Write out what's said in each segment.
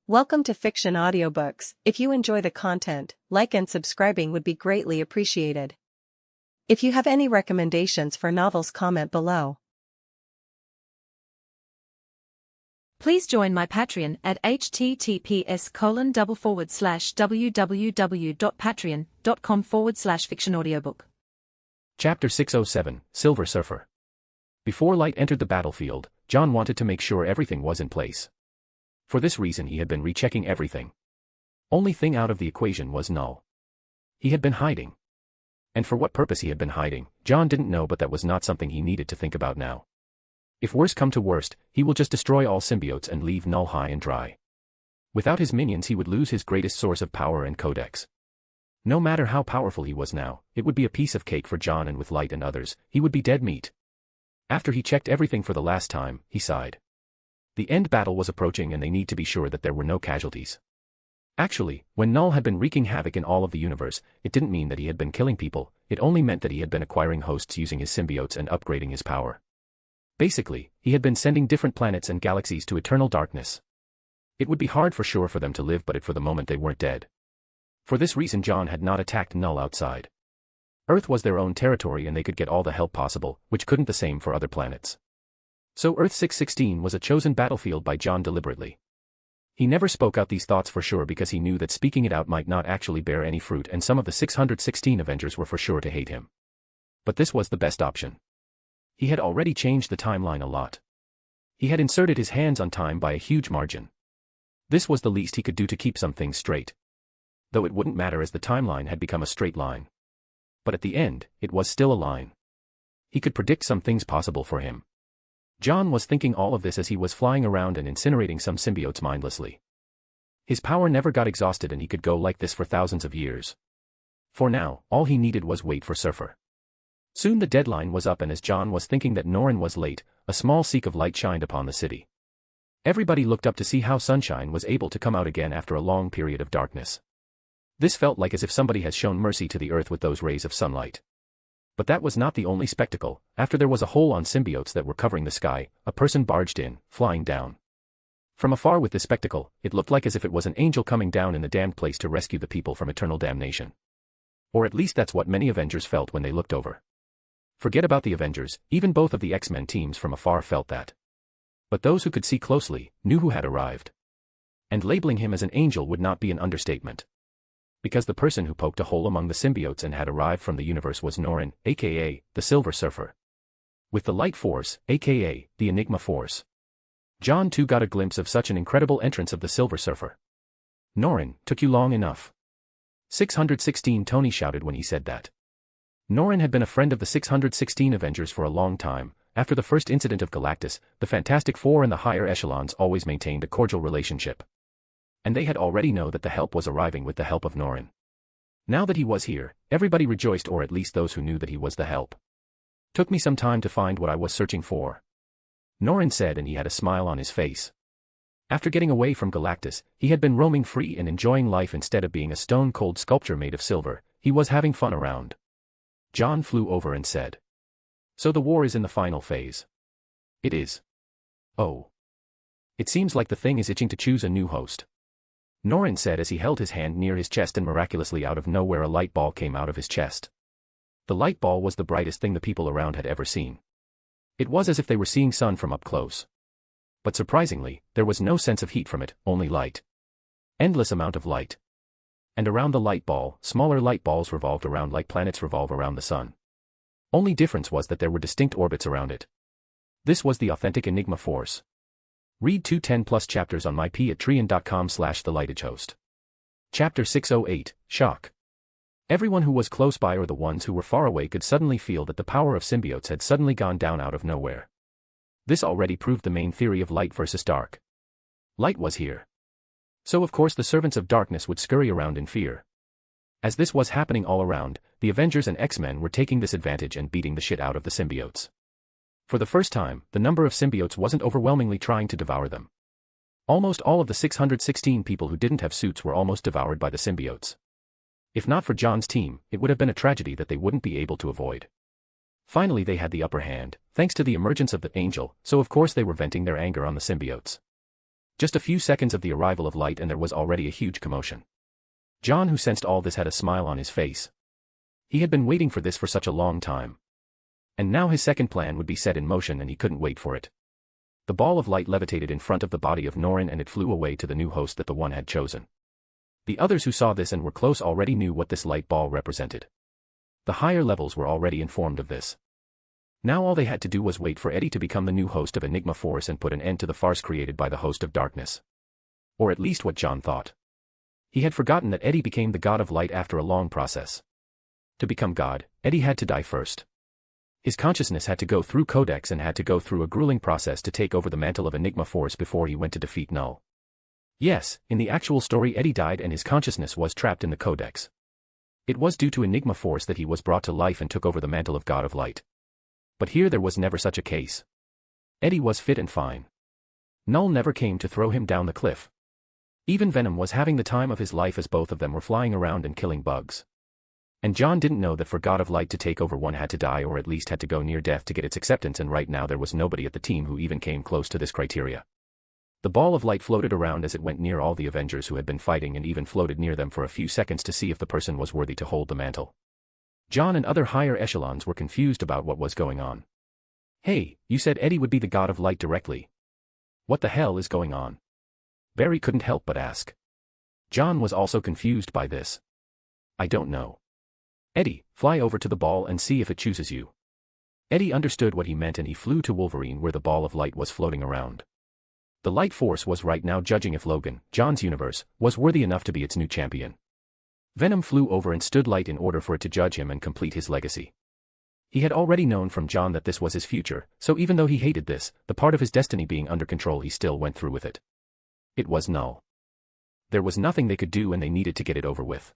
Welcome to Fiction Audiobooks. If you enjoy the content, like and subscribing would be greatly appreciated. If you have any recommendations for novels, comment below. Please join my Patreon at https://www.patreon.com/fictionaudiobook. Chapter 607, Silver Surfer. Before Light entered the battlefield, John wanted to make sure everything was in place. For this reason he had been rechecking everything. Only thing out of the equation was Null. He had been hiding. And for what purpose he had been hiding, John didn't know, but that was not something he needed to think about now. If worse come to worst, he will just destroy all symbiotes and leave Null high and dry. Without his minions he would lose his greatest source of power and codex. No matter how powerful he was now, it would be a piece of cake for John, and with Light and others, he would be dead meat. After he checked everything for the last time, he sighed. The end battle was approaching and they need to be sure that there were no casualties. Actually, when Null had been wreaking havoc in all of the universe, it didn't mean that he had been killing people, it only meant that he had been acquiring hosts using his symbiotes and upgrading his power. Basically, he had been sending different planets and galaxies to eternal darkness. It would be hard for sure for them to live, but for the moment they weren't dead. For this reason John had not attacked Null outside. Earth was their own territory and they could get all the help possible, which couldn't the same for other planets. So Earth 616 was a chosen battlefield by John deliberately. He never spoke out these thoughts for sure because he knew that speaking it out might not actually bear any fruit, and some of the 616 Avengers were for sure to hate him. But this was the best option. He had already changed the timeline a lot. He had inserted his hands on time by a huge margin. This was the least he could do to keep some things straight. Though it wouldn't matter as the timeline had become a straight line. But at the end, it was still a line. He could predict some things possible for him. John was thinking all of this as he was flying around and incinerating some symbiotes mindlessly. His power never got exhausted and he could go like this for thousands of years. For now, all he needed was wait for Surfer. Soon the deadline was up, and as John was thinking that Norrin was late, a small seek of light shined upon the city. Everybody looked up to see how sunshine was able to come out again after a long period of darkness. This felt like as if somebody has shown mercy to the earth with those rays of sunlight. But that was not the only spectacle. After there was a hole on symbiotes that were covering the sky, a person barged in, flying down. From afar with this spectacle, it looked like as if it was an angel coming down in the damned place to rescue the people from eternal damnation. Or at least that's what many Avengers felt when they looked over. Forget about the Avengers, even both of the X-Men teams from afar felt that. But those who could see closely, knew who had arrived. And labeling him as an angel would not be an understatement. Because the person who poked a hole among the symbiotes and had arrived from the universe was Norrin, aka, the Silver Surfer. With the Light Force, aka, the Enigma Force. John too got a glimpse of such an incredible entrance of the Silver Surfer. Norrin, took you long enough. 616 Tony shouted when he said that. Norrin had been a friend of the 616 Avengers for a long time. After the first incident of Galactus, the Fantastic Four and the higher echelons always maintained a cordial relationship. And they had already known that the help was arriving with the help of Norrin. Now that he was here, everybody rejoiced, or at least those who knew that he was the help. Took me some time to find what I was searching for, Norrin said, and he had a smile on his face. After getting away from Galactus, he had been roaming free and enjoying life. Instead of being a stone-cold sculpture made of silver, he was having fun around. John flew over and said, "So the war is in the final phase." "It is." "Oh. It seems like the thing is itching to choose a new host," Norrin said as he held his hand near his chest, and miraculously out of nowhere a light ball came out of his chest. The light ball was the brightest thing the people around had ever seen. It was as if they were seeing sun from up close. But surprisingly, there was no sense of heat from it, only light. Endless amount of light. And around the light ball, smaller light balls revolved around like planets revolve around the sun. Only difference was that there were distinct orbits around it. This was the authentic Enigma Force. Read 210+ chapters on mypatreon.com/thelightedgehost. Chapter 608, Shock. Everyone who was close by or the ones who were far away could suddenly feel that the power of symbiotes had suddenly gone down out of nowhere. This already proved the main theory of light versus dark. Light was here. So of course the servants of darkness would scurry around in fear. As this was happening all around, the Avengers and X-Men were taking this advantage and beating the shit out of the symbiotes. For the first time, the number of symbiotes wasn't overwhelmingly trying to devour them. Almost all of the 616 people who didn't have suits were almost devoured by the symbiotes. If not for John's team, it would have been a tragedy that they wouldn't be able to avoid. Finally they had the upper hand, thanks to the emergence of the Angel, so of course they were venting their anger on the symbiotes. Just a few seconds of the arrival of light and there was already a huge commotion. John, who sensed all this, had a smile on his face. He had been waiting for this for such a long time. And now his second plan would be set in motion and he couldn't wait for it. The ball of light levitated in front of the body of Norrin and it flew away to the new host that the one had chosen. The others who saw this and were close already knew what this light ball represented. The higher levels were already informed of this. Now all they had to do was wait for Eddie to become the new host of Enigma Force and put an end to the farce created by the host of darkness. Or at least what John thought. He had forgotten that Eddie became the god of light after a long process. To become god, Eddie had to die first. His consciousness had to go through Codex and had to go through a grueling process to take over the mantle of Enigma Force before he went to defeat Null. Yes, in the actual story Eddie died and his consciousness was trapped in the Codex. It was due to Enigma Force that he was brought to life and took over the mantle of God of Light. But here there was never such a case. Eddie was fit and fine. Null never came to throw him down the cliff. Even Venom was having the time of his life as both of them were flying around and killing bugs. And John didn't know that for God of Light to take over one had to die or at least had to go near death to get its acceptance, and right now there was nobody at the team who even came close to this criteria. The ball of light floated around as it went near all the Avengers who had been fighting and even floated near them for a few seconds to see if the person was worthy to hold the mantle. John and other higher echelons were confused about what was going on. Hey, you said Eddie would be the god of light directly. What the hell is going on? Barry couldn't help but ask. John was also confused by this. I don't know. Eddie, fly over to the ball and see if it chooses you. Eddie understood what he meant and he flew to Wolverine where the ball of light was floating around. The Light Force was right now judging if Logan, John's universe, was worthy enough to be its new champion. Venom flew over and stood Light in order for it to judge him and complete his legacy. He had already known from John that this was his future, so even though he hated this, the part of his destiny being under control, he still went through with it. It was Null. There was nothing they could do and they needed to get it over with.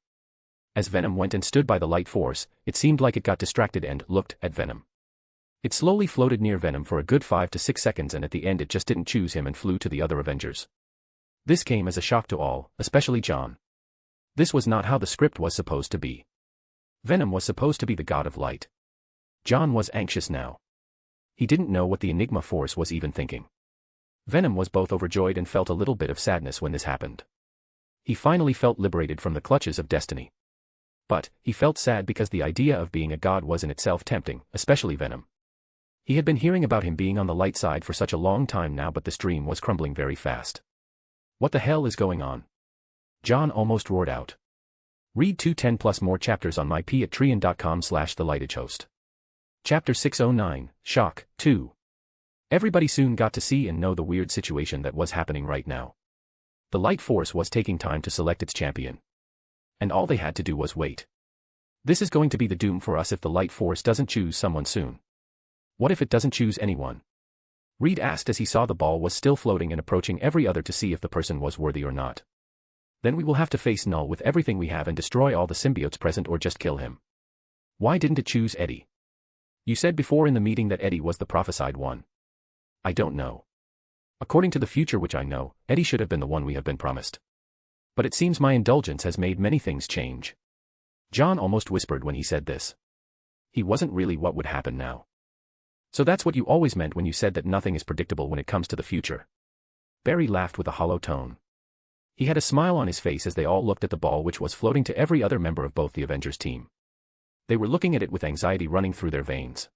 As Venom went and stood by the Light Force, it seemed like it got distracted and looked at Venom. It slowly floated near Venom for a good 5 to 6 seconds and at the end it just didn't choose him and flew to the other Avengers. This came as a shock to all, especially John. This was not how the script was supposed to be. Venom was supposed to be the god of light. John was anxious now. He didn't know what the Enigma Force was even thinking. Venom was both overjoyed and felt a little bit of sadness when this happened. He finally felt liberated from the clutches of destiny. But, he felt sad because the idea of being a god was in itself tempting, especially Venom. He had been hearing about him being on the light side for such a long time now, but this dream was crumbling very fast. What the hell is going on? John almost roared out. Read 210 plus more chapters on mypatreon.com/thelightagehost. Chapter 609, Shock, 2. Everybody soon got to see and know the weird situation that was happening right now. The Light Force was taking time to select its champion. And all they had to do was wait. This is going to be the doom for us if the Light Force doesn't choose someone soon. What if it doesn't choose anyone? Reed asked as he saw the ball was still floating and approaching every other to see if the person was worthy or not. Then we will have to face Null with everything we have and destroy all the symbiotes present or just kill him. Why didn't it choose Eddie? You said before in the meeting that Eddie was the prophesied one. I don't know. According to the future which I know, Eddie should have been the one we have been promised. But it seems my indulgence has made many things change. John almost whispered when he said this. He wasn't really what would happen now. So that's what you always meant when you said that nothing is predictable when it comes to the future. Barry laughed with a hollow tone. He had a smile on his face as they all looked at the ball which was floating to every other member of both the Avengers team. They were looking at it with anxiety running through their veins.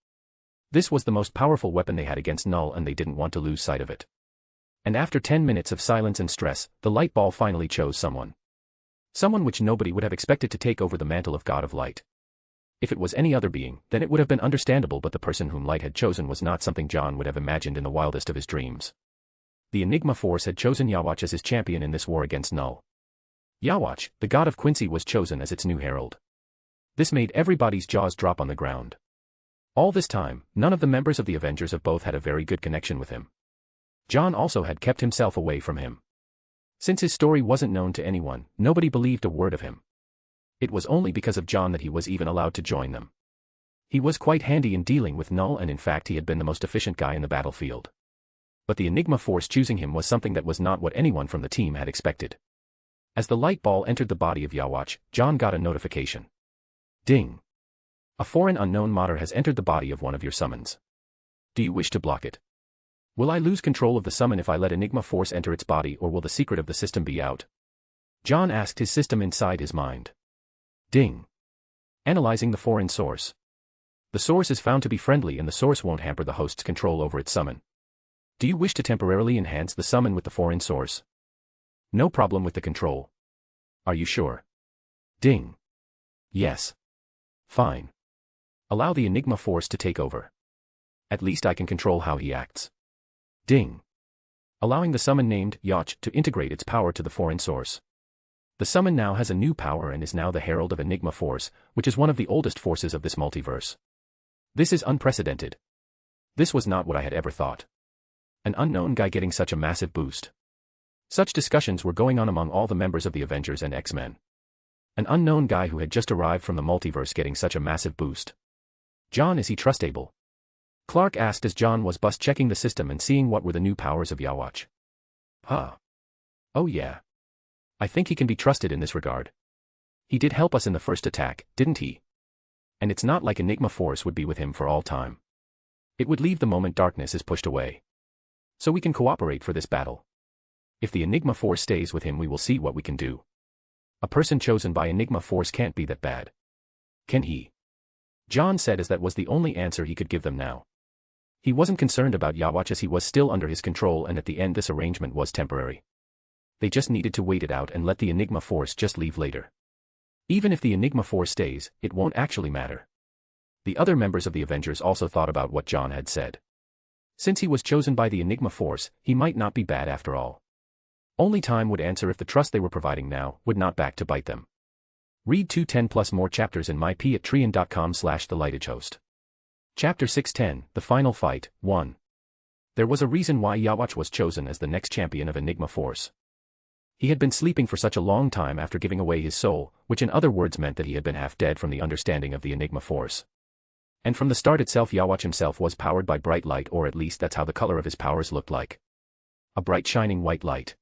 This was the most powerful weapon they had against Null and they didn't want to lose sight of it. And after 10 minutes of silence and stress, the light ball finally chose someone. Someone which nobody would have expected to take over the mantle of God of Light. If it was any other being, then it would have been understandable, but the person whom Light had chosen was not something John would have imagined in the wildest of his dreams. The Enigma Force had chosen Yawatch as his champion in this war against Null. Yawatch, the god of Quincy, was chosen as its new herald. This made everybody's jaws drop on the ground. All this time, none of the members of the Avengers of both had a very good connection with him. John also had kept himself away from him. Since his story wasn't known to anyone, nobody believed a word of him. It was only because of John that he was even allowed to join them. He was quite handy in dealing with Null and in fact he had been the most efficient guy in the battlefield. But the Enigma Force choosing him was something that was not what anyone from the team had expected. As the light ball entered the body of Yawatch, John got a notification. Ding. A foreign unknown modder has entered the body of one of your summons. Do you wish to block it? Will I lose control of the summon if I let Enigma Force enter its body, or will the secret of the system be out? John asked his system inside his mind. Ding. Analyzing the foreign source. The source is found to be friendly and the source won't hamper the host's control over its summon. Do you wish to temporarily enhance the summon with the foreign source? No problem with the control. Are you sure? Ding. Yes. Fine. Allow the Enigma Force to take over. At least I can control how he acts. Ding. Allowing the summon named Yacht to integrate its power to the foreign source. The summon now has a new power and is now the Herald of Enigma Force, which is one of the oldest forces of this multiverse. This is unprecedented. This was not what I had ever thought. An unknown guy getting such a massive boost. Such discussions were going on among all the members of the Avengers and X-Men. An unknown guy who had just arrived from the multiverse getting such a massive boost. John, is he trustable? Clark asked as John was checking the system and seeing what were the new powers of Yawatch. Huh. Oh yeah. I think he can be trusted in this regard. He did help us in the first attack, didn't he? And it's not like Enigma Force would be with him for all time. It would leave the moment darkness is pushed away. So we can cooperate for this battle. If the Enigma Force stays with him, we will see what we can do. A person chosen by Enigma Force can't be that bad. Can he? John said as that was the only answer he could give them now. He wasn't concerned about Yawatch as he was still under his control, and at the end this arrangement was temporary. They just needed to wait it out and let the Enigma Force just leave later. Even if the Enigma Force stays, it won't actually matter. The other members of the Avengers also thought about what John had said. Since he was chosen by the Enigma Force, he might not be bad after all. Only time would answer if the trust they were providing now would not back to bite them. Read 210 plus more chapters in myp@trian.com/thelightagehost. Chapter 610, The Final Fight, 1. There was a reason why Yawatch was chosen as the next champion of Enigma Force. He had been sleeping for such a long time after giving away his soul, which in other words meant that he had been half dead from the understanding of the Enigma Force. And from the start itself, Yawatch himself was powered by bright light, or at least that's how the color of his powers looked like. A bright shining white light.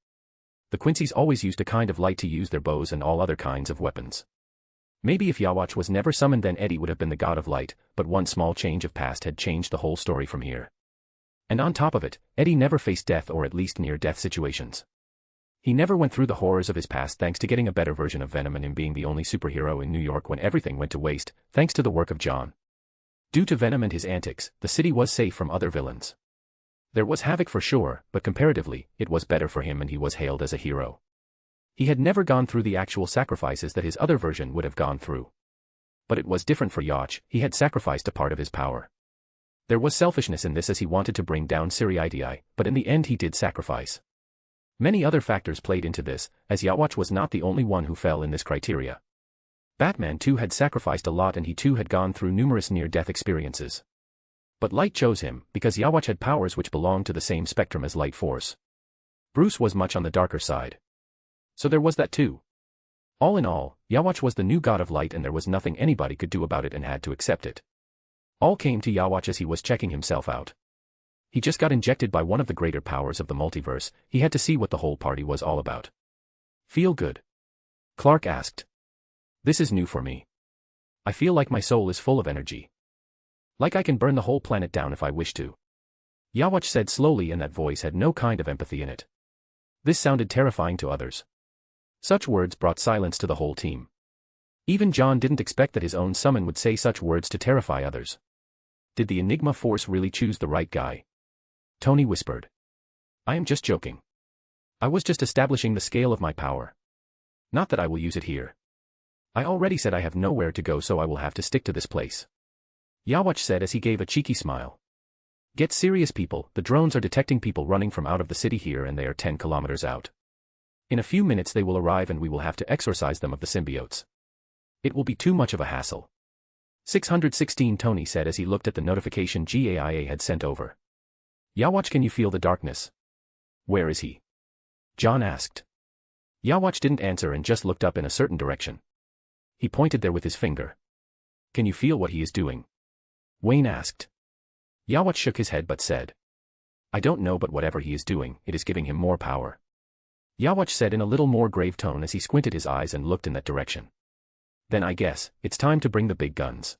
The Quincy's always used a kind of light to use their bows and all other kinds of weapons. Maybe if Yawatch was never summoned, then Eddie would have been the god of light, but one small change of past had changed the whole story from here. And on top of it, Eddie never faced death, or at least near-death situations. He never went through the horrors of his past thanks to getting a better version of Venom and him being the only superhero in New York when everything went to waste, thanks to the work of John. Due to Venom and his antics, the city was safe from other villains. There was havoc for sure, but comparatively, it was better for him and he was hailed as a hero. He had never gone through the actual sacrifices that his other version would have gone through. But it was different for Yawatch. He had sacrificed a part of his power. There was selfishness in this as he wanted to bring down Siri, but in the end he did sacrifice. Many other factors played into this, as Yawatch was not the only one who fell in this criteria. Batman too had sacrificed a lot, and he too had gone through numerous near-death experiences. But Light chose him, because Yawatch had powers which belonged to the same spectrum as Light Force. Bruce was much on the darker side. So there was that too. All in all, Yawatch was the new god of light, and there was nothing anybody could do about it and had to accept it. All came to Yawatch as he was checking himself out. He just got injected by one of the greater powers of the multiverse. He had to see what the whole party was all about. Feel good? Clark asked. This is new for me. I feel like my soul is full of energy. Like I can burn the whole planet down if I wish to. Yawatch said slowly, and that voice had no kind of empathy in it. This sounded terrifying to others. Such words brought silence to the whole team. Even John didn't expect that his own summon would say such words to terrify others. Did the Enigma Force really choose the right guy? Tony whispered. I am just joking. I was just establishing the scale of my power. Not that I will use it here. I already said I have nowhere to go, so I will have to stick to this place. Yawatch said as he gave a cheeky smile. Get serious, people. The drones are detecting people running from out of the city here, and they are 10 kilometers out. In a few minutes they will arrive, and we will have to exorcise them of the symbiotes. It will be too much of a hassle. 616, Tony said as he looked at the notification GAIA had sent over. Yawatch, can you feel the darkness? Where is he? John asked. Yawatch didn't answer and just looked up in a certain direction. He pointed there with his finger. Can you feel what he is doing? Wayne asked. Yawatch shook his head but said. I don't know, but whatever he is doing, it is giving him more power. Yawatch said in a little more grave tone as he squinted his eyes and looked in that direction. Then I guess, it's time to bring the big guns.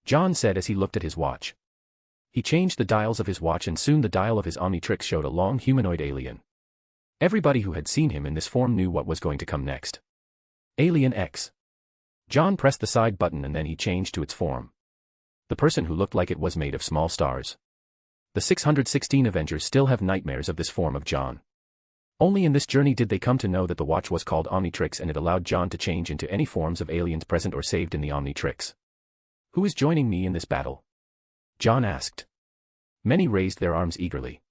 John said as he looked at his watch. He changed the dials of his watch and soon the dial of his Omnitrix showed a long humanoid alien. Everybody who had seen him in this form knew what was going to come next. Alien X. John pressed the side button and then he changed to its form. The person who looked like it was made of small stars. The 616 Avengers still have nightmares of this form of John. Only in this journey did they come to know that the watch was called Omnitrix and it allowed John to change into any forms of aliens present or saved in the Omnitrix. Who is joining me in this battle? John asked. Many raised their arms eagerly.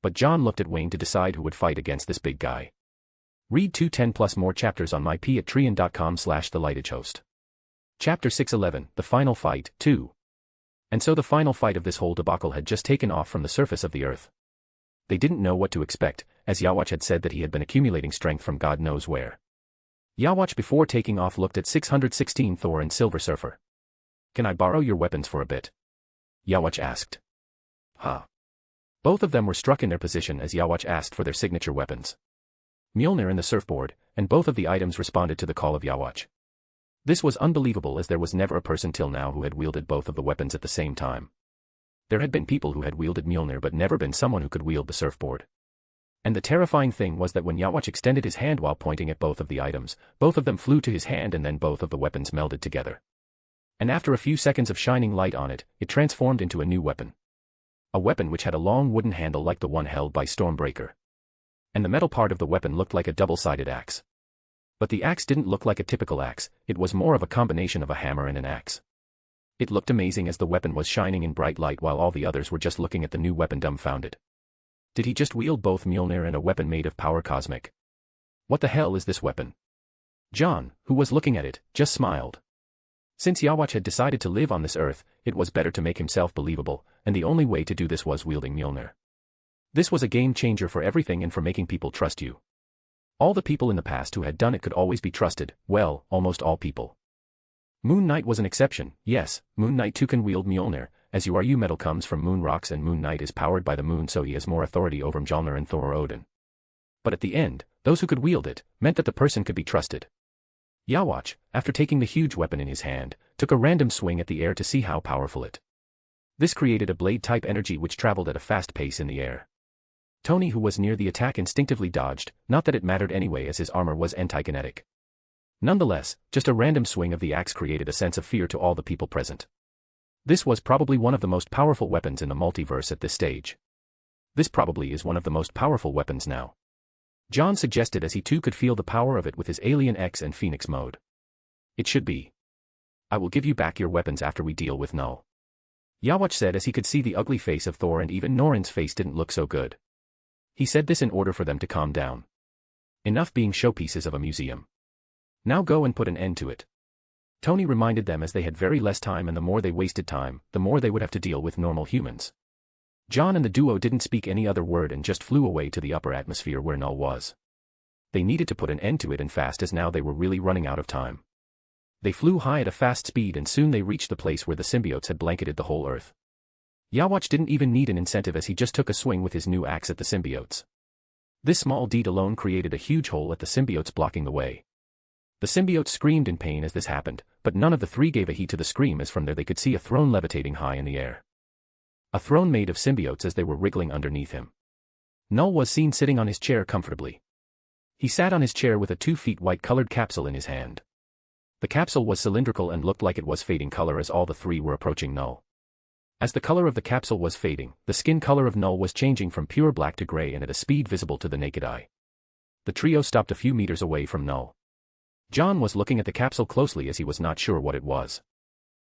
But John looked at Wayne to decide who would fight against this big guy. Read 210 plus more chapters on myp@trian.com/thelightedgehost. Chapter 611, The Final Fight, 2. And so the final fight of this whole debacle had just taken off from the surface of the earth. They didn't know what to expect, as Yawatch had said that he had been accumulating strength from God knows where. Yawatch before taking off looked at 616 Thor and Silver Surfer. Can I borrow your weapons for a bit? Yawatch asked. Huh. Both of them were struck in their position as Yawatch asked for their signature weapons. Mjolnir and the surfboard, and both of the items responded to the call of Yawatch. This was unbelievable as there was never a person till now who had wielded both of the weapons at the same time. There had been people who had wielded Mjolnir but never been someone who could wield the surfboard. And the terrifying thing was that when Yawatch extended his hand while pointing at both of the items, both of them flew to his hand and then both of the weapons melded together. And after a few seconds of shining light on it, it transformed into a new weapon. A weapon which had a long wooden handle like the one held by Stormbreaker. And the metal part of the weapon looked like a double-sided axe. But the axe didn't look like a typical axe, it was more of a combination of a hammer and an axe. It looked amazing as the weapon was shining in bright light while all the others were just looking at the new weapon dumbfounded. Did he just wield both Mjolnir and a weapon made of power cosmic? What the hell is this weapon? John, who was looking at it, just smiled. Since Yawatch had decided to live on this earth, it was better to make himself believable, and the only way to do this was wielding Mjolnir. This was a game changer for everything and for making people trust you. All the people in the past who had done it could always be trusted, well, almost all people. Moon Knight was an exception, yes, Moon Knight too can wield Mjolnir, as URU metal comes from moon rocks and Moon Knight is powered by the moon so he has more authority over Mjolnir and Thor or Odin. But at the end, those who could wield it, meant that the person could be trusted. Yawatch, after taking the huge weapon in his hand, took a random swing at the air to see how powerful it. This created a blade-type energy which traveled at a fast pace in the air. Tony who was near the attack instinctively dodged, not that it mattered anyway as his armor was anti-kinetic. Nonetheless, just a random swing of the axe created a sense of fear to all the people present. This was probably one of the most powerful weapons in the multiverse at this stage. This probably is one of the most powerful weapons now. John suggested as he too could feel the power of it with his Alien X and Phoenix mode. It should be. I will give you back your weapons after we deal with Null. Yawatch said as he could see the ugly face of Thor and even Norin's face didn't look so good. He said this in order for them to calm down. Enough being showpieces of a museum. Now go and put an end to it. Tony reminded them as they had very less time and the more they wasted time, the more they would have to deal with normal humans. John and the duo didn't speak any other word and just flew away to the upper atmosphere where Null was. They needed to put an end to it and fast as now they were really running out of time. They flew high at a fast speed and soon they reached the place where the symbiotes had blanketed the whole earth. Yawatch didn't even need an incentive as he just took a swing with his new axe at the symbiotes. This small deed alone created a huge hole at the symbiotes blocking the way. The symbiotes screamed in pain as this happened, but none of the three gave a heed to the scream as from there they could see a throne levitating high in the air. A throne made of symbiotes as they were wriggling underneath him. Null was seen sitting on his chair comfortably. He sat on his chair with a 2 feet white-colored capsule in his hand. The capsule was cylindrical and looked like it was fading color as all the three were approaching Null. As the color of the capsule was fading, the skin color of Null was changing from pure black to gray and at a speed visible to the naked eye. The trio stopped a few meters away from Null. John was looking at the capsule closely as he was not sure what it was.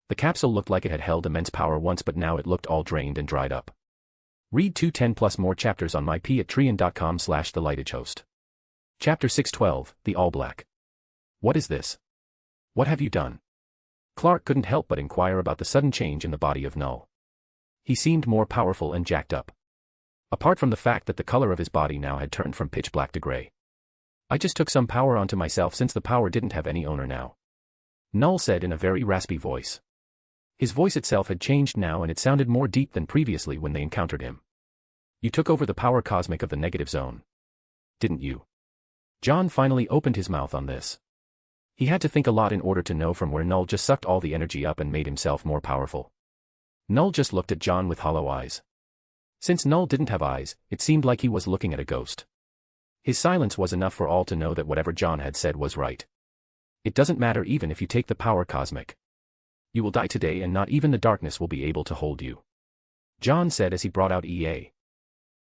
The capsule looked like it had held immense power once but now it looked all drained and dried up. Read 210 plus more chapters on myp@trian.com/thelightedgehost. Chapter 612, The All Black. What is this? What have you done? Clark couldn't help but inquire about the sudden change in the body of Null. He seemed more powerful and jacked up. Apart from the fact that the color of his body now had turned from pitch black to gray. I just took some power onto myself since the power didn't have any owner now. Null said in a very raspy voice. His voice itself had changed now and it sounded more deep than previously when they encountered him. You took over the power cosmic of the negative zone. Didn't you? John finally opened his mouth on this. He had to think a lot in order to know from where Null just sucked all the energy up and made himself more powerful. Null just looked at John with hollow eyes. Since Null didn't have eyes, it seemed like he was looking at a ghost. His silence was enough for all to know that whatever John had said was right. It doesn't matter even if you take the power cosmic. You will die today and not even the darkness will be able to hold you. John said as he brought out EA.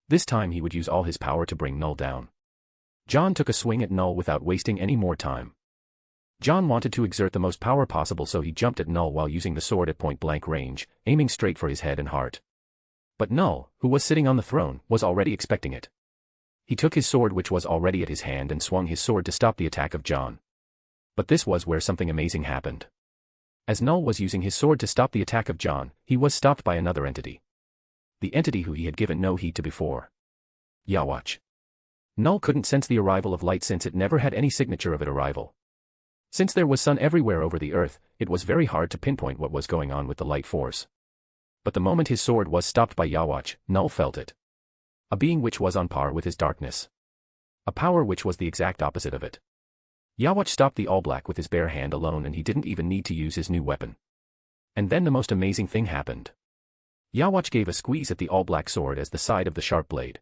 This time he would use all his power to bring Null down. John took a swing at Null without wasting any more time. John wanted to exert the most power possible, so he jumped at Null while using the sword at point-blank range, aiming straight for his head and heart. But Null, who was sitting on the throne, was already expecting it. He took his sword, which was already at his hand, and swung his sword to stop the attack of John. But this was where something amazing happened. As Null was using his sword to stop the attack of John, he was stopped by another entity. The entity who he had given no heed to before. Yawatch. Null couldn't sense the arrival of light since it never had any signature of its arrival. Since there was sun everywhere over the earth, it was very hard to pinpoint what was going on with the light force. But the moment his sword was stopped by Yawatch, Null felt it. A being which was on par with his darkness. A power which was the exact opposite of it. Yawatch stopped the All Black with his bare hand alone, and he didn't even need to use his new weapon. And then the most amazing thing happened. Yawatch gave a squeeze at the All Black sword as the side of the sharp blade.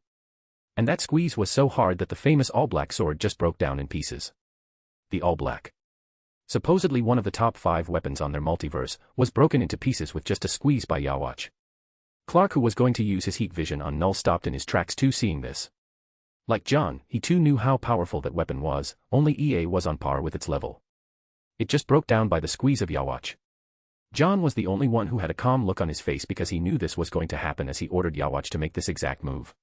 And that squeeze was so hard that the famous All Black sword just broke down in pieces. The All Black, supposedly one of the top 5 weapons on their multiverse, was broken into pieces with just a squeeze by Yawatch. Clark, who was going to use his heat vision on Null, stopped in his tracks too, seeing this. Like John, he too knew how powerful that weapon was, only EA was on par with its level. It just broke down by the squeeze of Yawatch. John was the only one who had a calm look on his face because he knew this was going to happen as he ordered Yawatch to make this exact move.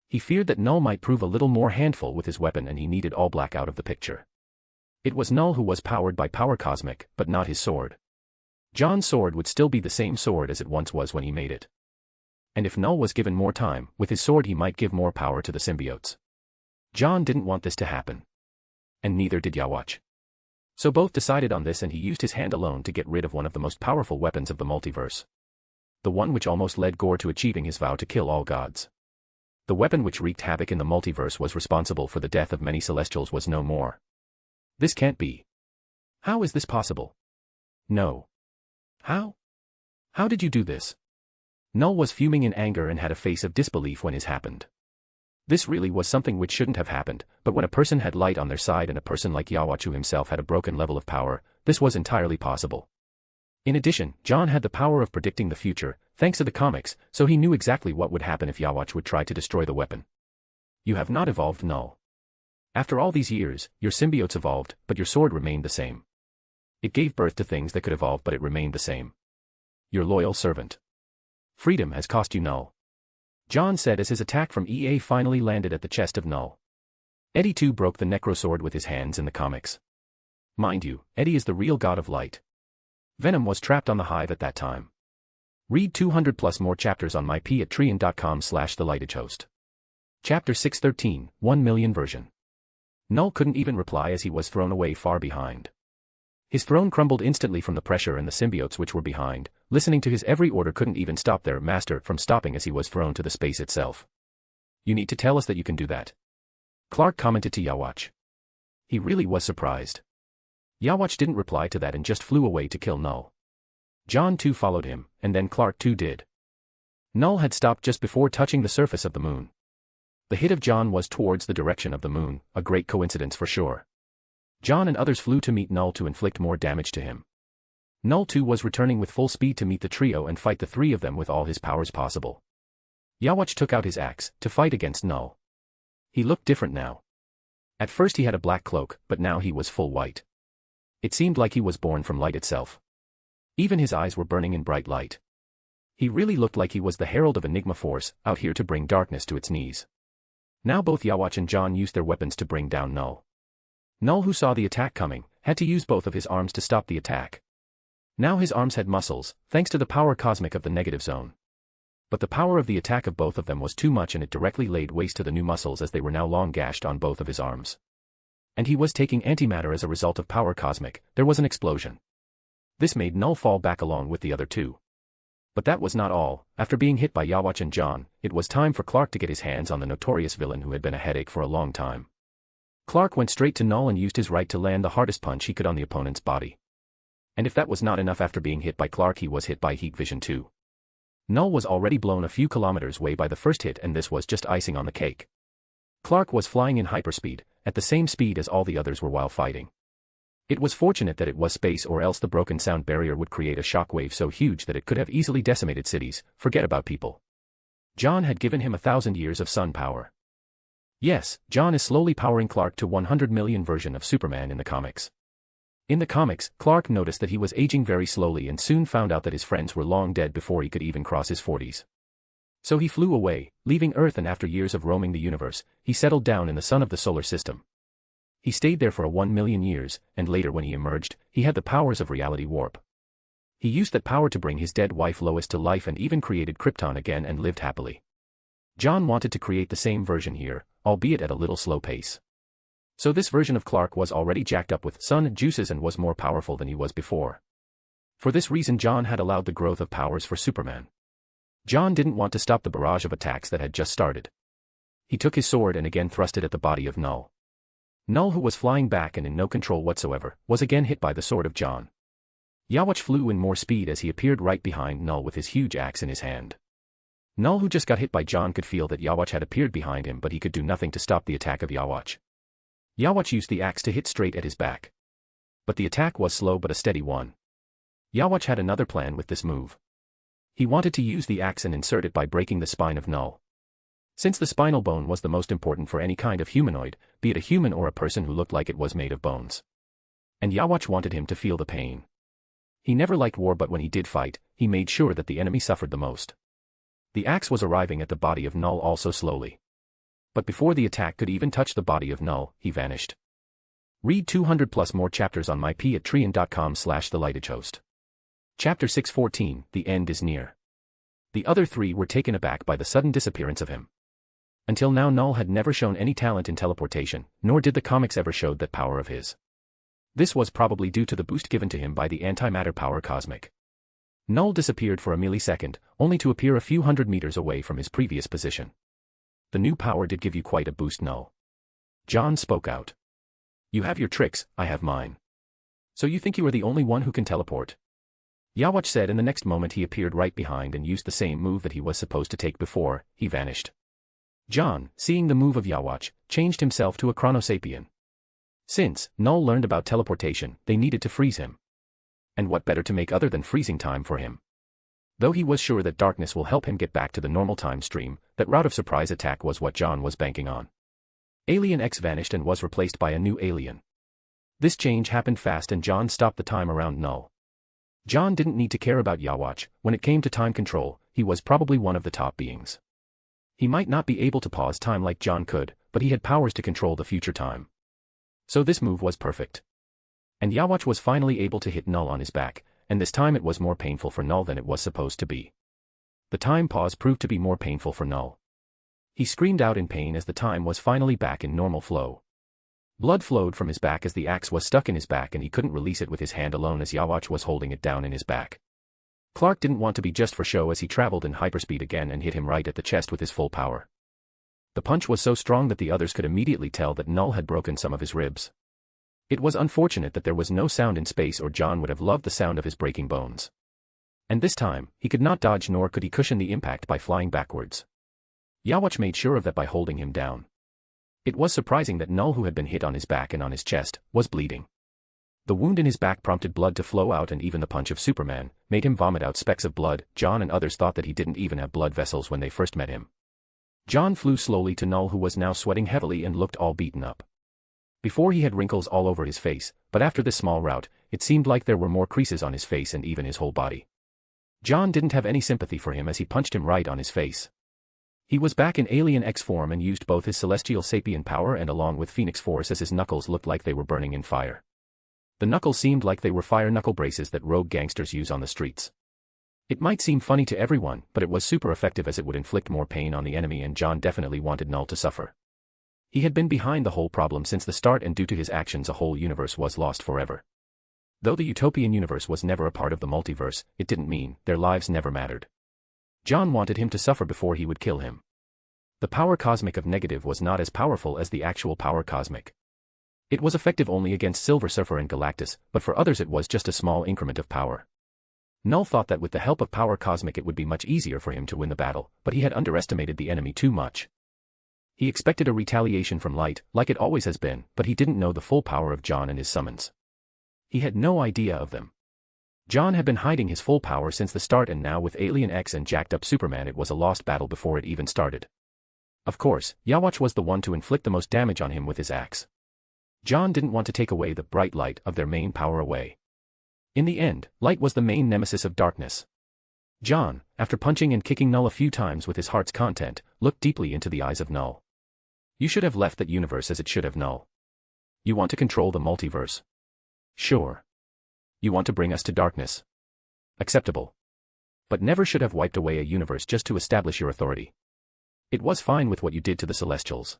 He feared that Null might prove a little more handful with his weapon, and he needed All Black out of the picture. It was Null who was powered by power cosmic, but not his sword. John's sword would still be the same sword as it once was when he made it. And if Null was given more time, with his sword he might give more power to the symbiotes. John didn't want this to happen. And neither did Yawatch. So both decided on this, and he used his hand alone to get rid of one of the most powerful weapons of the multiverse. The one which almost led Gore to achieving his vow to kill all gods. The weapon which wreaked havoc in the multiverse, was responsible for the death of many Celestials, was no more. This can't be. How is this possible? No. How? How did you do this? Null was fuming in anger and had a face of disbelief when this happened. This really was something which shouldn't have happened, but when a person had light on their side and a person like Yawatch who himself had a broken level of power, this was entirely possible. In addition, John had the power of predicting the future, thanks to the comics, so he knew exactly what would happen if Yawatch would try to destroy the weapon. You have not evolved, Null. After all these years, your symbiotes evolved, but your sword remained the same. It gave birth to things that could evolve, but it remained the same. Your loyal servant. Freedom has cost you, Null. John said as his attack from EA finally landed at the chest of Null. Eddie too broke the Necrosword with his hands in the comics. Mind you, Eddie is the real god of light. Venom was trapped on the hive at that time. Read 200 plus more chapters on mypatreon.com/thelightagehost. Chapter 613, 1 million version. Null couldn't even reply as he was thrown away far behind. His throne crumbled instantly from the pressure, and the symbiotes which were behind, listening to his every order, couldn't even stop their master from stopping as he was thrown to the space itself. You need to tell us that you can do that. Clark commented to Yawatch. He really was surprised. Yawatch didn't reply to that and just flew away to kill Null. John too followed him, and then Clark too did. Null had stopped just before touching the surface of the moon. The hit of John was towards the direction of the moon, a great coincidence for sure. John and others flew to meet Null to inflict more damage to him. Null too was returning with full speed to meet the trio and fight the three of them with all his powers possible. Yawatch took out his axe to fight against Null. He looked different now. At first he had a black cloak, but now he was full white. It seemed like he was born from light itself. Even his eyes were burning in bright light. He really looked like he was the herald of Enigma Force, out here to bring darkness to its knees. Now both Yawatch and John used their weapons to bring down Null. Null, who saw the attack coming, had to use both of his arms to stop the attack. Now his arms had muscles, thanks to the power cosmic of the negative zone. But the power of the attack of both of them was too much, and it directly laid waste to the new muscles as they were now long gashed on both of his arms. And he was taking antimatter as a result of power cosmic. There was an explosion. This made Null fall back along with the other two. But that was not all. After being hit by Yawatch and John, it was time for Clark to get his hands on the notorious villain who had been a headache for a long time. Clark went straight to Null and used his right to land the hardest punch he could on the opponent's body. And if that was not enough, after being hit by Clark, he was hit by heat vision too. Null was already blown a few kilometers away by the first hit, and this was just icing on the cake. Clark was flying in hyperspeed, at the same speed as all the others were while fighting. It was fortunate that it was space, or else the broken sound barrier would create a shockwave so huge that it could have easily decimated cities, forget about people. John had given him 1,000 years of sun power. Yes, John is slowly powering Clark to 100 million version of Superman in the comics. In the comics, Clark noticed that he was aging very slowly and soon found out that his friends were long dead before he could even cross his 40s. So he flew away, leaving Earth, and after years of roaming the universe, he settled down in the sun of the solar system. He stayed there for 1 million years, and later when he emerged, he had the powers of reality warp. He used that power to bring his dead wife Lois to life and even created Krypton again and lived happily. John wanted to create the same version here, albeit at a little slow pace. So this version of Clark was already jacked up with sun juices and was more powerful than he was before. For this reason John had allowed the growth of powers for Superman. John didn't want to stop the barrage of attacks that had just started. He took his sword and again thrust it at the body of Null. Null, who was flying back and in no control whatsoever, was again hit by the sword of John. Yawatch flew in more speed as he appeared right behind Null with his huge axe in his hand. Null, who just got hit by John, could feel that Yawatch had appeared behind him, but he could do nothing to stop the attack of Yawatch. Yawatch used the axe to hit straight at his back. But the attack was slow but a steady one. Yawatch had another plan with this move. He wanted to use the axe and insert it by breaking the spine of Null. Since the spinal bone was the most important for any kind of humanoid, be it a human or a person who looked like it was made of bones. And Yawatch wanted him to feel the pain. He never liked war, but when he did fight, he made sure that the enemy suffered the most. The axe was arriving at the body of Null also slowly. But before the attack could even touch the body of Null, he vanished. Read 200 plus more chapters on my patreon.com/thelightagehost. Chapter 614, The End is Near. The other three were taken aback by the sudden disappearance of him. Until now Null had never shown any talent in teleportation, nor did the comics ever show that power of his. This was probably due to the boost given to him by the antimatter power cosmic. Null disappeared for a millisecond, only to appear a few hundred meters away from his previous position. The new power did give you quite a boost, Null. John spoke out. You have your tricks, I have mine. So you think you are the only one who can teleport? Yawatch said, and the next moment he appeared right behind and used the same move that he was supposed to take before he vanished. John, seeing the move of Yawatch, changed himself to a chronosapien. Since Null learned about teleportation, they needed to freeze him. And what better to make other than freezing time for him? Though he was sure that darkness will help him get back to the normal time stream, that route of surprise attack was what John was banking on. Alien X vanished and was replaced by a new alien. This change happened fast and John stopped the time around Null. John didn't need to care about Yawatch. When it came to time control, he was probably one of the top beings. He might not be able to pause time like John could, but he had powers to control the future time. So this move was perfect. And Yawatch was finally able to hit Null on his back, and this time it was more painful for Null than it was supposed to be. The time pause proved to be more painful for Null. He screamed out in pain as the time was finally back in normal flow. Blood flowed from his back as the axe was stuck in his back and he couldn't release it with his hand alone as Yawatch was holding it down in his back. Clark didn't want to be just for show as he traveled in hyperspeed again and hit him right at the chest with his full power. The punch was so strong that the others could immediately tell that Null had broken some of his ribs. It was unfortunate that there was no sound in space, or John would have loved the sound of his breaking bones. And this time, he could not dodge nor could he cushion the impact by flying backwards. Yawatch made sure of that by holding him down. It was surprising that Null, who had been hit on his back and on his chest, was bleeding. The wound in his back prompted blood to flow out, and even the punch of Superman made him vomit out specks of blood. John and others thought that he didn't even have blood vessels when they first met him. John flew slowly to Null, who was now sweating heavily and looked all beaten up. Before he had wrinkles all over his face, but after this small rout, it seemed like there were more creases on his face and even his whole body. John didn't have any sympathy for him as he punched him right on his face. He was back in Alien X form and used both his celestial sapien power and along with Phoenix Force as his knuckles looked like they were burning in fire. The knuckles seemed like they were fire knuckle braces that rogue gangsters use on the streets. It might seem funny to everyone, but it was super effective as it would inflict more pain on the enemy, and John definitely wanted Null to suffer. He had been behind the whole problem since the start, and due to his actions a whole universe was lost forever. Though the utopian universe was never a part of the multiverse, it didn't mean their lives never mattered. John wanted him to suffer before he would kill him. The power cosmic of negative was not as powerful as the actual power cosmic. It was effective only against Silver Surfer and Galactus, but for others it was just a small increment of power. Null thought that with the help of power cosmic it would be much easier for him to win the battle, but he had underestimated the enemy too much. He expected a retaliation from Light, like it always has been, but he didn't know the full power of John and his summons. He had no idea of them. John had been hiding his full power since the start, and now with Alien X and jacked up Superman it was a lost battle before it even started. Of course, Yawatch was the one to inflict the most damage on him with his axe. John didn't want to take away the bright light of their main power away. In the end, Light was the main nemesis of darkness. John, after punching and kicking Null a few times with his heart's content, looked deeply into the eyes of Null. You should have left that universe as it should have, Null. You want to control the multiverse. Sure. You want to bring us to darkness. Acceptable. But never should have wiped away a universe just to establish your authority. It was fine with what you did to the Celestials.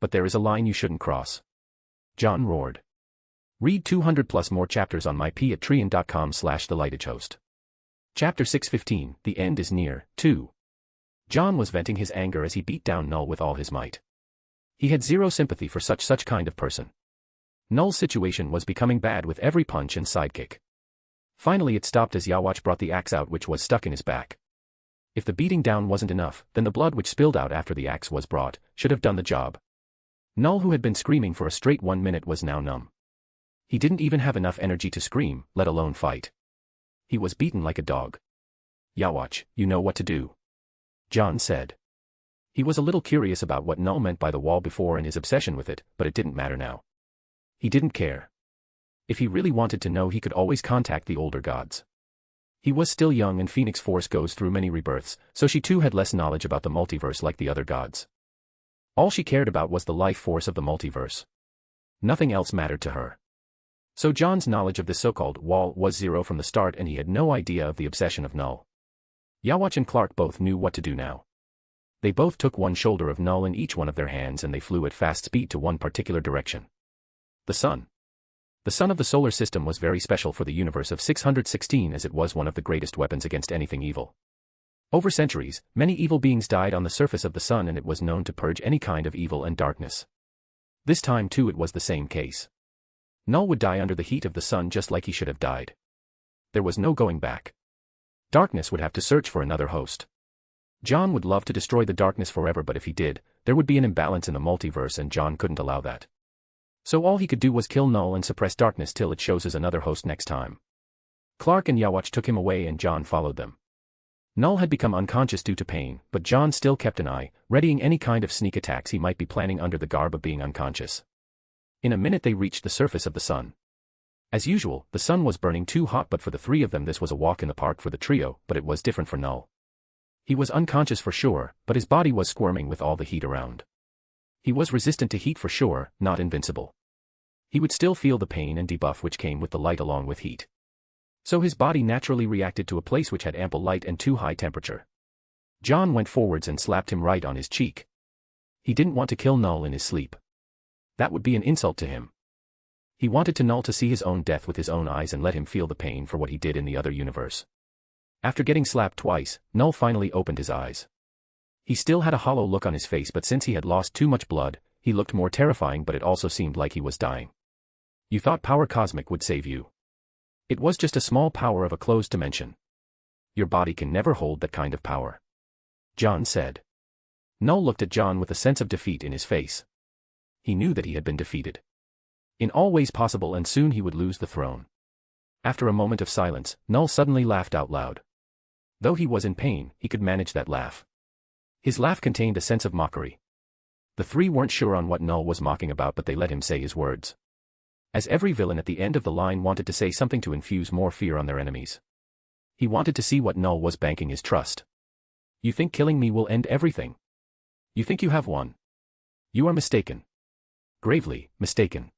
But there is a line you shouldn't cross. John roared. Read 200 plus more chapters on myp@trian.com/thelightedgehost. Chapter 615, The End is Near, 2. John was venting his anger as he beat down Null with all his might. He had zero sympathy for such kind of person. Null's situation was becoming bad with every punch and sidekick. Finally it stopped as Yawatch brought the axe out, which was stuck in his back. If the beating down wasn't enough, then the blood which spilled out after the axe was brought should have done the job. Null, who had been screaming for a straight 1 minute, was now numb. He didn't even have enough energy to scream, let alone fight. He was beaten like a dog. Yawatch, you know what to do. John said. He was a little curious about what Null meant by the wall before and his obsession with it, but it didn't matter now. He didn't care. If he really wanted to know, he could always contact the older gods. He was still young and Phoenix Force goes through many rebirths, so she too had less knowledge about the multiverse like the other gods. All she cared about was the life force of the multiverse. Nothing else mattered to her. So John's knowledge of this so-called wall was zero from the start, and he had no idea of the obsession of Null. Yawatch and Clark both knew what to do now. They both took one shoulder of Null in each one of their hands and they flew at fast speed to one particular direction. The sun. The sun of the solar system was very special for the universe of 616, as it was one of the greatest weapons against anything evil. Over centuries, many evil beings died on the surface of the sun, and it was known to purge any kind of evil and darkness. This time too it was the same case. Null would die under the heat of the sun just like he should have died. There was no going back. Darkness would have to search for another host. John would love to destroy the darkness forever, but if he did, there would be an imbalance in the multiverse and John couldn't allow that. So all he could do was kill Null and suppress darkness till it shows us another host next time. Clark and Yawatch took him away and John followed them. Null had become unconscious due to pain, but John still kept an eye, readying any kind of sneak attacks he might be planning under the garb of being unconscious. In a minute they reached the surface of the sun. As usual, the sun was burning too hot, but for the three of them this was a walk in the park for the trio, but it was different for Null. He was unconscious for sure, but his body was squirming with all the heat around. He was resistant to heat for sure, not invincible. He would still feel the pain and debuff which came with the light along with heat. So his body naturally reacted to a place which had ample light and too high temperature. John went forwards and slapped him right on his cheek. He didn't want to kill Null in his sleep. That would be an insult to him. He wanted Null to see his own death with his own eyes and let him feel the pain for what he did in the other universe. After getting slapped twice, Null finally opened his eyes. He still had a hollow look on his face, but since he had lost too much blood, he looked more terrifying, but it also seemed like he was dying. You thought power cosmic would save you. It was just a small power of a closed dimension. Your body can never hold that kind of power. John said. Null looked at John with a sense of defeat in his face. He knew that he had been defeated. In all ways possible, and soon he would lose the throne. After a moment of silence, Null suddenly laughed out loud. Though he was in pain, he could manage that laugh. His laugh contained a sense of mockery. The three weren't sure on what Null was mocking about, but they let him say his words. As every villain at the end of the line wanted to say something to infuse more fear on their enemies. He wanted to see what Null was banking his trust. You think killing me will end everything? You think you have won? You are mistaken. Gravely mistaken.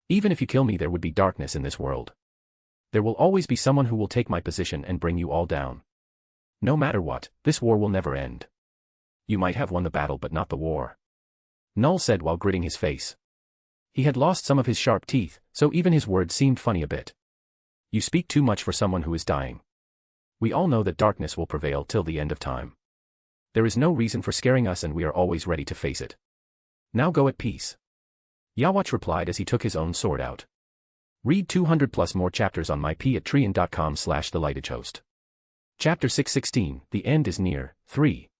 Even if you kill me, there would be darkness in this world. There will always be someone who will take my position and bring you all down. No matter what, this war will never end. You might have won the battle but not the war. Null said while gritting his face. He had lost some of his sharp teeth, so even his words seemed funny a bit. You speak too much for someone who is dying. We all know that darkness will prevail till the end of time. There is no reason for scaring us, and we are always ready to face it. Now go at peace. Yawatch replied as he took his own sword out. Read 200 plus more chapters on mypatreon.com/thelightagehost. Chapter 616, The End is Near, 3.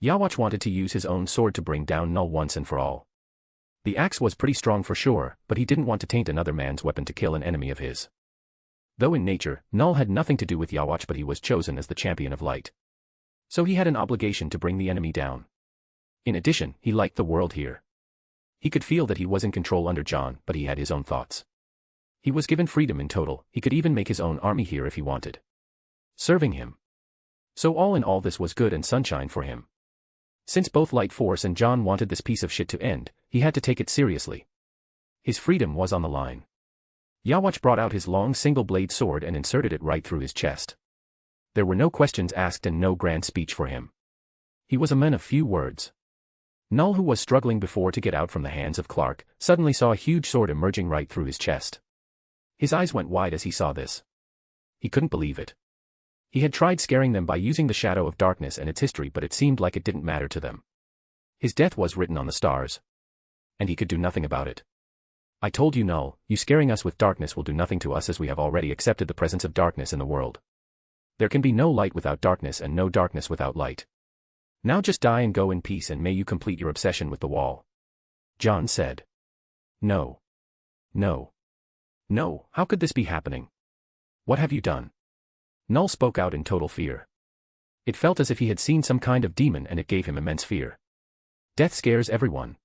Yawatch wanted to use his own sword to bring down Null once and for all. The axe was pretty strong for sure, but he didn't want to taint another man's weapon to kill an enemy of his. Though in nature, Null had nothing to do with Yawatch, but he was chosen as the champion of light. So he had an obligation to bring the enemy down. In addition, he liked the world here. He could feel that he was in control under John, but he had his own thoughts. He was given freedom in total, he could even make his own army here if he wanted. Serving him. So all in all, this was good and sunshine for him. Since both Light Force and John wanted this piece of shit to end, he had to take it seriously. His freedom was on the line. Yawatch brought out his long single-blade sword and inserted it right through his chest. There were no questions asked and no grand speech for him. He was a man of few words. Null, who was struggling before to get out from the hands of Clark, suddenly saw a huge sword emerging right through his chest. His eyes went wide as he saw this. He couldn't believe it. He had tried scaring them by using the shadow of darkness and its history, but it seemed like it didn't matter to them. His death was written on the stars. And he could do nothing about it. I told you, Null, you scaring us with darkness will do nothing to us, as we have already accepted the presence of darkness in the world. There can be no light without darkness and no darkness without light. Now just die and go in peace, and may you complete your obsession with the wall. John said. No. No. No, how could this be happening? What have you done? Null spoke out in total fear. It felt as if he had seen some kind of demon, and it gave him immense fear. Death scares everyone.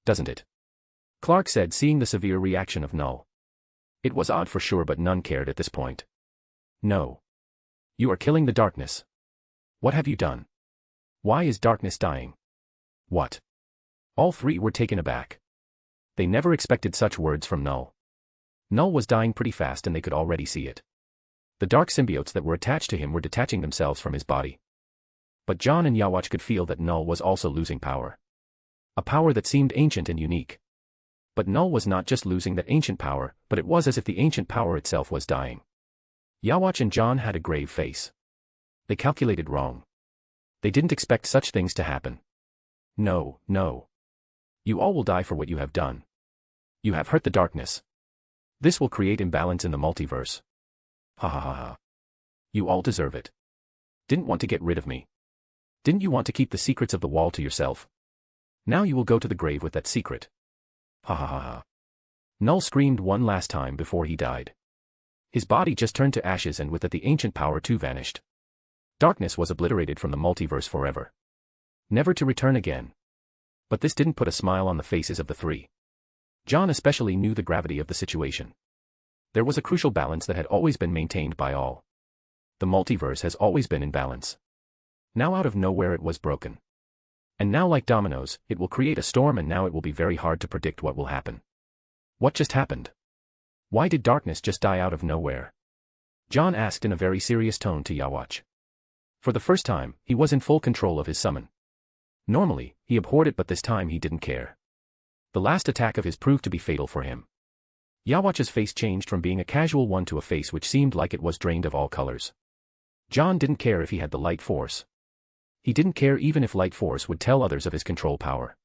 Doesn't it? Clark said, seeing the severe reaction of Null. It was odd for sure, but none cared at this point. No. You are killing the darkness. What have you done? Why is darkness dying? What? All three were taken aback. They never expected such words from Null. Null was dying pretty fast, and they could already see it. The dark symbiotes that were attached to him were detaching themselves from his body. But John and Yawatch could feel that Null was also losing power. A power that seemed ancient and unique. But Null was not just losing that ancient power, but it was as if the ancient power itself was dying. Yawatch and John had a grave face. They calculated wrong. They didn't expect such things to happen. No, no. You all will die for what you have done. You have hurt the darkness. This will create imbalance in the multiverse. Ha ha ha ha. You all deserve it. Didn't want to get rid of me. Didn't you want to keep the secrets of the wall to yourself? Now you will go to the grave with that secret. Ha ha ha ha. Null screamed one last time before he died. His body just turned to ashes, and with it the ancient power too vanished. Darkness was obliterated from the multiverse forever. Never to return again. But this didn't put a smile on the faces of the three. John especially knew the gravity of the situation. There was a crucial balance that had always been maintained by all. The multiverse has always been in balance. Now out of nowhere it was broken. And now, like dominoes, it will create a storm, and now it will be very hard to predict what will happen. What just happened? Why did darkness just die out of nowhere? John asked in a very serious tone to Yawatch. For the first time, he was in full control of his summon. Normally, he abhorred it, but this time he didn't care. The last attack of his proved to be fatal for him. Yawatch's face changed from being a casual one to a face which seemed like it was drained of all colors. John didn't care if he had the light force. He didn't care even if light force would tell others of his control power.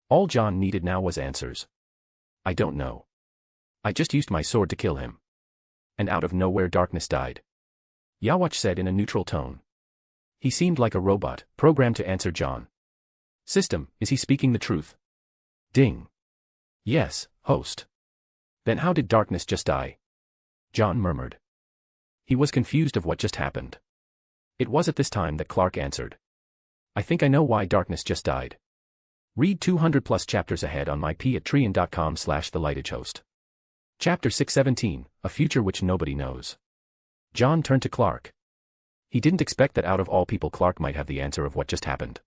All John needed now was answers. I don't know. I just used my sword to kill him. And out of nowhere darkness died. Yawatch said in a neutral tone. He seemed like a robot, programmed to answer John. System, is he speaking the truth? Ding. Yes, host. Then how did darkness just die? John murmured. He was confused of what just happened. It was at this time that Clark answered. I think I know why darkness just died. Read 200 plus chapters ahead on mypatreon.com/thelightagehost. Chapter 617, A Future Which Nobody Knows. John turned to Clark. He didn't expect that out of all people Clark might have the answer of what just happened.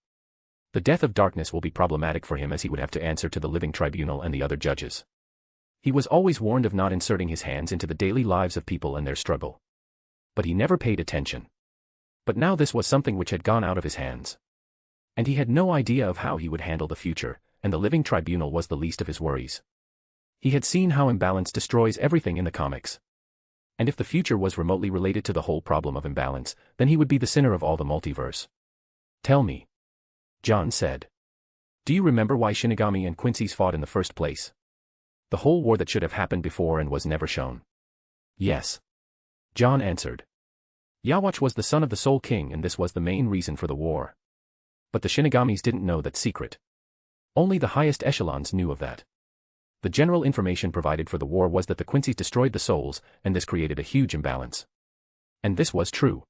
The death of darkness will be problematic for him, as he would have to answer to the living tribunal and the other judges. He was always warned of not inserting his hands into the daily lives of people and their struggle. But he never paid attention. But now this was something which had gone out of his hands. And he had no idea of how he would handle the future, and the living tribunal was the least of his worries. He had seen how imbalance destroys everything in the comics. And if the future was remotely related to the whole problem of imbalance, then he would be the sinner of all the multiverse. Tell me. John said. Do you remember why Shinigami and Quincy's fought in the first place? The whole war that should have happened before and was never shown. Yes. John answered. Yawatch was the son of the Soul King and this was the main reason for the war. But the Shinigamis didn't know that secret. Only the highest echelons knew of that. The general information provided for the war was that the Quincy's destroyed the souls, and this created a huge imbalance. And this was true.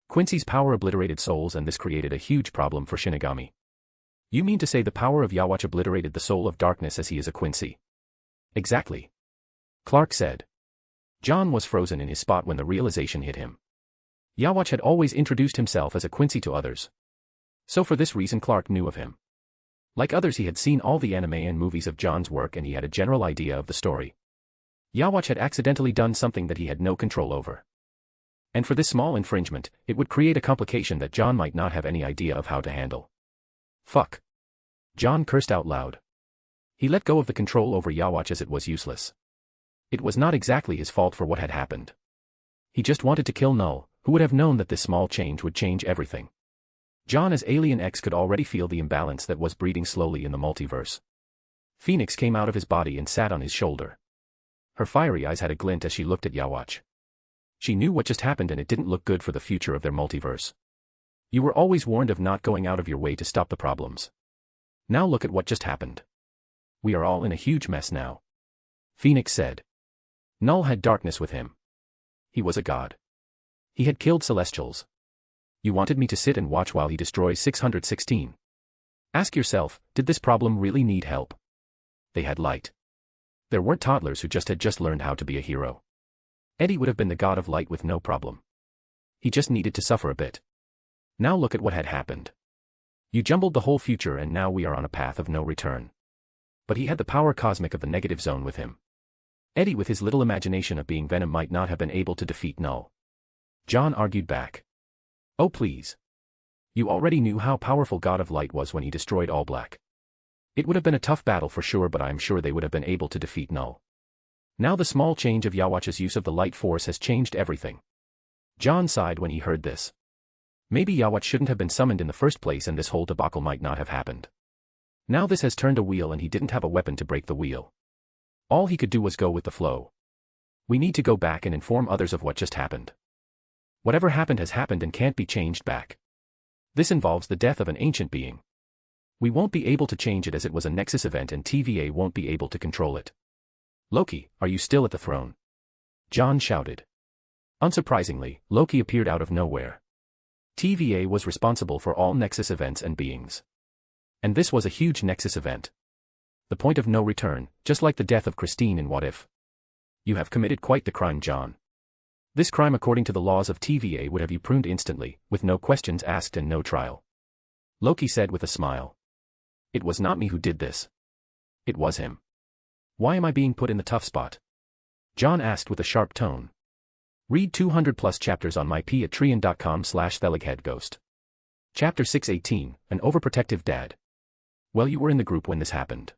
Quincy's power obliterated souls and this created a huge problem for Shinigami. You mean to say the power of Yawatch obliterated the soul of darkness as he is a Quincy? Exactly. Clark said. John was frozen in his spot when the realization hit him. Yawatch had always introduced himself as a Quincy to others. So for this reason Clark knew of him. Like others he had seen all the anime and movies of John's work and he had a general idea of the story. Yawatch had accidentally done something that he had no control over. And for this small infringement, it would create a complication that John might not have any idea of how to handle. Fuck. John cursed out loud. He let go of the control over Yawatch as it was useless. It was not exactly his fault for what had happened. He just wanted to kill Null, who would have known that this small change would change everything. John as Alien X could already feel the imbalance that was breeding slowly in the multiverse. Phoenix came out of his body and sat on his shoulder. Her fiery eyes had a glint as she looked at Yawatch. She knew what just happened and it didn't look good for the future of their multiverse. You were always warned of not going out of your way to stop the problems. Now look at what just happened. We are all in a huge mess now. Phoenix said. Null had darkness with him. He was a god. He had killed Celestials. You wanted me to sit and watch while he destroys 616. Ask yourself, did this problem really need help? They had light. There weren't toddlers who had just learned how to be a hero. Eddie would have been the god of light with no problem. He just needed to suffer a bit. Now look at what had happened. You jumbled the whole future and now we are on a path of no return. But he had the power cosmic of the negative zone with him. Eddie with his little imagination of being Venom might not have been able to defeat Null. John argued back. Oh please. You already knew how powerful God of Light was when he destroyed All Black. It would have been a tough battle for sure but I am sure they would have been able to defeat Null. Now the small change of Yawatch's use of the light force has changed everything. John sighed when he heard this. Maybe Yawatch shouldn't have been summoned in the first place and this whole debacle might not have happened. Now this has turned a wheel and he didn't have a weapon to break the wheel. All he could do was go with the flow. We need to go back and inform others of what just happened. Whatever happened has happened and can't be changed back. This involves the death of an ancient being. We won't be able to change it as it was a Nexus event and TVA won't be able to control it. Loki, are you still at the throne? John shouted. Unsurprisingly, Loki appeared out of nowhere. TVA was responsible for all Nexus events and beings. And this was a huge Nexus event. The point of no return, just like the death of Christine in What If. You have committed quite the crime, John. This crime according to the laws of TVA would have you pruned instantly, with no questions asked and no trial. Loki said with a smile. It was not me who did this. It was him. Why am I being put in the tough spot? John asked with a sharp tone. Read 200+ chapters on my patreon.com/theligheadghost. Chapter 618, An Overprotective Dad. Well, you were in the group when this happened.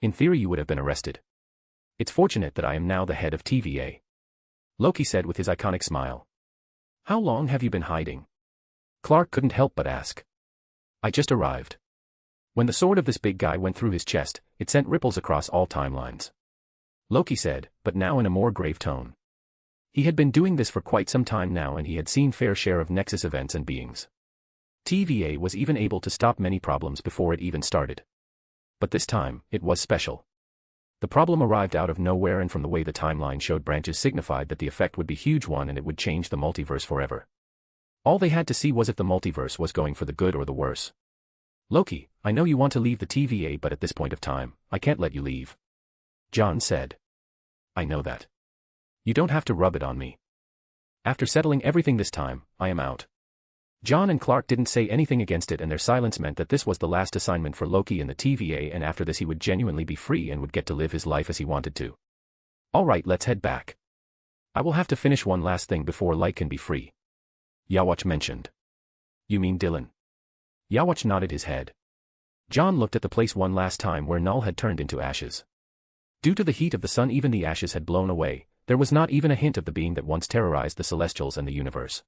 In theory you would have been arrested. It's fortunate that I am now the head of TVA. Loki said with his iconic smile. How long have you been hiding? Clark couldn't help but ask. I just arrived. When the sword of this big guy went through his chest, it sent ripples across all timelines. Loki said, but now in a more grave tone. He had been doing this for quite some time now and he had seen fair share of Nexus events and beings. TVA was even able to stop many problems before it even started. But this time, it was special. The problem arrived out of nowhere and from the way the timeline showed branches signified that the effect would be huge one and it would change the multiverse forever. All they had to see was if the multiverse was going for the good or the worse. Loki, I know you want to leave the TVA but at this point of time, I can't let you leave. John said. I know that. You don't have to rub it on me. After settling everything this time, I am out. John and Clark didn't say anything against it and their silence meant that this was the last assignment for Loki in the TVA and after this he would genuinely be free and would get to live his life as he wanted to. Alright, let's head back. I will have to finish one last thing before Light can be free. Yawatch mentioned. You mean Dylan? Yawatch nodded his head. John looked at the place one last time where Null had turned into ashes. Due to the heat of the sun even the ashes had blown away, there was not even a hint of the being that once terrorized the Celestials and the universe.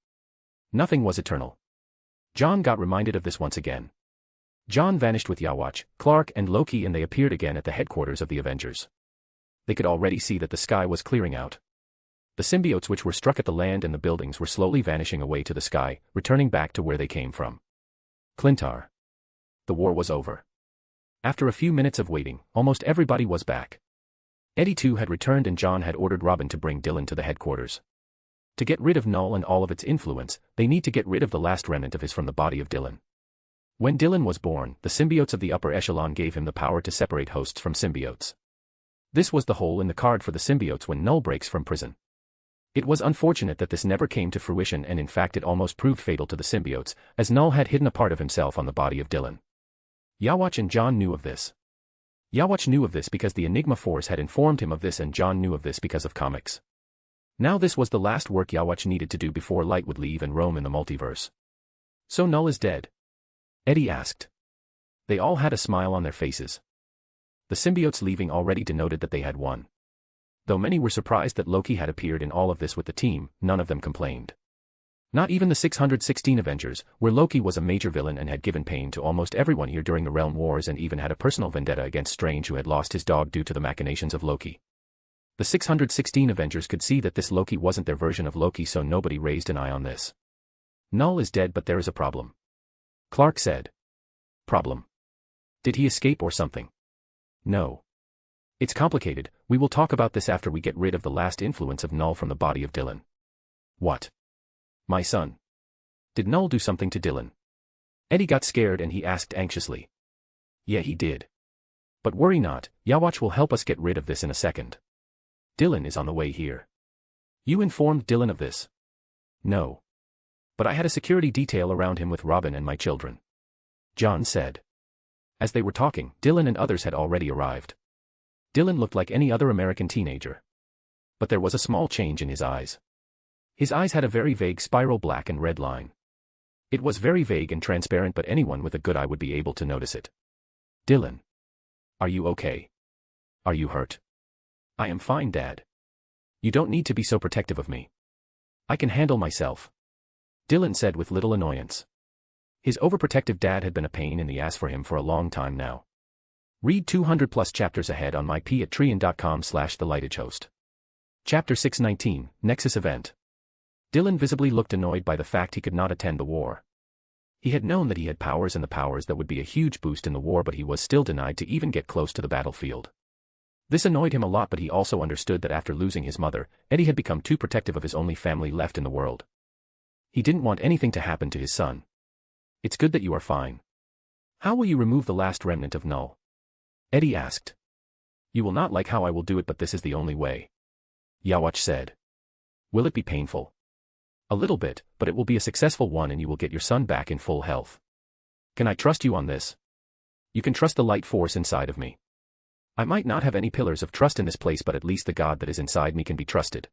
Nothing was eternal. John got reminded of this once again. John vanished with Yawatch, Clark and Loki and they appeared again at the headquarters of the Avengers. They could already see that the sky was clearing out. The symbiotes which were struck at the land and the buildings were slowly vanishing away to the sky, returning back to where they came from. Clintar. The war was over. After a few minutes of waiting, almost everybody was back. Eddie too had returned and John had ordered Robin to bring Dylan to the headquarters. To get rid of Null and all of its influence, they need to get rid of the last remnant of his from the body of Dylan. When Dylan was born, the symbiotes of the upper echelon gave him the power to separate hosts from symbiotes. This was the hole in the card for the symbiotes when Null breaks from prison. It was unfortunate that this never came to fruition, and in fact it almost proved fatal to the symbiotes, as Null had hidden a part of himself on the body of Dylan. Yawatch and John knew of this. Yawatch knew of this because the Enigma Force had informed him of this, and John knew of this because of comics. Now this was the last work Yawatch needed to do before Light would leave and roam in the multiverse. So Null is dead? Eddie asked. They all had a smile on their faces. The symbiotes leaving already denoted that they had won. Though many were surprised that Loki had appeared in all of this with the team, none of them complained. Not even the 616 Avengers, where Loki was a major villain and had given pain to almost everyone here during the Realm Wars and even had a personal vendetta against Strange, who had lost his dog due to the machinations of Loki. The 616 Avengers could see that this Loki wasn't their version of Loki, so nobody raised an eye on this. Null is dead, but there is a problem. Clark said. Problem? Did he escape or something? No. It's complicated. We will talk about this after we get rid of the last influence of Null from the body of Dylan. What? My son. Did Null do something to Dylan? Eddie got scared and he asked anxiously. Yeah, he did. But worry not, Yawatch will help us get rid of this in a second. Dylan is on the way here. You informed Dylan of this? No. But I had a security detail around him with Robin and my children. John said. As they were talking, Dylan and others had already arrived. Dylan looked like any other American teenager. But there was a small change in his eyes. His eyes had a very vague spiral black and red line. It was very vague and transparent, but anyone with a good eye would be able to notice it. Dylan. Are you okay? Are you hurt? I am fine, Dad. You don't need to be so protective of me. I can handle myself. Dylan said with little annoyance. His overprotective dad had been a pain in the ass for him for a long time now. Read 200 plus chapters ahead on myp@trian.com/thelightagehost. Chapter 619, Nexus Event. Dylan visibly looked annoyed by the fact he could not attend the war. He had known that he had powers and the powers that would be a huge boost in the war, but he was still denied to even get close to the battlefield. This annoyed him a lot, but he also understood that after losing his mother, Eddie had become too protective of his only family left in the world. He didn't want anything to happen to his son. It's good that you are fine. How will you remove the last remnant of Null? Eddie asked. You will not like how I will do it, but this is the only way. Yawatch said. Will it be painful? A little bit, but it will be a successful one and you will get your son back in full health. Can I trust you on this? You can trust the light force inside of me. I might not have any pillars of trust in this place, but at least the God that is inside me can be trusted.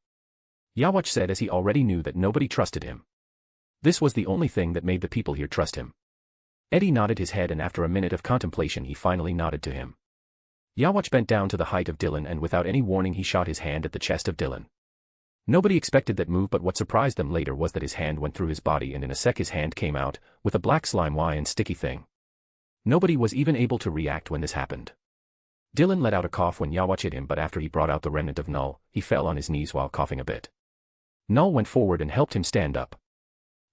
Yawatch said, as he already knew that nobody trusted him. This was the only thing that made the people here trust him. Eddie nodded his head, and after a minute of contemplation he finally nodded to him. Yawatch bent down to the height of Dylan and without any warning he shot his hand at the chest of Dylan. Nobody expected that move, but what surprised them later was that his hand went through his body and in a sec his hand came out, with a black slime and sticky thing. Nobody was even able to react when this happened. Dylan let out a cough when Yawatch hit him, but after he brought out the remnant of Null, he fell on his knees while coughing a bit. Null went forward and helped him stand up.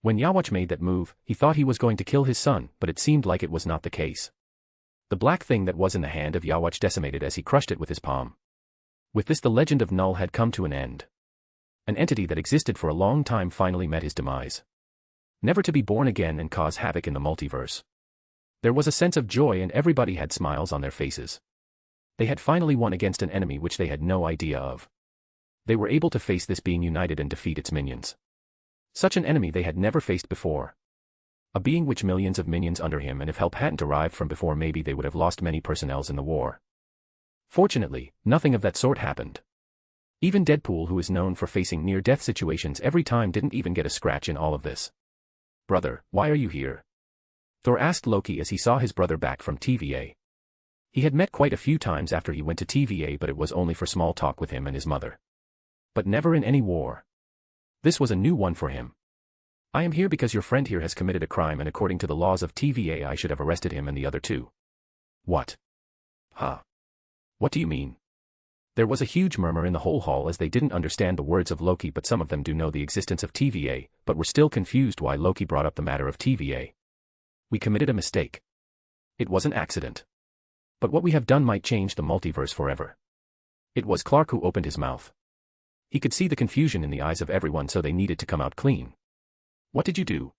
When Yawatch made that move, he thought he was going to kill his son, but it seemed like it was not the case. The black thing that was in the hand of Yawatch decimated as he crushed it with his palm. With this, the legend of Null had come to an end. An entity that existed for a long time finally met his demise. Never to be born again and cause havoc in the multiverse. There was a sense of joy and everybody had smiles on their faces. They had finally won against an enemy which they had no idea of. They were able to face this being united and defeat its minions. Such an enemy they had never faced before. A being which millions of minions under him, and if help hadn't arrived from before, maybe they would have lost many personnels in the war. Fortunately, nothing of that sort happened. Even Deadpool, who is known for facing near-death situations every time, didn't even get a scratch in all of this. Brother, why are you here? Thor asked Loki as he saw his brother back from TVA. He had met quite a few times after he went to TVA, but it was only for small talk with him and his mother. But never in any war. This was a new one for him. I am here because your friend here has committed a crime, and according to the laws of TVA I should have arrested him and the other two. What? Huh? What do you mean? There was a huge murmur in the whole hall as they didn't understand the words of Loki, but some of them do know the existence of TVA, but were still confused why Loki brought up the matter of TVA. We committed a mistake. It was an accident. But what we have done might change the multiverse forever. It was Clark who opened his mouth. He could see the confusion in the eyes of everyone, so they needed to come out clean. What did you do?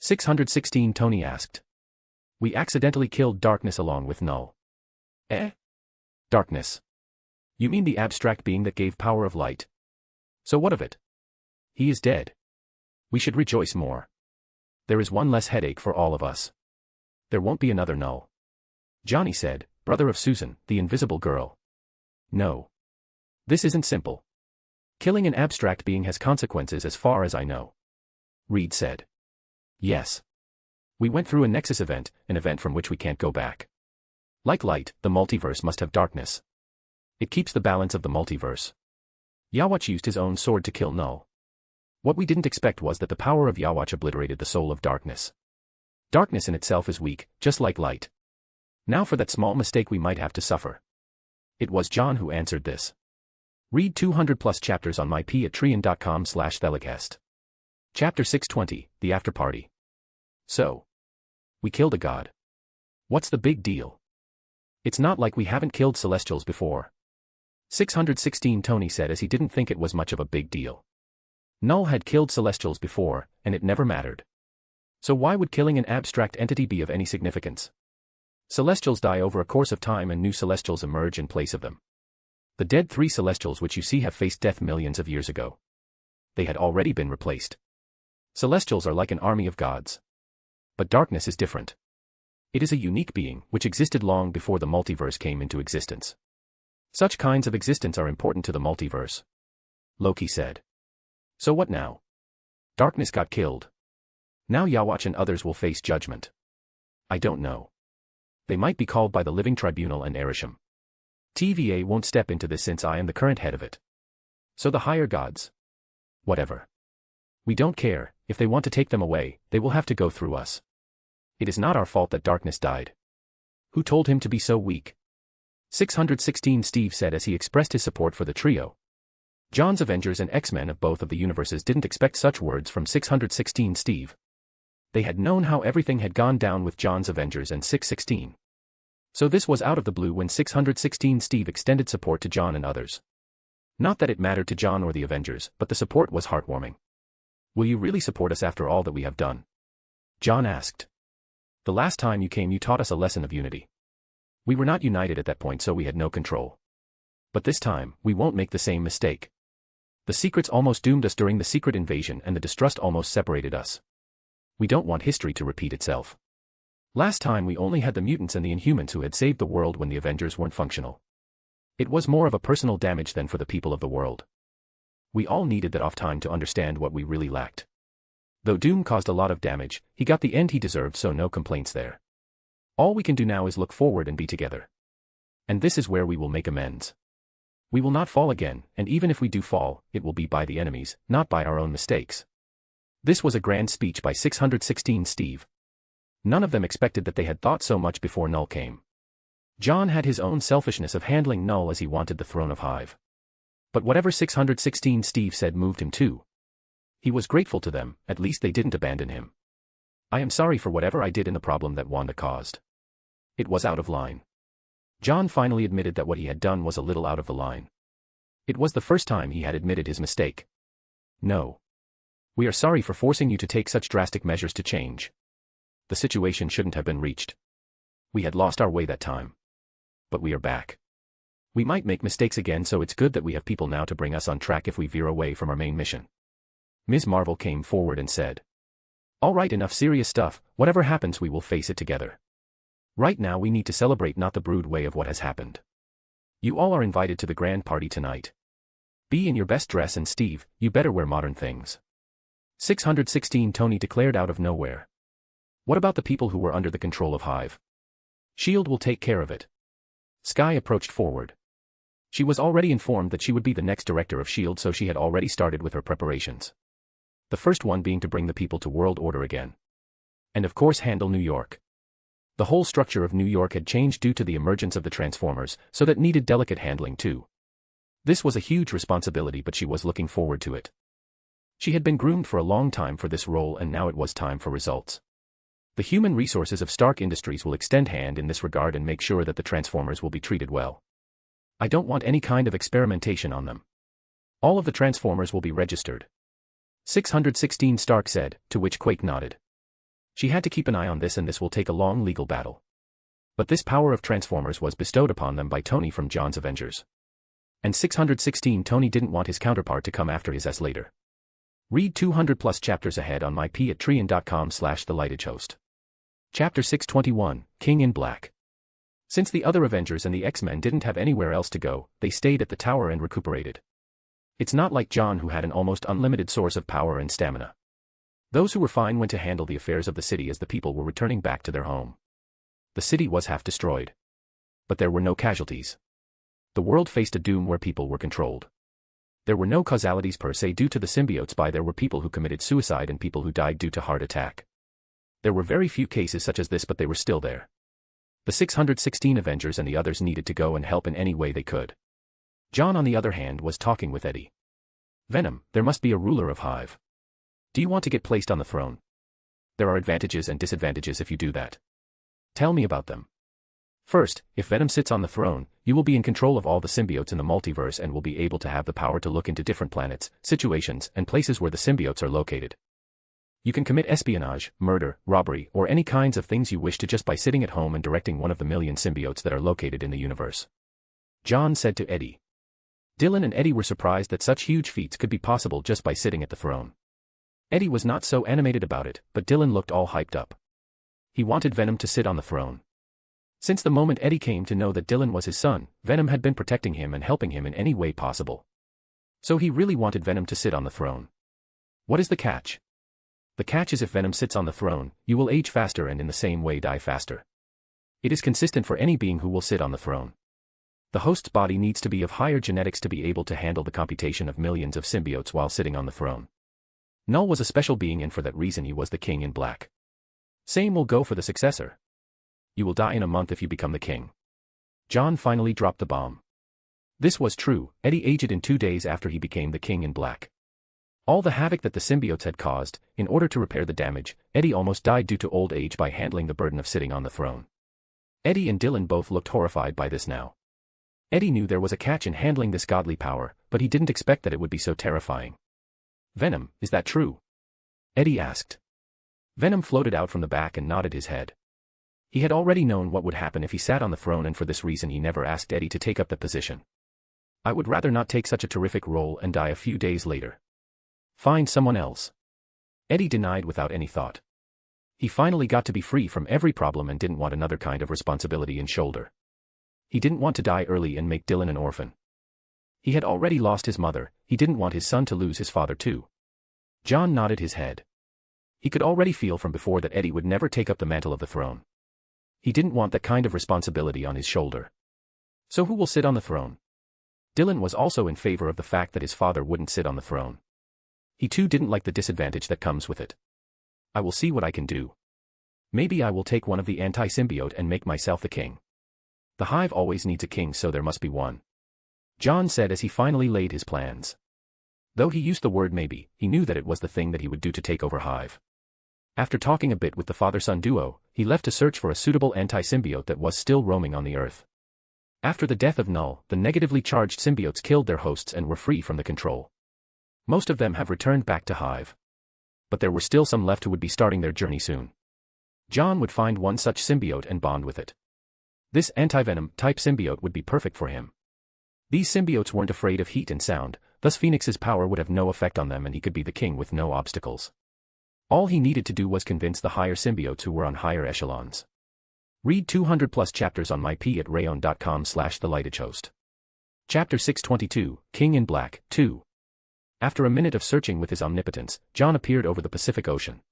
616 Tony asked. We accidentally killed Darkness along with Null. Eh? Darkness. You mean the abstract being that gave power of light? So what of it? He is dead. We should rejoice more. There is one less headache for all of us. There won't be another Null. Johnny said, brother of Susan, the invisible girl. No. This isn't simple. Killing an abstract being has consequences as far as I know. Reed said. Yes. We went through a Nexus event, an event from which we can't go back. Like light, the multiverse must have darkness. It keeps the balance of the multiverse. Yawach used his own sword to kill Null. What we didn't expect was that the power of Yawach obliterated the soul of darkness. Darkness in itself is weak, just like light. Now for that small mistake we might have to suffer. It was John who answered this. Read 200+ chapters on myp@trian.com/thelicast. Chapter 620, The After Party. So. We killed a god. What's the big deal? It's not like we haven't killed Celestials before. 616 Tony said as he didn't think it was much of a big deal. Null had killed Celestials before, and it never mattered. So why would killing an abstract entity be of any significance? Celestials die over a course of time and new Celestials emerge in place of them. The dead 3 Celestials which you see have faced death millions of years ago. They had already been replaced. Celestials are like an army of gods. But darkness is different. It is a unique being which existed long before the multiverse came into existence. Such kinds of existence are important to the multiverse. Loki said. So what now? Darkness got killed. Now Yawach and others will face judgment. I don't know. They might be called by the Living Tribunal and Erisham. TVA won't step into this since I am the current head of it. So the higher gods. Whatever. We don't care. If they want to take them away, they will have to go through us. It is not our fault that Darkness died. Who told him to be so weak? 616 Steve said as he expressed his support for the trio. John's Avengers and X-Men of both of the universes didn't expect such words from 616 Steve. They had known how everything had gone down with John's Avengers and 616. So this was out of the blue when 616 Steve extended support to John and others. Not that it mattered to John or the Avengers, but the support was heartwarming. Will you really support us after all that we have done? John asked. The last time you came you taught us a lesson of unity. We were not united at that point, so we had no control. But this time, we won't make the same mistake. The secrets almost doomed us during the secret invasion and the distrust almost separated us. We don't want history to repeat itself. Last time we only had the mutants and the Inhumans who had saved the world when the Avengers weren't functional. It was more of a personal damage than for the people of the world. We all needed that off time to understand what we really lacked. Though Doom caused a lot of damage, he got the end he deserved, so no complaints there. All we can do now is look forward and be together. And this is where we will make amends. We will not fall again, and even if we do fall, it will be by the enemies, not by our own mistakes. This was a grand speech by 616 Steve. None of them expected that they had thought so much before Null came. John had his own selfishness of handling Null as he wanted the throne of Hive. But whatever 616 Steve said moved him too. He was grateful to them, at least they didn't abandon him. I am sorry for whatever I did in the problem that Wanda caused. It was out of line. John finally admitted that what he had done was a little out of the line. It was the first time he had admitted his mistake. No. We are sorry for forcing you to take such drastic measures to change. The situation shouldn't have been reached. We had lost our way that time. But we are back. We might make mistakes again, so it's good that we have people now to bring us on track if we veer away from our main mission. Ms. Marvel came forward and said. All right, enough serious stuff, whatever happens we will face it together. Right now we need to celebrate, not the brood way of what has happened. You all are invited to the grand party tonight. Be in your best dress, and Steve, you better wear modern things. 616 Tony declared out of nowhere. What about the people who were under the control of Hive? S.H.I.E.L.D. will take care of it. Skye approached forward. She was already informed that she would be the next director of S.H.I.E.L.D., so she had already started with her preparations. The first one being to bring the people to world order again. And of course handle New York. The whole structure of New York had changed due to the emergence of the Transformers, so that needed delicate handling too. This was a huge responsibility, but she was looking forward to it. She had been groomed for a long time for this role, and now it was time for results. The human resources of Stark Industries will extend hand in this regard and make sure that the Transformers will be treated well. I don't want any kind of experimentation on them. All of the Transformers will be registered. 616 Stark said, to which Quake nodded. She had to keep an eye on this, and this will take a long legal battle. But this power of Transformers was bestowed upon them by Tony from John's Avengers. And 616 Tony didn't want his counterpart to come after his ass later. Read 200+ chapters ahead on myp@trian.com/thelightedhost. Chapter 621, King in Black. Since the other Avengers and the X-Men didn't have anywhere else to go, they stayed at the tower and recuperated. It's not like John, who had an almost unlimited source of power and stamina. Those who were fine went to handle the affairs of the city as the people were returning back to their home. The city was half destroyed. But there were no casualties. The world faced a doom where people were controlled. There were no causalities per se due to the symbiotes. There were people who committed suicide and people who died due to heart attack. There were very few cases such as this, but they were still there. The 616 Avengers and the others needed to go and help in any way they could. John, on the other hand, was talking with Eddie. Venom, there must be a ruler of Hive. Do you want to get placed on the throne? There are advantages and disadvantages if you do that. Tell me about them. First, if Venom sits on the throne, you will be in control of all the symbiotes in the multiverse and will be able to have the power to look into different planets, situations, and places where the symbiotes are located. You can commit espionage, murder, robbery, or any kinds of things you wish to just by sitting at home and directing one of the million symbiotes that are located in the universe. John said to Eddie. Dylan and Eddie were surprised that such huge feats could be possible just by sitting at the throne. Eddie was not so animated about it, but Dylan looked all hyped up. He wanted Venom to sit on the throne. Since the moment Eddie came to know that Dylan was his son, Venom had been protecting him and helping him in any way possible. So he really wanted Venom to sit on the throne. What is the catch? The catch is if Venom sits on the throne, you will age faster and in the same way die faster. It is consistent for any being who will sit on the throne. The host's body needs to be of higher genetics to be able to handle the computation of millions of symbiotes while sitting on the throne. Null was a special being, and for that reason he was the King in Black. Same will go for the successor. You will die in a month if you become the king. John finally dropped the bomb. This was true. Eddie aged in 2 days after he became the King in Black. All the havoc that the symbiotes had caused, in order to repair the damage, Eddie almost died due to old age by handling the burden of sitting on the throne. Eddie and Dylan both looked horrified by this now. Eddie knew there was a catch in handling this godly power, but he didn't expect that it would be so terrifying. Venom, is that true? Eddie asked. Venom floated out from the back and nodded his head. He had already known what would happen if he sat on the throne, and for this reason he never asked Eddie to take up the position. I would rather not take such a terrific role and die a few days later. Find someone else. Eddie denied without any thought. He finally got to be free from every problem and didn't want another kind of responsibility and shoulder. He didn't want to die early and make Dylan an orphan. He had already lost his mother, he didn't want his son to lose his father too. John nodded his head. He could already feel from before that Eddie would never take up the mantle of the throne. He didn't want that kind of responsibility on his shoulder. So who will sit on the throne? Dylan was also in favor of the fact that his father wouldn't sit on the throne. He too didn't like the disadvantage that comes with it. I will see what I can do. Maybe I will take one of the anti-symbiote and make myself the king. The Hive always needs a king, so there must be one. John said as he finally laid his plans. Though he used the word maybe, he knew that it was the thing that he would do to take over Hive. After talking a bit with the father-son duo, he left to search for a suitable anti-symbiote that was still roaming on the Earth. After the death of Null, the negatively charged symbiotes killed their hosts and were free from the control. Most of them have returned back to Hive. But there were still some left who would be starting their journey soon. John would find one such symbiote and bond with it. This anti-venom type symbiote would be perfect for him. These symbiotes weren't afraid of heat and sound, thus Phoenix's power would have no effect on them and he could be the king with no obstacles. All he needed to do was convince the higher symbiotes who were on higher echelons. Read 200+ chapters on myp@rayon.com/thelightedhost. Chapter 622, King in Black, 2. After a minute of searching with his omnipotence, John appeared over the Pacific Ocean.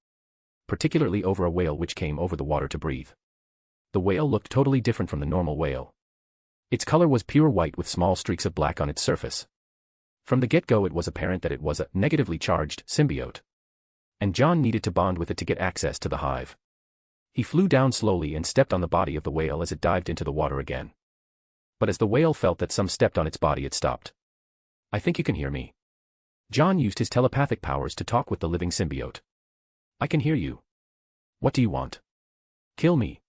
Particularly over a whale which came over the water to breathe. The whale looked totally different from the normal whale. Its color was pure white with small streaks of black on its surface. From the get-go it was apparent that it was a negatively charged symbiote. And John needed to bond with it to get access to the Hive. He flew down slowly and stepped on the body of the whale as it dived into the water again. But as the whale felt that some stepped on its body, it stopped. I think you can hear me. John used his telepathic powers to talk with the living symbiote. I can hear you. What do you want? Kill me.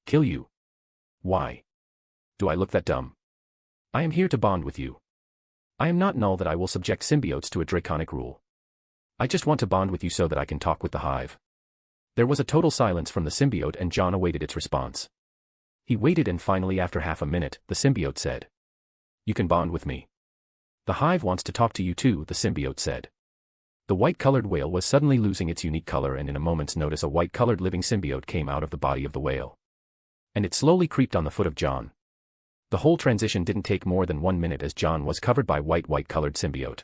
Kill you. Why? Do I look that dumb? I am here to bond with you. I am not null that I will subject symbiotes to a draconic rule. I just want to bond with you so that I can talk with the hive. There was a total silence from the symbiote and John awaited its response. He waited and finally after half a minute, the symbiote said. You can bond with me. The hive wants to talk to you too, the symbiote said. The white-colored whale was suddenly losing its unique color and in a moment's notice a white-colored living symbiote came out of the body of the whale. And it slowly creeped on the foot of John. The whole transition didn't take more than 1 minute as John was covered by white-colored symbiote.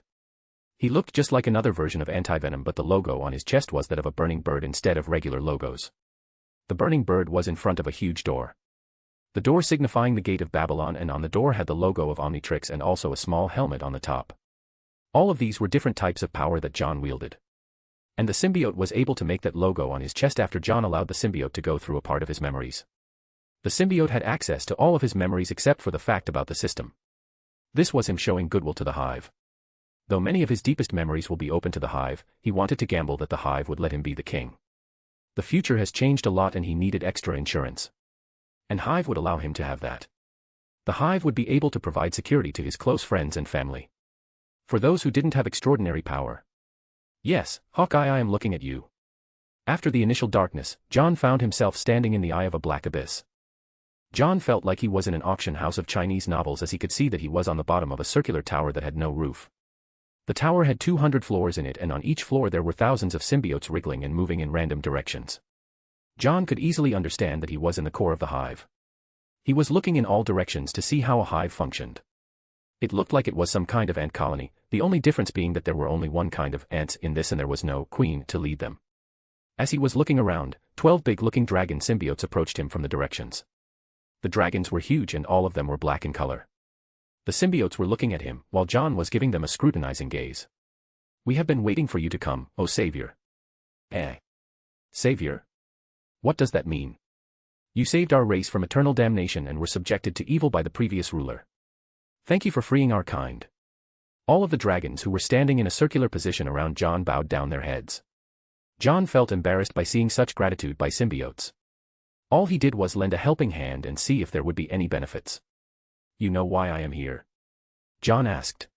He looked just like another version of anti-venom but the logo on his chest was that of a burning bird instead of regular logos. The burning bird was in front of a huge door. The door signifying the gate of Babylon and on the door had the logo of Omnitrix and also a small helmet on the top. All of these were different types of power that John wielded. And the symbiote was able to make that logo on his chest after John allowed the symbiote to go through a part of his memories. The symbiote had access to all of his memories except for the fact about the system. This was him showing goodwill to the hive. Though many of his deepest memories will be open to the hive, he wanted to gamble that the hive would let him be the king. The future has changed a lot and he needed extra insurance. And hive would allow him to have that. The hive would be able to provide security to his close friends and family. For those who didn't have extraordinary power. Yes, Hawkeye, I am looking at you. After the initial darkness, John found himself standing in the eye of a black abyss. John felt like he was in an auction house of Chinese novels as he could see that he was on the bottom of a circular tower that had no roof. The tower had 200 floors in it and on each floor there were thousands of symbiotes wriggling and moving in random directions. John could easily understand that he was in the core of the hive. He was looking in all directions to see how a hive functioned. It looked like it was some kind of ant colony, the only difference being that there were only one kind of ants in this and there was no queen to lead them. As he was looking around, 12 big-looking dragon symbiotes approached him from the directions. The dragons were huge and all of them were black in color. The symbiotes were looking at him, while John was giving them a scrutinizing gaze. We have been waiting for you to come, O Savior. Savior? What does that mean? You saved our race from eternal damnation and were subjected to evil by the previous ruler. Thank you for freeing our kind. All of the dragons who were standing in a circular position around John bowed down their heads. John felt embarrassed by seeing such gratitude by symbiotes. All he did was lend a helping hand and see if there would be any benefits. You know why I am here? John asked.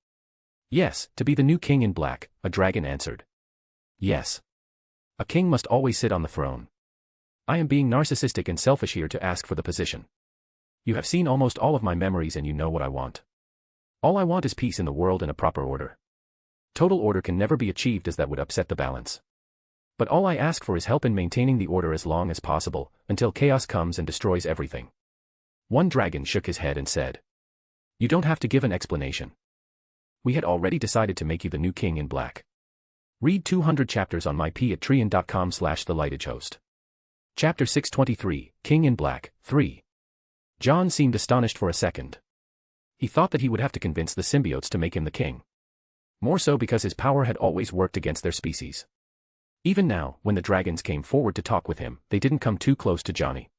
Yes, to be the new king in black, a dragon answered. Yes. A king must always sit on the throne. I am being narcissistic and selfish here to ask for the position. You have seen almost all of my memories and you know what I want. All I want is peace in the world and a proper order. Total order can never be achieved as that would upset the balance. But all I ask for is help in maintaining the order as long as possible, until chaos comes and destroys everything. One dragon shook his head and said. You don't have to give an explanation. We had already decided to make you the new king in black. Read 200 chapters on mypatreon.com/thelightagehost. Chapter 623, King in Black, 3. John seemed astonished for a second. He thought that he would have to convince the symbiotes to make him the king. More so because his power had always worked against their species. Even now, when the dragons came forward to talk with him, they didn't come too close to Johnny.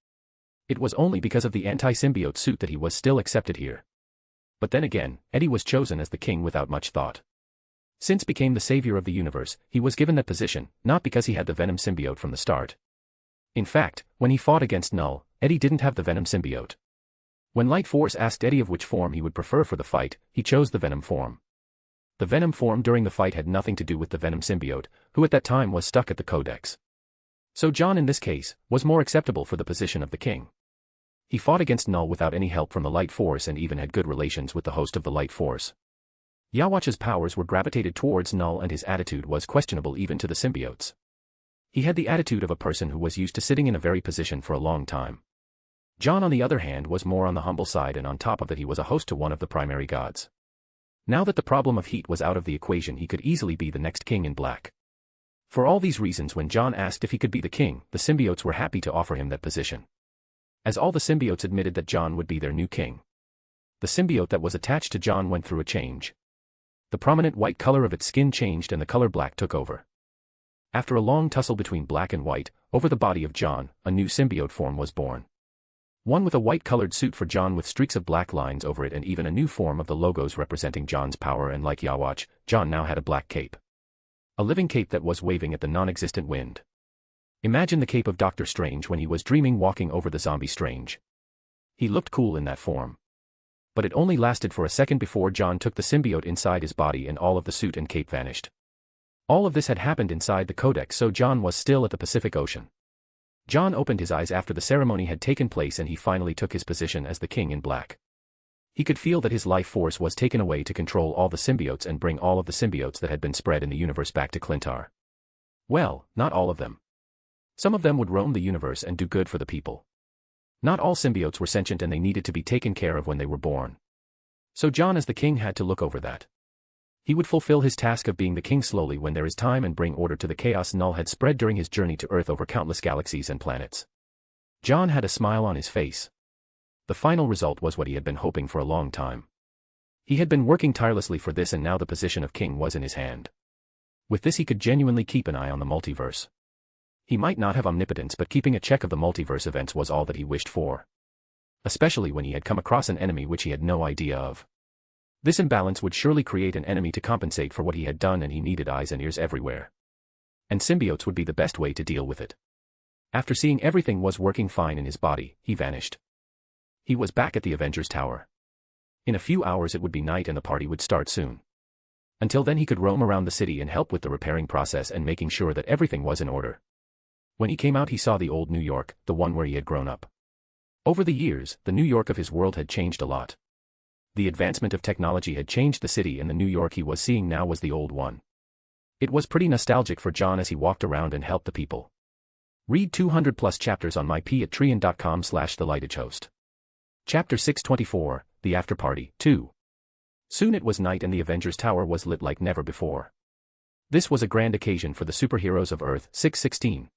It was only because of the anti-symbiote suit that he was still accepted here. But then again, Eddie was chosen as the king without much thought. Since became the savior of the universe, he was given that position, not because he had the Venom symbiote from the start. In fact, when he fought against Null, Eddie didn't have the Venom symbiote. When Light Force asked Eddie of which form he would prefer for the fight, he chose the Venom form. The Venom form during the fight had nothing to do with the Venom symbiote, who at that time was stuck at the Codex. So John in this case, was more acceptable for the position of the king. He fought against Null without any help from the Light Force and even had good relations with the host of the Light Force. Yawach's powers were gravitated towards Null and his attitude was questionable even to the symbiotes. He had the attitude of a person who was used to sitting in a very position for a long time. John on the other hand was more on the humble side and on top of that he was a host to one of the primary gods. Now that the problem of heat was out of the equation he could easily be the next king in black. For all these reasons when John asked if he could be the king, the symbiotes were happy to offer him that position. As all the symbiotes admitted that John would be their new king. The symbiote that was attached to John went through a change. The prominent white color of its skin changed and the color black took over. After a long tussle between black and white, over the body of John, a new symbiote form was born. One with a white-colored suit for John with streaks of black lines over it and even a new form of the logos representing John's power, and like Yawatch, John now had a black cape. A living cape that was waving at the non-existent wind. Imagine the cape of Doctor Strange when he was dreaming walking over the zombie Strange. He looked cool in that form. But it only lasted for a second before John took the symbiote inside his body and all of the suit and cape vanished. All of this had happened inside the codex, so John was still at the Pacific Ocean. John opened his eyes after the ceremony had taken place and he finally took his position as the King in Black. He could feel that his life force was taken away to control all the symbiotes and bring all of the symbiotes that had been spread in the universe back to Clintar. Well, not all of them. Some of them would roam the universe and do good for the people. Not all symbiotes were sentient and they needed to be taken care of when they were born. So John as the king had to look over that. He would fulfill his task of being the king slowly when there is time and bring order to the chaos Null had spread during his journey to Earth over countless galaxies and planets. John had a smile on his face. The final result was what he had been hoping for a long time. He had been working tirelessly for this and now the position of king was in his hand. With this he could genuinely keep an eye on the multiverse. He might not have omnipotence, but keeping a check of the multiverse events was all that he wished for. Especially when he had come across an enemy which he had no idea of. This imbalance would surely create an enemy to compensate for what he had done and he needed eyes and ears everywhere. And symbiotes would be the best way to deal with it. After seeing everything was working fine in his body, he vanished. He was back at the Avengers Tower. In a few hours it would be night and the party would start soon. Until then he could roam around the city and help with the repairing process and making sure that everything was in order. When he came out he saw the old New York, the one where he had grown up. Over the years, the New York of his world had changed a lot. The advancement of technology had changed the city and the New York he was seeing now was the old one. It was pretty nostalgic for John as he walked around and helped the people. Read 200+ chapters on myp@trian.com/thelightagehost. Chapter 624, The After Party, 2. Soon it was night and the Avengers Tower was lit like never before. This was a grand occasion for the superheroes of Earth 616.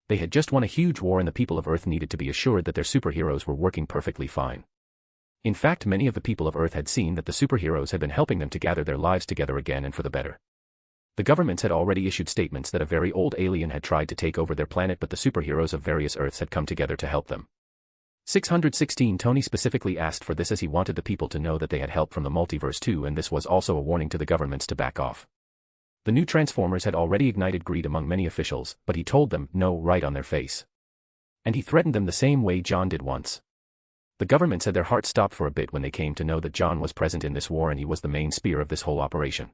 They had just won a huge war and the people of Earth needed to be assured that their superheroes were working perfectly fine. In fact, many of the people of Earth had seen that the superheroes had been helping them to gather their lives together again and for the better. The governments had already issued statements that a very old alien had tried to take over their planet, but the superheroes of various Earths had come together to help them. 616 Tony specifically asked for this as he wanted the people to know that they had help from the multiverse too, and this was also a warning to the governments to back off. The new Transformers had already ignited greed among many officials, but he told them no right on their face. And he threatened them the same way John did once. The government said their hearts stopped for a bit when they came to know that John was present in this war and he was the main spear of this whole operation.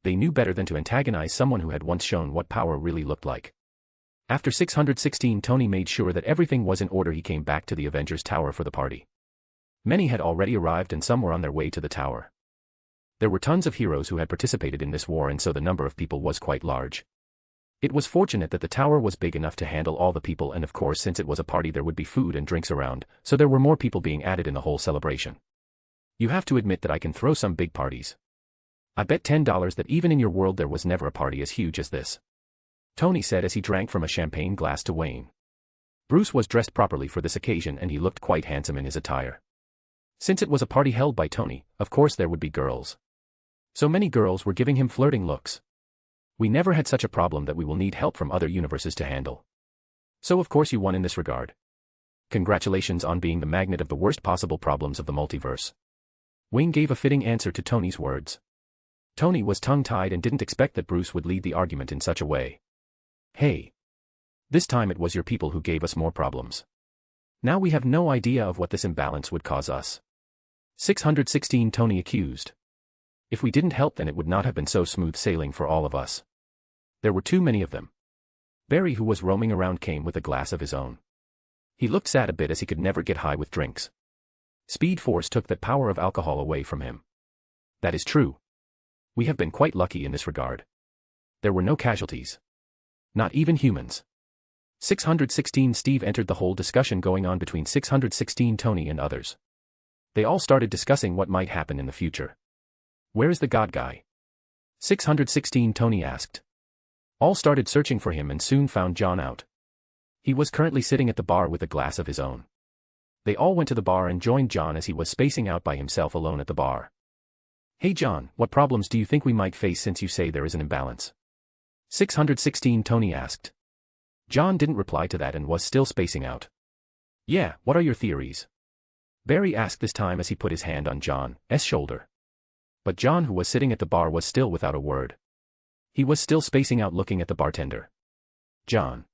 They knew better than to antagonize someone who had once shown what power really looked like. After 616 Tony made sure that everything was in order. He came back to the Avengers Tower for the party. Many had already arrived and some were on their way to the tower. There were tons of heroes who had participated in this war and so the number of people was quite large. It was fortunate that the tower was big enough to handle all the people, and of course since it was a party there would be food and drinks around, so there were more people being added in the whole celebration. You have to admit that I can throw some big parties. I bet $10 that even in your world there was never a party as huge as this. Tony said as he drank from a champagne glass to Wayne. Bruce was dressed properly for this occasion and he looked quite handsome in his attire. Since it was a party held by Tony, of course there would be girls. So many girls were giving him flirting looks. We never had such a problem that we will need help from other universes to handle. So of course you won in this regard. Congratulations on being the magnet of the worst possible problems of the multiverse. Wayne gave a fitting answer to Tony's words. Tony was tongue-tied and didn't expect that Bruce would lead the argument in such a way. Hey. This time it was your people who gave us more problems. Now we have no idea of what this imbalance would cause us. 616 Tony accused. If we didn't help then it would not have been so smooth sailing for all of us. There were too many of them. Barry, who was roaming around, came with a glass of his own. He looked sad a bit as he could never get high with drinks. Speed Force took that power of alcohol away from him. That is true. We have been quite lucky in this regard. There were no casualties. Not even humans. 616 Steve entered the whole discussion going on between 616 Tony and others. They all started discussing what might happen in the future. Where is the God guy? 616 Tony asked. All started searching for him and soon found John out. He was currently sitting at the bar with a glass of his own. They all went to the bar and joined John as he was spacing out by himself alone at the bar. Hey John, what problems do you think we might face since you say there is an imbalance? 616 Tony asked. John didn't reply to that and was still spacing out. Yeah, what are your theories? Barry asked this time as he put his hand on John's shoulder. But John, who was sitting at the bar, was still without a word. He was still spacing out, looking at the bartender. John.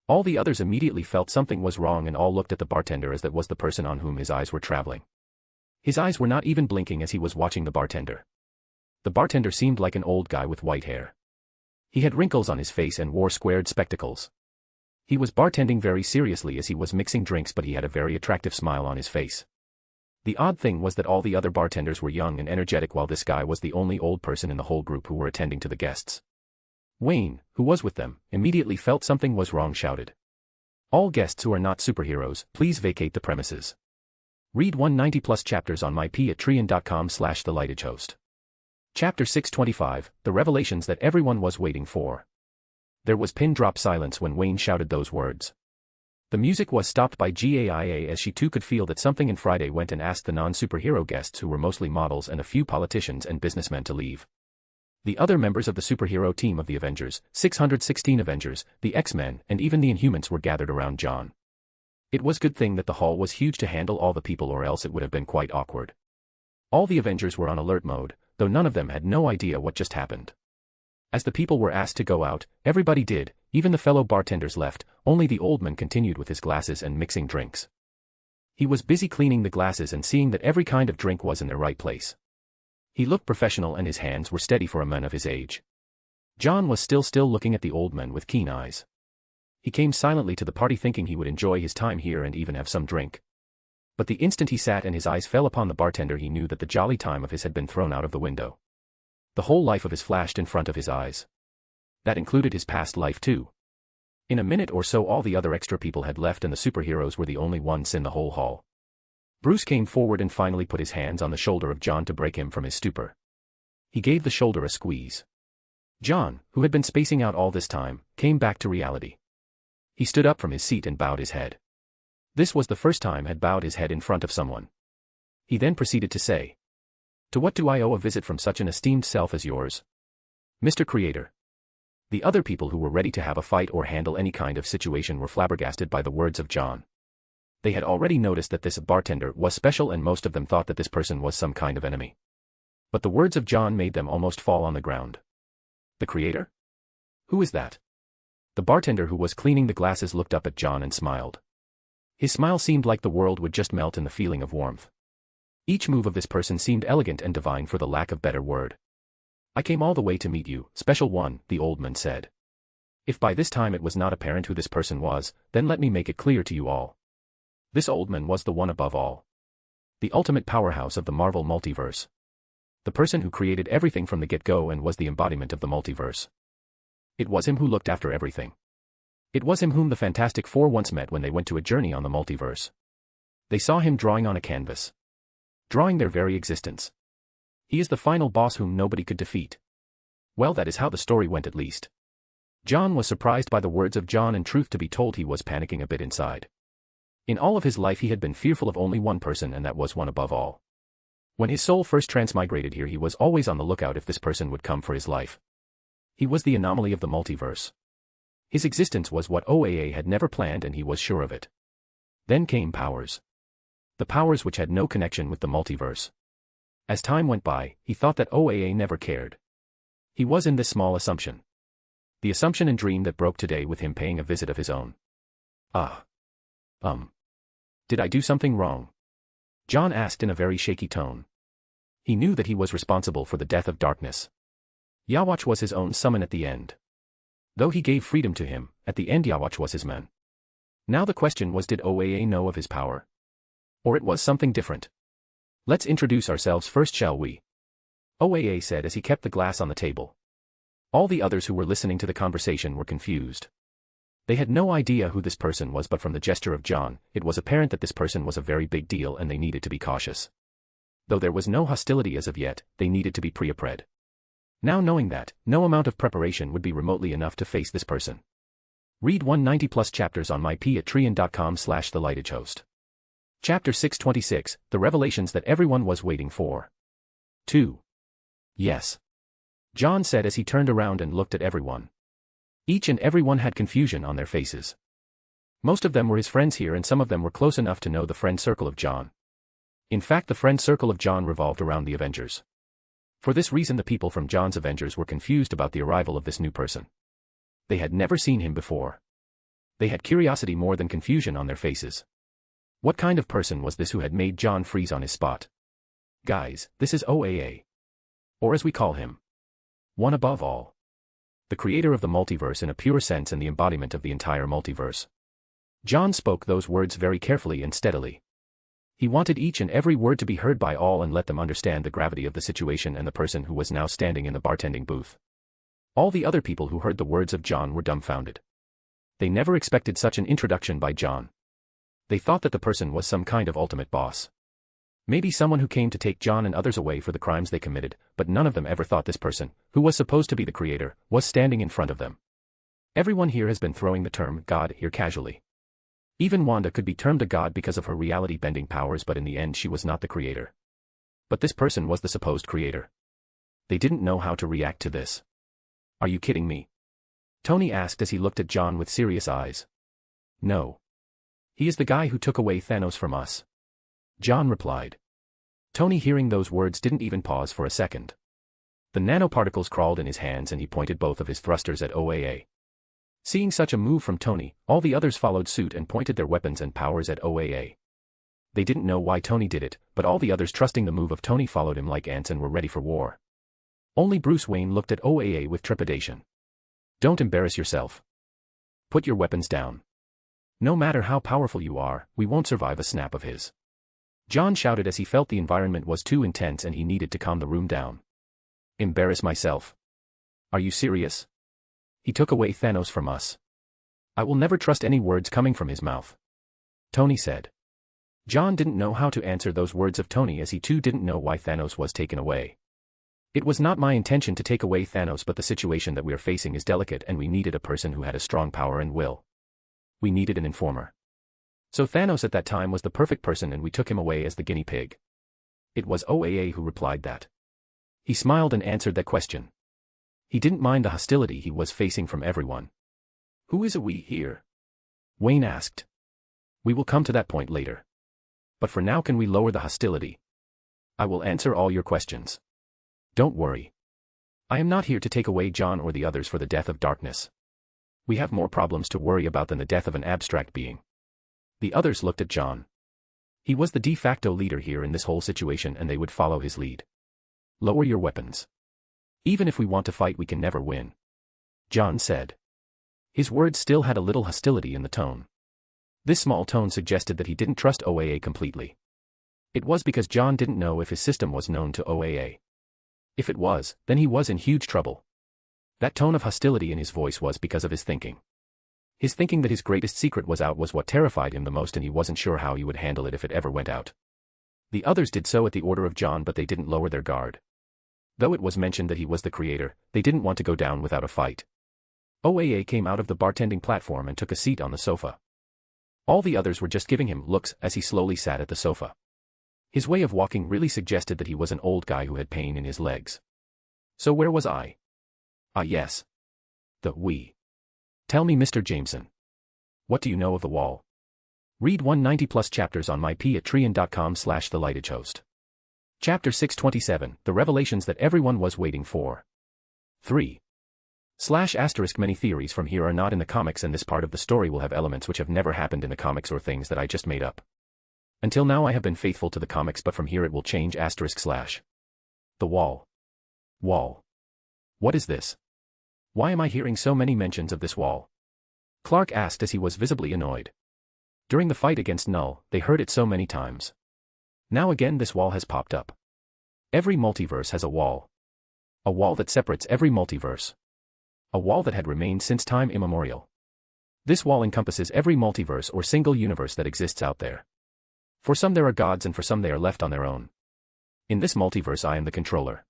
All the others immediately felt something was wrong and all looked at the bartender as that was the person on whom his eyes were traveling. His eyes were not even blinking as he was watching the bartender. The bartender seemed like an old guy with white hair. He had wrinkles on his face and wore squared spectacles. He was bartending very seriously as he was mixing drinks, but he had a very attractive smile on his face. The odd thing was that all the other bartenders were young and energetic while this guy was the only old person in the whole group who were attending to the guests. Wayne, who was with them, immediately felt something was wrong, shouted. All guests who are not superheroes, please vacate the premises. Read 190+ chapters on mypatreon.com/thelightagehost. Chapter 625, The Revelations That Everyone Was Waiting For. There was pin-drop silence when Wayne shouted those words. The music was stopped by Gaia as she too could feel that something, and Friday went and asked the non-superhero guests, who were mostly models and a few politicians and businessmen, to leave. The other members of the superhero team of the Avengers, 616 Avengers, the X-Men, and even the Inhumans were gathered around John. It was good thing that the hall was huge to handle all the people, or else it would have been quite awkward. All the Avengers were on alert mode, though none of them had no idea what just happened. As the people were asked to go out, everybody did, even the fellow bartenders left, only the old man continued with his glasses and mixing drinks. He was busy cleaning the glasses and seeing that every kind of drink was in their right place. He looked professional and his hands were steady for a man of his age. John was still looking at the old man with keen eyes. He came silently to the party thinking he would enjoy his time here and even have some drink. But the instant he sat and his eyes fell upon the bartender, he knew that the jolly time of his had been thrown out of the window. The whole life of his flashed in front of his eyes. That included his past life too. In a minute or so all the other extra people had left and the superheroes were the only ones in the whole hall. Bruce came forward and finally put his hands on the shoulder of John to break him from his stupor. He gave the shoulder a squeeze. John, who had been spacing out all this time, came back to reality. He stood up from his seat and bowed his head. This was the first time had bowed his head in front of someone. He then proceeded to say, "To what do I owe a visit from such an esteemed self as yours, Mr. Creator?" The other people who were ready to have a fight or handle any kind of situation were flabbergasted by the words of John. They had already noticed that this bartender was special and most of them thought that this person was some kind of enemy. But the words of John made them almost fall on the ground. The Creator? Who is that? The bartender who was cleaning the glasses looked up at John and smiled. His smile seemed like the world would just melt in the feeling of warmth. Each move of this person seemed elegant and divine for the lack of better word. "I came all the way to meet you, special one," the old man said. If by this time it was not apparent who this person was, then let me make it clear to you all. This old man was the one above all. The ultimate powerhouse of the Marvel multiverse. The person who created everything from the get-go and was the embodiment of the multiverse. It was him who looked after everything. It was him whom the Fantastic Four once met when they went to a journey on the multiverse. They saw him drawing on a canvas. Drawing their very existence. He is the final boss whom nobody could defeat. Well, that is how the story went at least. John was surprised by the words of John, and truth to be told he was panicking a bit inside. In all of his life he had been fearful of only one person, and that was one above all. When his soul first transmigrated here he was always on the lookout if this person would come for his life. He was the anomaly of the multiverse. His existence was what OAA had never planned and he was sure of it. Then came powers. The powers which had no connection with the multiverse. As time went by, he thought that OAA never cared. He was in this small assumption. The assumption and dream that broke today with him paying a visit of his own. Did I do something wrong? John asked in a very shaky tone. He knew that he was responsible for the death of darkness. Yawatch was his own summon at the end. Though he gave freedom to him, at the end Yawatch was his man. Now the question was, did OAA know of his power? Or it was something different? Let's introduce ourselves first, shall we? OAA said as he kept the glass on the table. All the others who were listening to the conversation were confused. They had no idea who this person was, but from the gesture of John, it was apparent that this person was a very big deal and they needed to be cautious. Though there was no hostility as of yet, they needed to be prepared. Now knowing that, no amount of preparation would be remotely enough to face this person. Read 190+ chapters on mypatreon.com/thelightagehost. Chapter 626, The Revelations That Everyone Was Waiting For. 2. Yes. John said as he turned around and looked at everyone. Each and every one had confusion on their faces. Most of them were his friends here and some of them were close enough to know the friend circle of John. In fact, the friend circle of John revolved around the Avengers. For this reason, the people from John's Avengers were confused about the arrival of this new person. They had never seen him before. They had curiosity more than confusion on their faces. What kind of person was this who had made John freeze on his spot? Guys, this is OAA. Or as we call him, One Above All. The creator of the multiverse in a pure sense and the embodiment of the entire multiverse. John spoke those words very carefully and steadily. He wanted each and every word to be heard by all and let them understand the gravity of the situation and the person who was now standing in the bartending booth. All the other people who heard the words of John were dumbfounded. They never expected such an introduction by John. They thought that the person was some kind of ultimate boss. Maybe someone who came to take John and others away for the crimes they committed, but none of them ever thought this person, who was supposed to be the creator, was standing in front of them. Everyone here has been throwing the term God here casually. Even Wanda could be termed a god because of her reality-bending powers, but in the end she was not the creator. But this person was the supposed creator. They didn't know how to react to this. Are you kidding me? Tony asked as he looked at John with serious eyes. No. He is the guy who took away Thanos from us. John replied. Tony, hearing those words, didn't even pause for a second. The nanoparticles crawled in his hands and he pointed both of his thrusters at OAA. Seeing such a move from Tony, all the others followed suit and pointed their weapons and powers at OAA. They didn't know why Tony did it, but all the others, trusting the move of Tony, followed him like ants and were ready for war. Only Bruce Wayne looked at OAA with trepidation. Don't embarrass yourself. Put your weapons down. No matter how powerful you are, we won't survive a snap of his. John shouted as he felt the environment was too intense and he needed to calm the room down. Embarrass myself? Are you serious? He took away Thanos from us. I will never trust any words coming from his mouth. Tony said. John didn't know how to answer those words of Tony, as he too didn't know why Thanos was taken away. It was not my intention to take away Thanos, but the situation that we are facing is delicate and we needed a person who had a strong power and will. We needed an informer. So Thanos at that time was the perfect person and we took him away as the guinea pig. It was OAA who replied that. He smiled and answered that question. He didn't mind the hostility he was facing from everyone. Who is a we here? Wayne asked. We will come to that point later. But for now, can we lower the hostility? I will answer all your questions. Don't worry. I am not here to take away John or the others for the death of darkness. We have more problems to worry about than the death of an abstract being. The others looked at John. He was the de facto leader here in this whole situation and they would follow his lead. Lower your weapons. Even if we want to fight, we can never win. John said. His words still had a little hostility in the tone. This small tone suggested that he didn't trust OAA completely. It was because John didn't know if his system was known to OAA. If it was, then he was in huge trouble. That tone of hostility in his voice was because of his thinking. His thinking that his greatest secret was out was what terrified him the most, and he wasn't sure how he would handle it if it ever went out. The others did so at the order of John, but they didn't lower their guard. Though it was mentioned that he was the creator, they didn't want to go down without a fight. OAA came out of the bartending platform and took a seat on the sofa. All the others were just giving him looks as he slowly sat at the sofa. His way of walking really suggested that he was an old guy who had pain in his legs. So where was I? Ah yes. The we. Tell me, Mr. Jameson. What do you know of the wall? Read 190 plus chapters on mypatreon.com/thelightagehost. Chapter 627, The Revelations That Everyone Was Waiting For. 3. / Many theories from here are not in the comics, and this part of the story will have elements which have never happened in the comics or things that I just made up. Until now I have been faithful to the comics, but from here it will change */ The wall. Wall. What is this? Why am I hearing so many mentions of this wall? Clark asked as he was visibly annoyed. During the fight against Null, they heard it so many times. Now again this wall has popped up. Every multiverse has a wall. A wall that separates every multiverse. A wall that had remained since time immemorial. This wall encompasses every multiverse or single universe that exists out there. For some there are gods and for some they are left on their own. In this multiverse I am the controller.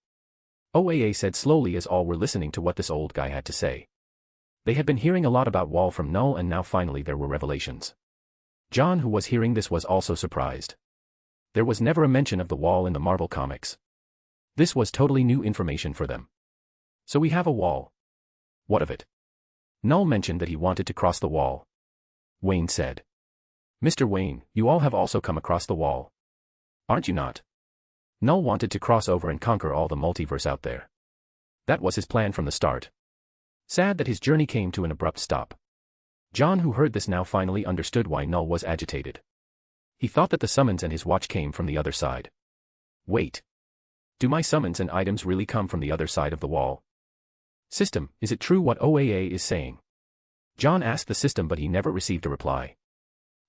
OAA said slowly as all were listening to what this old guy had to say. They had been hearing a lot about Wall from Null, and now finally there were revelations. John, who was hearing this, was also surprised. There was never a mention of the wall in the Marvel comics. This was totally new information for them. So we have a wall. What of it? Null mentioned that he wanted to cross the wall. Wayne said. Mr. Wayne, you all have also come across the wall. Aren't you not? Null wanted to cross over and conquer all the multiverse out there. That was his plan from the start. Sad that his journey came to an abrupt stop. John, who heard this now, finally understood why Null was agitated. He thought that the summons and his watch came from the other side. Wait. Do my summons and items really come from the other side of the wall? System, is it true what OAA is saying? John asked the system, but he never received a reply.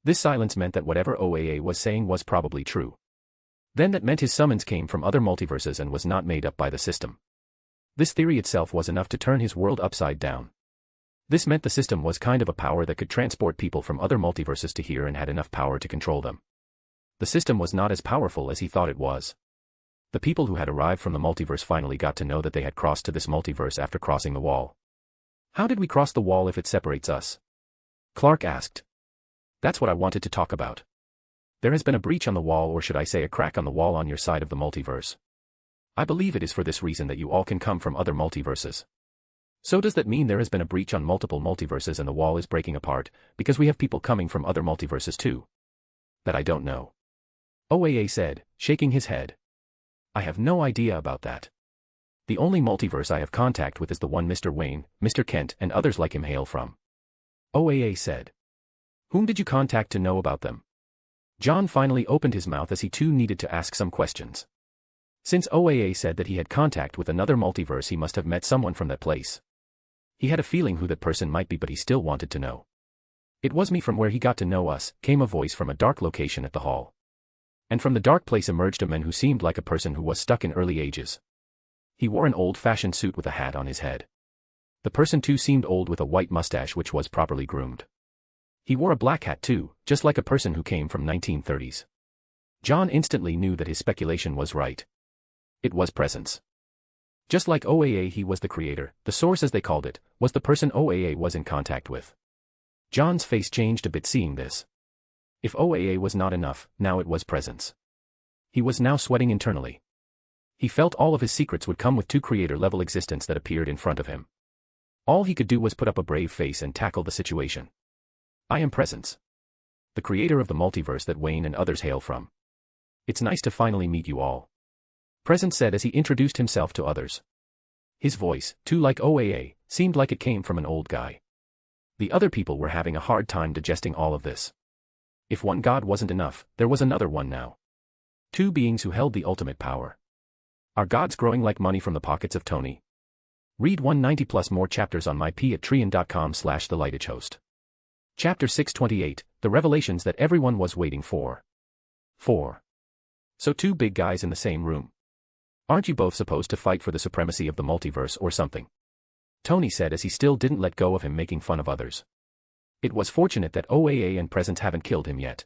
This silence meant that whatever OAA was saying was probably true. Then that meant his summons came from other multiverses and was not made up by the system. This theory itself was enough to turn his world upside down. This meant the system was kind of a power that could transport people from other multiverses to here and had enough power to control them. The system was not as powerful as he thought it was. The people who had arrived from the multiverse finally got to know that they had crossed to this multiverse after crossing the wall. How did we cross the wall if it separates us? Clark asked. That's what I wanted to talk about. There has been a breach on the wall, or should I say a crack on the wall on your side of the multiverse. I believe it is for this reason that you all can come from other multiverses. So does that mean there has been a breach on multiple multiverses and the wall is breaking apart, because we have people coming from other multiverses too? That I don't know. OAA said, shaking his head. I have no idea about that. The only multiverse I have contact with is the one Mr. Wayne, Mr. Kent, and others like him hail from. OAA said. Whom did you contact to know about them? John finally opened his mouth as he too needed to ask some questions. Since OAA said that he had contact with another multiverse, he must have met someone from that place. He had a feeling who that person might be, but he still wanted to know. It was me. From where he got to know us, came a voice from a dark location at the hall. And from the dark place emerged a man who seemed like a person who was stuck in early ages. He wore an old-fashioned suit with a hat on his head. The person too seemed old, with a white mustache which was properly groomed. He wore a black hat too, just like a person who came from 1930s. John instantly knew that his speculation was right. It was Presence. Just like OAA, he was the creator. The source, as they called it, was the person OAA was in contact with. John's face changed a bit seeing this. If OAA was not enough, now it was Presence. He was now sweating internally. He felt all of his secrets would come with two creator-level existence that appeared in front of him. All he could do was put up a brave face and tackle the situation. I am Presence, the creator of the multiverse that Wayne and others hail from. It's nice to finally meet you all. Presence said as he introduced himself to others. His voice, too like OAA, seemed like it came from an old guy. The other people were having a hard time digesting all of this. If one god wasn't enough, there was another one now. Two beings who held the ultimate power. Are gods growing like money from the pockets of Tony? Read 190 plus more chapters on myp@trian.com/thelightedgehost. Chapter 628, The Revelations That Everyone Was Waiting For. 4. So two big guys in the same room. Aren't you both supposed to fight for the supremacy of the multiverse or something? Tony said as he still didn't let go of him making fun of others. It was fortunate that OAA and Presence haven't killed him yet.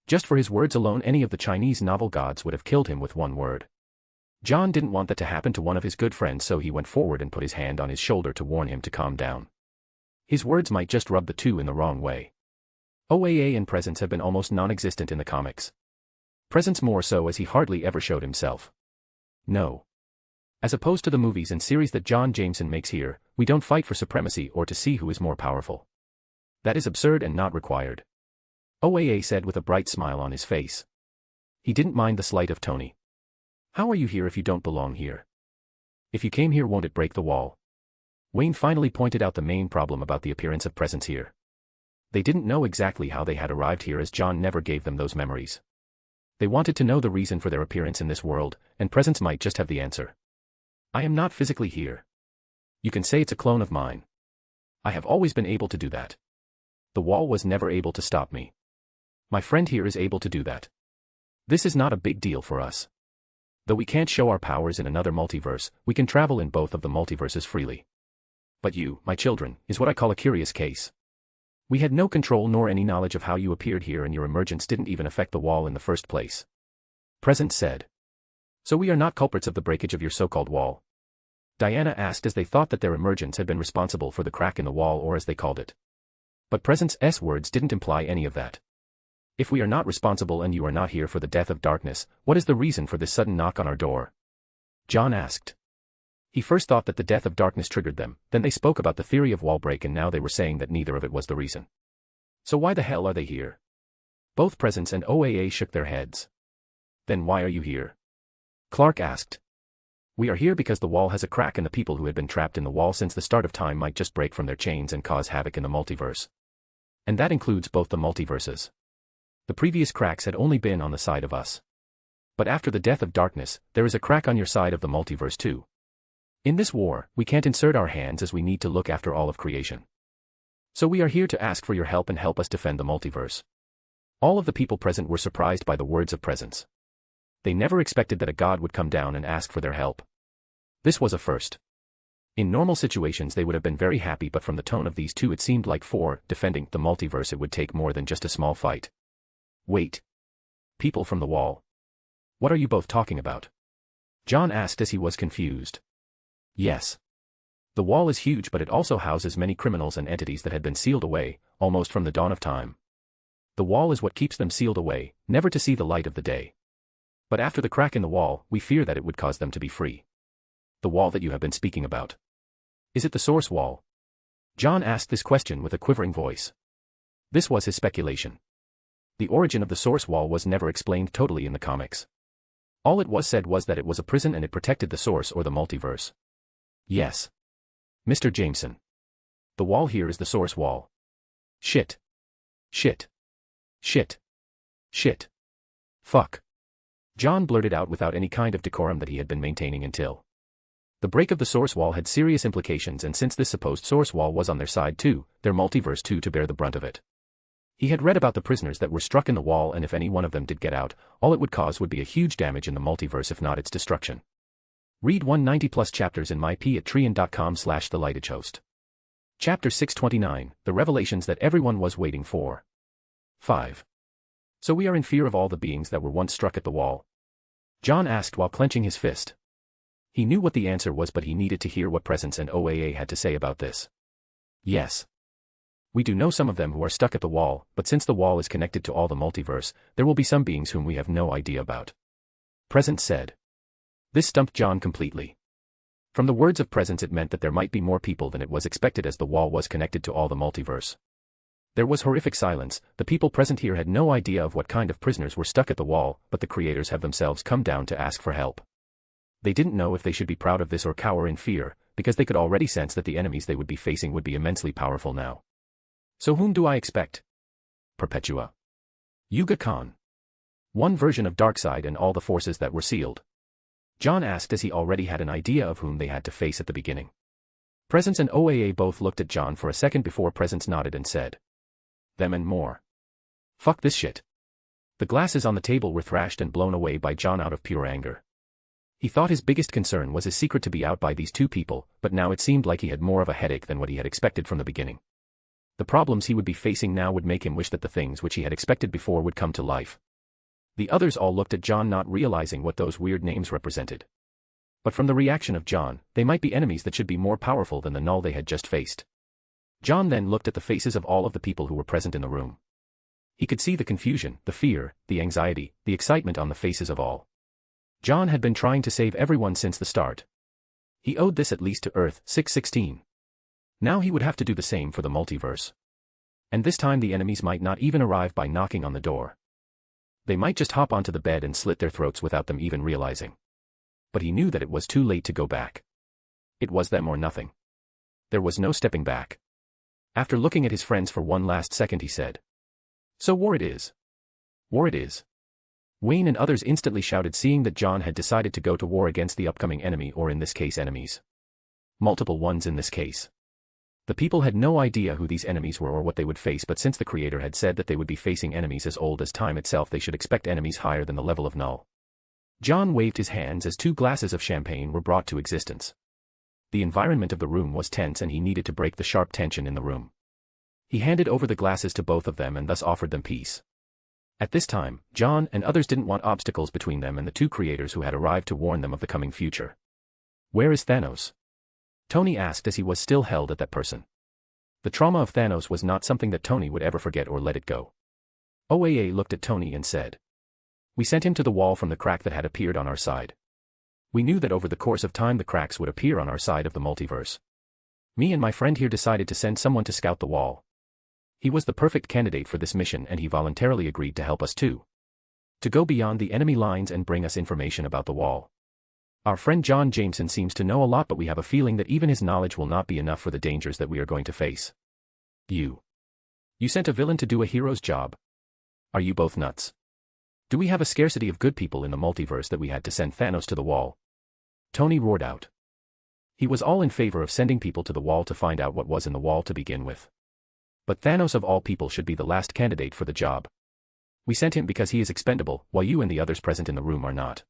Just for his words alone, any of the Chinese novel gods would have killed him with one word. John didn't want that to happen to one of his good friends, so he went forward and put his hand on his shoulder to warn him to calm down. His words might just rub the two in the wrong way. OAA and Presence have been almost non-existent in the comics. Presence more so, as he hardly ever showed himself. No. As opposed to the movies and series that John Jameson makes here, we don't fight for supremacy or to see who is more powerful. That is absurd and not required. OAA said with a bright smile on his face. He didn't mind the slight of Tony. How are you here if you don't belong here? If you came here, won't it break the wall? Wayne finally pointed out the main problem about the appearance of Presence here. They didn't know exactly how they had arrived here, as John never gave them those memories. They wanted to know the reason for their appearance in this world, and Presence might just have the answer. I am not physically here. You can say it's a clone of mine. I have always been able to do that. The wall was never able to stop me. My friend here is able to do that. This is not a big deal for us. Though we can't show our powers in another multiverse, we can travel in both of the multiverses freely. But you, my children, is what I call a curious case. We had no control nor any knowledge of how you appeared here, and your emergence didn't even affect the wall in the first place. Presence said. So we are not culprits of the breakage of your so-called wall? Diana asked, as they thought that their emergence had been responsible for the crack in the wall, or as they called it. But Presence's words didn't imply any of that. If we are not responsible and you are not here for the death of darkness, what is the reason for this sudden knock on our door? John asked. He first thought that the death of darkness triggered them, then they spoke about the theory of wall break, and now they were saying that neither of it was the reason. So why the hell are they here? Both Presence and OAA shook their heads. Then why are you here? Clark asked. We are here because the wall has a crack and the people who had been trapped in the wall since the start of time might just break from their chains and cause havoc in the multiverse. And that includes both the multiverses. The previous cracks had only been on the side of us. But after the death of darkness, there is a crack on your side of the multiverse too. In this war, we can't insert our hands as we need to look after all of creation. So we are here to ask for your help and help us defend the multiverse. All of the people present were surprised by the words of Presence. They never expected that a god would come down and ask for their help. This was a first. In normal situations they would have been very happy, but from the tone of these two it seemed like for defending the multiverse it would take more than just a small fight. Wait. People from the wall. What are you both talking about? John asked as he was confused. Yes. The wall is huge, but it also houses many criminals and entities that had been sealed away, almost from the dawn of time. The wall is what keeps them sealed away, never to see the light of the day. But after the crack in the wall, we fear that it would cause them to be free. The wall that you have been speaking about. Is it the source wall? John asked this question with a quivering voice. This was his speculation. The origin of the source wall was never explained totally in the comics. All it was said was that it was a prison and it protected the source or the multiverse. Yes. Mr. Jameson. The wall here is the source wall. Shit. Shit. Shit. Shit. Fuck. John blurted out without any kind of decorum that he had been maintaining until. The break of the source wall had serious implications, and since this supposed source wall was on their side too, their multiverse too to bear the brunt of it. He had read about the prisoners that were struck in the wall, and if any one of them did get out, all it would cause would be a huge damage in the multiverse if not its destruction. Read 190+ chapters in myp@treon.com/thelightedhost. Chapter 629, The Revelations That Everyone Was Waiting For. 5. So we are in fear of all the beings that were once struck at the wall? John asked while clenching his fist. He knew what the answer was, but he needed to hear what Presence and OAA had to say about this. Yes. We do know some of them who are stuck at the wall, but since the wall is connected to all the multiverse, there will be some beings whom we have no idea about. Presence said. This stumped John completely. From the words of Presence it meant that there might be more people than it was expected, as the wall was connected to all the multiverse. There was horrific silence. The people present here had no idea of what kind of prisoners were stuck at the wall, but the creators have themselves come down to ask for help. They didn't know if they should be proud of this or cower in fear, because they could already sense that the enemies they would be facing would be immensely powerful now. So whom do I expect? Perpetua. Yuga Khan. One version of Darkseid and all the forces that were sealed. John asked as he already had an idea of whom they had to face at the beginning. Presence and OAA both looked at John for a second before Presence nodded and said. Them and more. Fuck this shit. The glasses on the table were thrashed and blown away by John out of pure anger. He thought his biggest concern was his secret to be out by these two people, but now it seemed like he had more of a headache than what he had expected from the beginning. The problems he would be facing now would make him wish that the things which he had expected before would come to life. The others all looked at John, not realizing what those weird names represented. But from the reaction of John, they might be enemies that should be more powerful than the null they had just faced. John then looked at the faces of all of the people who were present in the room. He could see the confusion, the fear, the anxiety, the excitement on the faces of all. John had been trying to save everyone since the start. He owed this at least to Earth 616. Now he would have to do the same for the multiverse. And this time the enemies might not even arrive by knocking on the door. They might just hop onto the bed and slit their throats without them even realizing. But he knew that it was too late to go back. It was them or nothing. There was no stepping back. After looking at his friends for one last second he said. So war it is. War it is. Wayne and others instantly shouted, seeing that John had decided to go to war against the upcoming enemy, or in this case enemies. Multiple ones in this case. The people had no idea who these enemies were or what they would face, but since the creator had said that they would be facing enemies as old as time itself, they should expect enemies higher than the level of null. John waved his hands as 2 glasses of champagne were brought to existence. The environment of the room was tense and he needed to break the sharp tension in the room. He handed over the glasses to both of them and thus offered them peace. At this time, John and others didn't want obstacles between them and the 2 creators who had arrived to warn them of the coming future. Where is Thanos? Tony asked as he was still held at that person. The trauma of Thanos was not something that Tony would ever forget or let it go. OAA looked at Tony and said. We sent him to the wall from the crack that had appeared on our side. We knew that over the course of time the cracks would appear on our side of the multiverse. Me and my friend here decided to send someone to scout the wall. He was the perfect candidate for this mission and he voluntarily agreed to help us too. To go beyond the enemy lines and bring us information about the wall. Our friend John Jameson seems to know a lot, but we have a feeling that even his knowledge will not be enough for the dangers that we are going to face. You sent a villain to do a hero's job. Are you both nuts? Do we have a scarcity of good people in the multiverse that we had to send Thanos to the wall? Tony roared out. He was all in favor of sending people to the wall to find out what was in the wall to begin with. But Thanos of all people should be the last candidate for the job. We sent him because he is expendable, while you and the others present in the room are not.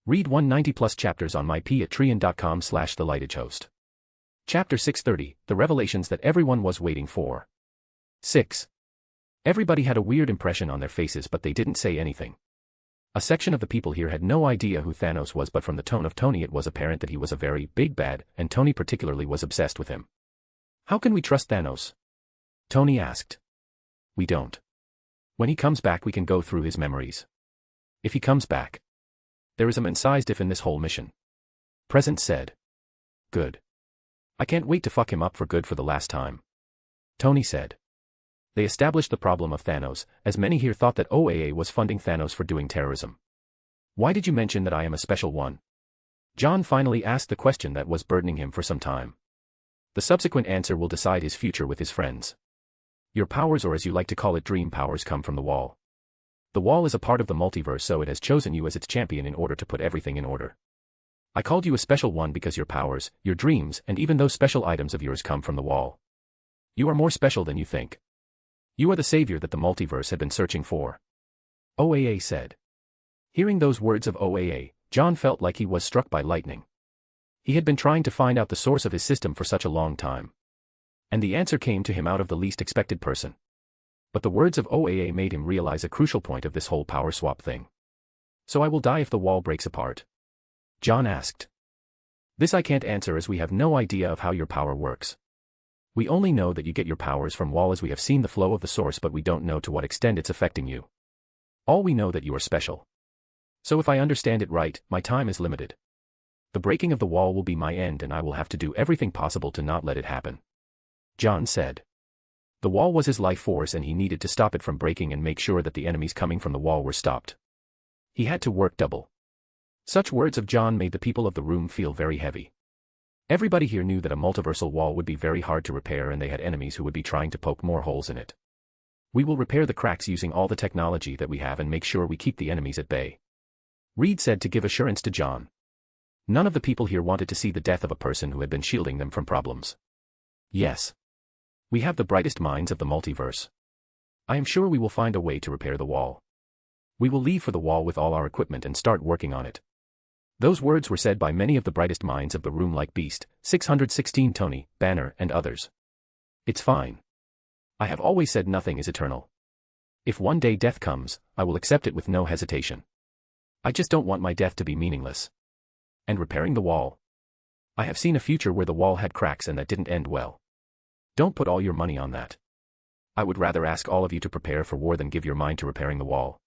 Read 190 plus chapters on myp@treon.com/thelightagehost. Chapter 630, The Revelations That Everyone Was Waiting For. 6. Everybody had a weird impression on their faces, but they didn't say anything. A section of the people here had no idea who Thanos was, but from the tone of Tony it was apparent that he was a very big bad, and Tony particularly was obsessed with him. How can we trust Thanos? Tony asked. We don't. When he comes back we can go through his memories. If he comes back. There is a man-sized if in this whole mission. Present said. Good. I can't wait to fuck him up for good for the last time. Tony said. They established the problem of Thanos, as many here thought that OAA was funding Thanos for doing terrorism. Why did you mention that I am a special one? John finally asked the question that was burdening him for some time. The subsequent answer will decide his future with his friends. Your powers, or as you like to call it, dream powers, come from the wall. The wall is a part of the multiverse, so it has chosen you as its champion in order to put everything in order. I called you a special one because your powers, your dreams, and even those special items of yours come from the wall. You are more special than you think. You are the savior that the multiverse had been searching for. OAA said. Hearing those words of OAA, John felt like he was struck by lightning. He had been trying to find out the source of his system for such a long time. And the answer came to him out of the least expected person. But the words of OAA made him realize a crucial point of this whole power swap thing. So I will die if the wall breaks apart? John asked. This I can't answer, as we have no idea of how your power works. We only know that you get your powers from wall, as we have seen the flow of the source, but we don't know to what extent it's affecting you. All we know that you are special. So if I understand it right, my time is limited. The breaking of the wall will be my end, and I will have to do everything possible to not let it happen. John said. The wall was his life force and he needed to stop it from breaking and make sure that the enemies coming from the wall were stopped. He had to work double. Such words of John made the people of the room feel very heavy. Everybody here knew that a multiversal wall would be very hard to repair, and they had enemies who would be trying to poke more holes in it. We will repair the cracks using all the technology that we have and make sure we keep the enemies at bay. Reed said to give assurance to John. None of the people here wanted to see the death of a person who had been shielding them from problems. Yes. We have the brightest minds of the multiverse. I am sure we will find a way to repair the wall. We will leave for the wall with all our equipment and start working on it. Those words were said by many of the brightest minds of the room, like Beast, 616, Tony, Banner, and others. It's fine. I have always said nothing is eternal. If one day death comes, I will accept it with no hesitation. I just don't want my death to be meaningless. And repairing the wall. I have seen a future where the wall had cracks and that didn't end well. Don't put all your money on that. I would rather ask all of you to prepare for war than give your mind to repairing the wall.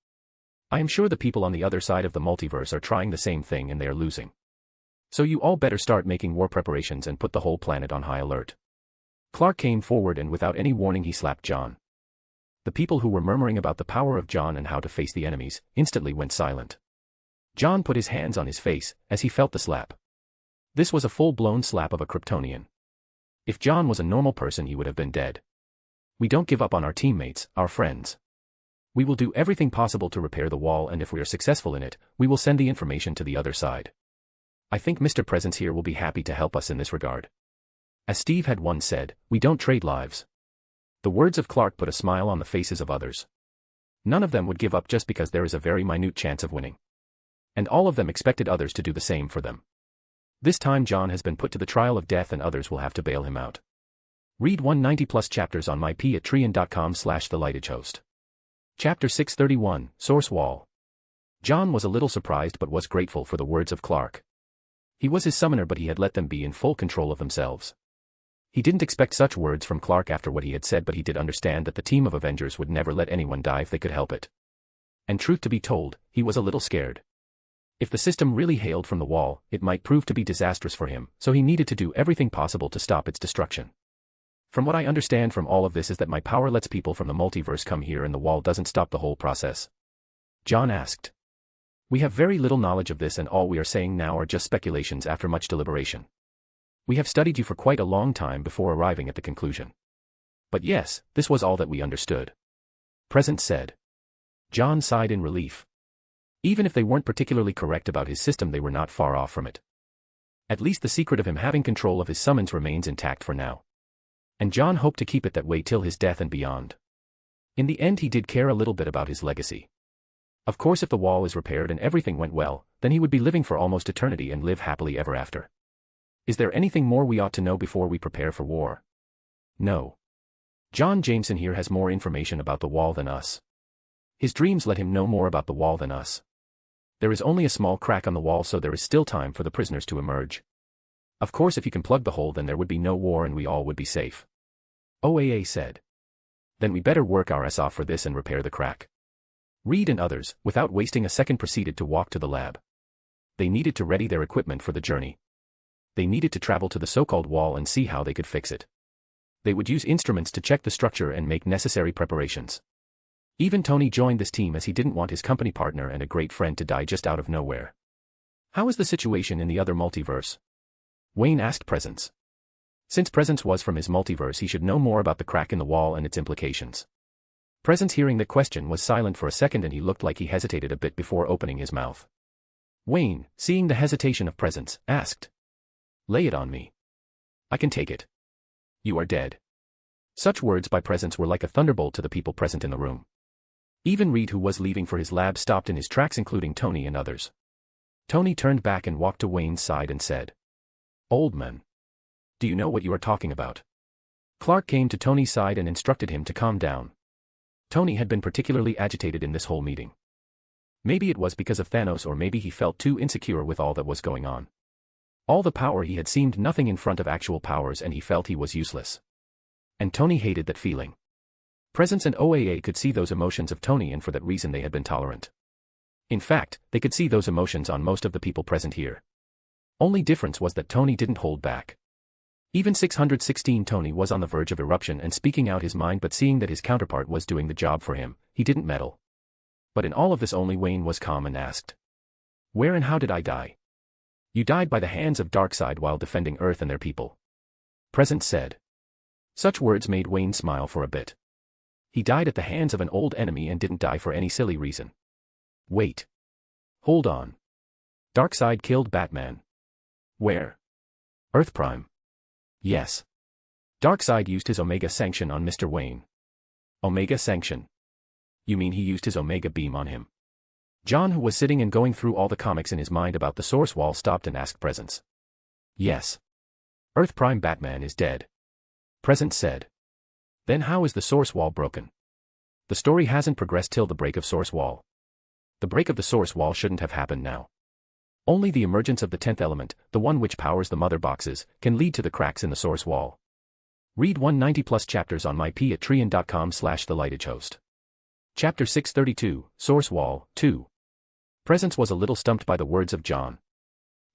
I am sure the people on the other side of the multiverse are trying the same thing and they are losing. So you all better start making war preparations and put the whole planet on high alert. Clark came forward and without any warning he slapped John. The people who were murmuring about the power of John and how to face the enemies instantly went silent. John put his hands on his face as he felt the slap. This was a full-blown slap of a Kryptonian. If John was a normal person, he would have been dead. We don't give up on our teammates, our friends. We will do everything possible to repair the wall, and if we are successful in it, we will send the information to the other side. I think Mr. Presence here will be happy to help us in this regard. As Steve had once said, we don't trade lives. The words of Clark put a smile on the faces of others. None of them would give up just because there is a very minute chance of winning. And all of them expected others to do the same for them. This time John has been put to the trial of death and others will have to bail him out. Read 190 plus chapters on myp@treon.com/thelightagehost. Chapter 631, Source Wall. John was a little surprised but was grateful for the words of Clark. He was his summoner, but he had let them be in full control of themselves. He didn't expect such words from Clark after what he had said, but he did understand that the team of Avengers would never let anyone die if they could help it. And truth to be told, he was a little scared. If the system really hailed from the wall, it might prove to be disastrous for him, so he needed to do everything possible to stop its destruction. From what I understand from all of this is that my power lets people from the multiverse come here and the wall doesn't stop the whole process. John asked. We have very little knowledge of this and all we are saying now are just speculations after much deliberation. We have studied you for quite a long time before arriving at the conclusion. But yes, this was all that we understood. Presence said. John sighed in relief. Even if they weren't particularly correct about his system, they were not far off from it. At least the secret of him having control of his summons remains intact for now. And John hoped to keep it that way till his death and beyond. In the end he did care a little bit about his legacy. Of course if the wall is repaired and everything went well, then he would be living for almost eternity and live happily ever after. Is there anything more we ought to know before we prepare for war? No. John Jameson here has more information about the wall than us. His dreams let him know more about the wall than us. There is only a small crack on the wall, so there is still time for the prisoners to emerge. Of course if you can plug the hole then there would be no war and we all would be safe. OAA said. Then we better work our ass off for this and repair the crack. Reed and others, without wasting a second, proceeded to walk to the lab. They needed to ready their equipment for the journey. They needed to travel to the so-called wall and see how they could fix it. They would use instruments to check the structure and make necessary preparations. Even Tony joined this team as he didn't want his company partner and a great friend to die just out of nowhere. How is the situation in the other multiverse? Wayne asked Presence. Since Presence was from his multiverse, he should know more about the crack in the wall and its implications. Presence, hearing the question, was silent for a second and he looked like he hesitated a bit before opening his mouth. Wayne, seeing the hesitation of Presence, asked. Lay it on me. I can take it. You are dead. Such words by Presence were like a thunderbolt to the people present in the room. Even Reed, who was leaving for his lab, stopped in his tracks, including Tony and others. Tony turned back and walked to Wayne's side and said, Old man. Do you know what you are talking about? Clark came to Tony's side and instructed him to calm down. Tony had been particularly agitated in this whole meeting. Maybe it was because of Thanos, or maybe he felt too insecure with all that was going on. All the power he had seemed nothing in front of actual powers and he felt he was useless. And Tony hated that feeling. Presence and OAA could see those emotions of Tony and for that reason they had been tolerant. In fact, they could see those emotions on most of the people present here. Only difference was that Tony didn't hold back. Even 616 Tony was on the verge of eruption and speaking out his mind, but seeing that his counterpart was doing the job for him, he didn't meddle. But in all of this only Wayne was calm and asked. Where and how did I die? You died by the hands of Darkseid while defending Earth and their people. Presence said. Such words made Wayne smile for a bit. He died at the hands of an old enemy and didn't die for any silly reason. Wait. Hold on. Darkseid killed Batman. Where? Earth Prime. Yes. Darkseid used his Omega Sanction on Mr. Wayne. Omega Sanction? You mean he used his Omega Beam on him? John, who was sitting and going through all the comics in his mind about the Source Wall, stopped and asked Presence. Yes. Earth Prime Batman is dead. Presence said. Then how is the Source Wall broken? The story hasn't progressed till the break of Source Wall. The break of the Source Wall shouldn't have happened now. Only the emergence of the 10th element, the one which powers the mother boxes, can lead to the cracks in the Source Wall. Read 190 plus chapters on myp@trian.com/thelightagehost. Chapter 632, Source Wall, 2. Presence was a little stumped by the words of John.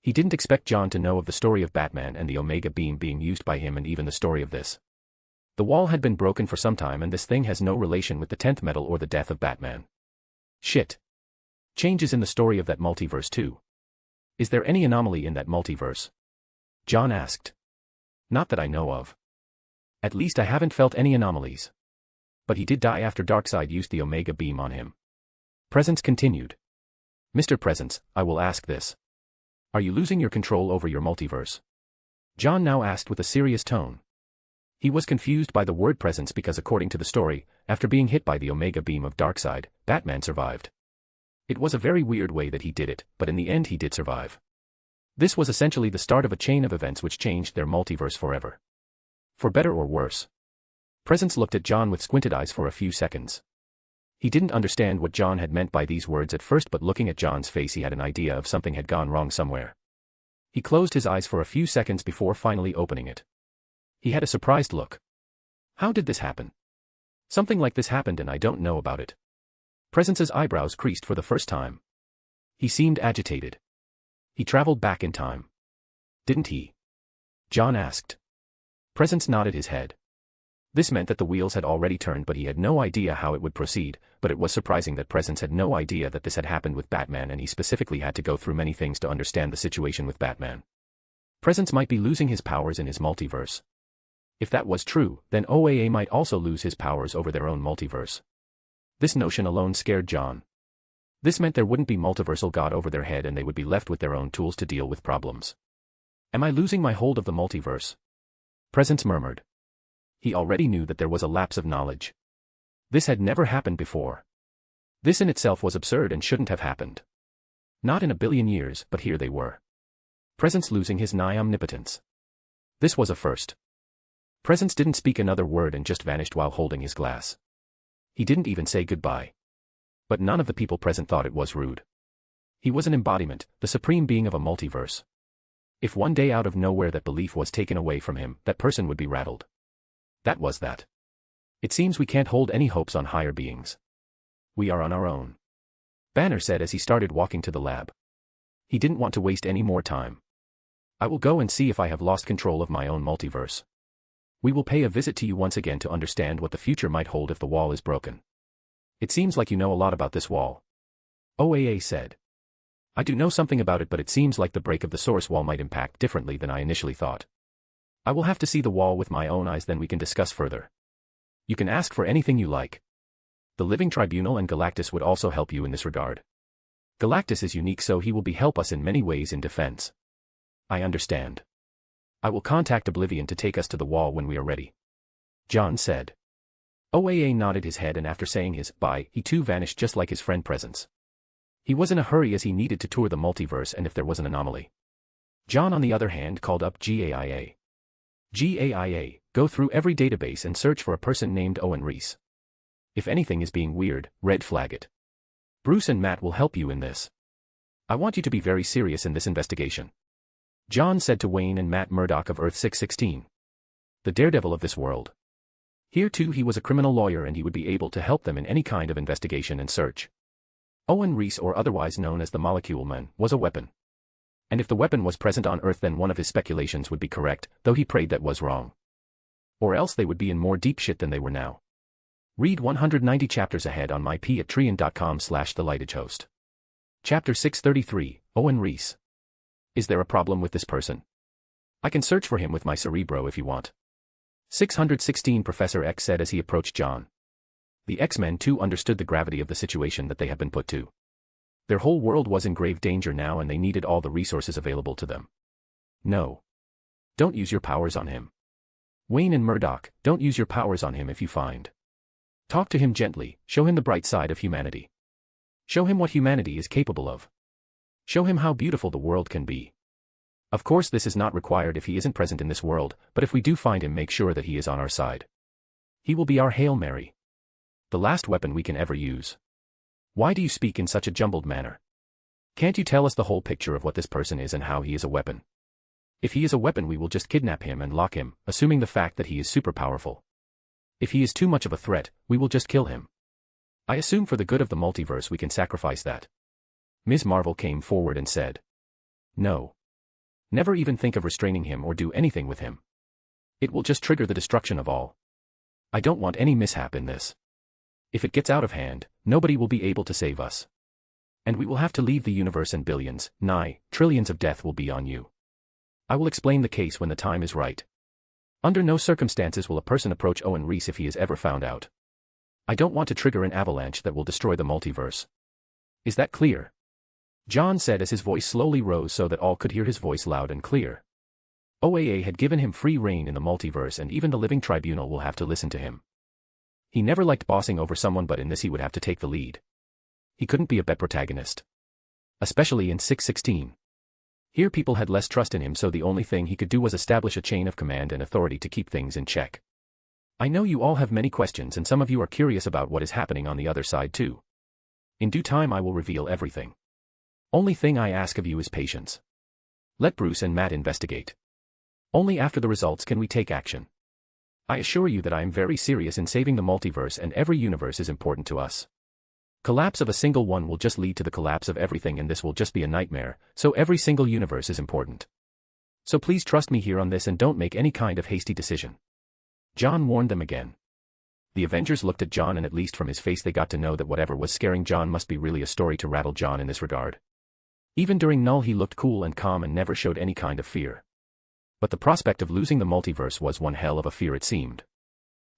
He didn't expect John to know of the story of Batman and the Omega Beam being used by him, and even the story of this. The wall had been broken for some time and this thing has no relation with the 10th metal or the death of Batman. Shit. Changes in the story of that multiverse too. Is there any anomaly in that multiverse? John asked. Not that I know of. At least I haven't felt any anomalies. But he did die after Darkseid used the Omega Beam on him. Presence continued. Mr. Presence, I will ask this. Are you losing your control over your multiverse? John now asked with a serious tone. He was confused by the word presence because according to the story, after being hit by the Omega Beam of Darkseid, Batman survived. It was a very weird way that he did it, but in the end he did survive. This was essentially the start of a chain of events which changed their multiverse forever. For better or worse. Presence looked at John with squinted eyes for a few seconds. He didn't understand what John had meant by these words at first, but looking at John's face he had an idea of something had gone wrong somewhere. He closed his eyes for a few seconds before finally opening it. He had a surprised look. How did this happen? Something like this happened and I don't know about it. Presence's eyebrows creased for the first time. He seemed agitated. He traveled back in time. Didn't he? John asked. Presence nodded his head. This meant that the wheels had already turned, but he had no idea how it would proceed. But it was surprising that Presence had no idea that this had happened with Batman, and he specifically had to go through many things to understand the situation with Batman. Presence might be losing his powers in his multiverse. If that was true, then OAA might also lose his powers over their own multiverse. This notion alone scared John. This meant there wouldn't be multiversal God over their head, and they would be left with their own tools to deal with problems. Am I losing my hold of the multiverse? Presence murmured. He already knew that there was a lapse of knowledge. This had never happened before. This in itself was absurd and shouldn't have happened. Not in a billion years, but here they were. Presence losing his nigh omnipotence. This was a first. Presence didn't speak another word and just vanished while holding his glass. He didn't even say goodbye. But none of the people present thought it was rude. He was an embodiment, the supreme being of a multiverse. If one day out of nowhere that belief was taken away from him, that person would be rattled. That was that. It seems we can't hold any hopes on higher beings. We are on our own. Banner said as he started walking to the lab. He didn't want to waste any more time. I will go and see if I have lost control of my own multiverse. We will pay a visit to you once again to understand what the future might hold if the wall is broken. It seems like you know a lot about this wall. OAA said. I do know something about it, but it seems like the break of the source wall might impact differently than I initially thought. I will have to see the wall with my own eyes, then we can discuss further. You can ask for anything you like. The Living Tribunal and Galactus would also help you in this regard. Galactus is unique, so he will help us in many ways in defense. I understand. I will contact Oblivion to take us to the wall when we are ready. John said. OAA nodded his head, and after saying his bye, he too vanished just like his friend Presence. He was in a hurry as he needed to tour the multiverse, and if there was an anomaly. John on the other hand called up GAIA. GAIA, go through every database and search for a person named Owen Reese. If anything is being weird, red flag it. Bruce and Matt will help you in this. I want you to be very serious in this investigation. John said to Wayne and Matt Murdock of Earth 616. The daredevil of this world. Here too he was a criminal lawyer, and he would be able to help them in any kind of investigation and search. Owen Reese, or otherwise known as the Molecule Man, was a weapon. And if the weapon was present on Earth, then one of his speculations would be correct, though he prayed that was wrong. Or else they would be in more deep shit than they were now. Read 190 chapters ahead on myp@trian.com/thelightedhost. Chapter 633, Owen Reese. Is there a problem with this person? I can search for him with my Cerebro if you want. 616 Professor X said as he approached John. The X-Men too understood the gravity of the situation that they had been put to. Their whole world was in grave danger now, and they needed all the resources available to them. No. Don't use your powers on him. Wayne and Murdoch, don't use your powers on him if you find. Talk to him gently, show him the bright side of humanity. Show him what humanity is capable of. Show him how beautiful the world can be. Of course this is not required if he isn't present in this world, but if we do find him, make sure that he is on our side. He will be our Hail Mary. The last weapon we can ever use. Why do you speak in such a jumbled manner? Can't you tell us the whole picture of what this person is and how he is a weapon? If he is a weapon, we will just kidnap him and lock him, assuming the fact that he is super powerful. If he is too much of a threat, we will just kill him. I assume for the good of the multiverse we can sacrifice that. Ms. Marvel came forward and said. No. Never even think of restraining him or do anything with him. It will just trigger the destruction of all. I don't want any mishap in this. If it gets out of hand, nobody will be able to save us. And we will have to leave the universe, and billions, nigh, trillions of death will be on you. I will explain the case when the time is right. Under no circumstances will a person approach Owen Reese if he is ever found out. I don't want to trigger an avalanche that will destroy the multiverse. Is that clear? John said as his voice slowly rose so that all could hear his voice loud and clear. OAA had given him free rein in the multiverse, and even the Living Tribunal will have to listen to him. He never liked bossing over someone, but in this he would have to take the lead. He couldn't be a bad protagonist. Especially in 616. Here people had less trust in him, so the only thing he could do was establish a chain of command and authority to keep things in check. I know you all have many questions, and some of you are curious about what is happening on the other side too. In due time I will reveal everything. Only thing I ask of you is patience. Let Bruce and Matt investigate. Only after the results can we take action. I assure you that I am very serious in saving the multiverse, and every universe is important to us. Collapse of a single one will just lead to the collapse of everything, and this will just be a nightmare, so every single universe is important. So please trust me here on this and don't make any kind of hasty decision. John warned them again. The Avengers looked at John, and at least from his face they got to know that whatever was scaring John must be really a story to rattle John in this regard. Even during Null he looked cool and calm and never showed any kind of fear. But the prospect of losing the multiverse was one hell of a fear, it seemed.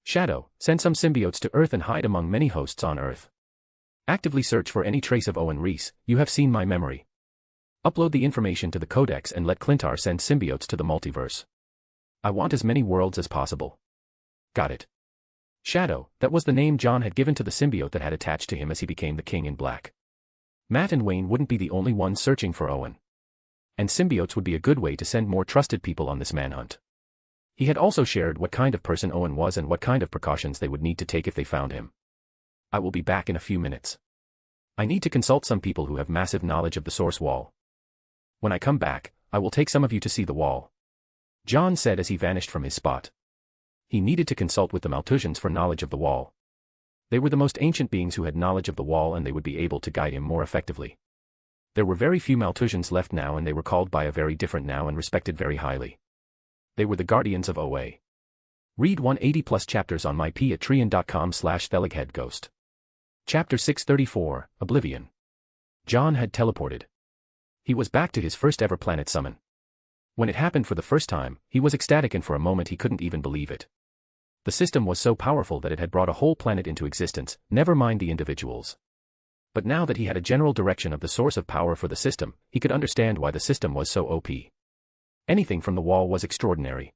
Shadow, send some symbiotes to Earth and hide among many hosts on Earth. Actively search for any trace of Owen Reese, you have seen my memory. Upload the information to the Codex and let Clintar send symbiotes to the multiverse. I want as many worlds as possible. Got it. Shadow, that was the name John had given to the symbiote that had attached to him as he became the King in Black. Matt and Wayne wouldn't be the only ones searching for Owen. And symbiotes would be a good way to send more trusted people on this manhunt. He had also shared what kind of person Owen was and what kind of precautions they would need to take if they found him. I will be back in a few minutes. I need to consult some people who have massive knowledge of the source wall. When I come back, I will take some of you to see the wall. John said as he vanished from his spot. He needed to consult with the Maltusians for knowledge of the wall. They were the most ancient beings who had knowledge of the wall, and they would be able to guide him more effectively. There were very few Maltusians left now, and they were called by a very different now and respected very highly. They were the Guardians of OA. Read 180 plus chapters on mypatreon.com/theligheadghost. Chapter 634, Oblivion. John had teleported. He was back to his first ever planet summon. When it happened for the first time, he was ecstatic, and for a moment he couldn't even believe it. The system was so powerful that it had brought a whole planet into existence, never mind the individuals. But now that he had a general direction of the source of power for the system, he could understand why the system was so OP. Anything from the wall was extraordinary.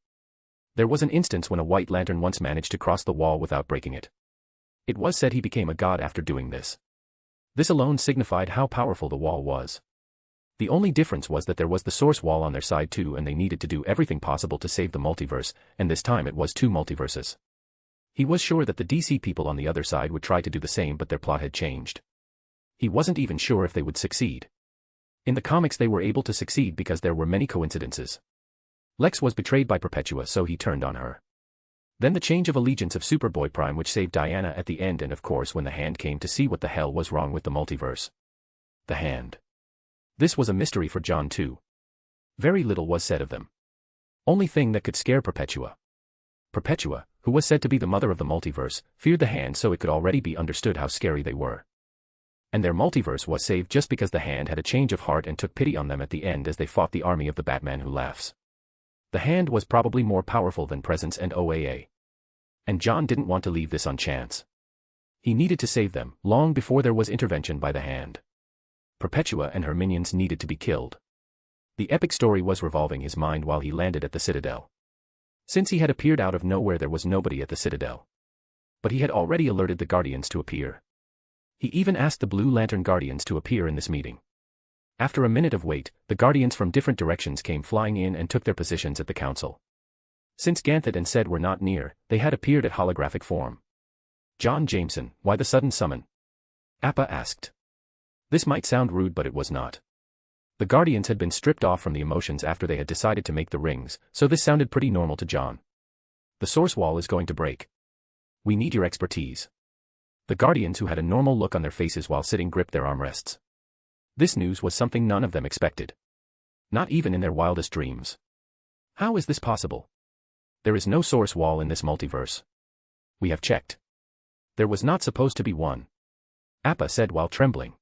There was an instance when a white lantern once managed to cross the wall without breaking it. It was said he became a god after doing this. This alone signified how powerful the wall was. The only difference was that there was the source wall on their side too, and they needed to do everything possible to save the multiverse, and this time it was 2 multiverses. He was sure that the DC people on the other side would try to do the same, but their plot had changed. He wasn't even sure if they would succeed. In the comics they were able to succeed because there were many coincidences. Lex was betrayed by Perpetua, so he turned on her. Then the change of allegiance of Superboy Prime, which saved Diana at the end, and of course when the Hand came to see what the hell was wrong with the multiverse. The Hand. This was a mystery for John too. Very little was said of them. Only thing that could scare Perpetua. Perpetua, who was said to be the mother of the multiverse, feared the Hand, so it could already be understood how scary they were. And their multiverse was saved just because the Hand had a change of heart and took pity on them at the end as they fought the army of the Batman Who Laughs. The Hand was probably more powerful than Presence and OAA. And John didn't want to leave this on chance. He needed to save them, long before there was intervention by the Hand. Perpetua and her minions needed to be killed. The epic story was revolving his mind while he landed at the Citadel. Since he had appeared out of nowhere, there was nobody at the Citadel. But he had already alerted the Guardians to appear. He even asked the Blue Lantern Guardians to appear in this meeting. After a minute of wait, the Guardians from different directions came flying in and took their positions at the council. Since Ganthet and Ced were not near, they had appeared at holographic form. John Jameson, why the sudden summon? Appa asked. This might sound rude, but it was not. The Guardians had been stripped off from the emotions after they had decided to make the rings, so this sounded pretty normal to John. The source wall is going to break. We need your expertise. The Guardians, who had a normal look on their faces while sitting, gripped their armrests. This news was something none of them expected. Not even in their wildest dreams. How is this possible? There is no source wall in this multiverse. We have checked. There was not supposed to be one. Appa said while trembling.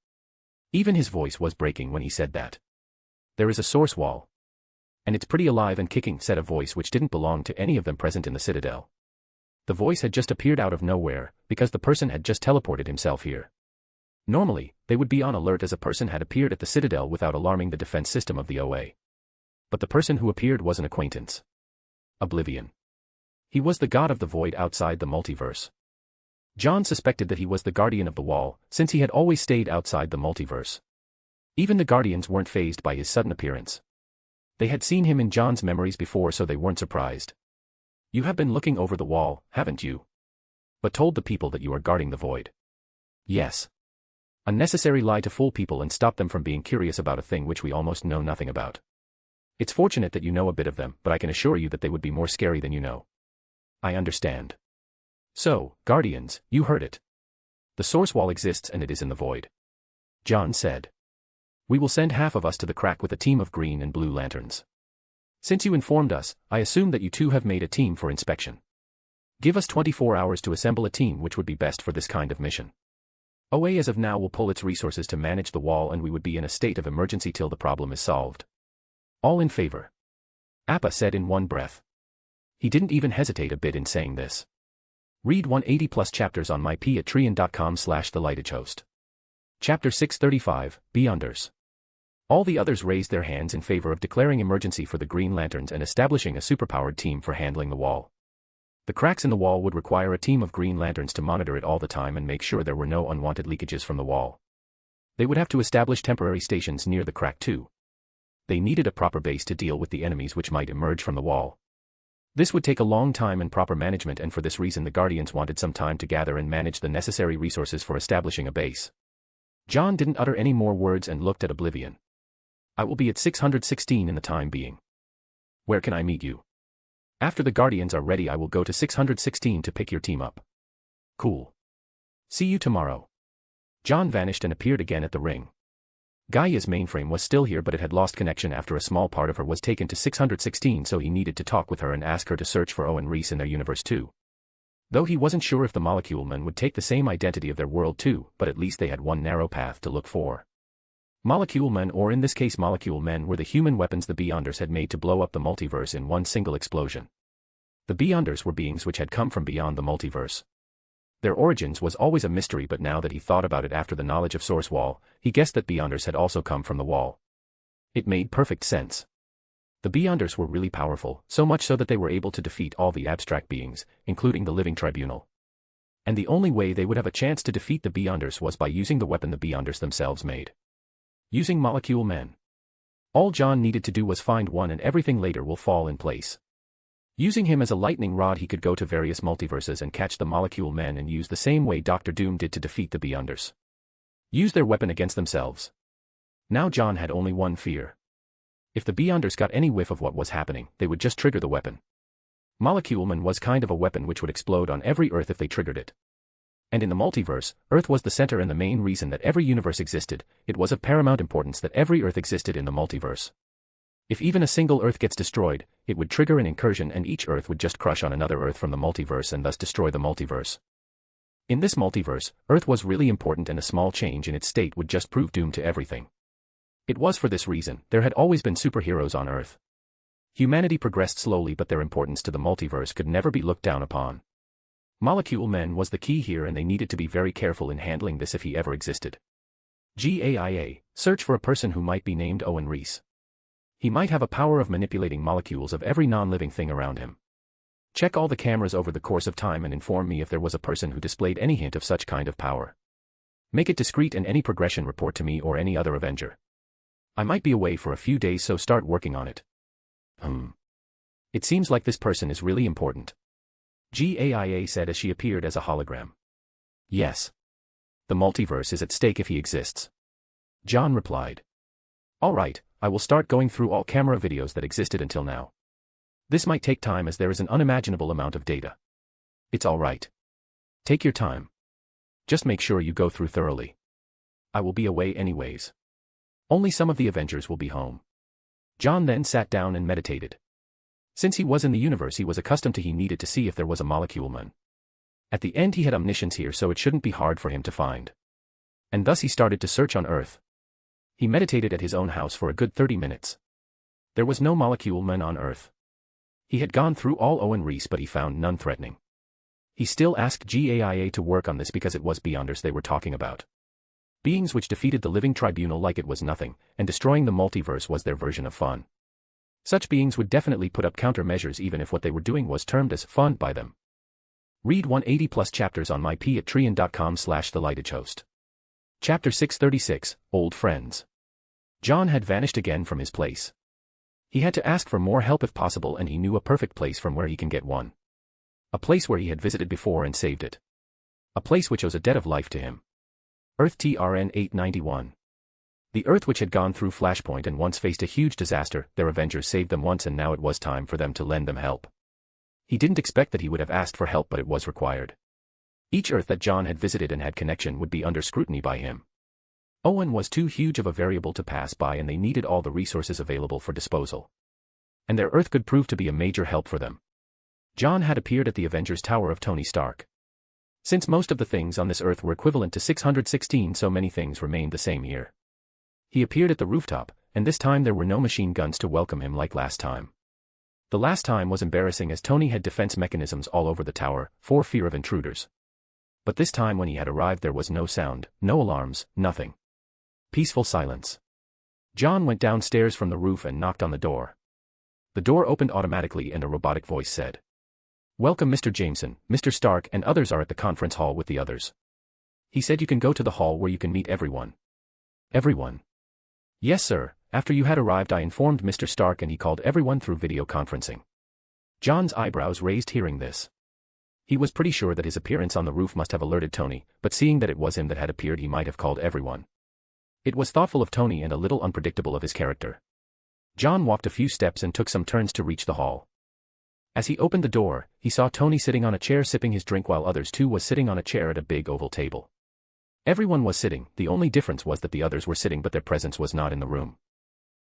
Even his voice was breaking when he said that. There is a source wall. And it's pretty alive and kicking, said a voice which didn't belong to any of them present in the Citadel. The voice had just appeared out of nowhere, because the person had just teleported himself here. Normally, they would be on alert as a person had appeared at the Citadel without alarming the defense system of the OA. But the person who appeared was an acquaintance. Oblivion. He was the god of the void outside the multiverse. John suspected that he was the guardian of the wall, since he had always stayed outside the multiverse. Even the Guardians weren't fazed by his sudden appearance. They had seen him in John's memories before, so they weren't surprised. You have been looking over the wall, haven't you? But told the people that you are guarding the void. Yes. A necessary lie to fool people and stop them from being curious about a thing which we almost know nothing about. It's fortunate that you know a bit of them, but I can assure you that they would be more scary than you know. I understand. So, Guardians, you heard it. The source wall exists and it is in the void. John said. We will send half of us to the crack with a team of green and blue lanterns. Since you informed us, I assume that you two have made a team for inspection. Give us 24 hours to assemble a team which would be best for this kind of mission. OA as of now will pull its resources to manage the wall and we would be in a state of emergency till the problem is solved. All in favor. Appa said in one breath. He didn't even hesitate a bit in saying this. Read 180 plus chapters on my patreon.com/thelightagehost. Chapter 635, Beyonders. All the others raised their hands in favor of declaring emergency for the Green Lanterns and establishing a superpowered team for handling the wall. The cracks in the wall would require a team of Green Lanterns to monitor it all the time and make sure there were no unwanted leakages from the wall. They would have to establish temporary stations near the crack too. They needed a proper base to deal with the enemies which might emerge from the wall. This would take a long time and proper management, and for this reason the Guardians wanted some time to gather and manage the necessary resources for establishing a base. John didn't utter any more words and looked at Oblivion. I will be at 616 in the time being. Where can I meet you? After the Guardians are ready I will go to 616 to pick your team up. Cool. See you tomorrow. John vanished and appeared again at the ring. Gaia's mainframe was still here but it had lost connection after a small part of her was taken to 616, so he needed to talk with her and ask her to search for Owen Reese in their universe too. Though he wasn't sure if the Molecule Men would take the same identity of their world too, but at least they had one narrow path to look for. Molecule Men, or in this case Molecule Men, were the human weapons the Beyonders had made to blow up the multiverse in one single explosion. The Beyonders were beings which had come from beyond the multiverse. Their origins was always a mystery, but now that he thought about it after the knowledge of Source Wall, he guessed that Beyonders had also come from the wall. It made perfect sense. The Beyonders were really powerful, so much so that they were able to defeat all the abstract beings, including the Living Tribunal. And the only way they would have a chance to defeat the Beyonders was by using the weapon the Beyonders themselves made. Using Molecule Men. All John needed to do was find one and everything later will fall in place. Using him as a lightning rod he could go to various multiverses and catch the Molecule Men and use the same way Dr. Doom did to defeat the Beyonders. Use their weapon against themselves. Now John had only one fear. If the Beyonders got any whiff of what was happening, they would just trigger the weapon. Molecule Man was kind of a weapon which would explode on every Earth if they triggered it. And in the multiverse, Earth was the center and the main reason that every universe existed. It was of paramount importance that every Earth existed in the multiverse. If even a single Earth gets destroyed, it would trigger an incursion and each Earth would just crush on another Earth from the multiverse and thus destroy the multiverse. In this multiverse, Earth was really important and a small change in its state would just prove doom to everything. It was for this reason there had always been superheroes on Earth. Humanity progressed slowly, but their importance to the multiverse could never be looked down upon. Molecule Men was the key here, and they needed to be very careful in handling this if he ever existed. GAIA, search for a person who might be named Owen Reese. He might have a power of manipulating molecules of every non-living thing around him. Check all the cameras over the course of time and inform me if there was a person who displayed any hint of such kind of power. Make it discreet and any progression report to me or any other Avenger. I might be away for a few days, so start working on it. It seems like this person is really important. GAIA said as she appeared as a hologram. Yes. The multiverse is at stake if he exists. John replied. All right, I will start going through all camera videos that existed until now. This might take time as there is an unimaginable amount of data. It's all right. Take your time. Just make sure you go through thoroughly. I will be away anyways. Only some of the Avengers will be home. John then sat down and meditated. Since he was in the universe he was accustomed to, he needed to see if there was a Molecule Man. At the end he had omniscience here, so it shouldn't be hard for him to find. And thus he started to search on Earth. He meditated at his own house for a good 30 minutes. There was no Molecule Man on Earth. He had gone through all Owen Reese but he found none threatening. He still asked GAIA to work on this because it was Beyonders they were talking about. Beings which defeated the Living Tribunal like it was nothing, and destroying the multiverse was their version of fun. Such beings would definitely put up countermeasures even if what they were doing was termed as fun by them. Read 180 plus chapters on my patreon.com/thelightagehost. Chapter 636, Old Friends. John had vanished again from his place. He had to ask for more help if possible, and he knew a perfect place from where he can get one. A place where he had visited before and saved it. A place which owes a debt of life to him. Earth TRN 891. The Earth which had gone through Flashpoint and once faced a huge disaster. Their Avengers saved them once and now it was time for them to lend them help. He didn't expect that he would have asked for help, but it was required. Each Earth that John had visited and had connection would be under scrutiny by him. Owen was too huge of a variable to pass by, and they needed all the resources available for disposal. And their Earth could prove to be a major help for them. John had appeared at the Avengers Tower of Tony Stark. Since most of the things on this Earth were equivalent to 616, so many things remained the same here. He appeared at the rooftop, and this time there were no machine guns to welcome him like last time. The last time was embarrassing as Tony had defense mechanisms all over the tower, for fear of intruders. But this time when he had arrived there was no sound, no alarms, nothing. Peaceful silence. John went downstairs from the roof and knocked on the door. The door opened automatically and a robotic voice said, "Welcome Mr. Jameson, Mr. Stark and others are at the conference hall with the others. He said you can go to the hall where you can meet everyone." Everyone? Yes sir, after you had arrived I informed Mr. Stark and he called everyone through video conferencing. John's eyebrows raised hearing this. He was pretty sure that his appearance on the roof must have alerted Tony, but seeing that it was him that had appeared he might have called everyone. It was thoughtful of Tony and a little unpredictable of his character. John walked a few steps and took some turns to reach the hall. As he opened the door, he saw Tony sitting on a chair sipping his drink while others too was sitting on a chair at a big oval table. Everyone was sitting, the only difference was that the others were sitting but their presence was not in the room.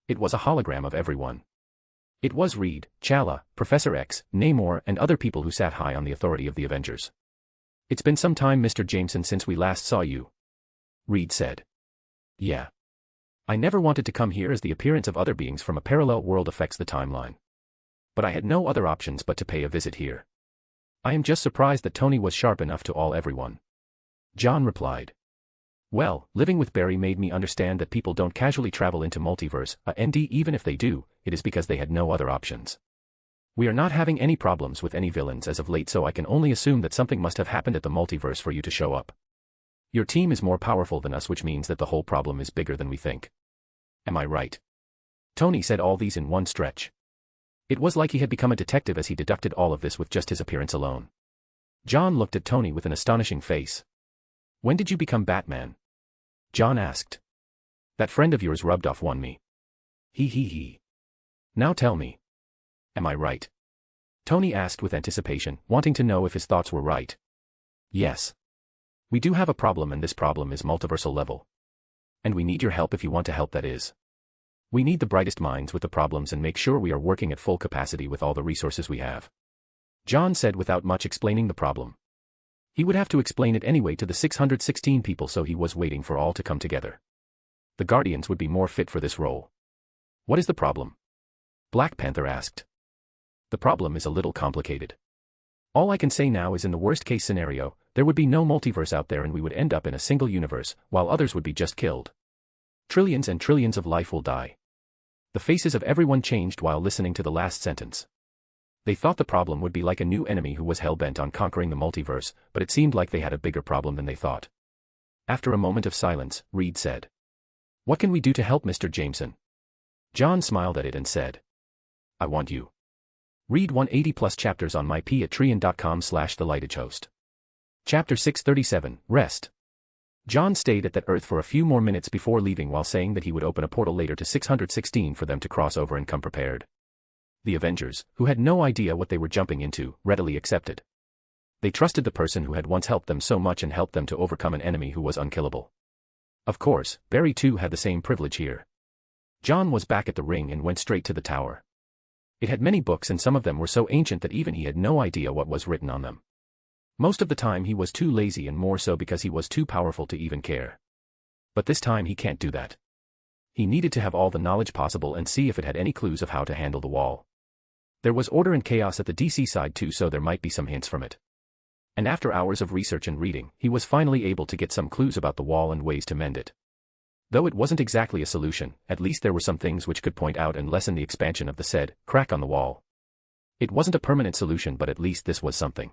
It was a hologram of everyone. It was Reed, Chala, Professor X, Namor and other people who sat high on the authority of the Avengers. "It's been some time Mr. Jameson since we last saw you," Reed said. "Yeah. I never wanted to come here as the appearance of other beings from a parallel world affects the timeline. But I had no other options but to pay a visit here. I am just surprised that Tony was sharp enough to awe everyone." John replied. "Well, living with Barry made me understand that people don't casually travel into Multiverse, even if they do, it is because they had no other options. We are not having any problems with any villains as of late so I can only assume that something must have happened at the Multiverse for you to show up. Your team is more powerful than us which means that the whole problem is bigger than we think. Am I right?" Tony said all these in one stretch. It was like he had become a detective as he deducted all of this with just his appearance alone. John looked at Tony with an astonishing face. "When did you become Batman?" John asked. "That friend of yours rubbed off on me. He. Now tell me. Am I right?" Tony asked with anticipation, wanting to know if his thoughts were right. "Yes. We do have a problem and this problem is multiversal level. And we need your help if you want to help that is. We need the brightest minds with the problems and make sure we are working at full capacity with all the resources we have." John said without much explaining the problem. He would have to explain it anyway to the 616 people so he was waiting for all to come together. The Guardians would be more fit for this role. "What is the problem?" Black Panther asked. "The problem is a little complicated. All I can say now is in the worst case scenario, there would be no multiverse out there and we would end up in a single universe, while others would be just killed. Trillions and trillions of life will die." The faces of everyone changed while listening to the last sentence. They thought the problem would be like a new enemy who was hell-bent on conquering the multiverse, but it seemed like they had a bigger problem than they thought. After a moment of silence, Reed said, "What can we do to help Mr. Jameson?" John smiled at it and said, "I want you. Read 180+ chapters on my patreon.com/thelightedgehost. Chapter 637, Rest. John stayed at that Earth for a few more minutes before leaving while saying that he would open a portal later to 616 for them to cross over and come prepared. The Avengers, who had no idea what they were jumping into, readily accepted. They trusted the person who had once helped them so much and helped them to overcome an enemy who was unkillable. Of course, Barry too had the same privilege here. John was back at the ring and went straight to the tower. It had many books and some of them were so ancient that even he had no idea what was written on them. Most of the time he was too lazy and more so because he was too powerful to even care. But this time he can't do that. He needed to have all the knowledge possible and see if it had any clues of how to handle the wall. There was order and chaos at the DC side too so there might be some hints from it. And after hours of research and reading, he was finally able to get some clues about the wall and ways to mend it. Though it wasn't exactly a solution, at least there were some things which could point out and lessen the expansion of the said crack on the wall. It wasn't a permanent solution but at least this was something.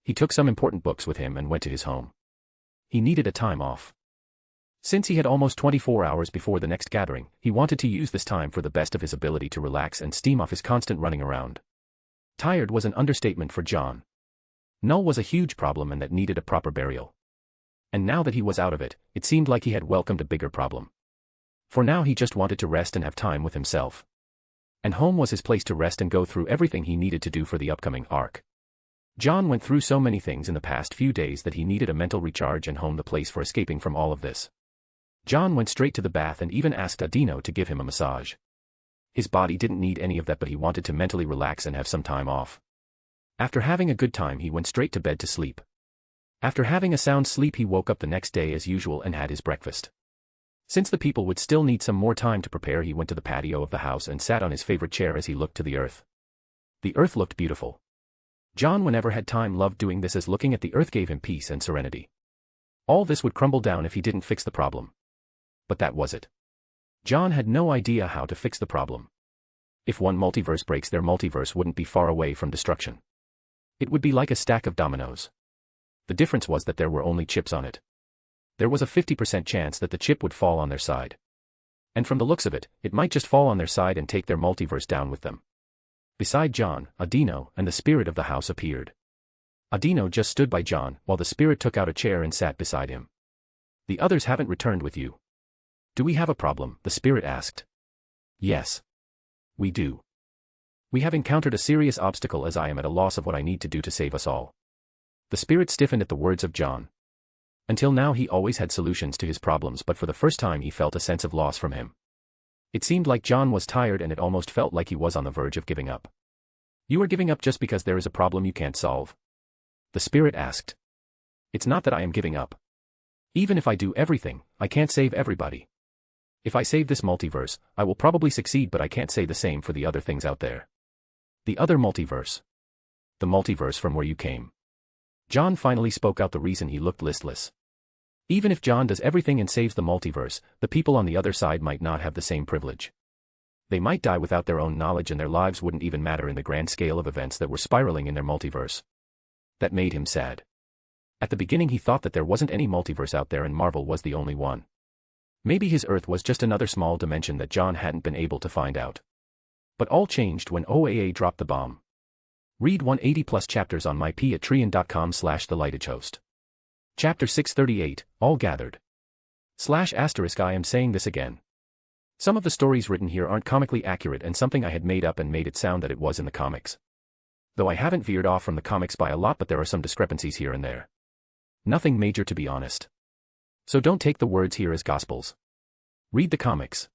He took some important books with him and went to his home. He needed a time off. Since he had almost 24 hours before the next gathering, he wanted to use this time for the best of his ability to relax and steam off his constant running around. Tired was an understatement for John. Null was a huge problem and that needed a proper burial. And now that he was out of it, it seemed like he had welcomed a bigger problem. For now he just wanted to rest and have time with himself. And home was his place to rest and go through everything he needed to do for the upcoming arc. John went through so many things in the past few days that he needed a mental recharge and home the place for escaping from all of this. John went straight to the bath and even asked Adino to give him a massage. His body didn't need any of that but he wanted to mentally relax and have some time off. After having a good time he went straight to bed to sleep. After having a sound sleep he woke up the next day as usual and had his breakfast. Since the people would still need some more time to prepare he went to the patio of the house and sat on his favorite chair as he looked to the earth. The earth looked beautiful. John, whenever had time, loved doing this, as looking at the earth gave him peace and serenity. All this would crumble down if he didn't fix the problem. But that was it. John had no idea how to fix the problem. If one multiverse breaks, their multiverse wouldn't be far away from destruction. It would be like a stack of dominoes. The difference was that there were only chips on it. There was a 50% chance that the chip would fall on their side. And from the looks of it, it might just fall on their side and take their multiverse down with them. Beside John, Adino and the spirit of the house appeared. Adino just stood by John, while the spirit took out a chair and sat beside him. The others haven't returned with you. Do we have a problem? The spirit asked. Yes. We do. We have encountered a serious obstacle, as I am at a loss of what I need to do to save us all. The spirit stiffened at the words of John. Until now he always had solutions to his problems, but for the first time he felt a sense of loss from him. It seemed like John was tired, and it almost felt like he was on the verge of giving up. You are giving up just because there is a problem you can't solve? The spirit asked. It's not that I am giving up. Even if I do everything, I can't save everybody. If I save this multiverse, I will probably succeed, but I can't say the same for the other things out there. The other multiverse. The multiverse from where you came. John finally spoke out the reason he looked listless. Even if John does everything and saves the multiverse, the people on the other side might not have the same privilege. They might die without their own knowledge, and their lives wouldn't even matter in the grand scale of events that were spiraling in their multiverse. That made him sad. At the beginning he thought that there wasn't any multiverse out there and Marvel was the only one. Maybe his Earth was just another small dimension that John hadn't been able to find out. But all changed when OAA dropped the bomb. Read 180+ chapters on myp@trian.com/thelightagehost. Chapter 638, All Gathered. / I am saying this again. Some of the stories written here aren't comically accurate and something I had made up and made it sound that it was in the comics. Though I haven't veered off from the comics by a lot, but there are some discrepancies here and there. Nothing major, to be honest. So don't take the words here as gospels. Read the comics.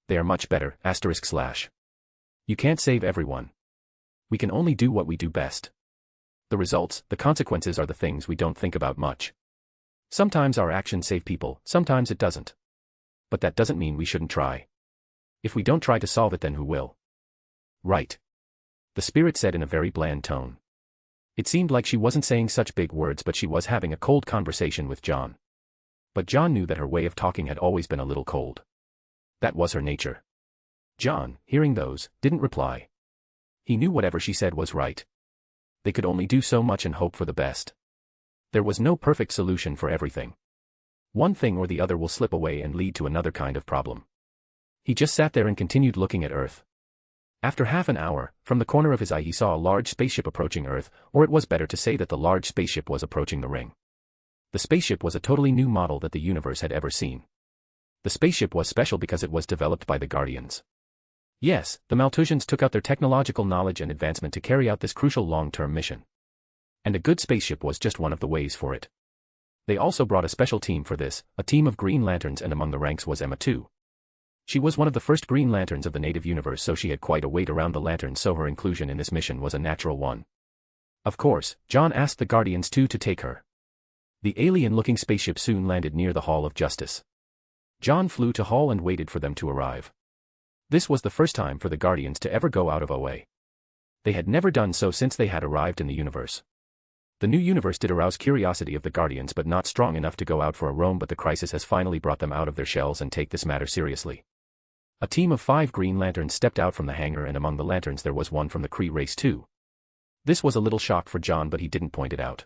They are much better, */. You can't save everyone. We can only do what we do best. The results, the consequences are the things we don't think about much. Sometimes our actions save people, sometimes it doesn't. But that doesn't mean we shouldn't try. If we don't try to solve it, then who will? Right. The spirit said in a very bland tone. It seemed like she wasn't saying such big words, but she was having a cold conversation with John. But John knew that her way of talking had always been a little cold. That was her nature. John, hearing those, didn't reply. He knew whatever she said was right. They could only do so much and hope for the best. There was no perfect solution for everything. One thing or the other will slip away and lead to another kind of problem. He just sat there and continued looking at Earth. After half an hour, from the corner of his eye he saw a large spaceship approaching Earth, or it was better to say that the large spaceship was approaching the ring. The spaceship was a totally new model that the universe had ever seen. The spaceship was special because it was developed by the Guardians. Yes, the Maltusians took out their technological knowledge and advancement to carry out this crucial long-term mission. And a good spaceship was just one of the ways for it. They also brought a special team for this, a team of Green Lanterns, and among the ranks was Emma too. She was one of the first Green Lanterns of the native universe, so she had quite a weight around the lanterns, so her inclusion in this mission was a natural one. Of course, John asked the Guardians too to take her. The alien-looking spaceship soon landed near the Hall of Justice. John flew to Hall and waited for them to arrive. This was the first time for the Guardians to ever go out of OA. They had never done so since they had arrived in the universe. The new universe did arouse curiosity of the Guardians, but not strong enough to go out for a roam, but the crisis has finally brought them out of their shells and take this matter seriously. A team of 5 Green Lanterns stepped out from the hangar, and among the lanterns there was one from the Kree race too. This was a little shock for John, but he didn't point it out.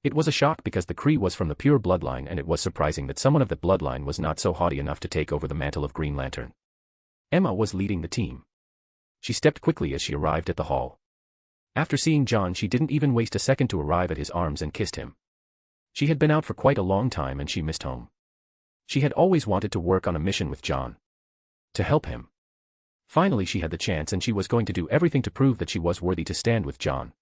It was a shock because the Kree was from the pure bloodline, and it was surprising that someone of that bloodline was not so haughty enough to take over the mantle of Green Lantern. Emma was leading the team. She stepped quickly as she arrived at the hall. After seeing John, she didn't even waste a second to arrive at his arms and kissed him. She had been out for quite a long time and she missed home. She had always wanted to work on a mission with John. To help him. Finally she had the chance, and she was going to do everything to prove that she was worthy to stand with John.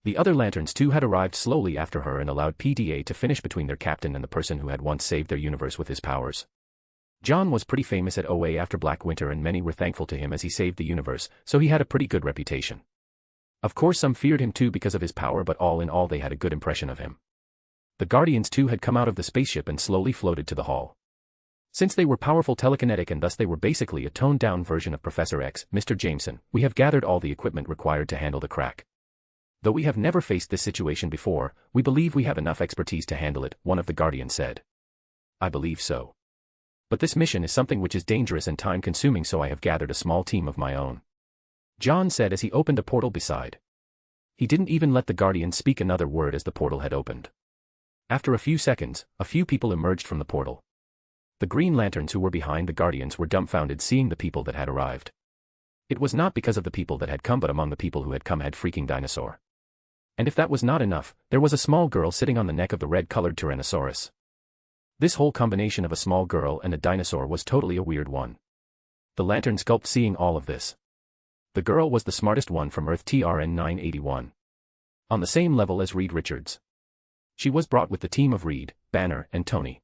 The other lanterns too had arrived slowly after her and allowed PTA to finish between their captain and the person who had once saved their universe with his powers. John was pretty famous at OA after Black Winter, and many were thankful to him as he saved the universe, so he had a pretty good reputation. Of course some feared him too because of his power, but all in all they had a good impression of him. The Guardians too had come out of the spaceship and slowly floated to the hall. Since they were powerful telekinetic and thus they were basically a toned-down version of Professor X, Mr. Jameson, we have gathered all the equipment required to handle the crack. Though we have never faced this situation before, we believe we have enough expertise to handle it, one of the Guardians said. I believe so. But this mission is something which is dangerous and time-consuming, so I have gathered a small team of my own. John said as he opened a portal beside. He didn't even let the Guardian speak another word as the portal had opened. After a few seconds, a few people emerged from the portal. The Green Lanterns who were behind the Guardians were dumbfounded seeing the people that had arrived. It was not because of the people that had come, but among the people who had come had freaking dinosaur. And if that was not enough, there was a small girl sitting on the neck of the red-colored Tyrannosaurus. This whole combination of a small girl and a dinosaur was totally a weird one. The Lanterns gulped seeing all of this. The girl was the smartest one from Earth TRN 981. On the same level as Reed Richards. She was brought with the team of Reed, Banner, and Tony.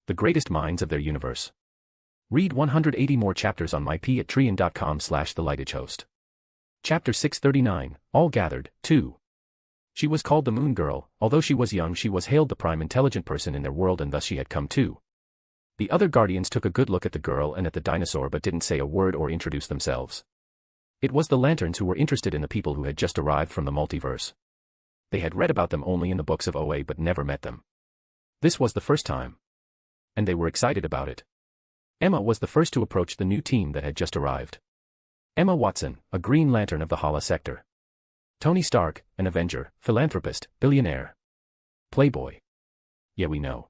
The greatest minds of their universe. Read 180 more chapters on mypatreon.com/thelightagehost. Chapter 639, All Gathered, 2. She was called the Moon Girl. Although she was young, she was hailed the prime intelligent person in their world, and thus she had come too. The other Guardians took a good look at the girl and at the dinosaur but didn't say a word or introduce themselves. It was the Lanterns who were interested in the people who had just arrived from the multiverse. They had read about them only in the books of OA but never met them. This was the first time. And they were excited about it. Emma was the first to approach the new team that had just arrived. Emma Watson, a Green Lantern of the Hala sector. Tony Stark, an Avenger, philanthropist, billionaire. Playboy. Yeah, we know.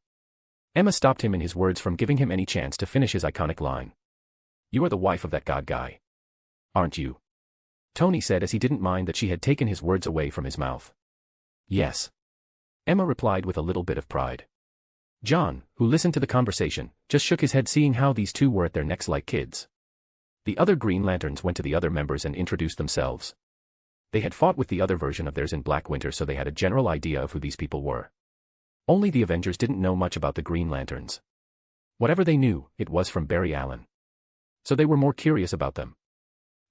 Emma stopped him in his words from giving him any chance to finish his iconic line. You are the wife of that god guy. Aren't you? Tony said as he didn't mind that she had taken his words away from his mouth. Yes. Emma replied with a little bit of pride. John, who listened to the conversation, just shook his head seeing how these two were at their necks like kids. The other Green Lanterns went to the other members and introduced themselves. They had fought with the other version of theirs in Black Winter, so they had a general idea of who these people were. Only the Avengers didn't know much about the Green Lanterns. Whatever they knew, it was from Barry Allen. So they were more curious about them.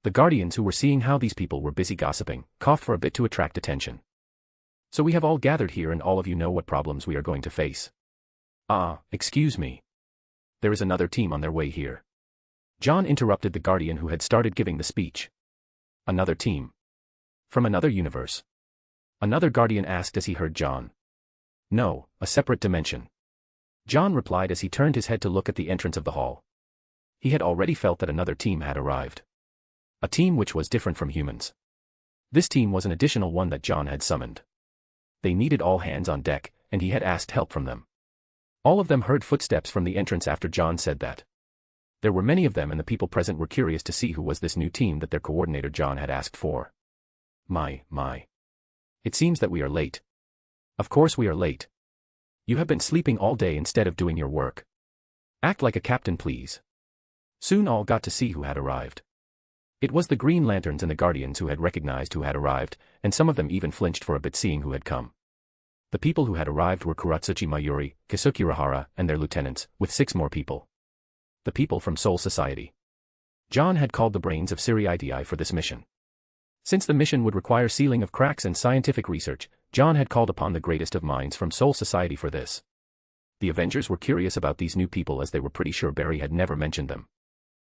The Guardians, who were seeing how these people were busy gossiping, coughed for a bit to attract attention. So we have all gathered here and all of you know what problems we are going to face. Excuse me. There is another team on their way here. John interrupted the Guardian who had started giving the speech. Another team. From another universe. Another Guardian asked as he heard John. No, a separate dimension. John replied as he turned his head to look at the entrance of the hall. He had already felt that another team had arrived. A team which was different from humans. This team was an additional one that John had summoned. They needed all hands on deck, and he had asked help from them. All of them heard footsteps from the entrance after John said that. There were many of them, and the people present were curious to see who was this new team that their coordinator John had asked for. My. It seems that we are late. Of course we are late. You have been sleeping all day instead of doing your work. Act like a captain, please. Soon all got to see who had arrived. It was the Green Lanterns and the Guardians who had recognized who had arrived, and some of them even flinched for a bit seeing who had come. The people who had arrived were Kuratsuchi Mayuri, Kisuke Urahara, and their lieutenants, with 6 more people. The people from Soul Society. John had called the brains of Siri-IDI for this mission. Since the mission would require sealing of cracks and scientific research, John had called upon the greatest of minds from Soul Society for this. The Avengers were curious about these new people as they were pretty sure Barry had never mentioned them.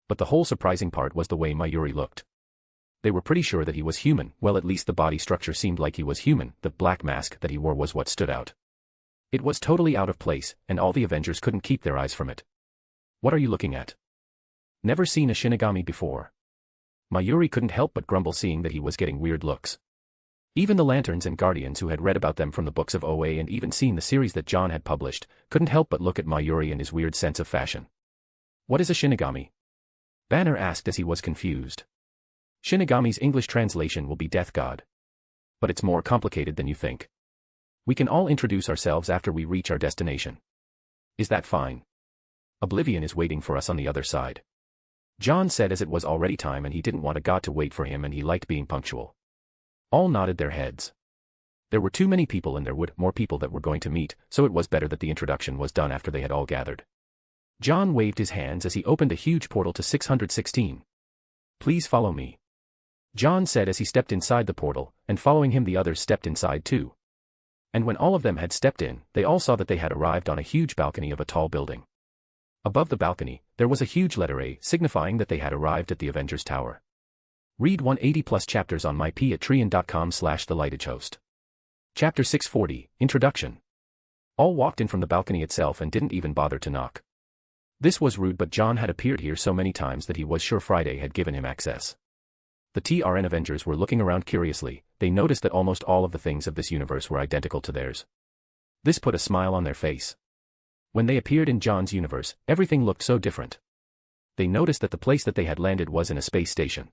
But the whole surprising part was the way Mayuri looked. They were pretty sure that he was human, well at least the body structure seemed like he was human, the black mask that he wore was what stood out. It was totally out of place, and all the Avengers couldn't keep their eyes from it. What are you looking at? Never seen a Shinigami before. Mayuri couldn't help but grumble seeing that he was getting weird looks. Even the Lanterns and Guardians who had read about them from the books of OA and even seen the series that John had published, couldn't help but look at Mayuri and his weird sense of fashion. What is a Shinigami? Banner asked as he was confused. Shinigami's English translation will be Death God. But it's more complicated than you think. We can all introduce ourselves after we reach our destination. Is that fine? Oblivion is waiting for us on the other side. John said as it was already time and he didn't want a god to wait for him and he liked being punctual. All nodded their heads. There were too many people and there would more people that were going to meet, so it was better that the introduction was done after they had all gathered. John waved his hands as he opened a huge portal to 616. Please follow me. John said as he stepped inside the portal, and following him the others stepped inside too. And when all of them had stepped in, they all saw that they had arrived on a huge balcony of a tall building. Above the balcony, there was a huge letter A signifying that they had arrived at the Avengers Tower. Read 180+ chapters on mypatreon.com/thelightagehost. Chapter 640, Introduction. All walked in from the balcony itself and didn't even bother to knock. This was rude, but John had appeared here so many times that he was sure Friday had given him access. The TRN Avengers were looking around curiously. They noticed that almost all of the things of this universe were identical to theirs. This put a smile on their face. When they appeared in John's universe, everything looked so different. They noticed that the place that they had landed was in a space station.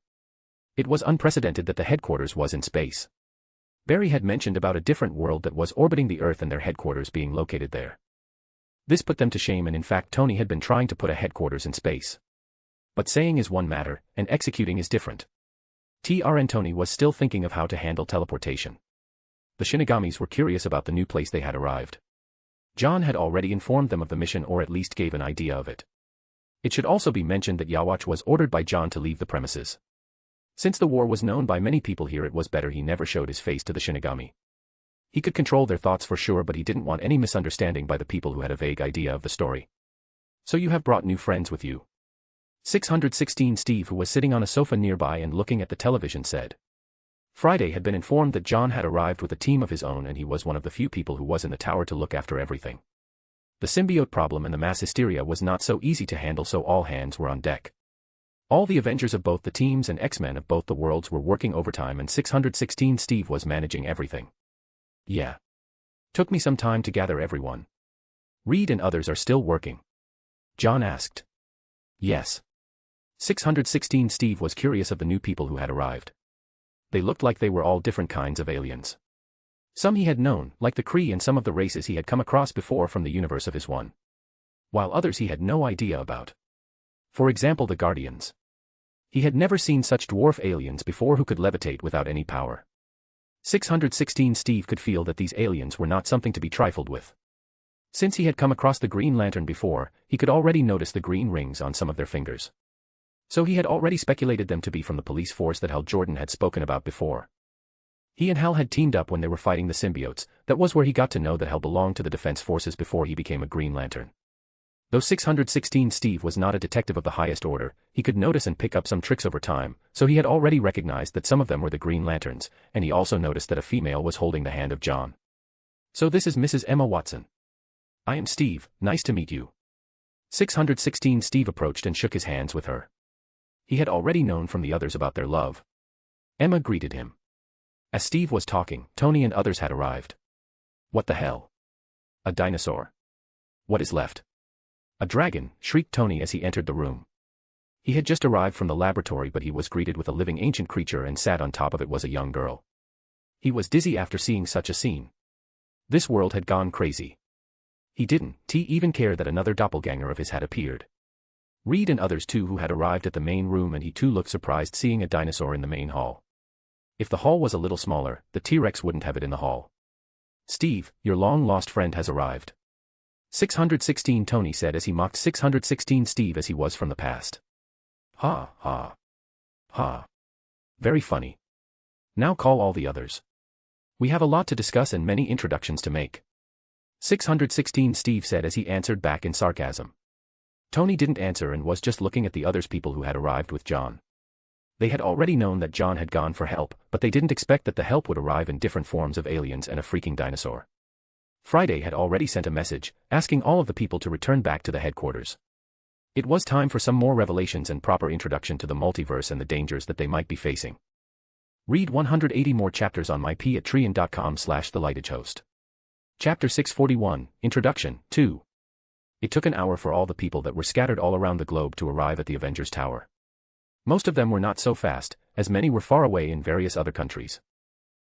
It was unprecedented that the headquarters was in space. Barry had mentioned about a different world that was orbiting the Earth and their headquarters being located there. This put them to shame, and in fact Tony had been trying to put a headquarters in space. But saying is one matter, and executing is different. TRN Tony was still thinking of how to handle teleportation. The Shinigamis were curious about the new place they had arrived. John had already informed them of the mission, or at least gave an idea of it. It should also be mentioned that Yawatch was ordered by John to leave the premises. Since the war was known by many people here, it was better he never showed his face to the Shinigami. He could control their thoughts for sure, but he didn't want any misunderstanding by the people who had a vague idea of the story. So you have brought new friends with you? 616 Steve, who was sitting on a sofa nearby and looking at the television, said. Friday had been informed that John had arrived with a team of his own, and he was one of the few people who was in the tower to look after everything. The symbiote problem and the mass hysteria was not so easy to handle, so all hands were on deck. All the Avengers of both the teams and X-Men of both the worlds were working overtime, and 616 Steve was managing everything. Yeah. Took me some time to gather everyone. Reed and others are still working? John asked. Yes. 616 Steve was curious of the new people who had arrived. They looked like they were all different kinds of aliens. Some he had known, like the Kree, and some of the races he had come across before from the universe of his one. While others he had no idea about. For example, the Guardians. He had never seen such dwarf aliens before who could levitate without any power. 616 Steve could feel that these aliens were not something to be trifled with. Since he had come across the Green Lantern before, he could already notice the green rings on some of their fingers. So he had already speculated them to be from the police force that Hal Jordan had spoken about before. He and Hal had teamed up when they were fighting the symbiotes. That was where he got to know that Hal belonged to the defense forces before he became a Green Lantern. Though 616 Steve was not a detective of the highest order, he could notice and pick up some tricks over time, so he had already recognized that some of them were the Green Lanterns, and he also noticed that a female was holding the hand of John. So this is Mrs. Emma Watson. I am Steve, nice to meet you. 616 Steve approached and shook his hands with her. He had already known from the others about their love. Emma greeted him. As Steve was talking, Tony and others had arrived. What the hell? A dinosaur. What is left? A dragon, shrieked Tony as he entered the room. He had just arrived from the laboratory, but he was greeted with a living ancient creature, and sat on top of it was a young girl. He was dizzy after seeing such a scene. This world had gone crazy. He didn't even care that another doppelganger of his had appeared. Reed and others too who had arrived at the main room, and he too looked surprised seeing a dinosaur in the main hall. If the hall was a little smaller, the T-Rex wouldn't have it in the hall. Steve, your long-lost friend has arrived. 616 Tony said as he mocked 616 Steve as he was from the past. Ha, ha. Ha. Very funny. Now call all the others. We have a lot to discuss and many introductions to make. 616 Steve said as he answered back in sarcasm. Tony didn't answer and was just looking at the others people who had arrived with John. They had already known that John had gone for help, but they didn't expect that the help would arrive in different forms of aliens and a freaking dinosaur. Friday had already sent a message, asking all of the people to return back to the headquarters. It was time for some more revelations and proper introduction to the multiverse and the dangers that they might be facing. Read 180 more chapters on mypatreon.com/thelightagehost. Chapter 641, Introduction, 2. It took an hour for all the people that were scattered all around the globe to arrive at the Avengers Tower. Most of them were not so fast, as many were far away in various other countries.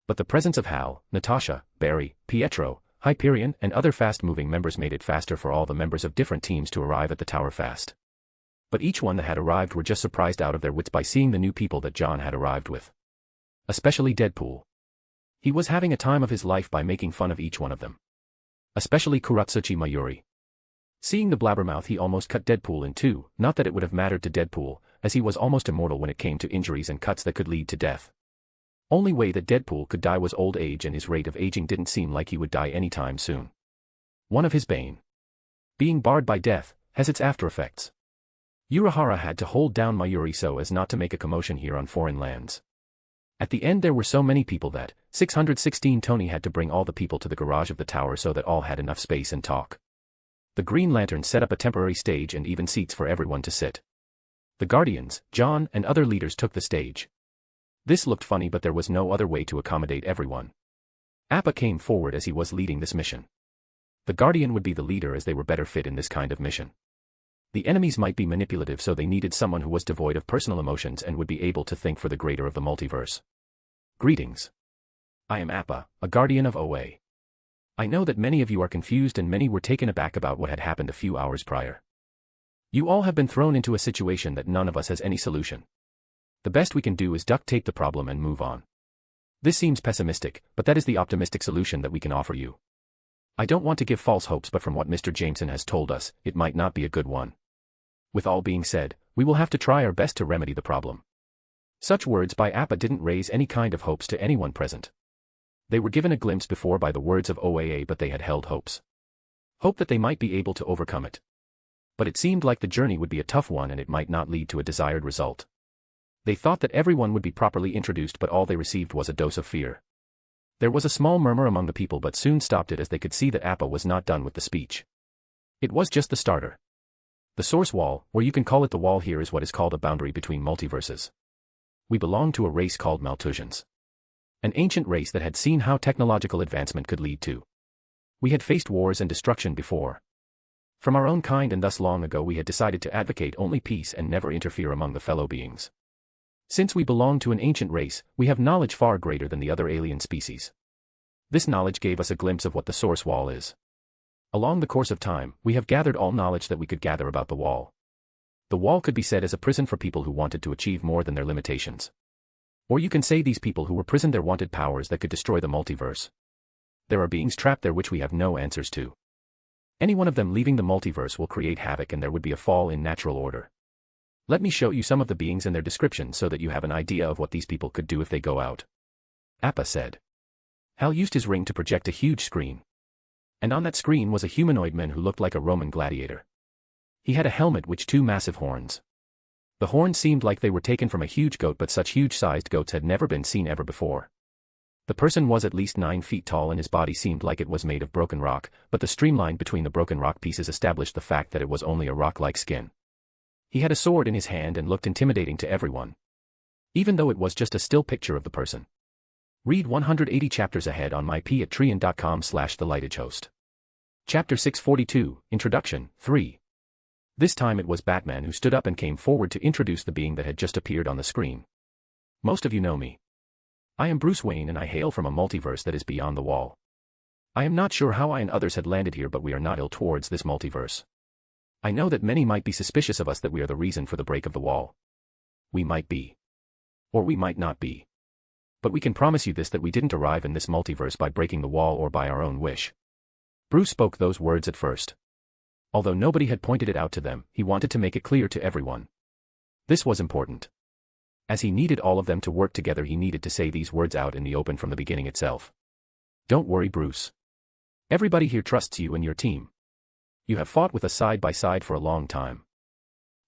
But the presence of Hal, Natasha, Barry, Pietro, Hyperion, and other fast-moving members made it faster for all the members of different teams to arrive at the tower fast. But each one that had arrived were just surprised out of their wits by seeing the new people that John had arrived with. Especially Deadpool. He was having a time of his life by making fun of each one of them. Especially Kuratsuchi Mayuri. Seeing the blabbermouth, he almost cut Deadpool in two, not that it would have mattered to Deadpool, as he was almost immortal when it came to injuries and cuts that could lead to death. Only way that Deadpool could die was old age, and his rate of aging didn't seem like he would die anytime soon. One of his bane, being barred by death, has its after effects. Urahara had to hold down Mayuri so as not to make a commotion here on foreign lands. At the end there were so many people that 616 Tony had to bring all the people to the garage of the tower so that all had enough space and talk. The Green Lantern set up a temporary stage and even seats for everyone to sit. The Guardians, John, and other leaders took the stage. This looked funny, but there was no other way to accommodate everyone. Appa came forward as he was leading this mission. The Guardian would be the leader as they were better fit in this kind of mission. The enemies might be manipulative, so they needed someone who was devoid of personal emotions and would be able to think for the greater of the multiverse. Greetings. I am Appa, a guardian of OA. I know that many of you are confused and many were taken aback about what had happened a few hours prior. You all have been thrown into a situation that none of us has any solution. The best we can do is duct tape the problem and move on. This seems pessimistic, but that is the optimistic solution that we can offer you. I don't want to give false hopes, but from what Mr. Jameson has told us, it might not be a good one. With all being said, we will have to try our best to remedy the problem. Such words by Appa didn't raise any kind of hopes to anyone present. They were given a glimpse before by the words of OAA, but they had held hopes. Hope that they might be able to overcome it. But it seemed like the journey would be a tough one and it might not lead to a desired result. They thought that everyone would be properly introduced, but all they received was a dose of fear. There was a small murmur among the people, but soon stopped it as they could see that Appa was not done with the speech. It was just the starter. The source wall, or you can call it the wall here, is what is called a boundary between multiverses. We belong to a race called Maltusians. An ancient race that had seen how technological advancement could lead to. We had faced wars and destruction before. From our own kind, and thus long ago we had decided to advocate only peace and never interfere among the fellow beings. Since we belong to an ancient race, we have knowledge far greater than the other alien species. This knowledge gave us a glimpse of what the source wall is. Along the course of time, we have gathered all knowledge that we could gather about the wall. The wall could be said as a prison for people who wanted to achieve more than their limitations. Or you can say these people who were prisoned there wanted powers that could destroy the multiverse. There are beings trapped there which we have no answers to. Any one of them leaving the multiverse will create havoc and there would be a fall in natural order. Let me show you some of the beings and their descriptions so that you have an idea of what these people could do if they go out. Appa said. Hal used his ring to project a huge screen. And on that screen was a humanoid man who looked like a Roman gladiator. He had a helmet with two massive horns. The horns seemed like they were taken from a huge goat, but such huge-sized goats had never been seen ever before. The person was at least 9 feet tall and his body seemed like it was made of broken rock, but the streamline between the broken rock pieces established the fact that it was only a rock-like skin. He had a sword in his hand and looked intimidating to everyone. Even though it was just a still picture of the person. Read 180 chapters ahead on mypatreon.com/thelightagehost. Chapter 642, Introduction, 3. This time it was Batman who stood up and came forward to introduce the being that had just appeared on the screen. Most of you know me. I am Bruce Wayne and I hail from a multiverse that is beyond the wall. I am not sure how I and others had landed here, but we are not ill towards this multiverse. I know that many might be suspicious of us that we are the reason for the break of the wall. We might be. Or we might not be. But we can promise you this, that we didn't arrive in this multiverse by breaking the wall or by our own wish. Bruce spoke those words at first. Although nobody had pointed it out to them, he wanted to make it clear to everyone. This was important. As he needed all of them to work together, he needed to say these words out in the open from the beginning itself. Don't worry, Bruce. Everybody here trusts you and your team. You have fought with us side by side for a long time.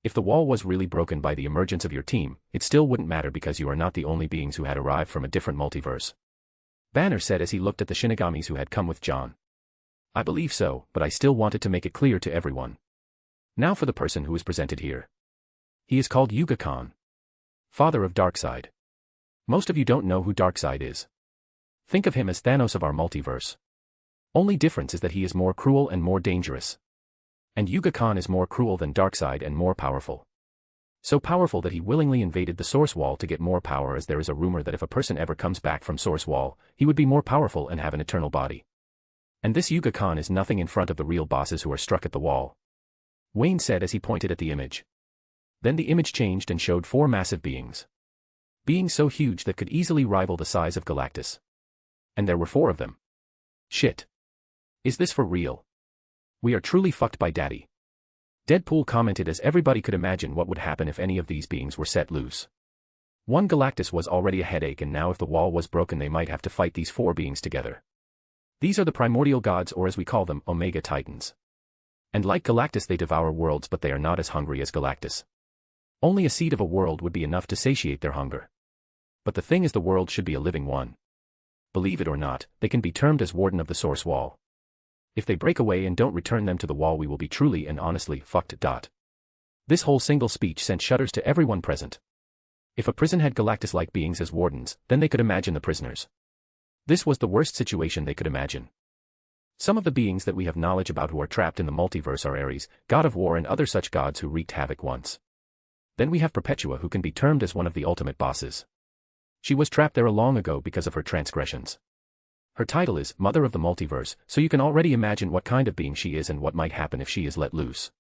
If the wall was really broken by the emergence of your team, it still wouldn't matter because you are not the only beings who had arrived from a different multiverse. Banner said as he looked at the Shinigamis who had come with John. I believe so, but I still wanted to make it clear to everyone. Now for the person who is presented here. He is called Yuga Khan, father of Darkseid. Most of you don't know who Darkseid is. Think of him as Thanos of our multiverse. Only difference is that he is more cruel and more dangerous. And Yuga Khan is more cruel than Darkseid and more powerful. So powerful that he willingly invaded the Source Wall to get more power, as there is a rumor that if a person ever comes back from Source Wall, he would be more powerful and have an eternal body. And this Yuga Khan is nothing in front of the real bosses who are struck at the wall. Wayne said as he pointed at the image. Then the image changed and showed 4 massive beings. Beings so huge that could easily rival the size of Galactus. And there were 4 of them. Shit. Is this for real? We are truly fucked by daddy. Deadpool commented as everybody could imagine what would happen if any of these beings were set loose. One Galactus was already a headache, and now if the wall was broken they might have to fight these 4 beings together. These are the primordial gods, or as we call them, Omega Titans. And like Galactus they devour worlds, but they are not as hungry as Galactus. Only a seed of a world would be enough to satiate their hunger. But the thing is, the world should be a living one. Believe it or not, they can be termed as Warden of the Source Wall. If they break away and don't return them to the wall, we will be truly and honestly fucked. This whole single speech sent shudders to everyone present. If a prison had Galactus-like beings as wardens, then they could imagine the prisoners. This was the worst situation they could imagine. Some of the beings that we have knowledge about who are trapped in the multiverse are Ares, god of war, and other such gods who wreaked havoc once. Then we have Perpetua, who can be termed as one of the ultimate bosses. She was trapped there long ago because of her transgressions. Her title is Mother of the Multiverse, so you can already imagine what kind of being she is and what might happen if she is let loose.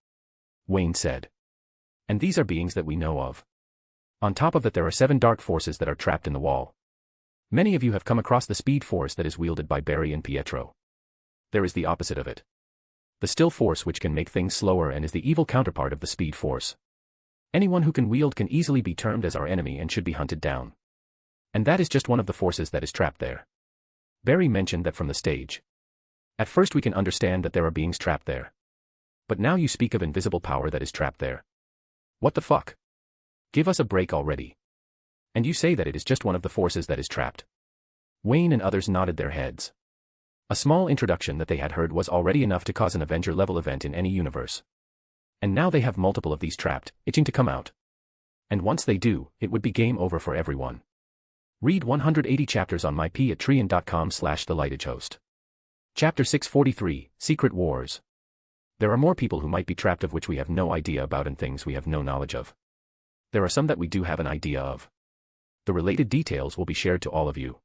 Wayne said. And these are beings that we know of. On top of that, there are 7 dark forces that are trapped in the wall. Many of you have come across the speed force that is wielded by Barry and Pietro. There is the opposite of it. The still force, which can make things slower and is the evil counterpart of the speed force. Anyone who can wield can easily be termed as our enemy and should be hunted down. And that is just one of the forces that is trapped there. Barry mentioned that from the stage. At first we can understand that there are beings trapped there. But now you speak of invisible power that is trapped there. What the fuck? Give us a break already. And you say that it is just one of the forces that is trapped. Wayne and others nodded their heads. A small introduction that they had heard was already enough to cause an Avenger-level event in any universe. And now they have multiple of these trapped, itching to come out. And once they do, it would be game over for everyone. Read 180 chapters on mypatreon.com/thelightedgehost. Chapter 643, Secret Wars. There are more people who might be trapped of which we have no idea about, and things we have no knowledge of. There are some that we do have an idea of. The related details will be shared to all of you.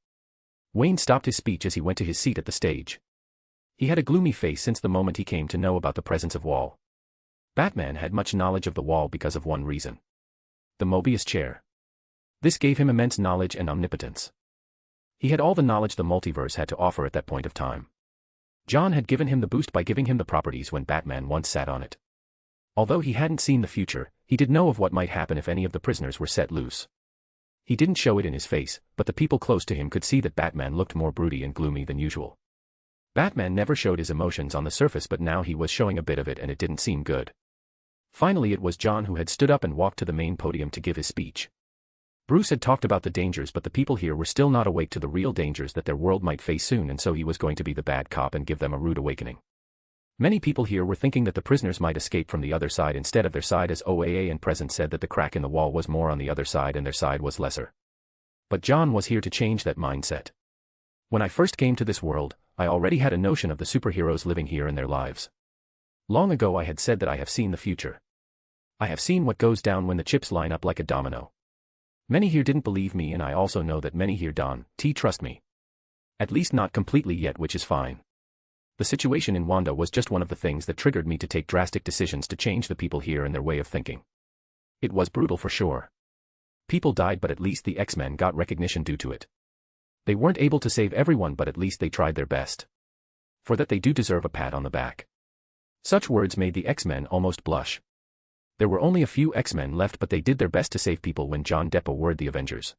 Wayne stopped his speech as he went to his seat at the stage. He had a gloomy face since the moment he came to know about the presence of Wall. Batman had much knowledge of the Wall because of one reason. The Mobius chair. This gave him immense knowledge and omnipotence. He had all the knowledge the multiverse had to offer at that point of time. John had given him the boost by giving him the properties when Batman once sat on it. Although he hadn't seen the future, he did know of what might happen if any of the prisoners were set loose. He didn't show it in his face, but the people close to him could see that Batman looked more broody and gloomy than usual. Batman never showed his emotions on the surface, but now he was showing a bit of it, and it didn't seem good. Finally it was John who had stood up and walked to the main podium to give his speech. Bruce had talked about the dangers, but the people here were still not awake to the real dangers that their world might face soon, and so he was going to be the bad cop and give them a rude awakening. Many people here were thinking that the prisoners might escape from the other side instead of their side, as OAA and Present said that the crack in the wall was more on the other side and their side was lesser. But John was here to change that mindset. When I first came to this world, I already had a notion of the superheroes living here and their lives. Long ago I had said that I have seen the future. I have seen what goes down when the chips line up like a domino. Many here didn't believe me, and I also know that many here don't trust me. At least not completely yet, which is fine. The situation in Wanda was just one of the things that triggered me to take drastic decisions to change the people here and their way of thinking. It was brutal for sure. People died, but at least the X-Men got recognition due to it. They weren't able to save everyone, but at least they tried their best. For that they do deserve a pat on the back. Such words made the X-Men almost blush. There were only a few X-Men left, but they did their best to save people when John Depp awarded the Avengers.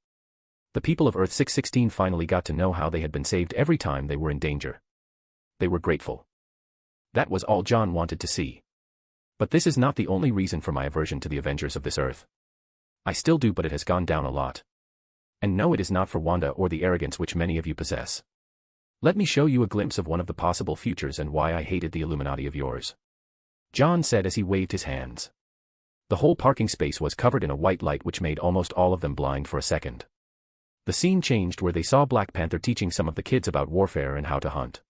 The people of Earth 616 finally got to know how they had been saved every time they were in danger. They were grateful. That was all John wanted to see. But this is not the only reason for my aversion to the Avengers of this Earth. I still do, but it has gone down a lot. And no, it is not for Wanda or the arrogance which many of you possess. Let me show you a glimpse of one of the possible futures and why I hated the Illuminati of yours. John said as he waved his hands. The whole parking space was covered in a white light which made almost all of them blind for a second. The scene changed where they saw Black Panther teaching some of the kids about warfare and how to hunt.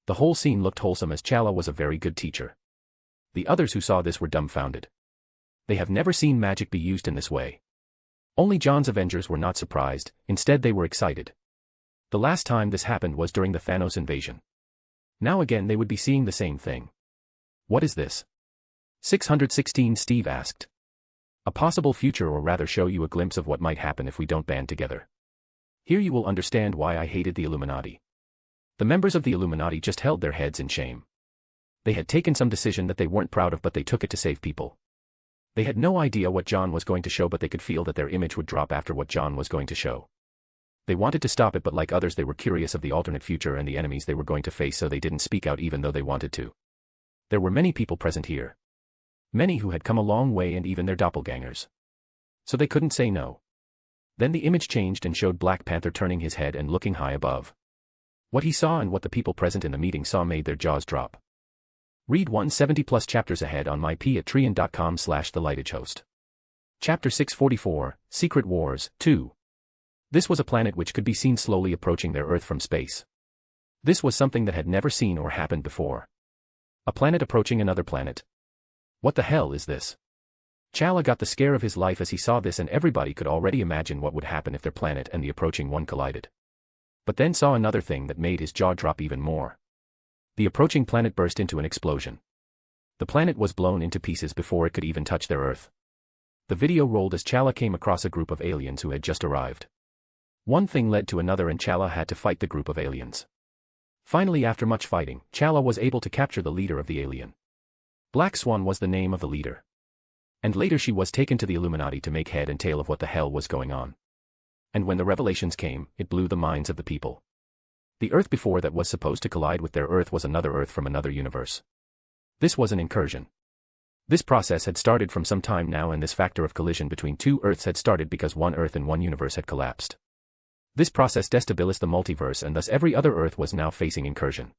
The whole scene looked wholesome, as Chala was a very good teacher. The others who saw this were dumbfounded. They have never seen magic be used in this way. Only John's Avengers were not surprised, instead they were excited. The last time this happened was during the Thanos invasion. Now again they would be seeing the same thing. What is this? 616 Steve asked. A possible future, or rather show you a glimpse of what might happen if we don't band together. Here you will understand why I hated the Illuminati. The members of the Illuminati just held their heads in shame. They had taken some decision that they weren't proud of, but they took it to save people. They had no idea what John was going to show, but they could feel that their image would drop after what John was going to show. They wanted to stop it, but like others they were curious of the alternate future and the enemies they were going to face, so they didn't speak out even though they wanted to. There were many people present here. Many who had come a long way, and even their doppelgangers. So they couldn't say no. Then the image changed and showed Black Panther turning his head and looking high above. What he saw and what the people present in the meeting saw made their jaws drop. Read 170 plus chapters ahead on mypatreon.com/thelightedgehost. Chapter 644, Secret Wars, 2. This was a planet which could be seen slowly approaching their Earth from space. This was something that had never seen or happened before. A planet approaching another planet. What the hell is this? Chala got the scare of his life as he saw this, and everybody could already imagine what would happen if their planet and the approaching one collided. But then saw another thing that made his jaw drop even more. The approaching planet burst into an explosion. The planet was blown into pieces before it could even touch their Earth. The video rolled as Chala came across a group of aliens who had just arrived. One thing led to another and Chala had to fight the group of aliens. Finally, after much fighting, Chala was able to capture the leader of the alien. Black Swan was the name of the leader. And later she was taken to the Illuminati to make head and tail of what the hell was going on. And when the revelations came, it blew the minds of the people. The Earth before that was supposed to collide with their Earth was another Earth from another universe. This was an incursion. This process had started from some time now, and this factor of collision between two Earths had started because one Earth in one universe had collapsed. This process destabilized the multiverse, and thus every other Earth was now facing incursion.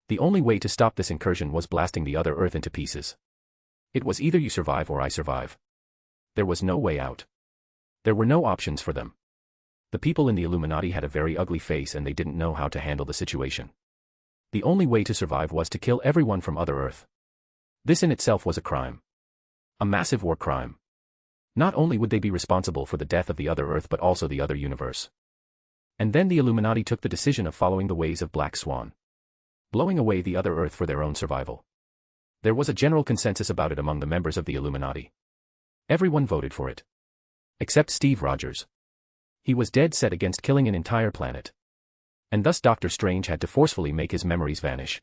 The only way to stop this incursion was blasting the other Earth into pieces. It was either you survive or I survive. There was no way out. There were no options for them. The people in the Illuminati had a very ugly face and they didn't know how to handle the situation. The only way to survive was to kill everyone from other Earth. This in itself was a crime. A massive war crime. Not only would they be responsible for the death of the other Earth but also the other universe. And then the Illuminati took the decision of following the ways of Black Swan. Blowing away the other Earth for their own survival. There was a general consensus about it among the members of the Illuminati. Everyone voted for it. Except Steve Rogers. He was dead set against killing an entire planet. And thus Doctor Strange had to forcefully make his memories vanish.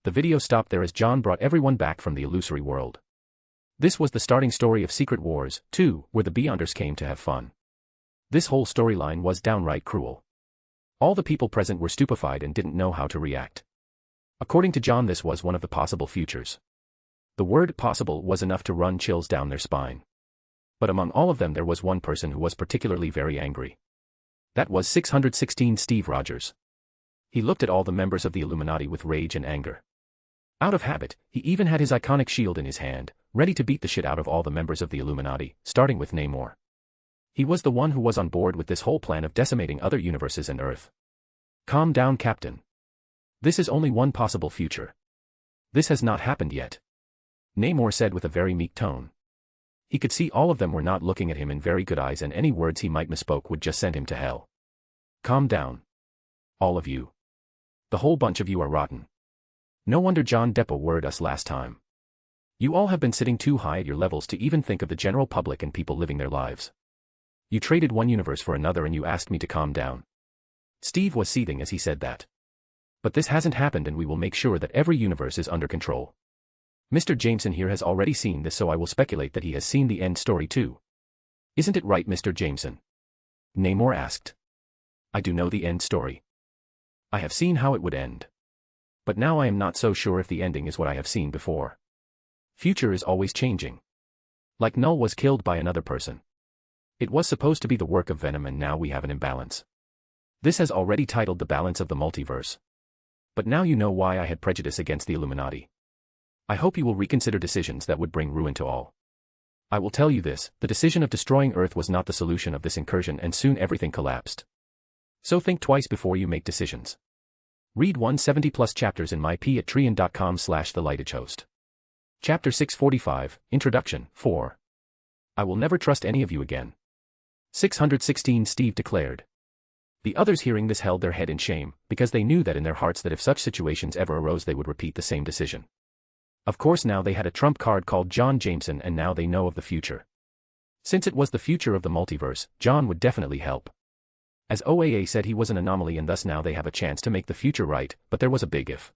The video stopped there as John brought everyone back from the illusory world. This was the starting story of Secret Wars, 2, where the Beyonders came to have fun. This whole storyline was downright cruel. All the people present were stupefied and didn't know how to react. According to John, this was one of the possible futures. The word possible was enough to run chills down their spine. But among all of them there was one person who was particularly very angry. That was 616 Steve Rogers. He looked at all the members of the Illuminati with rage and anger. Out of habit, he even had his iconic shield in his hand, ready to beat the shit out of all the members of the Illuminati, starting with Namor. He was the one who was on board with this whole plan of decimating other universes and Earth. Calm down, Captain. This is only one possible future. This has not happened yet. Namor said with a very meek tone. He could see all of them were not looking at him in very good eyes, and any words he might misspoke would just send him to hell. Calm down. All of you. The whole bunch of you are rotten. No wonder John Depp worried us last time. You all have been sitting too high at your levels to even think of the general public and people living their lives. You traded one universe for another and you asked me to calm down. Steve was seething as he said that. But this hasn't happened, and we will make sure that every universe is under control. Mr. Jameson here has already seen this, so I will speculate that he has seen the end story too. Isn't it right, Mr. Jameson? Namor asked. I do know the end story. I have seen how it would end. But now I am not so sure if the ending is what I have seen before. Future is always changing. Like Null was killed by another person. It was supposed to be the work of Venom, and now we have an imbalance. This has already titled The Balance of the Multiverse. But now you know why I had prejudice against the Illuminati. I hope you will reconsider decisions that would bring ruin to all. I will tell you this, the decision of destroying Earth was not the solution of this incursion, and soon everything collapsed. So think twice before you make decisions. Read 170 plus chapters in mypatreon.com/thelightedgehost. Chapter 645, Introduction, 4. I will never trust any of you again. 616 Steve declared. The others hearing this held their head in shame, because they knew that in their hearts that if such situations ever arose they would repeat the same decision. Of course now they had a trump card called John Jameson, and now they know of the future. Since it was the future of the multiverse, John would definitely help. As OAA said, he was an anomaly, and thus now they have a chance to make the future right, but there was a big if.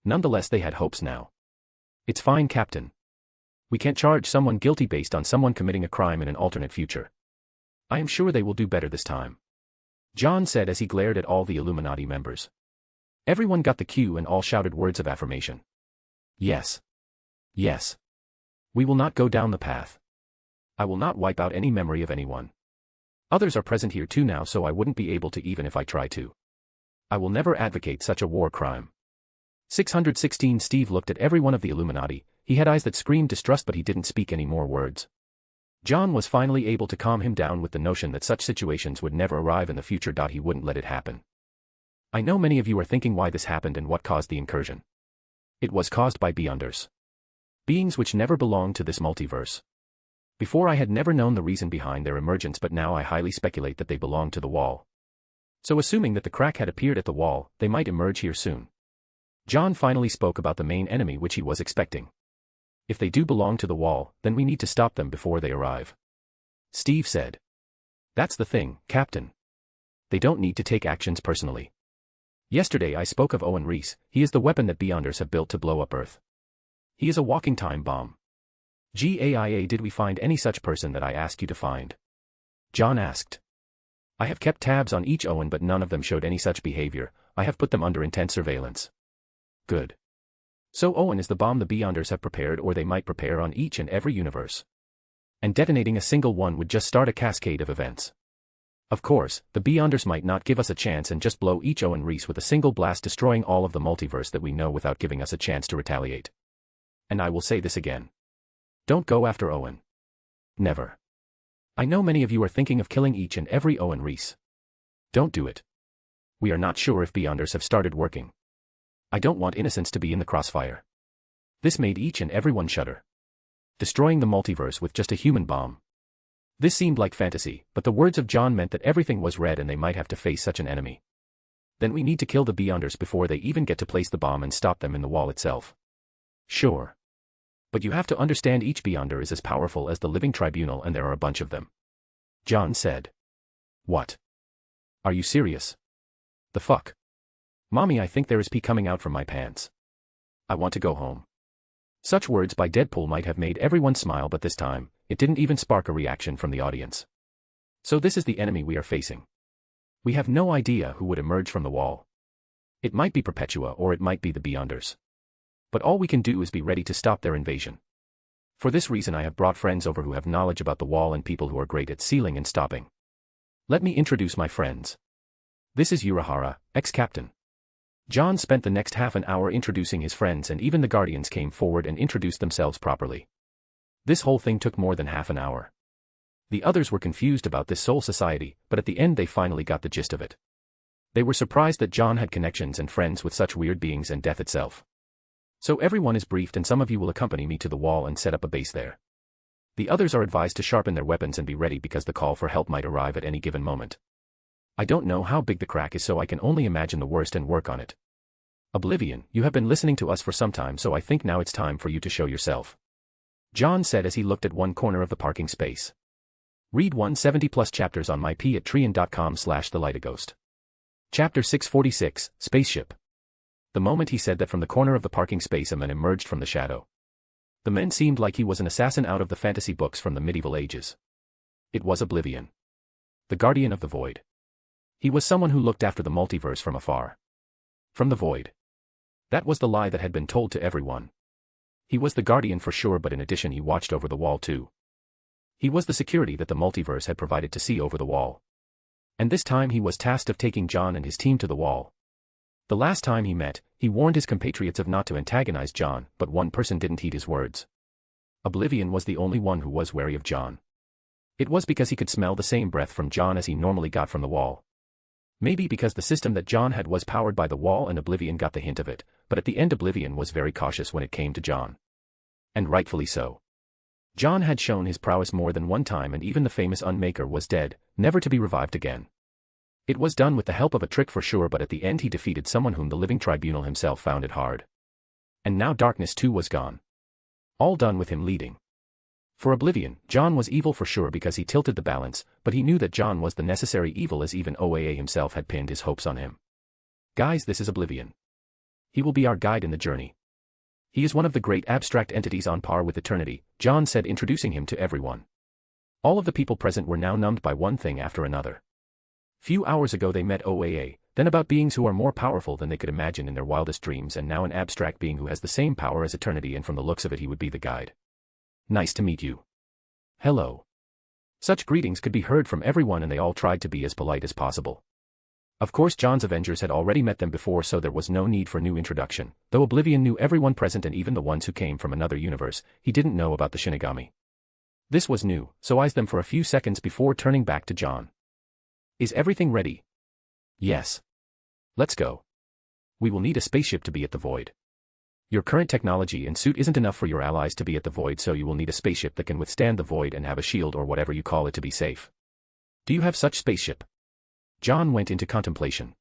Nonetheless, they had hopes now. It's fine, Captain. We can't charge someone guilty based on someone committing a crime in an alternate future. I am sure they will do better this time. John said as he glared at all the Illuminati members. Everyone got the cue and all shouted words of affirmation. Yes. Yes. We will not go down the path. I will not wipe out any memory of anyone. Others are present here too now, so I wouldn't be able to even if I try to. I will never advocate such a war crime. 616 Steve looked at every one of the Illuminati. He had eyes that screamed distrust, but he didn't speak any more words. John was finally able to calm him down with the notion that such situations would never arrive in the future. He wouldn't let it happen. I know many of you are thinking why this happened and what caused the incursion. It was caused by Beyonders. Beings which never belonged to this multiverse. Before I had never known the reason behind their emergence, but now I highly speculate that they belonged to the wall. So assuming that the crack had appeared at the wall, they might emerge here soon. John finally spoke about the main enemy which he was expecting. If they do belong to the wall, then we need to stop them before they arrive. Steve said. That's the thing, Captain. They don't need to take actions personally. Yesterday I spoke of Owen Reese. He is the weapon that Beyonders have built to blow up Earth. He is a walking time bomb. GAIA, did we find any such person that I asked you to find? John asked. I have kept tabs on each Owen, but none of them showed any such behavior. I have put them under intense surveillance. Good. So Owen is the bomb the Beyonders have prepared, or they might prepare on each and every universe. And detonating a single one would just start a cascade of events. Of course, the Beyonders might not give us a chance and just blow each Owen Reese with a single blast, destroying all of the multiverse that we know without giving us a chance to retaliate. And I will say this again. Don't go after Owen. Never. I know many of you are thinking of killing each and every Owen Reese. Don't do it. We are not sure if Beyonders have started working. I don't want innocents to be in the crossfire. This made each and everyone shudder. Destroying the multiverse with just a human bomb. This seemed like fantasy, but the words of John meant that everything was red and they might have to face such an enemy. Then we need to kill the Beyonders before they even get to place the bomb and stop them in the wall itself. Sure. But you have to understand, each Beyonder is as powerful as the Living Tribunal, and there are a bunch of them. John said. What? Are you serious? The fuck? Mommy, I think there is pee coming out from my pants. I want to go home. Such words by Deadpool might have made everyone smile, but this time, it didn't even spark a reaction from the audience. So this is the enemy we are facing. We have no idea who would emerge from the wall. It might be Perpetua or it might be the Beyonders. But all we can do is be ready to stop their invasion. For this reason I have brought friends over who have knowledge about the wall and people who are great at sealing and stopping. Let me introduce my friends. This is Urahara, ex-captain. John spent the next half an hour introducing his friends, and even the Guardians came forward and introduced themselves properly. This whole thing took more than half an hour. The others were confused about this soul society, but at the end they finally got the gist of it. They were surprised that John had connections and friends with such weird beings and death itself. So everyone is briefed, and some of you will accompany me to the wall and set up a base there. The others are advised to sharpen their weapons and be ready because the call for help might arrive at any given moment. I don't know how big the crack is, so I can only imagine the worst and work on it. Oblivion, you have been listening to us for some time, so I think now it's time for you to show yourself. John said as he looked at one corner of the parking space. Read 170 plus chapters on myp@trian.com/thelightaGhost. Chapter 646, Spaceship. The moment he said that, from the corner of the parking space a man emerged from the shadow. The man seemed like he was an assassin out of the fantasy books from the medieval ages. It was Oblivion. The Guardian of the Void. He was someone who looked after the multiverse from afar. From the void. That was the lie that had been told to everyone. He was the Guardian for sure, but in addition he watched over the wall too. He was the security that the multiverse had provided to see over the wall. And this time he was tasked of taking John and his team to the wall. The last time he met, he warned his compatriots of not to antagonize John, but one person didn't heed his words. Oblivion was the only one who was wary of John. It was because he could smell the same breath from John as he normally got from the wall. Maybe because the system that John had was powered by the wall and Oblivion got the hint of it, but at the end Oblivion was very cautious when it came to John. And rightfully so. John had shown his prowess more than one time, and even the famous Unmaker was dead, never to be revived again. It was done with the help of a trick for sure, but at the end he defeated someone whom the Living Tribunal himself found it hard. And now darkness too was gone. All done with him leading. For Oblivion, John was evil for sure because he tilted the balance, but he knew that John was the necessary evil, as even OAA himself had pinned his hopes on him. Guys, this is Oblivion. He will be our guide in the journey. He is one of the great abstract entities on par with eternity, John said, introducing him to everyone. All of the people present were now numbed by one thing after another. Few hours ago they met OAA, then about beings who are more powerful than they could imagine in their wildest dreams, and now an abstract being who has the same power as eternity, and from the looks of it he would be the guide. Nice to meet you. Hello. Such greetings could be heard from everyone, and they all tried to be as polite as possible. Of course John's Avengers had already met them before, so there was no need for new introduction. Though Oblivion knew everyone present and even the ones who came from another universe, he didn't know about the Shinigami. This was new, so eyes them for a few seconds before turning back to John. Is everything ready? Yes. Let's go. We will need a spaceship to be at the Void. Your current technology and suit isn't enough for your allies to be at the Void, so you will need a spaceship that can withstand the Void and have a shield or whatever you call it to be safe. Do you have such spaceship? John went into contemplation.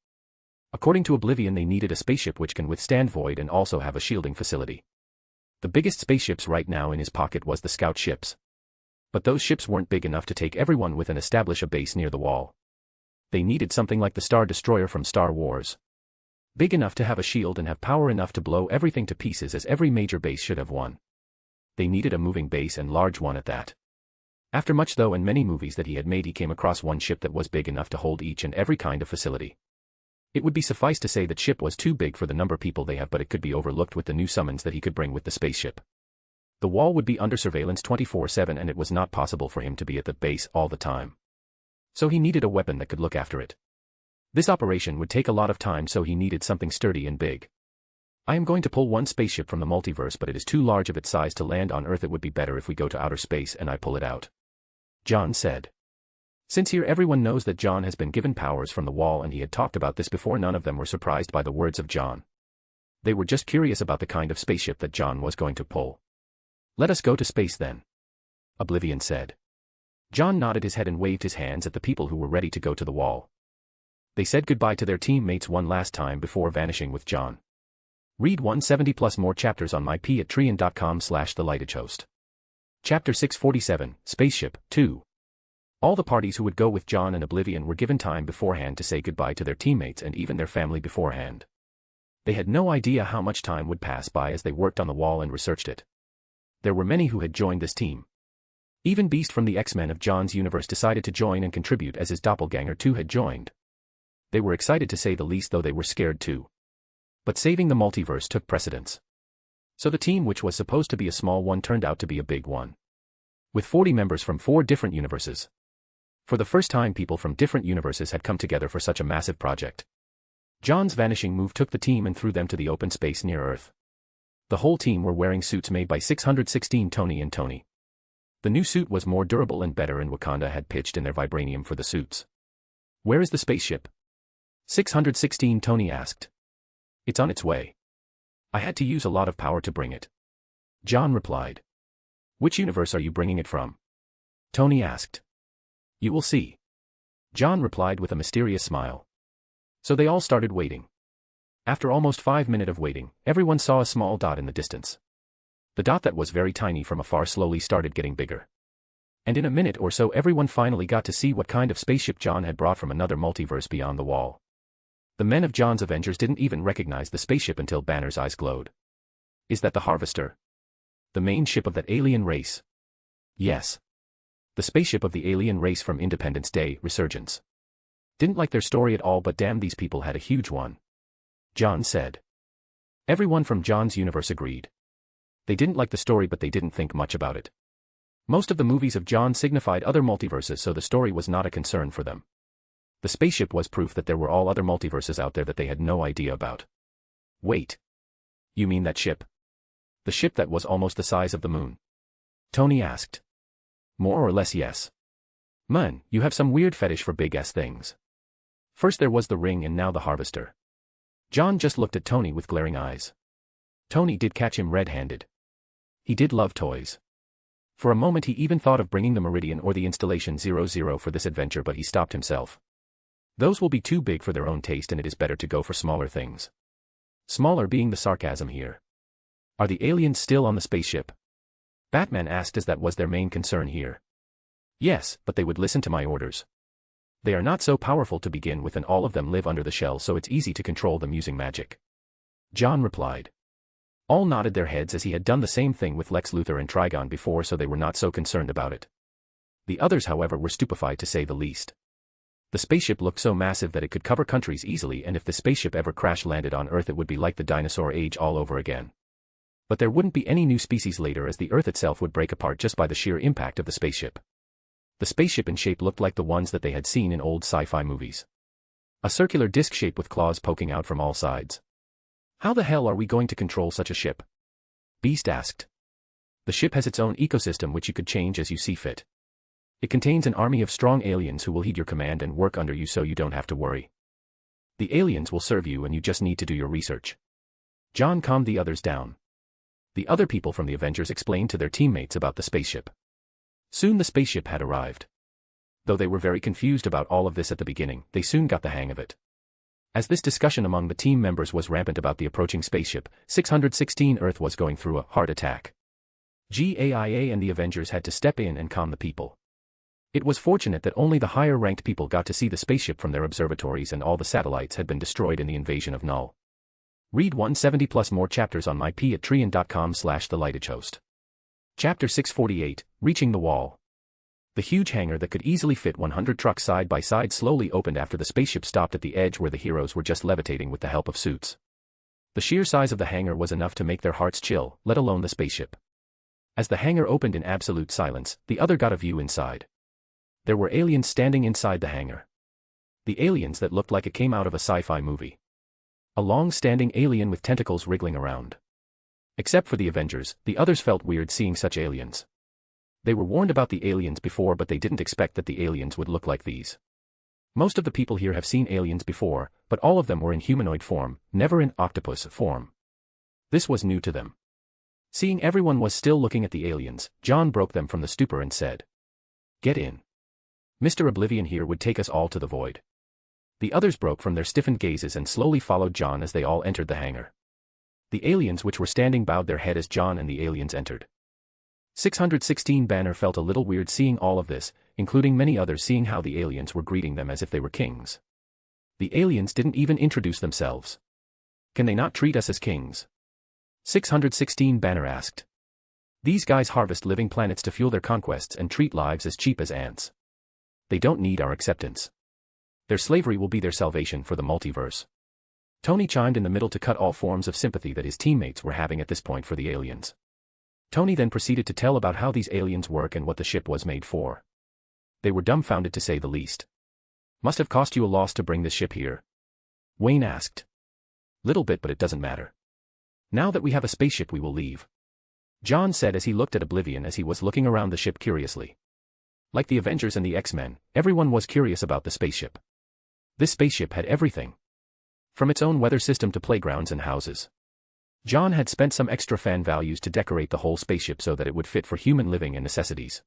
According to Oblivion, they needed a spaceship which can withstand Void and also have a shielding facility. The biggest spaceships right now in his pocket was the scout ships. But those ships weren't big enough to take everyone with and establish a base near the wall. They needed something like the Star Destroyer from Star Wars. Big enough to have a shield and have power enough to blow everything to pieces, as every major base should have one. They needed a moving base, and large one at that. After much though and many movies that he had made, he came across one ship that was big enough to hold each and every kind of facility. It would be suffice to say that ship was too big for the number of people they have, but it could be overlooked with the new summons that he could bring with the spaceship. The wall would be under surveillance 24/7, and it was not possible for him to be at the base all the time. So he needed a weapon that could look after it. This operation would take a lot of time, so he needed something sturdy and big. I am going to pull one spaceship from the multiverse, but it is too large of its size to land on Earth. It would be better if we go to outer space and I pull it out, John said. Since here everyone knows that John has been given powers from the wall, and he had talked about this before, none of them were surprised by the words of John. They were just curious about the kind of spaceship that John was going to pull. Let us go to space then, Oblivion said. John nodded his head and waved his hands at the people who were ready to go to the wall. They said goodbye to their teammates one last time before vanishing with John. Read 170 plus more chapters on myp@trian.com/thelightedgehost. Chapter 647, Spaceship, 2. All the parties who would go with John and Oblivion were given time beforehand to say goodbye to their teammates and even their family beforehand. They had no idea how much time would pass by as they worked on the wall and researched it. There were many who had joined this team. Even Beast from the X-Men of John's universe decided to join and contribute, as his doppelganger too had joined. They were excited to say the least, though they were scared too. But saving the multiverse took precedence. So the team, which was supposed to be a small one, turned out to be a big one. With 40 members from 4 different universes. For the first time, people from different universes had come together for such a massive project. John's vanishing move took the team and threw them to the open space near Earth. The whole team were wearing suits made by 616 Tony and Tony. The new suit was more durable and better, and Wakanda had pitched in their vibranium for the suits. Where is the spaceship? 616 Tony asked. It's on its way. I had to use a lot of power to bring it, John replied. Which universe are you bringing it from? Tony asked. You will see, John replied with a mysterious smile. So they all started waiting. After almost 5 minutes of waiting, everyone saw a small dot in the distance. The dot that was very tiny from afar slowly started getting bigger. And in a minute or so everyone finally got to see what kind of spaceship John had brought from another multiverse beyond the wall. The men of John's Avengers didn't even recognize the spaceship until Banner's eyes glowed. Is that the Harvester? The main ship of that alien race? Yes. The spaceship of the alien race from Independence Day, Resurgence. Didn't like their story at all, but damn, these people had a huge one, John said. Everyone from John's universe agreed. They didn't like the story, but they didn't think much about it. Most of the movies of John signified other multiverses, so the story was not a concern for them. The spaceship was proof that there were all other multiverses out there that they had no idea about. Wait. You mean that ship? The ship that was almost the size of the moon? Tony asked. More or less, yes. Man, you have some weird fetish for big-ass things. First there was the ring and now the Harvester. John just looked at Tony with glaring eyes. Tony did catch him red-handed. He did love toys. For a moment he even thought of bringing the Meridian or the Installation 00 for this adventure, but he stopped himself. Those will be too big for their own taste, and it is better to go for smaller things. Smaller being the sarcasm here. Are the aliens still on the spaceship? Batman asked, as that was their main concern here. Yes, but they would listen to my orders. They are not so powerful to begin with, and all of them live under the shell, so it's easy to control them using magic. John replied. All nodded their heads as he had done the same thing with Lex Luthor and Trigon before, so they were not so concerned about it. The others, however, were stupefied to say the least. The spaceship looked so massive that it could cover countries easily, and if the spaceship ever crash-landed on Earth it would be like the dinosaur age all over again. But there wouldn't be any new species later, as the Earth itself would break apart just by the sheer impact of the spaceship. The spaceship in shape looked like the ones that they had seen in old sci-fi movies. A circular disc shape with claws poking out from all sides. How the hell are we going to control such a ship? Beast asked. The ship has its own ecosystem which you could change as you see fit. It contains an army of strong aliens who will heed your command and work under you, so you don't have to worry. The aliens will serve you and you just need to do your research. John calmed the others down. The other people from the Avengers explained to their teammates about the spaceship. Soon the spaceship had arrived. Though they were very confused about all of this at the beginning, they soon got the hang of it. As this discussion among the team members was rampant about the approaching spaceship, 616 Earth was going through a heart attack. GAIA and the Avengers had to step in and calm the people. It was fortunate that only the higher-ranked people got to see the spaceship from their observatories, and all the satellites had been destroyed in the invasion of Null. Read 170 plus more chapters on myp@trian.com/thelightedgehost. Chapter 648, Reaching the Wall. The huge hangar that could easily fit 100 trucks side by side slowly opened after the spaceship stopped at the edge where the heroes were just levitating with the help of suits. The sheer size of the hangar was enough to make their hearts chill, let alone the spaceship. As the hangar opened in absolute silence, the other got a view inside. There were aliens standing inside the hangar. The aliens that looked like it came out of a sci-fi movie. A long-standing alien with tentacles wriggling around. Except for the Avengers, the others felt weird seeing such aliens. They were warned about the aliens before, but they didn't expect that the aliens would look like these. Most of the people here have seen aliens before, but all of them were in humanoid form, never in octopus form. This was new to them. Seeing everyone was still looking at the aliens, John broke them from the stupor and said, "Get in. Mr. Oblivion here would take us all to the void." The others broke from their stiffened gazes and slowly followed John as they all entered the hangar. The aliens which were standing bowed their head as John and the aliens entered. 616 Banner felt a little weird seeing all of this, including many others seeing how the aliens were greeting them as if they were kings. The aliens didn't even introduce themselves. Can they not treat us as kings? 616 Banner asked. These guys harvest living planets to fuel their conquests and treat lives as cheap as ants. They don't need our acceptance. Their slavery will be their salvation for the multiverse. Tony chimed in the middle to cut all forms of sympathy that his teammates were having at this point for the aliens. Tony then proceeded to tell about how these aliens work and what the ship was made for. They were dumbfounded to say the least. Must have cost you a loss to bring this ship here? Wayne asked. Little bit, but it doesn't matter. Now that we have a spaceship we will leave. John said as he looked at Oblivion as he was looking around the ship curiously. Like the Avengers and the X-Men, everyone was curious about the spaceship. This spaceship had everything. From its own weather system to playgrounds and houses. John had spent some extra fan values to decorate the whole spaceship so that it would fit for human living and necessities.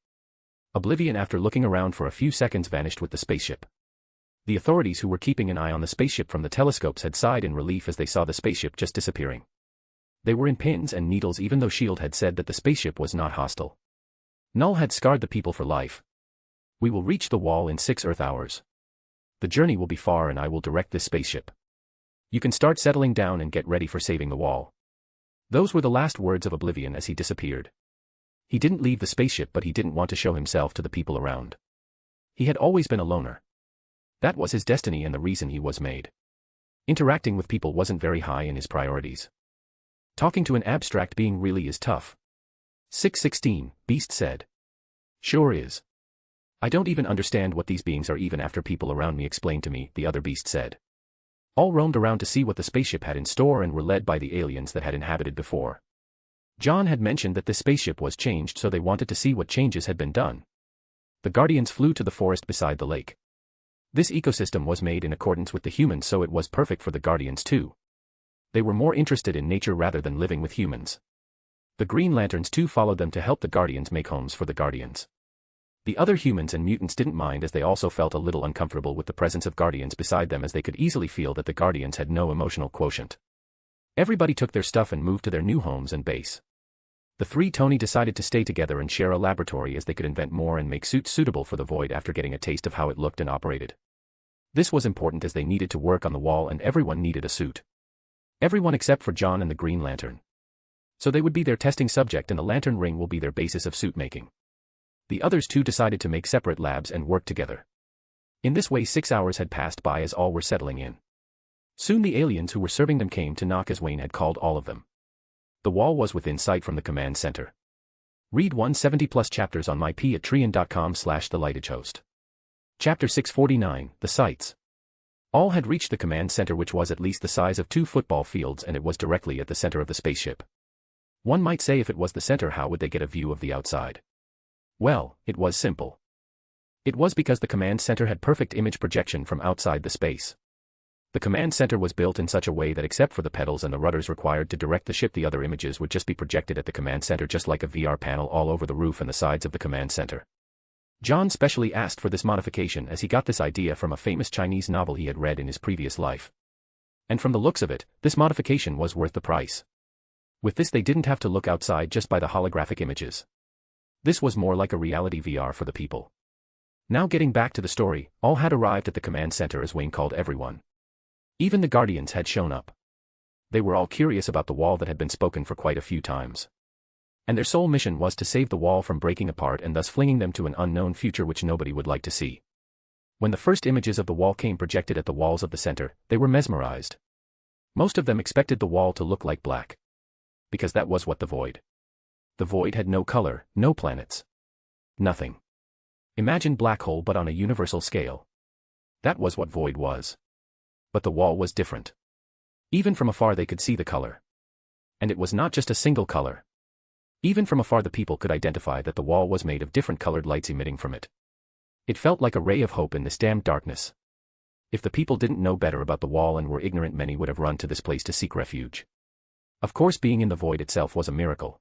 Oblivion, after looking around for a few seconds, vanished with the spaceship. The authorities who were keeping an eye on the spaceship from the telescopes had sighed in relief as they saw the spaceship just disappearing. They were in pins and needles even though S.H.I.E.L.D. had said that the spaceship was not hostile. Null had scarred the people for life. We will reach the wall in 6 Earth hours. The journey will be far and I will direct this spaceship. You can start settling down and get ready for saving the wall. Those were the last words of Oblivion as he disappeared. He didn't leave the spaceship, but he didn't want to show himself to the people around. He had always been a loner. That was his destiny and the reason he was made. Interacting with people wasn't very high in his priorities. Talking to an abstract being really is tough. 616, Beast said. Sure is. I don't even understand what these beings are even after people around me explained to me, the other Beast said. All roamed around to see what the spaceship had in store and were led by the aliens that had inhabited before. John had mentioned that this spaceship was changed, so they wanted to see what changes had been done. The Guardians flew to the forest beside the lake. This ecosystem was made in accordance with the humans, so it was perfect for the Guardians too. They were more interested in nature rather than living with humans. The Green Lanterns too followed them to help the Guardians make homes for the Guardians. The other humans and mutants didn't mind, as they also felt a little uncomfortable with the presence of Guardians beside them, as they could easily feel that the Guardians had no emotional quotient. Everybody took their stuff and moved to their new homes and base. The three Tony decided to stay together and share a laboratory as they could invent more and make suits suitable for the void after getting a taste of how it looked and operated. This was important as they needed to work on the wall and everyone needed a suit. Everyone except for John and the Green Lantern. So they would be their testing subject and the lantern ring will be their basis of suit making. The others two decided to make separate labs and work together. In this way 6 hours had passed by as all were settling in. Soon the aliens who were serving them came to knock as Wayne had called all of them. The wall was within sight from the command center. Read 170 plus chapters on mypatreon.com/thelightagehost. Chapter 649, The Sights. All had reached the command center, which was at least the size of 2 football fields, and it was directly at the center of the spaceship. One might say, if it was the center, how would they get a view of the outside? Well, it was simple. It was because the command center had perfect image projection from outside the space. The command center was built in such a way that except for the pedals and the rudders required to direct the ship, the other images would just be projected at the command center, just like a VR panel all over the roof and the sides of the command center. John specially asked for this modification as he got this idea from a famous Chinese novel he had read in his previous life. And from the looks of it, this modification was worth the price. With this they didn't have to look outside just by the holographic images. This was more like a reality VR for the people. Now getting back to the story, all had arrived at the command center as Wayne called everyone. Even the Guardians had shown up. They were all curious about the wall that had been spoken for quite a few times. And their sole mission was to save the wall from breaking apart and thus flinging them to an unknown future which nobody would like to see. When the first images of the wall came projected at the walls of the center, they were mesmerized. Most of them expected the wall to look like black. Because that was what the void. The void had no color, no planets. Nothing. Imagine black hole but on a universal scale. That was what void was. But the wall was different. Even from afar they could see the color. And it was not just a single color. Even from afar the people could identify that the wall was made of different colored lights emitting from it. It felt like a ray of hope in this damned darkness. If the people didn't know better about the wall and were ignorant, many would have run to this place to seek refuge. Of course, being in the void itself was a miracle.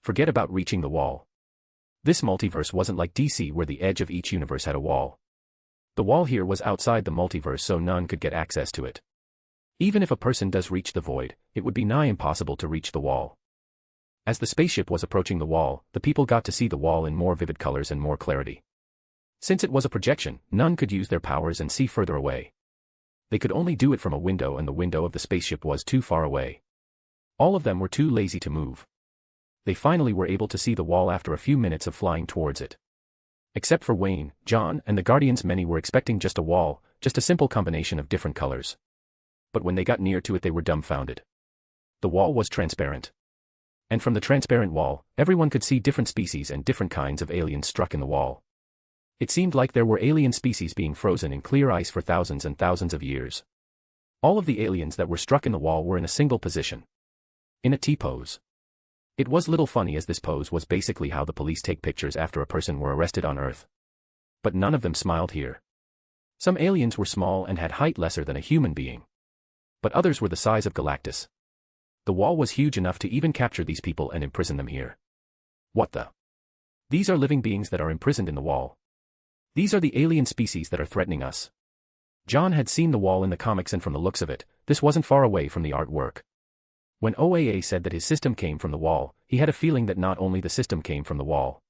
Forget about reaching the wall. This multiverse wasn't like DC where the edge of each universe had a wall. The wall here was outside the multiverse, so none could get access to it. Even if a person does reach the void, it would be nigh impossible to reach the wall. As the spaceship was approaching the wall, the people got to see the wall in more vivid colors and more clarity. Since it was a projection, none could use their powers and see further away. They could only do it from a window, and the window of the spaceship was too far away. All of them were too lazy to move. They finally were able to see the wall after a few minutes of flying towards it. Except for Wayne, John, and the Guardians, many were expecting just a wall, just a simple combination of different colors. But when they got near to it they were dumbfounded. The wall was transparent. And from the transparent wall, everyone could see different species and different kinds of aliens struck in the wall. It seemed like there were alien species being frozen in clear ice for thousands and thousands of years. All of the aliens that were struck in the wall were in a single position. In a T-pose. It was little funny, as this pose was basically how the police take pictures after a person were arrested on Earth. But none of them smiled here. Some aliens were small and had height lesser than a human being. But others were the size of Galactus. The wall was huge enough to even capture these people and imprison them here. What the? These are living beings that are imprisoned in the wall. These are the alien species that are threatening us. John had seen the wall in the comics, and from the looks of it, this wasn't far away from the artwork. When OAA said that his system came from the wall, he had a feeling that not only the system came from the wall.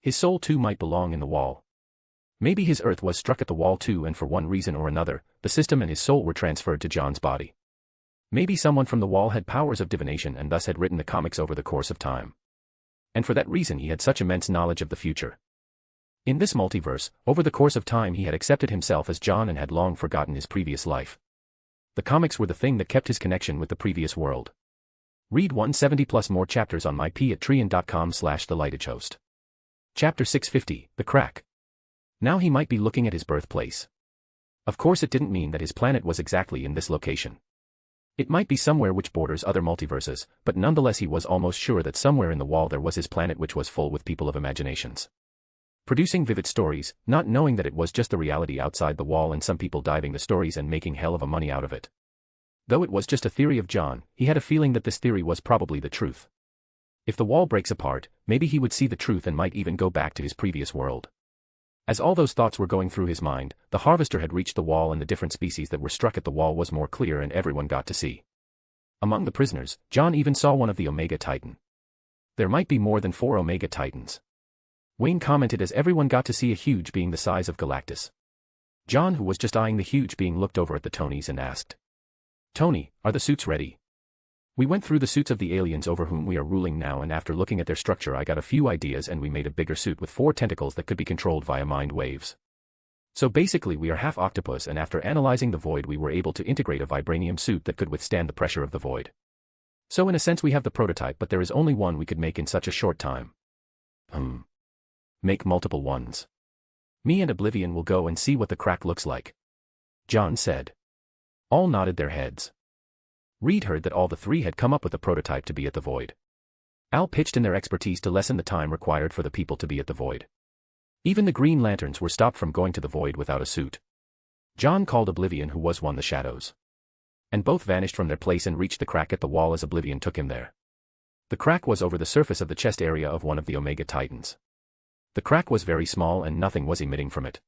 His soul too might belong in the wall. Maybe his Earth was struck at the wall too, and for one reason or another, the system and his soul were transferred to John's body. Maybe someone from the wall had powers of divination and thus had written the comics over the course of time. And for that reason he had such immense knowledge of the future. In this multiverse, over the course of time he had accepted himself as John and had long forgotten his previous life. The comics were the thing that kept his connection with the previous world. Read 170 plus more chapters on mypatreon.com/thelightagehost. Chapter 650, The Crack. Now he might be looking at his birthplace. Of course it didn't mean that his planet was exactly in this location. It might be somewhere which borders other multiverses, but nonetheless he was almost sure that somewhere in the wall there was his planet, which was full with people of imaginations. Producing vivid stories, not knowing that it was just the reality outside the wall and some people diving the stories and making hell of a money out of it. Though it was just a theory of John, he had a feeling that this theory was probably the truth. If the wall breaks apart, maybe he would see the truth and might even go back to his previous world. As all those thoughts were going through his mind, the harvester had reached the wall and the different species that were struck at the wall was more clear and everyone got to see. Among the prisoners, John even saw one of the Omega Titan. There might be more than 4 Omega Titans. Wayne commented as everyone got to see a huge being the size of Galactus. John, who was just eyeing the huge being, looked over at the Tonys and asked, Tony, are the suits ready? We went through the suits of the aliens over whom we are ruling now, and after looking at their structure I got a few ideas and we made a bigger suit with 4 tentacles that could be controlled via mind waves. So basically we are half octopus, and after analyzing the void we were able to integrate a vibranium suit that could withstand the pressure of the void. So in a sense we have the prototype, but there is only one we could make in such a short time. Make multiple ones. Me and Oblivion will go and see what the crack looks like. John said. All nodded their heads. Reed heard that all the 3 had come up with a prototype to be at the void. Al pitched in their expertise to lessen the time required for the people to be at the void. Even the Green Lanterns were stopped from going to the void without a suit. John called Oblivion, who was one of the shadows. And both vanished from their place and reached the crack at the wall as Oblivion took him there. The crack was over the surface of the chest area of one of the Omega Titans. The crack was very small and nothing was emitting from it.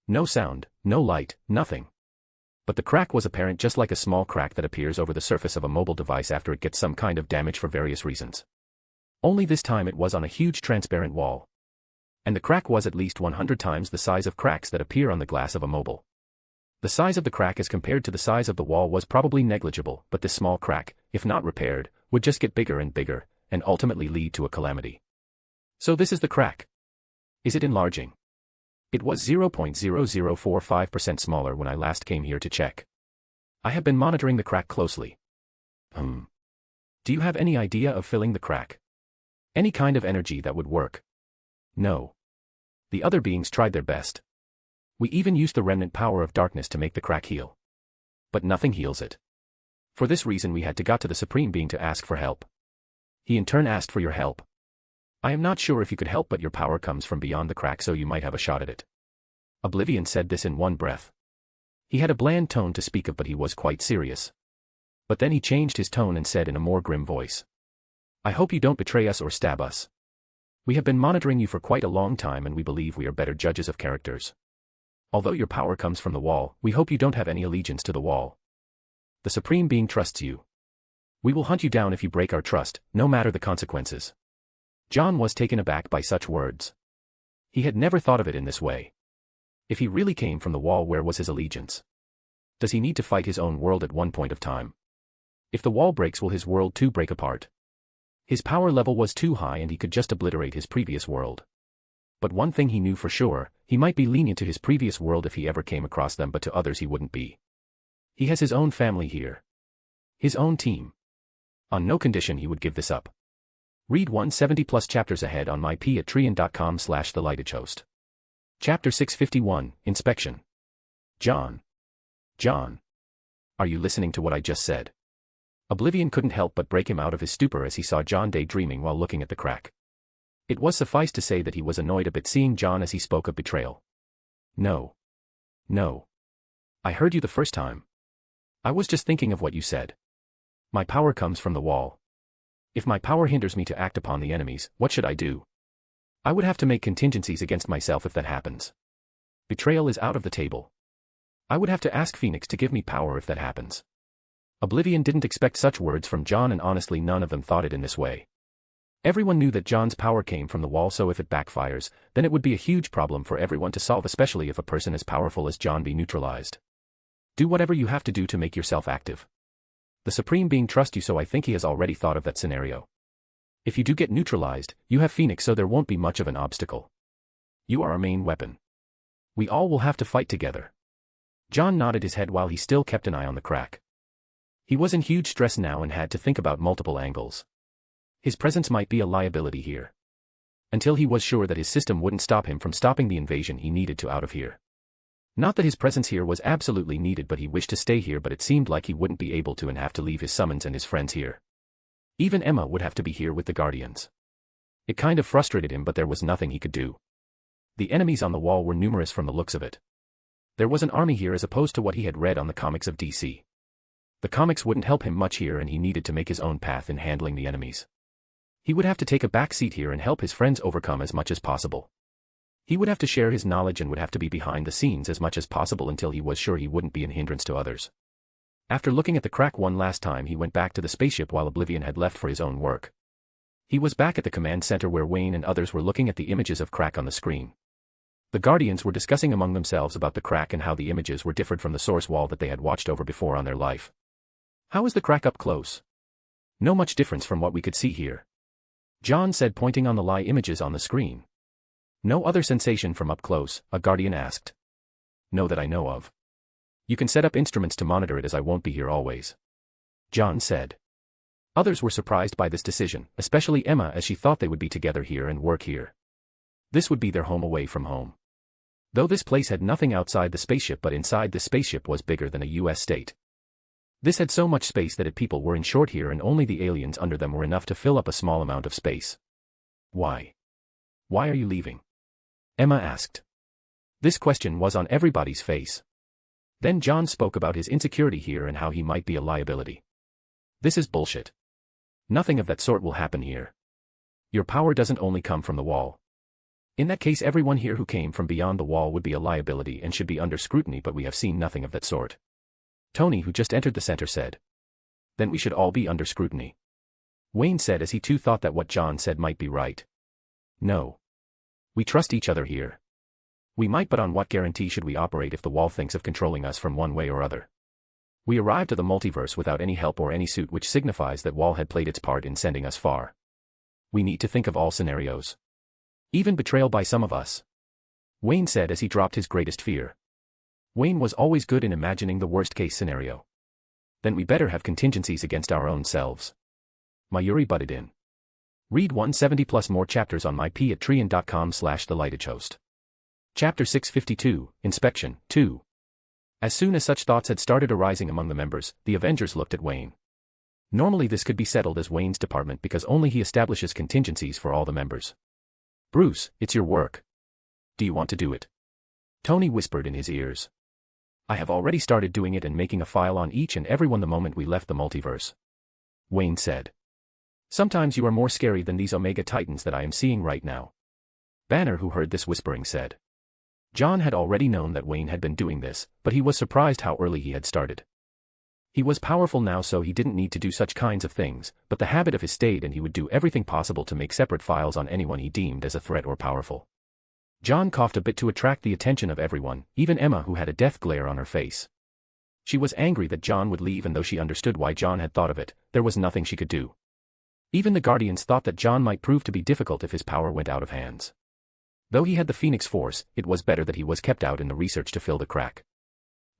No sound, no light, nothing. But the crack was apparent, just like a small crack that appears over the surface of a mobile device after it gets some kind of damage for various reasons. Only this time it was on a huge transparent wall. And the crack was at least 100 times the size of cracks that appear on the glass of a mobile. The size of the crack as compared to the size of the wall was probably negligible, but this small crack, if not repaired, would just get bigger and bigger, and ultimately lead to a calamity. So this is the crack. Is it enlarging? It was 0.0045% smaller when I last came here to check. I have been monitoring the crack closely. Do you have any idea of filling the crack? Any kind of energy that would work? No. The other beings tried their best. We even used the remnant power of darkness to make the crack heal. But nothing heals it. For this reason we had to go to the Supreme Being to ask for help. He in turn asked for your help. I am not sure if you could help, but your power comes from beyond the crack, so you might have a shot at it. Oblivion said this in one breath. He had a bland tone to speak of, but he was quite serious. But then he changed his tone and said in a more grim voice. I hope you don't betray us or stab us. We have been monitoring you for quite a long time and we believe we are better judges of characters. Although your power comes from the wall, we hope you don't have any allegiance to the wall. The Supreme Being trusts you. We will hunt you down if you break our trust, no matter the consequences. John was taken aback by such words. He had never thought of it in this way. If he really came from the wall, where was his allegiance? Does he need to fight his own world at one point of time? If the wall breaks, will his world too break apart? His power level was too high and he could just obliterate his previous world. But one thing he knew for sure, he might be lenient to his previous world if he ever came across them, but to others he wouldn't be. He has his own family here. His own team. On no condition he would give this up. Read 170 plus chapters ahead on mypatreon.com/thelightedhost. Chapter 651, Inspection. John. Are you listening to what I just said? Oblivion couldn't help but break him out of his stupor as he saw John daydreaming while looking at the crack. It was suffice to say that he was annoyed a bit seeing John as he spoke of betrayal. No. I heard you the first time. I was just thinking of what you said. My power comes from the wall. If my power hinders me to act upon the enemies, what should I do? I would have to make contingencies against myself if that happens. Betrayal is out of the table. I would have to ask Phoenix to give me power if that happens. Oblivion didn't expect such words from John, and honestly none of them thought it in this way. Everyone knew that John's power came from the wall, so if it backfires, then it would be a huge problem for everyone to solve, especially if a person as powerful as John be neutralized. Do whatever you have to do to make yourself active. The Supreme Being trusts you, so I think he has already thought of that scenario. If you do get neutralized, you have Phoenix, so there won't be much of an obstacle. You are our main weapon. We all will have to fight together. John nodded his head while he still kept an eye on the crack. He was in huge stress now and had to think about multiple angles. His presence might be a liability here. Until he was sure that his system wouldn't stop him from stopping the invasion, he needed to out of here. Not that his presence here was absolutely needed, but he wished to stay here, but it seemed like he wouldn't be able to and have to leave his summons and his friends here. Even Emma would have to be here with the Guardians. It kind of frustrated him, but there was nothing he could do. The enemies on the wall were numerous from the looks of it. There was an army here as opposed to what he had read on the comics of DC. The comics wouldn't help him much here, and he needed to make his own path in handling the enemies. He would have to take a back seat here and help his friends overcome as much as possible. He would have to share his knowledge and would have to be behind the scenes as much as possible until he was sure he wouldn't be an hindrance to others. After looking at the crack one last time, he went back to the spaceship while Oblivion had left for his own work. He was back at the command center where Wayne and others were looking at the images of crack on the screen. The Guardians were discussing among themselves about the crack and how the images were different from the source wall that they had watched over before on their life. How is the crack up close? No much difference from what we could see here. John said, pointing on the live images on the screen. No other sensation from up close, a guardian asked. No, that I know of. You can set up instruments to monitor it, as I won't be here always. John said. Others were surprised by this decision, especially Emma, as she thought they would be together here and work here. This would be their home away from home. Though this place had nothing outside the spaceship, but inside the spaceship was bigger than a US state. This had so much space that people were in short here, and only the aliens under them were enough to fill up a small amount of space. Why? Why are you leaving? Emma asked. This question was on everybody's face. Then John spoke about his insecurity here and how he might be a liability. This is bullshit. Nothing of that sort will happen here. Your power doesn't only come from the wall. In that case, everyone here who came from beyond the wall would be a liability and should be under scrutiny, but we have seen nothing of that sort. Tony, who just entered the center, said. Then we should all be under scrutiny. Wayne said, as he too thought that what John said might be right. No. We trust each other here. We might, but on what guarantee should we operate if the wall thinks of controlling us from one way or other? We arrived at the multiverse without any help or any suit, which signifies that wall had played its part in sending us far. We need to think of all scenarios. Even betrayal by some of us. Wayne said as he dropped his greatest fear. Wayne was always good in imagining the worst-case scenario. Then we better have contingencies against our own selves. Mayuri butted in. Read 170 plus more chapters on myp@trian.com/thelightagehost. Chapter 652, Inspection, 2. As soon as such thoughts had started arising among the members, the Avengers looked at Wayne. Normally this could be settled as Wayne's department because only he establishes contingencies for all the members. Bruce, it's your work. Do you want to do it? Tony whispered in his ears. I have already started doing it and making a file on each and every one the moment we left the multiverse. Wayne said. Sometimes you are more scary than these Omega Titans that I am seeing right now. Banner, who heard this whispering, said. John had already known that Wayne had been doing this, but he was surprised how early he had started. He was powerful now, so he didn't need to do such kinds of things, but the habit of his stayed, and he would do everything possible to make separate files on anyone he deemed as a threat or powerful. John coughed a bit to attract the attention of everyone, even Emma, who had a death glare on her face. She was angry that John would leave, and though she understood why John had thought of it, there was nothing she could do. Even the Guardians thought that John might prove to be difficult if his power went out of hands. Though he had the Phoenix Force, it was better that he was kept out in the research to fill the crack.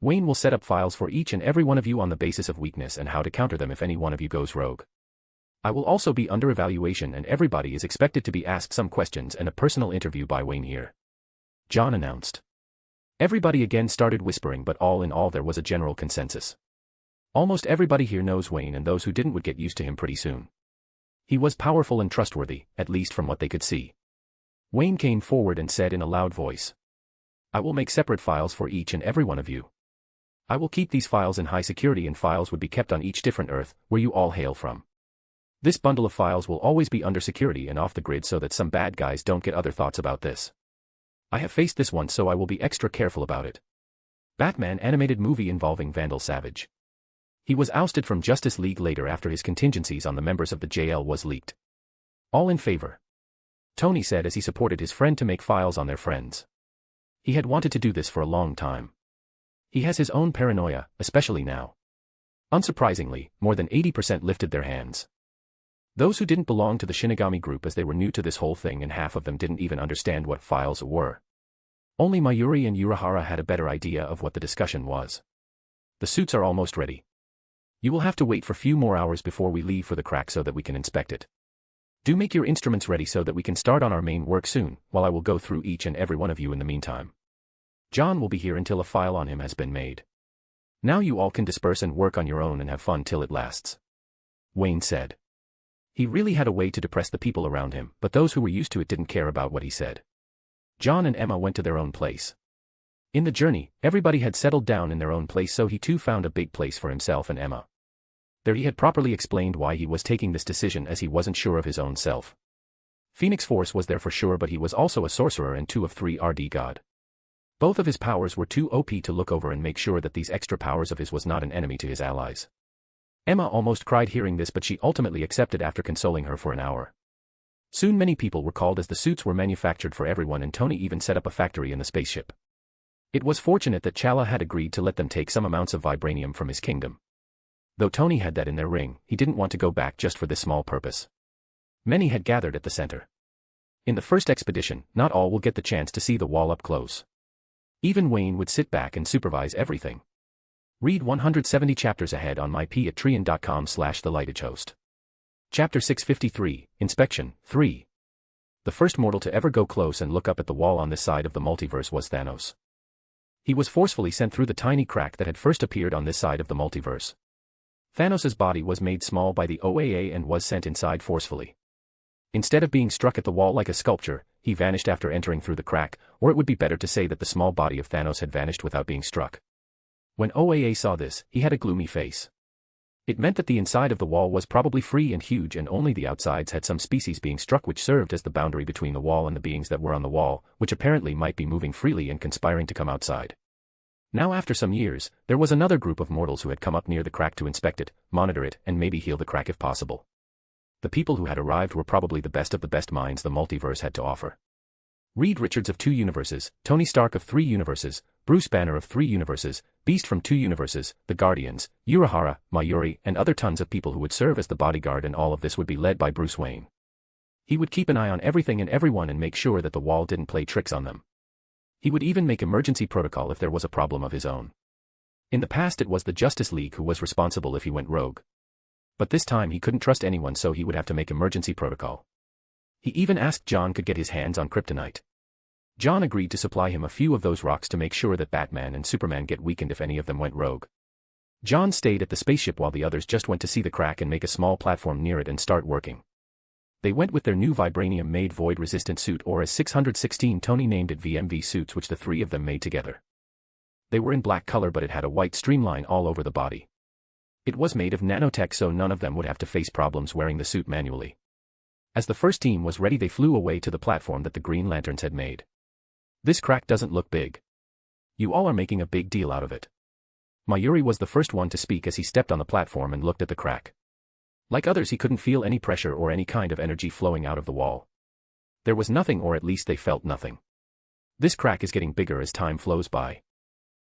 Wayne will set up files for each and every one of you on the basis of weakness and how to counter them if any one of you goes rogue. I will also be under evaluation, and everybody is expected to be asked some questions and a personal interview by Wayne here. John announced. Everybody again started whispering, but all in all there was a general consensus. Almost everybody here knows Wayne, and those who didn't would get used to him pretty soon. He was powerful and trustworthy, at least from what they could see. Wayne came forward and said in a loud voice. I will make separate files for each and every one of you. I will keep these files in high security, and files would be kept on each different Earth, where you all hail from. This bundle of files will always be under security and off the grid so that some bad guys don't get other thoughts about this. I have faced this once, so I will be extra careful about it. Batman animated movie involving Vandal Savage. He was ousted from Justice League later after his contingencies on the members of the JL was leaked. All in favor? Tony said as he supported his friend to make files on their friends. He had wanted to do this for a long time. He has his own paranoia, especially now. Unsurprisingly, more than 80% lifted their hands. Those who didn't belong to the Shinigami group, as they were new to this whole thing, and half of them didn't even understand what files were. Only Mayuri and Urahara had a better idea of what the discussion was. The suits are almost ready. You will have to wait for a few more hours before we leave for the crack so that we can inspect it. Do make your instruments ready so that we can start on our main work soon, while I will go through each and every one of you in the meantime. John will be here until a file on him has been made. Now you all can disperse and work on your own and have fun till it lasts. Wayne said. He really had a way to depress the people around him, but those who were used to it didn't care about what he said. John and Emma went to their own place. In the journey, everybody had settled down in their own place, so he too found a big place for himself and Emma. There he had properly explained why he was taking this decision, as he wasn't sure of his own self. Phoenix Force was there for sure, but he was also a sorcerer and 2 of 3 RD god. Both of his powers were too OP to look over and make sure that these extra powers of his was not an enemy to his allies. Emma almost cried hearing this, but she ultimately accepted after consoling her for an hour. Soon many people were called as the suits were manufactured for everyone, and Tony even set up a factory in the spaceship. It was fortunate that Chala had agreed to let them take some amounts of vibranium from his kingdom. Though Tony had that in their ring, he didn't want to go back just for this small purpose. Many had gathered at the center. In the first expedition, not all will get the chance to see the wall up close. Even Wayne would sit back and supervise everything. Read 170 chapters ahead on my patreon.com/thelightedgehost. Chapter 653, Inspection, 3. The first mortal to ever go close and look up at the wall on this side of the multiverse was Thanos. He was forcefully sent through the tiny crack that had first appeared on this side of the multiverse. Thanos' body was made small by the OAA and was sent inside forcefully. Instead of being struck at the wall like a sculpture, he vanished after entering through the crack, or it would be better to say that the small body of Thanos had vanished without being struck. When OAA saw this, he had a gloomy face. It meant that the inside of the wall was probably free and huge and only the outsides had some species being struck, which served as the boundary between the wall and the beings that were on the wall, which apparently might be moving freely and conspiring to come outside. Now after some years, there was another group of mortals who had come up near the crack to inspect it, monitor it, and maybe heal the crack if possible. The people who had arrived were probably the best of the best minds the multiverse had to offer. Reed Richards of 2 universes, Tony Stark of 3 universes, Bruce Banner of 3 universes, Beast from 2 universes, the Guardians, Urahara, Mayuri, and other tons of people who would serve as the bodyguard, and all of this would be led by Bruce Wayne. He would keep an eye on everything and everyone and make sure that the wall didn't play tricks on them. He would even make emergency protocol if there was a problem of his own. In the past it was the Justice League who was responsible if he went rogue. But this time he couldn't trust anyone, so he would have to make emergency protocol. He even asked John could get his hands on kryptonite. John agreed to supply him a few of those rocks to make sure that Batman and Superman get weakened if any of them went rogue. John stayed at the spaceship while the others just went to see the crack and make a small platform near it and start working. They went with their new vibranium-made void-resistant suit, or as 616 Tony named it, VMV suits, which the 3 of them made together. They were in black color, but it had a white streamline all over the body. It was made of nanotech, so none of them would have to face problems wearing the suit manually. As the first team was ready, they flew away to the platform that the Green Lanterns had made. This crack doesn't look big. You all are making a big deal out of it. Mayuri was the first one to speak as he stepped on the platform and looked at the crack. Like others, he couldn't feel any pressure or any kind of energy flowing out of the wall. There was nothing, or at least they felt nothing. This crack is getting bigger as time flows by.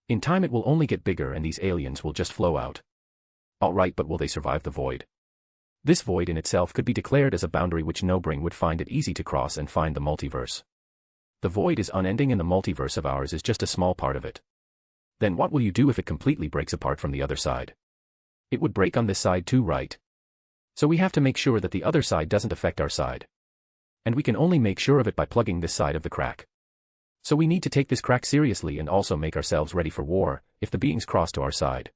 In time it will only get bigger and these aliens will just flow out. Alright, but will they survive the void? This void in itself could be declared as a boundary which no brain would find it easy to cross and find the multiverse. The void is unending and the multiverse of ours is just a small part of it. Then what will you do if it completely breaks apart from the other side? It would break on this side too, right? So we have to make sure that the other side doesn't affect our side. And we can only make sure of it by plugging this side of the crack. So we need to take this crack seriously and also make ourselves ready for war, if the beings cross to our side.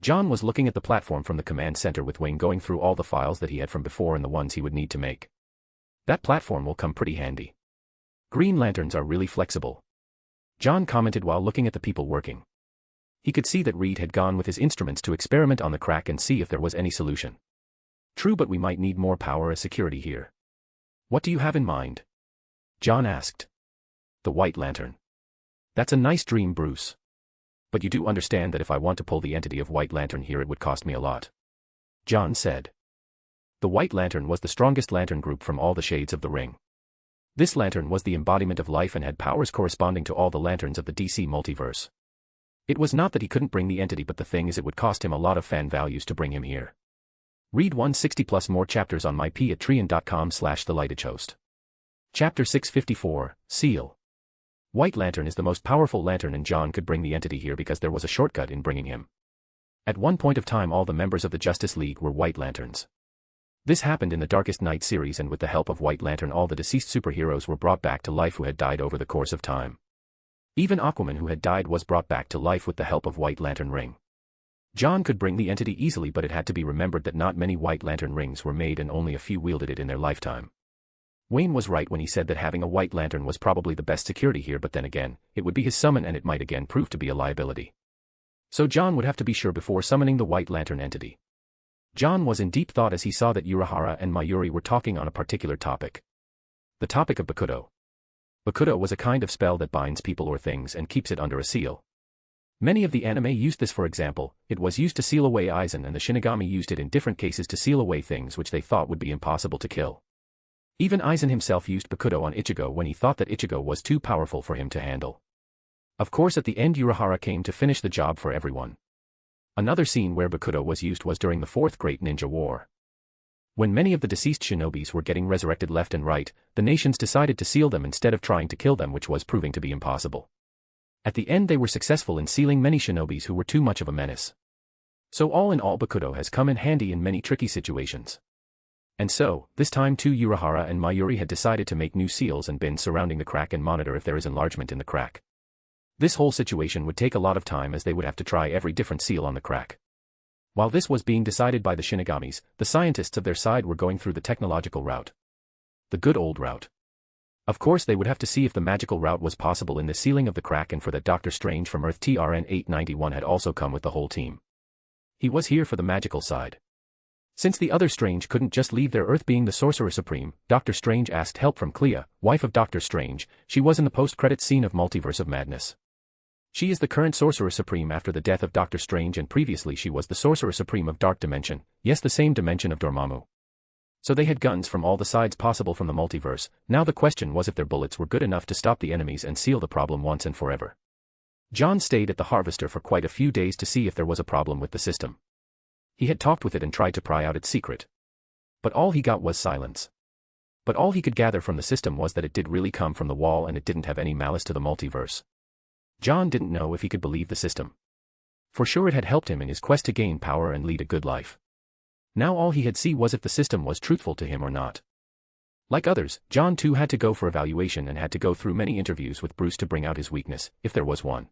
John was looking at the platform from the command center with Wayne going through all the files that he had from before and the ones he would need to make. That platform will come pretty handy. Green Lanterns are really flexible. John commented while looking at the people working. He could see that Reed had gone with his instruments to experiment on the crack and see if there was any solution. True, but we might need more power as security here. What do you have in mind? John asked. The White Lantern. That's a nice dream, Bruce. But you do understand that if I want to pull the entity of White Lantern here, it would cost me a lot. John said. The White Lantern was the strongest lantern group from all the shades of the ring. This lantern was the embodiment of life and had powers corresponding to all the lanterns of the DC multiverse. It was not that he couldn't bring the entity, but the thing is it would cost him a lot of fan values to bring him here. Read 160 plus more chapters on my patreon.com/thelightedgehost. Chapter 654, Seal. White Lantern is the most powerful lantern and John could bring the entity here because there was a shortcut in bringing him. At one point of time all the members of the Justice League were White Lanterns. This happened in the Darkest Night series, and with the help of White Lantern all the deceased superheroes were brought back to life who had died over the course of time. Even Aquaman, who had died, was brought back to life with the help of White Lantern ring. John could bring the entity easily, but it had to be remembered that not many White Lantern rings were made and only a few wielded it in their lifetime. Wayne was right when he said that having a White Lantern was probably the best security here, but then again, it would be his summon and it might again prove to be a liability. So John would have to be sure before summoning the White Lantern entity. John was in deep thought as he saw that Urahara and Mayuri were talking on a particular topic. The topic of Bakudo. Bakudo was a kind of spell that binds people or things and keeps it under a seal. Many of the anime used this. For example, it was used to seal away Aizen, and the Shinigami used it in different cases to seal away things which they thought would be impossible to kill. Even Aizen himself used Bakudo on Ichigo when he thought that Ichigo was too powerful for him to handle. Of course, at the end Urahara came to finish the job for everyone. Another scene where Bakuto was used was during the Fourth Great Ninja War. When many of the deceased shinobis were getting resurrected left and right, the nations decided to seal them instead of trying to kill them, which was proving to be impossible. At the end they were successful in sealing many shinobis who were too much of a menace. So all in all, Bakuto has come in handy in many tricky situations. And so, this time too, Urahara and Mayuri had decided to make new seals and bins surrounding the crack and monitor if there is enlargement in the crack. This whole situation would take a lot of time as they would have to try every different seal on the crack. While this was being decided by the Shinigamis, the scientists of their side were going through the technological route. The good old route. Of course they would have to see if the magical route was possible in the sealing of the crack, and for that Dr. Strange from Earth TRN 891 had also come with the whole team. He was here for the magical side. Since the other Strange couldn't just leave their Earth being the Sorcerer Supreme, Dr. Strange asked help from Clea, wife of Dr. Strange. She was in the post-credits scene of Multiverse of Madness. She is the current Sorcerer Supreme after the death of Dr. Strange, and previously she was the Sorcerer Supreme of Dark Dimension, yes, the same dimension of Dormammu. So they had guns from all the sides possible from the multiverse. Now the question was if their bullets were good enough to stop the enemies and seal the problem once and forever. John stayed at the Harvester for quite a few days to see if there was a problem with the system. He had talked with it and tried to pry out its secret. But all he got was silence. But all he could gather from the system was that it did really come from the wall and it didn't have any malice to the multiverse. John didn't know if he could believe the system. For sure it had helped him in his quest to gain power and lead a good life. Now all he had to see was if the system was truthful to him or not. Like others, John too had to go for evaluation and had to go through many interviews with Bruce to bring out his weakness, if there was one.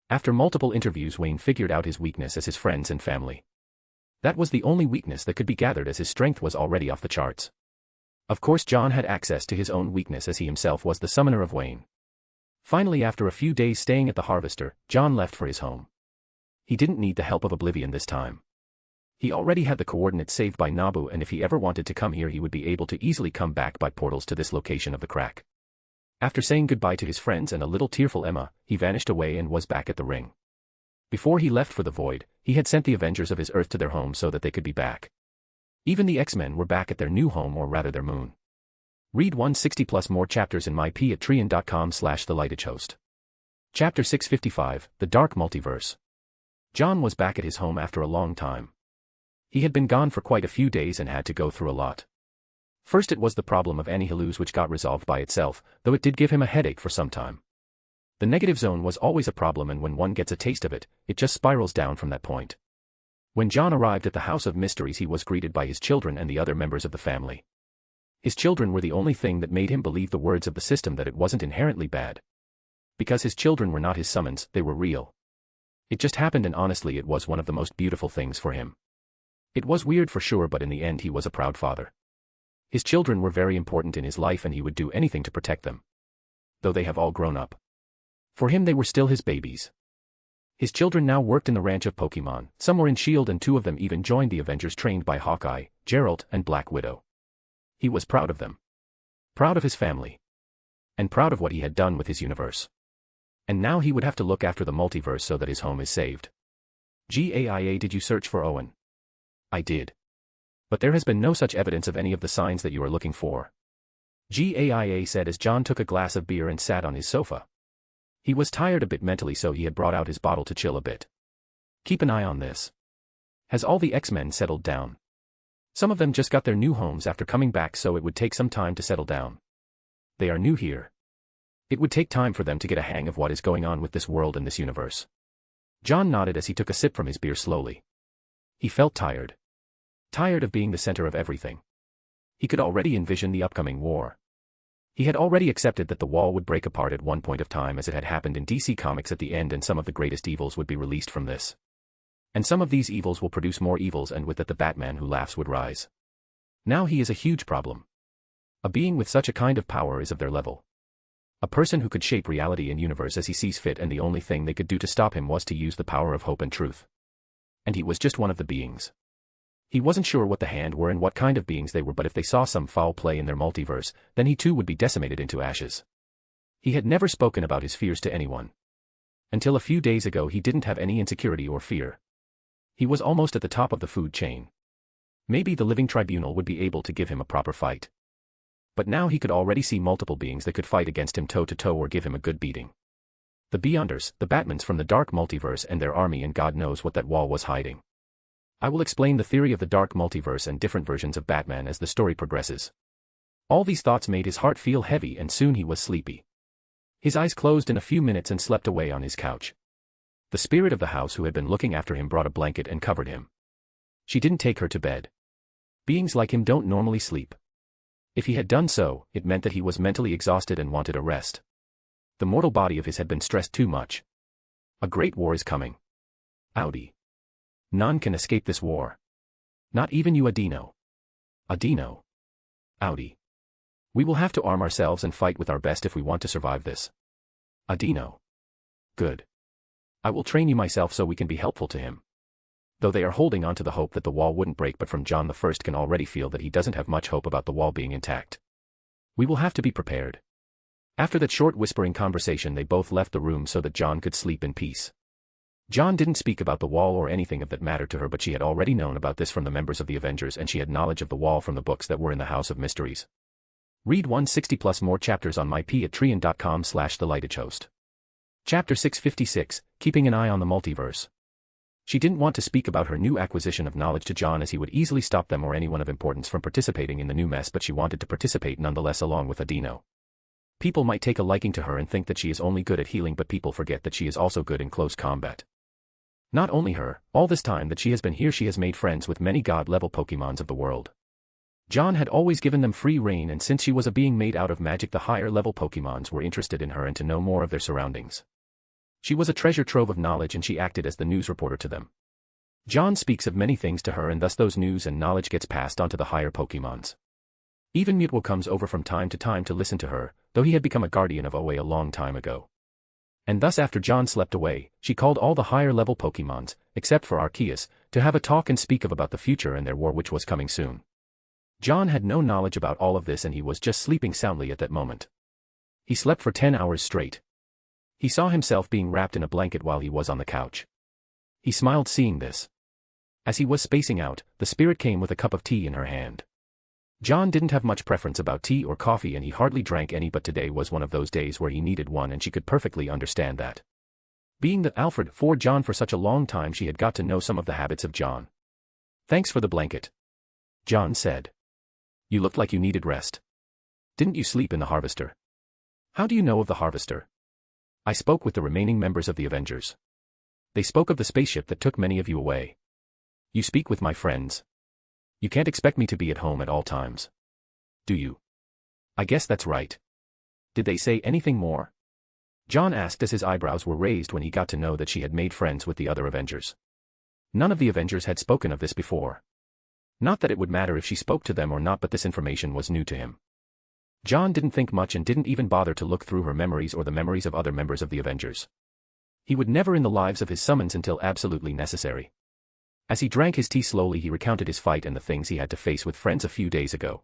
After multiple interviews, Wayne figured out his weakness as his friends and family. That was the only weakness that could be gathered, as his strength was already off the charts. Of course John had access to his own weakness as he himself was the summoner of Wayne. Finally, after a few days staying at the Harvester, John left for his home. He didn't need the help of Oblivion this time. He already had the coordinates saved by Nabu, and if he ever wanted to come here he would be able to easily come back by portals to this location of the crack. After saying goodbye to his friends and a little tearful Emma, he vanished away and was back at the ring. Before he left for the Void, he had sent the Avengers of his Earth to their home so that they could be back. Even the X-Men were back at their new home, or rather their moon. Read 160 plus more chapters in my patreon.com/thelightagehost. Chapter 655, The Dark Multiverse. John was back at his home after a long time. He had been gone for quite a few days and had to go through a lot. First it was the problem of Annihilus, which got resolved by itself, though it did give him a headache for some time. The negative zone was always a problem, and when one gets a taste of it, it just spirals down from that point. When John arrived at the House of Mysteries, he was greeted by his children and the other members of the family. His children were the only thing that made him believe the words of the system that it wasn't inherently bad. Because his children were not his summons, they were real. It just happened, and honestly it was one of the most beautiful things for him. It was weird for sure, but in the end he was a proud father. His children were very important in his life and he would do anything to protect them. Though they have all grown up. For him they were still his babies. His children now worked in the ranch of Pokemon, some were in S.H.I.E.L.D. and 2 of them even joined the Avengers trained by Hawkeye, Geralt, and Black Widow. He was proud of them. Proud of his family. And proud of what he had done with his universe. And now he would have to look after the multiverse so that his home is saved. GAIA, did you search for Owen? I did. But there has been no such evidence of any of the signs that you are looking for. GAIA said as John took a glass of beer and sat on his sofa. He was tired a bit mentally, so he had brought out his bottle to chill a bit. Keep an eye on this. Has all the X-Men settled down? Some of them just got their new homes after coming back, so it would take some time to settle down. They are new here. It would take time for them to get a hang of what is going on with this world and this universe. John nodded as he took a sip from his beer slowly. He felt tired. Tired of being the center of everything. He could already envision the upcoming war. He had already accepted that the wall would break apart at one point of time, as it had happened in DC Comics at the end, and some of the greatest evils would be released from this. And some of these evils will produce more evils, and with that the Batman who laughs would rise. Now he is a huge problem. A being with such a kind of power is of their level. A person who could shape reality and universe as he sees fit, and the only thing they could do to stop him was to use the power of hope and truth. And he was just one of the beings. He wasn't sure what the Hand were and what kind of beings they were, but if they saw some foul play in their multiverse, then he too would be decimated into ashes. He had never spoken about his fears to anyone. Until a few days ago he didn't have any insecurity or fear. He was almost at the top of the food chain. Maybe the Living Tribunal would be able to give him a proper fight. But now he could already see multiple beings that could fight against him toe to toe or give him a good beating. The Beyonders, the Batmans from the dark multiverse and their army, and God knows what that wall was hiding. I will explain the theory of the dark multiverse and different versions of Batman as the story progresses. All these thoughts made his heart feel heavy, and soon he was sleepy. His eyes closed in a few minutes and slept away on his couch. The spirit of the house who had been looking after him brought a blanket and covered him. She didn't take her to bed. Beings like him don't normally sleep. If he had done so, it meant that he was mentally exhausted and wanted a rest. The mortal body of his had been stressed too much. A great war is coming. Audi. None can escape this war. Not even you, Adino. Adino. Audi. We will have to arm ourselves and fight with our best if we want to survive this. Adino. Good. I will train you myself so we can be helpful to him. Though they are holding on to the hope that the wall wouldn't break, but from John I can already feel that he doesn't have much hope about the wall being intact. We will have to be prepared. After that short whispering conversation, they both left the room so that John could sleep in peace. John didn't speak about the wall or anything of that mattered to her, but she had already known about this from the members of the Avengers, and she had knowledge of the wall from the books that were in the House of Mysteries. Read 160 plus more chapters on myp@trian.com/thelightedhost. Chapter 656, Keeping an Eye on the Multiverse. She didn't want to speak about her new acquisition of knowledge to John, as he would easily stop them or anyone of importance from participating in the new mess, but she wanted to participate nonetheless along with Adino. People might take a liking to her and think that she is only good at healing, but people forget that she is also good in close combat. Not only her, all this time that she has been here she has made friends with many god-level Pokémons of the world. John had always given them free rein, and since she was a being made out of magic, the higher-level Pokémons were interested in her and to know more of their surroundings. She was a treasure trove of knowledge, and she acted as the news reporter to them. John speaks of many things to her, and thus those news and knowledge gets passed on to the higher Pokémons. Even Mutwo comes over from time to listen to her, though he had become a guardian of OA a long time ago. And thus after John slept away, she called all the higher-level Pokémons, except for Arceus, to have a talk and speak about the future and their war which was coming soon. John had no knowledge about all of this, and he was just sleeping soundly at that moment. He slept for 10 hours straight. He saw himself being wrapped in a blanket while he was on the couch. He smiled seeing this. As he was spacing out, the spirit came with a cup of tea in her hand. John didn't have much preference about tea or coffee, and he hardly drank any, but today was one of those days where he needed one, and she could perfectly understand that. Being that Alfred for John for such a long time, she had got to know some of the habits of John. "Thanks for the blanket," John said. "You looked like you needed rest. Didn't you sleep in the Harvester?" "How do you know of the Harvester?" "I spoke with the remaining members of the Avengers. They spoke of the spaceship that took many of you away." "You speak with my friends. You can't expect me to be at home at all times. Do you?" "I guess that's right. Did they say anything more?" John asked as his eyebrows were raised when he got to know that she had made friends with the other Avengers. None of the Avengers had spoken of this before. Not that it would matter if she spoke to them or not, but this information was new to him. John didn't think much and didn't even bother to look through her memories or the memories of other members of the Avengers. He would never in the lives of his summons until absolutely necessary. As he drank his tea slowly, he recounted his fight and the things he had to face with friends a few days ago.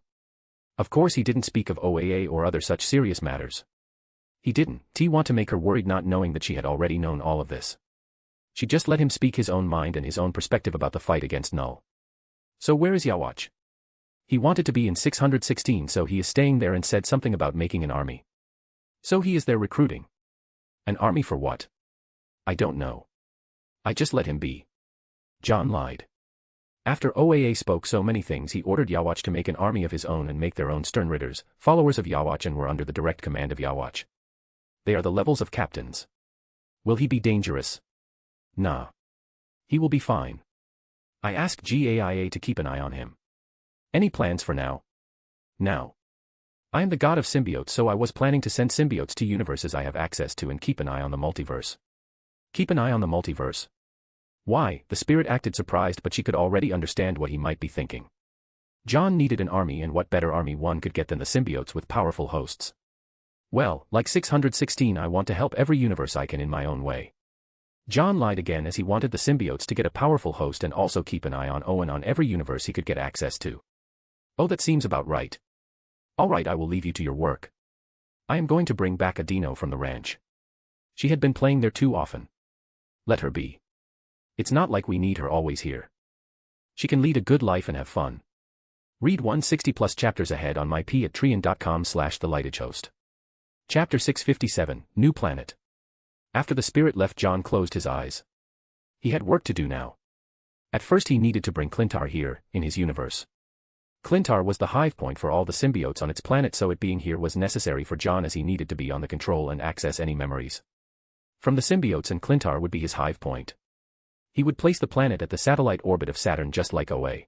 Of course he didn't speak of OAA or other such serious matters. He didn't want to make her worried, not knowing that she had already known all of this. She just let him speak his own mind and his own perspective about the fight against Null. "So where is Yawatch?" "He wanted to be in 616, so he is staying there, and said something about making an army." "So he is there recruiting." "An army for what?" "I don't know. I just let him be." John lied. After OAA spoke so many things, he ordered Yawatch to make an army of his own and make their own Stern Ridders, followers of Yawatch, and were under the direct command of Yawatch. They are the levels of captains. "Will he be dangerous?" "Nah. He will be fine. I asked GAIA to keep an eye on him." "Any plans for now?" "Now. I am the god of symbiotes, so I was planning to send symbiotes to universes I have access to and keep an eye on the multiverse." "Keep an eye on the multiverse?" Why? The spirit acted surprised, but she could already understand what he might be thinking. John needed an army, and what better army one could get than the symbiotes with powerful hosts. "Well, like 616, I want to help every universe I can in my own way." John lied again, as he wanted the symbiotes to get a powerful host and also keep an eye on Owen on every universe he could get access to. "Oh, that seems about right. All right, I will leave you to your work. I am going to bring back Adino from the ranch. She had been playing there too often. Let her be. It's not like we need her always here. She can lead a good life and have fun." Read 160 plus chapters ahead on myp@trian.com/thelightedhost. Chapter 657, New Planet. After the spirit left, John closed his eyes. He had work to do now. At first he needed to bring Clintar here, in his universe. Clintar was the hive point for all the symbiotes on its planet, so it being here was necessary for John, as he needed to be on the control and access any memories from the symbiotes, and Clintar would be his hive point. He would place the planet at the satellite orbit of Saturn, just like OA.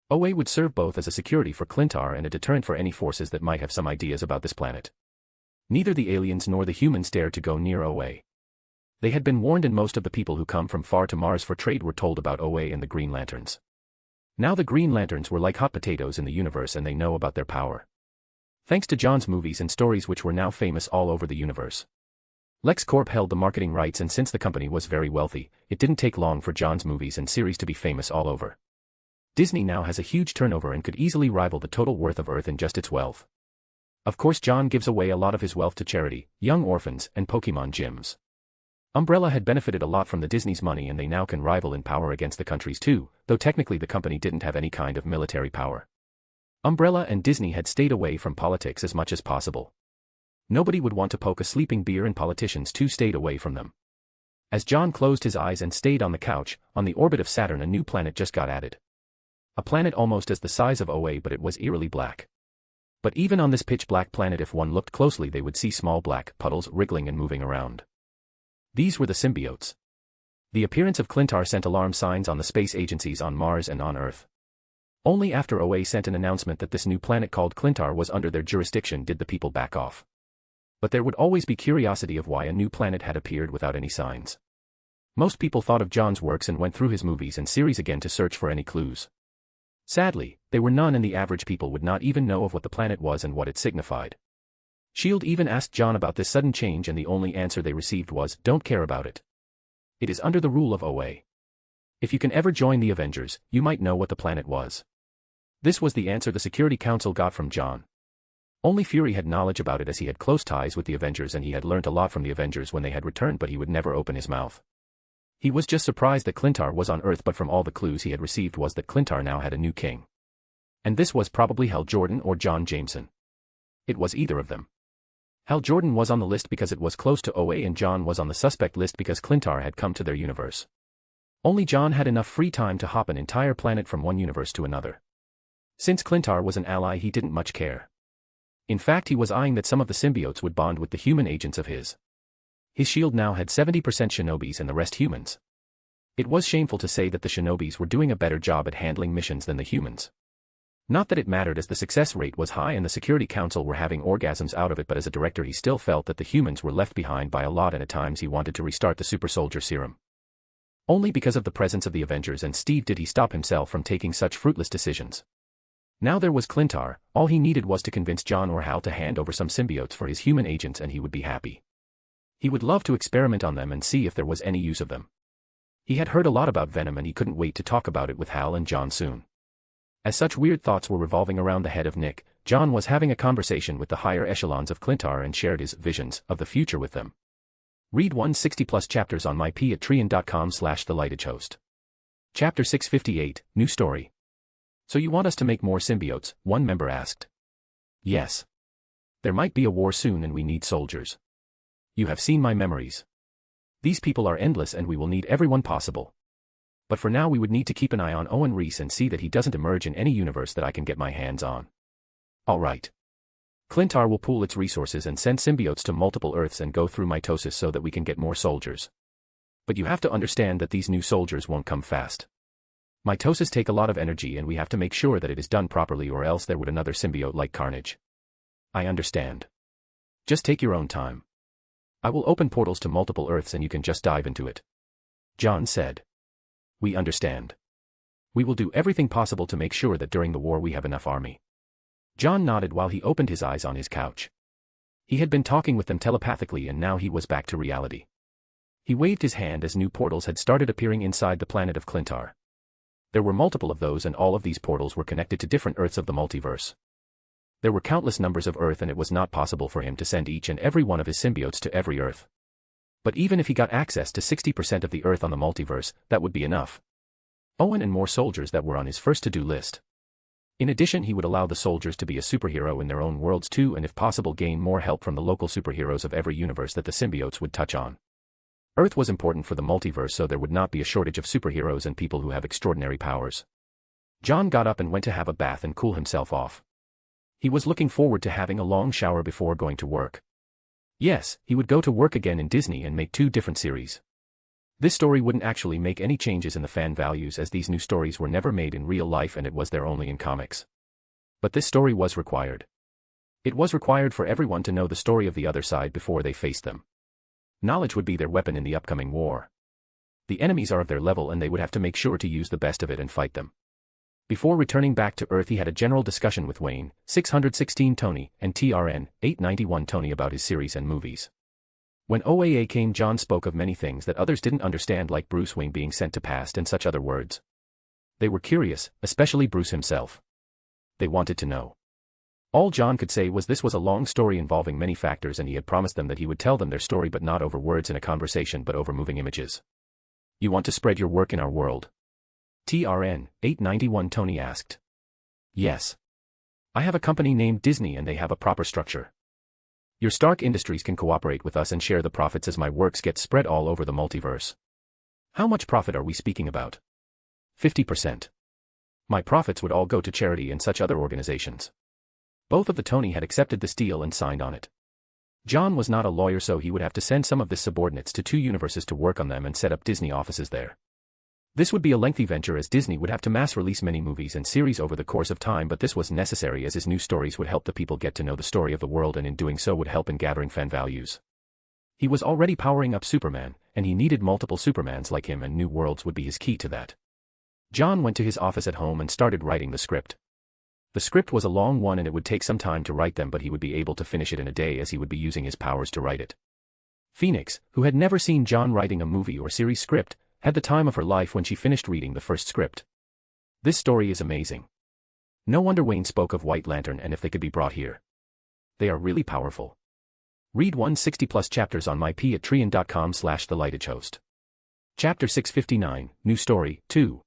OA would serve both as a security for Clintar and a deterrent for any forces that might have some ideas about this planet. Neither the aliens nor the humans dared to go near OA. They had been warned, and most of the people who come from far to Mars for trade were told about OA and the Green Lanterns. Now the Green Lanterns were like hot potatoes in the universe, and they know about their power. Thanks to John's movies and stories, which were now famous all over the universe. LexCorp held the marketing rights, and since the company was very wealthy, it didn't take long for John's movies and series to be famous all over. Disney now has a huge turnover and could easily rival the total worth of Earth in just its wealth. Of course, John gives away a lot of his wealth to charity, young orphans, and Pokemon gyms. Umbrella had benefited a lot from the Disney's money, and they now can rival in power against the countries too, though technically the company didn't have any kind of military power. Umbrella and Disney had stayed away from politics as much as possible. Nobody would want to poke a sleeping bear, and politicians too stayed away from them. As John closed his eyes and stayed on the couch, on the orbit of Saturn a new planet just got added. A planet almost as the size of OA, but it was eerily black. But even on this pitch-black planet, if one looked closely, they would see small black puddles wriggling and moving around. These were the symbiotes. The appearance of Clintar sent alarm signs on the space agencies on Mars and on Earth. Only after OA sent an announcement that this new planet called Clintar was under their jurisdiction did the people back off. But there would always be curiosity of why a new planet had appeared without any signs. Most people thought of John's works and went through his movies and series again to search for any clues. Sadly, there were none, and the average people would not even know of what the planet was and what it signified. S.H.I.E.L.D. even asked John about this sudden change, and the only answer they received was, "Don't care about it. It is under the rule of OA. If you can ever join the Avengers, you might know what the planet was." This was the answer the Security Council got from John. Only Fury had knowledge about it, as he had close ties with the Avengers and he had learnt a lot from the Avengers when they had returned, but he would never open his mouth. He was just surprised that Clintar was on Earth, but from all the clues he had received was that Clintar now had a new king. And this was probably Hal Jordan or John Jameson. It was either of them. Hal Jordan was on the list because it was close to OA, and John was on the suspect list because Clintar had come to their universe. Only John had enough free time to hop an entire planet from one universe to another. Since Clintar was an ally, he didn't much care. In fact, he was eyeing that some of the symbiotes would bond with the human agents of his. His shield now had 70% shinobis and the rest humans. It was shameful to say that the shinobis were doing a better job at handling missions than the humans. Not that it mattered, as the success rate was high and the Security Council were having orgasms out of it, but as a director he still felt that the humans were left behind by a lot, and at times he wanted to restart the super soldier serum. Only because of the presence of the Avengers and Steve did he stop himself from taking such fruitless decisions. Now there was Clintar. All he needed was to convince John or Hal to hand over some symbiotes for his human agents, and he would be happy. He would love to experiment on them and see if there was any use of them. He had heard a lot about Venom, and he couldn't wait to talk about it with Hal and John soon. As such weird thoughts were revolving around the head of Nick, John was having a conversation with the higher echelons of Clintar and shared his visions of the future with them. Read 160+ chapters on myp@trian.com/thelightagehost. Chapter 658, New Story. So you want us to make more symbiotes? One member asked. Yes. There might be a war soon and we need soldiers. You have seen my memories. These people are endless and we will need everyone possible. But for now we would need to keep an eye on Owen Reese and see that he doesn't emerge in any universe that I can get my hands on. All right. Clintar will pool its resources and send symbiotes to multiple Earths and go through mitosis so that we can get more soldiers. But you have to understand that these new soldiers won't come fast. Mitosis take a lot of energy and we have to make sure that it is done properly, or else there would another symbiote like Carnage. I understand. Just take your own time. I will open portals to multiple Earths and you can just dive into it. John said. We understand. We will do everything possible to make sure that during the war we have enough army. John nodded while he opened his eyes on his couch. He had been talking with them telepathically and now he was back to reality. He waved his hand as new portals had started appearing inside the planet of Clintar. There were multiple of those, and all of these portals were connected to different Earths of the multiverse. There were countless numbers of Earth, and it was not possible for him to send each and every one of his symbiotes to every Earth. But even if he got access to 60% of the Earth on the multiverse, that would be enough. Owen and more soldiers that were on his first to-do list. In addition, he would allow the soldiers to be a superhero in their own worlds too, and if possible gain more help from the local superheroes of every universe that the symbiotes would touch on. Earth was important for the multiverse, so there would not be a shortage of superheroes and people who have extraordinary powers. John got up and went to have a bath and cool himself off. He was looking forward to having a long shower before going to work. Yes, he would go to work again in Disney and make 2 different series. This story wouldn't actually make any changes in the fan values, as these new stories were never made in real life and it was there only in comics. But this story was required. It was required for everyone to know the story of the other side before they faced them. Knowledge would be their weapon in the upcoming war. The enemies are of their level and they would have to make sure to use the best of it and fight them. Before returning back to Earth, he had a general discussion with Wayne, 616 Tony, and TRN, 891 Tony about his series and movies. When OAA came, John spoke of many things that others didn't understand, like Bruce Wayne being sent to past and such other words. They were curious, especially Bruce himself. They wanted to know. All John could say was this was a long story involving many factors, and he had promised them that he would tell them their story, but not over words in a conversation but over moving images. You want to spread your work in our world? TRN, 891 Tony asked. Yes. I have a company named Disney and they have a proper structure. Your Stark Industries can cooperate with us and share the profits as my works get spread all over the multiverse. How much profit are we speaking about? 50%. My profits would all go to charity and such other organizations. Both of the Tony had accepted this deal and signed on it. John was not a lawyer, so he would have to send some of his subordinates to 2 universes to work on them and set up Disney offices there. This would be a lengthy venture, as Disney would have to mass release many movies and series over the course of time, but this was necessary as his new stories would help the people get to know the story of the world, and in doing so would help in gathering fan values. He was already powering up Superman, and he needed multiple Supermans like him, and new worlds would be his key to that. John went to his office at home and started writing the script. The script was a long one and it would take some time to write them, but he would be able to finish it in a day as he would be using his powers to write it. Phoenix, who had never seen John writing a movie or series script, had the time of her life when she finished reading the first script. This story is amazing. No wonder Wayne spoke of White Lantern and if they could be brought here. They are really powerful. Read 160+ chapters on mypatreon.com/thelightedgehost. Chapter 659, New Story, 2.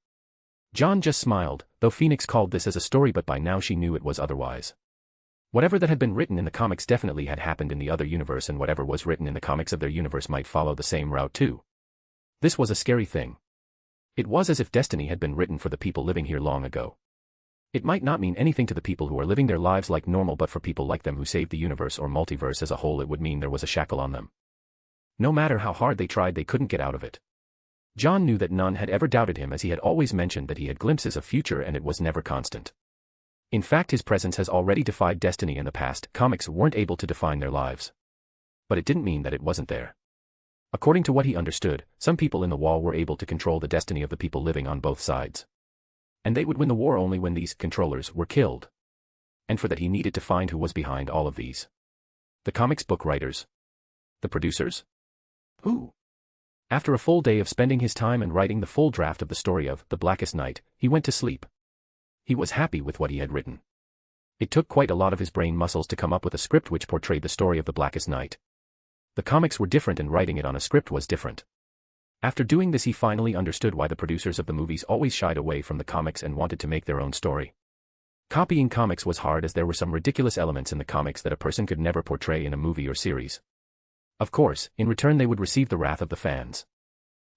John just smiled, though Phoenix called this as a story, but by now she knew it was otherwise. Whatever that had been written in the comics definitely had happened in the other universe, and whatever was written in the comics of their universe might follow the same route too. This was a scary thing. It was as if destiny had been written for the people living here long ago. It might not mean anything to the people who are living their lives like normal, but for people like them who saved the universe or multiverse as a whole, it would mean there was a shackle on them. No matter how hard they tried, they couldn't get out of it. John knew that none had ever doubted him, as he had always mentioned that he had glimpses of future and it was never constant. In fact, his presence has already defied destiny in the past. Comics weren't able to define their lives. But it didn't mean that it wasn't there. According to what he understood, some people in the wall were able to control the destiny of the people living on both sides. And they would win the war only when these controllers were killed. And for that he needed to find who was behind all of these. The comics book writers? The producers? Who? After a full day of spending his time and writing the full draft of the story of The Blackest Night, he went to sleep. He was happy with what he had written. It took quite a lot of his brain muscles to come up with a script which portrayed the story of The Blackest Night. The comics were different and writing it on a script was different. After doing this, he finally understood why the producers of the movies always shied away from the comics and wanted to make their own story. Copying comics was hard, as there were some ridiculous elements in the comics that a person could never portray in a movie or series. Of course, in return they would receive the wrath of the fans.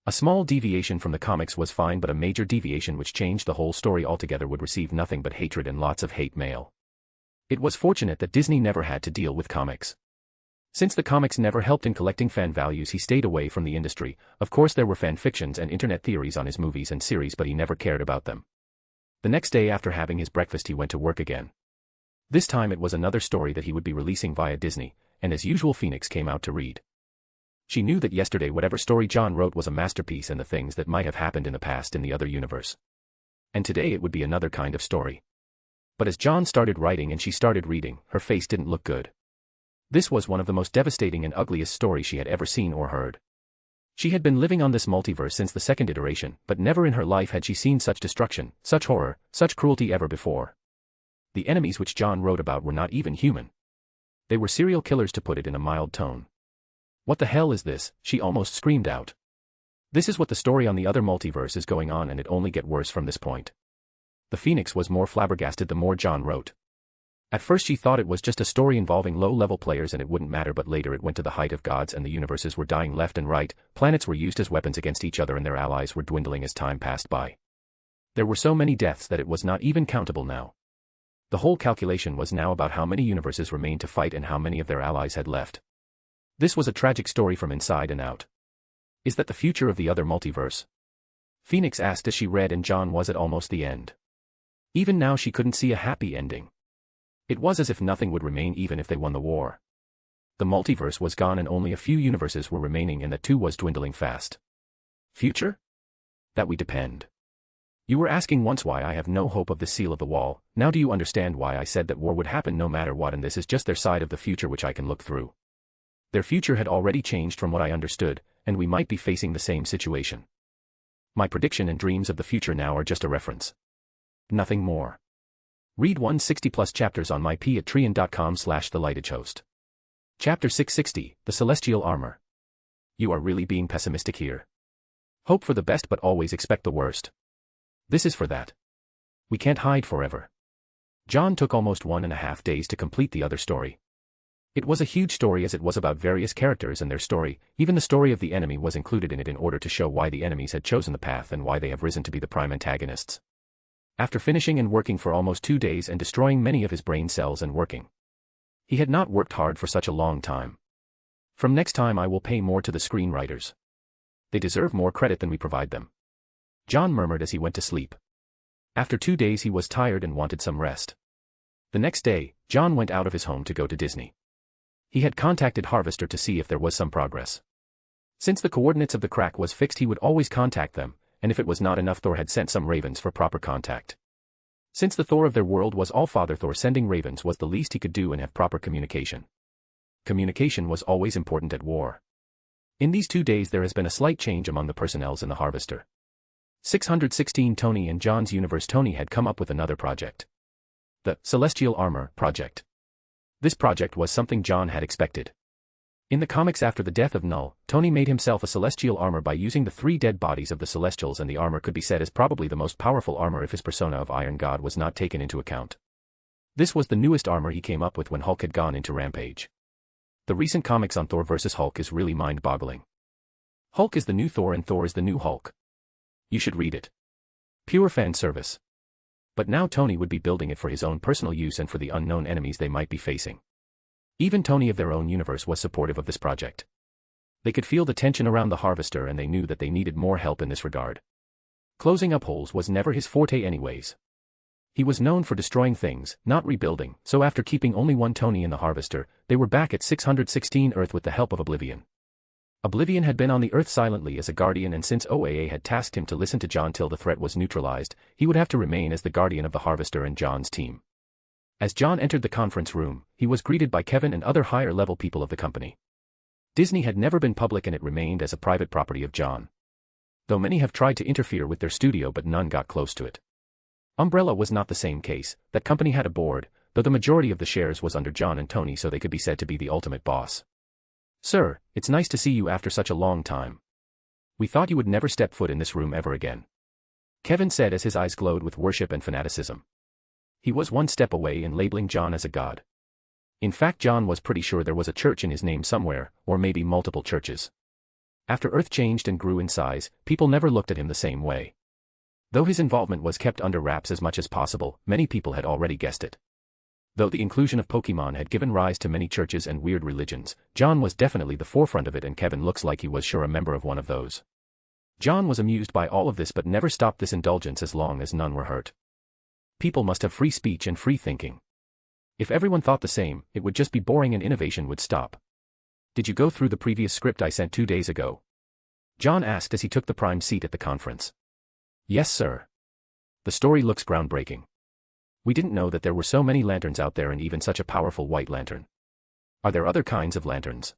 A small deviation from the comics was fine, but a major deviation which changed the whole story altogether would receive nothing but hatred and lots of hate mail. It was fortunate that Disney never had to deal with comics. Since the comics never helped in collecting fan values, he stayed away from the industry. Of course there were fan fictions and internet theories on his movies and series, but he never cared about them. The next day after having his breakfast he went to work again. This time it was another story that he would be releasing via Disney, and as usual Phoenix came out to read. She knew that yesterday whatever story John wrote was a masterpiece and the things that might have happened in the past in the other universe. And today it would be another kind of story. But as John started writing and she started reading, her face didn't look good. This was one of the most devastating and ugliest stories she had ever seen or heard. She had been living on this multiverse since the second iteration, but never in her life had she seen such destruction, such horror, such cruelty ever before. The enemies which John wrote about were not even human. They were serial killers, to put it in a mild tone. What the hell is this? She almost screamed out. This is what the story on the other multiverse is going on, and it only get worse from this point. The Phoenix was more flabbergasted the more John wrote. At first she thought it was just a story involving low-level players and it wouldn't matter, but later it went to the height of gods and the universes were dying left and right, planets were used as weapons against each other and their allies were dwindling as time passed by. There were so many deaths that it was not even countable now. The whole calculation was now about how many universes remained to fight and how many of their allies had left. This was a tragic story from inside and out. Is that the future of the other multiverse? Phoenix asked as she read, and John was at almost the end. Even now she couldn't see a happy ending. It was as if nothing would remain even if they won the war. The multiverse was gone and only a few universes were remaining, and that too was dwindling fast. Future? That we depend. You were asking once why I have no hope of the seal of the wall. Now do you understand why I said that war would happen no matter what, and this is just their side of the future which I can look through. Their future had already changed from what I understood, and we might be facing the same situation. My prediction and dreams of the future now are just a reference. Nothing more. Read 160+ chapters on my patreon.com/thelightagehost. Chapter 660, The Celestial Armor. You are really being pessimistic here. Hope for the best but always expect the worst. This is for that. We can't hide forever. John took almost 1.5 days to complete the other story. It was a huge story as it was about various characters and their story. Even the story of the enemy was included in it in order to show why the enemies had chosen the path and why they have risen to be the prime antagonists. After finishing and working for almost 2 days and destroying many of his brain cells and working. He had not worked hard for such a long time. From next time I will pay more to the screenwriters. They deserve more credit than we provide them. John murmured as he went to sleep. After 2 days he was tired and wanted some rest. The next day, John went out of his home to go to Disney. He had contacted Harvester to see if there was some progress. Since the coordinates of the crack was fixed, he would always contact them, and if it was not enough, Thor had sent some ravens for proper contact. Since the Thor of their world was All-Father Thor, sending ravens was the least he could do and have proper communication. Communication was always important at war. In these 2 days there has been a slight change among the personnels in the Harvester. 616 Tony and John's universe. Tony had come up with another project. The Celestial Armor Project. This project was something John had expected. In the comics, after the death of Null, Tony made himself a celestial armor by using the 3 dead bodies of the Celestials, and the armor could be said as probably the most powerful armor if his persona of Iron God was not taken into account. This was the newest armor he came up with when Hulk had gone into Rampage. The recent comics on Thor vs. Hulk is really mind-boggling. Hulk is the new Thor and Thor is the new Hulk. You should read it. Pure fan service. But now Tony would be building it for his own personal use and for the unknown enemies they might be facing. Even Tony of their own universe was supportive of this project. They could feel the tension around the Harvester and they knew that they needed more help in this regard. Closing up holes was never his forte anyways. He was known for destroying things, not rebuilding, so after keeping only one Tony in the Harvester, they were back at 616 Earth with the help of Oblivion. Oblivion had been on the Earth silently as a guardian, and since OAA had tasked him to listen to John till the threat was neutralized, he would have to remain as the guardian of the Harvester and John's team. As John entered the conference room, he was greeted by Kevin and other higher-level people of the company. Disney had never been public and it remained as a private property of John. Though many have tried to interfere with their studio but none got close to it. Umbrella was not the same case. That company had a board, though the majority of the shares was under John and Tony, so they could be said to be the ultimate boss. Sir, it's nice to see you after such a long time. We thought you would never step foot in this room ever again. Kevin said as his eyes glowed with worship and fanaticism. He was one step away in labeling John as a god. In fact, John was pretty sure there was a church in his name somewhere, or maybe multiple churches. After Earth changed and grew in size, people never looked at him the same way. Though his involvement was kept under wraps as much as possible, many people had already guessed it. Though the inclusion of Pokemon had given rise to many churches and weird religions, John was definitely the forefront of it, and Kevin looks like he was sure a member of one of those. John was amused by all of this but never stopped this indulgence as long as none were hurt. People must have free speech and free thinking. If everyone thought the same, it would just be boring and innovation would stop. Did you go through the previous script I sent 2 days ago? John asked as he took the prime seat at the conference. Yes, sir. The story looks groundbreaking. We didn't know that there were so many lanterns out there and even such a powerful white lantern. Are there other kinds of lanterns?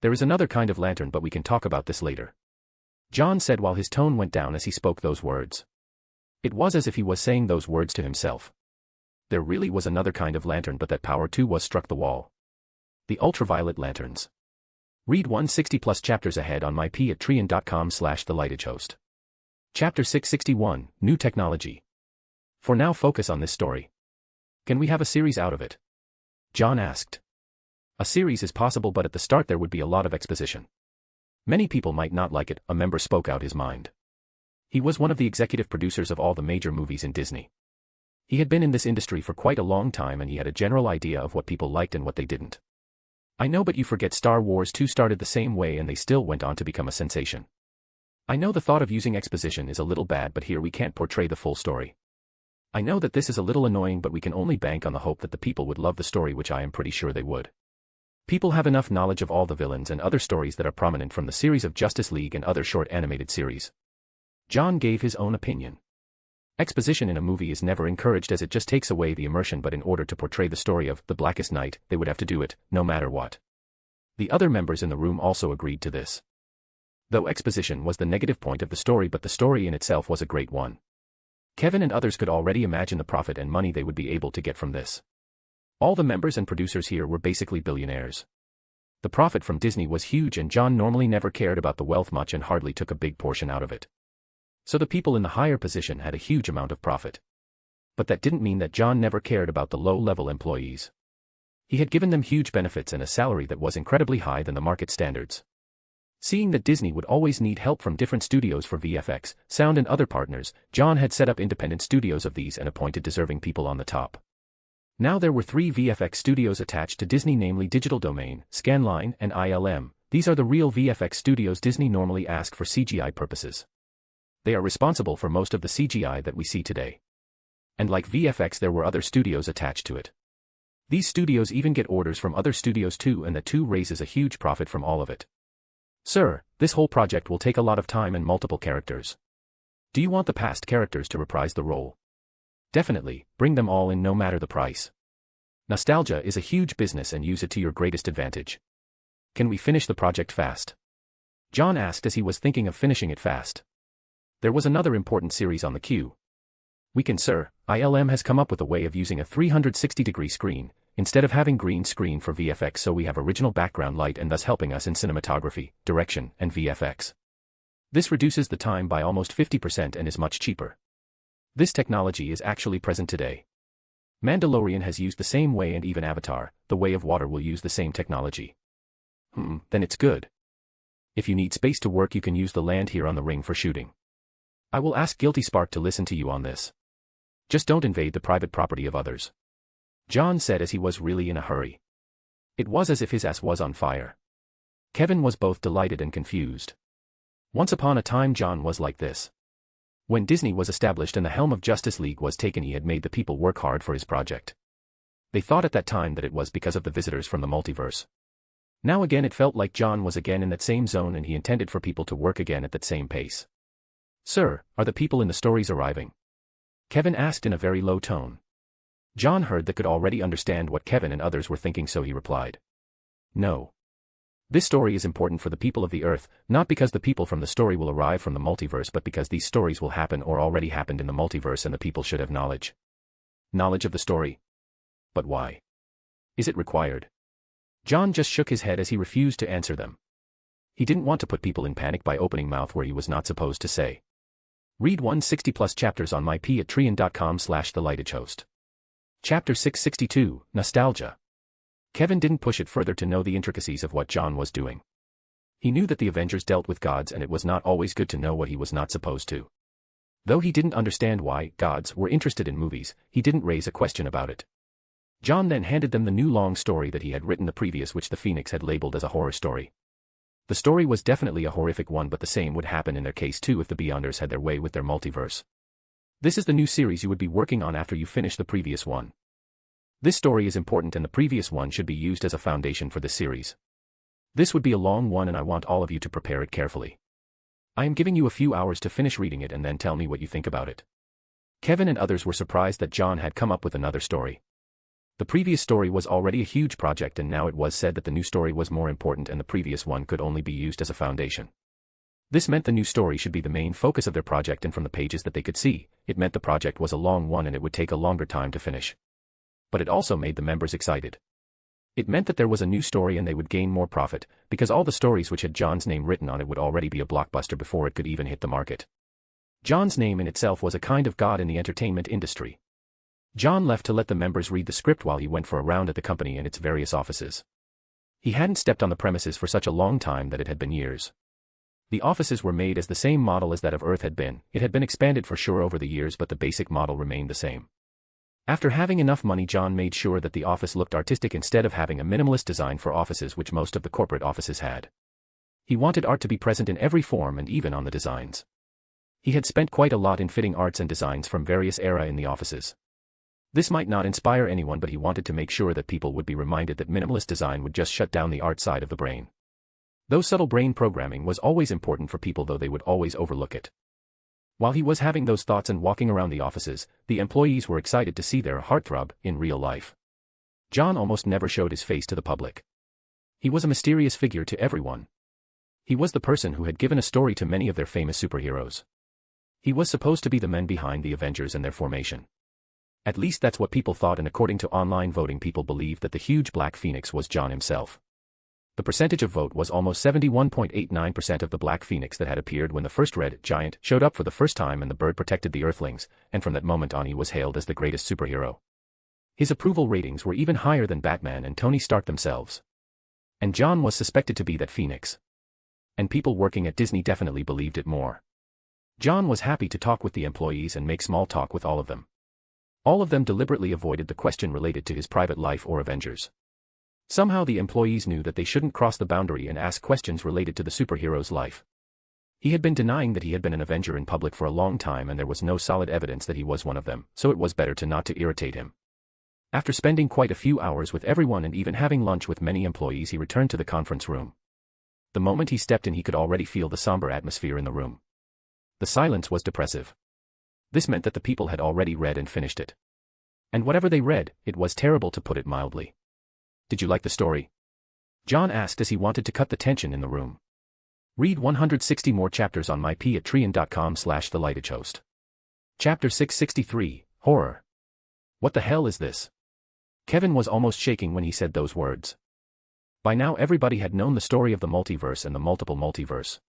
There is another kind of lantern, but we can talk about this later. John said while his tone went down as he spoke those words. It was as if he was saying those words to himself. There really was another kind of lantern, but that power too was struck the wall. The ultraviolet lanterns. Read 160+ chapters ahead on my patreon.com/thelightagehost. Chapter 661, New Technology. For now focus on this story. Can we have a series out of it? John asked. A series is possible, but at the start there would be a lot of exposition. Many people might not like it, a member spoke out his mind. He was one of the executive producers of all the major movies in Disney. He had been in this industry for quite a long time and he had a general idea of what people liked and what they didn't. I know, but you forget Star Wars 2 started the same way and they still went on to become a sensation. I know the thought of using exposition is a little bad, but here we can't portray the full story. I know that this is a little annoying, but we can only bank on the hope that the people would love the story, which I am pretty sure they would. People have enough knowledge of all the villains and other stories that are prominent from the series of Justice League and other short animated series. John gave his own opinion. Exposition in a movie is never encouraged as it just takes away the immersion, but in order to portray the story of The Blackest Night, they would have to do it, no matter what. The other members in the room also agreed to this. Though exposition was the negative point of the story, but the story in itself was a great one. Kevin and others could already imagine the profit and money they would be able to get from this. All the members and producers here were basically billionaires. The profit from Disney was huge and John normally never cared about the wealth much and hardly took a big portion out of it. So the people in the higher position had a huge amount of profit. But that didn't mean that John never cared about the low-level employees. He had given them huge benefits and a salary that was incredibly high than the market standards. Seeing that Disney would always need help from different studios for VFX, sound and other partners, John had set up independent studios of these and appointed deserving people on the top. Now there were 3 VFX studios attached to Disney, namely Digital Domain, Scanline, and ILM. These are the real VFX studios Disney normally ask for CGI purposes. They are responsible for most of the CGI that we see today. And like VFX, there were other studios attached to it. These studios even get orders from other studios too, and that too raises a huge profit from all of it. Sir, this whole project will take a lot of time and multiple characters. Do you want the past characters to reprise the role? Definitely, bring them all in no matter the price. Nostalgia is a huge business and use it to your greatest advantage. Can we finish the project fast? John asked as he was thinking of finishing it fast. There was another important series on the queue. We can, sir. ILM has come up with a way of using a 360-degree screen, instead of having green screen for VFX, so we have original background light and thus helping us in cinematography, direction, and VFX. This reduces the time by almost 50% and is much cheaper. This technology is actually present today. Mandalorian has used the same way and even Avatar, The Way of Water, will use the same technology. Then it's good. If you need space to work, you can use the land here on the ring for shooting. I will ask Guilty Spark to listen to you on this. Just don't invade the private property of others. John said as he was really in a hurry. It was as if his ass was on fire. Kevin was both delighted and confused. Once upon a time John was like this. When Disney was established and the helm of Justice League was taken, he had made the people work hard for his project. They thought at that time that it was because of the visitors from the multiverse. Now again it felt like John was again in that same zone and he intended for people to work again at that same pace. Sir, are the people in the stories arriving? Kevin asked in a very low tone. John heard that could already understand what Kevin and others were thinking, so he replied. No. This story is important for the people of the Earth, not because the people from the story will arrive from the multiverse, but because these stories will happen or already happened in the multiverse and the people should have knowledge. Knowledge of the story? But why? Is it required? John just shook his head as he refused to answer them. He didn't want to put people in panic by opening mouth where he was not supposed to say. Read 160+ chapters on mypatreon.com/thelightagehost. Chapter 662, Nostalgia. Kevin didn't push it further to know the intricacies of what John was doing. He knew that the Avengers dealt with gods and it was not always good to know what he was not supposed to. Though he didn't understand why gods were interested in movies, he didn't raise a question about it. John then handed them the new long story that he had written the previous, which the Phoenix had labeled as a horror story. The story was definitely a horrific one, but the same would happen in their case too if the Beyonders had their way with their multiverse. This is the new series you would be working on after you finish the previous one. This story is important and the previous one should be used as a foundation for this series. This would be a long one and I want all of you to prepare it carefully. I am giving you a few hours to finish reading it and then tell me what you think about it. Kevin and others were surprised that John had come up with another story. The previous story was already a huge project and now it was said that the new story was more important and the previous one could only be used as a foundation. This meant the new story should be the main focus of their project, and from the pages that they could see, it meant the project was a long one and it would take a longer time to finish. But it also made the members excited. It meant that there was a new story and they would gain more profit, because all the stories which had John's name written on it would already be a blockbuster before it could even hit the market. John's name in itself was a kind of god in the entertainment industry. John left to let the members read the script while he went for a round at the company and its various offices. He hadn't stepped on the premises for such a long time that it had been years. The offices were made as the same model as that of Earth had been. It had been expanded for sure over the years, but the basic model remained the same. After having enough money, John made sure that the office looked artistic instead of having a minimalist design for offices which most of the corporate offices had. He wanted art to be present in every form and even on the designs. He had spent quite a lot in fitting arts and designs from various eras in the offices. This might not inspire anyone, but he wanted to make sure that people would be reminded that minimalist design would just shut down the art side of the brain. Though subtle brain programming was always important for people, though they would always overlook it. While he was having those thoughts and walking around the offices, the employees were excited to see their heartthrob in real life. John almost never showed his face to the public. He was a mysterious figure to everyone. He was the person who had given a story to many of their famous superheroes. He was supposed to be the man behind the Avengers and their formation. At least that's what people thought, and according to online voting, people believed that the huge Black Phoenix was John himself. The percentage of vote was almost 71.89% of the Black Phoenix that had appeared when the first Red Giant showed up for the first time and the bird protected the Earthlings, and from that moment on he was hailed as the greatest superhero. His approval ratings were even higher than Batman and Tony Stark themselves. And John was suspected to be that Phoenix. And people working at Disney definitely believed it more. John was happy to talk with the employees and make small talk with all of them. All of them deliberately avoided the question related to his private life or Avengers. Somehow the employees knew that they shouldn't cross the boundary and ask questions related to the superhero's life. He had been denying that he had been an Avenger in public for a long time, and there was no solid evidence that he was one of them, so it was better to not to irritate him. After spending quite a few hours with everyone and even having lunch with many employees, he returned to the conference room. The moment he stepped in, he could already feel the somber atmosphere in the room. The silence was depressive. This meant that the people had already read and finished it. And whatever they read, it was terrible, to put it mildly. Did you like the story? John asked as he wanted to cut the tension in the room. Read 160 more chapters on mypatreon.com/thelightagehost. Chapter 663, Horror. What the hell is this? Kevin was almost shaking when he said those words. By now everybody had known the story of the multiverse and the multiple multiverse.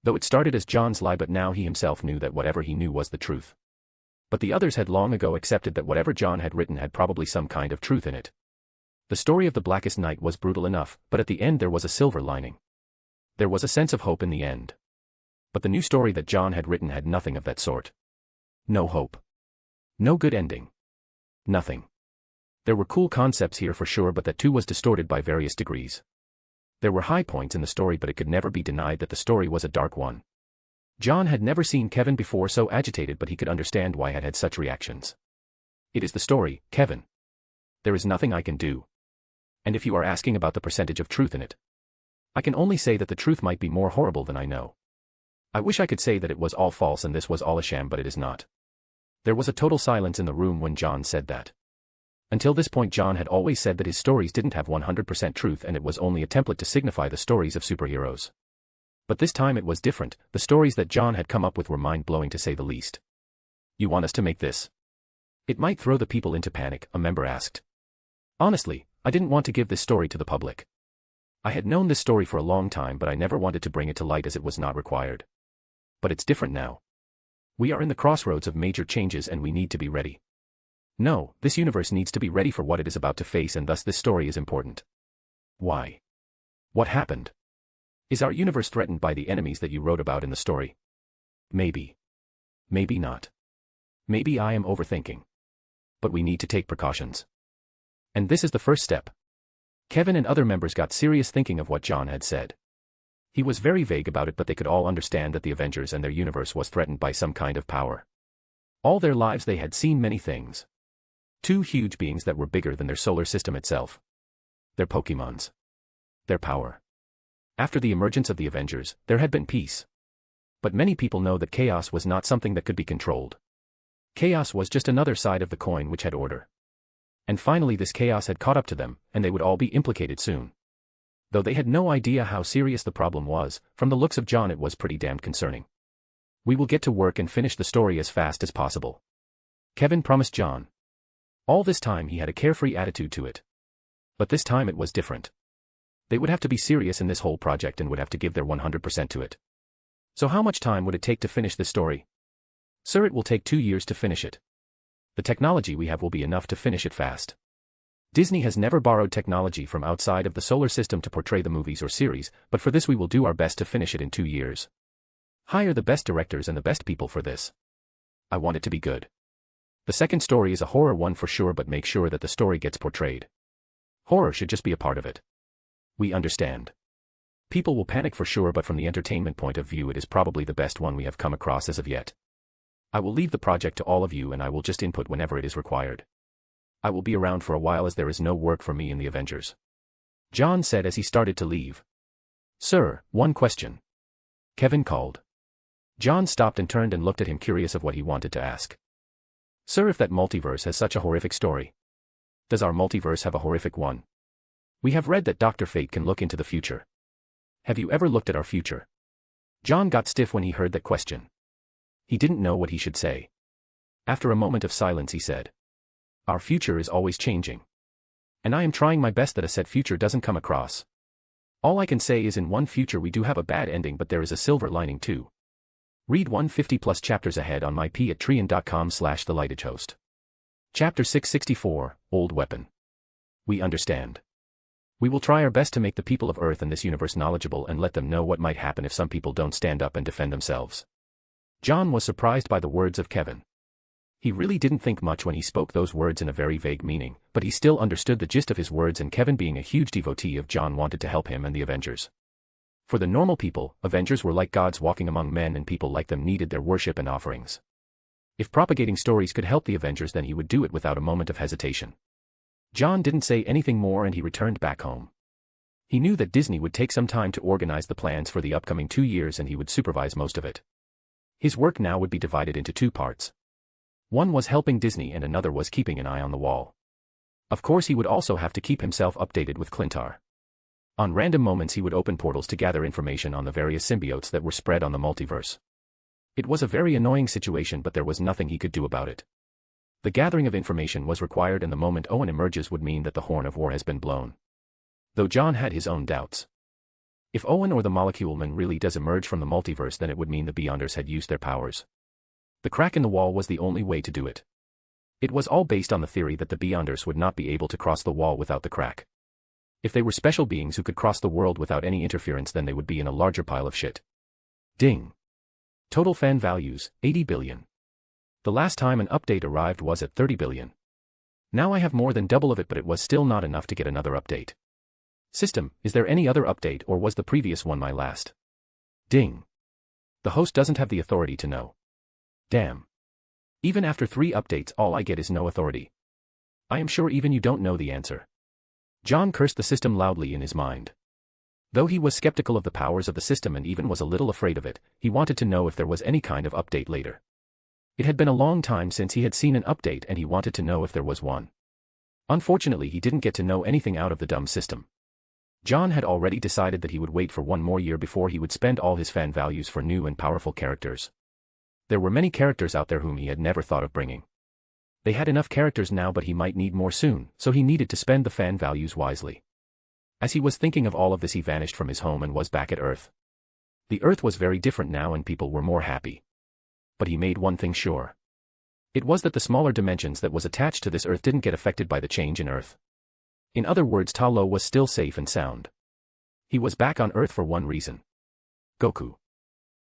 Though it started as John's lie, but now he himself knew that whatever he knew was the truth. But the others had long ago accepted that whatever John had written had probably some kind of truth in it. The story of the Blackest Night was brutal enough, but at the end there was a silver lining. There was a sense of hope in the end. But the new story that John had written had nothing of that sort. No hope. No good ending. Nothing. There were cool concepts here for sure, but that too was distorted by various degrees. There were high points in the story, but it could never be denied that the story was a dark one. John had never seen Kevin before so agitated, but he could understand why he had had such reactions. It is the story, Kevin. There is nothing I can do. And if you are asking about the percentage of truth in it, I can only say that the truth might be more horrible than I know. I wish I could say that it was all false and this was all a sham, but it is not. There was a total silence in the room when John said that. Until this point, John had always said that his stories didn't have 100% truth and it was only a template to signify the stories of superheroes. But this time it was different. The stories that John had come up with were mind-blowing, to say the least. You want us to make this? It might throw the people into panic, a member asked. Honestly, I didn't want to give this story to the public. I had known this story for a long time, but I never wanted to bring it to light as it was not required. But it's different now. We are in the crossroads of major changes and we need to be ready. No, this universe needs to be ready for what it is about to face, and thus this story is important. Why? What happened? Is our universe threatened by the enemies that you wrote about in the story? Maybe. Maybe not. Maybe I am overthinking. But we need to take precautions. And this is the first step. Kevin and other members got serious thinking of what John had said. He was very vague about it, but they could all understand that the Avengers and their universe was threatened by some kind of power. All their lives they had seen many things. Two huge beings that were bigger than their solar system itself. Their Pokémons. Their power. After the emergence of the Avengers, there had been peace. But many people know that chaos was not something that could be controlled. Chaos was just another side of the coin which had order. And finally this chaos had caught up to them, and they would all be implicated soon. Though they had no idea how serious the problem was, from the looks of John it was pretty damned concerning. We will get to work and finish the story as fast as possible. Kevin promised John. All this time he had a carefree attitude to it. But this time it was different. They would have to be serious in this whole project and would have to give their 100% to it. So how much time would it take to finish this story? Sir, it will take 2 years to finish it. The technology we have will be enough to finish it fast. Disney has never borrowed technology from outside of the solar system to portray the movies or series, but for this we will do our best to finish it in 2 years. Hire the best directors and the best people for this. I want it to be good. The second story is a horror one for sure, but make sure that the story gets portrayed. Horror should just be a part of it. We understand. People will panic for sure, but from the entertainment point of view it is probably the best one we have come across as of yet. I will leave the project to all of you and I will just input whenever it is required. I will be around for a while as there is no work for me in the Avengers. John said as he started to leave. Sir, one question. Kevin called. John stopped and turned and looked at him, curious of what he wanted to ask. Sir, if that multiverse has such a horrific story, does our multiverse have a horrific one? We have read that Dr. Fate can look into the future. Have you ever looked at our future? John got stiff when he heard that question. He didn't know what he should say. After a moment of silence he said, our future is always changing. And I am trying my best that a set future doesn't come across. All I can say is in one future we do have a bad ending, but there is a silver lining too. Read 150 plus chapters ahead on myp@treon.com/thelightedhost. Chapter 664, Old Weapon. We understand. We will try our best to make the people of Earth and this universe knowledgeable and let them know what might happen if some people don't stand up and defend themselves. John was surprised by the words of Kevin. He really didn't think much when he spoke those words in a very vague meaning, but he still understood the gist of his words, and Kevin, being a huge devotee of John, wanted to help him and the Avengers. For the normal people, Avengers were like gods walking among men, and people like them needed their worship and offerings. If propagating stories could help the Avengers, then he would do it without a moment of hesitation. John didn't say anything more and he returned back home. He knew that Disney would take some time to organize the plans for the upcoming 2 years and he would supervise most of it. His work now would be divided into 2 parts. One was helping Disney and another was keeping an eye on the wall. Of course he would also have to keep himself updated with Clintar. On random moments he would open portals to gather information on the various symbiotes that were spread on the multiverse. It was a very annoying situation, but there was nothing he could do about it. The gathering of information was required, and the moment Owen emerges would mean that the horn of war has been blown. Though John had his own doubts. If Owen or the Molecule Man really does emerge from the multiverse, then it would mean the Beyonders had used their powers. The crack in the wall was the only way to do it. It was all based on the theory that the Beyonders would not be able to cross the wall without the crack. If they were special beings who could cross the world without any interference, then they would be in a larger pile of shit. Ding. Total fan values, 80 billion. The last time an update arrived was at 30 billion. Now I have more than double of it, but it was still not enough to get another update. System, is there any other update, or was the previous one my last? Ding. The host doesn't have the authority to know. Damn. Even after 3 updates all I get is no authority. I am sure even you don't know the answer. John cursed the system loudly in his mind. Though he was skeptical of the powers of the system and even was a little afraid of it, he wanted to know if there was any kind of update later. It had been a long time since he had seen an update and he wanted to know if there was one. Unfortunately he didn't get to know anything out of the dumb system. John had already decided that he would wait for 1 more year before he would spend all his fan values for new and powerful characters. There were many characters out there whom he had never thought of bringing. They had enough characters now, but he might need more soon, so he needed to spend the fan values wisely. As he was thinking of all of this, he vanished from his home and was back at Earth. The Earth was very different now and people were more happy. But he made one thing sure. It was that the smaller dimensions that was attached to this Earth didn't get affected by the change in Earth. In other words, Ta Lo was still safe and sound. He was back on Earth for one reason. Goku.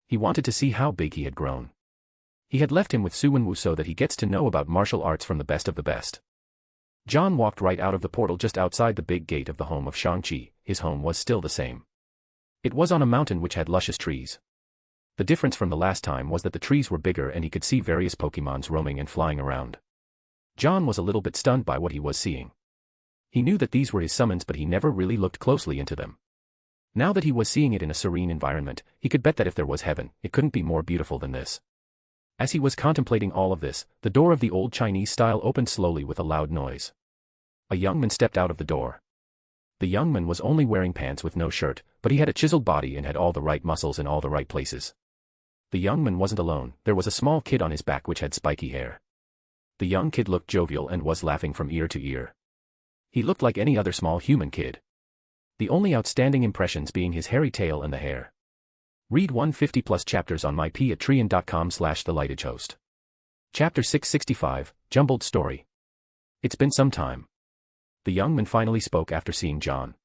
He wanted to see how big he had grown. He had left him with Suwon-woo so that he gets to know about martial arts from the best of the best. John walked right out of the portal just outside the big gate of the home of Shang-Chi. His home was still the same. It was on a mountain which had luscious trees. The difference from the last time was that the trees were bigger and he could see various Pokemons roaming and flying around. John was a little bit stunned by what he was seeing. He knew that these were his summons, but he never really looked closely into them. Now that he was seeing it in a serene environment, he could bet that if there was heaven, it couldn't be more beautiful than this. As he was contemplating all of this, the door of the old Chinese style opened slowly with a loud noise. A young man stepped out of the door. The young man was only wearing pants with no shirt, but he had a chiseled body and had all the right muscles in all the right places. The young man wasn't alone, there was a small kid on his back which had spiky hair. The young kid looked jovial and was laughing from ear to ear. He looked like any other small human kid. The only outstanding impressions being his hairy tail and the hair. Read 150 plus chapters on myp@treon.com/thelightedhost. Chapter 665, Jumbled Story. It's been some time. The young man finally spoke after seeing John.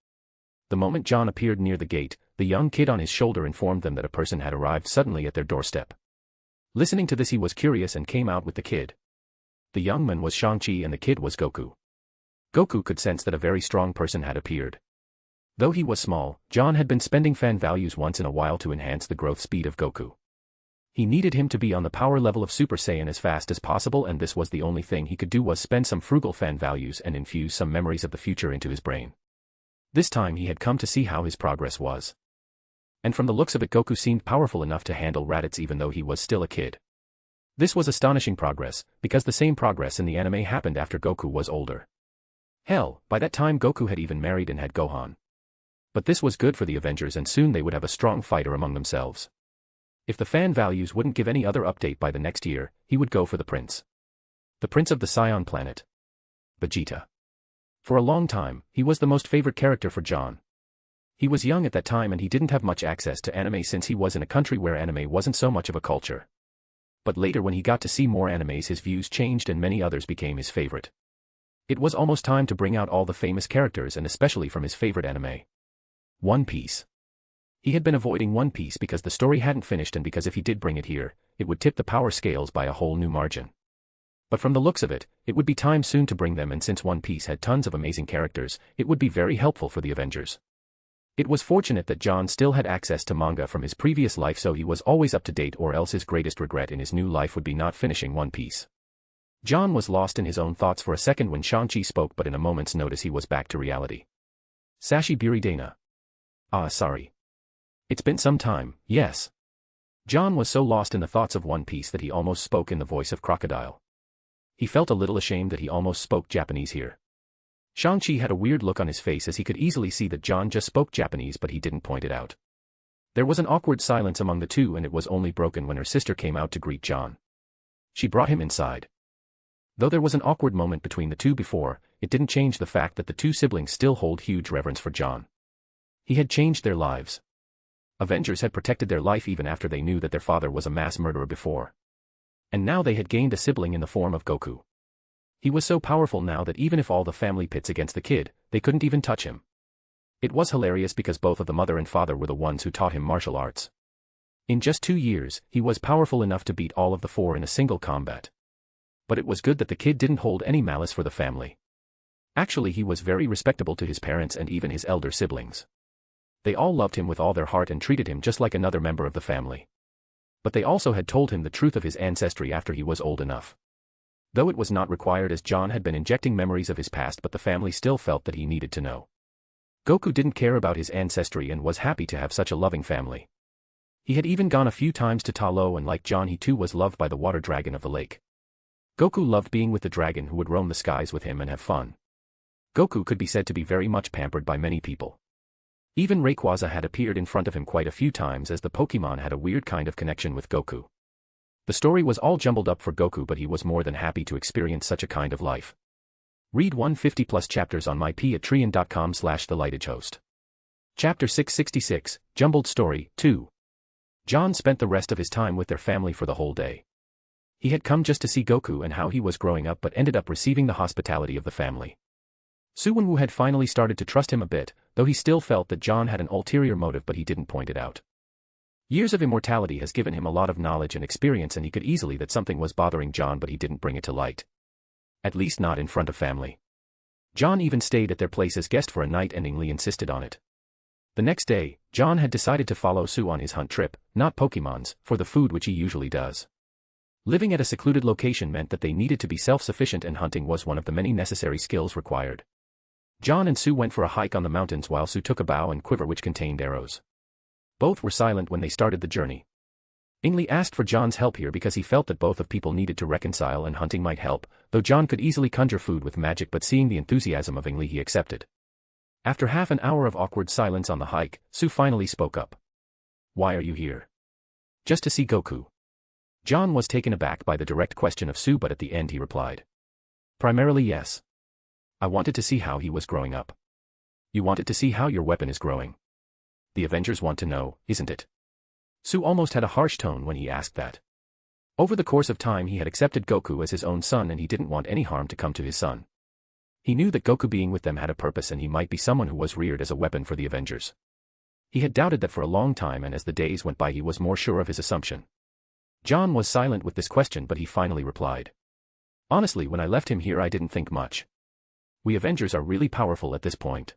The moment John appeared near the gate, the young kid on his shoulder informed them that a person had arrived suddenly at their doorstep. Listening to this, he was curious and came out with the kid. The young man was Shang-Chi and the kid was Goku. Goku could sense that a very strong person had appeared. Though he was small, John had been spending fan values once in a while to enhance the growth speed of Goku. He needed him to be on the power level of Super Saiyan as fast as possible, and this was the only thing he could do was spend some frugal fan values and infuse some memories of the future into his brain. This time he had come to see how his progress was. And from the looks of it, Goku seemed powerful enough to handle Raditz even though he was still a kid. This was astonishing progress, because the same progress in the anime happened after Goku was older. Hell, by that time Goku had even married and had Gohan. But this was good for the Avengers, and soon they would have a strong fighter among themselves. If the fan values wouldn't give any other update by the next year, he would go for the prince. The prince of the Scion planet. Vegeta. For a long time, he was the most favorite character for John. He was young at that time and he didn't have much access to anime since he was in a country where anime wasn't so much of a culture. But later, when he got to see more animes, his views changed and many others became his favorite. It was almost time to bring out all the famous characters, and especially from his favorite anime. One Piece. He had been avoiding One Piece because the story hadn't finished and because if he did bring it here, it would tip the power scales by a whole new margin. But from the looks of it, it would be time soon to bring them, and since One Piece had tons of amazing characters, it would be very helpful for the Avengers. It was fortunate that John still had access to manga from his previous life, so he was always up to date, or else his greatest regret in his new life would be not finishing One Piece. John was lost in his own thoughts for a second when Shang-Chi spoke, but in a moment's notice he was back to reality. Sashi Biridana. Sorry. It's been some time, yes. John was so lost in the thoughts of One Piece that he almost spoke in the voice of Crocodile. He felt a little ashamed that he almost spoke Japanese here. Shang-Chi had a weird look on his face as he could easily see that John just spoke Japanese, but he didn't point it out. There was an awkward silence among the two, and it was only broken when her sister came out to greet John. She brought him inside. Though there was an awkward moment between the two before, it didn't change the fact that the two siblings still hold huge reverence for John. He had changed their lives. Avengers had protected their life even after they knew that their father was a mass murderer before. And now they had gained a sibling in the form of Goku. He was so powerful now that even if all the family pits against the kid, they couldn't even touch him. It was hilarious because both of the mother and father were the ones who taught him martial arts. In just 2 years, he was powerful enough to beat all of the four in a single combat. But it was good that the kid didn't hold any malice for the family. Actually, he was very respectable to his parents and even his elder siblings. They all loved him with all their heart and treated him just like another member of the family. But they also had told him the truth of his ancestry after he was old enough. Though it was not required, as John had been injecting memories of his past, but the family still felt that he needed to know. Goku didn't care about his ancestry and was happy to have such a loving family. He had even gone a few times to Ta Lo, and like John, he too was loved by the water dragon of the lake. Goku loved being with the dragon who would roam the skies with him and have fun. Goku could be said to be very much pampered by many people. Even Rayquaza had appeared in front of him quite a few times, as the Pokemon had a weird kind of connection with Goku. The story was all jumbled up for Goku, but he was more than happy to experience such a kind of life. Read 150 plus chapters on mypatreon.com/thelightagehost. Chapter 666, Jumbled Story, 2. John spent the rest of his time with their family for the whole day. He had come just to see Goku and how he was growing up, but ended up receiving the hospitality of the family. Suwonwoo had finally started to trust him a bit, though he still felt that John had an ulterior motive, but he didn't point it out. Years of immortality has given him a lot of knowledge and experience, and he could easily that something was bothering John, but he didn't bring it to light. At least not in front of family. John even stayed at their place as guest for a night and Lee insisted on it. The next day, John had decided to follow Sue on his hunt trip, not Pokemon's, for the food which he usually does. Living at a secluded location meant that they needed to be self-sufficient, and hunting was one of the many necessary skills required. John and Sue went for a hike on the mountains while Sue took a bow and quiver which contained arrows. Both were silent when they started the journey. Lee asked for John's help here because he felt that both of people needed to reconcile and hunting might help, though John could easily conjure food with magic, but seeing the enthusiasm of Lee, he accepted. After half an hour of awkward silence on the hike, Sue finally spoke up. "Why are you here?" "Just to see Goku." John was taken aback by the direct question of Sue, but at the end he replied. "Primarily yes. I wanted to see how he was growing up." "You wanted to see how your weapon is growing? The Avengers want to know, isn't it?" Sue almost had a harsh tone when he asked that. Over the course of time he had accepted Goku as his own son and he didn't want any harm to come to his son. He knew that Goku being with them had a purpose and he might be someone who was reared as a weapon for the Avengers. He had doubted that for a long time and as the days went by he was more sure of his assumption. John was silent with this question but he finally replied. Honestly, when I left him here I didn't think much. We Avengers are really powerful at this point.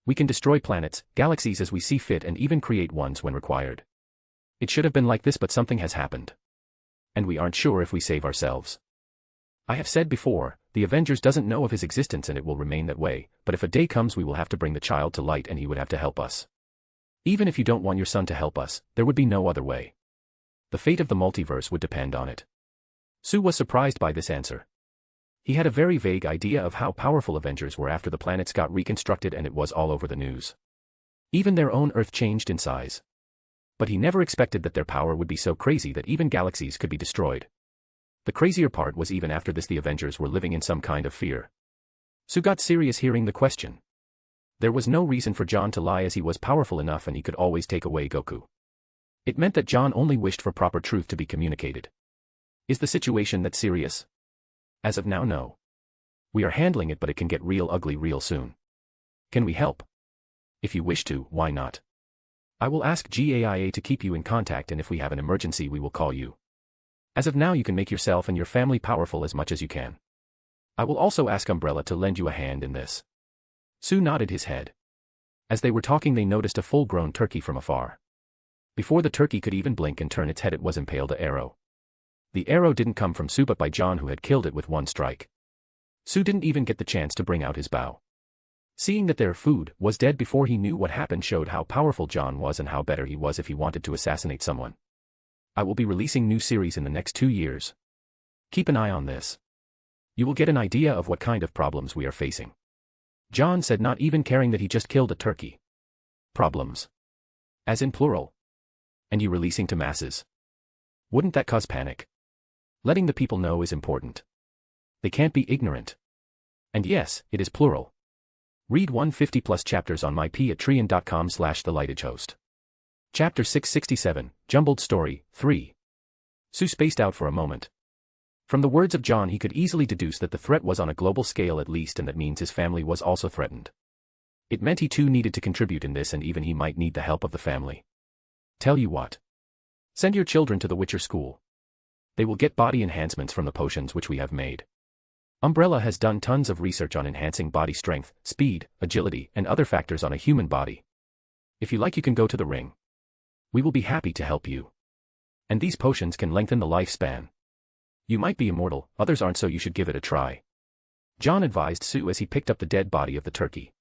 We can destroy planets, galaxies as we see fit and even create ones when required. It should have been like this but something has happened. And we aren't sure if we save ourselves. I have said before, the Avengers doesn't know of his existence and it will remain that way, but if a day comes we will have to bring the child to light and he would have to help us. Even if you don't want your son to help us, there would be no other way. The fate of the multiverse would depend on it. Sue was surprised by this answer. He had a very vague idea of how powerful Avengers were after the planets got reconstructed and it was all over the news. Even their own Earth changed in size. But he never expected that their power would be so crazy that even galaxies could be destroyed. The crazier part was even after this the Avengers were living in some kind of fear. Sue got serious hearing the question. There was no reason for John to lie as he was powerful enough and he could always take away Goku. It meant that John only wished for proper truth to be communicated. Is the situation that serious? As of now, no. We are handling it but it can get real ugly real soon. Can we help? If you wish to, why not? I will ask GAIA to keep you in contact and if we have an emergency we will call you. As of now you can make yourself and your family powerful as much as you can. I will also ask Umbrella to lend you a hand in this. Sue nodded his head. As they were talking they noticed a full-grown turkey from afar. Before the turkey could even blink and turn its head it was impaled an arrow. The arrow didn't come from Sue but by John who had killed it with one strike. Sue didn't even get the chance to bring out his bow. Seeing that their food was dead before he knew what happened showed how powerful John was and how better he was if he wanted to assassinate someone. I will be releasing new series in the next 2 years. Keep an eye on this. You will get an idea of what kind of problems we are facing. John said, not even caring that he just killed a turkey. Problems. As in plural. And you releasing to masses. Wouldn't that cause panic? Letting the people know is important. They can't be ignorant. And yes, it is plural. Read 150 plus chapters on mypatreon.com/thelightagehost. Chapter 667, Jumbled Story, 3. Sue spaced out for a moment. From the words of John he could easily deduce that the threat was on a global scale at least and that means his family was also threatened. It meant he too needed to contribute in this and even he might need the help of the family. Tell you what. Send your children to the Witcher school. They will get body enhancements from the potions which we have made. Umbrella has done tons of research on enhancing body strength, speed, agility, and other factors on a human body. If you like you can go to the ring. We will be happy to help you. And these potions can lengthen the lifespan. You might be immortal, others aren't, so you should give it a try. John advised Sue as he picked up the dead body of the turkey.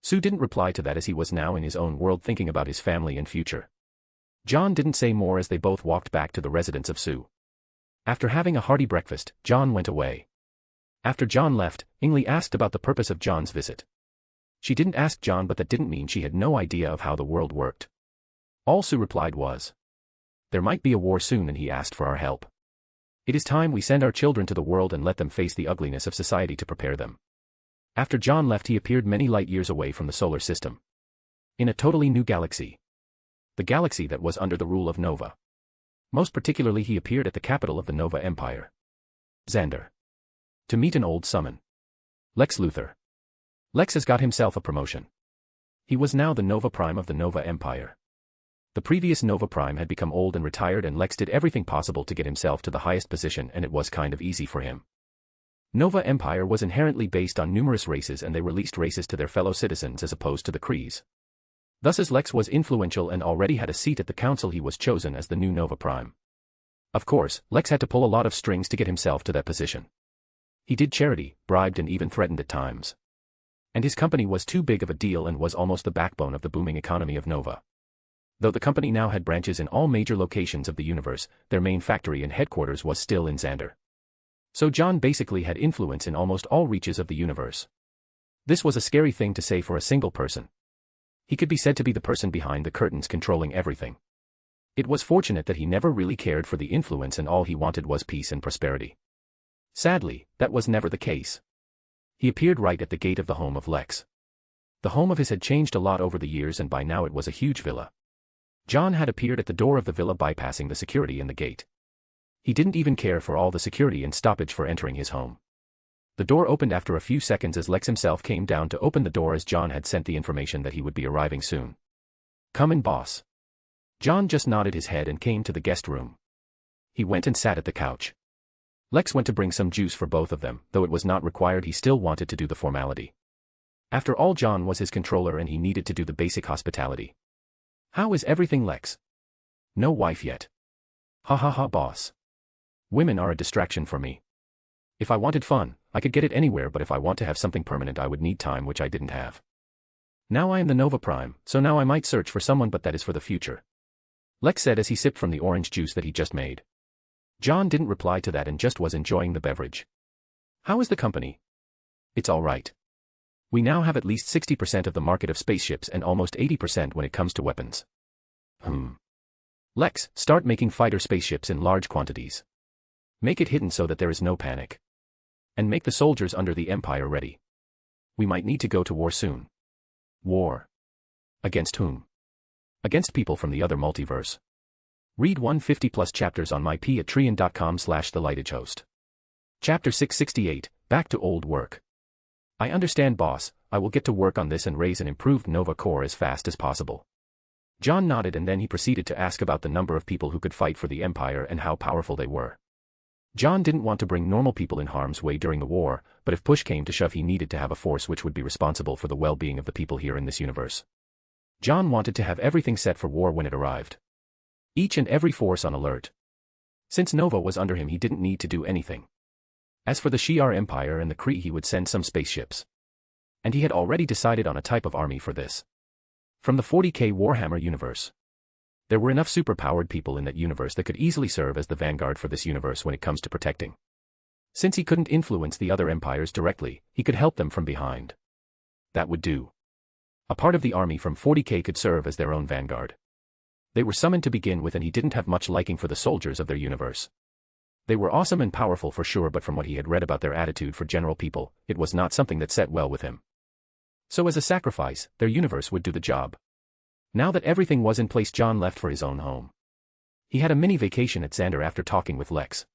Sue didn't reply to that as he was now in his own world thinking about his family and future. John didn't say more as they both walked back to the residence of Sue. After having a hearty breakfast, John went away. After John left, Ingli asked about the purpose of John's visit. She didn't ask John but that didn't mean she had no idea of how the world worked. All Sue replied was, there might be a war soon and he asked for our help. It is time we send our children to the world and let them face the ugliness of society to prepare them. After John left he appeared many light years away from the solar system. In a totally new galaxy. The galaxy that was under the rule of Nova. Most particularly he appeared at the capital of the Nova Empire. Xander. To meet an old summon. Lex Luthor. Lex has got himself a promotion. He was now the Nova Prime of the Nova Empire. The previous Nova Prime had become old and retired and Lex did everything possible to get himself to the highest position and it was kind of easy for him. Nova Empire was inherently based on numerous races and they released races to their fellow citizens as opposed to the Krees. Thus as Lex was influential and already had a seat at the council he was chosen as the new Nova Prime. Of course, Lex had to pull a lot of strings to get himself to that position. He did charity, bribed and even threatened at times. And his company was too big of a deal and was almost the backbone of the booming economy of Nova. Though the company now had branches in all major locations of the universe, their main factory and headquarters was still in Xander. So John basically had influence in almost all reaches of the universe. This was a scary thing to say for a single person. He could be said to be the person behind the curtains controlling everything. It was fortunate that he never really cared for the influence and all he wanted was peace and prosperity. Sadly, that was never the case. He appeared right at the gate of the home of Lex. The home of his had changed a lot over the years and by now it was a huge villa. John had appeared at the door of the villa bypassing the security in the gate. He didn't even care for all the security and stoppage for entering his home. The door opened after a few seconds as Lex himself came down to open the door as John had sent the information that he would be arriving soon. "Come in, boss." John just nodded his head and came to the guest room. He went and sat at the couch. Lex went to bring some juice for both of them, though it was not required. He still wanted to do the formality. After all, John was his controller and he needed to do the basic hospitality. "How is everything, Lex?" "No wife yet." "Ha ha ha, boss. Women are a distraction for me. If I wanted fun, I could get it anywhere, but if I want to have something permanent I would need time, which I didn't have. Now I am the Nova Prime, so now I might search for someone, but that is for the future," Lex said as he sipped from the orange juice that he just made. John didn't reply to that and just was enjoying the beverage. "How is the company?" "It's all right. We now have at least 60% of the market of spaceships and almost 80% when it comes to weapons." "Lex, start making fighter spaceships in large quantities. Make it hidden so that there is no panic. And make the soldiers under the Empire ready. We might need to go to war soon." "War? Against whom?" "Against people from the other multiverse. Read 150 plus chapters on my patreon.com/thelightagehost. Chapter 668, Back to Old Work. "I understand, boss. I will get to work on this and raise an improved Nova core as fast as possible." John nodded and then he proceeded to ask about the number of people who could fight for the Empire and how powerful they were. John didn't want to bring normal people in harm's way during the war, but if push came to shove he needed to have a force which would be responsible for the well-being of the people here in this universe. John wanted to have everything set for war when it arrived. Each and every force on alert. Since Nova was under him, he didn't need to do anything. As for the Shi'ar Empire and the Kree, he would send some spaceships. And he had already decided on a type of army for this. From the 40K Warhammer universe. There were enough super-powered people in that universe that could easily serve as the vanguard for this universe when it comes to protecting. Since he couldn't influence the other empires directly, he could help them from behind. That would do. A part of the army from 40K could serve as their own vanguard. They were summoned to begin with and he didn't have much liking for the soldiers of their universe. They were awesome and powerful for sure, but from what he had read about their attitude for general people, it was not something that set well with him. So as a sacrifice, their universe would do the job. Now that everything was in place, John left for his own home. He had a mini vacation at Xander after talking with Lex.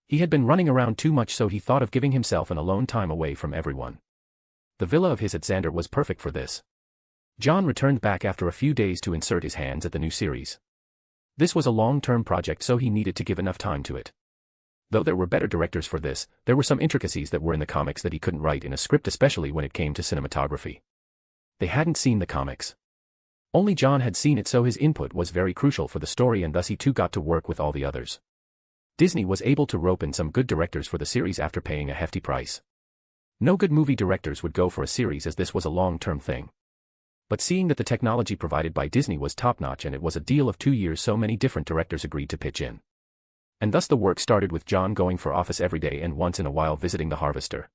He had been running around too much, so he thought of giving himself an alone time away from everyone. The villa of his at Xander was perfect for this. John returned back after a few days to insert his hands at the new series. This was a long-term project, so he needed to give enough time to it. Though there were better directors for this, there were some intricacies that were in the comics that he couldn't write in a script, especially when it came to cinematography. They hadn't seen the comics. Only John had seen it, so his input was very crucial for the story, and thus he too got to work with all the others. Disney was able to rope in some good directors for the series after paying a hefty price. No good movie directors would go for a series as this was a long-term thing. But seeing that the technology provided by Disney was top-notch and it was a deal of 2 years, so many different directors agreed to pitch in. And thus the work started with John going for office every day and once in a while visiting the Harvester.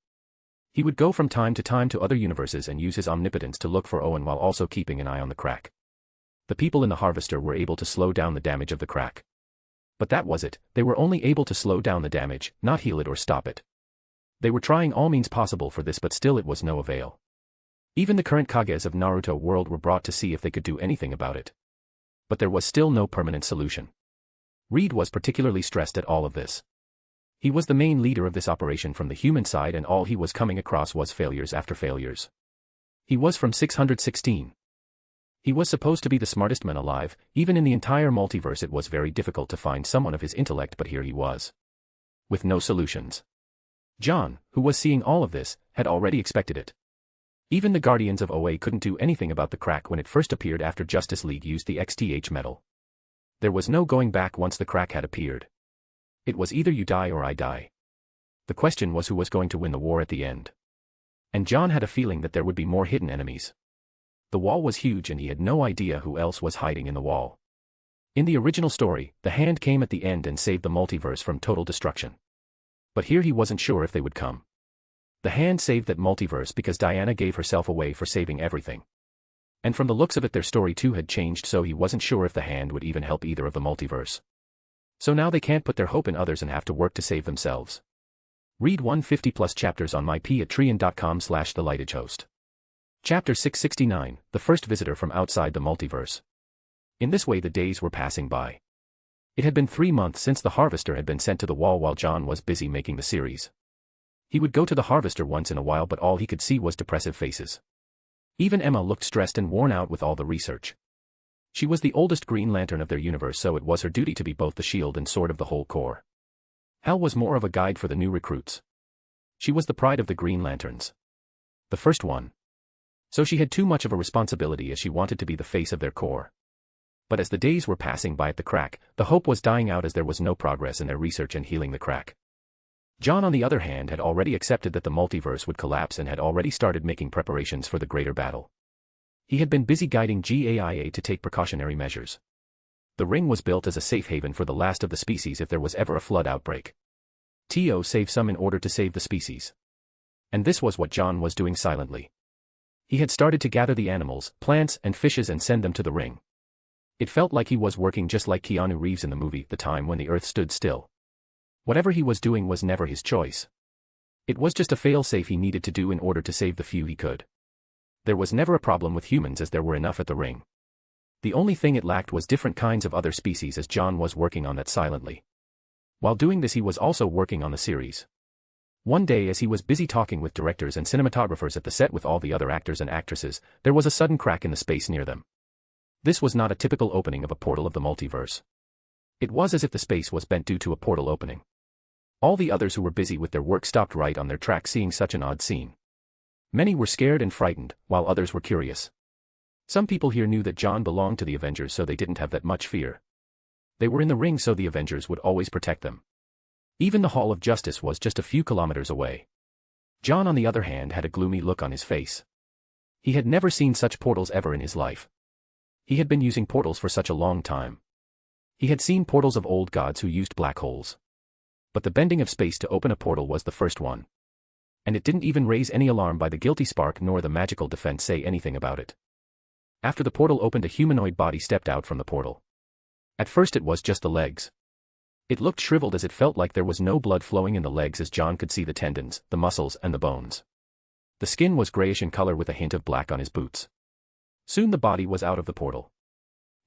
He would go from time to time to other universes and use his omnipotence to look for Owen while also keeping an eye on the crack. The people in the Harvester were able to slow down the damage of the crack. But that was it, they were only able to slow down the damage, not heal it or stop it. They were trying all means possible for this, but still it was no avail. Even the current Kages of Naruto world were brought to see if they could do anything about it. But there was still no permanent solution. Reed was particularly stressed at all of this. He was the main leader of this operation from the human side, and all he was coming across was failures after failures. He was from 616. He was supposed to be the smartest man alive. Even in the entire multiverse it was very difficult to find someone of his intellect, but here he was. With no solutions. John, who was seeing all of this, had already expected it. Even the Guardians of OA couldn't do anything about the crack when it first appeared after Justice League used the XTH metal. There was no going back once the crack had appeared. It was either you die or I die. The question was who was going to win the war at the end. And John had a feeling that there would be more hidden enemies. The wall was huge and he had no idea who else was hiding in the wall. In the original story, the Hand came at the end and saved the multiverse from total destruction. But here he wasn't sure if they would come. The Hand saved that multiverse because Diana gave herself away for saving everything. And from the looks of it their story too had changed, so he wasn't sure if the Hand would even help either of the multiverse. So now they can't put their hope in others and have to work to save themselves. Read 150 plus chapters on my patreon.com/thelightagehost. Chapter 669, The First Visitor from Outside the Multiverse. In this way the days were passing by. It had been 3 months since the harvester had been sent to the wall while John was busy making the series. He would go to the harvester once in a while, but all he could see was depressive faces. Even Emma looked stressed and worn out with all the research. She was the oldest Green Lantern of their universe, so it was her duty to be both the shield and sword of the whole Corps. Hal was more of a guide for the new recruits. She was the pride of the Green Lanterns. The first one. So she had too much of a responsibility as she wanted to be the face of their Corps. But as the days were passing by at the crack, the hope was dying out as there was no progress in their research and healing the crack. John, on the other hand, had already accepted that the multiverse would collapse and had already started making preparations for the greater battle. He had been busy guiding GAIA to take precautionary measures. The ring was built as a safe haven for the last of the species if there was ever a flood outbreak. TO saved some in order to save the species. And this was what John was doing silently. He had started to gather the animals, plants, and fishes and send them to the ring. It felt like he was working just like Keanu Reeves in the movie The Time When the Earth Stood Still. Whatever he was doing was never his choice. It was just a fail-safe he needed to do in order to save the few he could. There was never a problem with humans as there were enough at the ring. The only thing it lacked was different kinds of other species as John was working on that silently. While doing this he was also working on the series. One day as he was busy talking with directors and cinematographers at the set with all the other actors and actresses, there was a sudden crack in the space near them. This was not a typical opening of a portal of the multiverse. It was as if the space was bent due to a portal opening. All the others who were busy with their work stopped right on their track seeing such an odd scene. Many were scared and frightened, while others were curious. Some people here knew that John belonged to the Avengers, so they didn't have that much fear. They were in the ring, so the Avengers would always protect them. Even the Hall of Justice was just a few kilometers away. John, on the other hand, had a gloomy look on his face. He had never seen such portals ever in his life. He had been using portals for such a long time. He had seen portals of old gods who used black holes. But the bending of space to open a portal was the first one. And it didn't even raise any alarm by the guilty spark nor the magical defense say anything about it. After the portal opened, a humanoid body stepped out from the portal. At first it was just the legs. It looked shriveled as it felt like there was no blood flowing in the legs as John could see the tendons, the muscles, and the bones. The skin was grayish in color with a hint of black on his boots. Soon the body was out of the portal.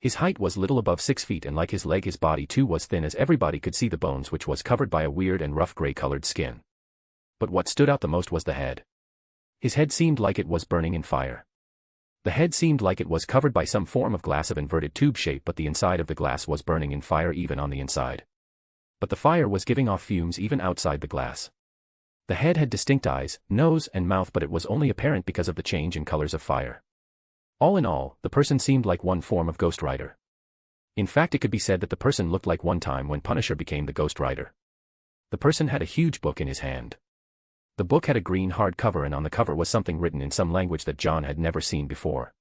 His height was little above 6 feet, and like his leg his body too was thin as everybody could see the bones, which was covered by a weird and rough gray-colored skin. But what stood out the most was the head. His head seemed like it was burning in fire. The head seemed like it was covered by some form of glass of inverted tube shape, but the inside of the glass was burning in fire even on the inside. But the fire was giving off fumes even outside the glass. The head had distinct eyes, nose, and mouth, but it was only apparent because of the change in colors of fire. All in all, the person seemed like one form of Ghost Rider. In fact, it could be said that the person looked like one time when Punisher became the Ghost Rider. The person had a huge book in his hand. The book had a green hardcover, and on the cover was something written in some language that John had never seen before.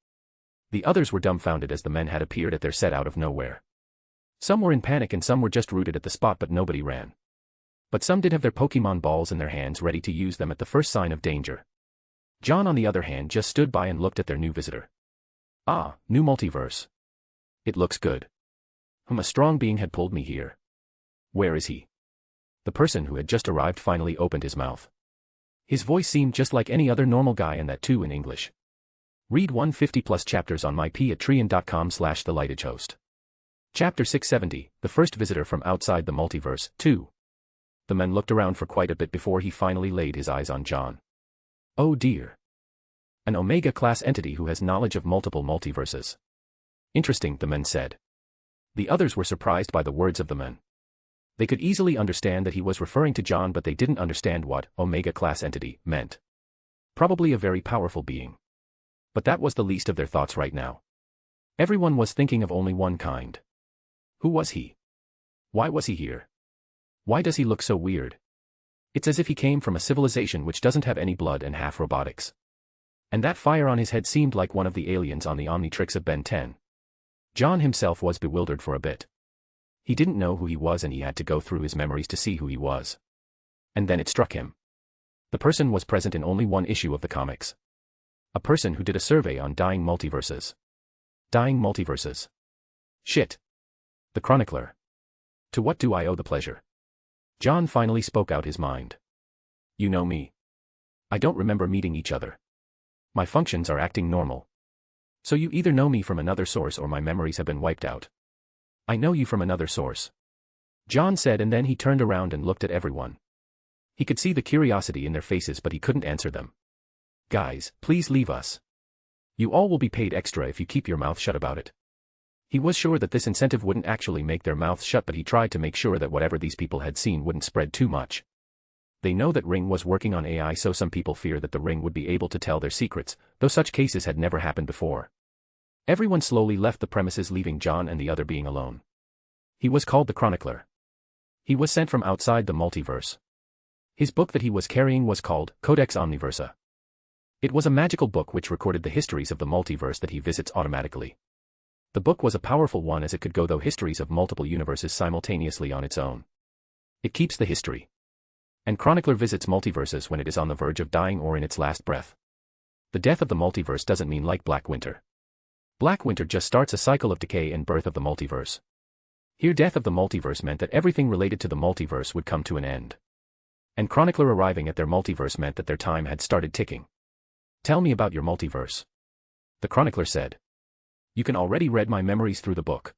The others were dumbfounded as the men had appeared at their set out of nowhere. Some were in panic and some were just rooted at the spot, but nobody ran. But some did have their Pokemon balls in their hands ready to use them at the first sign of danger. John, on the other hand, just stood by and looked at their new visitor. Ah, new multiverse. It looks good. A strong being had pulled me here. Where is he? The person who had just arrived finally opened his mouth. His voice seemed just like any other normal guy, and that too in English. Read 150 plus chapters on mypatreon.com/thelightagehost. Chapter 670, The First Visitor from Outside the Multiverse, 2. The man looked around for quite a bit before he finally laid his eyes on John. Oh dear. An Omega-class entity who has knowledge of multiple multiverses. Interesting, the men said. The others were surprised by the words of the men. They could easily understand that he was referring to John, but they didn't understand what Omega-class entity meant. Probably a very powerful being. But that was the least of their thoughts right now. Everyone was thinking of only one kind. Who was he? Why was he here? Why does he look so weird? It's as if he came from a civilization which doesn't have any blood and half robotics. And that fire on his head seemed like one of the aliens on the Omnitrix of Ben 10. John himself was bewildered for a bit. He didn't know who he was, and he had to go through his memories to see who he was. And then it struck him. The person was present in only one issue of the comics. A person who did a survey on dying multiverses. Dying multiverses. Shit. The chronicler. To what do I owe the pleasure? John finally spoke out his mind. You know me. I don't remember meeting each other. My functions are acting normal. So you either know me from another source or my memories have been wiped out. I know you from another source. John said, and then he turned around and looked at everyone. He could see the curiosity in their faces, but he couldn't answer them. Guys, please leave us. You all will be paid extra if you keep your mouth shut about it. He was sure that this incentive wouldn't actually make their mouths shut, but he tried to make sure that whatever these people had seen wouldn't spread too much. They know that Ring was working on AI, so some people fear that the Ring would be able to tell their secrets, though such cases had never happened before. Everyone slowly left the premises, leaving John and the other being alone. He was called the Chronicler. He was sent from outside the multiverse. His book that he was carrying was called Codex Omniversa. It was a magical book which recorded the histories of the multiverse that he visits automatically. The book was a powerful one, as it could go through histories of multiple universes simultaneously on its own. It keeps the history. And Chronicler visits multiverses when it is on the verge of dying or in its last breath. The death of the multiverse doesn't mean like Black Winter. Black Winter just starts a cycle of decay and birth of the multiverse. Here, death of the multiverse meant that everything related to the multiverse would come to an end. And Chronicler arriving at their multiverse meant that their time had started ticking. Tell me about your multiverse. The Chronicler said. You can already read my memories through the book.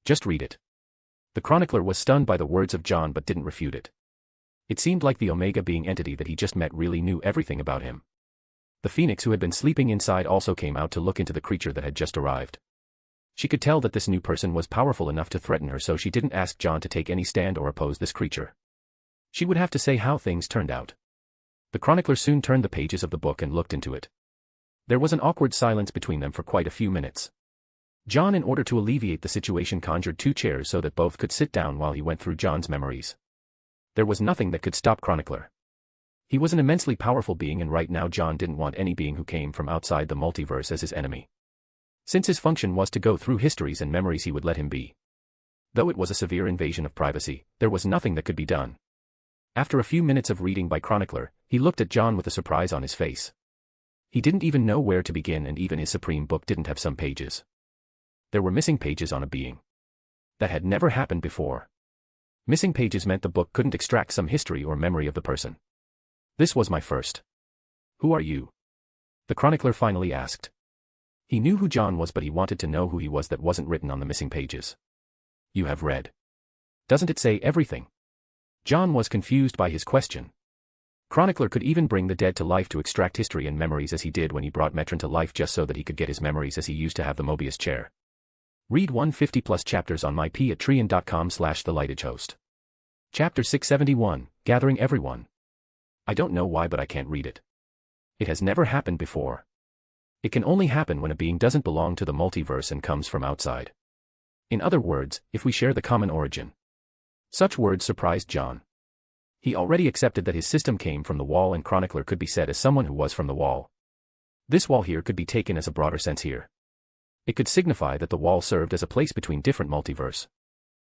Just read it. The Chronicler was stunned by the words of John but didn't refute it. It seemed like the Omega being entity that he just met really knew everything about him. The Phoenix, who had been sleeping inside, also came out to look into the creature that had just arrived. She could tell that this new person was powerful enough to threaten her, so she didn't ask John to take any stand or oppose this creature. She would have to say how things turned out. The Chronicler soon turned the pages of the book and looked into it. There was an awkward silence between them for quite a few minutes. John, in order to alleviate the situation, conjured 2 chairs so that both could sit down while he went through John's memories. There was nothing that could stop Chronicler. He was an immensely powerful being, and right now John didn't want any being who came from outside the multiverse as his enemy. Since his function was to go through histories and memories, he would let him be. Though it was a severe invasion of privacy, there was nothing that could be done. After a few minutes of reading by Chronicler, he looked at John with a surprise on his face. He didn't even know where to begin, and even his supreme book didn't have some pages. There were missing pages on a being. That had never happened before. Missing pages meant the book couldn't extract some history or memory of the person. This was my first. Who are you? The Chronicler finally asked. He knew who John was, but he wanted to know who he was that wasn't written on the missing pages. You have read. Doesn't it say everything? John was confused by his question. Chronicler could even bring the dead to life to extract history and memories, as he did when he brought Metron to life just so that he could get his memories, as he used to have the Mobius chair. Read 150 plus chapters on myp@trian.com/thelightagehost. Chapter 671, Gathering Everyone. I don't know why, but I can't read it. It has never happened before. It can only happen when a being doesn't belong to the multiverse and comes from outside. In other words, if we share the common origin. Such words surprised John. He already accepted that his system came from the wall, and Chronicler could be said as someone who was from the wall. This wall here could be taken as a broader sense here. It could signify that the wall served as a place between different multiverse.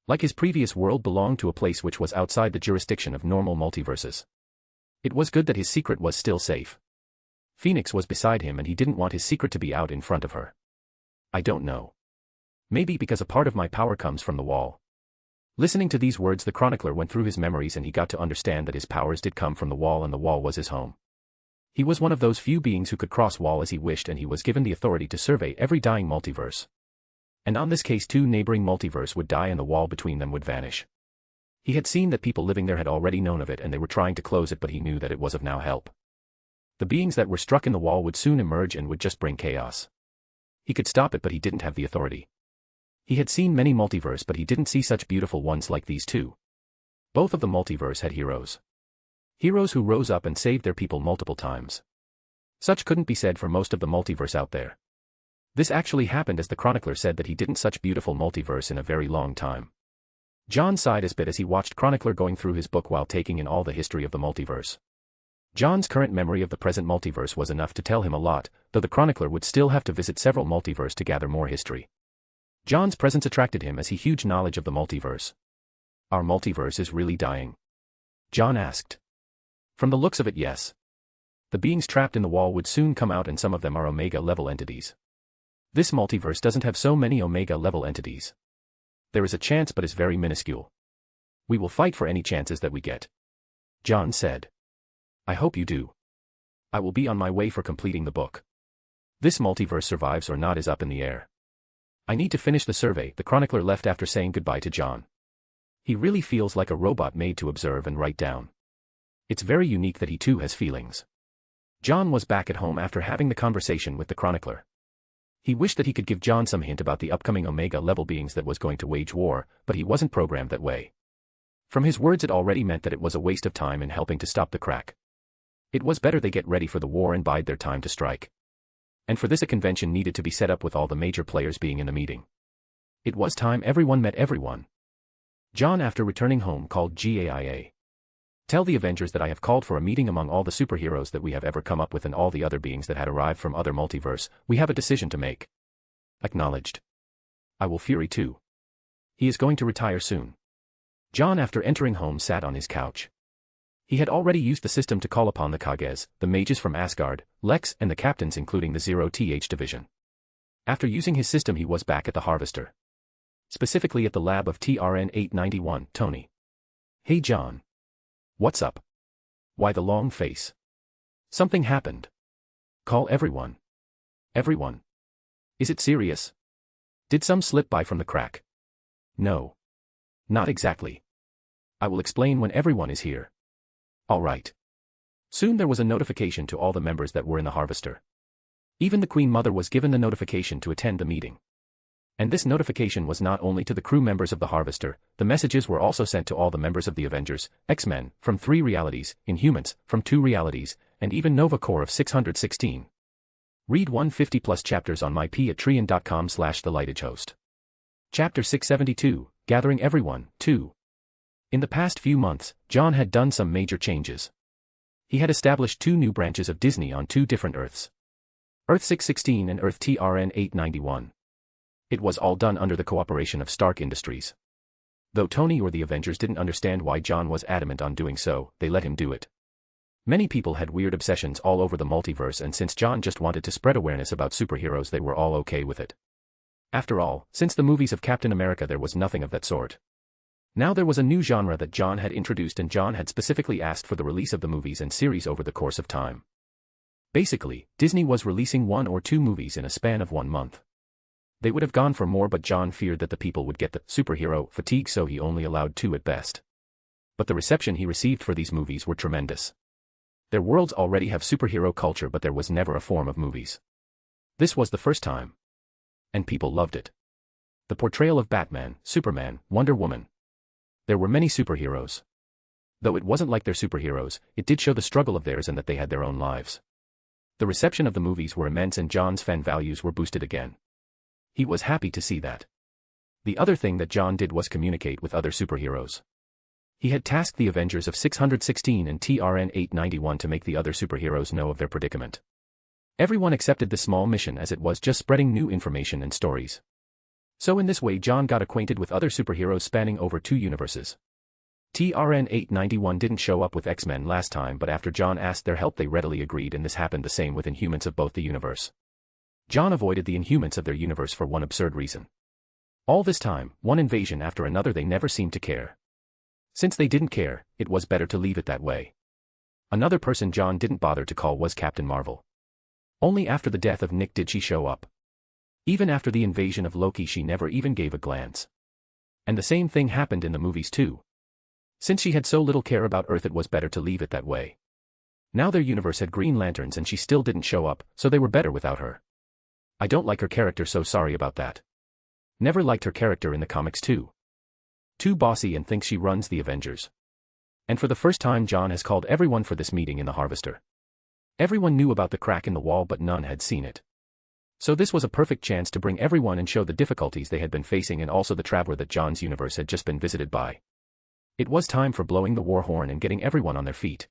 Like his previous world belonged to a place which was outside the jurisdiction of normal multiverses. It was good that his secret was still safe. Phoenix was beside him, and he didn't want his secret to be out in front of her. I don't know. Maybe because a part of my power comes from the wall. Listening to these words, the Chronicler went through his memories, and he got to understand that his powers did come from the wall, and the wall was his home. He was one of those few beings who could cross wall as he wished, and he was given the authority to survey every dying multiverse. And on this case, 2 neighboring multiverse would die and the wall between them would vanish. He had seen that people living there had already known of it, and they were trying to close it, but he knew that it was of no help. The beings that were struck in the wall would soon emerge and would just bring chaos. He could stop it, but he didn't have the authority. He had seen many multiverse, but he didn't see such beautiful ones like these 2. Both of the multiverse had heroes. Heroes who rose up and saved their people multiple times. Such couldn't be said for most of the multiverse out there. This actually happened, as the Chronicler said that he didn't such beautiful multiverse in a very long time. John sighed a bit as he watched Chronicler going through his book while taking in all the history of the multiverse. John's current memory of the present multiverse was enough to tell him a lot, though the Chronicler would still have to visit several multiverse to gather more history. John's presence attracted him as he had huge knowledge of the multiverse. Our multiverse is really dying? John asked. From the looks of it, yes. The beings trapped in the wall would soon come out, and some of them are Omega-level entities. This multiverse doesn't have so many Omega-level entities. There is a chance, but it's very minuscule. We will fight for any chances that we get. John said. I hope you do. I will be on my way for completing the book. This multiverse survives or not is up in the air. I need to finish the survey, the chronicler left after saying goodbye to John. He really feels like a robot made to observe and write down. It's very unique that he too has feelings. John was back at home after having the conversation with the chronicler. He wished that he could give John some hint about the upcoming Omega-level beings that was going to wage war, but he wasn't programmed that way. From his words it already meant that it was a waste of time in helping to stop the crack. It was better they get ready for the war and bide their time to strike. And for this a convention needed to be set up with all the major players being in the meeting. It was time everyone met everyone. John, after returning home, called GAIA. Tell the Avengers that I have called for a meeting among all the superheroes that we have ever come up with and all the other beings that had arrived from other multiverse. We have a decision to make. Acknowledged. I will Fury too. He is going to retire soon. John, after entering home, sat on his couch. He had already used the system to call upon the Kages, the mages from Asgard, Lex, and the captains including the 0th division. After using his system he was back at the Harvester. Specifically at the lab of TRN-891, Tony. Hey John. What's up? Why the long face? Something happened. Call everyone. Everyone. Is it serious? Did some slip by from the crack? No. Not exactly. I will explain when everyone is here. All right. Soon there was a notification to all the members that were in the Harvester. Even the Queen Mother was given the notification to attend the meeting. And this notification was not only to the crew members of the Harvester, the messages were also sent to all the members of the Avengers, X-Men, from 3 realities, Inhumans, from 2 realities, and even Nova Corps of 616. Read 150 plus chapters on mypatreon.com/thelightagehost. Chapter 672, Gathering Everyone, 2. In the past few months, John had done some major changes. He had established 2 new branches of Disney on 2 different Earths. Earth 616 and Earth TRN-891. It was all done under the cooperation of Stark Industries. Though Tony or the Avengers didn't understand why John was adamant on doing so, they let him do it. Many people had weird obsessions all over the multiverse, and since John just wanted to spread awareness about superheroes, they were all okay with it. After all, since the movies of Captain America there was nothing of that sort. Now there was a new genre that John had introduced, and John had specifically asked for the release of the movies and series over the course of time. Basically, Disney was releasing 1 or 2 movies in a span of 1 month. They would have gone for more, but John feared that the people would get the superhero fatigue, so he only allowed 2 at best. But the reception he received for these movies were tremendous. Their worlds already have superhero culture, but there was never a form of movies. This was the first time. And people loved it. The portrayal of Batman, Superman, Wonder Woman. There were many superheroes. Though it wasn't like they're superheroes, it did show the struggle of theirs and that they had their own lives. The reception of the movies were immense, and John's fan values were boosted again. He was happy to see that. The other thing that John did was communicate with other superheroes. He had tasked the Avengers of 616 and TRN-891 to make the other superheroes know of their predicament. Everyone accepted this small mission, as it was just spreading new information and stories. So in this way John got acquainted with other superheroes spanning over 2 universes. TRN-891 didn't show up with X-Men last time, but after John asked their help they readily agreed, and this happened the same with Inhumans of both the universe. John avoided the Inhumans of their universe for one absurd reason. All this time, one invasion after another, they never seemed to care. Since they didn't care, it was better to leave it that way. Another person John didn't bother to call was Captain Marvel. Only after the death of Nick did she show up. Even after the invasion of Loki she never even gave a glance. And the same thing happened in the movies too. Since she had so little care about Earth, it was better to leave it that way. Now their universe had Green Lanterns and she still didn't show up, so they were better without her. I don't like her character, so sorry about that. Never liked her character in the comics too. Too bossy and thinks she runs the Avengers. And for the first time John has called everyone for this meeting in the Harvester. Everyone knew about the crack in the wall, but none had seen it. So this was a perfect chance to bring everyone and show the difficulties they had been facing, and also the traveler that John's universe had just been visited by. It was time for blowing the war horn and getting everyone on their feet.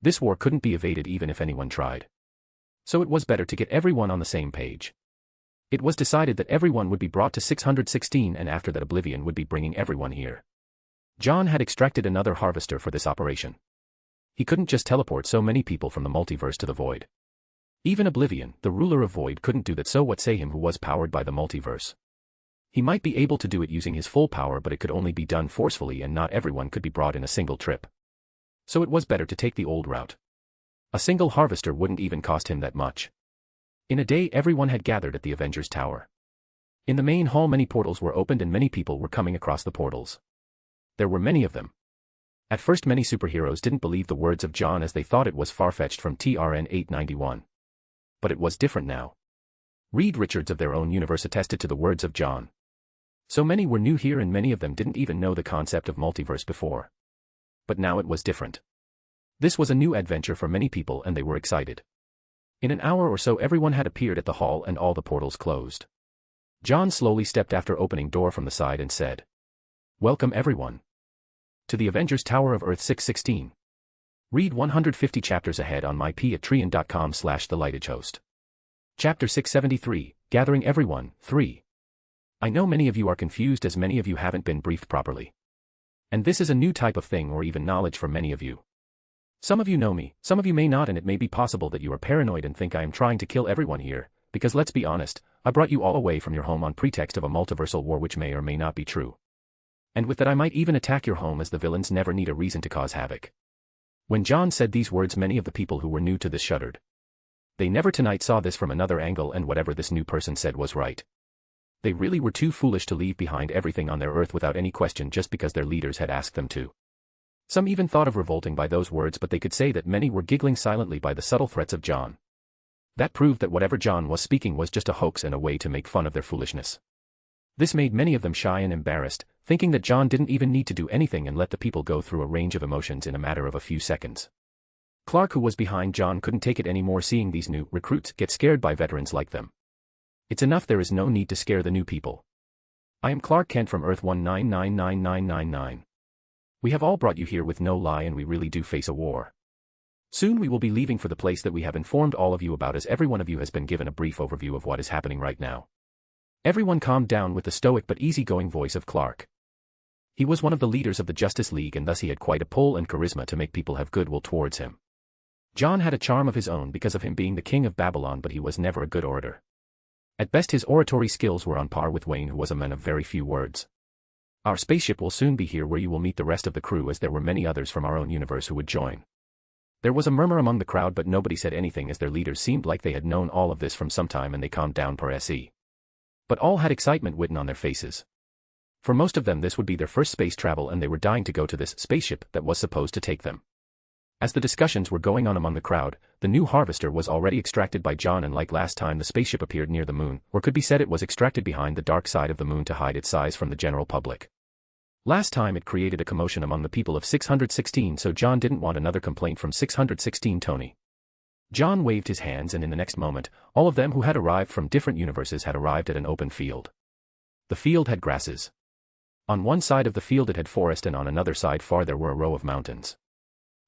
This war couldn't be evaded even if anyone tried. So it was better to get everyone on the same page. It was decided that everyone would be brought to 616, and after that Oblivion would be bringing everyone here. John had extracted another Harvester for this operation. He couldn't just teleport so many people from the multiverse to the Void. Even Oblivion, the ruler of Void, couldn't do that, so what say him who was powered by the multiverse. He might be able to do it using his full power, but it could only be done forcefully, and not everyone could be brought in a single trip. So it was better to take the old route. A single Harvester wouldn't even cost him that much. In a day everyone had gathered at the Avengers Tower. In the main hall many portals were opened and many people were coming across the portals. There were many of them. At first many superheroes didn't believe the words of John as they thought it was far-fetched from TRN 891. But it was different now. Reed Richards of their own universe attested to the words of John. So many were new here and many of them didn't even know the concept of multiverse before. But now it was different. This was a new adventure for many people and they were excited. In an hour or so everyone had appeared at the hall and all the portals closed. John slowly stepped after opening door from the side and said, "Welcome everyone. To the Avengers Tower of Earth 616. Read 150 chapters ahead on mypatreon.com/thelightagehost. Chapter 673, Gathering Everyone, 3. I know many of you are confused as many of you haven't been briefed properly. And this is a new type of thing or even knowledge for many of you. Some of you know me, some of you may not, and it may be possible that you are paranoid and think I am trying to kill everyone here, because let's be honest, I brought you all away from your home on pretext of a multiversal war which may or may not be true. And with that I might even attack your home as the villains never need a reason to cause havoc." When John said these words many of the people who were new to this shuddered. They never tonight saw this from another angle and whatever this new person said was right. They really were too foolish to leave behind everything on their Earth without any question just because their leaders had asked them to. Some even thought of revolting by those words, but they could say that many were giggling silently by the subtle threats of John. That proved that whatever John was speaking was just a hoax and a way to make fun of their foolishness. This made many of them shy and embarrassed, thinking that John didn't even need to do anything and let the people go through a range of emotions in a matter of a few seconds. Clark, who was behind John, couldn't take it anymore seeing these new recruits get scared by veterans like them. "It's enough, there is no need to scare the new people. I am Clark Kent from Earth 1999999. We have all brought you here with no lie and we really do face a war. Soon we will be leaving for the place that we have informed all of you about, as every one of you has been given a brief overview of what is happening right now." Everyone calmed down with the stoic but easygoing voice of Clark. He was one of the leaders of the Justice League and thus he had quite a pull and charisma to make people have goodwill towards him. John had a charm of his own because of him being the king of Babylon, but he was never a good orator. At best his oratory skills were on par with Wayne, who was a man of very few words. "Our spaceship will soon be here where you will meet the rest of the crew," as there were many others from our own universe who would join. There was a murmur among the crowd but nobody said anything as their leaders seemed like they had known all of this from some time and they calmed down per se. But all had excitement written on their faces. For most of them this would be their first space travel and they were dying to go to this spaceship that was supposed to take them. As the discussions were going on among the crowd, the new harvester was already extracted by John, and like last time the spaceship appeared near the moon, or could be said it was extracted behind the dark side of the moon to hide its size from the general public. Last time it created a commotion among the people of 616, so John didn't want another complaint from 616 Tony. John waved his hands and in the next moment, all of them who had arrived from different universes had arrived at an open field. The field had grasses. On one side of the field it had forest and on another side far there were a row of mountains.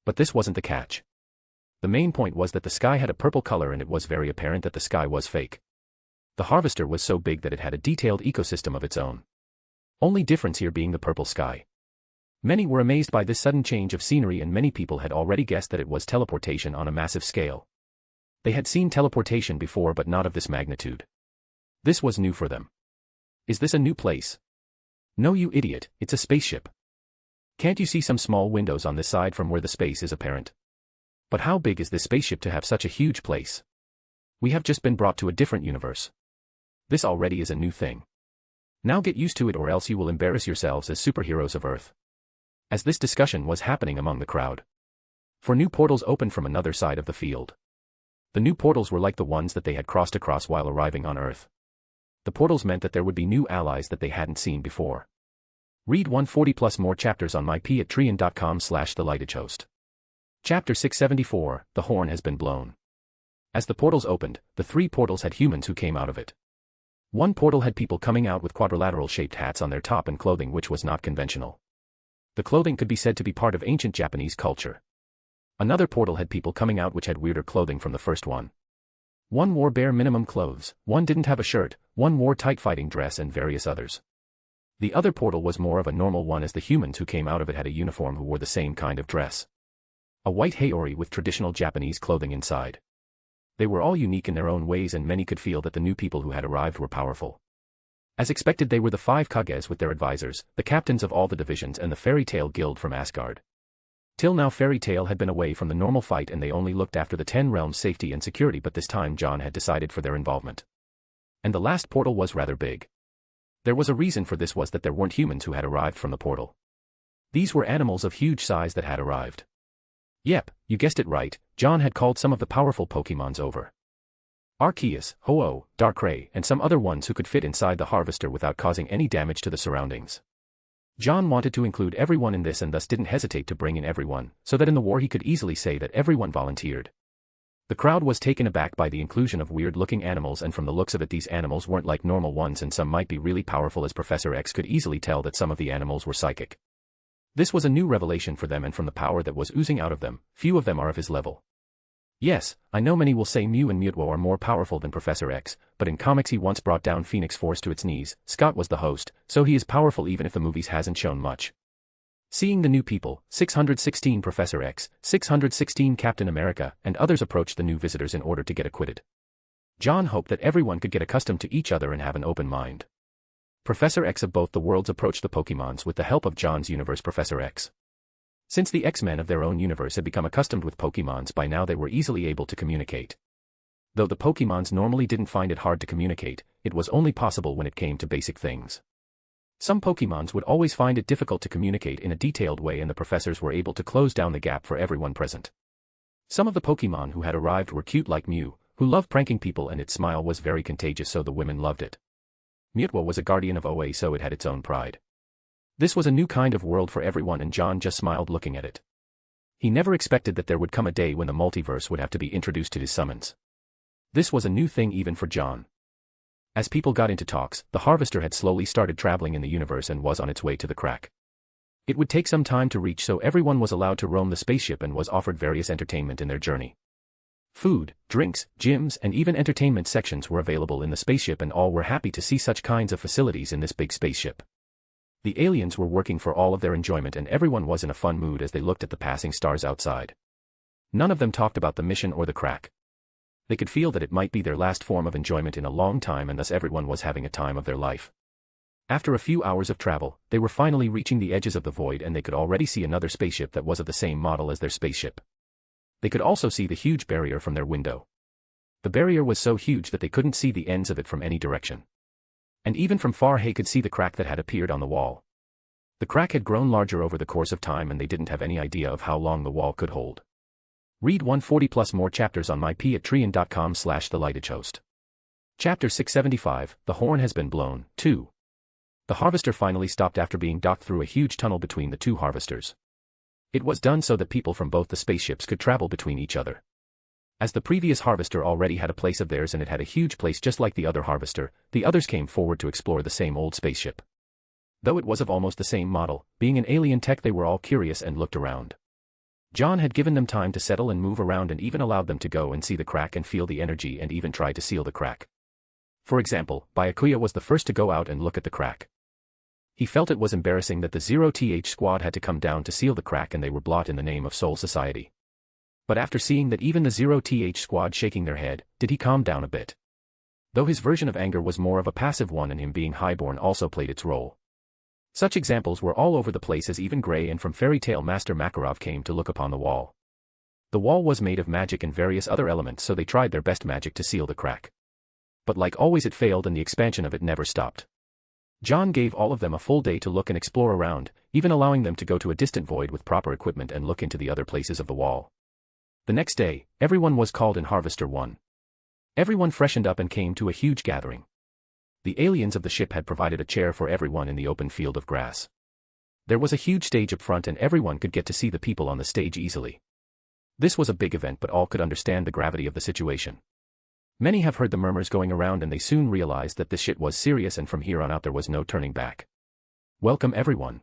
But this wasn't the catch. The main point was that the sky had a purple color and it was very apparent that the sky was fake. The harvester was so big that it had a detailed ecosystem of its own. Only difference here being the purple sky. Many were amazed by this sudden change of scenery and many people had already guessed that it was teleportation on a massive scale. They had seen teleportation before but not of this magnitude. This was new for them. "Is this a new place?" "No, you idiot, it's a spaceship. Can't you see some small windows on this side from where the space is apparent? But how big is this spaceship to have such a huge place? We have just been brought to a different universe. This already is a new thing. Now get used to it or else you will embarrass yourselves as superheroes of Earth." As this discussion was happening among the crowd. For new portals opened from another side of the field. The new portals were like the ones that they had crossed across while arriving on Earth. The portals meant that there would be new allies that they hadn't seen before. Read 140 plus more chapters on mypatreon.com/thelightagehost. Chapter 674, The Horn Has Been Blown. As the portals opened, the three portals had humans who came out of it. One portal had people coming out with quadrilateral-shaped hats on their top and clothing which was not conventional. The clothing could be said to be part of ancient Japanese culture. Another portal had people coming out which had weirder clothing from the first one. One wore bare minimum clothes, one didn't have a shirt, one wore tight fighting dress and various others. The other portal was more of a normal one as the humans who came out of it had a uniform who wore the same kind of dress. A white haori with traditional Japanese clothing inside. They were all unique in their own ways and many could feel that the new people who had arrived were powerful. As expected they were the 5 Kages with their advisors, the captains of all the divisions and the Fairy Tail Guild from Asgard. Till now Fairy Tail had been away from the normal fight and they only looked after the 10 realms' safety and security, but this time John had decided for their involvement. And the last portal was rather big. There was a reason for this, was that there weren't humans who had arrived from the portal. These were animals of huge size that had arrived. Yep, you guessed it right, John had called some of the powerful Pokemons over. Arceus, Ho-Oh, Darkrai, and some other ones who could fit inside the harvester without causing any damage to the surroundings. John wanted to include everyone in this and thus didn't hesitate to bring in everyone, so that in the war he could easily say that everyone volunteered. The crowd was taken aback by the inclusion of weird-looking animals, and from the looks of it these animals weren't like normal ones and some might be really powerful, as Professor X could easily tell that some of the animals were psychic. This was a new revelation for them, and from the power that was oozing out of them, few of them are of his level. Yes, I know many will say Mew and Mutwo are more powerful than Professor X, but in comics he once brought down Phoenix Force to its knees. Scott was the host, so he is powerful even if the movies hasn't shown much. Seeing the new people, 616 Professor X, 616 Captain America, and others approached the new visitors in order to get acquitted. John hoped that everyone could get accustomed to each other and have an open mind. Professor X of both the worlds approached the Pokemons with the help of John's universe Professor X. Since the X-Men of their own universe had become accustomed with Pokemons by now, they were easily able to communicate. Though the Pokemons normally didn't find it hard to communicate, it was only possible when it came to basic things. Some Pokemons would always find it difficult to communicate in a detailed way, and the professors were able to close down the gap for everyone present. Some of the Pokemon who had arrived were cute, like Mew, who loved pranking people and its smile was very contagious, so the women loved it. Mutwo was a guardian of OA, so it had its own pride. This was a new kind of world for everyone, and John just smiled looking at it. He never expected that there would come a day when the multiverse would have to be introduced to his summons. This was a new thing even for John. As people got into talks, the harvester had slowly started traveling in the universe and was on its way to the crack. It would take some time to reach, so everyone was allowed to roam the spaceship and was offered various entertainment in their journey. Food, drinks, gyms, and even entertainment sections were available in the spaceship, and all were happy to see such kinds of facilities in this big spaceship. The aliens were working for all of their enjoyment, and everyone was in a fun mood as they looked at the passing stars outside. None of them talked about the mission or the crack. They could feel that it might be their last form of enjoyment in a long time, and thus everyone was having a time of their life. After a few hours of travel, they were finally reaching the edges of the void, and they could already see another spaceship that was of the same model as their spaceship. They could also see the huge barrier from their window. The barrier was so huge that they couldn't see the ends of it from any direction. And even from far they could see the crack that had appeared on the wall. The crack had grown larger over the course of time, and they didn't have any idea of how long the wall could hold. Read 140 plus more chapters on myp@trian.com/thelightagehost. Chapter 675, The Horn Has Been Blown, 2. The harvester finally stopped after being docked through a huge tunnel between the two harvesters. It was done so that people from both the spaceships could travel between each other. As the previous harvester already had a place of theirs and it had a huge place just like the other harvester, the others came forward to explore the same old spaceship. Though it was of almost the same model, being an alien tech, they were all curious and looked around. John had given them time to settle and move around, and even allowed them to go and see the crack and feel the energy and even try to seal the crack. For example, Byakuya was the first to go out and look at the crack. He felt it was embarrassing that the 0th squad had to come down to seal the crack, and they were blot in the name of Soul Society. But after seeing that even the 0th squad shaking their head, did he calm down a bit. Though his version of anger was more of a passive one, and him being highborn also played its role. Such examples were all over the place, as even Gray and from Fairy Tale Master Makarov came to look upon the wall. The wall was made of magic and various other elements, so they tried their best magic to seal the crack. But like always it failed, and the expansion of it never stopped. John gave all of them a full day to look and explore around, even allowing them to go to a distant void with proper equipment and look into the other places of the wall. The next day, everyone was called in Harvester 1. Everyone freshened up and came to a huge gathering. The aliens of the ship had provided a chair for everyone in the open field of grass. There was a huge stage up front, and everyone could get to see the people on the stage easily. This was a big event, but all could understand the gravity of the situation. Many have heard the murmurs going around, and they soon realized that this shit was serious, and from here on out there was no turning back. Welcome everyone.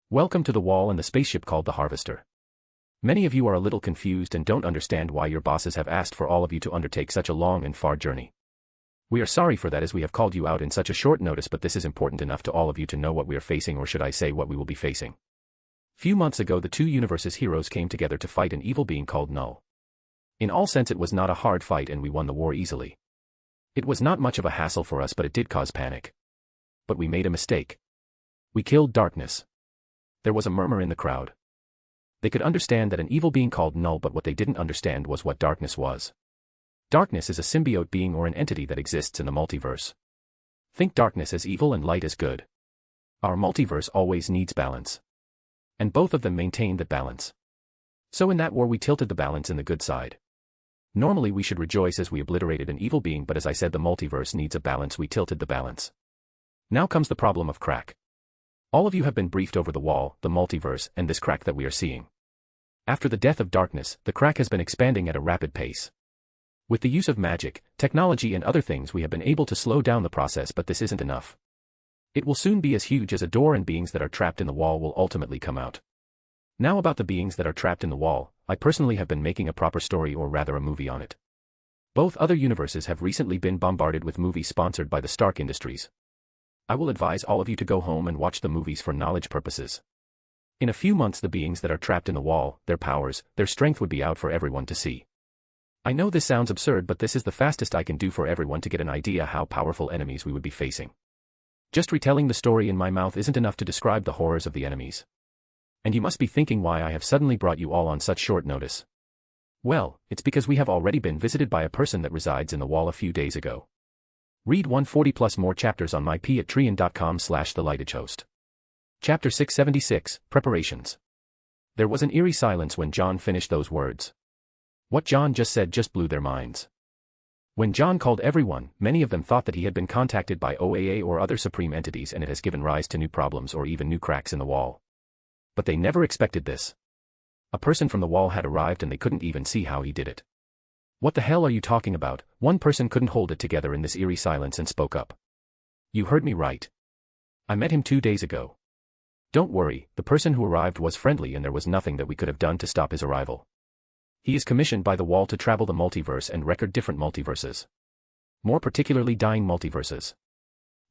Welcome to the wall and the spaceship called the Harvester. Many of you are a little confused and don't understand why your bosses have asked for all of you to undertake such a long and far journey. We are sorry for that, as we have called you out in such a short notice, but this is important enough to all of you to know what we are facing, or should I say what we will be facing. Few months ago the two universes' heroes came together to fight an evil being called Null. In all sense it was not a hard fight, and we won the war easily. It was not much of a hassle for us, but it did cause panic. But we made a mistake. We killed Darkness. There was a murmur in the crowd. They could understand that an evil being called Null, but what they didn't understand was what Darkness was. Darkness is a symbiote being or an entity that exists in the multiverse. Think darkness as evil and light as good. Our multiverse always needs balance. And both of them maintain that balance. So in that war we tilted the balance in the good side. Normally we should rejoice as we obliterated an evil being, but as I said, the multiverse needs a balance, we tilted the balance. Now comes the problem of crack. All of you have been briefed over the wall, the multiverse, and this crack that we are seeing. After the death of darkness, the crack has been expanding at a rapid pace. With the use of magic, technology and other things we have been able to slow down the process, but this isn't enough. It will soon be as huge as a door, and beings that are trapped in the wall will ultimately come out. Now about the beings that are trapped in the wall, I personally have been making a proper story, or rather a movie on it. Both other universes have recently been bombarded with movies sponsored by the Stark Industries. I will advise all of you to go home and watch the movies for knowledge purposes. In a few months the beings that are trapped in the wall, their powers, their strength would be out for everyone to see. I know this sounds absurd, but this is the fastest I can do for everyone to get an idea how powerful enemies we would be facing. Just retelling the story in my mouth isn't enough to describe the horrors of the enemies. And you must be thinking why I have suddenly brought you all on such short notice. Well, it's because we have already been visited by a person that resides in the wall a few days ago. Read 140 plus more chapters on my patreon.com/thelightedhost. Chapter 676, Preparations. There was an eerie silence when John finished those words. What John just said just blew their minds. When John called everyone, many of them thought that he had been contacted by OAA or other supreme entities, and it has given rise to new problems or even new cracks in the wall. But they never expected this. A person from the wall had arrived and they couldn't even see how he did it. What the hell are you talking about? One person couldn't hold it together in this eerie silence and spoke up. You heard me right. I met him 2 days ago. Don't worry, the person who arrived was friendly and there was nothing that we could have done to stop his arrival. He is commissioned by the wall to travel the multiverse and record different multiverses. More particularly dying multiverses.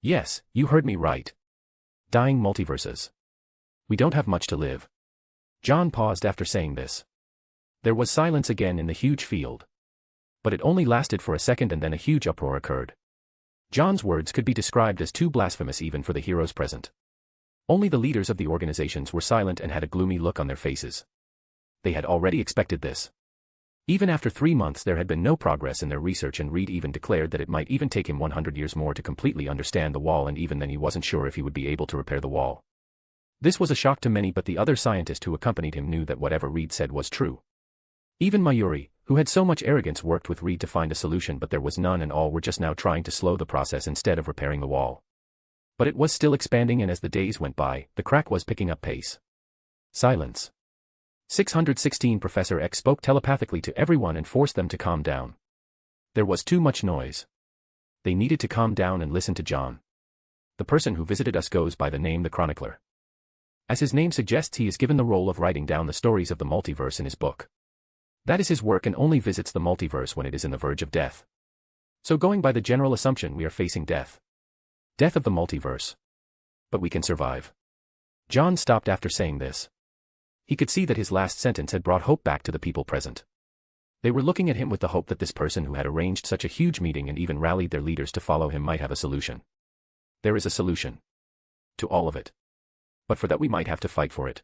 Yes, you heard me right. Dying multiverses. We don't have much to live. John paused after saying this. There was silence again in the huge field. But it only lasted for a second and then a huge uproar occurred. John's words could be described as too blasphemous even for the heroes present. Only the leaders of the organizations were silent and had a gloomy look on their faces. They had already expected this. Even after 3 months there had been no progress in their research, and Reed even declared that it might even take him 100 years more to completely understand the wall, and even then he wasn't sure if he would be able to repair the wall. This was a shock to many, but the other scientist who accompanied him knew that whatever Reed said was true. Even Mayuri, who had so much arrogance, worked with Reed to find a solution, but there was none, and all were just now trying to slow the process instead of repairing the wall. But it was still expanding, and as the days went by, the crack was picking up pace. Silence. 616 Professor X spoke telepathically to everyone and forced them to calm down. There was too much noise. They needed to calm down and listen to John. The person who visited us goes by the name the Chronicler. As his name suggests, he is given the role of writing down the stories of the multiverse in his book. That is his work, and only visits the multiverse when it is in the verge of death. So going by the general assumption, we are facing death. Death of the multiverse. But we can survive. John stopped after saying this. He could see that his last sentence had brought hope back to the people present. They were looking at him with the hope that this person who had arranged such a huge meeting and even rallied their leaders to follow him might have a solution. There is a solution. To all of it. But for that we might have to fight for it.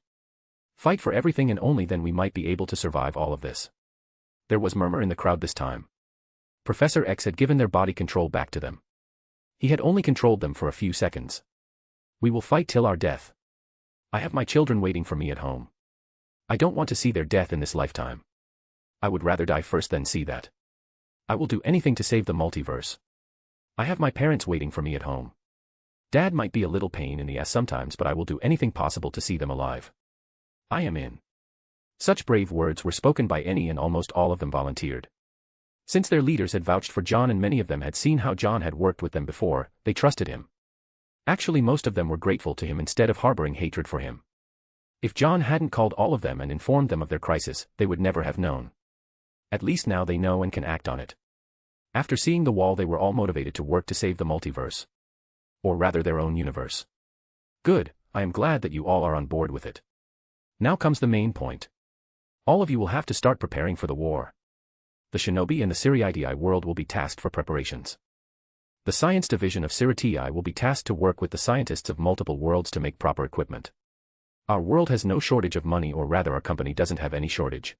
Fight for everything, and only then we might be able to survive all of this. There was murmur in the crowd this time. Professor X had given their body control back to them. He had only controlled them for a few seconds. We will fight till our death. I have my children waiting for me at home. I don't want to see their death in this lifetime. I would rather die first than see that. I will do anything to save the multiverse. I have my parents waiting for me at home. Dad might be a little pain in the ass sometimes, but I will do anything possible to see them alive. I am in. Such brave words were spoken by any and almost all of them volunteered. Since their leaders had vouched for John and many of them had seen how John had worked with them before, they trusted him. Actually, most of them were grateful to him instead of harboring hatred for him. If John hadn't called all of them and informed them of their crisis, they would never have known. At least now they know and can act on it. After seeing the wall, they were all motivated to work to save the multiverse. Or rather their own universe. Good, I am glad that you all are on board with it. Now comes the main point. All of you will have to start preparing for the war. The Shinobi and the Siritii world will be tasked for preparations. The science division of Siritii will be tasked to work with the scientists of multiple worlds to make proper equipment. Our world has no shortage of money, or rather our company doesn't have any shortage.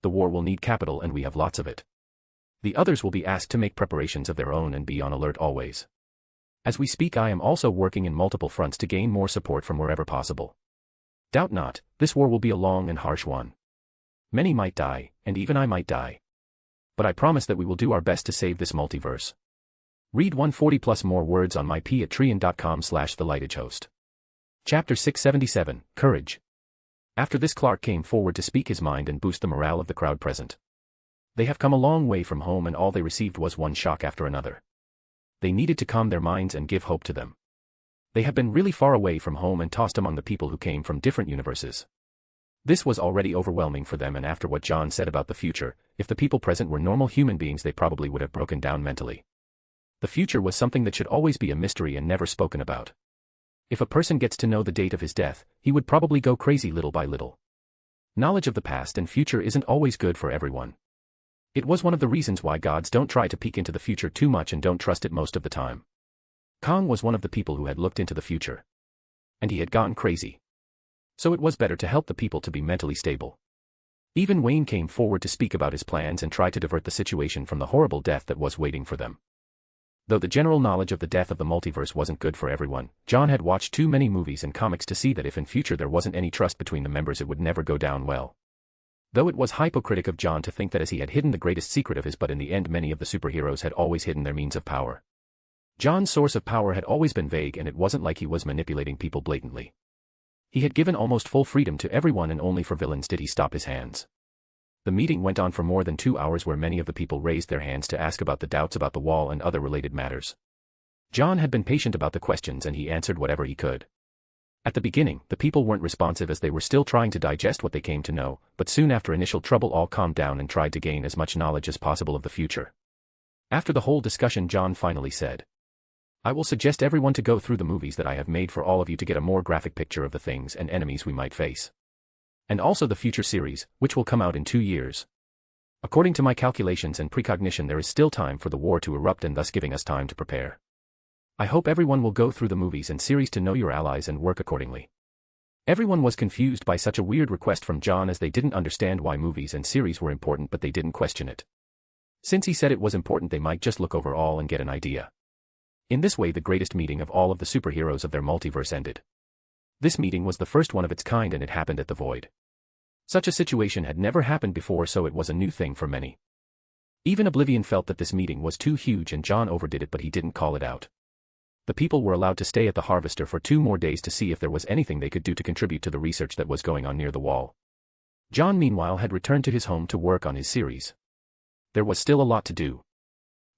The war will need capital and we have lots of it. The others will be asked to make preparations of their own and be on alert always. As we speak, I am also working in multiple fronts to gain more support from wherever possible. Doubt not, this war will be a long and harsh one. Many might die, and even I might die. But I promise that we will do our best to save this multiverse. Read 140 plus more words on my patreon.com/thelightagehost. Chapter 677, Courage. After this, Clark came forward to speak his mind and boost the morale of the crowd present. They have come a long way from home and all they received was one shock after another. They needed to calm their minds and give hope to them. They have been really far away from home and tossed among the people who came from different universes. This was already overwhelming for them, and after what John said about the future, if the people present were normal human beings they probably would have broken down mentally. The future was something that should always be a mystery and never spoken about. If a person gets to know the date of his death, he would probably go crazy little by little. Knowledge of the past and future isn't always good for everyone. It was one of the reasons why gods don't try to peek into the future too much and don't trust it most of the time. Kong was one of the people who had looked into the future. And he had gone crazy. So it was better to help the people to be mentally stable. Even Wayne came forward to speak about his plans and try to divert the situation from the horrible death that was waiting for them. Though the general knowledge of the death of the multiverse wasn't good for everyone, John had watched too many movies and comics to see that if in future there wasn't any trust between the members it would never go down well. Though it was hypocritical of John to think that as he had hidden the greatest secret of his, but in the end many of the superheroes had always hidden their means of power. John's source of power had always been vague and it wasn't like he was manipulating people blatantly. He had given almost full freedom to everyone and only for villains did he stop his hands. The meeting went on for more than 2 hours where many of the people raised their hands to ask about the doubts about the wall and other related matters. John had been patient about the questions and he answered whatever he could. At the beginning, the people weren't responsive as they were still trying to digest what they came to know, but soon after initial trouble all calmed down and tried to gain as much knowledge as possible of the future. After the whole discussion, John finally said, "I will suggest everyone to go through the movies that I have made for all of you to get a more graphic picture of the things and enemies we might face. And also the future series, which will come out in 2 years. According to my calculations and precognition there is still time for the war to erupt and thus giving us time to prepare. I hope everyone will go through the movies and series to know your allies and work accordingly." Everyone was confused by such a weird request from John as they didn't understand why movies and series were important, but they didn't question it. Since he said it was important they might just look over all and get an idea. In this way the greatest meeting of all of the superheroes of their multiverse ended. This meeting was the first one of its kind and it happened at the Void. Such a situation had never happened before, so it was a new thing for many. Even Oblivion felt that this meeting was too huge and John overdid it, but he didn't call it out. The people were allowed to stay at the Harvester for 2 more days to see if there was anything they could do to contribute to the research that was going on near the wall. John meanwhile had returned to his home to work on his series. There was still a lot to do.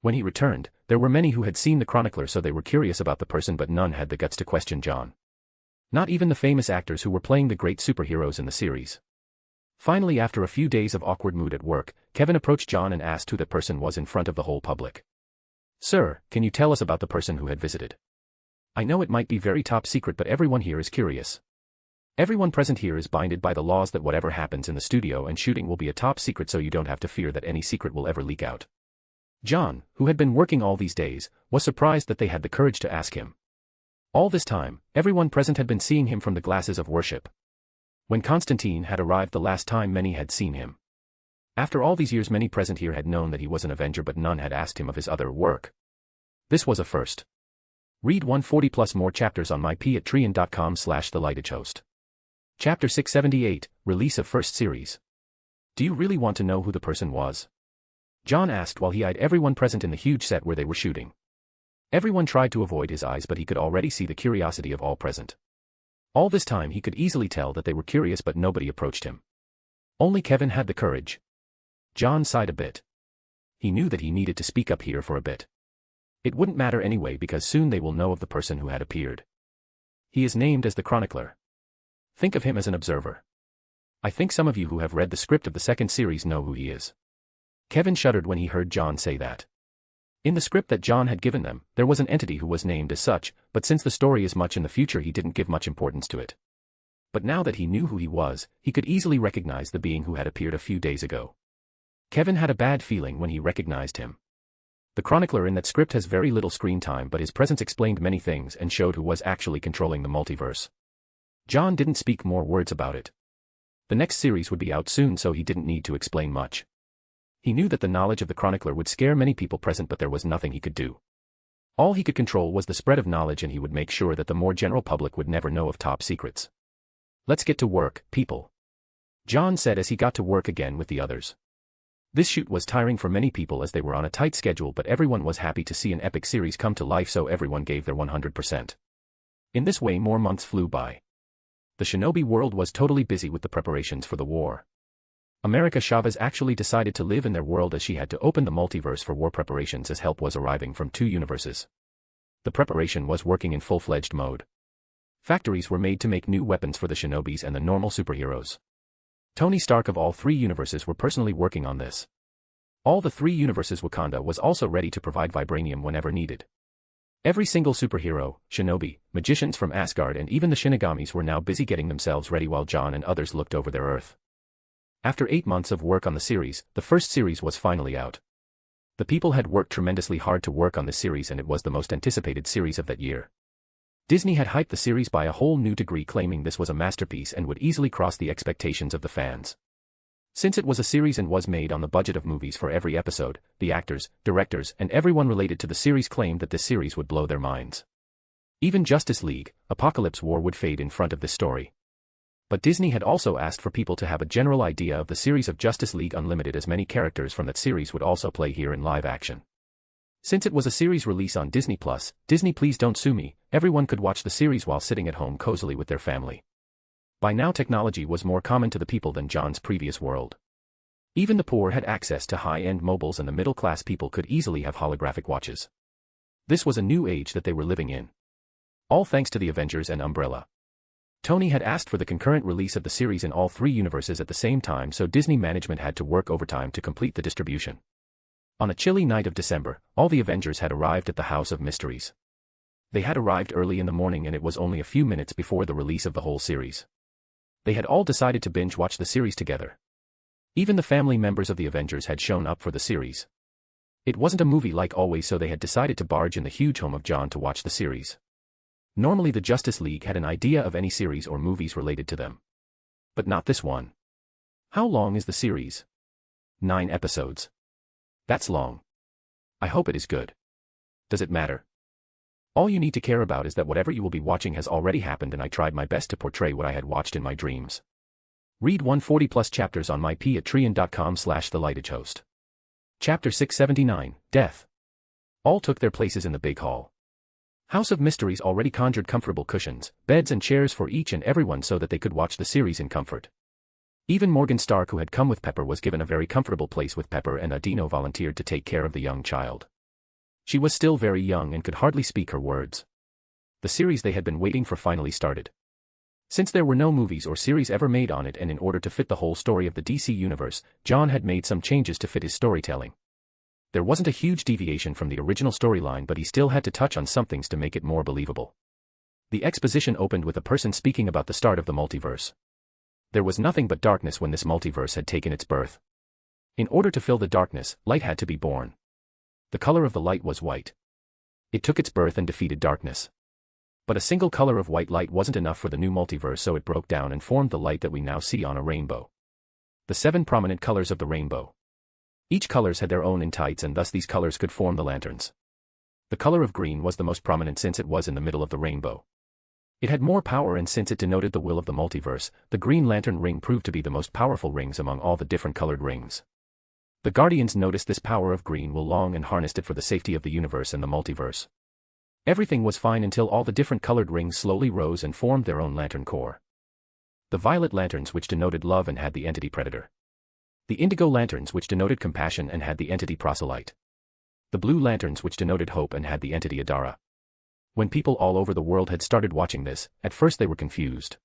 When he returned, there were many who had seen the Chronicler, so they were curious about the person, but none had the guts to question John. Not even the famous actors who were playing the great superheroes in the series. Finally, after a few days of awkward mood at work, Kevin approached John and asked who that person was in front of the whole public. "Sir, can you tell us about the person who had visited? I know it might be very top secret, but everyone here is curious. Everyone present here is binded by the laws that whatever happens in the studio and shooting will be a top secret, so you don't have to fear that any secret will ever leak out." John, who had been working all these days, was surprised that they had the courage to ask him. All this time, everyone present had been seeing him from the glasses of worship. When Constantine had arrived the last time, many had seen him. After all these years, many present here had known that he was an Avenger, but none had asked him of his other work. This was a first. Read 140 plus more chapters on my patreon.com/thelightagehost. Chapter 678, Release of First Series. "Do you really want to know who the person was?" John asked while he eyed everyone present in the huge set where they were shooting. Everyone tried to avoid his eyes, but he could already see the curiosity of all present. All this time he could easily tell that they were curious, but nobody approached him. Only Kevin had the courage. John sighed a bit. He knew that he needed to speak up here for a bit. It wouldn't matter anyway because soon they will know of the person who had appeared. He is named as the Chronicler. Think of him as an observer. I think some of you who have read the script of the second series know who he is. Kevin shuddered when he heard John say that. In the script that John had given them, there was an entity who was named as such, but since the story is much in the future he didn't give much importance to it. But now that he knew who he was, he could easily recognize the being who had appeared a few days ago. Kevin had a bad feeling when he recognized him. The Chronicler in that script has very little screen time, but his presence explained many things and showed who was actually controlling the multiverse. John didn't speak more words about it. The next series would be out soon, so he didn't need to explain much. He knew that the knowledge of the Chronicler would scare many people present, but there was nothing he could do. All he could control was the spread of knowledge, and he would make sure that the more general public would never know of top secrets. "Let's get to work, people," John said as he got to work again with the others. This shoot was tiring for many people as they were on a tight schedule, but everyone was happy to see an epic series come to life, so everyone gave their 100%. In this way more months flew by. The Shinobi world was totally busy with the preparations for the war. America Chavez actually decided to live in their world as she had to open the multiverse for war preparations as help was arriving from 2 universes. The preparation was working in full-fledged mode. Factories were made to make new weapons for the Shinobis and the normal superheroes. Tony Stark of all 3 universes were personally working on this. All the 3 universes Wakanda was also ready to provide vibranium whenever needed. Every single superhero, shinobi, magicians from Asgard and even the Shinigamis were now busy getting themselves ready while John and others looked over their Earth. After 8 months of work on the series, the first series was finally out. The people had worked tremendously hard to work on this series, and it was the most anticipated series of that year. Disney had hyped the series by a whole new degree, claiming this was a masterpiece and would easily cross the expectations of the fans. Since it was a series and was made on the budget of movies for every episode, the actors, directors, and everyone related to the series claimed that this series would blow their minds. Even Justice League, Apocalypse War would fade in front of this story. But Disney had also asked for people to have a general idea of the series of Justice League Unlimited, as many characters from that series would also play here in live action. Since it was a series release on Disney+, Disney Please Don't Sue Me, everyone could watch the series while sitting at home cozily with their family. By now technology was more common to the people than John's previous world. Even the poor had access to high-end mobiles, and the middle-class people could easily have holographic watches. This was a new age that they were living in. All thanks to the Avengers and Umbrella. Tony had asked for the concurrent release of the series in all 3 universes at the same time, so Disney management had to work overtime to complete the distribution. On a chilly night of December, all the Avengers had arrived at the House of Mysteries. They had arrived early in the morning, and it was only a few minutes before the release of the whole series. They had all decided to binge-watch the series together. Even the family members of the Avengers had shown up for the series. It wasn't a movie like always, so they had decided to barge in the huge home of John to watch the series. Normally the Justice League had an idea of any series or movies related to them. But not this one. How long is the series? 9 episodes. That's long. I hope it is good. Does it matter? All you need to care about is that whatever you will be watching has already happened, and I tried my best to portray what I had watched in my dreams. Read 140+ chapters on my patreon.com/thelightagehost. Chapter 679, Death. All took their places in the big hall. House of Mysteries already conjured comfortable cushions, beds and chairs for each and everyone so that they could watch the series in comfort. Even Morgan Stark, who had come with Pepper, was given a very comfortable place with Pepper, and Adino volunteered to take care of the young child. She was still very young and could hardly speak her words. The series they had been waiting for finally started. Since there were no movies or series ever made on it, and in order to fit the whole story of the DC Universe, John had made some changes to fit his storytelling. There wasn't a huge deviation from the original storyline, but he still had to touch on some things to make it more believable. The exposition opened with a person speaking about the start of the multiverse. There was nothing but darkness when this multiverse had taken its birth. In order to fill the darkness, light had to be born. The color of the light was white. It took its birth and defeated darkness. But a single color of white light wasn't enough for the new multiverse, so it broke down and formed the light that we now see on a rainbow. The 7 prominent colors of the rainbow. Each colors had their own entities, and thus these colors could form the lanterns. The color of green was the most prominent since it was in the middle of the rainbow. It had more power, and since it denoted the will of the multiverse, the Green Lantern ring proved to be the most powerful rings among all the different colored rings. The Guardians noticed this power of green will long and harnessed it for the safety of the universe and the multiverse. Everything was fine until all the different colored rings slowly rose and formed their own lantern core. The violet lanterns, which denoted love and had the entity Predator. The indigo lanterns, which denoted compassion and had the entity Proselyte. The blue lanterns, which denoted hope and had the entity Adara. When people all over the world had started watching this, at first they were confused.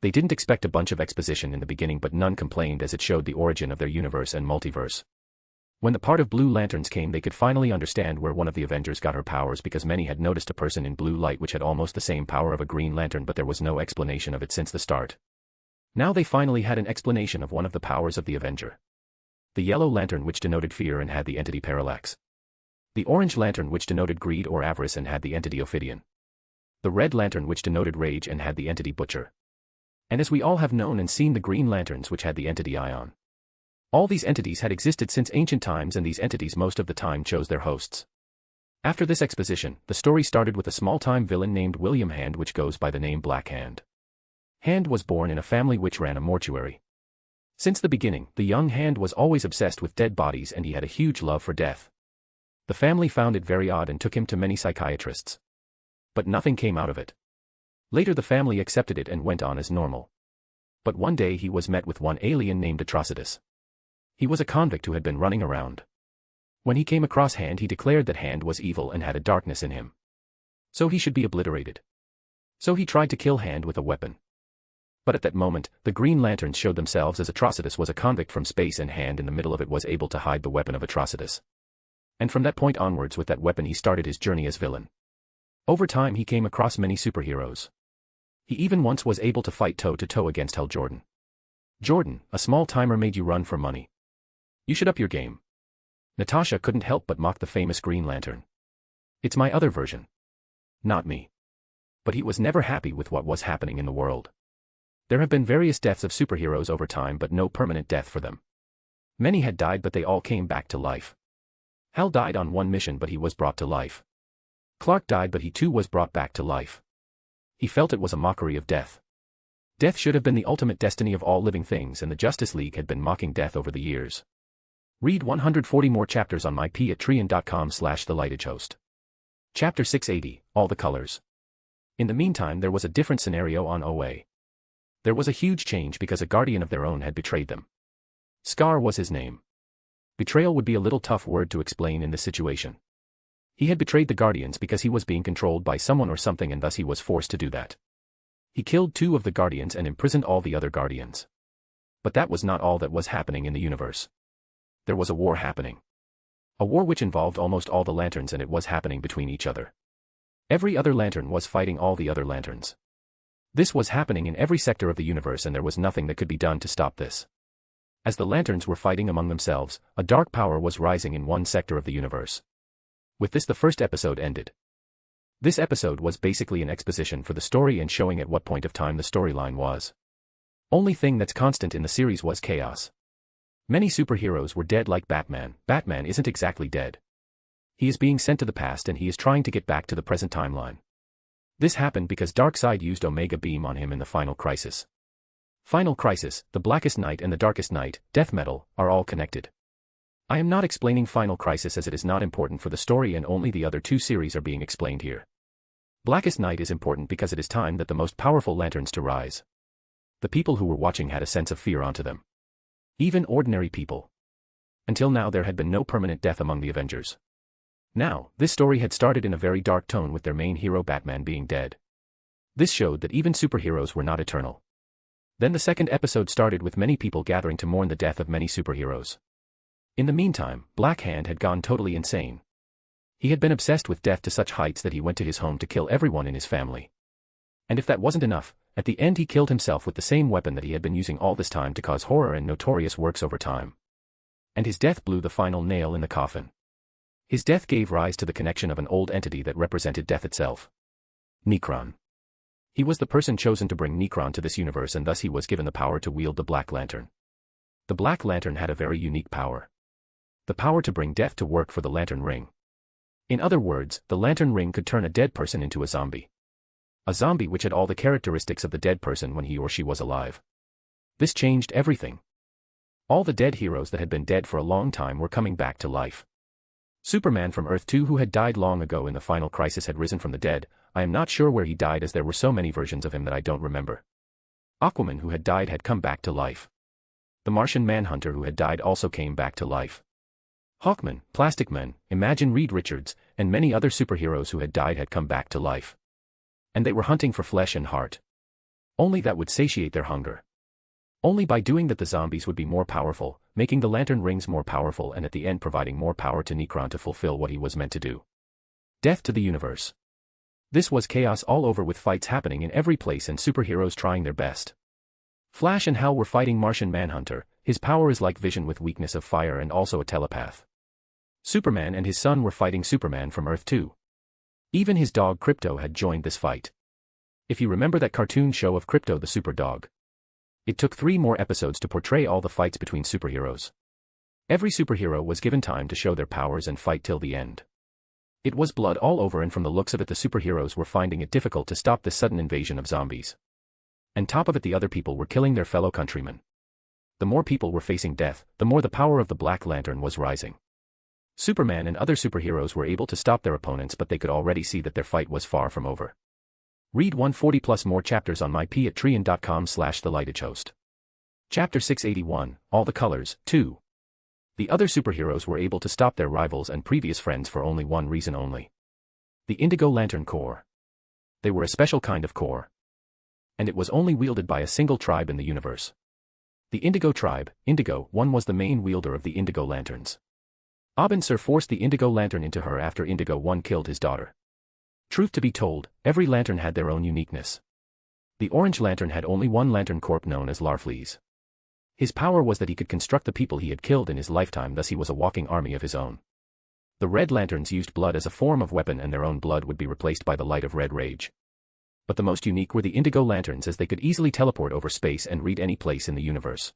They didn't expect a bunch of exposition in the beginning, but none complained as it showed the origin of their universe and multiverse. When the part of blue lanterns came, they could finally understand where one of the Avengers got her powers, because many had noticed a person in blue light which had almost the same power of a Green Lantern, but there was no explanation of it since the start. Now they finally had an explanation of one of the powers of the Avenger. The yellow lantern, which denoted fear and had the entity Parallax. The orange lantern, which denoted greed or avarice and had the entity Ophidian. The red lantern, which denoted rage and had the entity Butcher. And as we all have known and seen, the green lanterns, which had the entity Ion. All these entities had existed since ancient times, and these entities most of the time chose their hosts. After this exposition, the story started with a small-time villain named William Hand, which goes by the name Black Hand. Hand was born in a family which ran a mortuary. Since the beginning, the young Hand was always obsessed with dead bodies and he had a huge love for death. The family found it very odd and took him to many psychiatrists. But nothing came out of it. Later the family accepted it and went on as normal. But one day he was met with one alien named Atrocitus. He was a convict who had been running around. When he came across Hand, he declared that Hand was evil and had a darkness in him. So he should be obliterated. So he tried to kill Hand with a weapon. But at that moment, the Green Lanterns showed themselves as Atrocitus was a convict from space and Hand in the middle of it was able to hide the weapon of Atrocitus. And from that point onwards with that weapon he started his journey as villain. Over time he came across many superheroes. He even once was able to fight toe-to-toe against Hal Jordan. Jordan, a small-timer made you run for money. You should up your game. Natasha couldn't help but mock the famous Green Lantern. It's my other version. Not me. But he was never happy with what was happening in the world. There have been various deaths of superheroes over time but no permanent death for them. Many had died but they all came back to life. Hal died on one mission but he was brought to life. Clark died but he too was brought back to life. He felt it was a mockery of death. Death should have been the ultimate destiny of all living things and the Justice League had been mocking death over the years. Read 140 more chapters on mypatreon.com/thelightagehost. Chapter 680, All the Colors. In the meantime there was a different scenario on OA. There was a huge change because a guardian of their own had betrayed them. Scar was his name. Betrayal would be a little tough word to explain in this situation. He had betrayed the Guardians because he was being controlled by someone or something and thus he was forced to do that. He killed 2 of the Guardians and imprisoned all the other Guardians. But that was not all that was happening in the universe. There was a war happening. A war which involved almost all the Lanterns and it was happening between each other. Every other Lantern was fighting all the other Lanterns. This was happening in every sector of the universe and there was nothing that could be done to stop this. As the Lanterns were fighting among themselves, a dark power was rising in one sector of the universe. With this the first episode ended. This episode was basically an exposition for the story and showing at what point of time the storyline was. Only thing that's constant in the series was chaos. Many superheroes were dead like Batman. Batman isn't exactly dead. He is being sent to the past and he is trying to get back to the present timeline. This happened because Darkseid used Omega Beam on him in the Final Crisis. Final Crisis, the Blackest Night and the Darkest Night, Death Metal, are all connected. I am not explaining Final Crisis as it is not important for the story and only the other 2 series are being explained here. Blackest Night is important because it is time that the most powerful Lanterns to rise. The people who were watching had a sense of fear onto them. Even ordinary people. Until now there had been no permanent death among the Avengers. Now, this story had started in a very dark tone with their main hero Batman being dead. This showed that even superheroes were not eternal. Then the second episode started with many people gathering to mourn the death of many superheroes. In the meantime, Black Hand had gone totally insane. He had been obsessed with death to such heights that he went to his home to kill everyone in his family. And if that wasn't enough, at the end he killed himself with the same weapon that he had been using all this time to cause horror and notorious works over time. And his death blew the final nail in the coffin. His death gave rise to the connection of an old entity that represented death itself. Necron. He was the person chosen to bring Necron to this universe and thus he was given the power to wield the Black Lantern. The Black Lantern had a very unique power. The power to bring death to work for the Lantern Ring. In other words, the Lantern Ring could turn a dead person into a zombie. A zombie which had all the characteristics of the dead person when he or she was alive. This changed everything. All the dead heroes that had been dead for a long time were coming back to life. Superman from Earth 2 who had died long ago in the Final Crisis had risen from the dead. I am not sure where he died as there were so many versions of him that I don't remember. Aquaman who had died had come back to life. The Martian Manhunter who had died also came back to life. Hawkman, Plastic Man, Imagine Reed Richards, and many other superheroes who had died had come back to life. And they were hunting for flesh and heart. Only that would satiate their hunger. Only by doing that the zombies would be more powerful, making the Lantern Rings more powerful and at the end providing more power to Necron to fulfill what he was meant to do. Death to the universe. This was chaos all over with fights happening in every place and superheroes trying their best. Flash and Hal were fighting Martian Manhunter. His power is like Vision with weakness of fire and also a telepath. Superman and his son were fighting Superman from Earth 2. Even his dog Krypto had joined this fight. If you remember that cartoon show of Krypto the Super Dog. It took 3 more episodes to portray all the fights between superheroes. Every superhero was given time to show their powers and fight till the end. It was blood all over, and from the looks of it the superheroes were finding it difficult to stop this sudden invasion of zombies. And top of it, the other people were killing their fellow countrymen. The more people were facing death, the more the power of the Black Lantern was rising. Superman and other superheroes were able to stop their opponents, but they could already see that their fight was far from over. Read 140 plus more chapters on mypatreon.com/thelightedhost. Chapter 681, All the Colors, 2. The other superheroes were able to stop their rivals and previous friends for only one reason only. The Indigo Lantern Corps. They were a special kind of corps. And it was only wielded by a single tribe in the universe. The Indigo tribe, Indigo One, was the main wielder of the Indigo Lanterns. Abin Sur forced the Indigo Lantern into her after Indigo One killed his daughter. Truth to be told, every lantern had their own uniqueness. The Orange Lantern had only one lantern corp known as Larfleeze. His power was that he could construct the people he had killed in his lifetime, thus he was a walking army of his own. The Red Lanterns used blood as a form of weapon, and their own blood would be replaced by the light of red rage. But the most unique were the Indigo Lanterns, as they could easily teleport over space and read any place in the universe.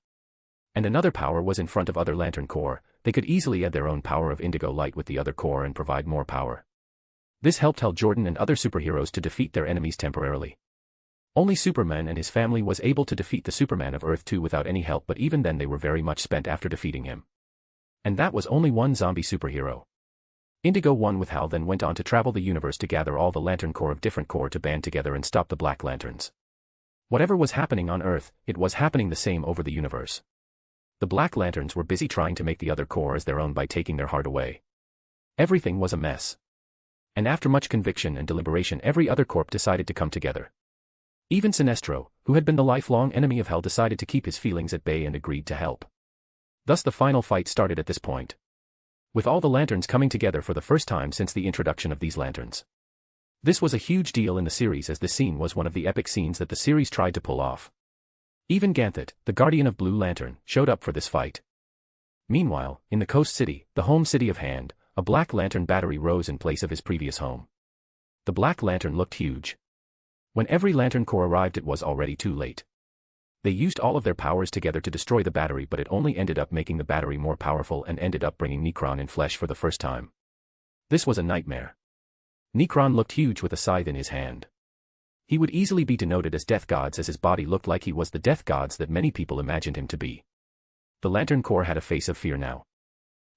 And another power was in front of other Lantern Corps, they could easily add their own power of indigo light with the other corps and provide more power. This helped Hal Jordan and other superheroes to defeat their enemies temporarily. Only Superman and his family was able to defeat the Superman of Earth 2 without any help, but even then they were very much spent after defeating him. And that was only one zombie superhero. Indigo One with Hal then went on to travel the universe to gather all the Lantern Corps of different corps to band together and stop the Black Lanterns. Whatever was happening on Earth, it was happening the same over the universe. The Black Lanterns were busy trying to make the other corps as their own by taking their heart away. Everything was a mess. And after much conviction and deliberation, every other corps decided to come together. Even Sinestro, who had been the lifelong enemy of Hal, decided to keep his feelings at bay and agreed to help. Thus the final fight started at this point, with all the lanterns coming together for the first time since the introduction of these lanterns. This was a huge deal in the series, as this scene was one of the epic scenes that the series tried to pull off. Even Ganthet, the Guardian of Blue Lantern, showed up for this fight. Meanwhile, in the Coast City, the home city of Hand, a Black Lantern battery rose in place of his previous home. The Black Lantern looked huge. When every Lantern Corps arrived, it was already too late. They used all of their powers together to destroy the battery, but it only ended up making the battery more powerful and ended up bringing Nekron in flesh for the first time. This was a nightmare. Nekron looked huge with a scythe in his hand. He would easily be denoted as Death Gods, as his body looked like he was the Death Gods that many people imagined him to be. The Lantern Corps had a face of fear now.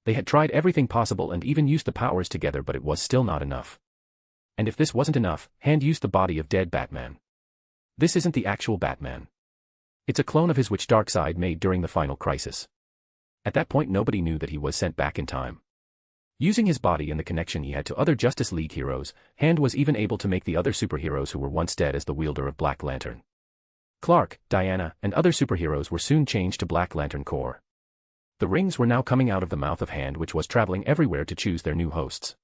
They had tried everything possible and even used the powers together, but it was still not enough. And if this wasn't enough, Hand used the body of dead Batman. This isn't the actual Batman. It's a clone of his which Darkseid made during the final crisis. At that point nobody knew that he was sent back in time. Using his body and the connection he had to other Justice League heroes, Hand was even able to make the other superheroes who were once dead as the wielder of Black Lantern. Clark, Diana, and other superheroes were soon changed to Black Lantern Corps. The rings were now coming out of the mouth of Hand, which was traveling everywhere to choose their new hosts.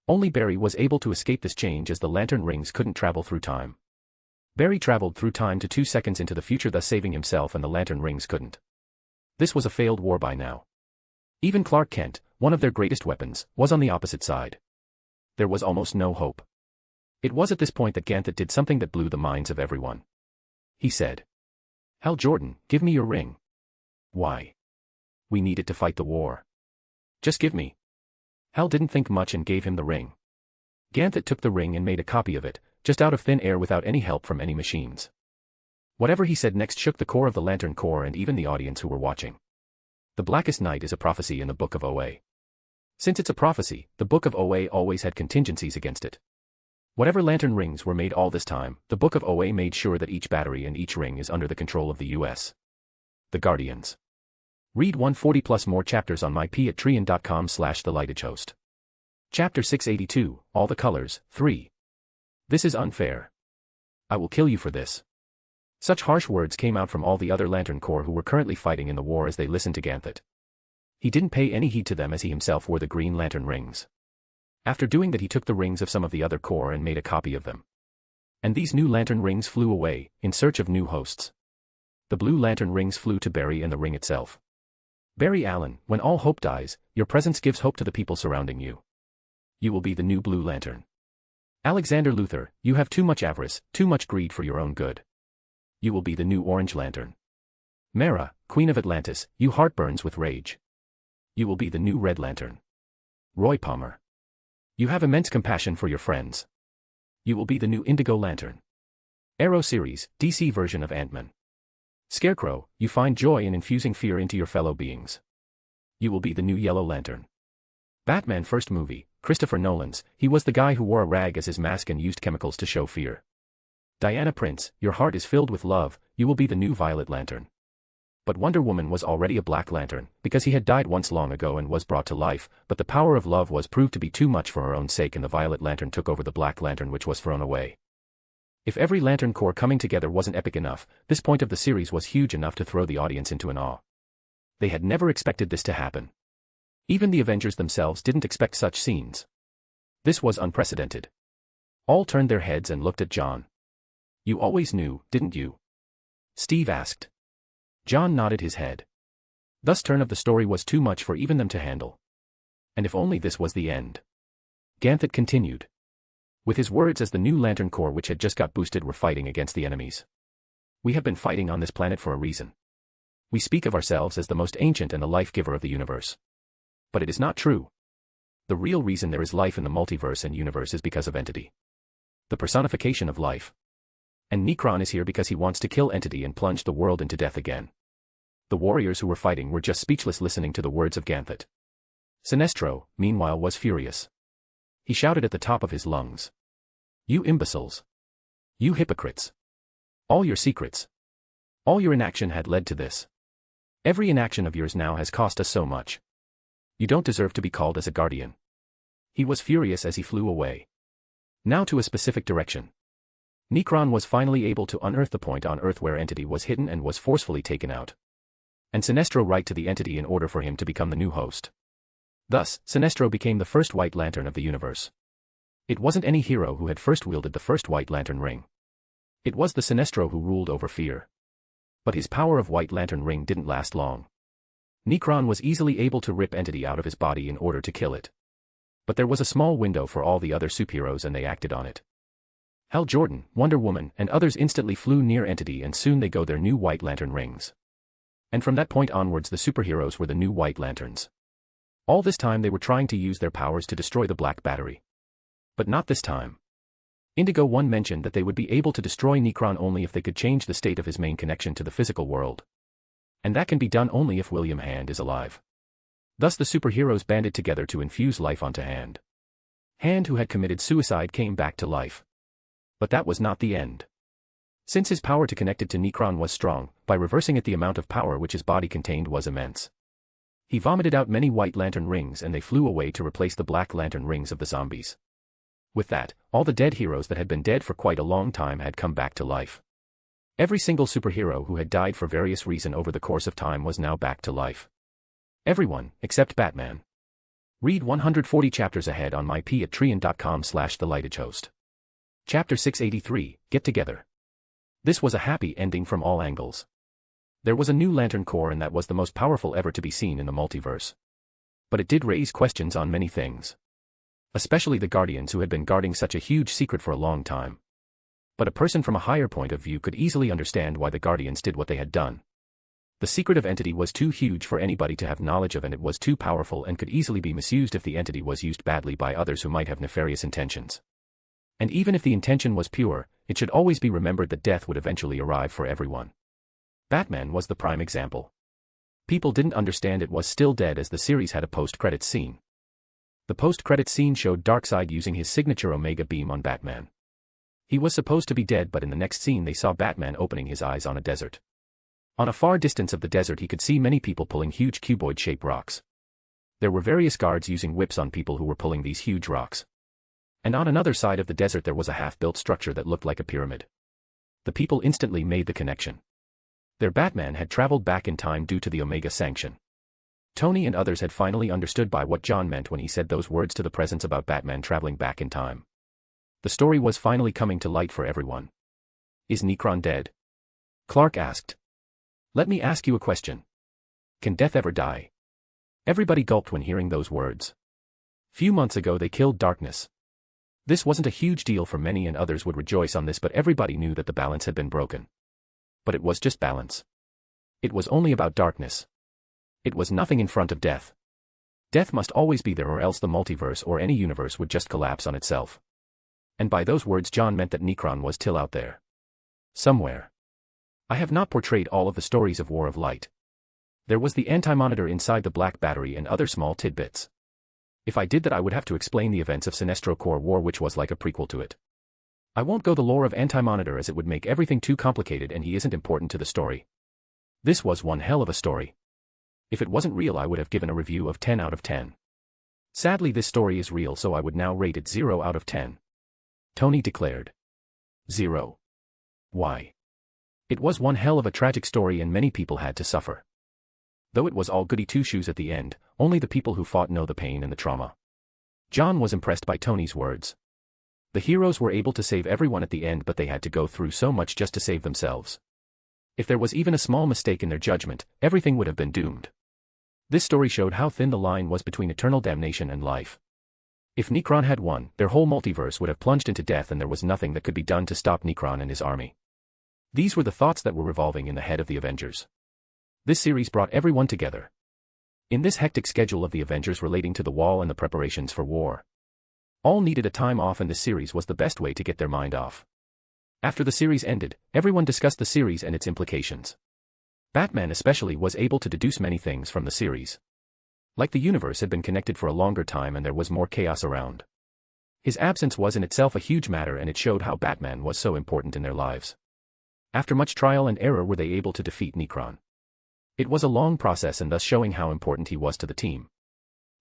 Only Barry was able to escape this change, as the lantern rings couldn't travel through time. Barry traveled through time to 2 seconds into the future, thus saving himself, and the lantern rings couldn't. This was a failed war by now. Even Clark Kent, one of their greatest weapons, was on the opposite side. There was almost no hope. It was at this point that Ganthet did something that blew the minds of everyone. He said, "Hal Jordan, give me your ring." "Why?" "We need it to fight the war." "Just give me." Hal didn't think much and gave him the ring. Ganthet took the ring and made a copy of it, just out of thin air without any help from any machines. Whatever he said next shook the core of the Lantern Corps and even the audience who were watching. The Blackest Night is a prophecy in the Book of OA. Since it's a prophecy, the Book of OA always had contingencies against it. Whatever lantern rings were made all this time, the Book of OA made sure that each battery and each ring is under the control of the U.S. The Guardians. Read 140 plus more chapters on mypatreon.com/thelightedhost. Chapter 682, All the Colors, 3. This is unfair. I will kill you for this. Such harsh words came out from all the other Lantern Corps who were currently fighting in the war as they listened to Ganthet. He didn't pay any heed to them, as he himself wore the Green Lantern rings. After doing that, he took the rings of some of the other corps and made a copy of them. And these new lantern rings flew away, in search of new hosts. The Blue Lantern rings flew to Barry and the ring itself. "Barry Allen, when all hope dies, your presence gives hope to the people surrounding you. You will be the new Blue Lantern." "Alexander Luthor, you have too much avarice, too much greed for your own good. You will be the new Orange Lantern." "Mara, Queen of Atlantis, you heart burns with rage. You will be the new Red Lantern." "Roy Palmer. You have immense compassion for your friends. You will be the new Indigo Lantern. Arrow series, DC version of Ant-Man. Scarecrow, you find joy in infusing fear into your fellow beings. You will be the new Yellow Lantern. Batman first movie, Christopher Nolan's, he was the guy who wore a rag as his mask and used chemicals to show fear. Diana Prince, your heart is filled with love, you will be the new Violet Lantern. But Wonder Woman was already a Black Lantern, because he had died once long ago and was brought to life, but the power of love was proved to be too much for her own sake and the Violet Lantern took over the Black Lantern which was thrown away. If every Lantern Corps coming together wasn't epic enough, this point of the series was huge enough to throw the audience into an awe. They had never expected this to happen. Even the Avengers themselves didn't expect such scenes. This was unprecedented. All turned their heads and looked at John. You always knew, didn't you? Steve asked. John nodded his head. Thus turn of the story was too much for even them to handle. And if only this was the end. Ganthet continued. With his words as the new Lantern Corps which had just got boosted were fighting against the enemies. We have been fighting on this planet for a reason. We speak of ourselves as the most ancient and the life-giver of the universe. But it is not true. The real reason there is life in the multiverse and universe is because of Entity. The personification of life. And Necron is here because he wants to kill Entity and plunge the world into death again. The warriors who were fighting were just speechless listening to the words of Ganthet. Sinestro, meanwhile, was furious. He shouted at the top of his lungs. You imbeciles. You hypocrites. All your secrets. All your inaction had led to this. Every inaction of yours now has cost us so much. You don't deserve to be called as a guardian. He was furious as he flew away. Now to a specific direction. Necron was finally able to unearth the point on Earth where Entity was hidden and was forcefully taken out. And Sinestro write to the Entity in order for him to become the new host. Thus, Sinestro became the first White Lantern of the universe. It wasn't any hero who had first wielded the first White Lantern ring. It was the Sinestro who ruled over fear. But his power of White Lantern ring didn't last long. Necron was easily able to rip Entity out of his body in order to kill it. But there was a small window for all the other superheroes and they acted on it. Hal Jordan, Wonder Woman, and others instantly flew near Entity and soon they got their new White Lantern rings. And from that point onwards the superheroes were the new White Lanterns. All this time they were trying to use their powers to destroy the Black Battery. But not this time. Indigo One mentioned that they would be able to destroy Necron only if they could change the state of his main connection to the physical world. And that can be done only if William Hand is alive. Thus the superheroes banded together to infuse life onto Hand. Hand, who had committed suicide, came back to life. But that was not the end. Since his power to connect it to Necron was strong, by reversing it the amount of power which his body contained was immense. He vomited out many White Lantern rings and they flew away to replace the Black Lantern rings of the zombies. With that, all the dead heroes that had been dead for quite a long time had come back to life. Every single superhero who had died for various reasons over the course of time was now back to life. Everyone, except Batman. Read 140 chapters ahead on mypatreon.com/thelightagehost. Chapter 683, Get Together. This was a happy ending from all angles. There was a new Lantern Corps and that was the most powerful ever to be seen in the multiverse. But it did raise questions on many things. Especially the Guardians who had been guarding such a huge secret for a long time. But a person from a higher point of view could easily understand why the Guardians did what they had done. The secret of Entity was too huge for anybody to have knowledge of and it was too powerful and could easily be misused if the Entity was used badly by others who might have nefarious intentions. And even if the intention was pure, it should always be remembered that death would eventually arrive for everyone. Batman was the prime example. People didn't understand it was still dead as the series had a post-credits scene. The post-credits scene showed Darkseid using his signature Omega Beam on Batman. He was supposed to be dead but in the next scene they saw Batman opening his eyes on a desert. On a far distance of the desert he could see many people pulling huge cuboid-shaped rocks. There were various guards using whips on people who were pulling these huge rocks. And on another side of the desert there was a half-built structure that looked like a pyramid. The people instantly made the connection. Their Batman had traveled back in time due to the Omega Sanction. Tony and others had finally understood by what John meant when he said those words to the presence about Batman traveling back in time. The story was finally coming to light for everyone. Is Necron dead? Clark asked. Let me ask you a question. Can death ever die? Everybody gulped when hearing those words. Few months ago they killed Darkness. This wasn't a huge deal for many and others would rejoice on this but everybody knew that the balance had been broken. But it was just balance. It was only about Darkness. It was nothing in front of death. Death must always be there, or else the multiverse or any universe would just collapse on itself. And by those words John meant that Necron was still out there. Somewhere. I have not portrayed all of the stories of War of Light. There was the anti-monitor inside the Black Battery and other small tidbits. If I did that, I would have to explain the events of Sinestro Corps War, which was like a prequel to it. I won't go the lore of anti-monitor, as it would make everything too complicated and he isn't important to the story. This was one hell of a story. If it wasn't real, I would have given a review of 10 out of 10. Sadly, this story is real, so I would now rate it 0 out of 10. Tony declared. 0. Why? It was one hell of a tragic story and many people had to suffer. Though it was all goody two-shoes at the end, only the people who fought know the pain and the trauma. John was impressed by Tony's words. The heroes were able to save everyone at the end, but they had to go through so much just to save themselves. If there was even a small mistake in their judgment, everything would have been doomed. This story showed how thin the line was between eternal damnation and life. If Necron had won, their whole multiverse would have plunged into death and there was nothing that could be done to stop Necron and his army. These were the thoughts that were revolving in the head of the Avengers. This series brought everyone together. In this hectic schedule of the Avengers relating to the Wall and the preparations for war, all needed a time off, and this series was the best way to get their mind off. After the series ended, everyone discussed the series and its implications. Batman especially was able to deduce many things from the series. Like the universe had been connected for a longer time and there was more chaos around. His absence was in itself a huge matter, and it showed how Batman was so important in their lives. After much trial and error were they able to defeat Necron. It was a long process, and thus showing how important he was to the team.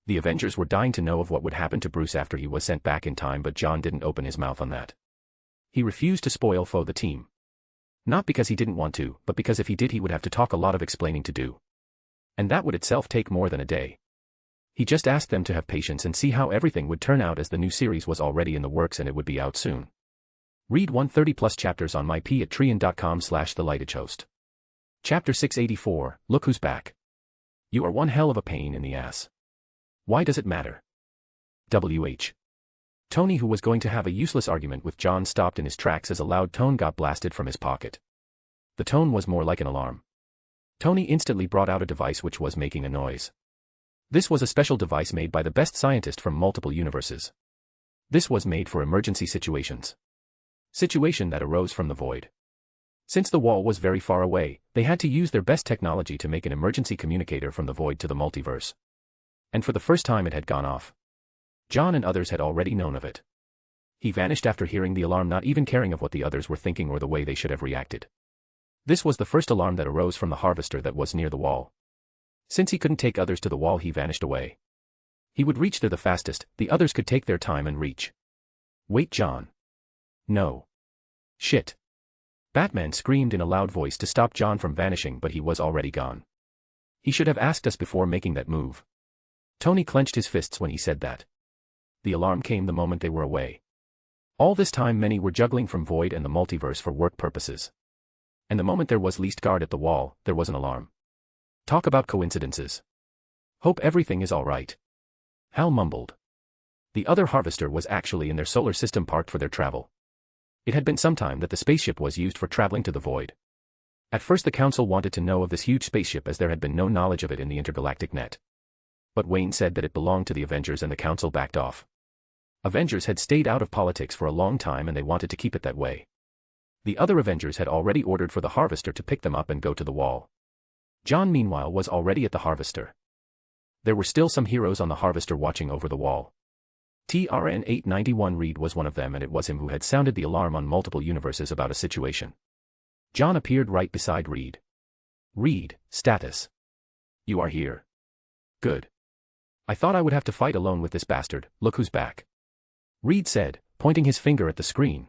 The Avengers were dying to know of what would happen to Bruce after he was sent back in time, but John didn't open his mouth on that. He refused to spoil for the team. Not because he didn't want to, but because if he did he would have to talk a lot of explaining to do. And that would itself take more than a day. He just asked them to have patience and see how everything would turn out, as the new series was already in the works and it would be out soon. Read 130+ chapters on my patreon.com/thelightedhost. Chapter 684, Look Who's Back. You are one hell of a pain in the ass. Why does it matter? WH. Tony, who was going to have a useless argument with John, stopped in his tracks as a loud tone got blasted from his pocket. The tone was more like an alarm. Tony instantly brought out a device which was making a noise. This was a special device made by the best scientist from multiple universes. This was made for emergency situations. Situation that arose from the void. Since the Wall was very far away, they had to use their best technology to make an emergency communicator from the void to the multiverse. And for the first time it had gone off. John and others had already known of it. He vanished after hearing the alarm, not even caring of what the others were thinking or the way they should have reacted. This was the first alarm that arose from the harvester that was near the Wall. Since he couldn't take others to the Wall, he vanished away. He would reach there the fastest, the others could take their time and reach. Wait, John. No. Shit. Batman screamed in a loud voice to stop John from vanishing, but he was already gone. He should have asked us before making that move. Tony clenched his fists when he said that. The alarm came the moment they were away. All this time many were juggling from Void and the multiverse for work purposes. And the moment there was least guard at the Wall, there was an alarm. Talk about coincidences. Hope everything is all right. Hal mumbled. The other harvester was actually in their solar system, parked for their travel. It had been some time that the spaceship was used for traveling to the Void. At first the Council wanted to know of this huge spaceship, as there had been no knowledge of it in the intergalactic net. But Wayne said that it belonged to the Avengers and the Council backed off. Avengers had stayed out of politics for a long time and they wanted to keep it that way. The other Avengers had already ordered for the Harvester to pick them up and go to the Wall. John meanwhile was already at the Harvester. There were still some heroes on the Harvester watching over the Wall. TRN 891 Reed was one of them, and it was him who had sounded the alarm on multiple universes about a situation. John appeared right beside Reed. Reed, status. You are here. Good. I thought I would have to fight alone with this bastard. Look who's back. Reed said, pointing his finger at the screen.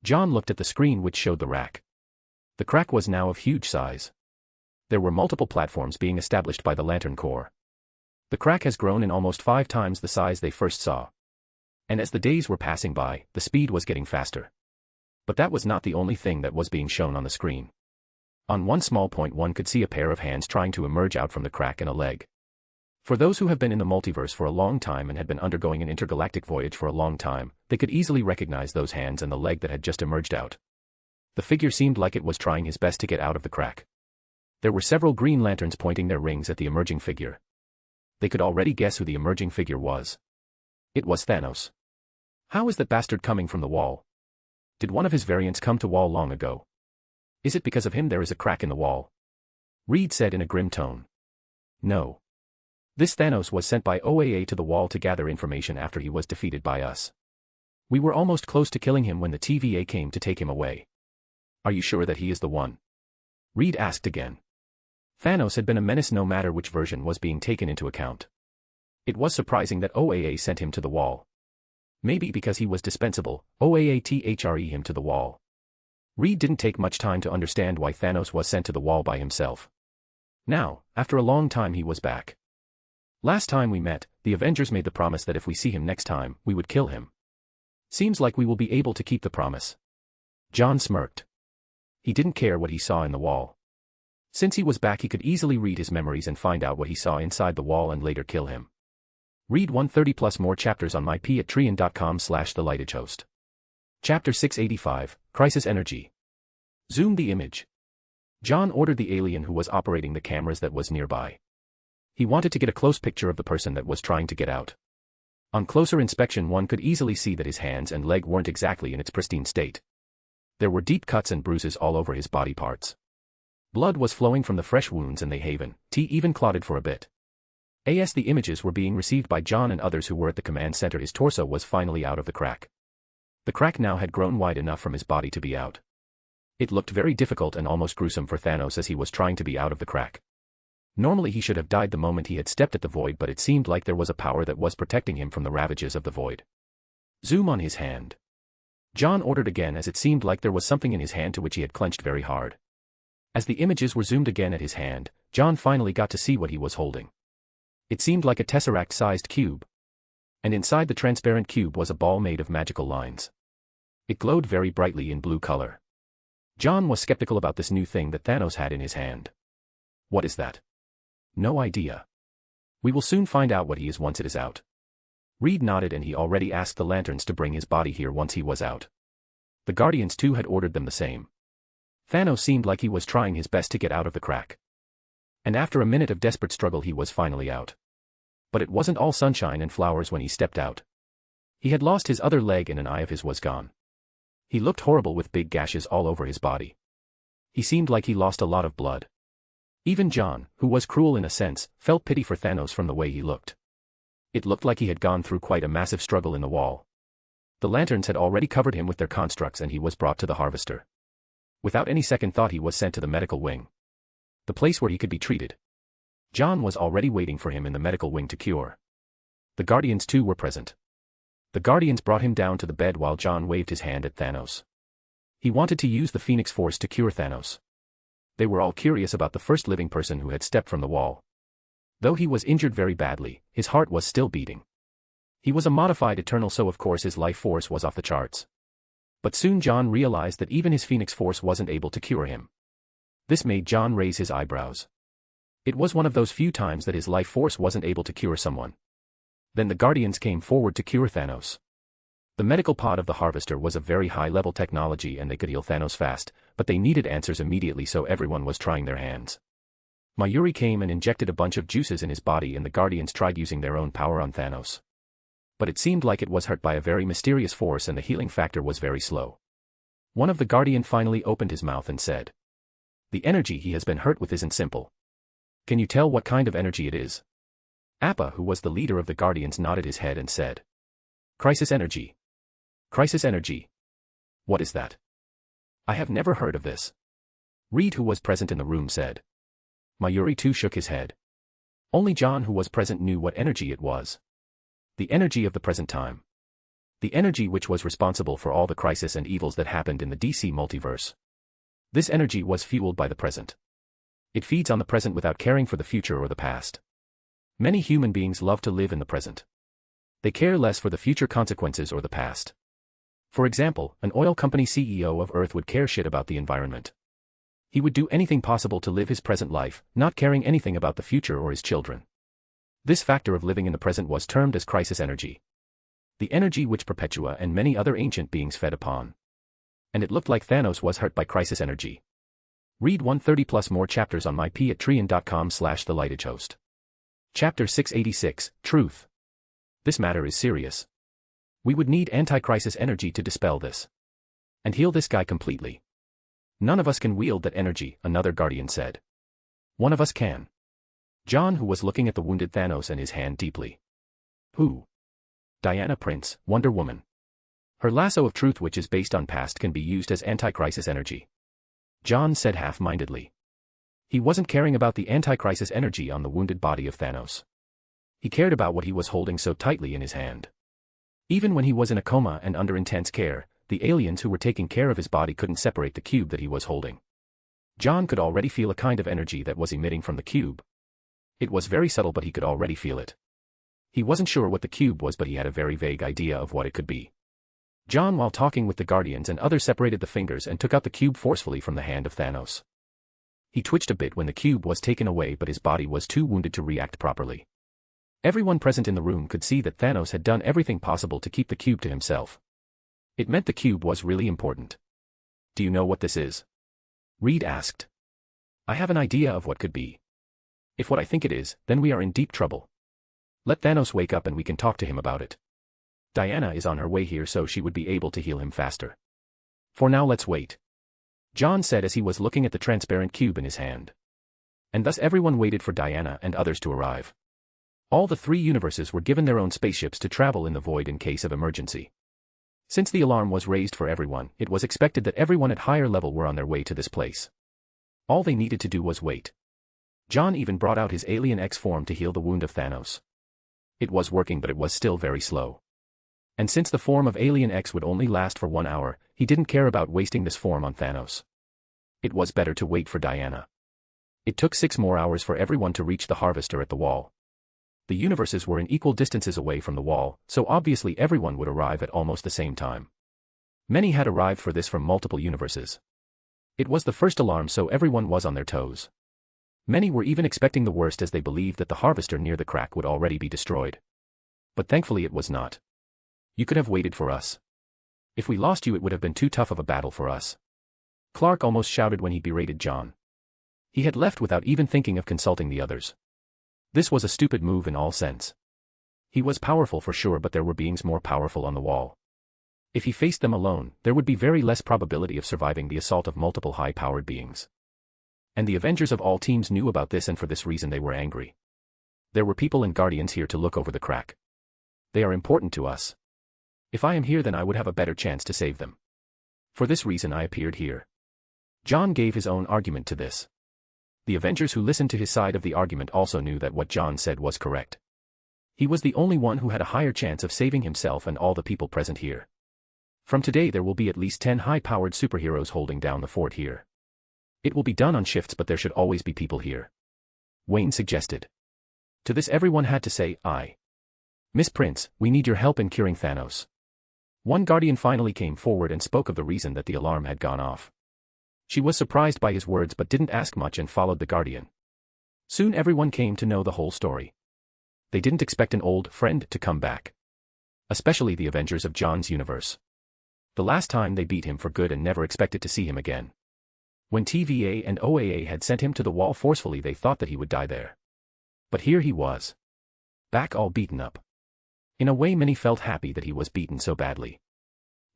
John looked at the screen, which showed the rack. The crack was now of huge size. There were multiple platforms being established by the Lantern Corps. The crack has grown in almost 5 times the size they first saw. And as the days were passing by, the speed was getting faster. But that was not the only thing that was being shown on the screen. On one small point one could see a pair of hands trying to emerge out from the crack and a leg. For those who have been in the multiverse for a long time and had been undergoing an intergalactic voyage for a long time, they could easily recognize those hands and the leg that had just emerged out. The figure seemed like it was trying his best to get out of the crack. There were several green lanterns pointing their rings at the emerging figure. They could already guess who the emerging figure was. It was Thanos. How is that bastard coming from the wall? Did one of his variants come to wall long ago? Is it because of him there is a crack in the wall? Reed said in a grim tone. No. This Thanos was sent by OAA to the wall to gather information after he was defeated by us. We were almost close to killing him when the TVA came to take him away. Are you sure that he is the one? Reed asked again. Thanos had been a menace no matter which version was being taken into account. It was surprising that OAA sent him to the wall. Maybe because he was dispensable, OAA threw him to the wall. Reed didn't take much time to understand why Thanos was sent to the wall by himself. Now, after a long time he was back. Last time we met, the Avengers made the promise that if we see him next time, we would kill him. Seems like we will be able to keep the promise. John smirked. He didn't care what he saw in the wall. Since he was back he could easily read his memories and find out what he saw inside the wall and later kill him. Read 130 plus more chapters on myp@treon.com/thelightagehost. Chapter 685, Crisis Energy. Zoom the image. John ordered the alien who was operating the cameras that was nearby. He wanted to get a close picture of the person that was trying to get out. On closer inspection one could easily see that his hands and leg weren't exactly in its pristine state. There were deep cuts and bruises all over his body parts. Blood was flowing from the fresh wounds and they even clotted for a bit. As the images were being received by John and others who were at the command center, his torso was finally out of the crack. The crack now had grown wide enough from his body to be out. It looked very difficult and almost gruesome for Thanos as he was trying to be out of the crack. Normally he should have died the moment he had stepped at the void, but it seemed like there was a power that was protecting him from the ravages of the void. Zoom on his hand. John ordered again as it seemed like there was something in his hand to which he had clenched very hard. As the images were zoomed again at his hand, John finally got to see what he was holding. It seemed like a tesseract-sized cube. And inside the transparent cube was a ball made of magical lines. It glowed very brightly in blue color. John was skeptical about this new thing that Thanos had in his hand. What is that? No idea. We will soon find out what he is once it is out. Reed nodded and he already asked the lanterns to bring his body here once he was out. The Guardians too had ordered them the same. Thanos seemed like he was trying his best to get out of the crack. And after a minute of desperate struggle he was finally out. But it wasn't all sunshine and flowers when he stepped out. He had lost his other leg and an eye of his was gone. He looked horrible with big gashes all over his body. He seemed like he lost a lot of blood. Even John, who was cruel in a sense, felt pity for Thanos from the way he looked. It looked like he had gone through quite a massive struggle in the wall. The lanterns had already covered him with their constructs and he was brought to the harvester. Without any second thought he was sent to the medical wing. The place where he could be treated. John was already waiting for him in the medical wing to cure. The Guardians too were present. The Guardians brought him down to the bed while John waved his hand at Thanos. He wanted to use the Phoenix Force to cure Thanos. They were all curious about the first living person who had stepped from the wall. Though he was injured very badly, his heart was still beating. He was a modified Eternal, so of course his life force was off the charts. But soon John realized that even his Phoenix Force wasn't able to cure him. This made John raise his eyebrows. It was one of those few times that his life force wasn't able to cure someone. Then the Guardians came forward to cure Thanos. The medical pod of the Harvester was of very high-level technology and they could heal Thanos fast, but they needed answers immediately, so everyone was trying their hands. Mayuri came and injected a bunch of juices in his body and the Guardians tried using their own power on Thanos. But it seemed like it was hurt by a very mysterious force and the healing factor was very slow. One of the Guardian finally opened his mouth and said, "The energy he has been hurt with isn't simple. Can you tell what kind of energy it is?" Appa, who was the leader of the Guardians, nodded his head and said, "Crisis energy." Crisis energy. What is that? I have never heard of this. Reed, who was present in the room, said. Mayuri too shook his head. Only John, who was present, knew what energy it was. The energy of the present time. The energy which was responsible for all the crisis and evils that happened in the DC multiverse. This energy was fueled by the present. It feeds on the present without caring for the future or the past. Many human beings love to live in the present. They care less for the future consequences or the past. For example, an oil company CEO of Earth would care shit about the environment. He would do anything possible to live his present life, not caring anything about the future or his children. This factor of living in the present was termed as crisis energy. The energy which Perpetua and many other ancient beings fed upon. And it looked like Thanos was hurt by crisis energy. Read 130 plus more chapters on myp@treon.com/thelightagehost. Chapter 686, Truth. This matter is serious. We would need anti-crisis energy to dispel this. And heal this guy completely. None of us can wield that energy, another Guardian said. One of us can. John, who was looking at the wounded Thanos and his hand deeply. Who? Diana Prince, Wonder Woman. Her lasso of truth, which is based on past, can be used as anti-crisis energy. John said half-mindedly. He wasn't caring about the anti-crisis energy on the wounded body of Thanos. He cared about what he was holding so tightly in his hand. Even when he was in a coma and under intense care, the aliens who were taking care of his body couldn't separate the cube that he was holding. John could already feel a kind of energy that was emitting from the cube. It was very subtle, but he could already feel it. He wasn't sure what the cube was, but he had a very vague idea of what it could be. John, while talking with the Guardians and others, separated the fingers and took out the cube forcefully from the hand of Thanos. He twitched a bit when the cube was taken away, but his body was too wounded to react properly. Everyone present in the room could see that Thanos had done everything possible to keep the cube to himself. It meant the cube was really important. Do you know what this is? Reed asked. I have an idea of what could be. If what I think it is, then we are in deep trouble. Let Thanos wake up and we can talk to him about it. Diana is on her way here, so she would be able to heal him faster. For now, let's wait. John said as he was looking at the transparent cube in his hand. And thus everyone waited for Diana and others to arrive. All the three universes were given their own spaceships to travel in the void in case of emergency. Since the alarm was raised for everyone, it was expected that everyone at higher level were on their way to this place. All they needed to do was wait. John even brought out his Alien X form to heal the wound of Thanos. It was working, but it was still very slow. And since the form of Alien X would only last for 1 hour, he didn't care about wasting this form on Thanos. It was better to wait for Diana. It took 6 more hours for everyone to reach the harvester at the wall. The universes were in equal distances away from the wall, so obviously everyone would arrive at almost the same time. Many had arrived for this from multiple universes. It was the first alarm, so everyone was on their toes. Many were even expecting the worst, as they believed that the harvester near the crack would already be destroyed. But thankfully it was not. You could have waited for us. If we lost you, it would have been too tough of a battle for us. Clark almost shouted when he berated John. He had left without even thinking of consulting the others. This was a stupid move in all sense. He was powerful for sure, but there were beings more powerful on the wall. If he faced them alone, there would be very less probability of surviving the assault of multiple high-powered beings. And the Avengers of all teams knew about this, and for this reason they were angry. There were people and Guardians here to look over the crack. They are important to us. If I am here, then I would have a better chance to save them. For this reason I appeared here. John gave his own argument to this. The Avengers who listened to his side of the argument also knew that what John said was correct. He was the only one who had a higher chance of saving himself and all the people present here. From today there will be at least 10 high-powered superheroes holding down the fort here. It will be done on shifts, but there should always be people here. Wayne suggested. To this everyone had to say, aye. Miss Prince, we need your help in curing Thanos. One Guardian finally came forward and spoke of the reason that the alarm had gone off. She was surprised by his words but didn't ask much and followed the Guardian. Soon everyone came to know the whole story. They didn't expect an old friend to come back. Especially the Avengers of John's universe. The last time they beat him for good and never expected to see him again. When TVA and OAA had sent him to the wall forcefully, they thought that he would die there. But here he was. Back, all beaten up. In a way, many felt happy that he was beaten so badly.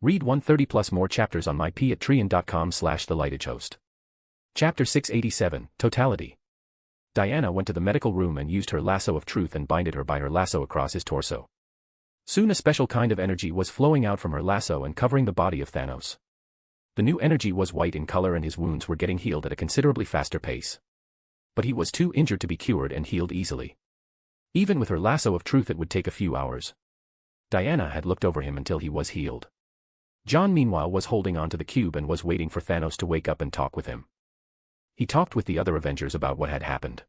Read 130 plus more chapters on mypatreon.com/thelightagehost. Chapter 687, Totality. Diana went to the medical room and used her lasso of truth and binded her by her lasso across his torso. Soon a special kind of energy was flowing out from her lasso and covering the body of Thanos. The new energy was white in color and his wounds were getting healed at a considerably faster pace. But he was too injured to be cured and healed easily. Even with her lasso of truth it would take a few hours. Diana had looked over him until he was healed. John meanwhile was holding on to the cube and was waiting for Thanos to wake up and talk with him. He talked with the other Avengers about what had happened.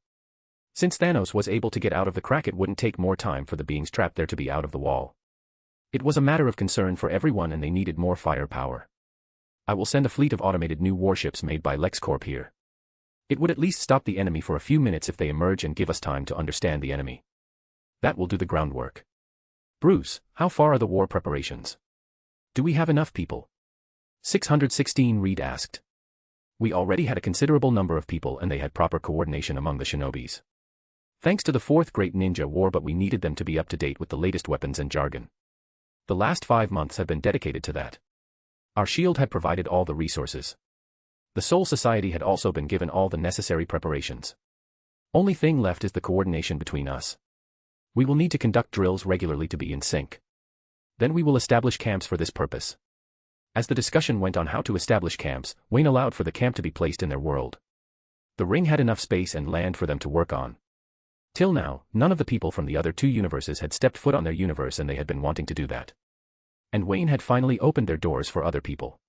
Since Thanos was able to get out of the crack, it wouldn't take more time for the beings trapped there to be out of the wall. It was a matter of concern for everyone and they needed more firepower. I will send a fleet of automated new warships made by LexCorp here. It would at least stop the enemy for a few minutes if they emerge and give us time to understand the enemy. That will do the groundwork. Bruce, how far are the war preparations? Do we have enough people? 616 Reed asked. We already had a considerable number of people and they had proper coordination among the shinobis. Thanks to the fourth great ninja war, but we needed them to be up to date with the latest weapons and jargon. The last 5 months have been dedicated to that. Our shield had provided all the resources. The Soul Society had also been given all the necessary preparations. Only thing left is the coordination between us. We will need to conduct drills regularly to be in sync. Then we will establish camps for this purpose. As the discussion went on how to establish camps, Wayne allowed for the camp to be placed in their world. The ring had enough space and land for them to work on. Till now, none of the people from the other 2 universes had stepped foot on their universe, and they had been wanting to do that. And Wayne had finally opened their doors for other people.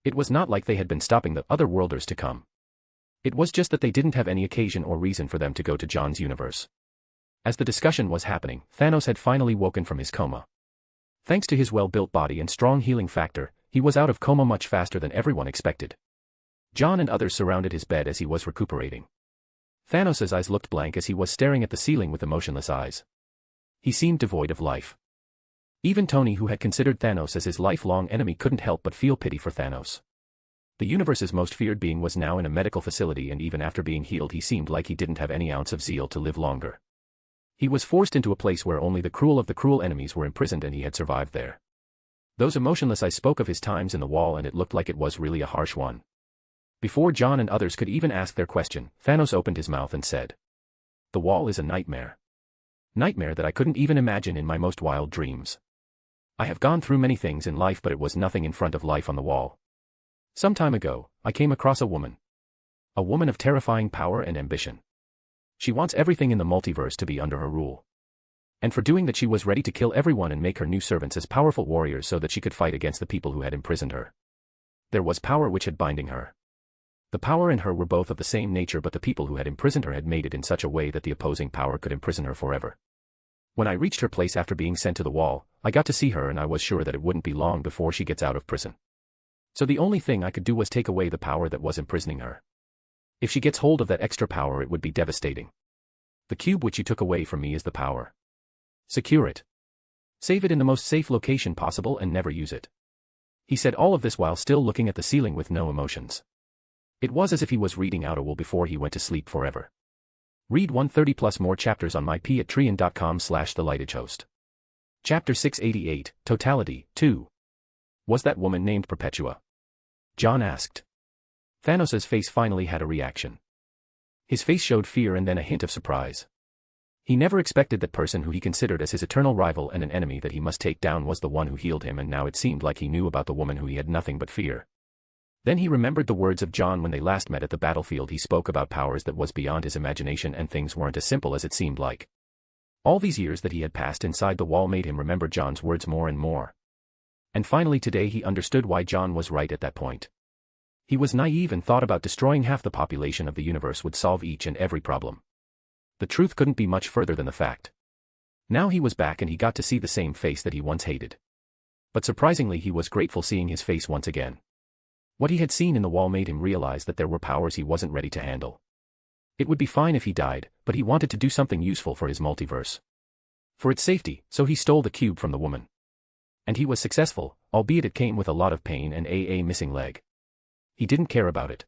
It was not like they had been stopping the other worlders to come. It was just that they didn't have any occasion or reason for them to go to John's universe. As the discussion was happening, Thanos had finally woken from his coma. Thanks to his well-built body and strong healing factor, he was out of coma much faster than everyone expected. John and others surrounded his bed as he was recuperating. Thanos' eyes looked blank as he was staring at the ceiling with emotionless eyes. He seemed devoid of life. Even Tony, who had considered Thanos as his lifelong enemy, couldn't help but feel pity for Thanos. The universe's most feared being was now in a medical facility, and even after being healed he seemed like he didn't have any ounce of zeal to live longer. He was forced into a place where only the cruel of the cruel enemies were imprisoned, and he had survived there. Those emotionless eyes spoke of his times in the wall, and it looked like it was really a harsh one. Before John and others could even ask their question, Thanos opened his mouth and said, "The wall is a nightmare. Nightmare that I couldn't even imagine in my most wild dreams. I have gone through many things in life, but it was nothing in front of life on the wall. Some time ago, I came across a woman. A woman of terrifying power and ambition. She wants everything in the multiverse to be under her rule. And for doing that she was ready to kill everyone and make her new servants as powerful warriors so that she could fight against the people who had imprisoned her. There was power which had binding her. The power and her were both of the same nature, but the people who had imprisoned her had made it in such a way that the opposing power could imprison her forever. When I reached her place after being sent to the wall, I got to see her, and I was sure that it wouldn't be long before she gets out of prison. So the only thing I could do was take away the power that was imprisoning her. If she gets hold of that extra power, it would be devastating. The cube which you took away from me is the power. Secure it. Save it in the most safe location possible and never use it." He said all of this while still looking at the ceiling with no emotions. It was as if he was reading out a will before he went to sleep forever. Read 130 plus more chapters on mypatreon.com/thelightagehost. Chapter 688, Totality, 2. Was that woman named Perpetua? John asked. Thanos' face finally had a reaction. His face showed fear and then a hint of surprise. He never expected that person who he considered as his eternal rival and an enemy that he must take down was the one who healed him, and now it seemed like he knew about the woman who he had nothing but fear. Then he remembered the words of John when they last met at the battlefield. He spoke about powers that was beyond his imagination, and things weren't as simple as it seemed like. All these years that he had passed inside the wall made him remember John's words more and more. And finally today he understood why John was right at that point. He was naive and thought about destroying half the population of the universe would solve each and every problem. The truth couldn't be much further than the fact. Now he was back and he got to see the same face that he once hated. But surprisingly he was grateful seeing his face once again. What he had seen in the wall made him realize that there were powers he wasn't ready to handle. It would be fine if he died, but he wanted to do something useful for his multiverse. For its safety, so he stole the cube from the woman. And he was successful, albeit it came with a lot of pain and a missing leg. He didn't care about it.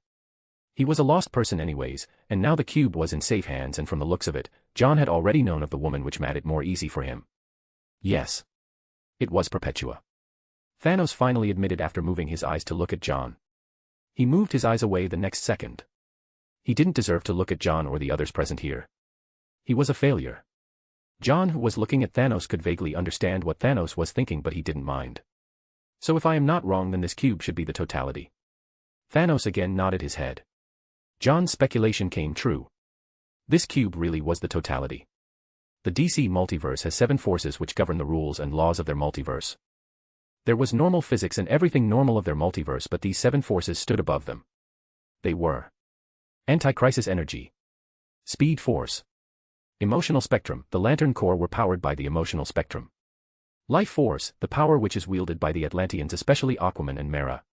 He was a lost person anyways, and now the cube was in safe hands, and from the looks of it, John had already known of the woman, which made it more easy for him. Yes. It was Perpetua. Thanos finally admitted after moving his eyes to look at John. He moved his eyes away the next second. He didn't deserve to look at John or the others present here. He was a failure. John, who was looking at Thanos, could vaguely understand what Thanos was thinking, but he didn't mind. So if I am not wrong, then this cube should be the totality. Thanos again nodded his head. John's speculation came true. This cube really was the totality. The DC multiverse has 7 forces which govern the rules and laws of their multiverse. There was normal physics and everything normal of their multiverse, but these 7 forces stood above them. They were: Anti-crisis energy, speed force, emotional spectrum. The Lantern Corps were powered by the emotional spectrum. Life force, the power which is wielded by the Atlanteans, especially Aquaman and Mera.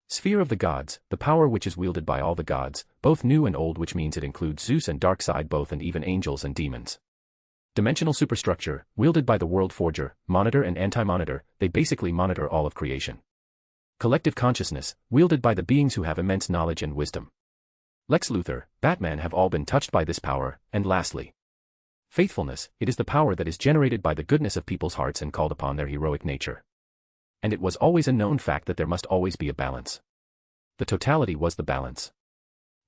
Sphere of the gods, the power which is wielded by all the gods, both new and old, which means it includes Zeus and Darkseid both, and even angels and demons. Dimensional superstructure, wielded by the World Forger, Monitor and Anti-Monitor. They basically monitor all of creation. Collective consciousness, wielded by the beings who have immense knowledge and wisdom. Lex Luthor, Batman have all been touched by this power, and lastly, Faithfulness, it is the power that is generated by the goodness of people's hearts and called upon their heroic nature. And it was always a known fact that there must always be a balance. The totality was the balance.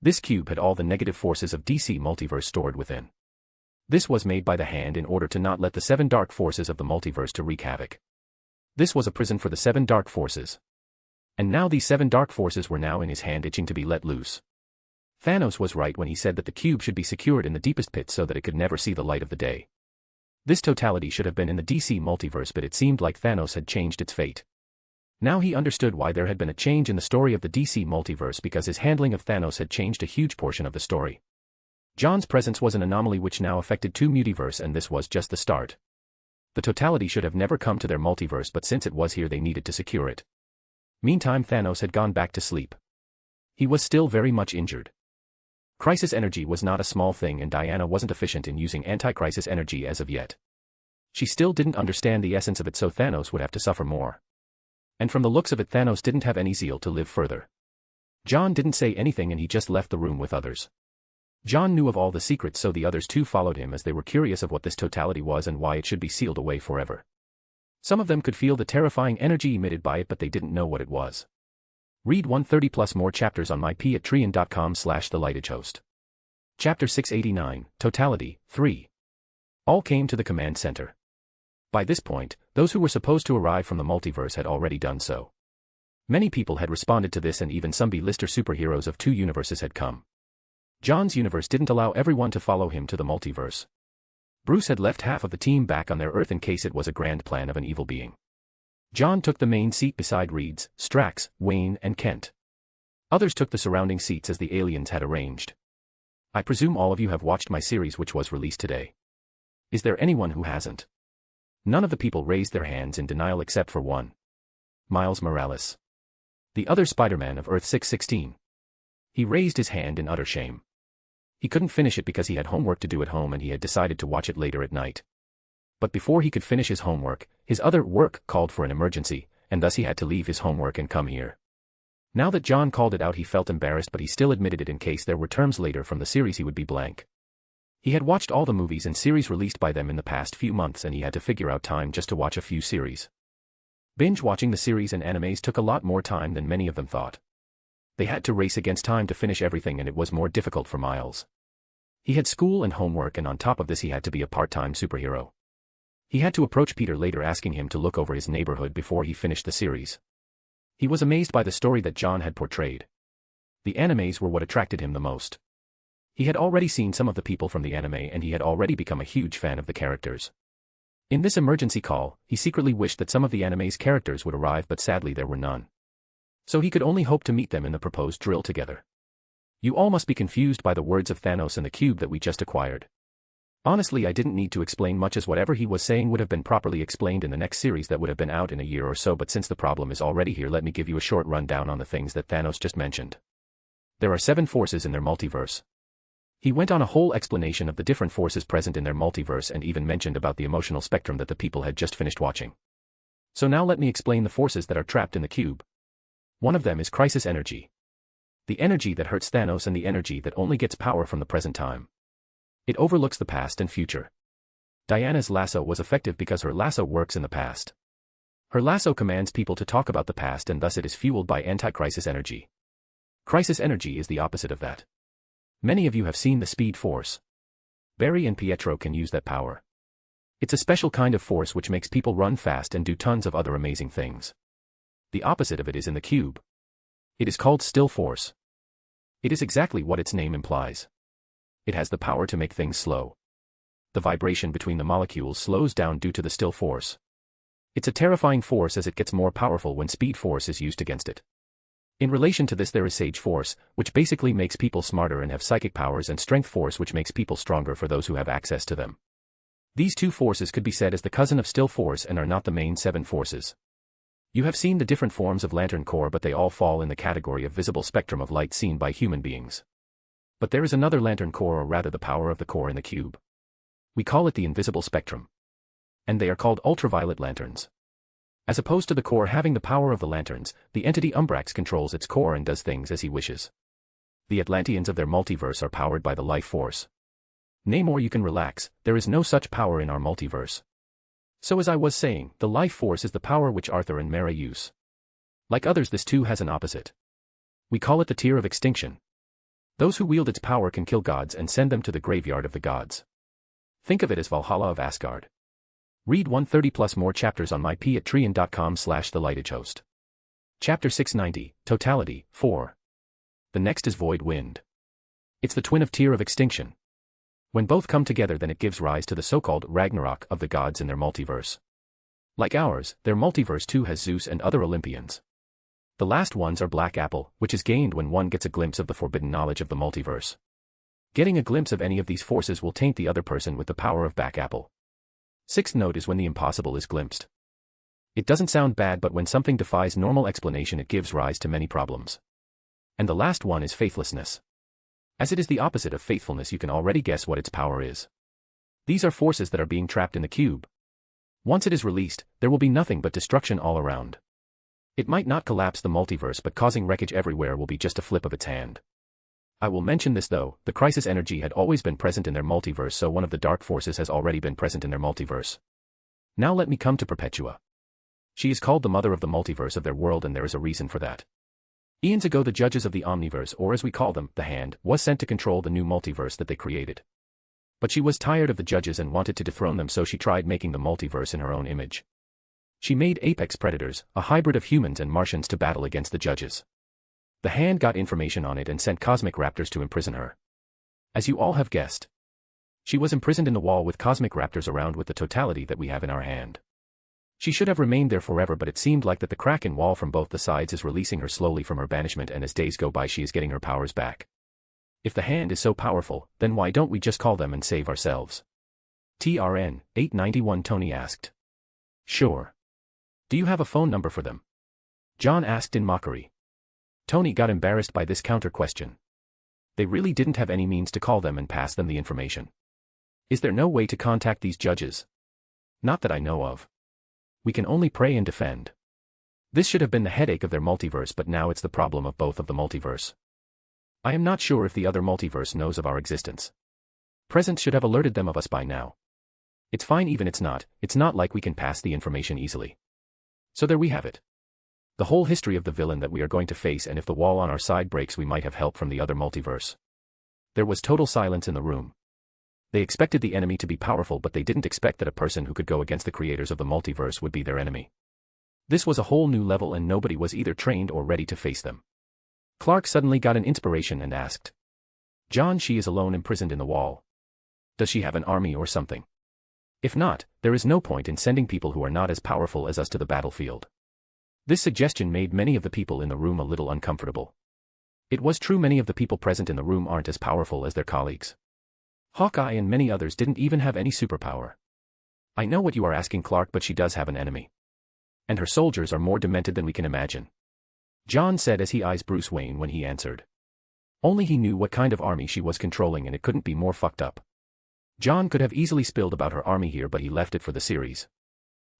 This cube had all the negative forces of DC Multiverse stored within. This was made by the hand in order to not let the 7 dark forces of the multiverse to wreak havoc. This was a prison for the 7 dark forces. And now these 7 dark forces were now in his hand, itching to be let loose. Thanos was right when he said that the cube should be secured in the deepest pit so that it could never see the light of the day. This totality should have been in the DC multiverse, but it seemed like Thanos had changed its fate. Now he understood why there had been a change in the story of the DC multiverse, because his handling of Thanos had changed a huge portion of the story. John's presence was an anomaly which now affected 2 multiverse, and this was just the start. The totality should have never come to their multiverse, but since it was here they needed to secure it. Meantime, Thanos had gone back to sleep. He was still very much injured. Crisis energy was not a small thing, and Diana wasn't efficient in using anti-crisis energy as of yet. She still didn't understand the essence of it, so Thanos would have to suffer more. And from the looks of it, Thanos didn't have any zeal to live further. John didn't say anything and he just left the room with others. John knew of all the secrets, so the others too followed him as they were curious of what this totality was and why it should be sealed away forever. Some of them could feel the terrifying energy emitted by it, but they didn't know what it was. Read 130 plus more chapters on mypatreon.com/thelightagehost. Chapter 689, Totality, 3. All came to the command center. By this point, those who were supposed to arrive from the multiverse had already done so. Many people had responded to this, and even some B-lister superheroes of 2 universes had come. John's universe didn't allow everyone to follow him to the multiverse. Bruce had left half of the team back on their Earth in case it was a grand plan of an evil being. John took the main seat beside Reeds, Strax, Wayne, and Kent. Others took the surrounding seats as the aliens had arranged. I presume all of you have watched my series which was released today. Is there anyone who hasn't? None of the people raised their hands in denial except for one. Miles Morales. The other Spider-Man of Earth 616. He raised his hand in utter shame. He couldn't finish it because he had homework to do at home and he had decided to watch it later at night. But before he could finish his homework, his other work called for an emergency, and thus he had to leave his homework and come here. Now that John called it out, he felt embarrassed, but he still admitted it in case there were terms later from the series he would be blank. He had watched all the movies and series released by them in the past few months, and he had to figure out time just to watch a few series. Binge-watching the series and animes took a lot more time than many of them thought. They had to race against time to finish everything, and it was more difficult for Miles. He had school and homework, and on top of this he had to be a part-time superhero. He had to approach Peter later asking him to look over his neighborhood before he finished the series. He was amazed by the story that John had portrayed. The animes were what attracted him the most. He had already seen some of the people from the anime and he had already become a huge fan of the characters. In this emergency call, he secretly wished that some of the anime's characters would arrive, but sadly there were none. So he could only hope to meet them in the proposed drill together. You all must be confused by the words of Thanos and the cube that we just acquired. Honestly, I didn't need to explain much, as whatever he was saying would have been properly explained in the next series that would have been out in a year or so, but since the problem is already here, let me give you a short rundown on the things that Thanos just mentioned. There are 7 forces in their multiverse. He went on a whole explanation of the different forces present in their multiverse and even mentioned about the emotional spectrum that the people had just finished watching. So now let me explain the forces that are trapped in the cube. One of them is crisis energy. The energy that hurts Thanos and the energy that only gets power from the present time. It overlooks the past and future. Diana's lasso was effective because her lasso works in the past. Her lasso commands people to talk about the past, and thus it is fueled by anti-crisis energy. Crisis energy is the opposite of that. Many of you have seen the Speed Force. Barry and Pietro can use that power. It's a special kind of force which makes people run fast and do tons of other amazing things. The opposite of it is in the cube. It is called Still Force. It is exactly what its name implies. It has the power to make things slow. The vibration between the molecules slows down due to the still force. It's a terrifying force as it gets more powerful when Speed Force is used against it. In relation to this there is Sage Force, which basically makes people smarter and have psychic powers, and Strength Force, which makes people stronger for those who have access to them. These 2 forces could be said as the cousin of Still Force and are not the main 7 forces. You have seen the different forms of Lantern Core, but they all fall in the category of visible spectrum of light seen by human beings. But there is another Lantern Core, or rather the power of the core in the cube. We call it the invisible spectrum. And they are called ultraviolet lanterns. As opposed to the core having the power of the lanterns, the entity Umbrax controls its core and does things as he wishes. The Atlanteans of their multiverse are powered by the life force. Nay more, you can relax, there is no such power in our multiverse. So as I was saying, the life force is the power which Arthur and Mara use. Like others, this too has an opposite. We call it the tier of extinction. Those who wield its power can kill gods and send them to the graveyard of the gods. Think of it as Valhalla of Asgard. Read 130 plus more chapters on mypatreon.com/thelightagehost. Chapter 690, Totality, 4. The next is Void Wind. It's the twin of tier of extinction. When both come together, then it gives rise to the so-called Ragnarok of the gods in their multiverse. Like ours, their multiverse too has Zeus and other Olympians. The last ones are Black Apple, which is gained when one gets a glimpse of the forbidden knowledge of the multiverse. Getting a glimpse of any of these forces will taint the other person with the power of Black Apple. Sixth note is when the impossible is glimpsed. It doesn't sound bad, but when something defies normal explanation, it gives rise to many problems. And the last one is faithlessness. As it is the opposite of faithfulness, you can already guess what its power is. These are forces that are being trapped in the cube. Once it is released, there will be nothing but destruction all around. It might not collapse the multiverse, but causing wreckage everywhere will be just a flip of its hand. I will mention this though, the crisis energy had always been present in their multiverse, so one of the dark forces has already been present in their multiverse. Now let me come to Perpetua. She is called the mother of the multiverse of their world, and there is a reason for that. Eons ago, the judges of the Omniverse, or as we call them, the Hand, was sent to control the new multiverse that they created. But she was tired of the judges and wanted to dethrone them, so she tried making the multiverse in her own image. She made apex predators, a hybrid of humans and Martians, to battle against the judges. The Hand got information on it and sent cosmic raptors to imprison her. As you all have guessed, she was imprisoned in the wall with cosmic raptors around with the totality that we have in our hand. She should have remained there forever, but it seemed like that the crack in wall from both the sides is releasing her slowly from her banishment, and as days go by she is getting her powers back. If the Hand is so powerful, then why don't we just call them and save ourselves? TRN 891 Tony asked. Sure. Do you have a phone number for them? John asked in mockery. Tony got embarrassed by this counter question. They really didn't have any means to call them and pass them the information. Is there no way to contact these judges? Not that I know of. We can only pray and defend. This should have been the headache of their multiverse, but now it's the problem of both of the multiverse. I am not sure if the other multiverse knows of our existence. Presence should have alerted them of us by now. It's fine even it's not like we can pass the information easily. So there we have it. The whole history of the villain that we are going to face, and if the wall on our side breaks, we might have help from the other multiverse. There was total silence in the room. They expected the enemy to be powerful, but they didn't expect that a person who could go against the creators of the multiverse would be their enemy. This was a whole new level, and nobody was either trained or ready to face them. Clark suddenly got an inspiration and asked, John, she is alone imprisoned in the wall. Does she have an army or something? If not, there is no point in sending people who are not as powerful as us to the battlefield. This suggestion made many of the people in the room a little uncomfortable. It was true, many of the people present in the room aren't as powerful as their colleagues. Hawkeye and many others didn't even have any superpower. I know what you are asking, Clark, but she does have an enemy. And her soldiers are more demented than we can imagine. John said as he eyes Bruce Wayne when he answered. Only he knew what kind of army she was controlling, and it couldn't be more fucked up. John could have easily spilled about her army here, but he left it for the series.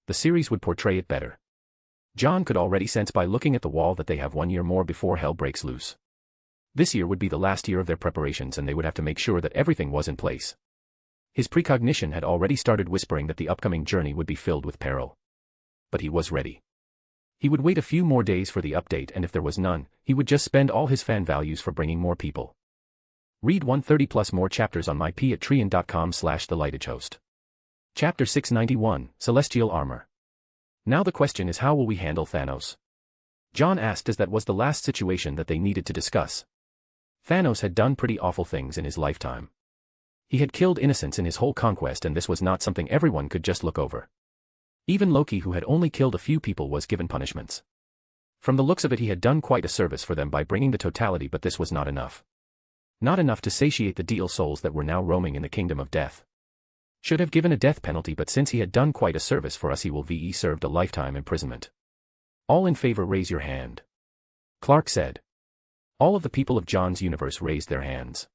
The series would portray it better. John could already sense by looking at the wall that they have 1 year more before hell breaks loose. This year would be the last year of their preparations, and they would have to make sure that everything was in place. His precognition had already started whispering that the upcoming journey would be filled with peril. But he was ready. He would wait a few more days for the update, and if there was none, he would just spend all his fan values for bringing more people. Read 130 plus more chapters on mypatreon.com/thelightagehost. Chapter 691, Celestial Armor. Now the question is, how will we handle Thanos? John asked, as that was the last situation that they needed to discuss. Thanos had done pretty awful things in his lifetime. He had killed innocents in his whole conquest, and this was not something everyone could just look over. Even Loki, who had only killed a few people, was given punishments. From the looks of it, he had done quite a service for them by bringing the totality, but this was not enough. Not enough to satiate the deal souls that were now roaming in the kingdom of death. Should have given a death penalty, but since he had done quite a service for us, he will be served a lifetime imprisonment. All in favor, raise your hand. Clark said. All of the people of John's universe raised their hands.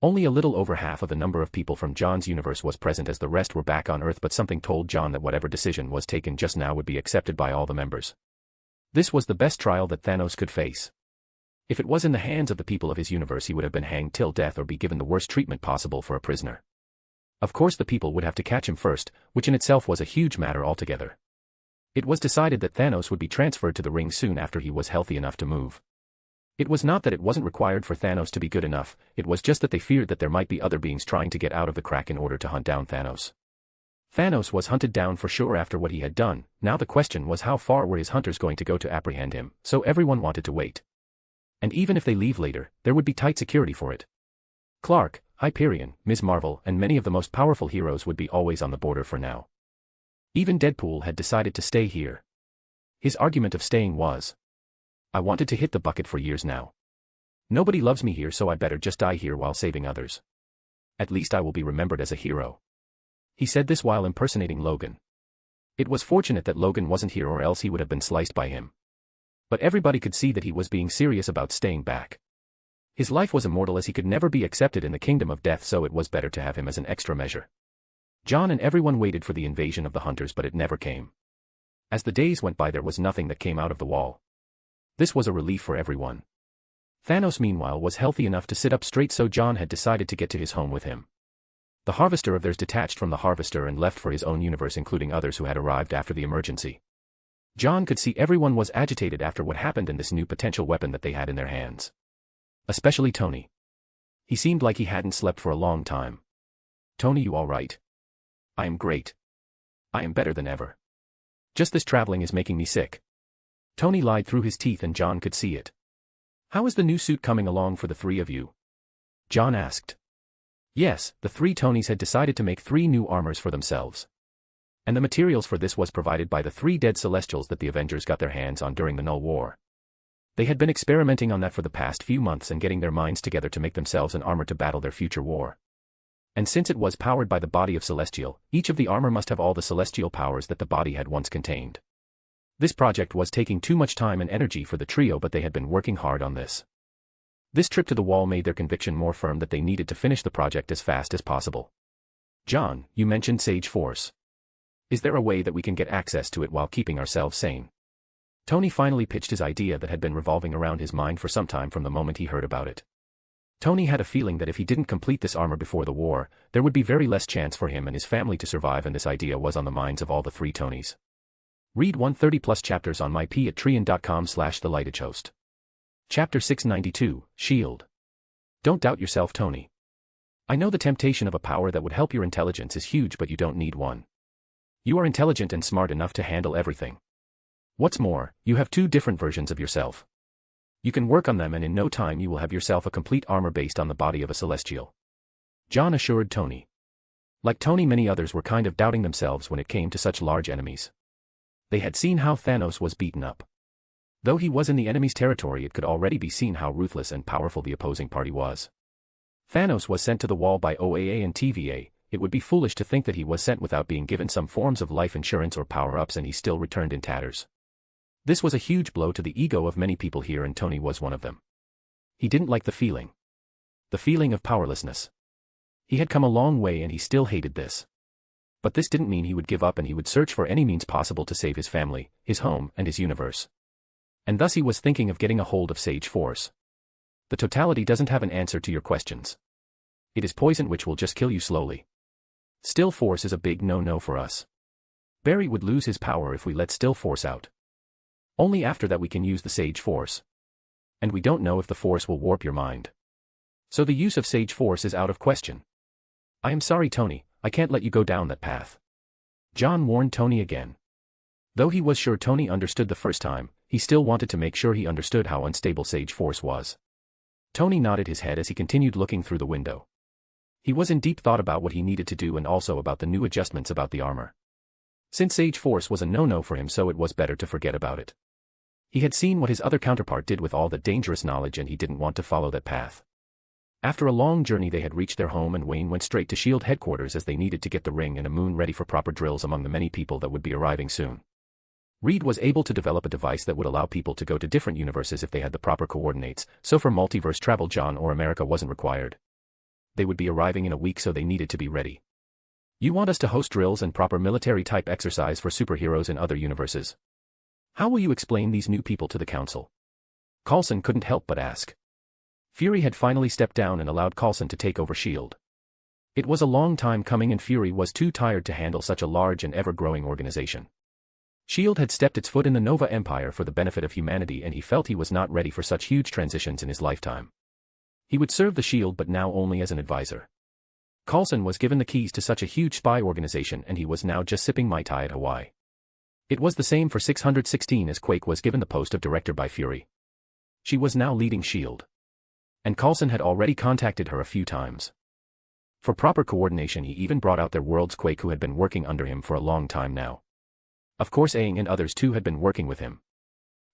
Only a little over half of the number of people from John's universe was present, as the rest were back on Earth, but something told John that whatever decision was taken just now would be accepted by all the members. This was the best trial that Thanos could face. If it was in the hands of the people of his universe, he would have been hanged till death or be given the worst treatment possible for a prisoner. Of course the people would have to catch him first, which in itself was a huge matter altogether. It was decided that Thanos would be transferred to the ring soon after he was healthy enough to move. It was not that it wasn't required for Thanos to be good enough, it was just that they feared that there might be other beings trying to get out of the crack in order to hunt down Thanos. Thanos was hunted down for sure after what he had done, now the question was how far were his hunters going to go to apprehend him, so everyone wanted to wait. And even if they leave later, there would be tight security for it. Clark, Hyperion, Ms. Marvel, and many of the most powerful heroes would be always on the border for now. Even Deadpool had decided to stay here. His argument of staying was, I wanted to hit the bucket for years now. Nobody loves me here, so I better just die here while saving others. At least I will be remembered as a hero. He said this while impersonating Logan. It was fortunate that Logan wasn't here, or else he would have been sliced by him. But everybody could see that he was being serious about staying back. His life was immortal, as he could never be accepted in the kingdom of death, so it was better to have him as an extra measure. John and everyone waited for the invasion of the hunters, but it never came. As the days went by, there was nothing that came out of the wall. This was a relief for everyone. Thanos meanwhile was healthy enough to sit up straight, so John had decided to get to his home with him. The Harvester of theirs detached from the Harvester and left for his own universe, including others who had arrived after the emergency. John could see everyone was agitated after what happened in this new potential weapon that they had in their hands. Especially Tony. He seemed like he hadn't slept for a long time. Tony, you all right? I am great. I am better than ever. Just this traveling is making me sick. Tony lied through his teeth and John could see it. How is the new suit coming along for the three of you? John asked. Yes, the three Tonys had decided to make 3 new armors for themselves. And the materials for this was provided by the 3 dead Celestials that the Avengers got their hands on during the Null War. They had been experimenting on that for the past few months and getting their minds together to make themselves an armor to battle their future war. And since it was powered by the body of Celestial, each of the armor must have all the celestial powers that the body had once contained. This project was taking too much time and energy for the trio, but they had been working hard on this. This trip to the wall made their conviction more firm that they needed to finish the project as fast as possible. John, you mentioned Sage Force. Is there a way that we can get access to it while keeping ourselves sane? Tony finally pitched his idea that had been revolving around his mind for some time from the moment he heard about it. Tony had a feeling that if he didn't complete this armor before the war, there would be very less chance for him and his family to survive, and this idea was on the minds of all the 3 Tonys. Read 130+ chapters on myp@trian.com/thelightedhost. Chapter 692, Shield. Don't doubt yourself, Tony. I know the temptation of a power that would help your intelligence is huge, but you don't need one. You are intelligent and smart enough to handle everything. What's more, you have 2 different versions of yourself. You can work on them, and in no time you will have yourself a complete armor based on the body of a Celestial. John assured Tony. Like Tony, many others were kind of doubting themselves when it came to such large enemies. They had seen how Thanos was beaten up. Though he was in the enemy's territory, it could already be seen how ruthless and powerful the opposing party was. Thanos was sent to the wall by OAA and TVA. It would be foolish to think that he was sent without being given some forms of life insurance or power-ups, and he still returned in tatters. This was a huge blow to the ego of many people here, and Tony was one of them. He didn't like the feeling. The feeling of powerlessness. He had come a long way and he still hated this. But this didn't mean he would give up, and he would search for any means possible to save his family, his home, and his universe. And thus he was thinking of getting a hold of Sage Force. The totality doesn't have an answer to your questions. It is poison which will just kill you slowly. Still Force is a big no-no for us. Barry would lose his power if we let Still Force out. Only after that we can use the Sage Force. And we don't know if the Force will warp your mind. So the use of Sage Force is out of question. I am sorry, Tony, I can't let you go down that path. John warned Tony again. Though he was sure Tony understood the first time, he still wanted to make sure he understood how unstable Sage Force was. Tony nodded his head as he continued looking through the window. He was in deep thought about what he needed to do and also about the new adjustments about the armor. Since Sage Force was a no-no for him, so it was better to forget about it. He had seen what his other counterpart did with all that dangerous knowledge, and he didn't want to follow that path. After a long journey they had reached their home, and Wayne went straight to S.H.I.E.L.D. headquarters as they needed to get the ring and a moon ready for proper drills among the many people that would be arriving soon. Reed was able to develop a device that would allow people to go to different universes if they had the proper coordinates, so for multiverse travel John or America wasn't required. They would be arriving in a week, so they needed to be ready. You want us to host drills and proper military-type exercise for superheroes in other universes? How will you explain these new people to the council? Coulson couldn't help but ask. Fury had finally stepped down and allowed Coulson to take over S.H.I.E.L.D. It was a long time coming and Fury was too tired to handle such a large and ever-growing organization. S.H.I.E.L.D. had stepped its foot in the Nova Empire for the benefit of humanity and he felt he was not ready for such huge transitions in his lifetime. He would serve the S.H.I.E.L.D. but now only as an advisor. Coulson was given the keys to such a huge spy organization and he was now just sipping Mai Tai at Hawaii. It was the same for 616 as Quake was given the post of director by Fury. She was now leading S.H.I.E.L.D. And Coulson had already contacted her a few times. For proper coordination he even brought out their world's Quake who had been working under him for a long time now. Of course Aang and others too had been working with him.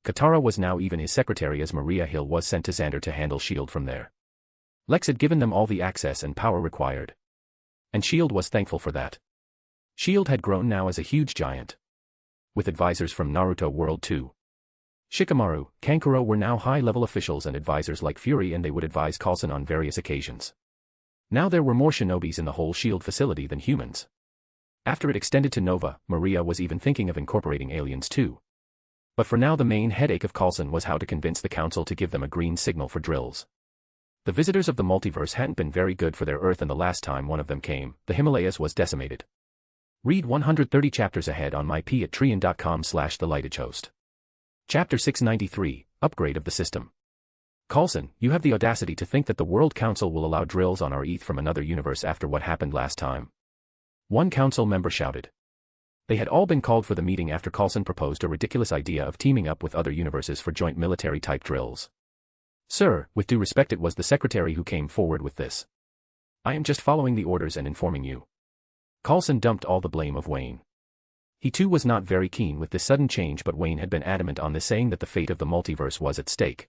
Katara was now even his secretary as Maria Hill was sent to Xander to handle S.H.I.E.L.D. from there. Lex had given them all the access and power required. And S.H.I.E.L.D. was thankful for that. S.H.I.E.L.D. had grown now as a huge giant. With advisors from Naruto World 2. Shikamaru, Kankuro were now high-level officials and advisors like Fury and they would advise Coulson on various occasions. Now there were more shinobis in the whole S.H.I.E.L.D. facility than humans. After it extended to Nova, Maria was even thinking of incorporating aliens too. But for now the main headache of Coulson was how to convince the council to give them a green signal for drills. The visitors of the multiverse hadn't been very good for their Earth and the last time one of them came, the Himalayas was decimated. Read 130 chapters ahead on myp@trian.com/thelightagehost. Chapter 693, Upgrade of the System. Coulson, you have the audacity to think that the World Council will allow drills on our ETH from another universe after what happened last time? One council member shouted. They had all been called for the meeting after Coulson proposed a ridiculous idea of teaming up with other universes for joint military-type drills. Sir, with due respect, it was the secretary who came forward with this. I am just following the orders and informing you. Coulson dumped all the blame of Wayne. He too was not very keen with this sudden change, but Wayne had been adamant on this, saying that the fate of the multiverse was at stake.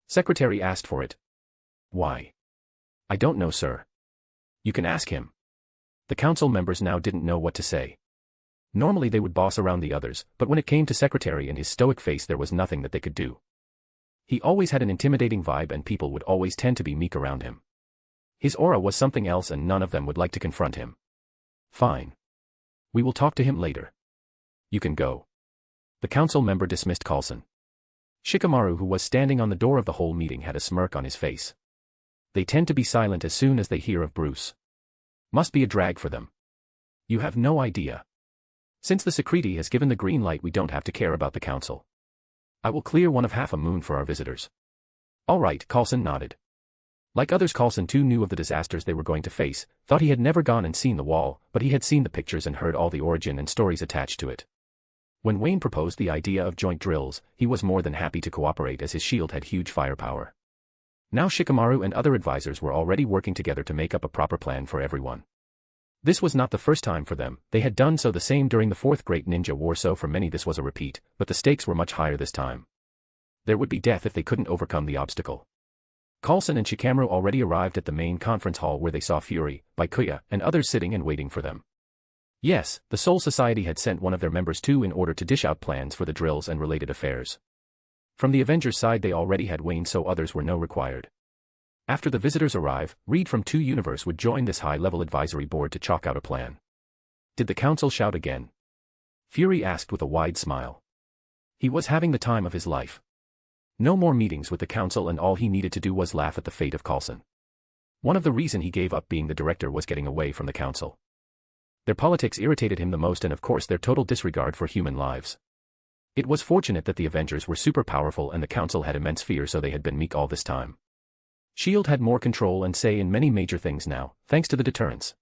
Secretary asked for it. Why? I don't know, sir. You can ask him. The council members now didn't know what to say. Normally they would boss around the others, but when it came to Secretary and his stoic face there was nothing that they could do. He always had an intimidating vibe and people would always tend to be meek around him. His aura was something else and none of them would like to confront him. Fine. We will talk to him later. You can go. The council member dismissed Coulson. Shikamaru, who was standing on the door of the whole meeting, had a smirk on his face. They tend to be silent as soon as they hear of Bruce. Must be a drag for them. You have no idea. Since the Secreti has given the green light, we don't have to care about the council. I will clear one of half a moon for our visitors. All right, Coulson nodded. Like others, Coulson too knew of the disasters they were going to face, thought he had never gone and seen the wall, but he had seen the pictures and heard all the origin and stories attached to it. When Wayne proposed the idea of joint drills, he was more than happy to cooperate as his S.H.I.E.L.D. had huge firepower. Now Shikamaru and other advisors were already working together to make up a proper plan for everyone. This was not the first time for them, they had done so the same during the Fourth Great Ninja War, so for many this was a repeat, but the stakes were much higher this time. There would be death if they couldn't overcome the obstacle. Coulson and Shikamaru already arrived at the main conference hall where they saw Fury, Baikuya, and others sitting and waiting for them. Yes, the Soul Society had sent one of their members too in order to dish out plans for the drills and related affairs. From the Avengers side they already had Wayne, so others were no required. After the visitors arrive, Reed from 2 Universe would join this high-level advisory board to chalk out a plan. Did the council shout again? Fury asked with a wide smile. He was having the time of his life. No more meetings with the council and all he needed to do was laugh at the fate of Coulson. One of the reasons he gave up being the director was getting away from the council. Their politics irritated him the most, and of course their total disregard for human lives. It was fortunate that the Avengers were super powerful and the council had immense fear, so they had been meek all this time. S.H.I.E.L.D. had more control and say in many major things now, thanks to the deterrence.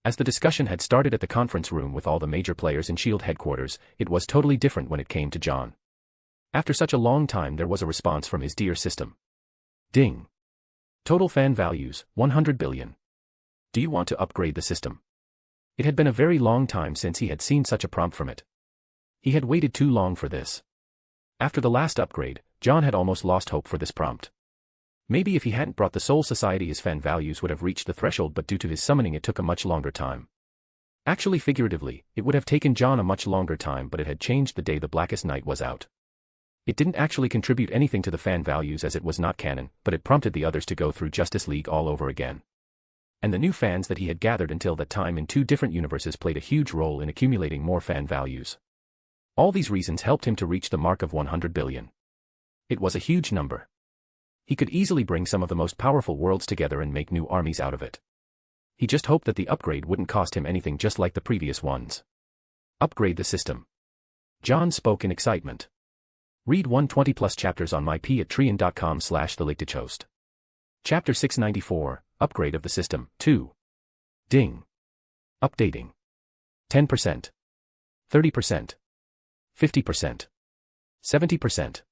As the discussion had started at the conference room with all the major players in S.H.I.E.L.D. headquarters, it was totally different when it came to John. After such a long time there was a response from his dear system. Ding. Total fan values, 100 billion. Do you want to upgrade the system? It had been a very long time since he had seen such a prompt from it. He had waited too long for this. After the last upgrade, John had almost lost hope for this prompt. Maybe if he hadn't brought the Soul Society his fan values would have reached the threshold, but due to his summoning it took a much longer time. Actually, figuratively, it would have taken John a much longer time, but it had changed the day the Blackest Night was out. It didn't actually contribute anything to the fan values as it was not canon, but it prompted the others to go through Justice League all over again. And the new fans that he had gathered until that time in 2 different universes played a huge role in accumulating more fan values. All these reasons helped him to reach the mark of 100 billion. It was a huge number. He could easily bring some of the most powerful worlds together and make new armies out of it. He just hoped that the upgrade wouldn't cost him anything just like the previous ones. Upgrade the system. John spoke in excitement. Read 120 plus chapters on myp@treon.com/thelatedhost. Chapter 694, Upgrade of the System, 2. Ding. Updating. 10%. 30%. 50%. 70%.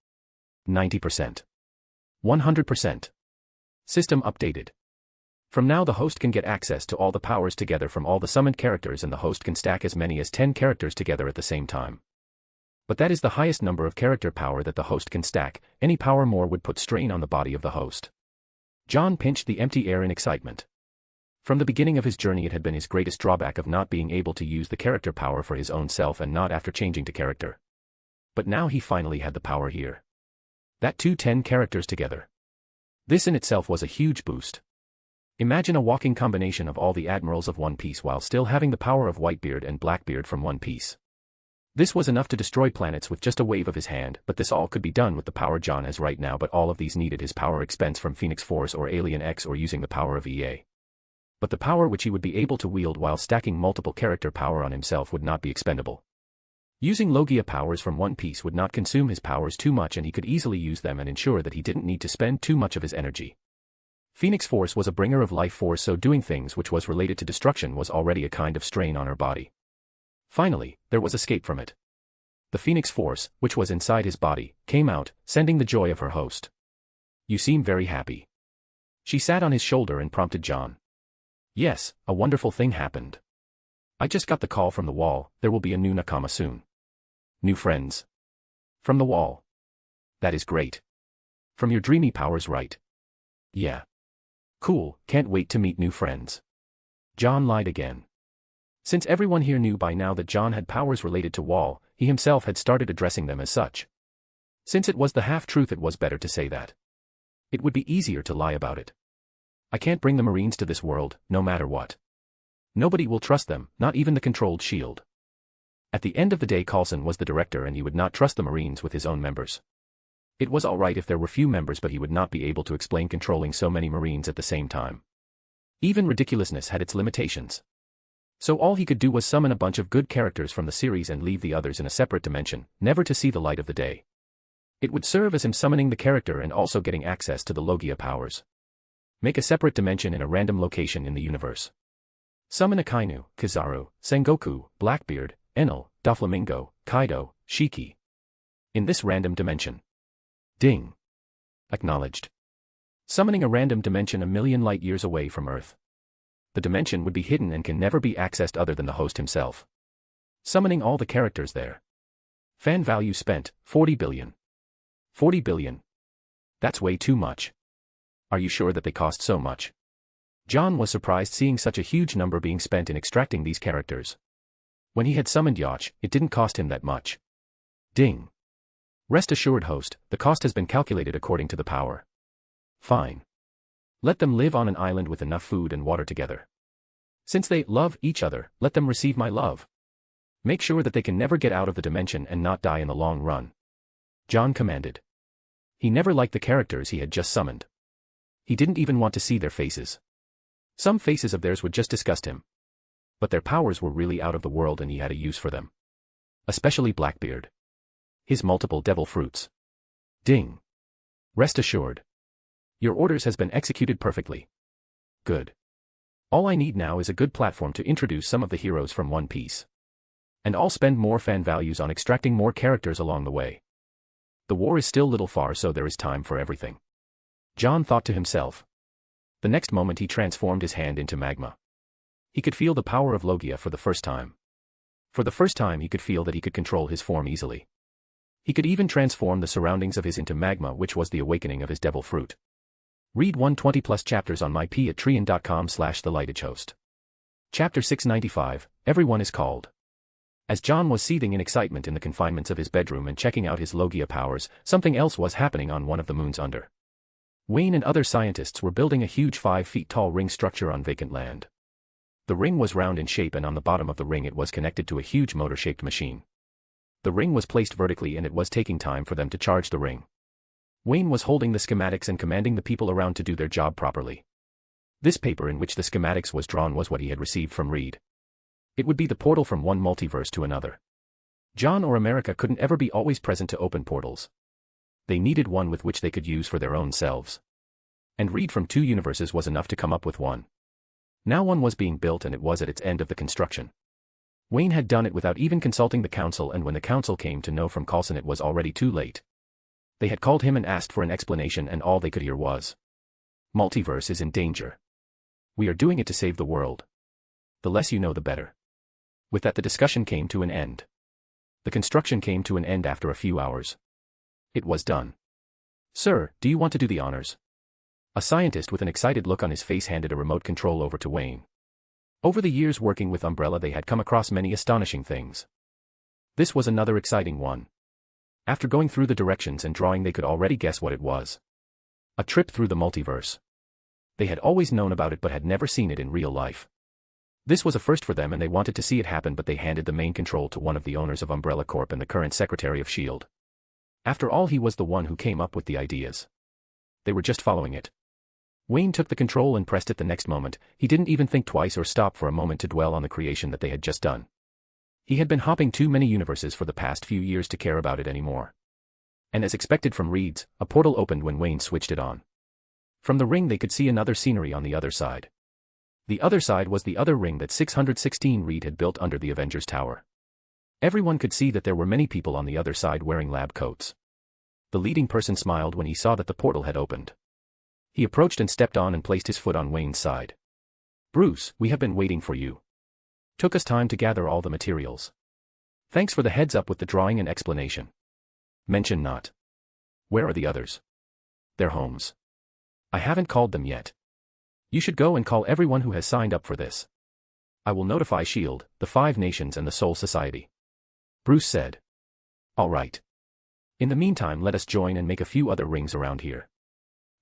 90%. 100%. System updated. From now the host can get access to all the powers together from all the summoned characters, and the host can stack as many as 10 characters together at the same time. But that is the highest number of character power that the host can stack. Any power more would put strain on the body of the host. John pinched the empty air in excitement. From the beginning of his journey it had been his greatest drawback of not being able to use the character power for his own self and not after changing to character. But now he finally had the power here. That too 10 characters together. This in itself was a huge boost. Imagine a walking combination of all the admirals of One Piece while still having the power of Whitebeard and Blackbeard from One Piece. This was enough to destroy planets with just a wave of his hand, but this all could be done with the power John has right now, but all of these needed his power expense from Phoenix Force or Alien X or using the power of EA. But the power which he would be able to wield while stacking multiple character power on himself would not be expendable. Using Logia powers from One Piece would not consume his powers too much, and he could easily use them and ensure that he didn't need to spend too much of his energy. Phoenix Force was a bringer of life force, so doing things which was related to destruction was already a kind of strain on her body. Finally, there was escape from it. The Phoenix Force, which was inside his body, came out, sending the joy of her host. You seem very happy. She sat on his shoulder and prompted John. Yes, a wonderful thing happened. I just got the call from the wall, there will be a new Nakama soon. New friends. From the wall. That is great. From your dreamy powers, right? Yeah. Cool, can't wait to meet new friends. John lied again. Since everyone here knew by now that John had powers related to Wall, he himself had started addressing them as such. Since it was the half-truth, it was better to say that. It would be easier to lie about it. I can't bring the Marines to this world, no matter what. Nobody will trust them, not even the controlled shield. At the end of the day, Coulson was the director and he would not trust the Marines with his own members. It was alright if there were few members, but he would not be able to explain controlling so many Marines at the same time. Even ridiculousness had its limitations. So all he could do was summon a bunch of good characters from the series and leave the others in a separate dimension, never to see the light of the day. It would serve as him summoning the character and also getting access to the Logia powers. Make a separate dimension in a random location in the universe. Summon Akainu, Kizaru, Sengoku, Blackbeard, Enel, Doflamingo, Kaido, Shiki. In this random dimension. Ding. Acknowledged. Summoning a random dimension a million light years away from Earth. The dimension would be hidden and can never be accessed other than the host himself. Summoning all the characters there. Fan value spent, 40 billion. 40 billion. That's way too much. Are you sure that they cost so much? John was surprised seeing such a huge number being spent in extracting these characters. When he had summoned Yacht, it didn't cost him that much. Ding. Rest assured, host, the cost has been calculated according to the power. Fine. Let them live on an island with enough food and water together. Since they love each other, let them receive my love. Make sure that they can never get out of the dimension and not die in the long run. John commanded. He never liked the characters he had just summoned. He didn't even want to see their faces. Some faces of theirs would just disgust him. But their powers were really out of the world and he had a use for them. Especially Blackbeard. His multiple devil fruits. Ding. Rest assured. Your orders has been executed perfectly. Good. All I need now is a good platform to introduce some of the heroes from One Piece. And I'll spend more fan values on extracting more characters along the way. The war is still little far, so there is time for everything. John thought to himself. The next moment he transformed his hand into magma. He could feel the power of Logia for the first time. For the first time he could feel that he could control his form easily. He could even transform the surroundings of his into magma, which was the awakening of his devil fruit. Read 120 plus chapters on myp@treon.com/thelatedhost. Chapter 695, Everyone is Called. As John was seething in excitement in the confinements of his bedroom and checking out his Logia powers, something else was happening on one of the moons under. Wayne and other scientists were building a huge 5 feet tall ring structure on vacant land. The ring was round in shape and on the bottom of the ring it was connected to a huge motor-shaped machine. The ring was placed vertically and it was taking time for them to charge the ring. Wayne was holding the schematics and commanding the people around to do their job properly. This paper in which the schematics was drawn was what he had received from Reed. It would be the portal from one multiverse to another. John or America couldn't ever be always present to open portals. They needed one with which they could use for their own selves. And Reed from 2 universes was enough to come up with one. Now one was being built and it was at its end of the construction. Wayne had done it without even consulting the council, and when the council came to know from Coulson it was already too late. They had called him and asked for an explanation, and all they could hear was, "Multiverse is in danger. We are doing it to save the world. The less you know the better." With that the discussion came to an end. The construction came to an end after a few hours. It was done. "Sir, do you want to do the honors?" A scientist with an excited look on his face handed a remote control over to Wayne. Over the years working with Umbrella they had come across many astonishing things. This was another exciting one. After going through the directions and drawing they could already guess what it was. A trip through the multiverse. They had always known about it but had never seen it in real life. This was a first for them and they wanted to see it happen, but they handed the main control to one of the owners of Umbrella Corp and the current Secretary of S.H.I.E.L.D. After all, he was the one who came up with the ideas. They were just following it. Wayne took the control and pressed it the next moment. He didn't even think twice or stop for a moment to dwell on the creation that they had just done. He had been hopping too many universes for the past few years to care about it anymore. And as expected from Reed's, a portal opened when Wayne switched it on. From the ring they could see another scenery on the other side. The other side was the other ring that 616 Reed had built under the Avengers Tower. Everyone could see that there were many people on the other side wearing lab coats. The leading person smiled when he saw that the portal had opened. He approached and stepped on and placed his foot on Wayne's side. "Bruce, we have been waiting for you. Took us time to gather all the materials. Thanks for the heads up with the drawing and explanation. Mention not. Where are the others? Their homes. I haven't called them yet. You should go and call everyone who has signed up for this. I will notify S.H.I.E.L.D., the 5 nations and the Soul Society." Bruce said. "All right. In the meantime let us join and make a few other rings around here.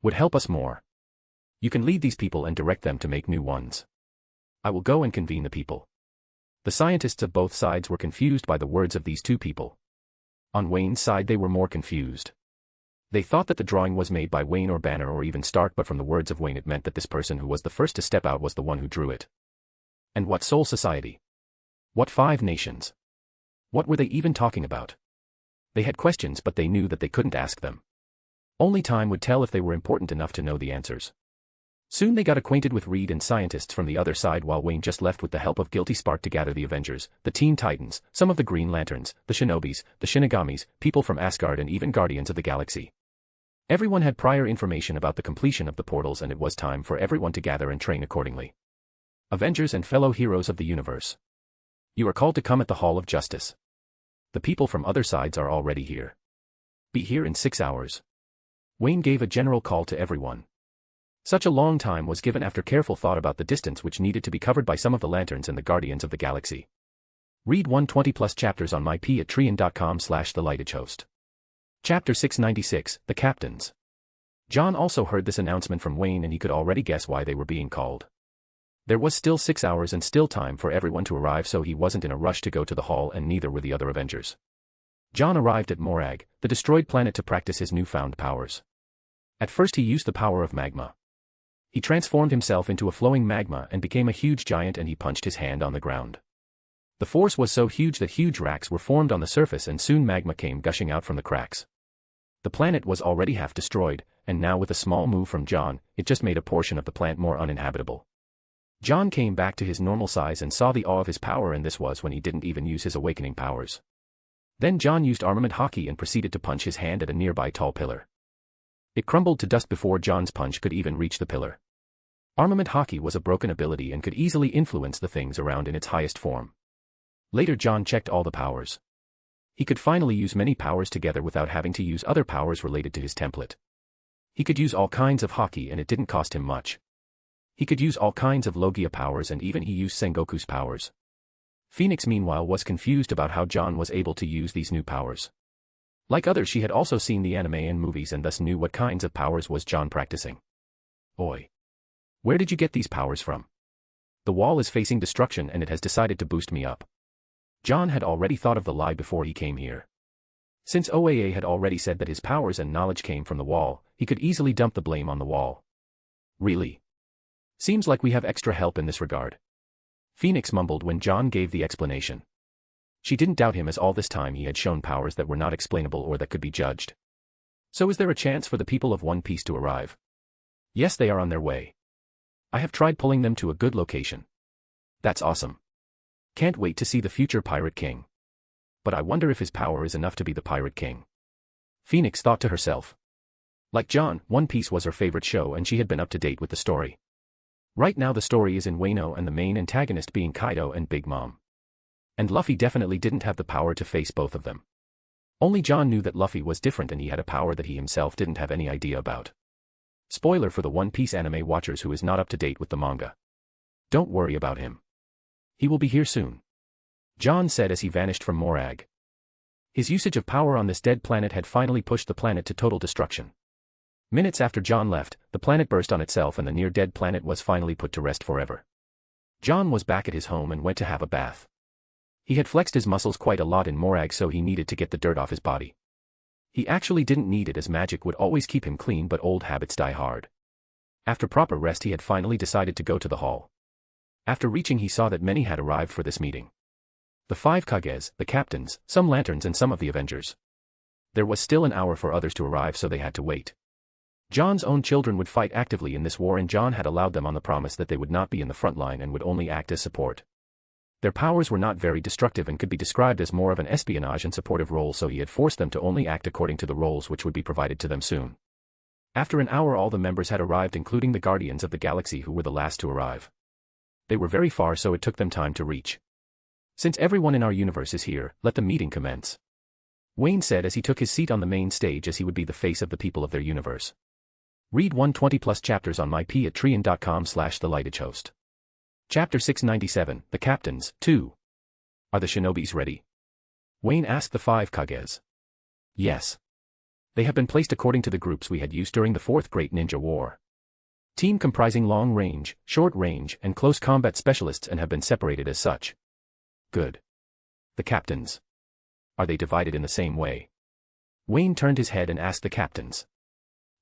Would help us more. You can lead these people and direct them to make new ones. I will go and convene the people." The scientists of both sides were confused by the words of these 2 people. On Wayne's side they were more confused. They thought that the drawing was made by Wayne or Banner or even Stark, but from the words of Wayne it meant that this person who was the first to step out was the one who drew it. And what Soul Society? What 5 nations? What were they even talking about? They had questions but they knew that they couldn't ask them. Only time would tell if they were important enough to know the answers. Soon they got acquainted with Reed and scientists from the other side, while Wayne just left with the help of Guilty Spark to gather the Avengers, the Teen Titans, some of the Green Lanterns, the Shinobis, the Shinigamis, people from Asgard and even Guardians of the Galaxy. Everyone had prior information about the completion of the portals and it was time for everyone to gather and train accordingly. Avengers and fellow heroes of the universe. You are called to come at the Hall of Justice. The people from other sides are already here. Be here in 6 hours. Wayne gave a general call to everyone. Such a long time was given after careful thought about the distance which needed to be covered by some of the lanterns and the Guardians of the Galaxy. Read 120 plus chapters on myp@trian.com/thelightagehost. Chapter 696, The Captains. John also heard this announcement from Wayne and he could already guess why they were being called. There was still 6 hours and still time for everyone to arrive, so he wasn't in a rush to go to the hall, and neither were the other Avengers. John arrived at Morag, the destroyed planet, to practice his newfound powers. At first he used the power of magma. He transformed himself into a flowing magma and became a huge giant, and he punched his hand on the ground. The force was so huge that huge racks were formed on the surface and soon magma came gushing out from the cracks. The planet was already half destroyed, and now with a small move from John, it just made a portion of the planet more uninhabitable. John came back to his normal size and saw the awe of his power, and this was when he didn't even use his awakening powers. Then John used armament hockey and proceeded to punch his hand at a nearby tall pillar. It crumbled to dust before John's punch could even reach the pillar. Armament hockey was a broken ability and could easily influence the things around in its highest form. Later John checked all the powers. He could finally use many powers together without having to use other powers related to his template. He could use all kinds of hockey and it didn't cost him much. He could use all kinds of Logia powers and even he used Sengoku's powers. Phoenix meanwhile was confused about how John was able to use these new powers. Like others, she had also seen the anime and movies and thus knew what kinds of powers was John practicing. Oi! Where did you get these powers from? The wall is facing destruction and it has decided to boost me up. John had already thought of the lie before he came here. Since OAA had already said that his powers and knowledge came from the wall, he could easily dump the blame on the wall. Really? Seems like we have extra help in this regard. Phoenix mumbled when John gave the explanation. She didn't doubt him, as all this time he had shown powers that were not explainable or that could be judged. So is there a chance for the people of One Piece to arrive? Yes, they are on their way. I have tried pulling them to a good location. That's awesome. Can't wait to see the future Pirate King. But I wonder if his power is enough to be the Pirate King. Phoenix thought to herself. Like John, One Piece was her favorite show and she had been up to date with the story. Right now the story is in Wano and the main antagonist being Kaido and Big Mom. And Luffy definitely didn't have the power to face both of them. Only John knew that Luffy was different and he had a power that he himself didn't have any idea about. Spoiler for the One Piece anime watchers who is not up to date with the manga. Don't worry about him. He will be here soon. John said as he vanished from Morag. His usage of power on this dead planet had finally pushed the planet to total destruction. Minutes after John left, the planet burst on itself and the near-dead planet was finally put to rest forever. John was back at his home and went to have a bath. He had flexed his muscles quite a lot in Morag, so he needed to get the dirt off his body. He actually didn't need it, as magic would always keep him clean, but old habits die hard. After proper rest he had finally decided to go to the hall. After reaching he saw that many had arrived for this meeting. The 5 Kages, the captains, some lanterns and some of the Avengers. There was still an hour for others to arrive, so they had to wait. John's own children would fight actively in this war and John had allowed them on the promise that they would not be in the front line and would only act as support. Their powers were not very destructive and could be described as more of an espionage and supportive role, so he had forced them to only act according to the roles which would be provided to them soon. After an hour all the members had arrived, including the Guardians of the Galaxy, who were the last to arrive. They were very far, so it took them time to reach. Since everyone in our universe is here, let the meeting commence. Wayne said as he took his seat on the main stage, as he would be the face of the people of their universe. Read 120 plus chapters on myp@trian.com/thelightagehost. Chapter 697, The Captains, 2. Are the shinobis ready? Wayne asked the 5 Kages. Yes. They have been placed according to the groups we had used during the 4th Great Ninja War. Team comprising long range, short range, and close combat specialists, and have been separated as such. Good. The captains. Are they divided in the same way? Wayne turned his head and asked the captains.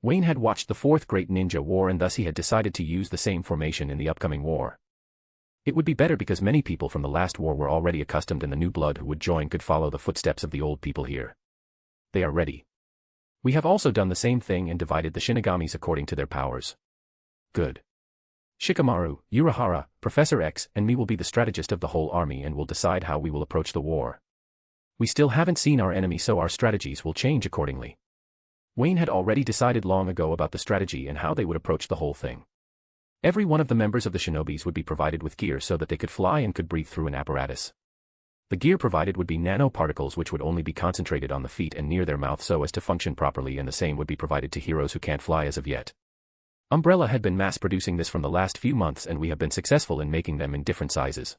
Wayne had watched the 4th Great Ninja War and thus he had decided to use the same formation in the upcoming war. It would be better because many people from the last war were already accustomed and the new blood who would join could follow the footsteps of the old people here. They are ready. We have also done the same thing and divided the Shinigamis according to their powers. Good. Shikamaru, Urahara, Professor X, and me will be the strategist of the whole army and will decide how we will approach the war. We still haven't seen our enemy, so our strategies will change accordingly. Wayne had already decided long ago about the strategy and how they would approach the whole thing. Every one of the members of the shinobis would be provided with gear so that they could fly and could breathe through an apparatus. The gear provided would be nanoparticles which would only be concentrated on the feet and near their mouth so as to function properly, and the same would be provided to heroes who can't fly as of yet. Umbrella had been mass-producing this from the last few months and we have been successful in making them in different sizes.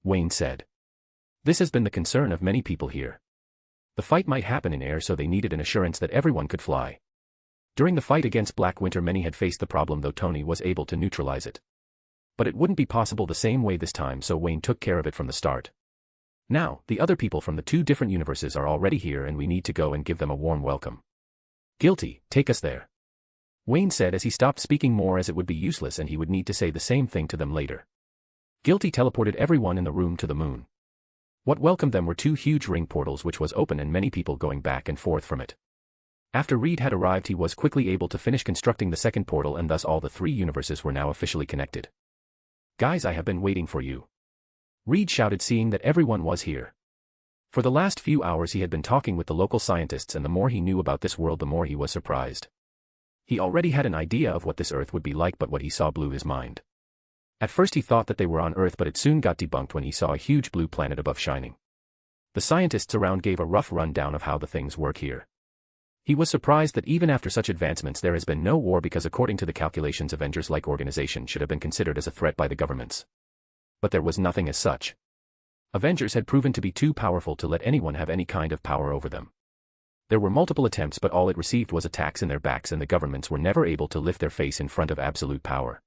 Wayne said. This has been the concern of many people here. The fight might happen in air, so they needed an assurance that everyone could fly. During the fight against Black Winter many had faced the problem, though Tony was able to neutralize it. But it wouldn't be possible the same way this time, so Wayne took care of it from the start. Now, the other people from the 2 different universes are already here and we need to go and give them a warm welcome. Guilty, take us there. Wayne said as he stopped speaking more, as it would be useless and he would need to say the same thing to them later. Guilty teleported everyone in the room to the moon. What welcomed them were 2 huge ring portals which was open and many people going back and forth from it. After Reed had arrived he was quickly able to finish constructing the second portal and thus all the 3 universes were now officially connected. Guys, I have been waiting for you. Reed shouted, seeing that everyone was here. For the last few hours he had been talking with the local scientists, and the more he knew about this world the more he was surprised. He already had an idea of what this Earth would be like, but what he saw blew his mind. At first he thought that they were on Earth, but it soon got debunked when he saw a huge blue planet above shining. The scientists around gave a rough rundown of how the things work here. He was surprised that even after such advancements there has been no war, because according to the calculations Avengers-like organization should have been considered as a threat by the governments. But there was nothing as such. Avengers had proven to be too powerful to let anyone have any kind of power over them. There were multiple attempts, but all it received was attacks in their backs, and the governments were never able to lift their face in front of absolute power.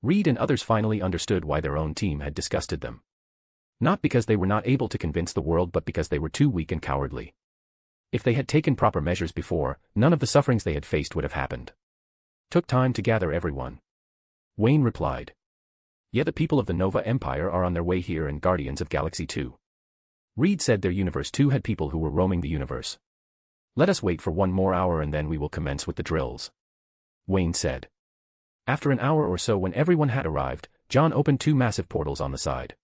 Reed and others finally understood why their own team had disgusted them. Not because they were not able to convince the world, but because they were too weak and cowardly. If they had taken proper measures before, none of the sufferings they had faced would have happened. Took time to gather everyone. Wayne replied. Yeah, the people of the Nova Empire are on their way here and Guardians of Galaxy 2. Reed said their Universe 2 had people who were roaming the universe. Let us wait for 1 more hour and then we will commence with the drills. Wayne said. After an hour or so, when everyone had arrived, John opened 2 massive portals on the side.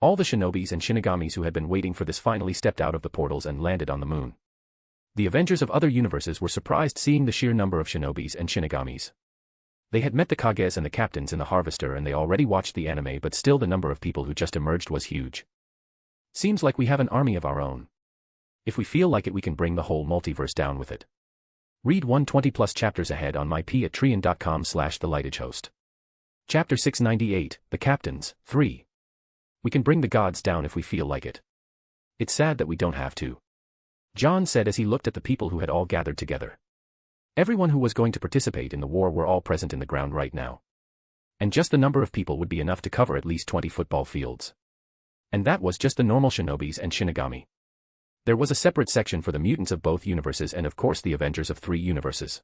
All the shinobis and shinigamis who had been waiting for this finally stepped out of the portals and landed on the moon. The Avengers of other universes were surprised seeing the sheer number of shinobis and shinigamis. They had met the Kages and the captains in the Harvester and they already watched the anime, but still the number of people who just emerged was huge. Seems like we have an army of our own. If we feel like it, we can bring the whole multiverse down with it. Read 120 plus chapters ahead on my patreon.com/thelightagehost. Chapter 698, The Captains, 3. We can bring the gods down if we feel like it. It's sad that we don't have to. John said as he looked at the people who had all gathered together. Everyone who was going to participate in the war were all present in the ground right now. And just the number of people would be enough to cover at least 20 football fields. And that was just the normal shinobis and shinigami. There was a separate section for the mutants of both universes and of course the Avengers of 3 universes.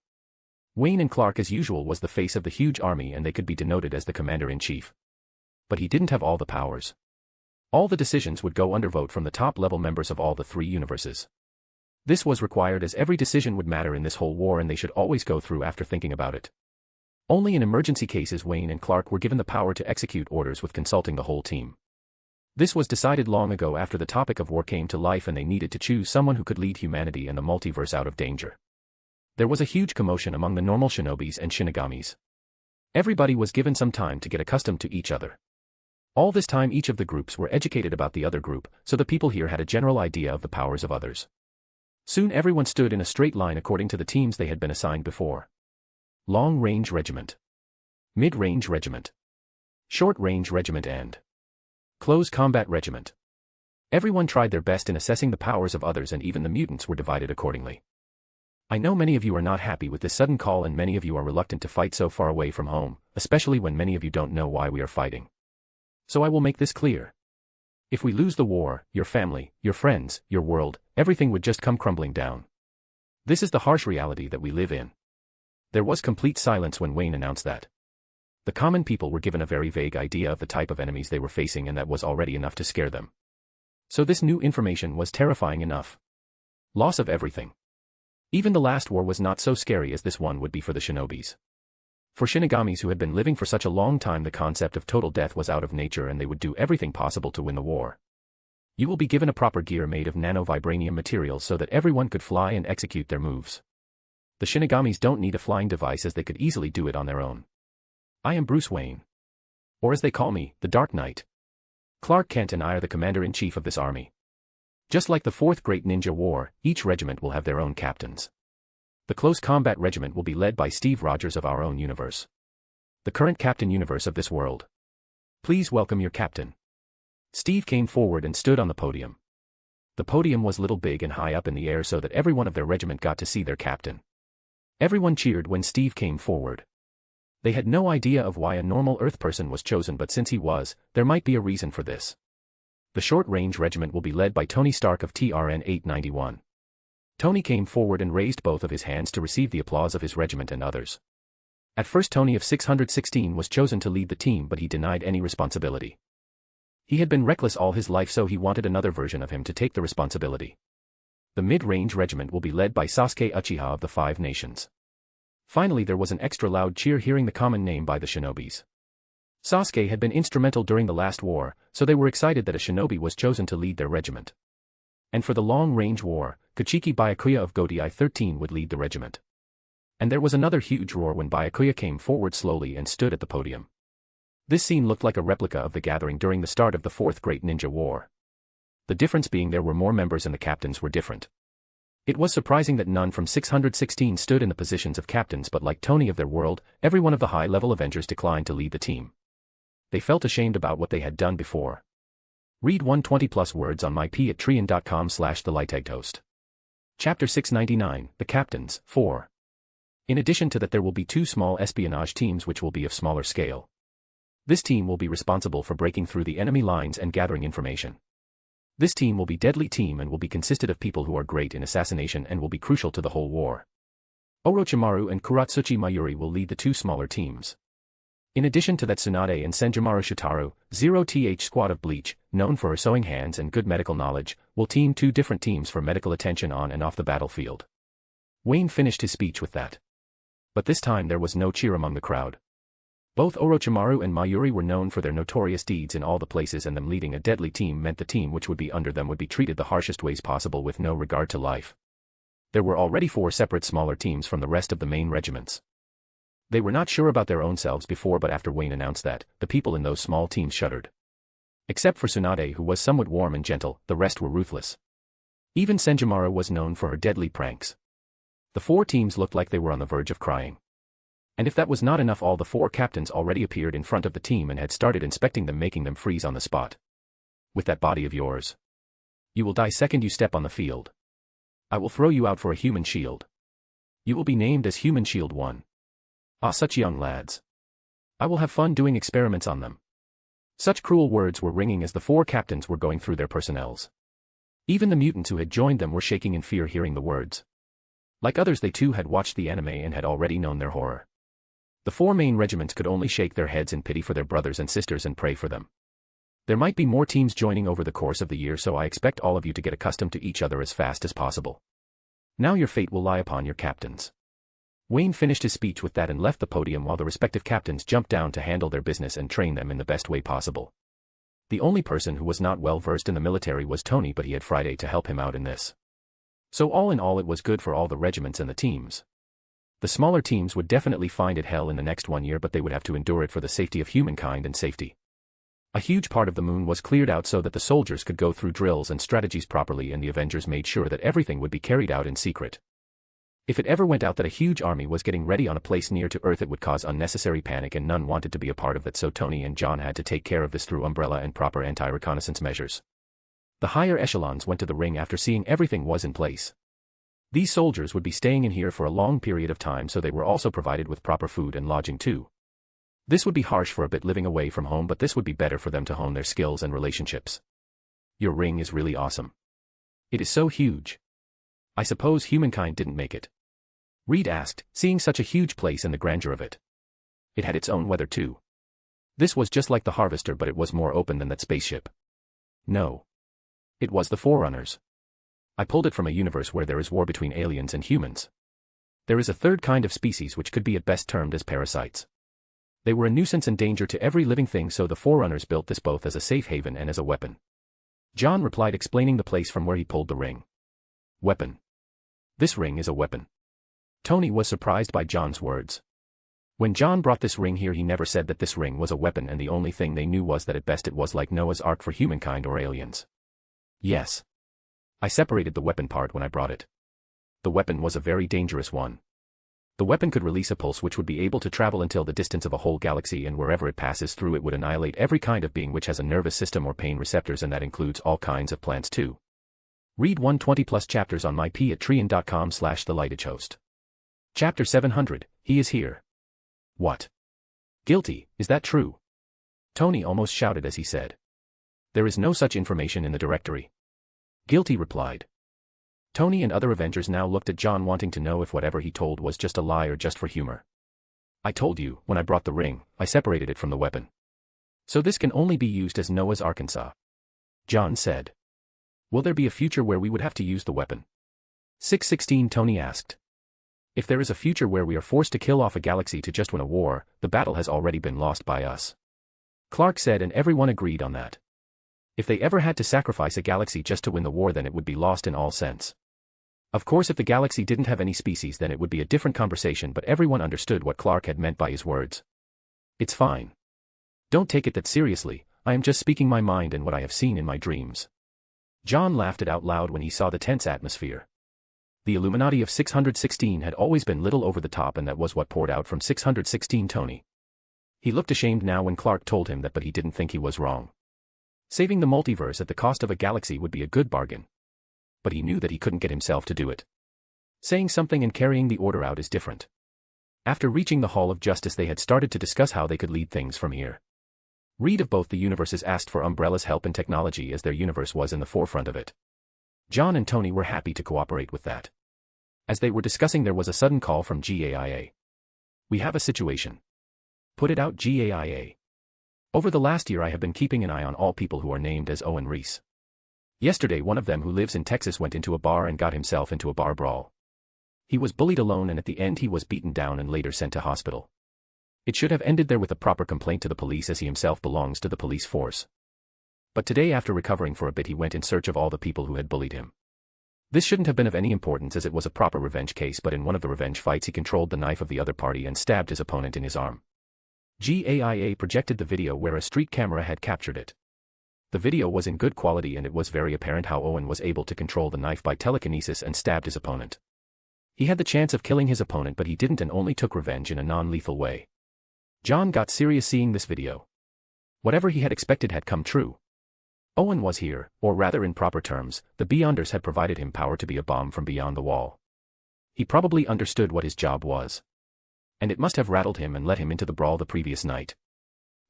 Wayne and Clark as usual was the face of the huge army and they could be denoted as the commander-in-chief. But he didn't have all the powers. All the decisions would go under vote from the top-level members of all the 3 universes. This was required as every decision would matter in this whole war and they should always go through after thinking about it. Only in emergency cases Wayne and Clark were given the power to execute orders with consulting the whole team. This was decided long ago after the topic of war came to life and they needed to choose someone who could lead humanity and the multiverse out of danger. There was a huge commotion among the normal shinobis and shinigamis. Everybody was given some time to get accustomed to each other. All this time each of the groups were educated about the other group, so the people here had a general idea of the powers of others. Soon everyone stood in a straight line according to the teams they had been assigned before. Long-Range Regiment, Mid-Range Regiment, Short-Range Regiment and Close Combat Regiment. Everyone tried their best in assessing the powers of others and even the mutants were divided accordingly. I know many of you are not happy with this sudden call and many of you are reluctant to fight so far away from home, especially when many of you don't know why we are fighting. So I will make this clear. If we lose the war, your family, your friends, your world, everything would just come crumbling down. This is the harsh reality that we live in. There was complete silence when Wayne announced that. The common people were given a very vague idea of the type of enemies they were facing and that was already enough to scare them. So this new information was terrifying enough. Loss of everything. Even the last war was not so scary as this one would be for the shinobis. For shinigamis who had been living for such a long time, the concept of total death was out of nature and they would do everything possible to win the war. You will be given a proper gear made of nano-vibranium material so that everyone could fly and execute their moves. The shinigamis don't need a flying device as they could easily do it on their own. I am Bruce Wayne. Or as they call me, the Dark Knight. Clark Kent and I are the commander-in-chief of this army. Just like the 4th Great Ninja War, each regiment will have their own captains. The Close Combat Regiment will be led by Steve Rogers of our own universe. The current captain universe of this world. Please welcome your captain. Steve came forward and stood on the podium. The podium was little big and high up in the air so that everyone of their regiment got to see their captain. Everyone cheered when Steve came forward. They had no idea of why a normal Earth person was chosen, but since he was, there might be a reason for this. The Short Range Regiment will be led by Tony Stark of TRN 891. Tony came forward and raised both of his hands to receive the applause of his regiment and others. At first Tony of 616 was chosen to lead the team, but he denied any responsibility. He had been reckless all his life, so he wanted another version of him to take the responsibility. The Mid-Range Regiment will be led by Sasuke Uchiha of the 5 Nations. Finally there was an extra loud cheer hearing the common name by the shinobis. Sasuke had been instrumental during the last war, so they were excited that a shinobi was chosen to lead their regiment. And for the long-range war, Kachiki Byakuya of Godai 13 would lead the regiment. And there was another huge roar when Byakuya came forward slowly and stood at the podium. This scene looked like a replica of the gathering during the start of the 4th Great Ninja War. The difference being there were more members and the captains were different. It was surprising that none from 616 stood in the positions of captains, but like Tony of their world, every one of the high-level Avengers declined to lead the team. They felt ashamed about what they had done before. Read 120 plus words on my patreon.com/thelightagehost. Chapter 699, The Captains, 4. In addition to that, there will be 2 small espionage teams which will be of smaller scale. This team will be responsible for breaking through the enemy lines and gathering information. This team will be deadly team and will be consisted of people who are great in assassination and will be crucial to the whole war. Orochimaru and Kuratsuchi Mayuri will lead the 2 smaller teams. In addition to that, Tsunade and Senjumaru Shitaru, 0th squad of Bleach, known for her sewing hands and good medical knowledge, will team 2 different teams for medical attention on and off the battlefield. Wayne finished his speech with that. But this time there was no cheer among the crowd. Both Orochimaru and Mayuri were known for their notorious deeds in all the places, and them leading a deadly team meant the team which would be under them would be treated the harshest ways possible with no regard to life. There were already 4 separate smaller teams from the rest of the main regiments. They were not sure about their own selves before, but after Wayne announced that, the people in those small teams shuddered. Except for Tsunade, who was somewhat warm and gentle, the rest were ruthless. Even Senjumaru was known for her deadly pranks. The 4 teams looked like they were on the verge of crying. And if that was not enough, all the 4 captains already appeared in front of the team and had started inspecting them, making them freeze on the spot. With that body of yours, you will die second you step on the field. I will throw you out for a human shield. You will be named as Human Shield 1. Ah, such young lads. I will have fun doing experiments on them. Such cruel words were ringing as the 4 captains were going through their personnels. Even the mutants who had joined them were shaking in fear hearing the words. Like others, they too had watched the anime and had already known their horror. The 4 main regiments could only shake their heads in pity for their brothers and sisters and pray for them. There might be more teams joining over the course of the year, so I expect all of you to get accustomed to each other as fast as possible. Now your fate will lie upon your captains. Wayne finished his speech with that and left the podium while the respective captains jumped down to handle their business and train them in the best way possible. The only person who was not well versed in the military was Tony, but he had Friday to help him out in this. So all in all, it was good for all the regiments and the teams. The smaller teams would definitely find it hell in the next 1 year, but they would have to endure it for the safety of humankind and safety. A huge part of the moon was cleared out so that the soldiers could go through drills and strategies properly, and the Avengers made sure that everything would be carried out in secret. If it ever went out that a huge army was getting ready on a place near to Earth, it would cause unnecessary panic, and none wanted to be a part of that, so Tony and John had to take care of this through umbrella and proper anti-reconnaissance measures. The higher echelons went to the ring after seeing everything was in place. These soldiers would be staying in here for a long period of time, so they were also provided with proper food and lodging too. This would be harsh for a bit living away from home, but this would be better for them to hone their skills and relationships. Your ring is really awesome. It is so huge. I suppose humankind didn't make it? Reed asked, seeing such a huge place and the grandeur of it. It had its own weather too. This was just like the Harvester, but it was more open than that spaceship. No. It was the Forerunners. I pulled it from a universe where there is war between aliens and humans. There is a third kind of species which could be at best termed as parasites. They were a nuisance and danger to every living thing, so the Forerunners built this both as a safe haven and as a weapon. John replied, explaining the place from where he pulled the ring. Weapon. This ring is a weapon. Tony was surprised by John's words. When John brought this ring here, he never said that this ring was a weapon, and the only thing they knew was that at best it was like Noah's Ark for humankind or aliens. Yes. I separated the weapon part when I brought it. The weapon was a very dangerous one. The weapon could release a pulse which would be able to travel until the distance of a whole galaxy, and wherever it passes through it would annihilate every kind of being which has a nervous system or pain receptors, and that includes all kinds of plants too. Read 120 plus chapters on myp@trian.com/thelightedgehost. Chapter 700, He is Here. What? Guilty, is that true? Tony almost shouted as he said. There is no such information in the directory. Guilty replied. Tony and other Avengers now looked at John, wanting to know if whatever he told was just a lie or just for humor. I told you, when I brought the ring, I separated it from the weapon. So this can only be used as Noah's Arkansas. John said. Will there be a future where we would have to use the weapon? 616 Tony asked. If there is a future where we are forced to kill off a galaxy to just win a war, the battle has already been lost by us. Clark said, and everyone agreed on that. If they ever had to sacrifice a galaxy just to win the war, then it would be lost in all sense. Of course, if the galaxy didn't have any species, then it would be a different conversation, but everyone understood what Clark had meant by his words. It's fine. Don't take it that seriously, I am just speaking my mind and what I have seen in my dreams. John laughed it out loud when he saw the tense atmosphere. The Illuminati of 616 had always been little over the top, and that was what poured out from 616 Tony. He looked ashamed now when Clark told him that, but he didn't think he was wrong. Saving the multiverse at the cost of a galaxy would be a good bargain. But he knew that he couldn't get himself to do it. Saying something and carrying the order out is different. After reaching the Hall of Justice, they had started to discuss how they could lead things from here. Reed of both the universes asked for Umbrella's help in technology, as their universe was in the forefront of it. John and Tony were happy to cooperate with that. As they were discussing, there was a sudden call from GAIA. We have a situation. Put it out GAIA. Over the last year I have been keeping an eye on all people who are named as Owen Reese. Yesterday one of them who lives in Texas went into a bar and got himself into a bar brawl. He was bullied alone and at the end he was beaten down and later sent to hospital. It should have ended there with a proper complaint to the police as he himself belongs to the police force. But today after recovering for a bit he went in search of all the people who had bullied him. This shouldn't have been of any importance as it was a proper revenge case, but in one of the revenge fights he controlled the knife of the other party and stabbed his opponent in his arm. GAIA projected the video where a street camera had captured it. The video was in good quality and it was very apparent how Owen was able to control the knife by telekinesis and stabbed his opponent. He had the chance of killing his opponent but he didn't and only took revenge in a non-lethal way. John got serious seeing this video. Whatever he had expected had come true. Owen was here, or rather in proper terms, the Beyonders had provided him power to be a bomb from beyond the wall. He probably understood what his job was. And it must have rattled him and let him into the brawl the previous night.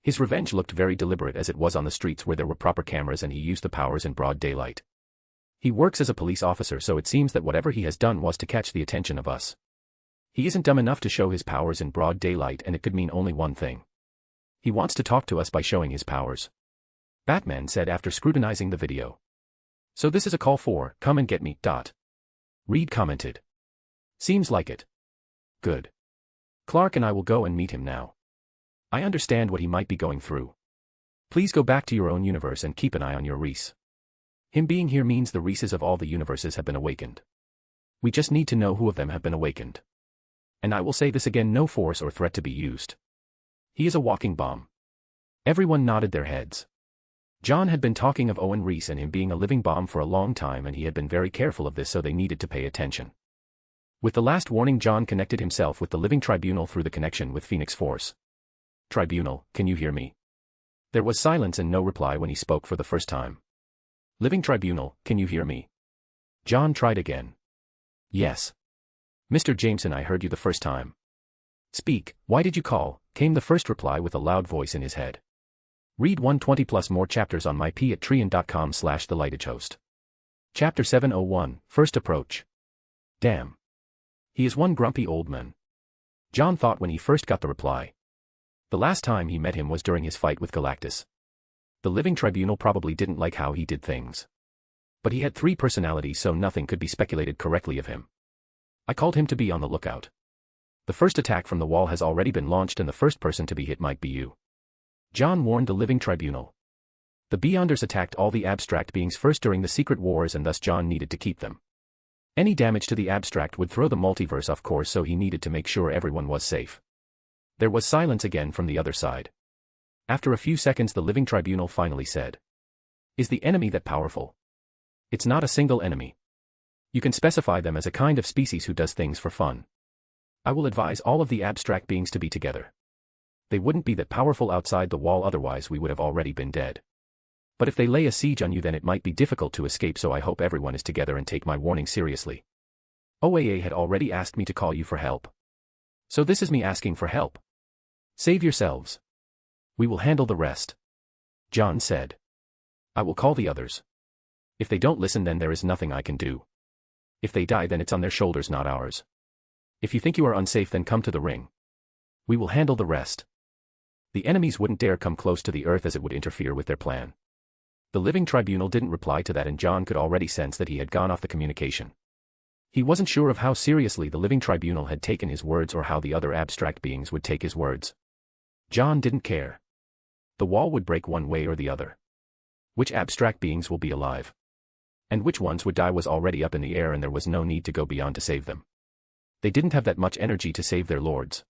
His revenge looked very deliberate as it was on the streets where there were proper cameras and he used the powers in broad daylight. He works as a police officer so it seems that whatever he has done was to catch the attention of us. He isn't dumb enough to show his powers in broad daylight and it could mean only one thing. He wants to talk to us by showing his powers. Batman said after scrutinizing the video. So this is a call for, come and get me, . Reed commented. Seems like it. Good. Clark and I will go and meet him now. I understand what he might be going through. Please go back to your own universe and keep an eye on your Reese. Him being here means the Reeses of all the universes have been awakened. We just need to know who of them have been awakened. And I will say this again, no force or threat to be used. He is a walking bomb. Everyone nodded their heads. John had been talking of Owen Reese and him being a living bomb for a long time and he had been very careful of this so they needed to pay attention. With the last warning John connected himself with the Living Tribunal through the connection with Phoenix Force. Tribunal, can you hear me? There was silence and no reply when he spoke for the first time. Living Tribunal, can you hear me? John tried again. Yes. Mr. Jameson, I heard you the first time. Speak, why did you call? Came the first reply with a loud voice in his head. Read 120 plus more chapters on myp@trian.com/thelightagehost. Chapter 701, First Approach. Damn. He is one grumpy old man. John thought when he first got the reply. The last time he met him was during his fight with Galactus. The Living Tribunal probably didn't like how he did things. But he had 3 personalities so nothing could be speculated correctly of him. I called him to be on the lookout. The first attack from the wall has already been launched and the first person to be hit might be you. John warned the Living Tribunal. The Beyonders attacked all the abstract beings first during the Secret Wars and thus John needed to keep them. Any damage to the abstract would throw the multiverse off course so he needed to make sure everyone was safe. There was silence again from the other side. After a few seconds the Living Tribunal finally said. Is the enemy that powerful? It's not a single enemy. You can specify them as a kind of species who does things for fun. I will advise all of the abstract beings to be together. They wouldn't be that powerful outside the wall otherwise we would have already been dead. But if they lay a siege on you then it might be difficult to escape so I hope everyone is together and take my warning seriously. OAA had already asked me to call you for help. So this is me asking for help. Save yourselves. We will handle the rest. John said. I will call the others. If they don't listen then there is nothing I can do. If they die then it's on their shoulders not ours. If you think you are unsafe then come to the ring. We will handle the rest. The enemies wouldn't dare come close to the Earth as it would interfere with their plan. The Living Tribunal didn't reply to that and John could already sense that he had gone off the communication. He wasn't sure of how seriously the Living Tribunal had taken his words or how the other abstract beings would take his words. John didn't care. The wall would break one way or the other. Which abstract beings will be alive? And which ones would die was already up in the air and there was no need to go beyond to save them. They didn't have that much energy to save their lords.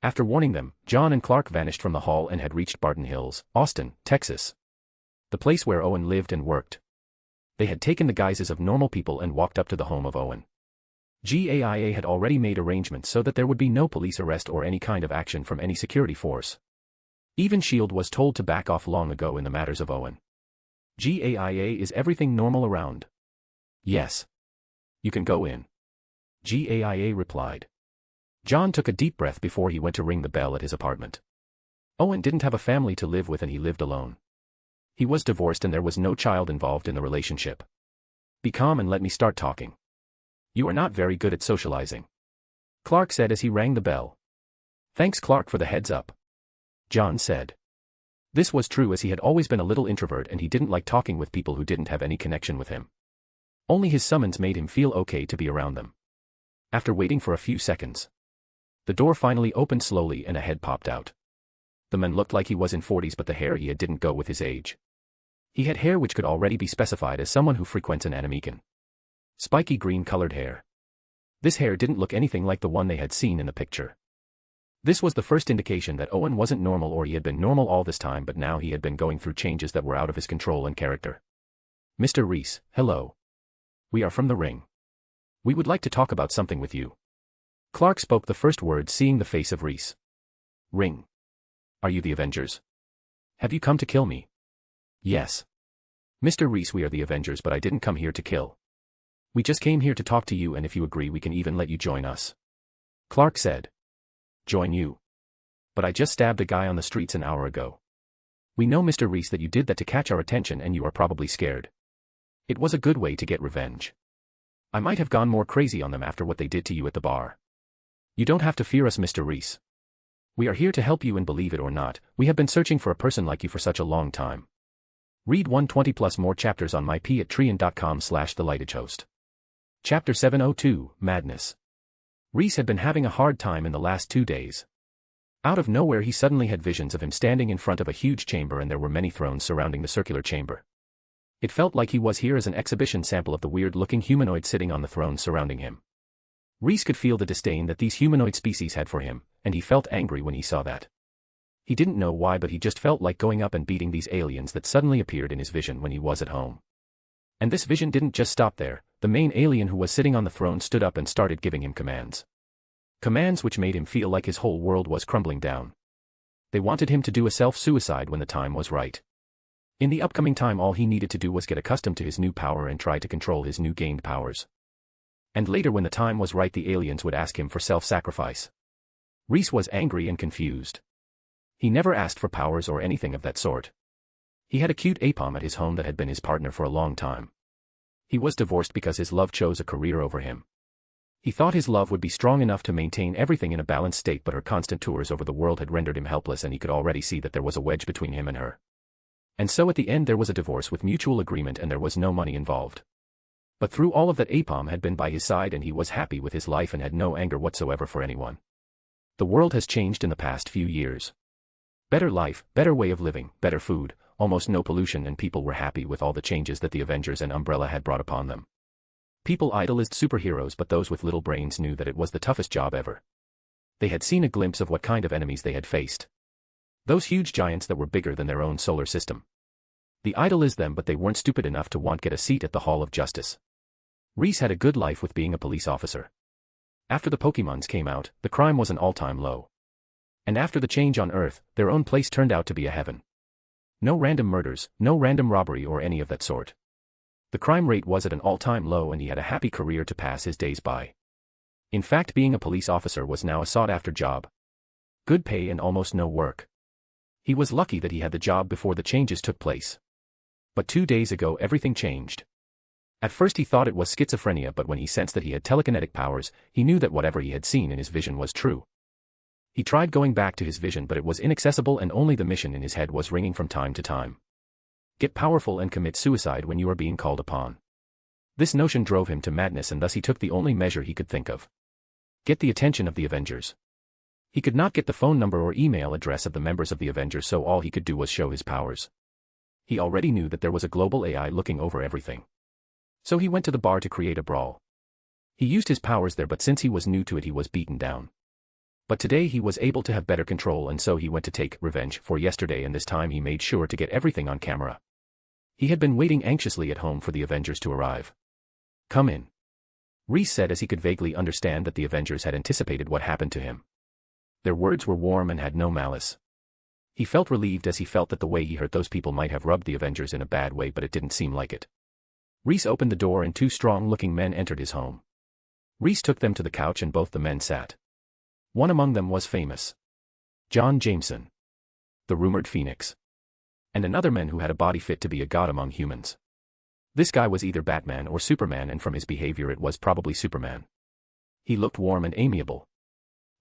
After warning them, John and Clark vanished from the hall and had reached Barton Hills, Austin, Texas. The place where Owen lived and worked. They had taken the guises of normal people and walked up to the home of Owen. GAIA had already made arrangements so that there would be no police arrest or any kind of action from any security force. Even S.H.I.E.L.D. was told to back off long ago in the matters of Owen. GAIA is everything normal around? Yes. You can go in. GAIA replied. John took a deep breath before he went to ring the bell at his apartment. Owen didn't have a family to live with and he lived alone. He was divorced and there was no child involved in the relationship. Be calm and let me start talking. You are not very good at socializing. Clark said as he rang the bell. Thanks Clark for the heads up. John said. This was true as he had always been a little introvert and he didn't like talking with people who didn't have any connection with him. Only his summons made him feel okay to be around them. After waiting for a few seconds, the door finally opened slowly and a head popped out. The man looked like he was in 40s, but the hair he had didn't go with his age. He had hair which could already be specified as someone who frequents an animecan. Spiky green-colored hair. This hair didn't look anything like the one they had seen in the picture. This was the first indication that Owen wasn't normal, or he had been normal all this time, but now he had been going through changes that were out of his control and character. Mr. Reese, hello. We are from the Ring. We would like to talk about something with you. Clark spoke the first word, seeing the face of Reese. Ring. Are you the Avengers? Have you come to kill me? Yes. Mr. Reese, we are the Avengers, but I didn't come here to kill. We just came here to talk to you, and if you agree we can even let you join us. Clark said. Join you? But I just stabbed a guy on the streets an hour ago. We know, Mr. Reese, that you did that to catch our attention and you are probably scared. It was a good way to get revenge. I might have gone more crazy on them after what they did to you at the bar. You don't have to fear us, Mr. Reese. We are here to help you, and believe it or not, we have been searching for a person like you for such a long time. Read 120 plus more chapters on myp@treon.com/thelightedhost. Chapter 702, Madness. Reese had been having a hard time in the last 2 days. Out of nowhere he suddenly had visions of him standing in front of a huge chamber, and there were many thrones surrounding the circular chamber. It felt like he was here as an exhibition sample of the weird-looking humanoid sitting on the throne surrounding him. Reese could feel the disdain that these humanoid species had for him, and he felt angry when he saw that. He didn't know why, but he just felt like going up and beating these aliens that suddenly appeared in his vision when he was at home. And this vision didn't just stop there. The main alien who was sitting on the throne stood up and started giving him commands. Commands which made him feel like his whole world was crumbling down. They wanted him to do a self-suicide when the time was right. In the upcoming time, all he needed to do was get accustomed to his new power and try to control his new gained powers. And later, when the time was right, the aliens would ask him for self-sacrifice. Reese was angry and confused. He never asked for powers or anything of that sort. He had a cute apom at his home that had been his partner for a long time. He was divorced because his love chose a career over him. He thought his love would be strong enough to maintain everything in a balanced state, but her constant tours over the world had rendered him helpless, and he could already see that there was a wedge between him and her. And so at the end there was a divorce with mutual agreement, and there was no money involved. But through all of that, Apom had been by his side, and he was happy with his life and had no anger whatsoever for anyone. The world has changed in the past few years. Better life, better way of living, better food, almost no pollution, and people were happy with all the changes that the Avengers and Umbrella had brought upon them. People idolized superheroes, but those with little brains knew that it was the toughest job ever. They had seen a glimpse of what kind of enemies they had faced. Those huge giants that were bigger than their own solar system. The idolized them, but they weren't stupid enough to get a seat at the Hall of Justice. Reese had a good life with being a police officer. After the Pokémons came out, the crime was an all-time low. And after the change on Earth, their own place turned out to be a heaven. No random murders, no random robbery or any of that sort. The crime rate was at an all-time low, and he had a happy career to pass his days by. In fact, being a police officer was now a sought-after job. Good pay and almost no work. He was lucky that he had the job before the changes took place. But 2 days ago everything changed. At first he thought it was schizophrenia, but when he sensed that he had telekinetic powers, he knew that whatever he had seen in his vision was true. He tried going back to his vision, but it was inaccessible, and only the mission in his head was ringing from time to time. Get powerful and commit suicide when you are being called upon. This notion drove him to madness, and thus he took the only measure he could think of. Get the attention of the Avengers. He could not get the phone number or email address of the members of the Avengers, so all he could do was show his powers. He already knew that there was a global AI looking over everything. So he went to the bar to create a brawl. He used his powers there, but since he was new to it he was beaten down. But today he was able to have better control, and so he went to take revenge for yesterday, and this time he made sure to get everything on camera. He had been waiting anxiously at home for the Avengers to arrive. Come in. Reese said as he could vaguely understand that the Avengers had anticipated what happened to him. Their words were warm and had no malice. He felt relieved as he felt that the way he hurt those people might have rubbed the Avengers in a bad way, but it didn't seem like it. Reese opened the door and 2 strong-looking men entered his home. Reese took them to the couch and both the men sat. One among them was famous. John Jameson. The rumored Phoenix. And another man who had a body fit to be a god among humans. This guy was either Batman or Superman, and from his behavior it was probably Superman. He looked warm and amiable.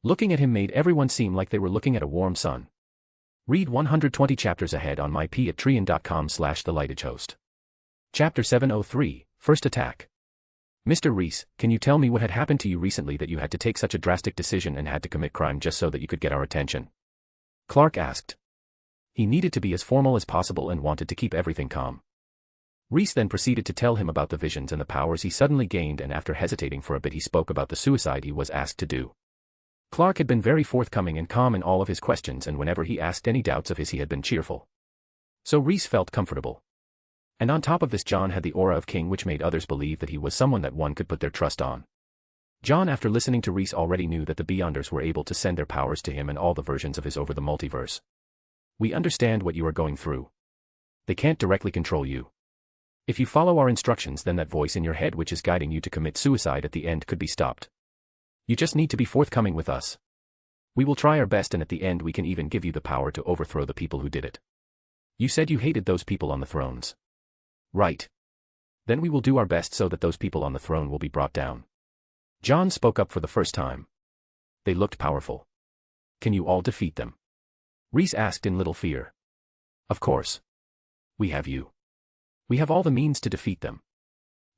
Looking at him made everyone seem like they were looking at a warm sun. Read 120 chapters ahead on my patreon.com/thelightedhost. Chapter 703, First Attack. Mr. Reese, can you tell me what had happened to you recently that you had to take such a drastic decision and had to commit crime just so that you could get our attention? Clark asked. He needed to be as formal as possible and wanted to keep everything calm. Reese then proceeded to tell him about the visions and the powers he suddenly gained, and after hesitating for a bit he spoke about the suicide he was asked to do. Clark had been very forthcoming and calm in all of his questions, and whenever he asked any doubts of his he had been cheerful. So Reese felt comfortable. And on top of this, John had the aura of king, which made others believe that he was someone that one could put their trust on. John, after listening to Reese, already knew that the Beyonders were able to send their powers to him and all the versions of his over the multiverse. We understand what you are going through. They can't directly control you. If you follow our instructions, then that voice in your head which is guiding you to commit suicide at the end could be stopped. You just need to be forthcoming with us. We will try our best, and at the end we can even give you the power to overthrow the people who did it. You said you hated those people on the thrones. Right. Then we will do our best so that those people on the throne will be brought down. John spoke up for the first time. They looked powerful. Can you all defeat them? Reese asked in little fear. Of course. We have you. We have all the means to defeat them.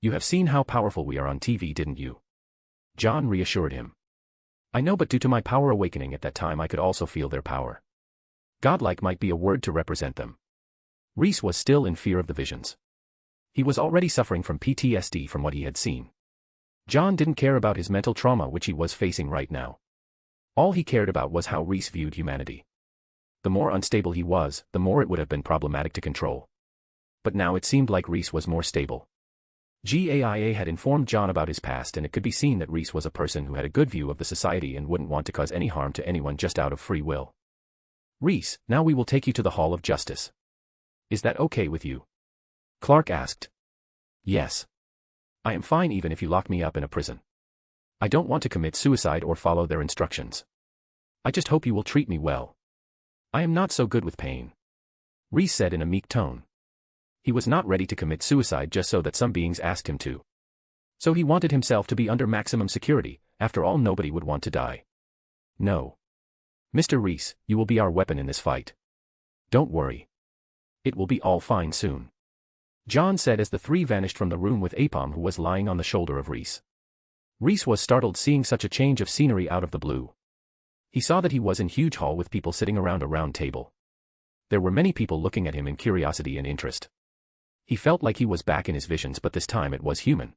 You have seen how powerful we are on TV, didn't you? John reassured him. I know, but due to my power awakening at that time I could also feel their power. Godlike might be a word to represent them. Reese was still in fear of the visions. He was already suffering from PTSD from what he had seen. John didn't care about his mental trauma which he was facing right now. All he cared about was how Reese viewed humanity. The more unstable he was, the more it would have been problematic to control. But now it seemed like Reese was more stable. GAIA had informed John about his past, and it could be seen that Reese was a person who had a good view of the society and wouldn't want to cause any harm to anyone just out of free will. Reese, now we will take you to the Hall of Justice. Is that okay with you? Clark asked. Yes. I am fine even if you lock me up in a prison. I don't want to commit suicide or follow their instructions. I just hope you will treat me well. I am not so good with pain. Reese said in a meek tone. He was not ready to commit suicide just so that some beings asked him to. So he wanted himself to be under maximum security. After all, nobody would want to die. No. Mr. Reese, you will be our weapon in this fight. Don't worry. It will be all fine soon. John said as the three vanished from the room with Apom, who was lying on the shoulder of Reese. Reese was startled seeing such a change of scenery out of the blue. He saw that he was in a huge hall with people sitting around a round table. There were many people looking at him in curiosity and interest. He felt like he was back in his visions, but this time it was human.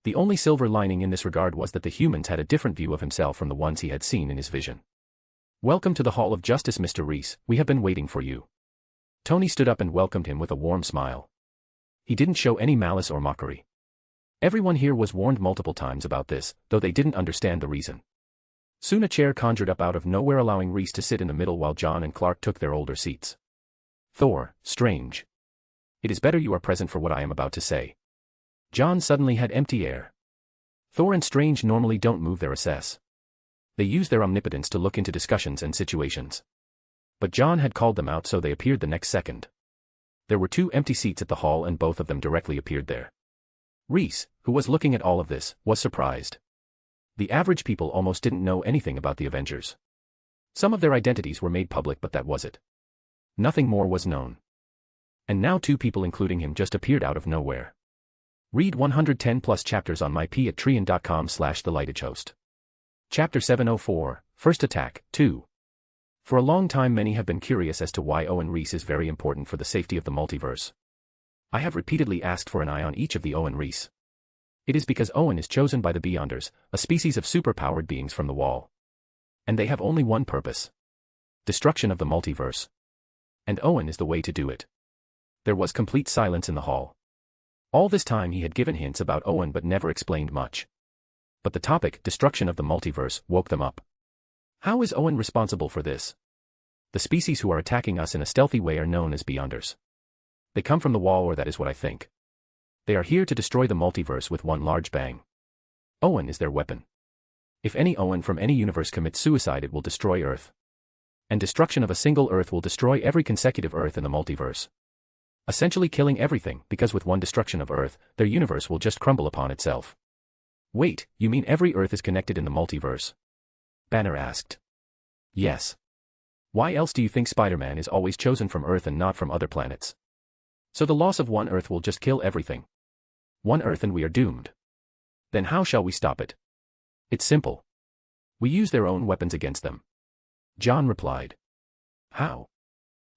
The only silver lining in this regard was that the humans had a different view of himself from the ones he had seen in his vision. Welcome to the Hall of Justice, Mr. Reese, we have been waiting for you. Tony stood up and welcomed him with a warm smile. He didn't show any malice or mockery. Everyone here was warned multiple times about this, though they didn't understand the reason. Soon a chair conjured up out of nowhere, allowing Reese to sit in the middle while John and Clark took their older seats. Thor, Strange. It is better you are present for what I am about to say. John suddenly had empty air. Thor and Strange normally don't move their assess. They use their omnipotence to look into discussions and situations. But John had called them out, so they appeared the next second. There were 2 empty seats at the hall and both of them directly appeared there. Reese, who was looking at all of this, was surprised. The average people almost didn't know anything about the Avengers. Some of their identities were made public, but that was it. Nothing more was known. And now 2 people including him just appeared out of nowhere. Read 110 plus chapters on my patreon.com/thelightedhost. Chapter 704, First Attack, 2. For a long time many have been curious as to why Owen Reese is very important for the safety of the multiverse. I have repeatedly asked for an eye on each of the Owen Reese. It is because Owen is chosen by the Beyonders, a species of superpowered beings from the Wall. And they have only one purpose. Destruction of the multiverse. And Owen is the way to do it. There was complete silence in the hall. All this time he had given hints about Owen but never explained much. But the topic, destruction of the multiverse, woke them up. How is Owen responsible for this? The species who are attacking us in a stealthy way are known as Beyonders. They come from the Wall, or that is what I think. They are here to destroy the multiverse with one large bang. Owen is their weapon. If any Owen from any universe commits suicide, it will destroy Earth. And destruction of a single Earth will destroy every consecutive Earth in the multiverse. Essentially killing everything, because with one destruction of Earth, their universe will just crumble upon itself. Wait, you mean every Earth is connected in the multiverse? Banner asked. Yes. Why else do you think Spider-Man is always chosen from Earth and not from other planets? So the loss of one Earth will just kill everything. One Earth and we are doomed. Then how shall we stop it? It's simple. We use their own weapons against them. John replied. How?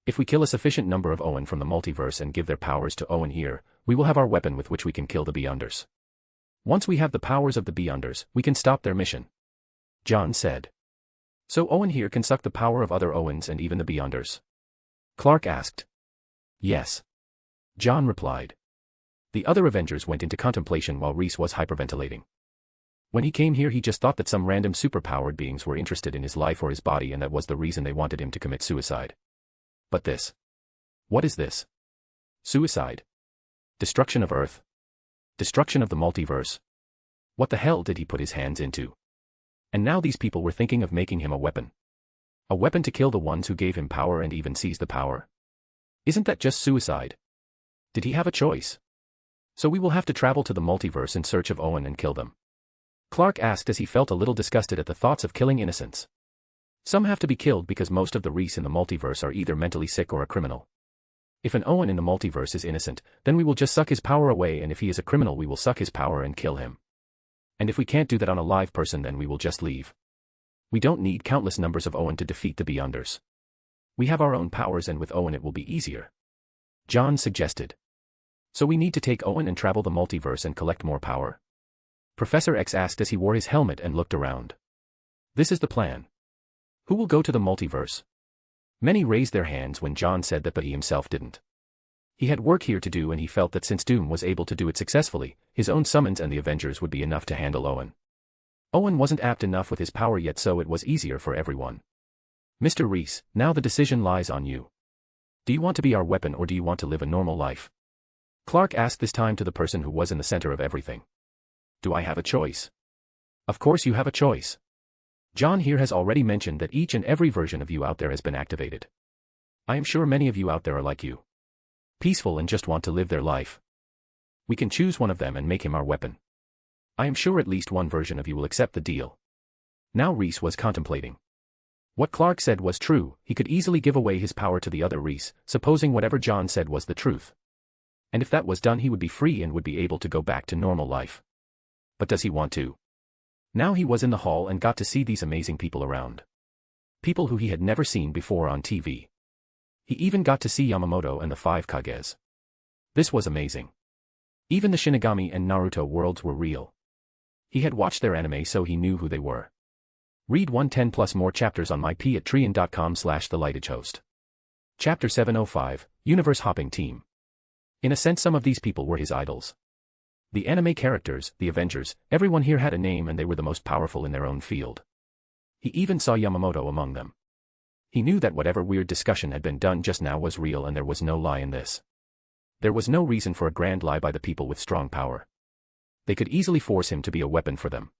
If we kill a sufficient number of Owen from the multiverse and give their powers to Owen here, we will have our weapon with which we can kill the Beyonders. Once we have the powers of the Beyonders, we can stop their mission. John said. So Owen here can suck the power of other Owens and even the Beyonders? Clark asked. Yes. John replied. The other Avengers went into contemplation while Reese was hyperventilating. When he came here he just thought that some random superpowered beings were interested in his life or his body and that was the reason they wanted him to commit suicide. But this. What is this? Suicide. Destruction of Earth. Destruction of the multiverse. What the hell did he put his hands into? And now these people were thinking of making him a weapon. A weapon to kill the ones who gave him power and even seize the power. Isn't that just suicide? Did he have a choice? So we will have to travel to the multiverse in search of Owen and kill them. Clark asked as he felt a little disgusted at the thoughts of killing innocents. Some have to be killed because most of the Reese in the multiverse are either mentally sick or a criminal. If an Owen in the multiverse is innocent, then we will just suck his power away, and if he is a criminal we will suck his power and kill him. And if we can't do that on a live person then we will just leave. We don't need countless numbers of Owen to defeat the Beyonders. We have our own powers and with Owen it will be easier. John suggested. So we need to take Owen and travel the multiverse and collect more power? Professor X asked as he wore his helmet and looked around. This is the plan. Who will go to the multiverse? Many raised their hands when John said that, but he himself didn't. He had work here to do and he felt that since Doom was able to do it successfully, his own summons and the Avengers would be enough to handle Owen. Owen wasn't apt enough with his power yet, so it was easier for everyone. Mr. Reese, now the decision lies on you. Do you want to be our weapon or do you want to live a normal life? Clark asked this time to the person who was in the center of everything. Do I have a choice? Of course you have a choice. John here has already mentioned that each and every version of you out there has been activated. I am sure many of you out there are like you. Peaceful and just want to live their life. We can choose one of them and make him our weapon. I am sure at least one version of you will accept the deal. Now Reese was contemplating. What Clark said was true, he could easily give away his power to the other Reese, supposing whatever John said was the truth. And if that was done he would be free and would be able to go back to normal life. But does he want to? Now he was in the hall and got to see these amazing people around. People who he had never seen before on TV. He even got to see Yamamoto and the 5 Kages. This was amazing. Even the Shinigami and Naruto worlds were real. He had watched their anime so he knew who they were. Read 110 plus more chapters on myp@trian.com/thelightagehost. Chapter 705, Universe Hopping Team. In a sense some of these people were his idols. The anime characters, the Avengers, everyone here had a name and they were the most powerful in their own field. He even saw Yamamoto among them. He knew that whatever weird discussion had been done just now was real and there was no lie in this. There was no reason for a grand lie by the people with strong power. They could easily force him to be a weapon for them.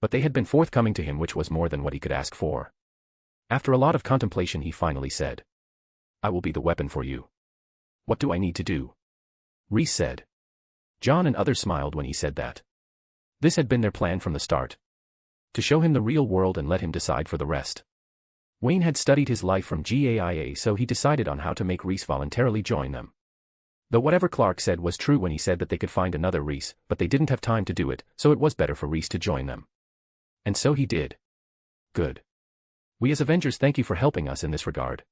But they had been forthcoming to him, which was more than what he could ask for. After a lot of contemplation he finally said, I will be the weapon for you. What do I need to do? Reese said. John and others smiled when he said that. This had been their plan from the start. To show him the real world and let him decide for the rest. Wayne had studied his life from GAIA, so he decided on how to make Reese voluntarily join them. Though whatever Clark said was true when he said that they could find another Reese, but they didn't have time to do it, so it was better for Reese to join them. And so he did. Good. We as Avengers thank you for helping us in this regard.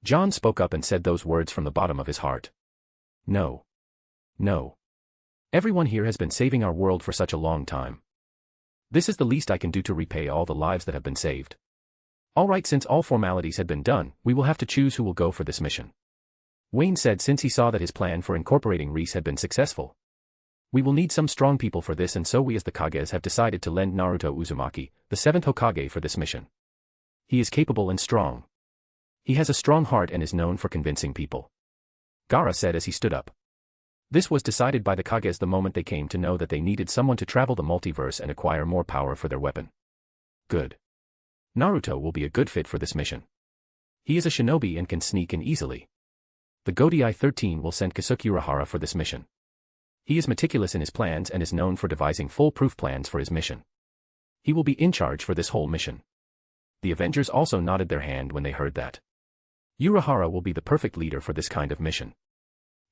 John spoke up and said those words from the bottom of his heart. No. No. Everyone here has been saving our world for such a long time. This is the least I can do to repay all the lives that have been saved. Alright, since all formalities had been done, we will have to choose who will go for this mission. Wayne said since he saw that his plan for incorporating Reese had been successful. We will need some strong people for this, and so we as the Kages have decided to lend Naruto Uzumaki, the 7th Hokage, for this mission. He is capable and strong. He has a strong heart and is known for convincing people. Gaara said as he stood up. This was decided by the Kages the moment they came to know that they needed someone to travel the multiverse and acquire more power for their weapon. Good. Naruto will be a good fit for this mission. He is a shinobi and can sneak in easily. The Godai 13 will send Kasuke Urahara for this mission. He is meticulous in his plans and is known for devising foolproof plans for his mission. He will be in charge for this whole mission. The Avengers also nodded their hand when they heard that. Urahara will be the perfect leader for this kind of mission.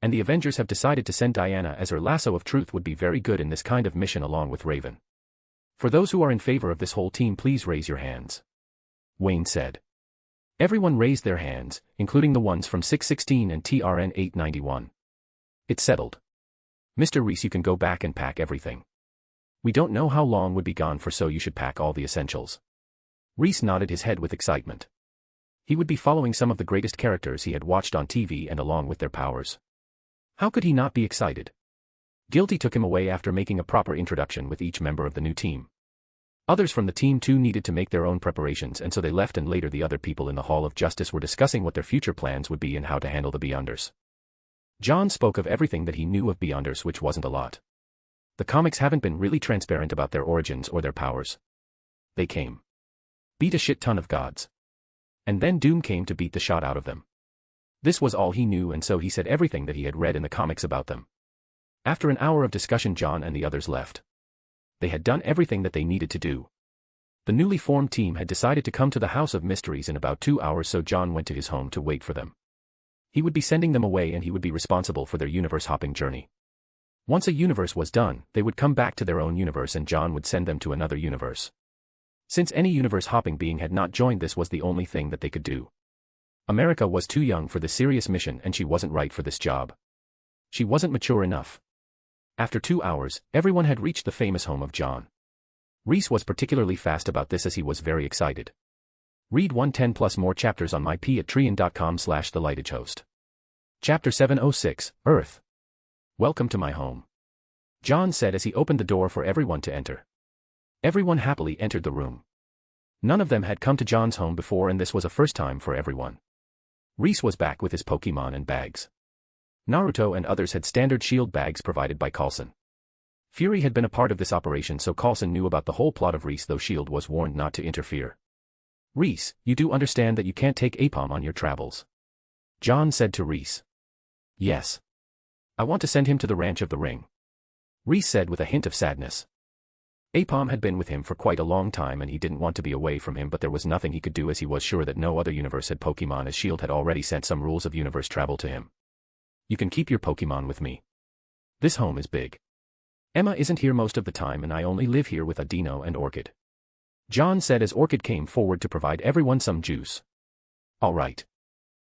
And the Avengers have decided to send Diana as her lasso of truth would be very good in this kind of mission along with Raven. For those who are in favor of this whole team, please raise your hands. Wayne said. Everyone raised their hands, including the ones from 616 and TRN 891. It's settled. Mr. Reese, you can go back and pack everything. We don't know how long would be gone for, so you should pack all the essentials. Reese nodded his head with excitement. He would be following some of the greatest characters he had watched on TV and along with their powers. How could he not be excited? Guilty took him away after making a proper introduction with each member of the new team. Others from the team too needed to make their own preparations, and so they left, and later the other people in the Hall of Justice were discussing what their future plans would be and how to handle the Beyonders. John spoke of everything that he knew of Beyonders, which wasn't a lot. The comics haven't been really transparent about their origins or their powers. They came. Beat a shit ton of gods. And then Doom came to beat the shot out of them. This was all he knew, and so he said everything that he had read in the comics about them. After an hour of discussion, John and the others left. They had done everything that they needed to do. The newly formed team had decided to come to the House of Mysteries in about 2 hours, so John went to his home to wait for them. He would be sending them away, and he would be responsible for their universe-hopping journey. Once a universe was done, they would come back to their own universe and John would send them to another universe. Since any universe-hopping being had not joined, this was the only thing that they could do. America was too young for this serious mission, and she wasn't right for this job. She wasn't mature enough. After 2 hours, everyone had reached the famous home of John. Reese was particularly fast about this as he was very excited. Read 110 plus more chapters on mypatreon.com/thelightagehost. Chapter 706, Earth. Welcome to my home. John said as he opened the door for everyone to enter. Everyone happily entered the room. None of them had come to John's home before, and this was a first time for everyone. Reese was back with his Pokemon and bags. Naruto and others had standard shield bags provided by Coulson. Fury had been a part of this operation, so Coulson knew about the whole plot of Reese, though Shield was warned not to interfere. Reese, you do understand that you can't take Apom on your travels? John said to Reese. Yes. I want to send him to the Ranch of the Ring. Reese said with a hint of sadness. Apom had been with him for quite a long time and he didn't want to be away from him, but there was nothing he could do as he was sure that no other universe had Pokemon, as Shield had already sent some rules of universe travel to him. You can keep your Pokemon with me. This home is big. Emma isn't here most of the time and I only live here with Adino and Orchid. John said as Orchid came forward to provide everyone some juice. All right.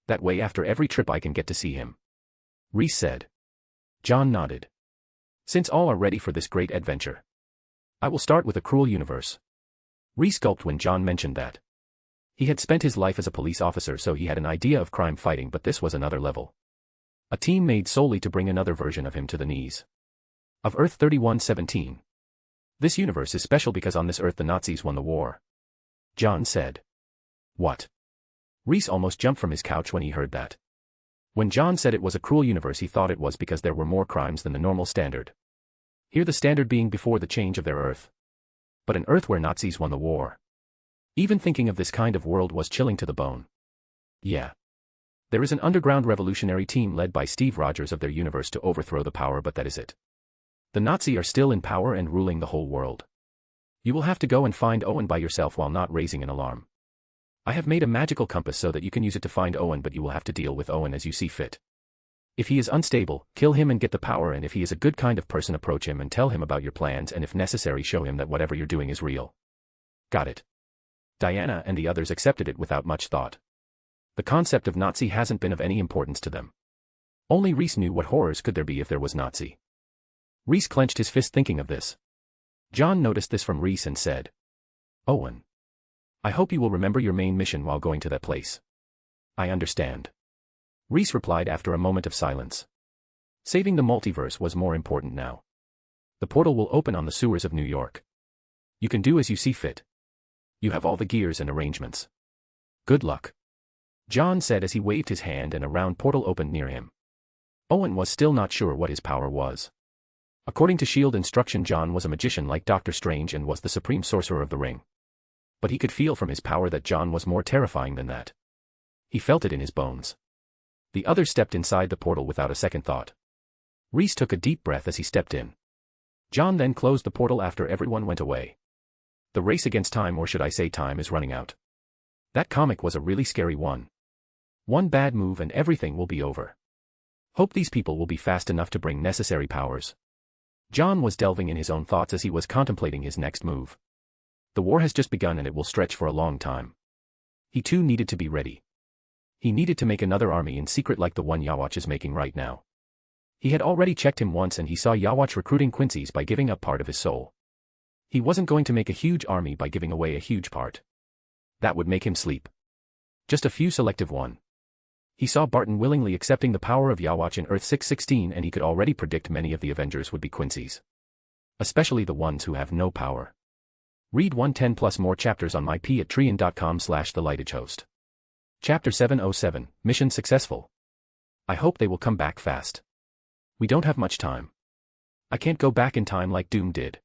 That way after every trip I can get to see him. Reese said. John nodded. Since all are ready for this great adventure, I will start with a cruel universe. Reese gulped when John mentioned that. He had spent his life as a police officer, so he had an idea of crime fighting, but this was another level. A team made solely to bring another version of him to the knees. Of Earth 3117. This universe is special because on this Earth the Nazis won the war. John said. What? Reese almost jumped from his couch when he heard that. When John said it was a cruel universe, he thought it was because there were more crimes than the normal standard. Here the standard being before the change of their Earth. But an Earth where Nazis won the war. Even thinking of this kind of world was chilling to the bone. Yeah. There is an underground revolutionary team led by Steve Rogers of their universe to overthrow the power, but that is it. The Nazi are still in power and ruling the whole world. You will have to go and find Owen by yourself while not raising an alarm. I have made a magical compass so that you can use it to find Owen, but you will have to deal with Owen as you see fit. If he is unstable, kill him and get the power, and if he is a good kind of person, approach him and tell him about your plans, and if necessary show him that whatever you're doing is real. Got it. Diana and the others accepted it without much thought. The concept of Nazi hasn't been of any importance to them. Only Reese knew what horrors could there be if there was Nazi. Reese clenched his fist thinking of this. John noticed this from Reese and said, Owen. I hope you will remember your main mission while going to that place. I understand. Reese replied after a moment of silence. Saving the multiverse was more important now. The portal will open on the sewers of New York. You can do as you see fit. You have all the gears and arrangements. Good luck. John said as he waved his hand and a round portal opened near him. Owen was still not sure what his power was. According to S.H.I.E.L.D. instruction, John was a magician like Doctor Strange and was the supreme sorcerer of the ring. But he could feel from his power that John was more terrifying than that. He felt it in his bones. The others stepped inside the portal without a second thought. Reese took a deep breath as he stepped in. John then closed the portal after everyone went away. The race against time, or should I say time, is running out. That comic was a really scary one. One bad move and everything will be over. Hope these people will be fast enough to bring necessary powers. John was delving in his own thoughts as he was contemplating his next move. The war has just begun and it will stretch for a long time. He too needed to be ready. He needed to make another army in secret like the one Yawatch is making right now. He had already checked him once and he saw Yawatch recruiting Quincy's by giving up part of his soul. He wasn't going to make a huge army by giving away a huge part. That would make him sleep. Just a few selective one. He saw Barton willingly accepting the power of Yawatch in Earth 616 and he could already predict many of the Avengers would be Quincy's. Especially the ones who have no power. Read 110 plus more chapters on mypatreon.com/thelightagehost. Chapter 707, Mission Successful. I hope they will come back fast. We don't have much time. I can't go back in time like Doom did.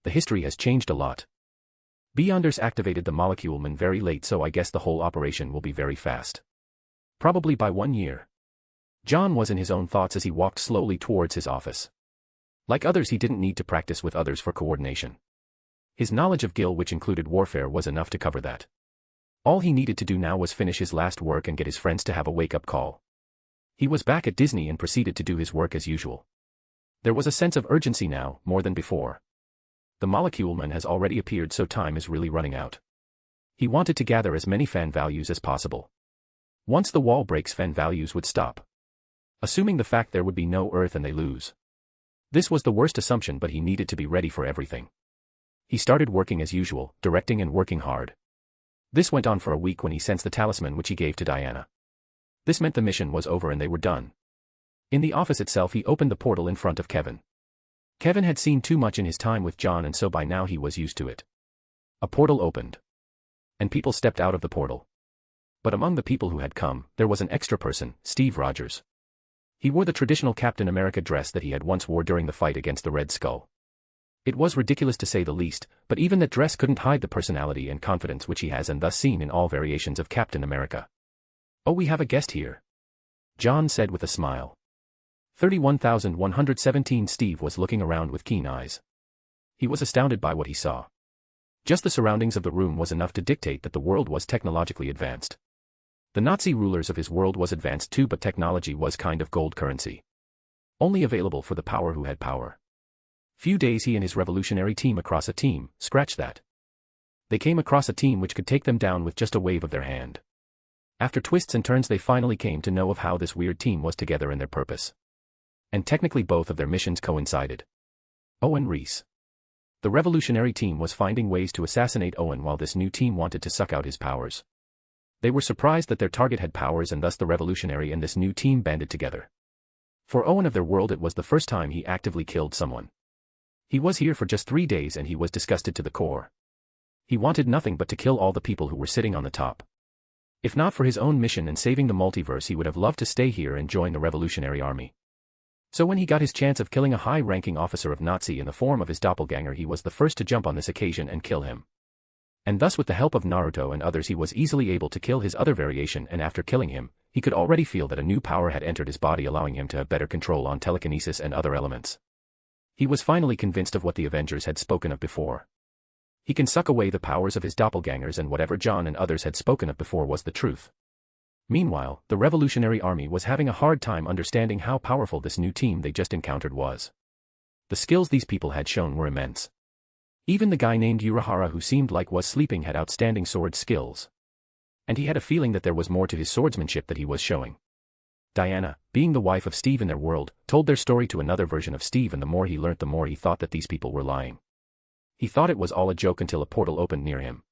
The history has changed a lot. Beyonders activated the Molecule Man very late so I guess the whole operation will be very fast. Probably by 1 year. John was in his own thoughts as he walked slowly towards his office. Like others he didn't need to practice with others for coordination. His knowledge of Gil which included warfare was enough to cover that. All he needed to do now was finish his last work and get his friends to have a wake-up call. He was back at Disney and proceeded to do his work as usual. There was a sense of urgency now, more than before. The Molecule Man has already appeared so time is really running out. He wanted to gather as many fan values as possible. Once the wall breaks fan values would stop. Assuming the fact there would be no Earth and they lose. This was the worst assumption but he needed to be ready for everything. He started working as usual, directing and working hard. This went on for a week when he sensed the talisman which he gave to Diana. This meant the mission was over and they were done. In the office itself he opened the portal in front of Kevin. Kevin had seen too much in his time with John and so by now he was used to it. A portal opened. And people stepped out of the portal. But among the people who had come, there was an extra person, Steve Rogers. He wore the traditional Captain America dress that he had once wore during the fight against the Red Skull. It was ridiculous to say the least, but even that dress couldn't hide the personality and confidence which he has and thus seen in all variations of Captain America. "Oh, we have a guest here," John said with a smile. 31,117 Steve was looking around with keen eyes. He was astounded by what he saw. Just the surroundings of the room was enough to dictate that the world was technologically advanced. The Nazi rulers of his world was advanced too but technology was kind of gold currency. Only available for the power who had power. Few days he and his revolutionary team across a team, scratch that. They came across a team which could take them down with just a wave of their hand. After twists and turns they finally came to know of how this weird team was together in their purpose. And technically both of their missions coincided. Owen Reese. The revolutionary team was finding ways to assassinate Owen while this new team wanted to suck out his powers. They were surprised that their target had powers and thus the revolutionary and this new team banded together. For Owen of their world it was the first time he actively killed someone. He was here for just 3 days and he was disgusted to the core. He wanted nothing but to kill all the people who were sitting on the top. If not for his own mission and saving the multiverse he would have loved to stay here and join the revolutionary army. So when he got his chance of killing a high-ranking officer of Nazi in the form of his doppelganger he was the first to jump on this occasion and kill him. And thus with the help of Naruto and others he was easily able to kill his other variation and after killing him, he could already feel that a new power had entered his body allowing him to have better control on telekinesis and other elements. He was finally convinced of what the Avengers had spoken of before. He can suck away the powers of his doppelgangers and whatever John and others had spoken of before was the truth. Meanwhile, the Revolutionary Army was having a hard time understanding how powerful this new team they just encountered was. The skills these people had shown were immense. Even the guy named Urahara who seemed like was sleeping had outstanding sword skills. And he had a feeling that there was more to his swordsmanship that he was showing. Diana, being the wife of Steve in their world, told their story to another version of Steve and the more he learnt the more he thought that these people were lying. He thought it was all a joke until a portal opened near him.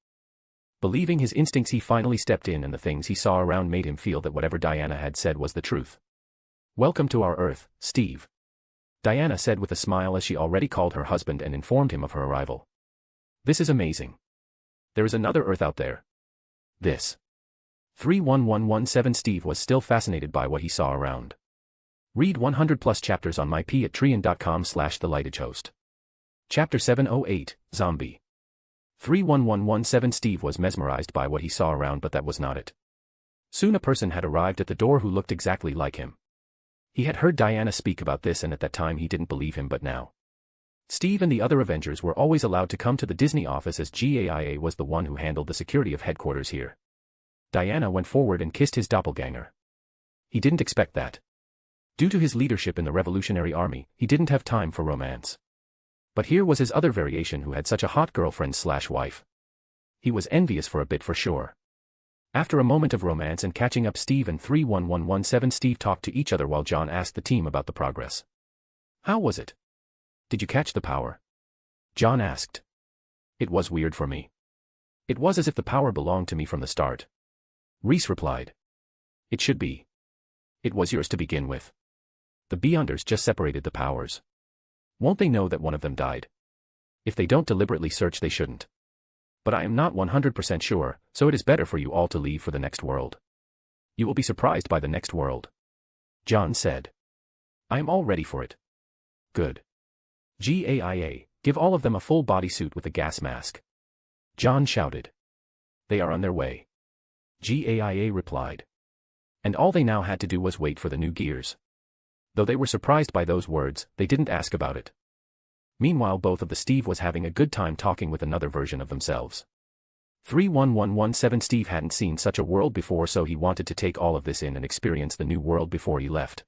Believing his instincts he finally stepped in and the things he saw around made him feel that whatever Diana had said was the truth. "Welcome to our Earth, Steve," Diana said with a smile as she already called her husband and informed him of her arrival. "This is amazing. There is another Earth out there. This." 31117 Steve was still fascinated by what he saw around. Read 100 plus chapters on mypatreon.com/thelightagehost. Chapter 708, Zombie. 31117 Steve was mesmerized by what he saw around but that was not it. Soon a person had arrived at the door who looked exactly like him. He had heard Diana speak about this and at that time he didn't believe him but now. Steve and the other Avengers were always allowed to come to the Disney office as GAIA was the one who handled the security of headquarters here. Diana went forward and kissed his doppelganger. He didn't expect that. Due to his leadership in the Revolutionary Army, he didn't have time for romance. But here was his other variation who had such a hot girlfriend/wife. He was envious for a bit for sure. After a moment of romance and catching up, Steve and 31117 Steve talked to each other while John asked the team about the progress. How was it? Did you catch the power? John asked. It was weird for me. It was as if the power belonged to me from the start. Reese replied. It should be. It was yours to begin with. The Beyonders just separated the powers. Won't they know that one of them died? If they don't deliberately search, they shouldn't. But I am not 100% sure, so it is better for you all to leave for the next world. You will be surprised by the next world. John said. I am all ready for it. Good. GAIA, give all of them a full bodysuit with a gas mask. John shouted. They are on their way. GAIA replied. And all they now had to do was wait for the new gears. Though they were surprised by those words, they didn't ask about it. Meanwhile, both of the Steve was having a good time talking with another version of themselves. 31117 Steve hadn't seen such a world before, so he wanted to take all of this in and experience the new world before he left.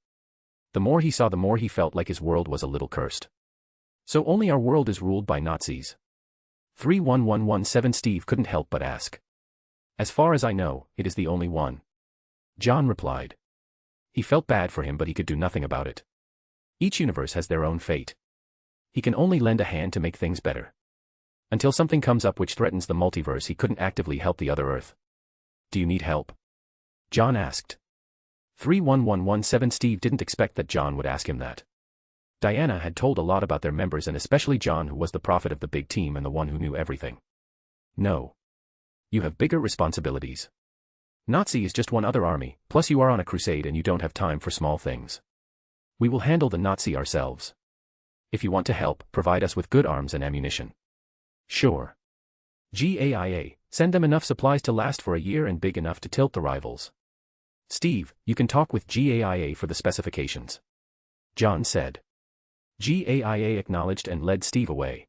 The more he saw, the more he felt like his world was a little cursed. So only our world is ruled by Nazis? 31117 Steve couldn't help but ask. As far as I know, it is the only one. John replied. He felt bad for him, but he could do nothing about it. Each universe has their own fate. He can only lend a hand to make things better. Until something comes up which threatens the multiverse, he couldn't actively help the other Earth. Do you need help? John asked. 31117 Steve didn't expect that John would ask him that. Diana had told a lot about their members, and especially John, who was the prophet of the big team and the one who knew everything. No. You have bigger responsibilities. Nazi is just one other army, plus you are on a crusade and you don't have time for small things. We will handle the Nazi ourselves. If you want to help, provide us with good arms and ammunition. Sure. GAIA, send them enough supplies to last for a year and big enough to tilt the rivals. Steve, you can talk with GAIA for the specifications. John said. GAIA acknowledged and led Steve away.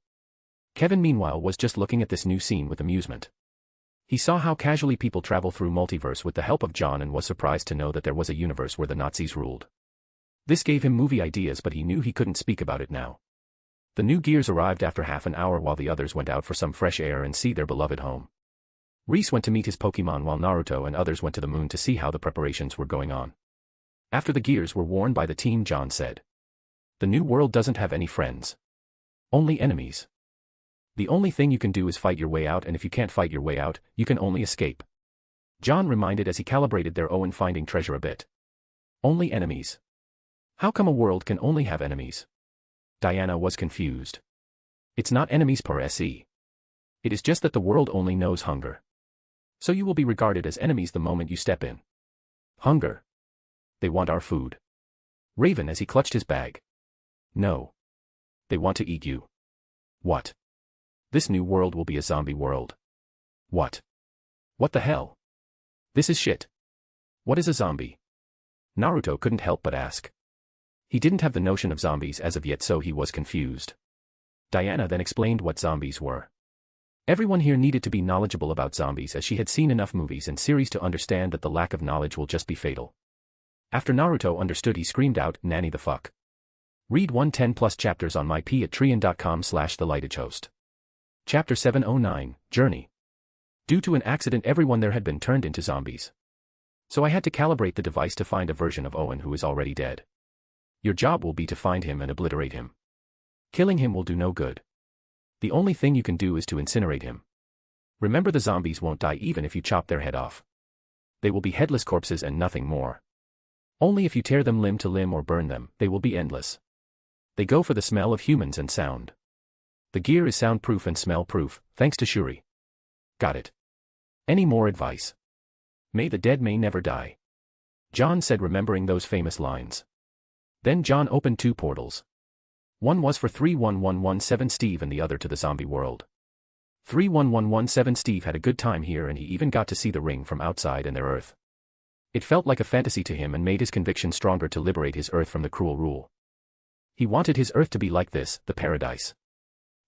Kevin, meanwhile, was just looking at this new scene with amusement. He saw how casually people travel through Multiverse with the help of John and was surprised to know that there was a universe where the Nazis ruled. This gave him movie ideas, but he knew he couldn't speak about it now. The new gears arrived after half an hour while the others went out for some fresh air and see their beloved home. Reese went to meet his Pokemon while Naruto and others went to the moon to see how the preparations were going on. After the gears were worn by the team, John said. The new world doesn't have any friends. Only enemies. The only thing you can do is fight your way out, and if you can't fight your way out, you can only escape. John reminded as he calibrated their Owen finding treasure a bit. Only enemies. How come a world can only have enemies? Diana was confused. It's not enemies per se. It is just that the world only knows hunger. So you will be regarded as enemies the moment you step in. Hunger. They want our food. Raven as he clutched his bag. No. They want to eat you. What? This new world will be a zombie world. What? What the hell? This is shit. What is a zombie? Naruto couldn't help but ask. He didn't have the notion of zombies as of yet, so he was confused. Diana then explained what zombies were. Everyone here needed to be knowledgeable about zombies, as she had seen enough movies and series to understand that the lack of knowledge will just be fatal. After Naruto understood, he screamed out, "Nanny the fuck." Read 110 plus chapters on mypatreon.com/thelightedhost. Chapter 709, Journey. Due to an accident, everyone there had been turned into zombies. So I had to calibrate the device to find a version of Owen who is already dead. Your job will be to find him and obliterate him. Killing him will do no good. The only thing you can do is to incinerate him. Remember, the zombies won't die even if you chop their head off. They will be headless corpses and nothing more. Only if you tear them limb to limb or burn them, they will be endless. They go for the smell of humans and sound. The gear is soundproof and smell-proof, thanks to Shuri. Got it. Any more advice? May the dead may never die. John said, remembering those famous lines. Then John opened two portals. One was for 31117 Steve and the other to the zombie world. 31117 Steve had a good time here, and he even got to see the ring from outside and their Earth. It felt like a fantasy to him and made his conviction stronger to liberate his Earth from the cruel rule. He wanted his Earth to be like this, the paradise.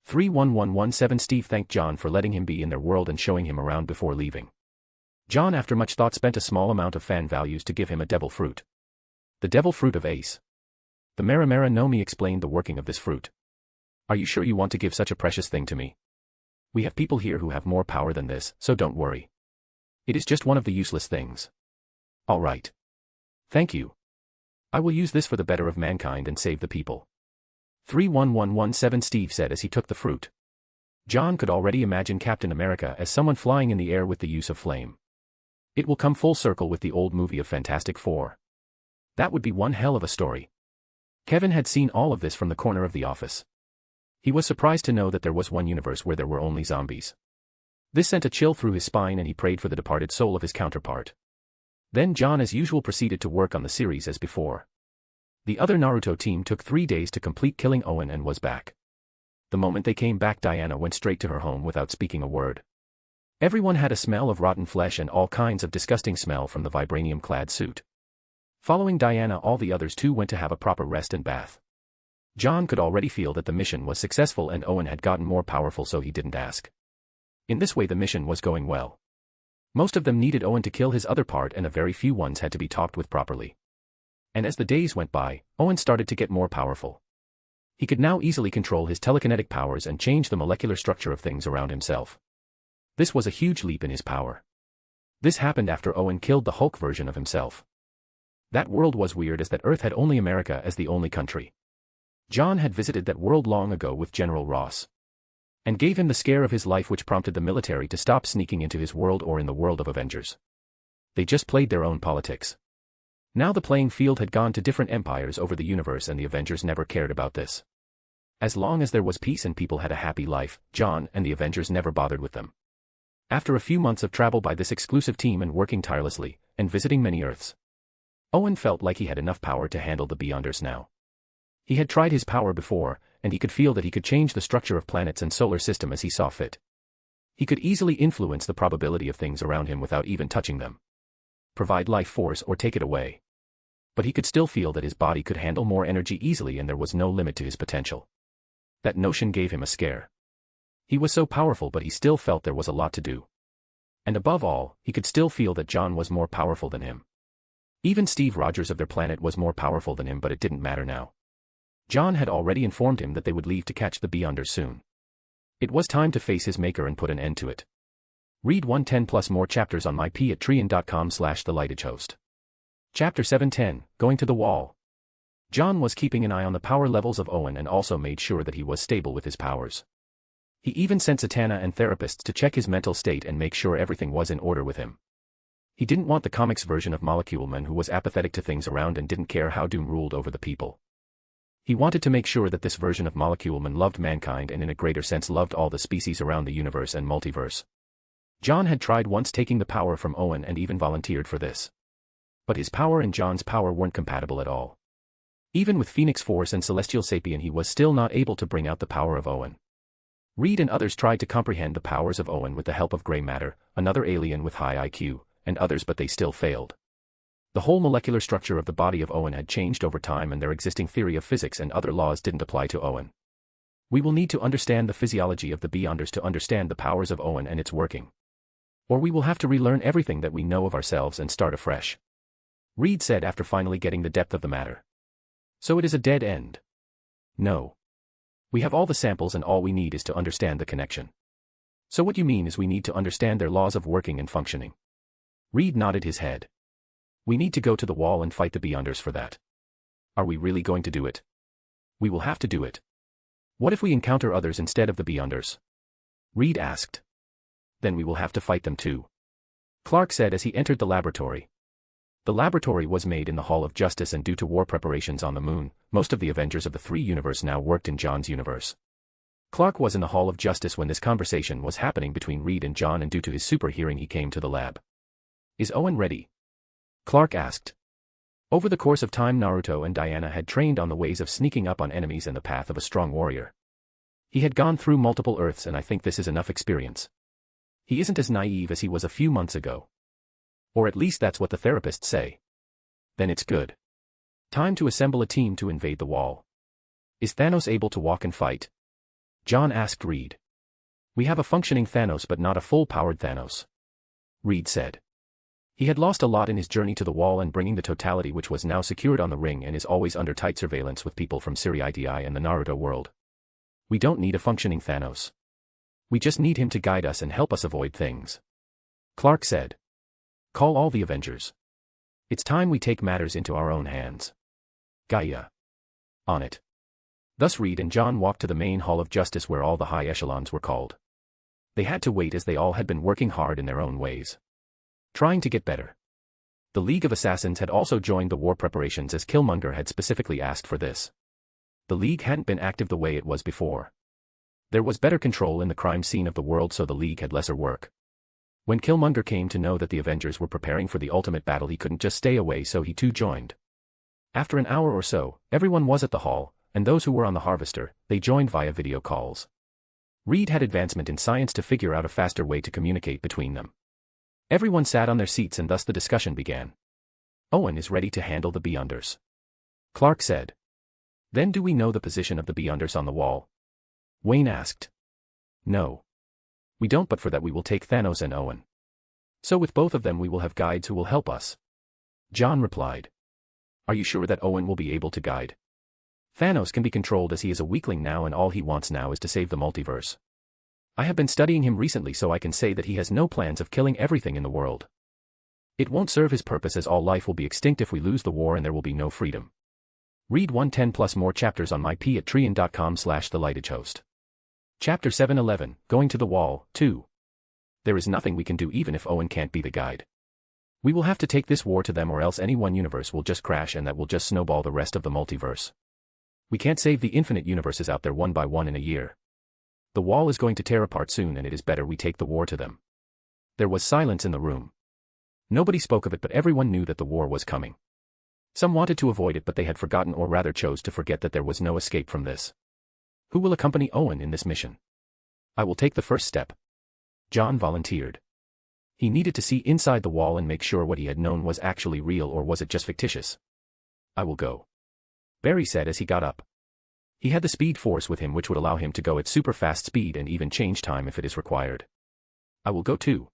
31117 Steve thanked John for letting him be in their world and showing him around before leaving. John after much thought spent a small amount of fan values to give him a devil fruit. The devil fruit of Ace. The Marimara no Mi explained the working of this fruit. Are you sure you want to give such a precious thing to me? We have people here who have more power than this, so don't worry. It is just one of the useless things. All right. Thank you. I will use this for the better of mankind and save the people. 31117 Steve said as he took the fruit. John could already imagine Captain America as someone flying in the air with the use of flame. It will come full circle with the old movie of Fantastic Four. That would be one hell of a story. Kevin had seen all of this from the corner of the office. He was surprised to know that there was one universe where there were only zombies. This sent a chill through his spine and he prayed for the departed soul of his counterpart. Then John as usual proceeded to work on the series as before. The other Naruto team took 3 days to complete killing Owen and was back. The moment they came back, Diana went straight to her home without speaking a word. Everyone had a smell of rotten flesh and all kinds of disgusting smell from the vibranium-clad suit. Following Diana, all the others too went to have a proper rest and bath. John could already feel that the mission was successful and Owen had gotten more powerful, so he didn't ask. In this way the mission was going well. Most of them needed Owen to kill his other part and a very few ones had to be talked with properly. And as the days went by, Owen started to get more powerful. He could now easily control his telekinetic powers and change the molecular structure of things around himself. This was a huge leap in his power. This happened after Owen killed the Hulk version of himself. That world was weird as that Earth had only America as the only country. John had visited that world long ago with General Ross. And gave him the scare of his life, which prompted the military to stop sneaking into his world or in the world of Avengers. They just played their own politics. Now the playing field had gone to different empires over the universe and the Avengers never cared about this. As long as there was peace and people had a happy life, John and the Avengers never bothered with them. After a few months of travel by this exclusive team and working tirelessly, and visiting many Earths, Owen felt like he had enough power to handle the Beyonders now. He had tried his power before, and he could feel that he could change the structure of planets and solar system as he saw fit. He could easily influence the probability of things around him without even touching them. Provide life force or take it away. But he could still feel that his body could handle more energy easily and there was no limit to his potential. That notion gave him a scare. He was so powerful, but he still felt there was a lot to do. And above all, he could still feel that John was more powerful than him. Even Steve Rogers of their planet was more powerful than him, but it didn't matter now. John had already informed him that they would leave to catch the Beyonders soon. It was time to face his maker and put an end to it. Read 110 plus more chapters on myp@trian.com/thelightagehost. Chapter 710, Going to the Wall. John was keeping an eye on the power levels of Owen and also made sure that he was stable with his powers. He even sent Zatanna and therapists to check his mental state and make sure everything was in order with him. He didn't want the comics version of Molecule Man who was apathetic to things around and didn't care how Doom ruled over the people. He wanted to make sure that this version of Molecule Man loved mankind and in a greater sense loved all the species around the universe and multiverse. John had tried once taking the power from Owen and even volunteered for this. But his power and John's power weren't compatible at all. Even with Phoenix Force and Celestial Sapien he was still not able to bring out the power of Owen. Reed and others tried to comprehend the powers of Owen with the help of Grey Matter, another alien with high IQ, and others, but they still failed. The whole molecular structure of the body of Owen had changed over time and their existing theory of physics and other laws didn't apply to Owen. We will need to understand the physiology of the Beyonders to understand the powers of Owen and its working. Or we will have to relearn everything that we know of ourselves and start afresh. Reed said after finally getting the depth of the matter. So it is a dead end. No. We have all the samples and all we need is to understand the connection. So what you mean is we need to understand their laws of working and functioning. Reed nodded his head. We need to go to the wall and fight the Beyonders for that. Are we really going to do it? We will have to do it. What if we encounter others instead of the Beyonders? Reed asked. Then we will have to fight them too. Clark said as he entered the laboratory. The laboratory was made in the Hall of Justice and due to war preparations on the moon, most of the Avengers of the three universe now worked in John's universe. Clark was in the Hall of Justice when this conversation was happening between Reed and John and due to his super hearing he came to the lab. Is Owen ready? Clark asked. Over the course of time Naruto and Diana had trained on the ways of sneaking up on enemies and the path of a strong warrior. He had gone through multiple Earths and I think this is enough experience. He isn't as naive as he was a few months ago. Or at least that's what the therapists say. Then it's good. Time to assemble a team to invade the wall. Is Thanos able to walk and fight? John asked Reed. We have a functioning Thanos but not a full-powered Thanos. Reed said. He had lost a lot in his journey to the wall and bringing the totality which was now secured on the ring and is always under tight surveillance with people from Siri-IDI and the Naruto world. We don't need a functioning Thanos. We just need him to guide us and help us avoid things. Clark said. Call all the Avengers. It's time we take matters into our own hands. Gaia. On it. Thus Reed and John walked to the main hall of justice where all the high echelons were called. They had to wait as they all had been working hard in their own ways, trying to get better. The League of Assassins had also joined the war preparations as Killmonger had specifically asked for this. The League hadn't been active the way it was before. There was better control in the crime scene of the world, so the League had lesser work. When Killmonger came to know that the Avengers were preparing for the ultimate battle, he couldn't just stay away, so he too joined. After an hour or so, everyone was at the hall, and those who were on the Harvester, they joined via video calls. Reed had advancement in science to figure out a faster way to communicate between them. Everyone sat on their seats and thus the discussion began. Owen is ready to handle the Beyonders. Clark said. Then do we know the position of the Beyonders on the wall? Wayne asked. No. We don't, but for that we will take Thanos and Owen. So with both of them we will have guides who will help us. John replied. Are you sure that Owen will be able to guide? Thanos can be controlled as he is a weakling now and all he wants now is to save the multiverse. I have been studying him recently so I can say that he has no plans of killing everything in the world. It won't serve his purpose as all life will be extinct if we lose the war and there will be no freedom. Read 110 plus more chapters on myp@trian.com/thelightedhost. Chapter 711, Going to the Wall, 2. There is nothing we can do even if Owen can't be the guide. We will have to take this war to them or else any one universe will just crash and that will just snowball the rest of the multiverse. We can't save the infinite universes out there one by one in a year. The wall is going to tear apart soon and it is better we take the war to them. There was silence in the room. Nobody spoke of it but everyone knew that the war was coming. Some wanted to avoid it but they had forgotten or rather chose to forget that there was no escape from this. Who will accompany Owen in this mission? I will take the first step. John volunteered. He needed to see inside the wall and make sure what he had known was actually real or was it just fictitious. I will go. Barry said as he got up. He had the speed force with him which would allow him to go at super fast speed and even change time if it is required. I will go too.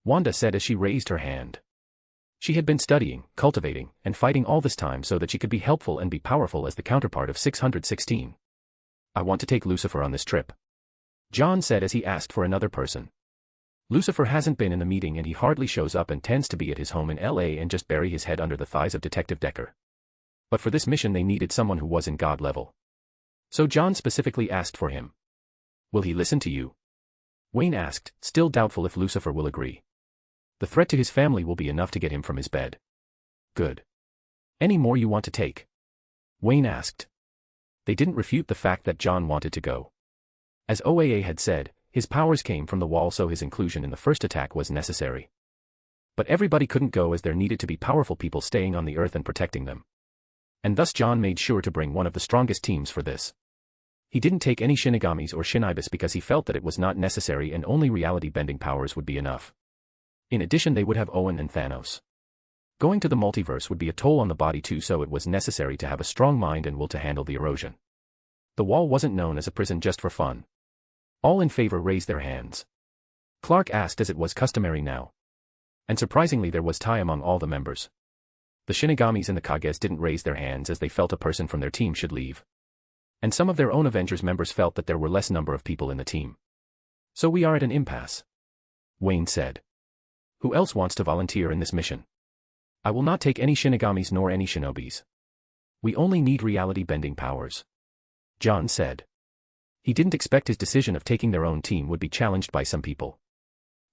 Wanda said as she raised her hand. She had been studying, cultivating, and fighting all this time so that she could be helpful and be powerful as the counterpart of 616. I want to take Lucifer on this trip. John said as he asked for another person. Lucifer hasn't been in the meeting and he hardly shows up and tends to be at his home in LA and just bury his head under the thighs of Detective Decker. But for this mission they needed someone who was in God level. So John specifically asked for him. Will he listen to you? Wayne asked, still doubtful if Lucifer will agree. The threat to his family will be enough to get him from his bed. Good. Any more you want to take? Wayne asked. They didn't refute the fact that John wanted to go. As OAA had said, his powers came from the wall so his inclusion in the first attack was necessary. But everybody couldn't go as there needed to be powerful people staying on the earth and protecting them. And thus John made sure to bring one of the strongest teams for this. He didn't take any Shinigamis or Shinibis because he felt that it was not necessary and only reality-bending powers would be enough. In addition they would have Owen and Thanos. Going to the multiverse would be a toll on the body too, so it was necessary to have a strong mind and will to handle the erosion. The wall wasn't known as a prison just for fun. All in favor raised their hands. Clark asked as it was customary now. And surprisingly there was tie among all the members. The Shinigamis and the Kages didn't raise their hands as they felt a person from their team should leave. And some of their own Avengers members felt that there were less number of people in the team. So we are at an impasse. Wayne said. Who else wants to volunteer in this mission? I will not take any Shinigamis nor any Shinobis. We only need reality-bending powers. John said. He didn't expect his decision of taking their own team would be challenged by some people.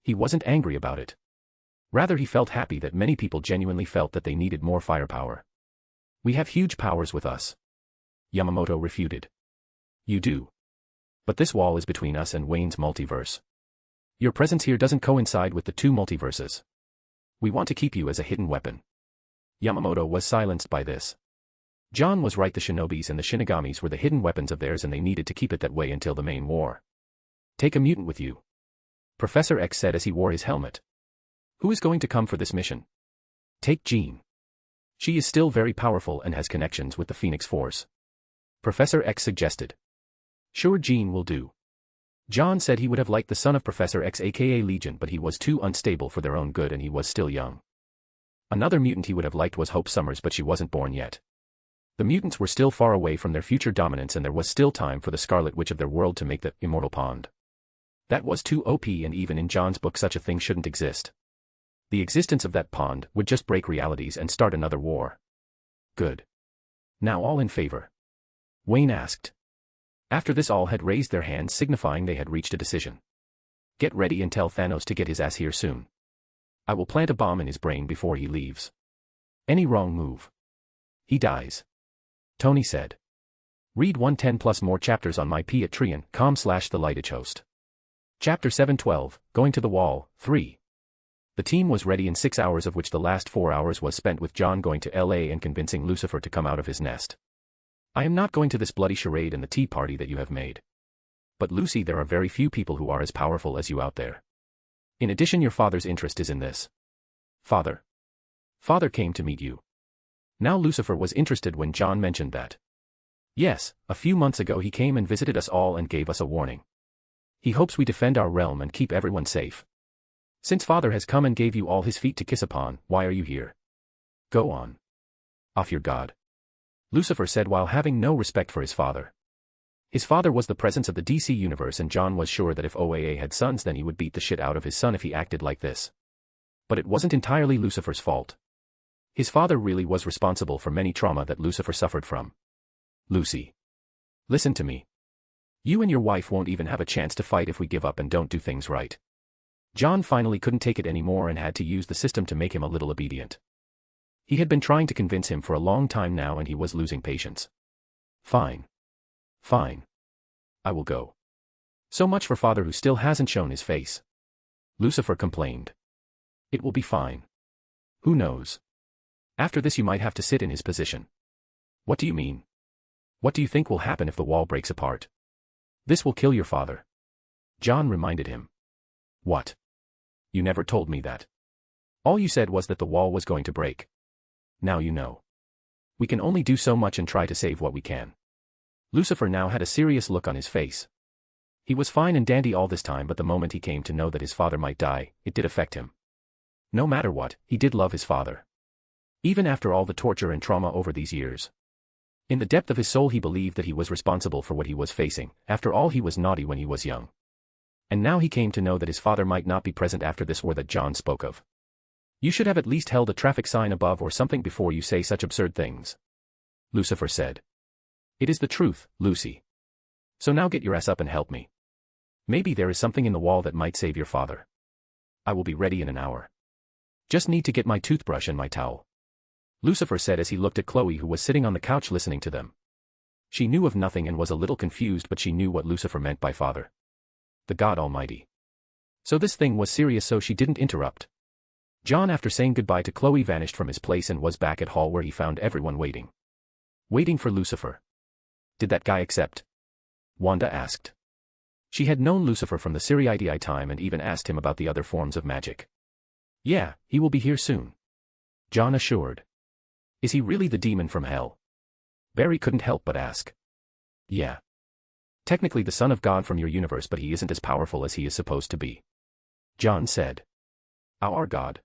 He wasn't angry about it. Rather he felt happy that many people genuinely felt that they needed more firepower. We have huge powers with us. Yamamoto refuted. You do. But this wall is between us and Wayne's multiverse. Your presence here doesn't coincide with the two multiverses. We want to keep you as a hidden weapon. Yamamoto was silenced by this. John was right, the Shinobis and the Shinigamis were the hidden weapons of theirs and they needed to keep it that way until the main war. Take a mutant with you. Professor X said as he wore his helmet. Who is going to come for this mission? Take Jean. She is still very powerful and has connections with the Phoenix Force. Professor X suggested. Sure, Jean will do. John said he would have liked the son of Professor X aka Legion, but he was too unstable for their own good and he was still young. Another mutant he would have liked was Hope Summers, but she wasn't born yet. The mutants were still far away from their future dominance, and there was still time for the Scarlet Witch of their world to make the immortal pond. That was too OP, and even in John's book such a thing shouldn't exist. The existence of that pond would just break realities and start another war. Good. Now all in favor? Wayne asked. After this, all had raised their hands, signifying they had reached a decision. Get ready and tell Thanos to get his ass here soon. I will plant a bomb in his brain before he leaves. Any wrong move, he dies. Tony said. Read 110 plus more chapters on mypatreon.com/thelightagehost. Chapter 712, Going to the Wall, 3. The team was ready in 6 hours, of which the last 4 hours was spent with John going to LA and convincing Lucifer to come out of his nest. I am not going to this bloody charade and the tea party that you have made. But Lucy, there are very few people who are as powerful as you out there. In addition, your father's interest is in this. Father came to meet you. Now Lucifer was interested when John mentioned that. Yes, a few months ago he came and visited us all and gave us a warning. He hopes we defend our realm and keep everyone safe. Since Father has come and gave you all his feet to kiss upon, why are you here? Go on. Off your god. Lucifer said while having no respect for his father. His father was the presence of the DC universe, and John was sure that if OAA had sons, then he would beat the shit out of his son if he acted like this. But it wasn't entirely Lucifer's fault. His father really was responsible for many trauma that Lucifer suffered from. Lucy. Listen to me. You and your wife won't even have a chance to fight if we give up and don't do things right. John finally couldn't take it anymore and had to use the system to make him a little obedient. He had been trying to convince him for a long time now, and he was losing patience. Fine. Fine. I will go. So much for Father, who still hasn't shown his face. Lucifer complained. It will be fine. Who knows? After this you might have to sit in his position. What do you mean? What do you think will happen if the wall breaks apart? This will kill your father. John reminded him. What? You never told me that. All you said was that the wall was going to break. Now you know. We can only do so much and try to save what we can. Lucifer now had a serious look on his face. He was fine and dandy all this time, but the moment he came to know that his father might die, it did affect him. No matter what, he did love his father. Even after all the torture and trauma over these years. In the depth of his soul he believed that he was responsible for what he was facing. After all, he was naughty when he was young. And now he came to know that his father might not be present after this war that John spoke of. You should have at least held a traffic sign above or something before you say such absurd things. Lucifer said. It is the truth, Lucy. So now get your ass up and help me. Maybe there is something in the wall that might save your father. I will be ready in an hour. Just need to get my toothbrush and my towel. Lucifer said as he looked at Chloe, who was sitting on the couch listening to them. She knew of nothing and was a little confused, but she knew what Lucifer meant by father. The God Almighty. So this thing was serious, so she didn't interrupt. John, after saying goodbye to Chloe, vanished from his place and was back at hall, where he found everyone waiting. Waiting for Lucifer. Did that guy accept? Wanda asked. She had known Lucifer from the Siriidii time and even asked him about the other forms of magic. Yeah, he will be here soon. John assured. Is he really the demon from hell? Barry couldn't help but ask. Yeah. Technically the son of God from your universe, but he isn't as powerful as he is supposed to be. John said. Our God.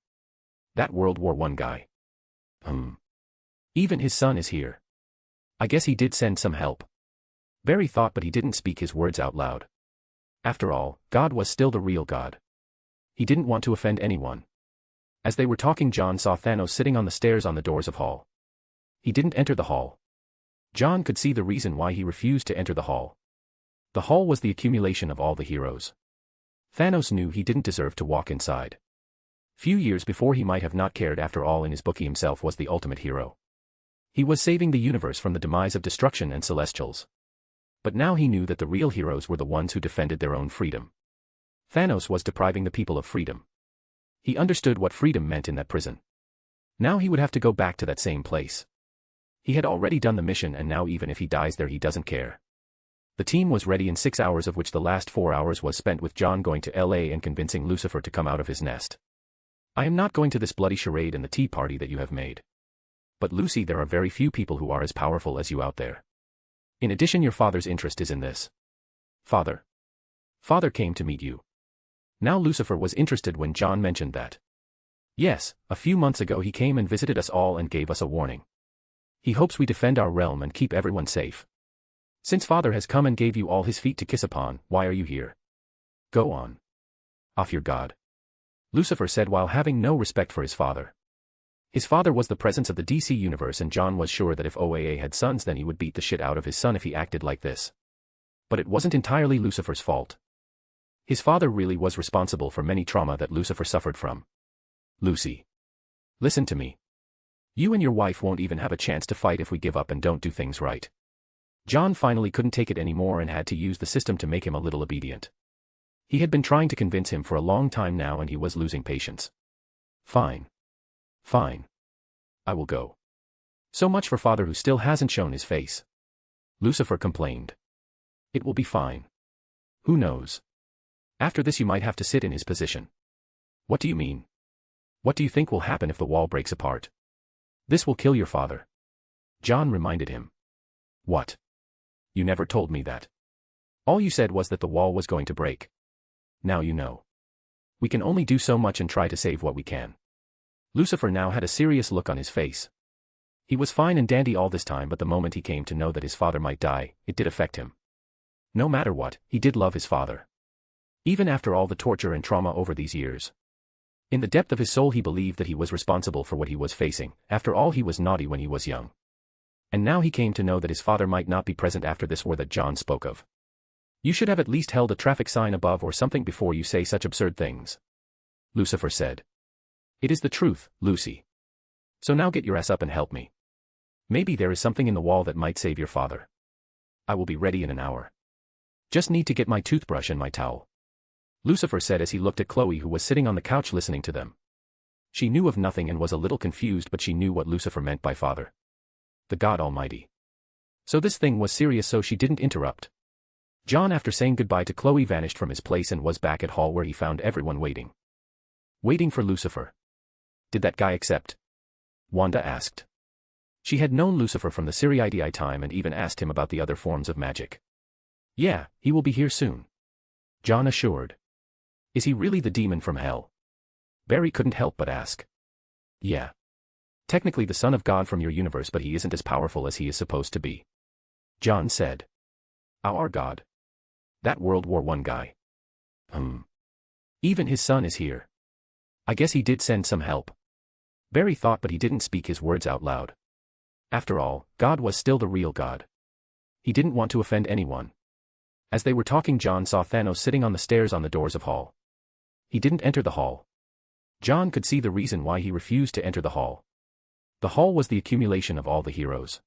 That World War I guy. Even his son is here. I guess he did send some help. Barry thought, but he didn't speak his words out loud. After all, God was still the real God. He didn't want to offend anyone. As they were talking, John saw Thanos sitting on the stairs on the doors of hall. He didn't enter the hall. John could see the reason why he refused to enter the hall. The hall was the accumulation of all the heroes. Thanos knew he didn't deserve to walk inside. Few years before he might have not cared. After all, in his book he himself was the ultimate hero. He was saving the universe from the demise of destruction and celestials. But now he knew that the real heroes were the ones who defended their own freedom. Thanos was depriving the people of freedom. He understood what freedom meant in that prison. Now he would have to go back to that same place. He had already done the mission, and now even if he dies there he doesn't care. The team was ready in 6 hours, of which the last 4 hours was spent with John going to LA and convincing Lucifer to come out of his nest. I am not going to this bloody charade and the tea party that you have made. But Lucy, there are very few people who are as powerful as you out there. In addition, your father's interest is in this. Father came to meet you. Now Lucifer was interested when John mentioned that. Yes, a few months ago he came and visited us all and gave us a warning. He hopes we defend our realm and keep everyone safe. Since Father has come and gave you all his feet to kiss upon, why are you here? Go on. Off your god. Lucifer said while having no respect for his father. His father was the presence of the DC universe, and John was sure that if OAA had sons then he would beat the shit out of his son if he acted like this. But it wasn't entirely Lucifer's fault. His father really was responsible for many trauma that Lucifer suffered from. Lucy. Listen to me. You and your wife won't even have a chance to fight if we give up and don't do things right. John finally couldn't take it anymore and had to use the system to make him a little obedient. He had been trying to convince him for a long time now and he was losing patience. Fine. Fine. I will go. So much for Father who still hasn't shown his face. Lucifer complained. It will be fine. Who knows? After this you might have to sit in his position. What do you mean? What do you think will happen if the wall breaks apart? This will kill your father. John reminded him. What? You never told me that. All you said was that the wall was going to break. Now you know. We can only do so much and try to save what we can. Lucifer now had a serious look on his face. He was fine and dandy all this time, but the moment he came to know that his father might die, it did affect him. No matter what, he did love his father. Even after all the torture and trauma over these years. In the depth of his soul he believed that he was responsible for what he was facing. After all, he was naughty when he was young. And now he came to know that his father might not be present after this war that John spoke of. You should have at least held a traffic sign above or something before you say such absurd things. Lucifer said. It is the truth, Lucy. So now get your ass up and help me. Maybe there is something in the wall that might save your father. I will be ready in an hour. Just need to get my toothbrush and my towel. Lucifer said as he looked at Chloe, who was sitting on the couch listening to them. She knew of nothing and was a little confused, but she knew what Lucifer meant by father. The God Almighty. So this thing was serious, so she didn't interrupt. John, after saying goodbye to Chloe, vanished from his place and was back at hall where he found everyone waiting. Waiting for Lucifer. Did that guy accept? Wanda asked. She had known Lucifer from the Siriidii time and even asked him about the other forms of magic. Yeah, he will be here soon. John assured. Is he really the demon from hell? Barry couldn't help but ask. Yeah. Technically the son of God from your universe, but he isn't as powerful as he is supposed to be. John said. Our God. That World War I guy. Even his son is here. I guess he did send some help. Barry thought, but he didn't speak his words out loud. After all, God was still the real God. He didn't want to offend anyone. As they were talking, John saw Thanos sitting on the stairs on the doors of hall. He didn't enter the hall. John could see the reason why he refused to enter the hall. The hall was the accumulation of all the heroes.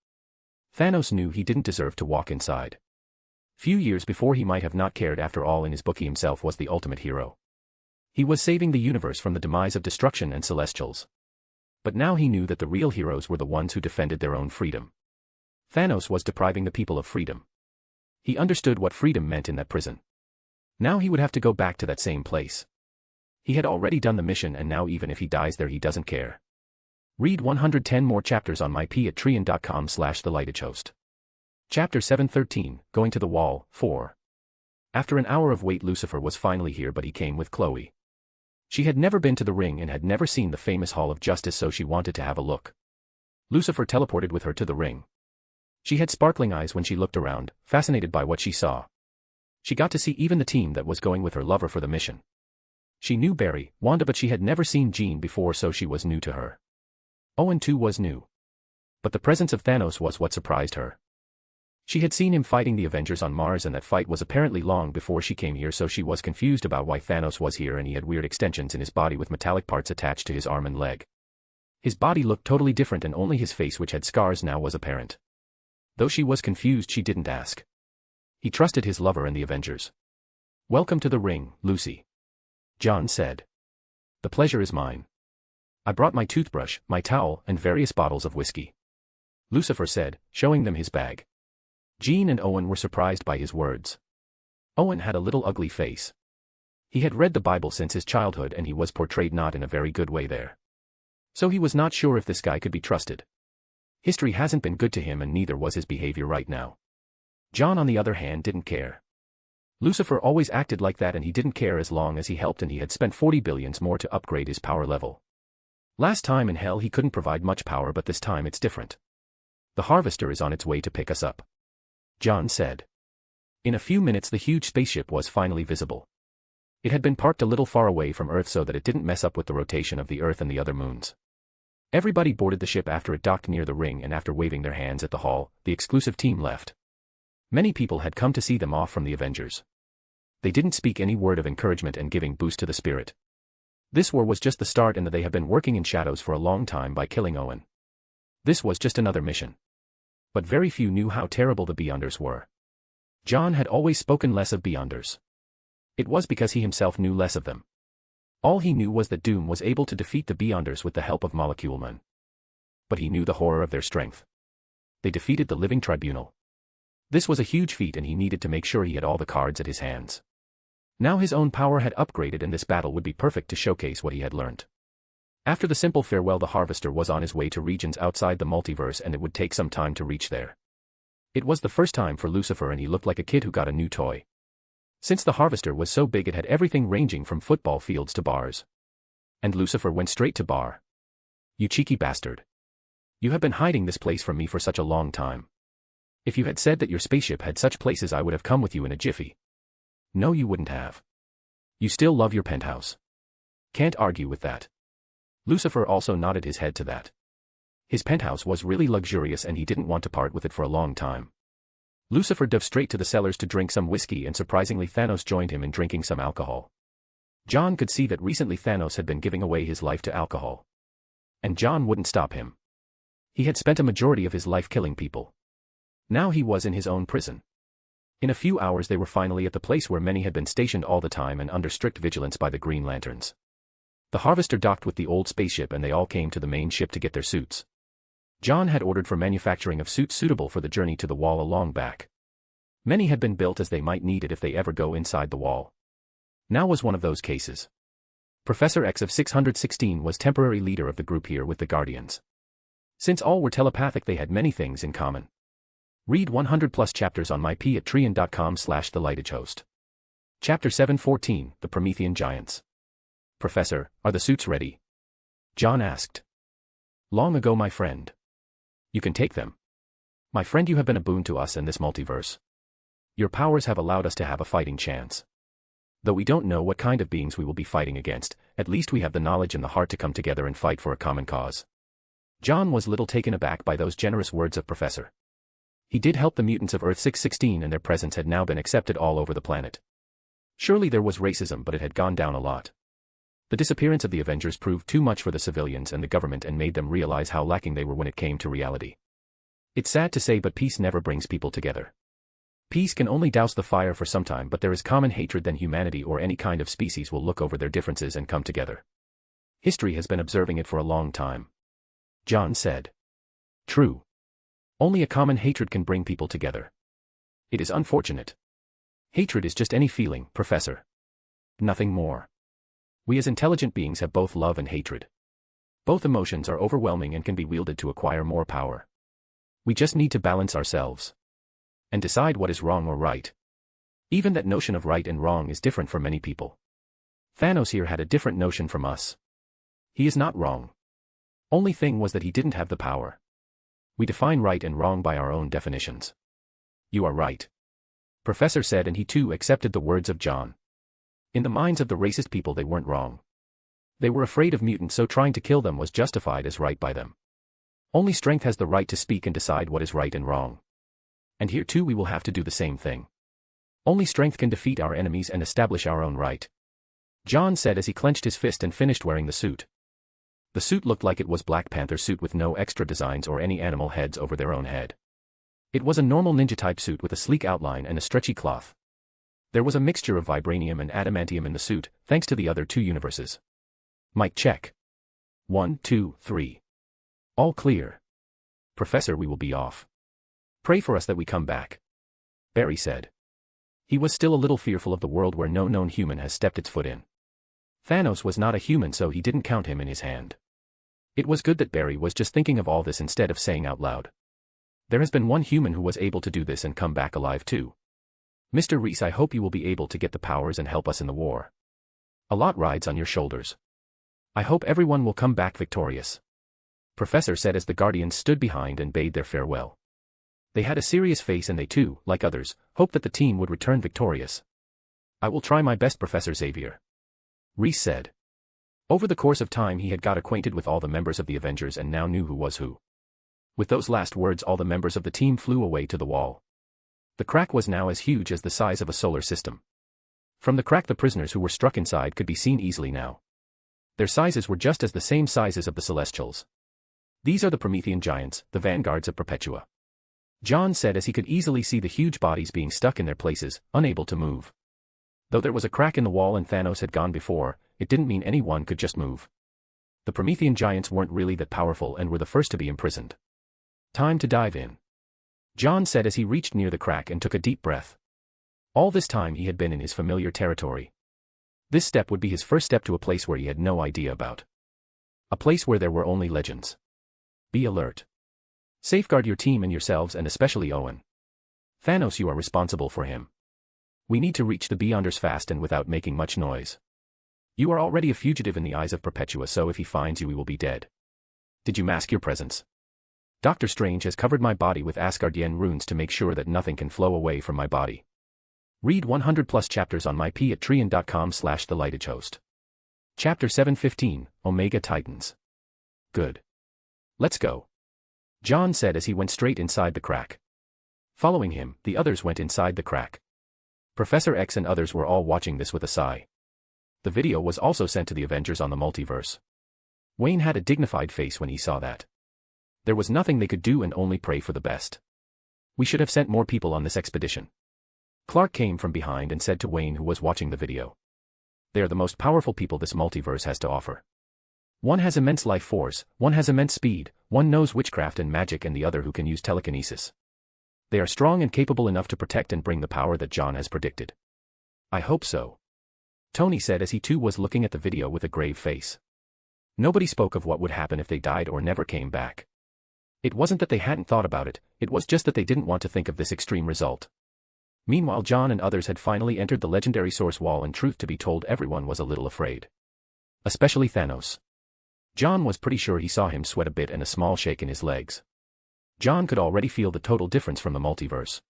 Thanos knew he didn't deserve to walk inside. Few years before he might have not cared. After all, in his book he himself was the ultimate hero. He was saving the universe from the demise of destruction and celestials. But now he knew that the real heroes were the ones who defended their own freedom. Thanos was depriving the people of freedom. He understood what freedom meant in that prison. Now he would have to go back to that same place. He had already done the mission, and now even if he dies there he doesn't care. Read 110 more chapters on myp@trian.com/thelightedhost. Chapter 713, Going to the Wall, 4. After an hour of wait, Lucifer was finally here, but he came with Chloe. She had never been to the ring and had never seen the famous Hall of Justice, so she wanted to have a look. Lucifer teleported with her to the ring. She had sparkling eyes when she looked around, fascinated by what she saw. She got to see even the team that was going with her lover for the mission. She knew Barry, Wanda, but she had never seen Jean before, so she was new to her. Owen too was new. But the presence of Thanos was what surprised her. She had seen him fighting the Avengers on Mars, and that fight was apparently long before she came here, so she was confused about why Thanos was here, and he had weird extensions in his body with metallic parts attached to his arm and leg. His body looked totally different, and only his face, which had scars, now was apparent. Though she was confused, she didn't ask. He trusted his lover and the Avengers. Welcome to the ring, Lucy. John said. The pleasure is mine. I brought my toothbrush, my towel, and various bottles of whiskey. Lucifer said, showing them his bag. Jean and Owen were surprised by his words. Owen had a little ugly face. He had read the Bible since his childhood, and he was portrayed not in a very good way there. So he was not sure if this guy could be trusted. History hasn't been good to him, and neither was his behavior right now. John, on the other hand, didn't care. Lucifer always acted like that, and he didn't care as long as he helped, and he had spent 40 billions more to upgrade his power level. Last time in hell he couldn't provide much power, but this time it's different. The harvester is on its way to pick us up, John said. In a few minutes the huge spaceship was finally visible. It had been parked a little far away from Earth so that it didn't mess up with the rotation of the Earth and the other moons. Everybody boarded the ship after it docked near the ring, and after waving their hands at the hall, the exclusive team left. Many people had come to see them off from the Avengers. They didn't speak any word of encouragement and giving boost to the spirit. This war was just the start, and that they have been working in shadows for a long time by killing Owen. This was just another mission. But very few knew how terrible the Beyonders were. John had always spoken less of Beyonders. It was because he himself knew less of them. All he knew was that Doom was able to defeat the Beyonders with the help of Molecule Man. But he knew the horror of their strength. They defeated the Living Tribunal. This was a huge feat, and he needed to make sure he had all the cards at his hands. Now his own power had upgraded, and this battle would be perfect to showcase what he had learned. After the simple farewell, the Harvester was on his way to regions outside the multiverse, and it would take some time to reach there. It was the first time for Lucifer, and he looked like a kid who got a new toy. Since the Harvester was so big, it had everything ranging from football fields to bars. And Lucifer went straight to bar. "You cheeky bastard. You have been hiding this place from me for such a long time. If you had said that your spaceship had such places, I would have come with you in a jiffy." "No, you wouldn't have. You still love your penthouse. Can't argue with that." Lucifer also nodded his head to that. His penthouse was really luxurious, and he didn't want to part with it for a long time. Lucifer dove straight to the cellars to drink some whiskey, and surprisingly Thanos joined him in drinking some alcohol. John could see that recently Thanos had been giving away his life to alcohol. And John wouldn't stop him. He had spent a majority of his life killing people. Now he was in his own prison. In a few hours they were finally at the place where many had been stationed all the time and under strict vigilance by the Green Lanterns. The Harvester docked with the old spaceship, and they all came to the main ship to get their suits. John had ordered for manufacturing of suits suitable for the journey to the wall along back. Many had been built as they might need it if they ever go inside the wall. Now was one of those cases. Professor X of 616 was temporary leader of the group here with the Guardians. Since all were telepathic, they had many things in common. Read 100+ chapters on mypatreon.com/thelightedgehost. Chapter 714, The Promethean Giants. "Professor, are the suits ready?" John asked. "Long ago, my friend. You can take them. My friend, you have been a boon to us and this multiverse. Your powers have allowed us to have a fighting chance. Though we don't know what kind of beings we will be fighting against, at least we have the knowledge and the heart to come together and fight for a common cause." John was little taken aback by those generous words of Professor. He did help the mutants of Earth 616, and their presence had now been accepted all over the planet. Surely there was racism, but it had gone down a lot. The disappearance of the Avengers proved too much for the civilians and the government, and made them realize how lacking they were when it came to reality. It's sad to say, but peace never brings people together. Peace can only douse the fire for some time, but there is common hatred, then humanity or any kind of species will look over their differences and come together. History has been observing it for a long time. John said. True. Only a common hatred can bring people together. It is unfortunate. Hatred is just any feeling, Professor. Nothing more. We as intelligent beings have both love and hatred. Both emotions are overwhelming and can be wielded to acquire more power. We just need to balance ourselves and decide what is wrong or right. Even that notion of right and wrong is different for many people. Thanos here had a different notion from us. He is not wrong. Only thing was that he didn't have the power. We define right and wrong by our own definitions. You are right, Professor said, and he too accepted the words of John. In the minds of the racist people, they weren't wrong. They were afraid of mutants, so trying to kill them was justified as right by them. Only strength has the right to speak and decide what is right and wrong. And here too we will have to do the same thing. Only strength can defeat our enemies and establish our own right, John said as he clenched his fist and finished wearing the suit. The suit looked like it was Black Panther's suit with no extra designs or any animal heads over their own head. It was a normal ninja-type suit with a sleek outline and a stretchy cloth. There was a mixture of vibranium and adamantium in the suit, thanks to the other two universes. Mic check. 1, 2, 3. All clear. Professor, we will be off. Pray for us that we come back, Barry said. He was still a little fearful of the world where no known human has stepped its foot in. Thanos was not a human, so he didn't count him in his hand. It was good that Barry was just thinking of all this instead of saying out loud. There has been one human who was able to do this and come back alive too. Mr. Reese, I hope you will be able to get the powers and help us in the war. A lot rides on your shoulders. I hope everyone will come back victorious. Professor said as the Guardians stood behind and bade their farewell. They had a serious face and they too, like others, hoped that the team would return victorious. I will try my best, Professor Xavier. Reese said. Over the course of time he had got acquainted with all the members of the Avengers and now knew who was who. With those last words all the members of the team flew away to the wall. The crack was now as huge as the size of a solar system. From the crack the prisoners who were struck inside could be seen easily now. Their sizes were just as the same sizes of the Celestials. These are the Promethean giants, the vanguards of Perpetua. John said as he could easily see the huge bodies being stuck in their places, unable to move. Though there was a crack in the wall and Thanos had gone before, it didn't mean anyone could just move. The Promethean giants weren't really that powerful and were the first to be imprisoned. Time to dive in. John said as he reached near the crack and took a deep breath. All this time he had been in his familiar territory. This step would be his first step to a place where he had no idea about. A place where there were only legends. Be alert. Safeguard your team and yourselves and especially Owen. Thanos, you are responsible for him. We need to reach the Beyonders fast and without making much noise. You are already a fugitive in the eyes of Perpetua, so if he finds you we will be dead. Did you mask your presence? Doctor Strange has covered my body with Asgardian runes to make sure that nothing can flow away from my body. Read 100+ chapters on myp@trian.com/thelightedhost. Chapter 715, Omega Titans. Good. Let's go. John said as he went straight inside the crack. Following him, the others went inside the crack. Professor X and others were all watching this with a sigh. The video was also sent to the Avengers on the Multiverse. Wayne had a dignified face when he saw that. There was nothing they could do and only pray for the best. We should have sent more people on this expedition. Clark came from behind and said to Wayne, who was watching the video. They are the most powerful people this multiverse has to offer. One has immense life force, one has immense speed, one knows witchcraft and magic and the other who can use telekinesis. They are strong and capable enough to protect and bring the power that John has predicted. I hope so. Tony said as he too was looking at the video with a grave face. Nobody spoke of what would happen if they died or never came back. It wasn't that they hadn't thought about it, it was just that they didn't want to think of this extreme result. Meanwhile John and others had finally entered the legendary source wall and truth to be told everyone was a little afraid. Especially Thanos. John was pretty sure he saw him sweat a bit and a small shake in his legs. John could already feel the total difference from the multiverse.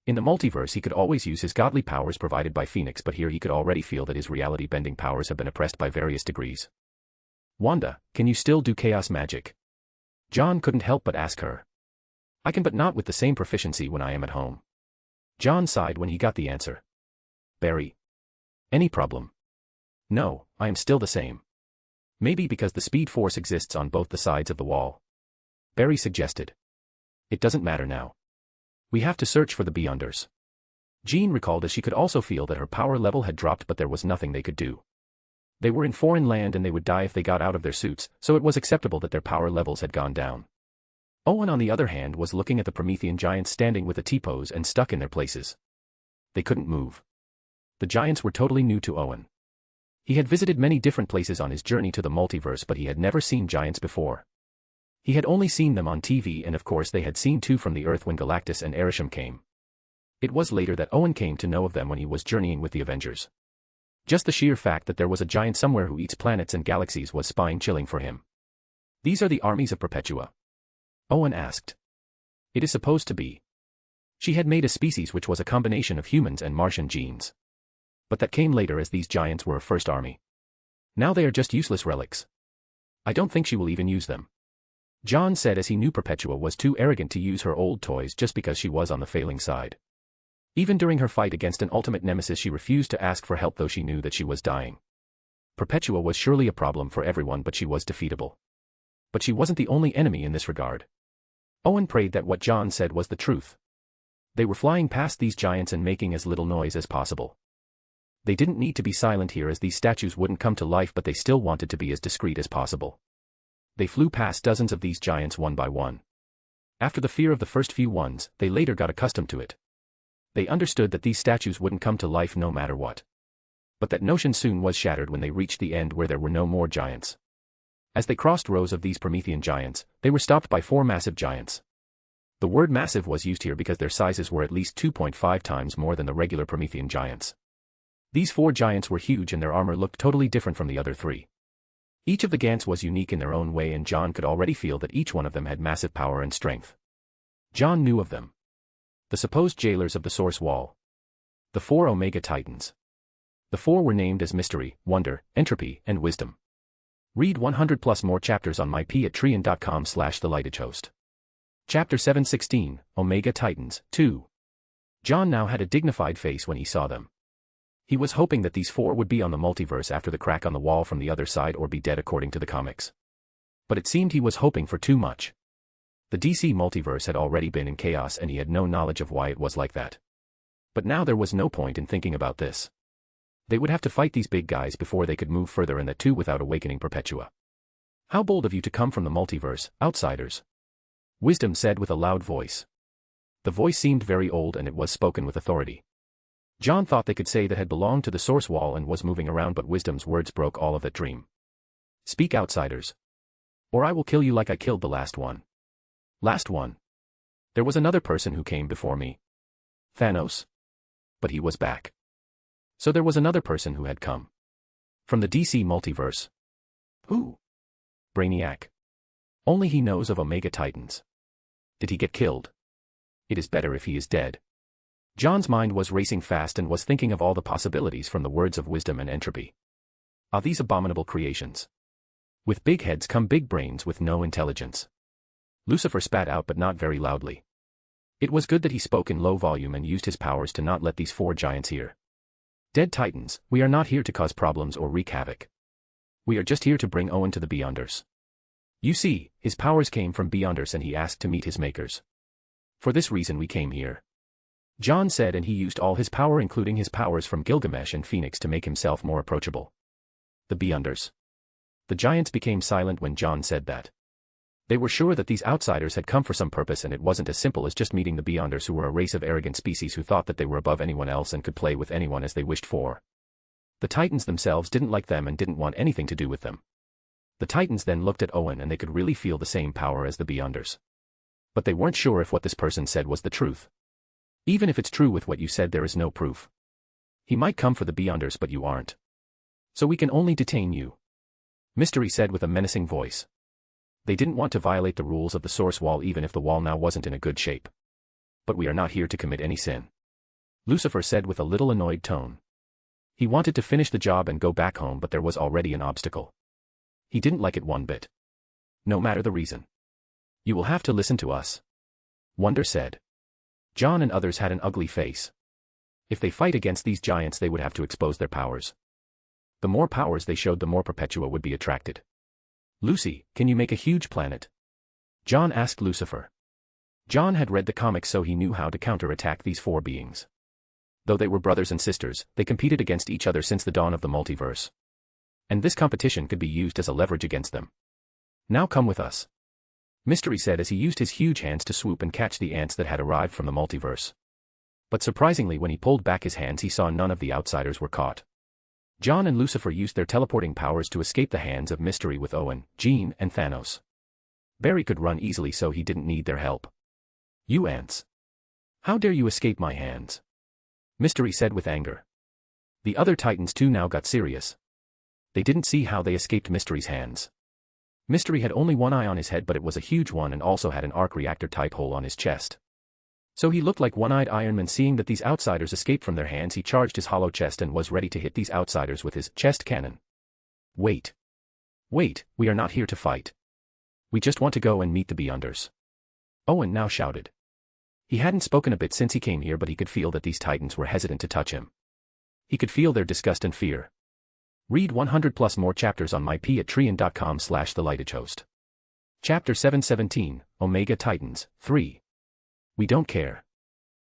In the multiverse he could always use his godly powers provided by Phoenix, but here he could already feel that his reality-bending powers have been oppressed by various degrees. Wanda, can you still do chaos magic? John couldn't help but ask her. I can, but not with the same proficiency when I am at home. John sighed when he got the answer. Barry. Any problem? No, I am still the same. Maybe because the speed force exists on both the sides of the wall. Barry suggested. It doesn't matter now. We have to search for the Beyonders. Jean recalled as she could also feel that her power level had dropped, but there was nothing they could do. They were in foreign land and they would die if they got out of their suits, so it was acceptable that their power levels had gone down. Owen on the other hand was looking at the Promethean giants standing with a T-pose and stuck in their places. They couldn't move. The giants were totally new to Owen. He had visited many different places on his journey to the multiverse, but he had never seen giants before. He had only seen them on TV, and of course they had seen two from the Earth when Galactus and Arishem came. It was later that Owen came to know of them when he was journeying with the Avengers. Just the sheer fact that there was a giant somewhere who eats planets and galaxies was spine-chilling for him. These are the armies of Perpetua? Owen asked. It is supposed to be. She had made a species which was a combination of humans and Martian genes. But that came later, as these giants were a first army. Now they are just useless relics. I don't think she will even use them. John said as he knew Perpetua was too arrogant to use her old toys just because she was on the failing side. Even during her fight against an ultimate nemesis she refused to ask for help, though she knew that she was dying. Perpetua was surely a problem for everyone, but she was defeatable. But she wasn't the only enemy in this regard. Owen prayed that what John said was the truth. They were flying past these giants and making as little noise as possible. They didn't need to be silent here, as these statues wouldn't come to life, but they still wanted to be as discreet as possible. They flew past dozens of these giants one by one. After the fear of the first few ones, they later got accustomed to it. They understood that these statues wouldn't come to life no matter what. But that notion soon was shattered when they reached the end where there were no more giants. As they crossed rows of these Promethean giants, they were stopped by 4 massive giants. The word massive was used here because their sizes were at least 2.5 times more than the regular Promethean giants. These 4 giants were huge and their armor looked totally different from the other 3. Each of the Gants was unique in their own way, and John could already feel that each one of them had massive power and strength. John knew of them. The supposed jailers of the Source Wall. The 4 Omega Titans. The 4 were named as Mystery, Wonder, Entropy, and Wisdom. Read 100 plus more chapters on myp@trian.com/thelitagehost. Chapter 716, Omega Titans, 2. John now had a dignified face when he saw them. He was hoping that these 4 would be on the multiverse after the crack on the wall from the other side or be dead according to the comics. But it seemed he was hoping for too much. The DC multiverse had already been in chaos and he had no knowledge of why it was like that. But now there was no point in thinking about this. They would have to fight these big guys before they could move further, and that too without awakening Perpetua. How bold of you to come from the multiverse, outsiders. Wisdom said with a loud voice. The voice seemed very old and it was spoken with authority. John thought they could say that had belonged to the Source Wall and was moving around, but Wisdom's words broke all of that dream. Speak, outsiders. Or I will kill you like I killed the last one. Last one. There was another person who came before me. Thanos. But he was back. So there was another person who had come. From the DC multiverse. Who? Brainiac. Only he knows of Omega Titans. Did he get killed? It is better if he is dead. John's mind was racing fast and was thinking of all the possibilities from the words of Wisdom and Entropy. Are these abominable creations? With big heads come big brains with no intelligence. Lucifer spat out, but not very loudly. It was good that he spoke in low volume and used his powers to not let these 4 giants hear. Dead Titans, we are not here to cause problems or wreak havoc. We are just here to bring Owen to the Beyonders. You see, his powers came from Beyonders and he asked to meet his makers. For this reason we came here. John said, and he used all his power, including his powers from Gilgamesh and Phoenix, to make himself more approachable. The Beyonders. The giants became silent when John said that. They were sure that these outsiders had come for some purpose, and it wasn't as simple as just meeting the Beyonders, who were a race of arrogant species who thought that they were above anyone else and could play with anyone as they wished for. The Titans themselves didn't like them and didn't want anything to do with them. The Titans then looked at Owen and they could really feel the same power as the Beyonders. But they weren't sure if what this person said was the truth. Even if it's true with what you said, there is no proof. He might come for the Beyonders, but you aren't. So we can only detain you. Mystery said with a menacing voice. They didn't want to violate the rules of the Source Wall even if the wall now wasn't in a good shape. But we are not here to commit any sin. Lucifer said with a little annoyed tone. He wanted to finish the job and go back home, but there was already an obstacle. He didn't like it one bit. No matter the reason. You will have to listen to us. Wonder said. John and others had an ugly face. If they fight against these giants, they would have to expose their powers. The more powers they showed, the more Perpetua would be attracted. Lucy, can you make a huge planet? John asked Lucifer. John had read the comics, so he knew how to counterattack these 4 beings. Though they were brothers and sisters, they competed against each other since the dawn of the multiverse. And this competition could be used as a leverage against them. Now come with us. Mystery said as he used his huge hands to swoop and catch the ants that had arrived from the multiverse. But surprisingly, when he pulled back his hands, he saw none of the outsiders were caught. John and Lucifer used their teleporting powers to escape the hands of Mystery with Owen, Jean, and Thanos. Barry could run easily, so he didn't need their help. You ants. How dare you escape my hands? Mystery said with anger. The other Titans too now got serious. They didn't see how they escaped Mystery's hands. Mystery had only one eye on his head, but it was a huge one and also had an arc reactor type hole on his chest. So he looked like one-eyed Iron Man. Seeing that these outsiders escaped from their hands, he charged his hollow chest and was ready to hit these outsiders with his chest cannon. Wait. Wait, we are not here to fight. We just want to go and meet the Beyonders. Owen now shouted. He hadn't spoken a bit since he came here, but he could feel that these Titans were hesitant to touch him. He could feel their disgust and fear. Read 100 plus more chapters on myp@trian.com/thelitagehost. Chapter 717, Omega Titans, 3. We don't care.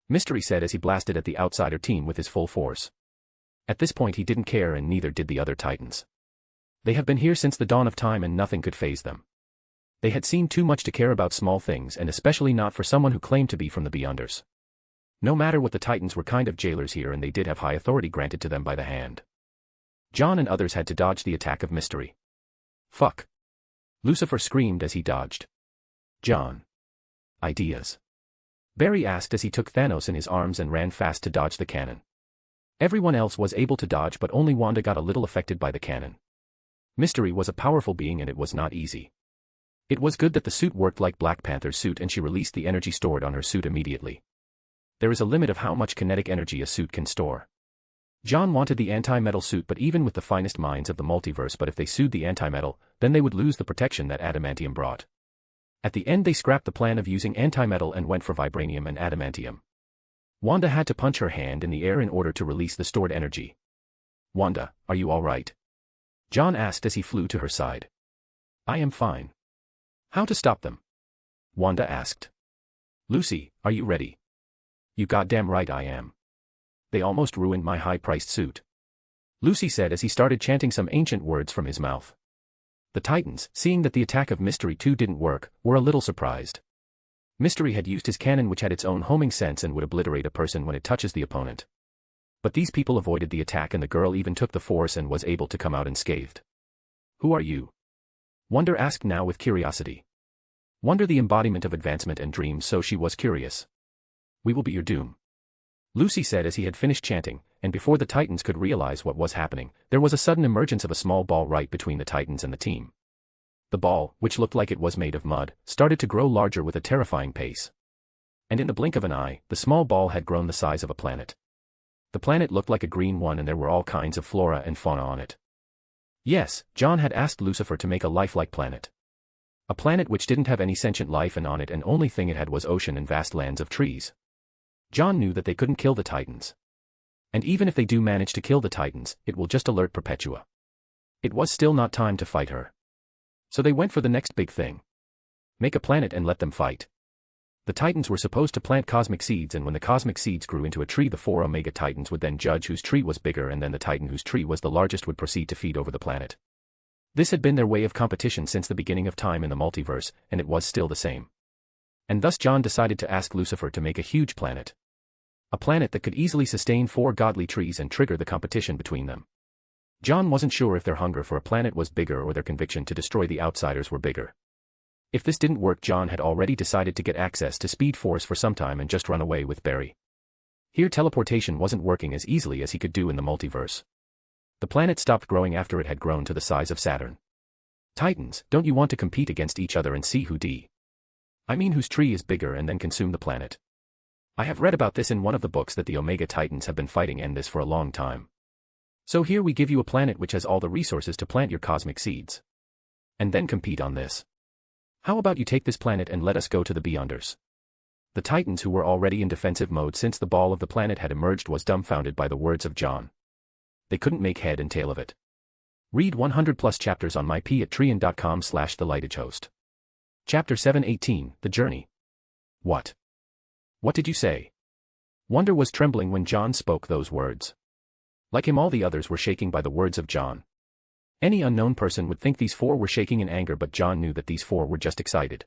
Mystery said as he blasted at the outsider team with his full force. At this point he didn't care, and neither did the other Titans. They have been here since the dawn of time and nothing could faze them. They had seen too much to care about small things, and especially not for someone who claimed to be from the Beyonders. No matter what, the Titans were kind of jailers here, and they did have high authority granted to them by the hand. John and others had to dodge the attack of Mystery. Fuck. Lucifer screamed as he dodged. John. Ideas. Barry asked as he took Thanos in his arms and ran fast to dodge the cannon. Everyone else was able to dodge, but only Wanda got a little affected by the cannon. Mystery was a powerful being and it was not easy. It was good that the suit worked like Black Panther's suit and she released the energy stored on her suit immediately. There is a limit of how much kinetic energy a suit can store. John wanted the anti-metal suit but even with the finest minds of the multiverse, but if they sued the anti-metal, then they would lose the protection that adamantium brought. At the end they scrapped the plan of using anti-metal and went for vibranium and adamantium. Wanda had to punch her hand in the air in order to release the stored energy. "Wanda, are you all right?" John asked as he flew to her side. "I am fine." "How to stop them?" Wanda asked. "Lucy, are you ready?" "You goddamn right I am. They almost ruined my high-priced suit," Lucy said as he started chanting some ancient words from his mouth. The Titans, seeing that the attack of Mystery 2 didn't work, were a little surprised. Mystery had used his cannon which had its own homing sense and would obliterate a person when it touches the opponent. But these people avoided the attack and the girl even took the force and was able to come out unscathed. "Who are you?" Wonder asked now with curiosity. Wonder the embodiment of advancement and dreams, so she was curious. "We will be your doom," Lucy said as he had finished chanting, and before the Titans could realize what was happening, there was a sudden emergence of a small ball right between the Titans and the team. The ball, which looked like it was made of mud, started to grow larger with a terrifying pace. And in the blink of an eye, the small ball had grown the size of a planet. The planet looked like a green one and there were all kinds of flora and fauna on it. Yes, John had asked Lucifer to make a lifelike planet. A planet which didn't have any sentient life and on it and only thing it had was ocean and vast lands of trees. John knew that they couldn't kill the Titans. And even if they do manage to kill the Titans, it will just alert Perpetua. It was still not time to fight her. So they went for the next big thing. Make a planet and let them fight. The Titans were supposed to plant cosmic seeds, and when the cosmic seeds grew into a tree, the 4 Omega Titans would then judge whose tree was bigger, and then the Titan whose tree was the largest would proceed to feed over the planet. This had been their way of competition since the beginning of time in the multiverse, and it was still the same. And thus John decided to ask Lucifer to make a huge planet. A planet that could easily sustain 4 godly trees and trigger the competition between them. John wasn't sure if their hunger for a planet was bigger or their conviction to destroy the outsiders were bigger. If this didn't work, John had already decided to get access to Speed Force for some time and just run away with Barry. Here teleportation wasn't working as easily as he could do in the multiverse. The planet stopped growing after it had grown to the size of Saturn. Titans, don't you want to compete against each other and see whose tree is bigger and then consume the planet? I have read about this in one of the books that the Omega Titans have been fighting and this for a long time. So here we give you a planet which has all the resources to plant your cosmic seeds. And then compete on this. How about you take this planet and let us go to the Beyonders? The Titans, who were already in defensive mode since the ball of the planet had emerged, was dumbfounded by the words of John. They couldn't make head and tail of it. Read 100+ chapters on myp@trian.com/thelightagehost. Chapter 718, The Journey. What? What did you say? Wonder was trembling when John spoke those words. Like him, all the others were shaking by the words of John. Any unknown person would think these 4 were shaking in anger, but John knew that these 4 were just excited.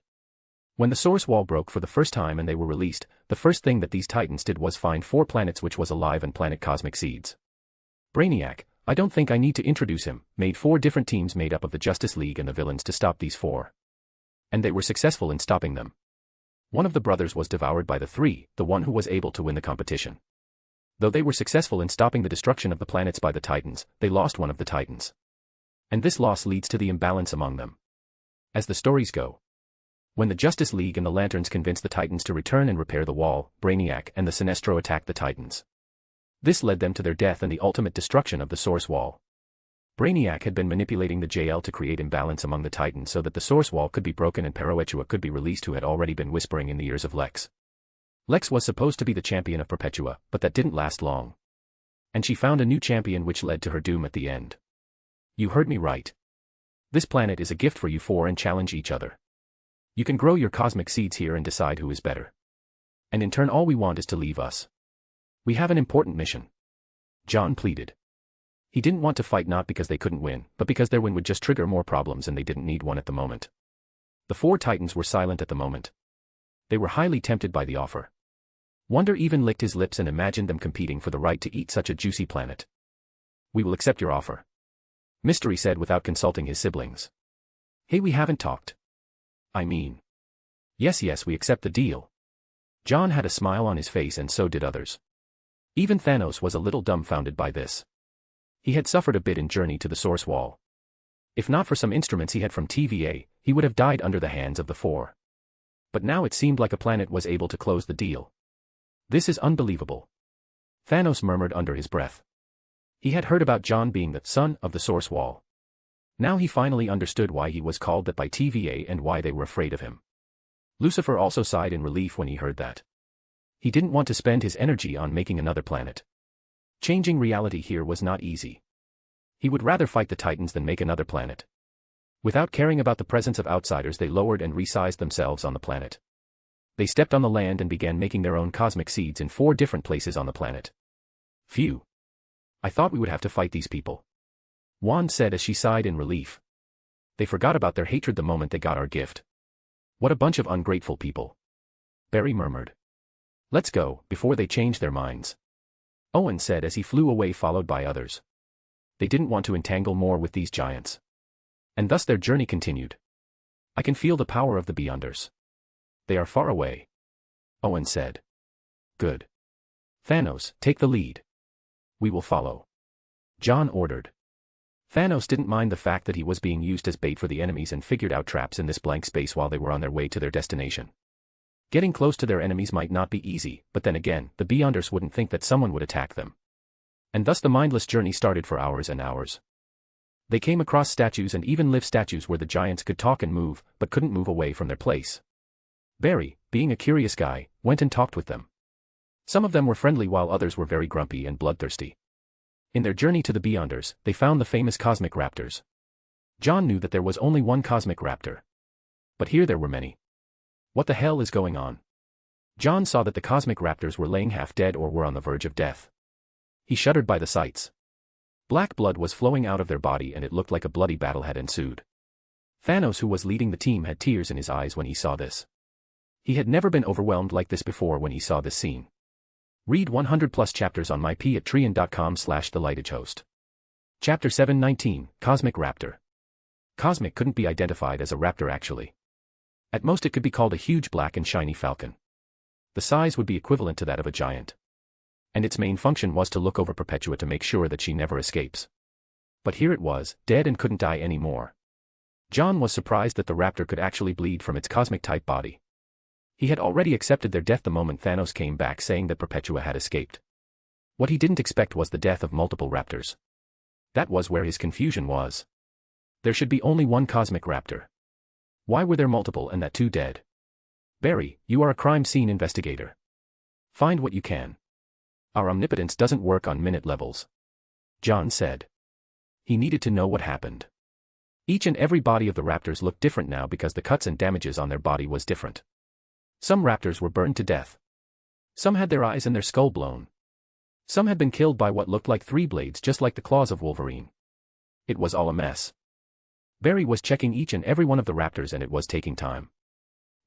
When the source wall broke for the first time and they were released, the first thing that these Titans did was find 4 planets which was alive and plant cosmic seeds. Brainiac, I don't think I need to introduce him, made 4 different teams made up of the Justice League and the villains to stop these 4. And they were successful in stopping them. One of the brothers was devoured by the 3, the one who was able to win the competition. Though they were successful in stopping the destruction of the planets by the Titans, they lost one of the Titans. And this loss leads to the imbalance among them. As the stories go, when the Justice League and the Lanterns convinced the Titans to return and repair the wall, Brainiac and the Sinestro attacked the Titans. This led them to their death and the ultimate destruction of the Source Wall. Brainiac had been manipulating the JL to create imbalance among the Titans so that the Source Wall could be broken and Perpetua could be released, who had already been whispering in the ears of Lex. Lex was supposed to be the champion of Perpetua, but that didn't last long. And she found a new champion which led to her doom at the end. You heard me right. This planet is a gift for you 4 and challenge each other. You can grow your cosmic seeds here and decide who is better. And in turn all we want is to leave us. We have an important mission. John pleaded. He didn't want to fight, not because they couldn't win, but because their win would just trigger more problems and they didn't need one at the moment. The 4 Titans were silent at the moment. They were highly tempted by the offer. Wonder even licked his lips and imagined them competing for the right to eat such a juicy planet. We will accept your offer, Mystery said without consulting his siblings. Hey, we haven't talked. Yes, we accept the deal. John had a smile on his face and so did others. Even Thanos was a little dumbfounded by this. He had suffered a bit in Journey to the Source Wall. If not for some instruments he had from TVA, he would have died under the hands of the four. But now it seemed like a planet was able to close the deal. This is unbelievable. Thanos murmured under his breath. He had heard about John being the son of the Source Wall. Now he finally understood why he was called that by TVA and why they were afraid of him. Lucifer also sighed in relief when he heard that. He didn't want to spend his energy on making another planet. Changing reality here was not easy. He would rather fight the Titans than make another planet. Without caring about the presence of outsiders, they lowered and resized themselves on the planet. They stepped on the land and began making their own cosmic seeds in 4 different places on the planet. Phew. I thought we would have to fight these people. Wand said as she sighed in relief. They forgot about their hatred the moment they got our gift. What a bunch of ungrateful people. Barry murmured. Let's go, before they change their minds. Owen said as he flew away, followed by others. They didn't want to entangle more with these giants. And thus their journey continued. I can feel the power of the Beyonders. They are far away. Owen said. Good. Thanos, take the lead. We will follow. John ordered. Thanos didn't mind the fact that he was being used as bait for the enemies and figured out traps in this blank space while they were on their way to their destination. Getting close to their enemies might not be easy, but then again, the Beyonders wouldn't think that someone would attack them. And thus the mindless journey started for hours and hours. They came across statues and even live statues where the giants could talk and move, but couldn't move away from their place. Barry, being a curious guy, went and talked with them. Some of them were friendly while others were very grumpy and bloodthirsty. In their journey to the Beyonders, they found the famous cosmic raptors. John knew that there was only one cosmic raptor. But here there were many. What the hell is going on? John saw that the cosmic raptors were laying half dead or were on the verge of death. He shuddered by the sights. Black blood was flowing out of their body and it looked like a bloody battle had ensued. Thanos, who was leading the team, had tears in his eyes when he saw this. He had never been overwhelmed like this before when he saw this scene. Read 100+ chapters on myp@trian.com/thelightedhost. Chapter 719, Cosmic Raptor. Cosmic couldn't be identified as a raptor actually. At most it could be called a huge black and shiny falcon. The size would be equivalent to that of a giant. And its main function was to look over Perpetua to make sure that she never escapes. But here it was, dead and couldn't die anymore. John was surprised that the raptor could actually bleed from its cosmic-type body. He had already accepted their death the moment Thanos came back saying that Perpetua had escaped. What he didn't expect was the death of multiple raptors. That was where his confusion was. There should be only one cosmic raptor. Why were there multiple and that too dead? Barry, you are a crime scene investigator. Find what you can. Our omnipotence doesn't work on minute levels. John said. He needed to know what happened. Each and every body of the raptors looked different now because the cuts and damages on their body was different. Some raptors were burned to death. Some had their eyes and their skull blown. Some had been killed by what looked like 3 blades just like the claws of Wolverine. It was all a mess. Barry was checking each and every one of the raptors and it was taking time.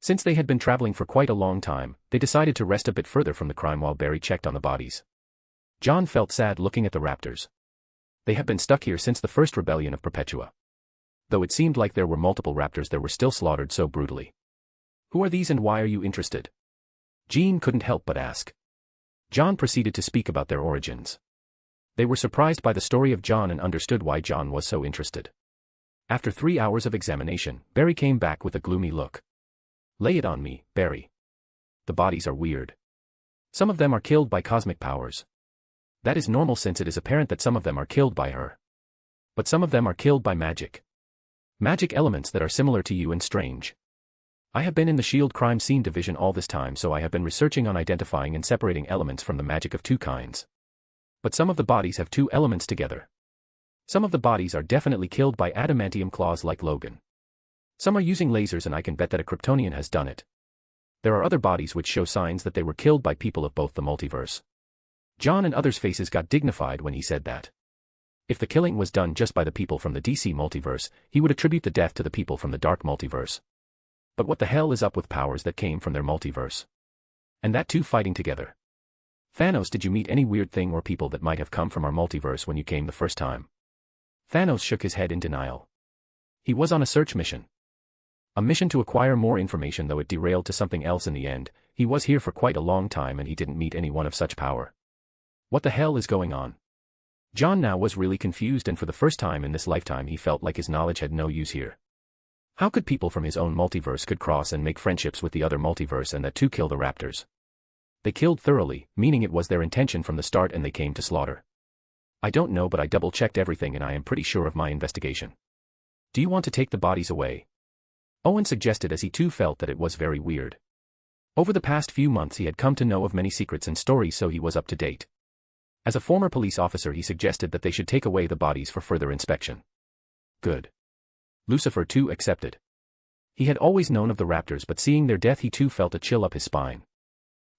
Since they had been traveling for quite a long time, they decided to rest a bit further from the crime while Barry checked on the bodies. John felt sad looking at the raptors. They had been stuck here since the first rebellion of Perpetua. Though it seemed like there were multiple raptors, they were still slaughtered so brutally. Who are these and why are you interested? Jean couldn't help but ask. John proceeded to speak about their origins. They were surprised by the story of John and understood why John was so interested. After 3 hours of examination, Barry came back with a gloomy look. Lay it on me, Barry. The bodies are weird. Some of them are killed by cosmic powers. That is normal since it is apparent that some of them are killed by her. But some of them are killed by magic. Magic elements that are similar to you and strange. I have been in the SHIELD crime scene division all this time, so I have been researching on identifying and separating elements from the magic of 2 kinds. But some of the bodies have 2 elements together. Some of the bodies are definitely killed by adamantium claws like Logan. Some are using lasers and I can bet that a Kryptonian has done it. There are other bodies which show signs that they were killed by people of both the multiverse. John and others' faces got dignified when he said that. If the killing was done just by the people from the DC multiverse, he would attribute the death to the people from the dark multiverse. But what the hell is up with powers that came from their multiverse? And that too fighting together. Thanos, did you meet any weird thing or people that might have come from our multiverse when you came the first time? Thanos shook his head in denial. He was on a search mission. A mission to acquire more information, though it derailed to something else in the end. He was here for quite a long time and he didn't meet anyone of such power. What the hell is going on? John now was really confused, and for the first time in this lifetime he felt like his knowledge had no use here. How could people from his own multiverse could cross and make friendships with the other multiverse and that too kill the raptors? They killed thoroughly, meaning it was their intention from the start and they came to slaughter. I don't know, but I double-checked everything and I am pretty sure of my investigation. Do you want to take the bodies away? Owen suggested, as he too felt that it was very weird. Over the past few months he had come to know of many secrets and stories, so he was up to date. As a former police officer he suggested that they should take away the bodies for further inspection. Good. Lucifer too accepted. He had always known of the raptors, but seeing their death he too felt a chill up his spine.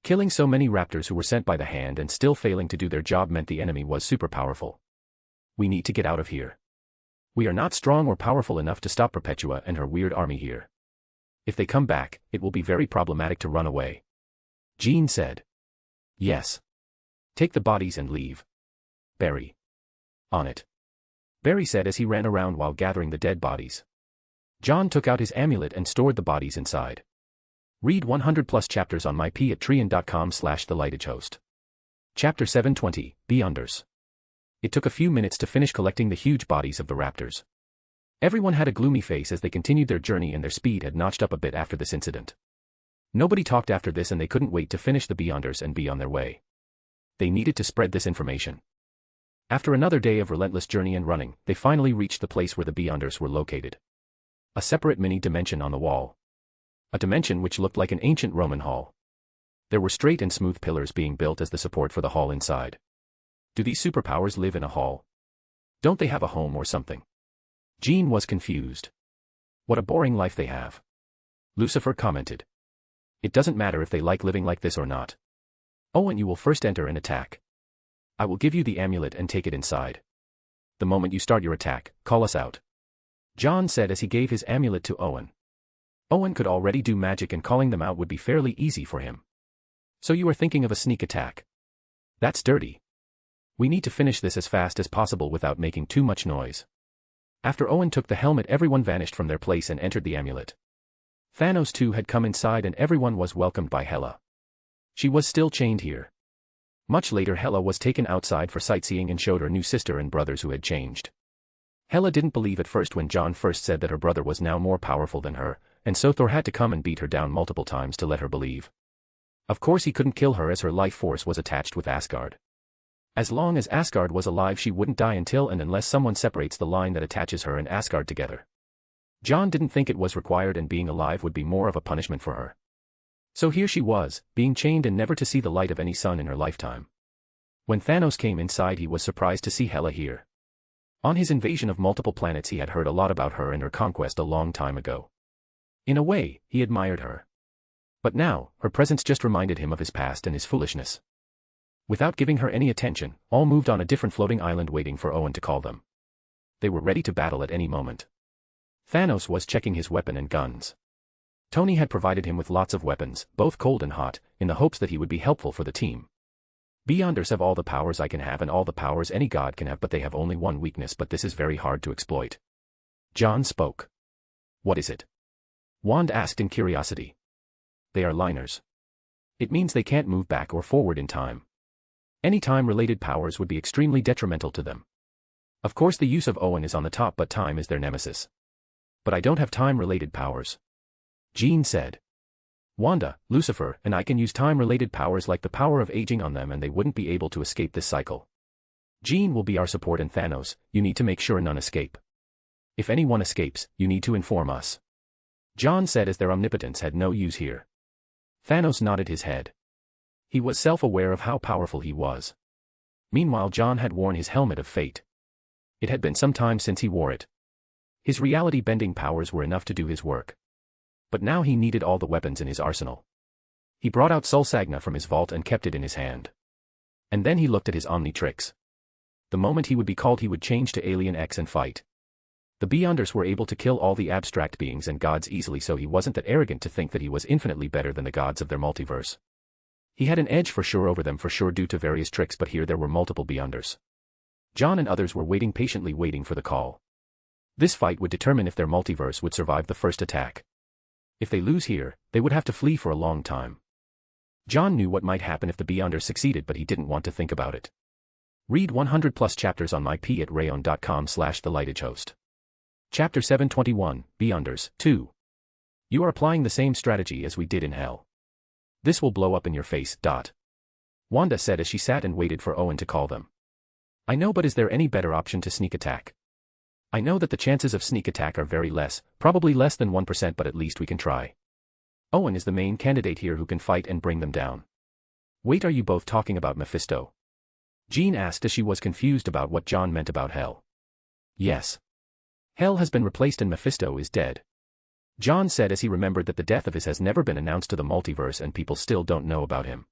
Killing so many raptors who were sent by the Hand and still failing to do their job meant the enemy was super powerful. We need to get out of here. We are not strong or powerful enough to stop Perpetua and her weird army here. If they come back, it will be very problematic to run away. Jean said. Yes. Take the bodies and leave. Barry. On it. Barry said as he ran around while gathering the dead bodies. John took out his amulet and stored the bodies inside. Read 100+ chapters on mypatreon.com/thelightedgehost. Chapter 720, Beyonders. It took a few minutes to finish collecting the huge bodies of the raptors. Everyone had a gloomy face as they continued their journey, and their speed had notched up a bit after this incident. Nobody talked after this, and they couldn't wait to finish the Beyonders and be on their way. They needed to spread this information. After another day of relentless journey and running, they finally reached the place where the Beyonders were located. A separate mini-dimension on the wall. A dimension which looked like an ancient Roman hall. There were straight and smooth pillars being built as the support for the hall inside. Do these superpowers live in a hall? Don't they have a home or something? Jean was confused. What a boring life they have. Lucifer commented. It doesn't matter if they like living like this or not. Owen, you will first enter and attack. I will give you the amulet and take it inside. The moment you start your attack, call us out. John said as he gave his amulet to Owen. Owen could already do magic, and calling them out would be fairly easy for him. So you are thinking of a sneak attack? That's dirty. We need to finish this as fast as possible without making too much noise. After Owen took the helmet, everyone vanished from their place and entered the amulet. Thanos too had come inside, and everyone was welcomed by Hela. She was still chained here. Much later Hela was taken outside for sightseeing and showed her new sister and brothers who had changed. Hela didn't believe at first when John first said that her brother was now more powerful than her, and so Thor had to come and beat her down multiple times to let her believe. Of course he couldn't kill her as her life force was attached with Asgard. As long as Asgard was alive she wouldn't die until and unless someone separates the line that attaches her and Asgard together. John didn't think it was required, and being alive would be more of a punishment for her. So here she was, being chained and never to see the light of any sun in her lifetime. When Thanos came inside he was surprised to see Hela here. On his invasion of multiple planets he had heard a lot about her and her conquest a long time ago. In a way, he admired her. But now, her presence just reminded him of his past and his foolishness. Without giving her any attention, all moved on a different floating island waiting for Owen to call them. They were ready to battle at any moment. Thanos was checking his weapon and guns. Tony had provided him with lots of weapons, both cold and hot, in the hopes that he would be helpful for the team. Beyonders have all the powers I can have and all the powers any god can have, but they have only one weakness, but this is very hard to exploit. John spoke. What is it? Wand asked in curiosity. They are liners. It means they can't move back or forward in time. Any time-related powers would be extremely detrimental to them. Of course the use of Owen is on the top, but time is their nemesis. But I don't have time-related powers. Jean said. Wanda, Lucifer, and I can use time-related powers like the power of aging on them, and they wouldn't be able to escape this cycle. Jean will be our support, and Thanos, you need to make sure none escape. If anyone escapes, you need to inform us. John said as their omnipotence had no use here. Thanos nodded his head. He was self-aware of how powerful he was. Meanwhile John had worn his helmet of fate. It had been some time since he wore it. His reality-bending powers were enough to do his work. But now he needed all the weapons in his arsenal. He brought out Soul Sagna from his vault and kept it in his hand. And then he looked at his Omnitrix. The moment he would be called he would change to Alien X and fight. The Beyonders were able to kill all the abstract beings and gods easily, so he wasn't that arrogant to think that he was infinitely better than the gods of their multiverse. He had an edge for sure over them for sure due to various tricks, but here there were multiple Beyonders. John and others were waiting patiently for the call. This fight would determine if their multiverse would survive the first attack. If they lose here, they would have to flee for a long time. John knew what might happen if the Beyonders succeeded, but he didn't want to think about it. Read 100 plus chapters on my p at rayon.com/thelightagehost. Chapter 721, Beyonders, 2. You are applying the same strategy as we did in Hell. This will blow up in your face. Wanda said as she sat and waited for Owen to call them. I know, but is there any better option to sneak attack? I know that the chances of sneak attack are very less, probably less than 1%, but at least we can try. Owen is the main candidate here who can fight and bring them down. Wait, are you both talking about Mephisto? Jean asked as she was confused about what John meant about Hell. Yes. Hell has been replaced and Mephisto is dead. John said as he remembered that the death of his has never been announced to the multiverse and people still don't know about him.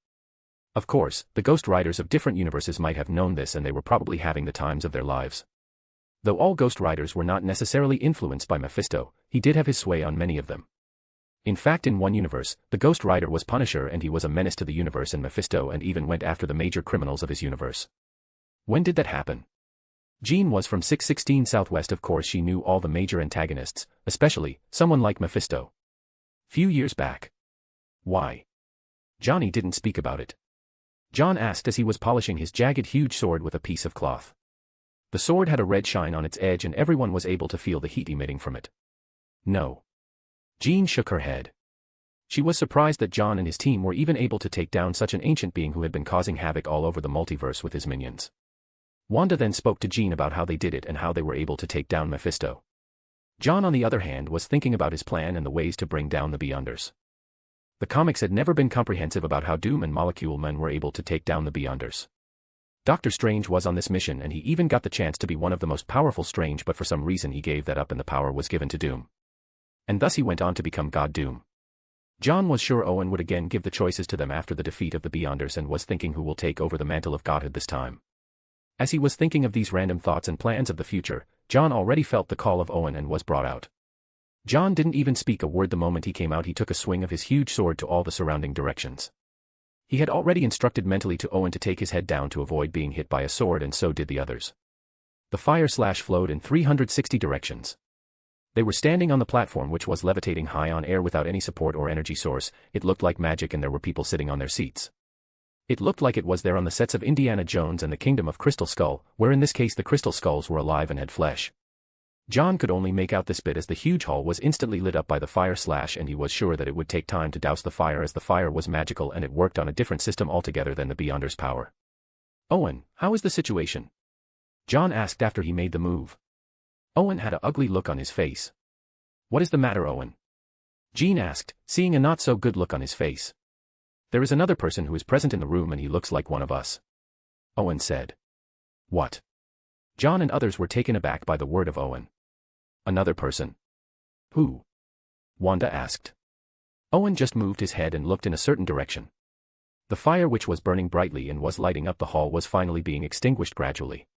Of course, the Ghost Riders of different universes might have known this and they were probably having the times of their lives. Though all Ghost Riders were not necessarily influenced by Mephisto, he did have his sway on many of them. In fact, in one universe, the Ghost Rider was Punisher and he was a menace to the universe and Mephisto and even went after the major criminals of his universe. When did that happen? Jean was from 616 Southwest. Of course she knew all the major antagonists, especially someone like Mephisto. Few years back. Why? Johnny didn't speak about it. John asked as he was polishing his jagged huge sword with a piece of cloth. The sword had a red shine on its edge and everyone was able to feel the heat emitting from it. No. Jean shook her head. She was surprised that John and his team were even able to take down such an ancient being who had been causing havoc all over the multiverse with his minions. Wanda then spoke to Jean about how they did it and how they were able to take down Mephisto. John, on the other hand, was thinking about his plan and the ways to bring down the Beyonders. The comics had never been comprehensive about how Doom and Molecule Men were able to take down the Beyonders. Doctor Strange was on this mission and he even got the chance to be one of the most powerful Strange, but for some reason he gave that up and the power was given to Doom. And thus he went on to become God Doom. John was sure Owen would again give the choices to them after the defeat of the Beyonders and was thinking who will take over the mantle of godhood this time. As he was thinking of these random thoughts and plans of the future, John already felt the call of Owen and was brought out. John didn't even speak a word. The moment he came out he took a swing of his huge sword to all the surrounding directions. He had already instructed mentally to Owen to take his head down to avoid being hit by a sword, and so did the others. The fire flowed in 360 directions. They were standing on the platform which was levitating high on air without any support or energy source. It looked like magic and there were people sitting on their seats. It looked like it was there on the sets of Indiana Jones and the Kingdom of Crystal Skull, where in this case the crystal skulls were alive and had flesh. John could only make out this bit as the huge hall was instantly lit up by the fire and he was sure that it would take time to douse the fire as the fire was magical and it worked on a different system altogether than the Beyonders' power. Owen, how is the situation? John asked after he made the move. Owen had an ugly look on his face. What is the matter, Owen? Jean asked, seeing a not-so-good look on his face. There is another person who is present in the room and he looks like one of us. Owen said. What? John and others were taken aback by the word of Owen. Another person? Who? Wanda asked. Owen just moved his head and looked in a certain direction. The fire which was burning brightly and was lighting up the hall was finally being extinguished gradually.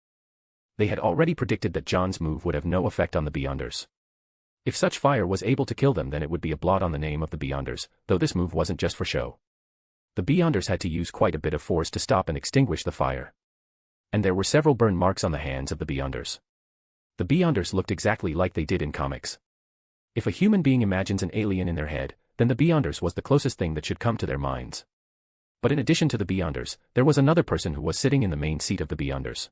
They had already predicted that John's move would have no effect on the Beyonders. If such fire was able to kill them, then it would be a blot on the name of the Beyonders, though this move wasn't just for show. The Beyonders had to use quite a bit of force to stop and extinguish the fire. And there were several burn marks on the hands of the Beyonders. The Beyonders looked exactly like they did in comics. If a human being imagines an alien in their head, then the Beyonders was the closest thing that should come to their minds. But in addition to the Beyonders, there was another person who was sitting in the main seat of the Beyonders.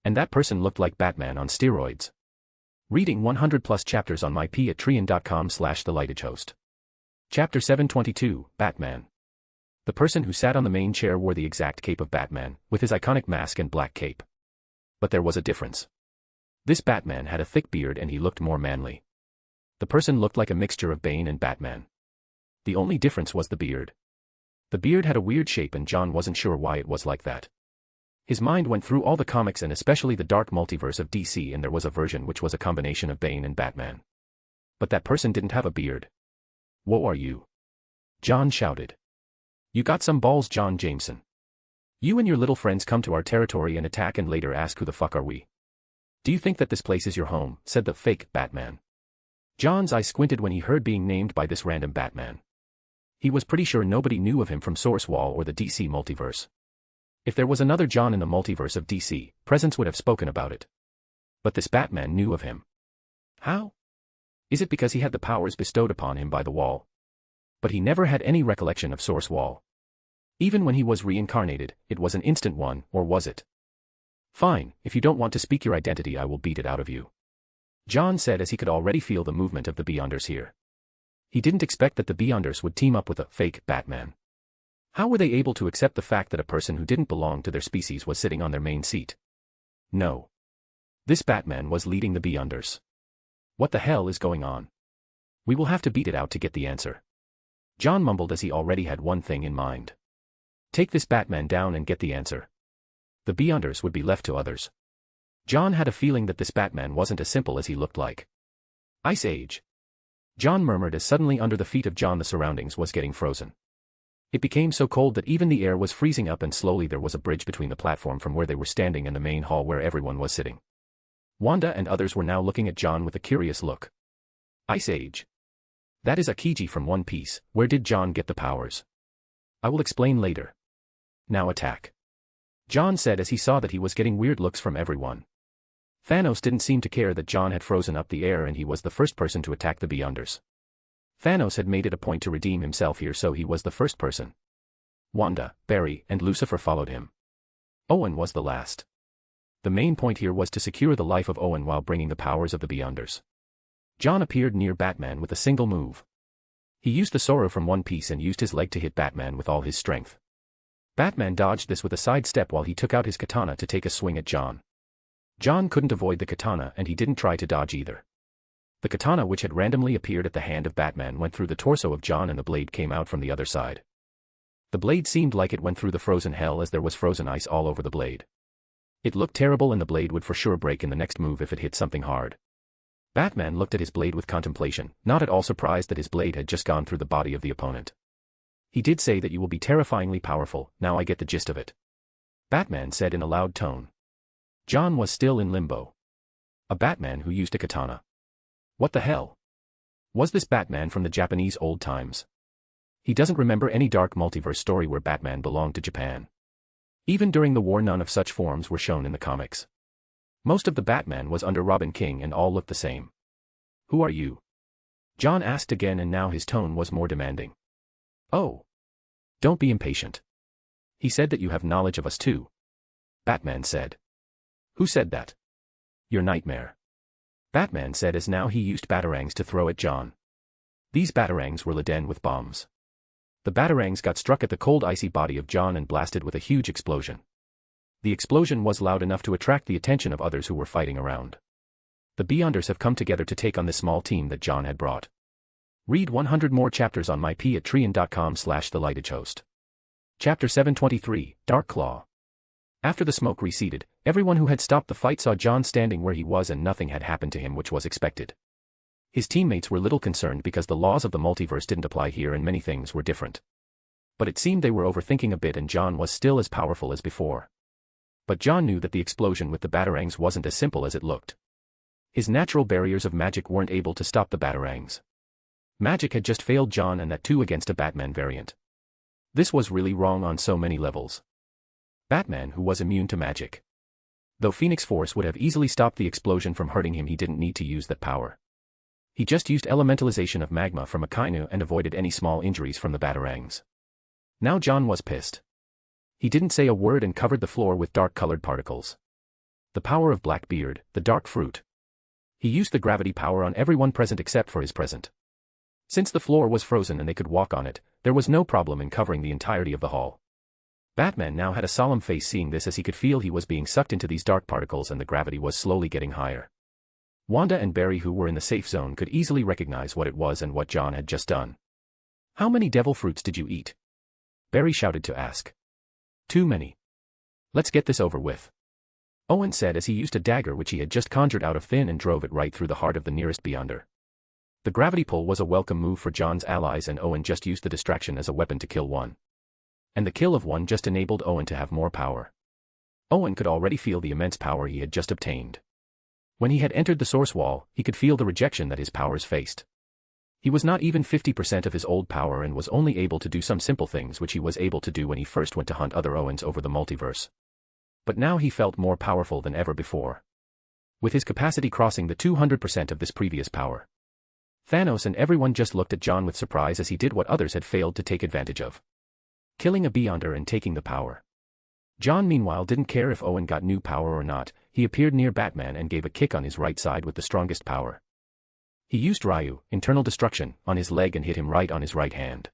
And that person looked like Batman on steroids. Reading 100 plus chapters on my p at patreon.com/thelightagehost. Chapter 722, Batman. The person who sat on the main chair wore the exact cape of Batman, with his iconic mask and black cape. But there was a difference. This Batman had a thick beard and he looked more manly. The person looked like a mixture of Bane and Batman. The only difference was the beard. The beard had a weird shape and John wasn't sure why it was like that. His mind went through all the comics and especially the dark multiverse of DC, and there was a version which was a combination of Bane and Batman. But that person didn't have a beard. Whoa, are you? John shouted. You got some balls, John Jameson. You and your little friends come to our territory and attack and later ask who the fuck are we? Do you think that this place is your home, said the fake Batman. John's eyes squinted when he heard being named by this random Batman. He was pretty sure nobody knew of him from Source Wall or the DC multiverse. If there was another John in the multiverse of DC, Presence would have spoken about it. But this Batman knew of him. How? Is it because he had the powers bestowed upon him by the Wall? But he never had any recollection of Source Wall. Even when he was reincarnated, it was an instant one, or was it? Fine, if you don't want to speak your identity I will beat it out of you. John said as he could already feel the movement of the Beyonders here. He didn't expect that the Beyonders would team up with a fake Batman. How were they able to accept the fact that a person who didn't belong to their species was sitting on their main seat? No. This Batman was leading the Beyonders. What the hell is going on? We will have to beat it out to get the answer. John mumbled as he already had one thing in mind. Take this Batman down and get the answer. The Beyonders would be left to others. John had a feeling that this Batman wasn't as simple as he looked like. Ice Age. John murmured as suddenly under the feet of John the surroundings was getting frozen. It became so cold that even the air was freezing up and slowly there was a bridge between the platform from where they were standing and the main hall where everyone was sitting. Wanda and others were now looking at John with a curious look. Ice Age. That is Akiji from One Piece. Where did John get the powers? I will explain later. Now attack. John said as he saw that he was getting weird looks from everyone. Thanos didn't seem to care that John had frozen up the air and he was the first person to attack the Beyonders. Thanos had made it a point to redeem himself here so he was the first person. Wanda, Barry, and Lucifer followed him. Owen was the last. The main point here was to secure the life of Owen while bringing the powers of the Beyonders. John appeared near Batman with a single move. He used the Sora from One Piece and used his leg to hit Batman with all his strength. Batman dodged this with a side step while he took out his katana to take a swing at John. John couldn't avoid the katana and he didn't try to dodge either. The katana which had randomly appeared at the hand of Batman went through the torso of John and the blade came out from the other side. The blade seemed like it went through the frozen hell as there was frozen ice all over the blade. It looked terrible and the blade would for sure break in the next move if it hit something hard. Batman looked at his blade with contemplation, not at all surprised that his blade had just gone through the body of the opponent. He did say that you will be terrifyingly powerful, now I get the gist of it. Batman said in a loud tone. John was still in limbo. A Batman who used a katana. What the hell? Was this Batman from the Japanese old times? He doesn't remember any dark multiverse story where Batman belonged to Japan. Even during the war none of such forms were shown in the comics. Most of the Batman was under Robin King and all looked the same. Who are you? John asked again and now his tone was more demanding. Oh. Don't be impatient. He said that you have knowledge of us too. Batman said. Who said that? Your nightmare. Batman said as now he used batarangs to throw at John. These batarangs were laden with bombs. The batarangs got struck at the cold icy body of John and blasted with a huge explosion. The explosion was loud enough to attract the attention of others who were fighting around. The Beyonders have come together to take on this small team that John had brought. Read 100 more chapters on mypatreon.com/thelightagehost. Chapter 723, Dark Claw. After the smoke receded, everyone who had stopped the fight saw John standing where he was and nothing had happened to him which was expected. His teammates were little concerned because the laws of the multiverse didn't apply here and many things were different. But it seemed they were overthinking a bit and John was still as powerful as before. But John knew that the explosion with the batarangs wasn't as simple as it looked. His natural barriers of magic weren't able to stop the batarangs. Magic had just failed John and that too against a Batman variant. This was really wrong on so many levels. Batman who was immune to magic. Though Phoenix Force would have easily stopped the explosion from hurting him he didn't need to use that power. He just used elementalization of magma from Akainu and avoided any small injuries from the batarangs. Now John was pissed. He didn't say a word and covered the floor with dark-colored particles. The power of Blackbeard, the dark fruit. He used the gravity power on everyone present except for his present. Since the floor was frozen and they could walk on it, there was no problem in covering the entirety of the hall. Batman now had a solemn face seeing this as he could feel he was being sucked into these dark particles and the gravity was slowly getting higher. Wanda and Barry who were in the safe zone could easily recognize what it was and what John had just done. How many devil fruits did you eat? Barry shouted to ask. Too many. Let's get this over with. Owen said as he used a dagger which he had just conjured out of thin and drove it right through the heart of the nearest Beyonder. The gravity pull was a welcome move for John's allies and Owen just used the distraction as a weapon to kill one. And the kill of one just enabled Owen to have more power. Owen could already feel the immense power he had just obtained. When he had entered the source wall, he could feel the rejection that his powers faced. He was not even 50% of his old power and was only able to do some simple things which he was able to do when he first went to hunt other Owens over the multiverse. But now he felt more powerful than ever before. With his capacity crossing the 200% of this previous power. Thanos and everyone just looked at John with surprise as he did what others had failed to take advantage of. Killing a Beyonder and taking the power. John meanwhile didn't care if Owen got new power or not. He appeared near Batman and gave a kick on his right side with the strongest power. He used Ryu, internal destruction, on his leg and hit him right on his right hand.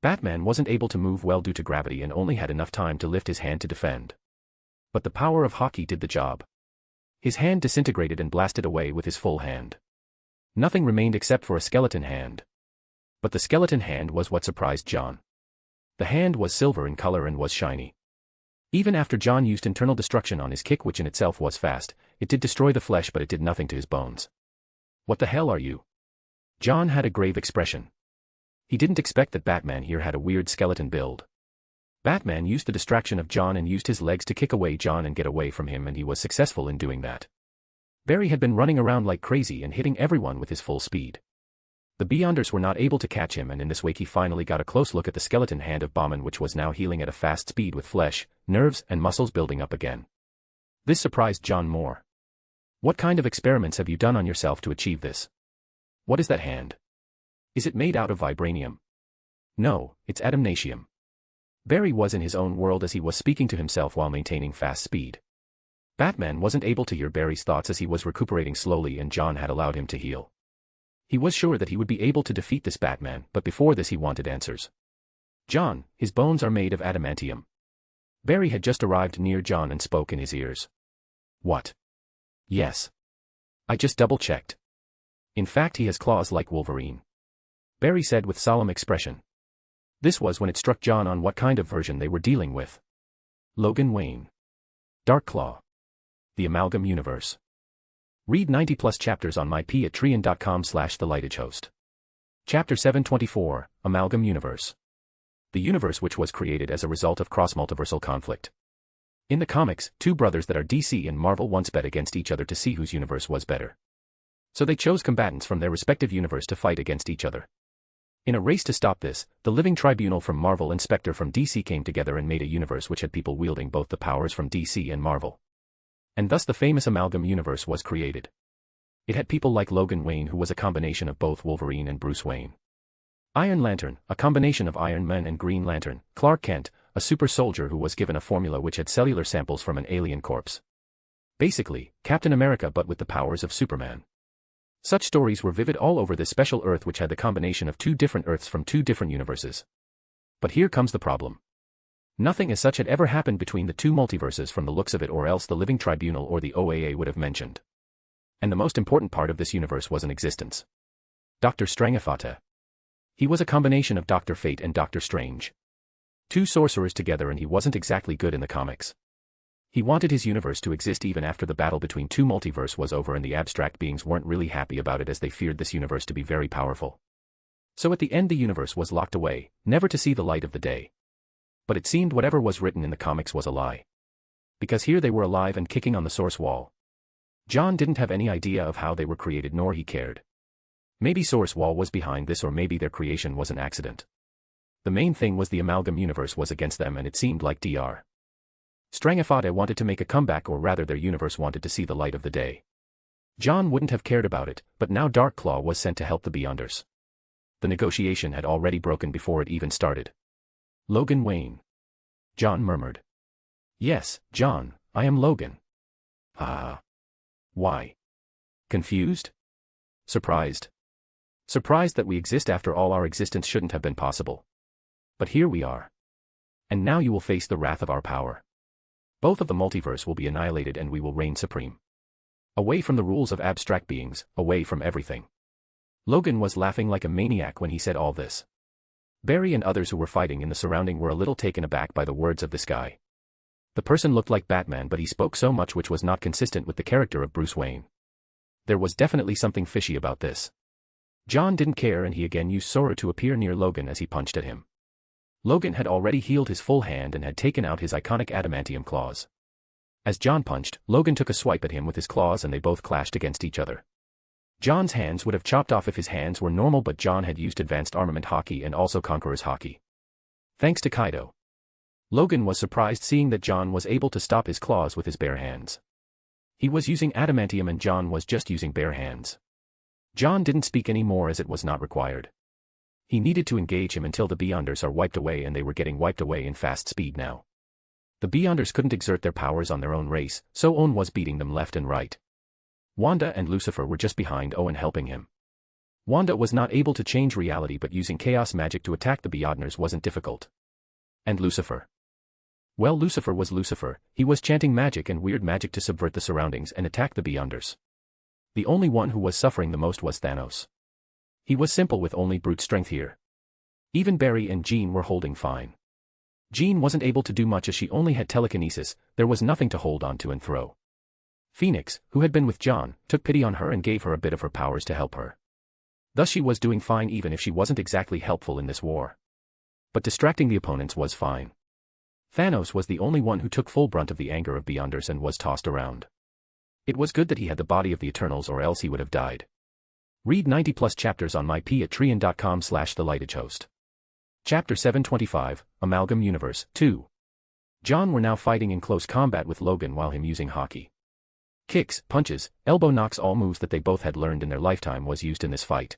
Batman wasn't able to move well due to gravity and only had enough time to lift his hand to defend. But the power of hockey did the job. His hand disintegrated and blasted away with his full hand. Nothing remained except for a skeleton hand. But the skeleton hand was what surprised John. The hand was silver in color and was shiny. Even after John used internal destruction on his kick, which in itself was fast, it did destroy the flesh but it did nothing to his bones. What the hell are you? John had a grave expression. He didn't expect that Batman here had a weird skeleton build. Batman used the distraction of John and used his legs to kick away John and get away from him, and he was successful in doing that. Barry had been running around like crazy and hitting everyone with his full speed. The Beyonders were not able to catch him, and in this wake he finally got a close look at the skeleton hand of Bauman, which was now healing at a fast speed with flesh, nerves and muscles building up again. This surprised John more. What kind of experiments have you done on yourself to achieve this? What is that hand? Is it made out of vibranium? No, it's adamantium. Barry was in his own world as he was speaking to himself while maintaining fast speed. Batman wasn't able to hear Barry's thoughts as he was recuperating slowly, and John had allowed him to heal. He was sure that he would be able to defeat this Batman, but before this he wanted answers. John, his bones are made of adamantium. Barry had just arrived near John and spoke in his ears. What? Yes. I just double-checked. In fact, he has claws like Wolverine. Barry said with solemn expression. This was when it struck John on what kind of version they were dealing with. Logan Wayne. Darkclaw. The Amalgam Universe. Read 90+ chapters on myp@trian.com/thelightagehost. Chapter 724, Amalgam Universe. The universe which was created as a result of cross-multiversal conflict. In the comics, two brothers that are DC and Marvel once bet against each other to see whose universe was better. So they chose combatants from their respective universe to fight against each other. In a race to stop this, the Living Tribunal from Marvel and Spectre from DC came together and made a universe which had people wielding both the powers from DC and Marvel. And thus the famous Amalgam Universe was created. It had people like Logan Wayne, who was a combination of both Wolverine and Bruce Wayne. Iron Lantern, a combination of Iron Man and Green Lantern. Clark Kent, a super soldier who was given a formula which had cellular samples from an alien corpse. Basically, Captain America but with the powers of Superman. Such stories were vivid all over this special Earth, which had the combination of two different Earths from two different universes. But here comes the problem. Nothing as such had ever happened between the two multiverses from the looks of it, or else the Living Tribunal or the OAA would have mentioned. And the most important part of this universe was in existence. Dr. Strangafata. He was a combination of Dr. Fate and Dr. Strange. Two sorcerers together, and he wasn't exactly good in the comics. He wanted his universe to exist even after the battle between two multiverses was over, and the abstract beings weren't really happy about it as they feared this universe to be very powerful. So at the end the universe was locked away, never to see the light of the day. But it seemed whatever was written in the comics was a lie. Because here they were alive and kicking on the source wall. John didn't have any idea of how they were created, nor he cared. Maybe Source Wall was behind this, or maybe their creation was an accident. The main thing was the Amalgam Universe was against them, and it seemed like Dr. Strangafata wanted to make a comeback, or rather their universe wanted to see the light of the day. John wouldn't have cared about it, but now Darkclaw was sent to help the Beyonders. The negotiation had already broken before it even started. Logan Wayne. John murmured. Yes, John, I am Logan. Ah. Why? Confused? Surprised? Surprised that we exist after all our existence shouldn't have been possible. But here we are. And now you will face the wrath of our power. Both of the multiverse will be annihilated and we will reign supreme. Away from the rules of abstract beings, away from everything. Logan was laughing like a maniac when he said all this. Barry and others who were fighting in the surrounding were a little taken aback by the words of this guy. The person looked like Batman, but he spoke so much which was not consistent with the character of Bruce Wayne. There was definitely something fishy about this. John didn't care, and he again used Sora to appear near Logan as he punched at him. Logan had already healed his full hand and had taken out his iconic adamantium claws. As John punched, Logan took a swipe at him with his claws and they both clashed against each other. John's hands would have chopped off if his hands were normal, but John had used advanced armament hockey and also Conqueror's hockey. Thanks to Kaido. Logan was surprised seeing that John was able to stop his claws with his bare hands. He was using adamantium and John was just using bare hands. John didn't speak any more as it was not required. He needed to engage him until the Beyonders are wiped away, and they were getting wiped away in fast speed now. The Beyonders couldn't exert their powers on their own race, so Owen was beating them left and right. Wanda and Lucifer were just behind Owen helping him. Wanda was not able to change reality, but using chaos magic to attack the Beyonders wasn't difficult. And Lucifer? Well, Lucifer was Lucifer. He was chanting magic and weird magic to subvert the surroundings and attack the Beyonders. The only one who was suffering the most was Thanos. He was simple with only brute strength here. Even Barry and Jean were holding fine. Jean wasn't able to do much as she only had telekinesis. There was nothing to hold on to and throw. Phoenix, who had been with John, took pity on her and gave her a bit of her powers to help her. Thus she was doing fine even if she wasn't exactly helpful in this war. But distracting the opponents was fine. Thanos was the only one who took full brunt of the anger of Beyonders and was tossed around. It was good that he had the body of the Eternals, or else he would have died. Read 90+ chapters on myp@trian.com/thelightagehost. Chapter 725, Amalgam Universe, 2. John were now fighting in close combat with Logan while him using hockey. Kicks, punches, elbow knocks, all moves that they both had learned in their lifetime was used in this fight.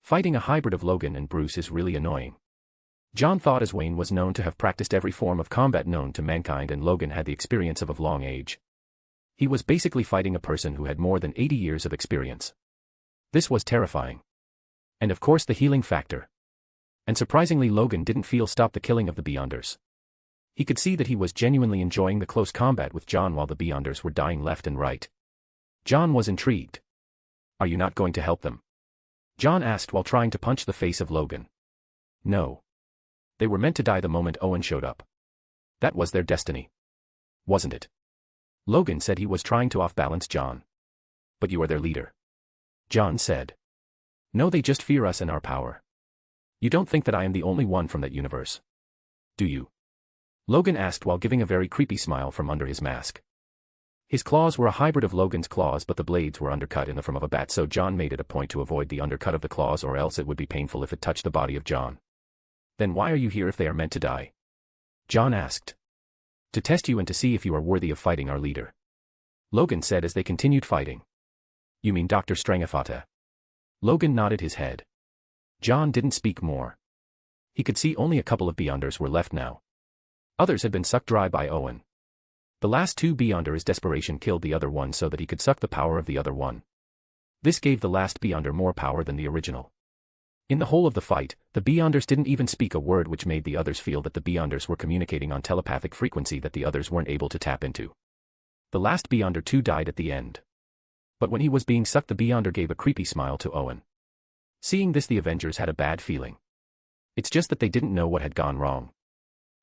Fighting a hybrid of Logan and Bruce is really annoying. John thought as Wayne was known to have practiced every form of combat known to mankind and Logan had the experience of long age. He was basically fighting a person who had more than 80 years of experience. This was terrifying. And of course the healing factor. And surprisingly Logan didn't feel stop the killing of the Beyonders. He could see that he was genuinely enjoying the close combat with John while the Beyonders were dying left and right. John was intrigued. Are you not going to help them? John asked while trying to punch the face of Logan. No. They were meant to die the moment Owen showed up. That was their destiny. Wasn't it? Logan said he was trying to off-balance John. But you are their leader. John said. No, they just fear us and our power. You don't think that I am the only one from that universe? Do you? Logan asked while giving a very creepy smile from under his mask. His claws were a hybrid of Logan's claws, but the blades were undercut in the form of a bat, so John made it a point to avoid the undercut of the claws, or else it would be painful if it touched the body of John. Then why are you here if they are meant to die? John asked. To test you and to see if you are worthy of fighting our leader. Logan said as they continued fighting. You mean Dr. Strangafata? Logan nodded his head. John didn't speak more. He could see only a couple of Beyonders were left now. Others had been sucked dry by Owen. The last two Beyonders' desperation killed the other one so that he could suck the power of the other one. This gave the last Beyonder more power than the original. In the whole of the fight, the Beyonders didn't even speak a word, which made the others feel that the Beyonders were communicating on telepathic frequency that the others weren't able to tap into. The last Beyonder too died at the end. But when he was being sucked, the Beyonder gave a creepy smile to Owen. Seeing this, the Avengers had a bad feeling. It's just that they didn't know what had gone wrong.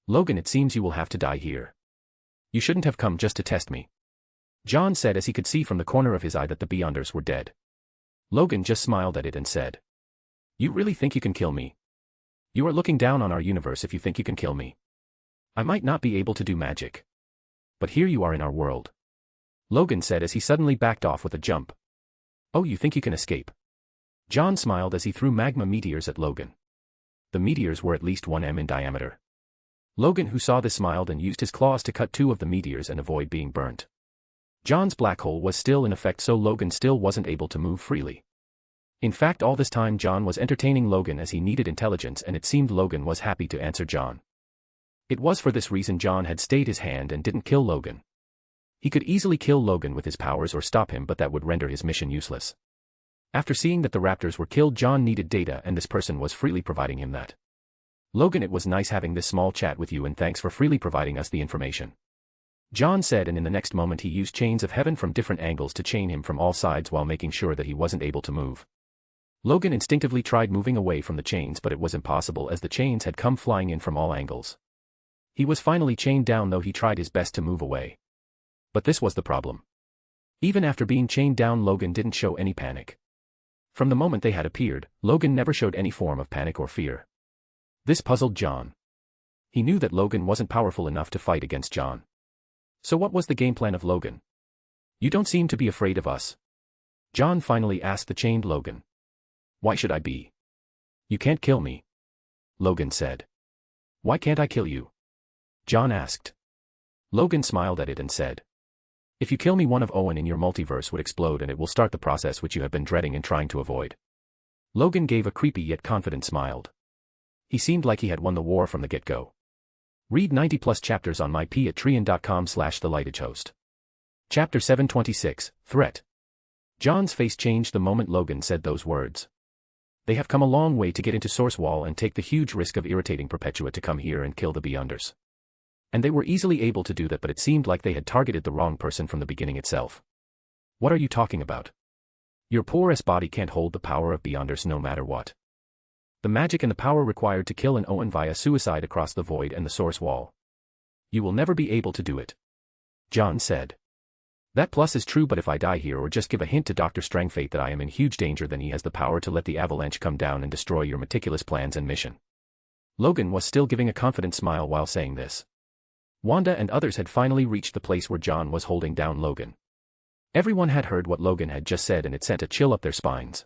Logan, it seems you will have to die here. You shouldn't have come just to test me. John said as he could see from the corner of his eye that the Beyonders were dead. Logan just smiled at it and said. You really think you can kill me? You are looking down on our universe if you think you can kill me. I might not be able to do magic. But here you are in our world. Logan said as he suddenly backed off with a jump. Oh, you think you can escape? John smiled as he threw magma meteors at Logan. The meteors were at least 1 m in diameter. Logan, who saw this, smiled and used his claws to cut 2 of the meteors and avoid being burnt. John's black hole was still in effect, so Logan still wasn't able to move freely. In fact, all this time John was entertaining Logan as he needed intelligence, and it seemed Logan was happy to answer John. It was for this reason John had stayed his hand and didn't kill Logan. He could easily kill Logan with his powers or stop him, but that would render his mission useless. After seeing that the Raptors were killed, John needed data, and this person was freely providing him that. Logan, it was nice having this small chat with you, and thanks for freely providing us the information. John said, and in the next moment he used chains of heaven from different angles to chain him from all sides while making sure that he wasn't able to move. Logan instinctively tried moving away from the chains, but it was impossible as the chains had come flying in from all angles. He was finally chained down, though he tried his best to move away. But this was the problem. Even after being chained down, Logan didn't show any panic. From the moment they had appeared, Logan never showed any form of panic or fear. This puzzled John. He knew that Logan wasn't powerful enough to fight against John. So what was the game plan of Logan? You don't seem to be afraid of us. John finally asked the chained Logan. Why should I be? You can't kill me. Logan said. Why can't I kill you? John asked. Logan smiled at it and said. If you kill me, one of Owen in your multiverse would explode, and it will start the process which you have been dreading and trying to avoid. Logan gave a creepy yet confident smile. He seemed like he had won the war from the get-go. Read 90 plus chapters on my Patreon.com/thelightagehost. Chapter 726, Threat. John's face changed the moment Logan said those words. They have come a long way to get into Source Wall and take the huge risk of irritating Perpetua to come here and kill the Beyonders. And they were easily able to do that, but it seemed like they had targeted the wrong person from the beginning itself. What are you talking about? Your poor body can't hold the power of Beyonders no matter what. The magic and the power required to kill an Owen via suicide across the void and the Source Wall. You will never be able to do it. John said. That plus is true, but if I die here or just give a hint to Dr. Strangfate that I am in huge danger, then he has the power to let the avalanche come down and destroy your meticulous plans and mission. Logan was still giving a confident smile while saying this. Wanda and others had finally reached the place where John was holding down Logan. Everyone had heard what Logan had just said, and it sent a chill up their spines.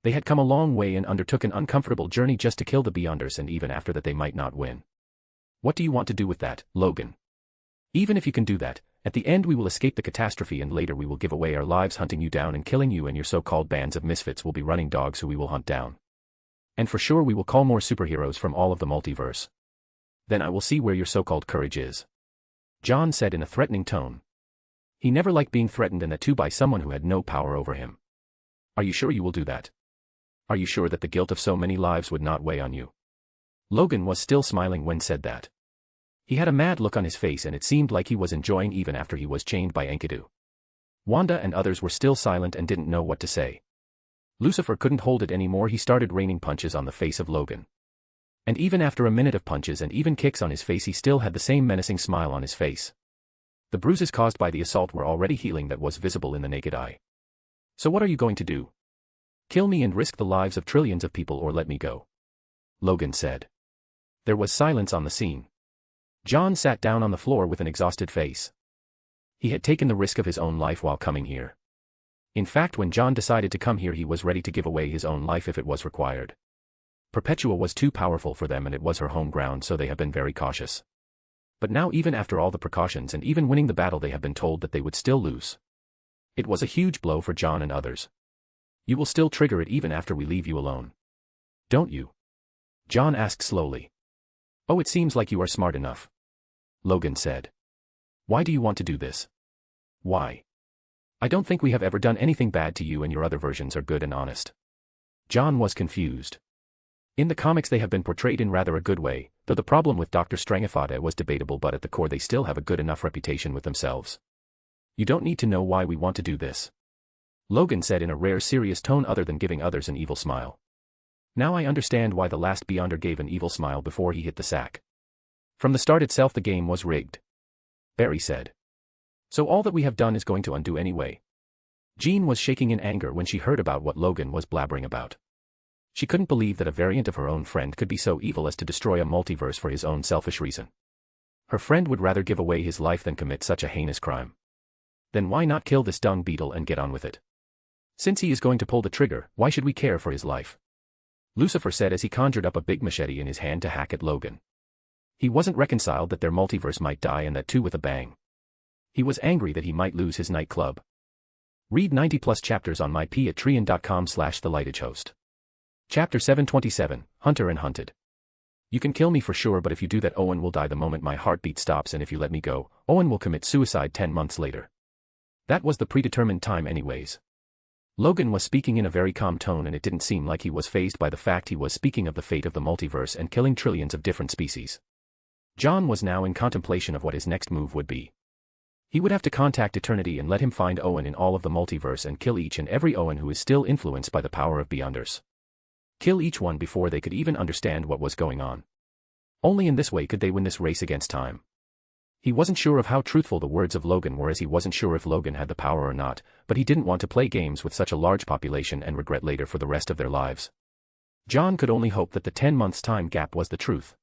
They had come a long way and undertook an uncomfortable journey just to kill the Beyonders, and even after that they might not win. What do you want to do with that, Logan? Even if you can do that, at the end we will escape the catastrophe, and later we will give away our lives hunting you down and killing you, and your so-called bands of misfits will be running dogs who we will hunt down. And for sure we will call more superheroes from all of the multiverse. Then I will see where your so-called courage is. John said in a threatening tone. He never liked being threatened, and that too by someone who had no power over him. Are you sure you will do that? Are you sure that the guilt of so many lives would not weigh on you? Logan was still smiling when said that. He had a mad look on his face, and it seemed like he was enjoying even after he was chained by Enkidu. Wanda and others were still silent and didn't know what to say. Lucifer couldn't hold it anymore. He started raining punches on the face of Logan. And even after a minute of punches and even kicks on his face, he still had the same menacing smile on his face. The bruises caused by the assault were already healing, that was visible in the naked eye. So what are you going to do? Kill me and risk the lives of trillions of people, or let me go? Logan said. There was silence on the scene. John sat down on the floor with an exhausted face. He had taken the risk of his own life while coming here. In fact, when John decided to come here, he was ready to give away his own life if it was required. Perpetua was too powerful for them, and it was her home ground, so they have been very cautious. But now, even after all the precautions and even winning the battle, they have been told that they would still lose. It was a huge blow for John and others. You will still trigger it even after we leave you alone. Don't you? John asked slowly. Oh, it seems like you are smart enough. Logan said. Why do you want to do this? Why? I don't think we have ever done anything bad to you, and your other versions are good and honest. John was confused. In the comics they have been portrayed in rather a good way, though the problem with Dr. Strangfate was debatable, but at the core they still have a good enough reputation with themselves. You don't need to know why we want to do this. Logan said in a rare serious tone, other than giving others an evil smile. Now I understand why the last Beyonder gave an evil smile before he hit the sack. From the start itself the game was rigged. Barry said. So all that we have done is going to undo anyway. Jean was shaking in anger when she heard about what Logan was blabbering about. She couldn't believe that a variant of her own friend could be so evil as to destroy a multiverse for his own selfish reason. Her friend would rather give away his life than commit such a heinous crime. Then why not kill this dung beetle and get on with it? Since he is going to pull the trigger, why should we care for his life? Lucifer said as he conjured up a big machete in his hand to hack at Logan. He wasn't reconciled that their multiverse might die, and that too with a bang. He was angry that he might lose his nightclub. Read 90 plus chapters on my Patreon.com/thelightagehost. Chapter 727, Hunter and Hunted. You can kill me for sure, but if you do that, Owen will die the moment my heartbeat stops, and if you let me go, Owen will commit suicide 10 months later. That was the predetermined time anyways. Logan was speaking in a very calm tone, and it didn't seem like he was fazed by the fact he was speaking of the fate of the multiverse and killing trillions of different species. John was now in contemplation of what his next move would be. He would have to contact Eternity and let him find Owen in all of the multiverse and kill each and every Owen who is still influenced by the power of Beyonders. Kill each one before they could even understand what was going on. Only in this way could they win this race against time. He wasn't sure of how truthful the words of Logan were, as he wasn't sure if Logan had the power or not, but he didn't want to play games with such a large population and regret later for the rest of their lives. John could only hope that the 10 months time gap was the truth.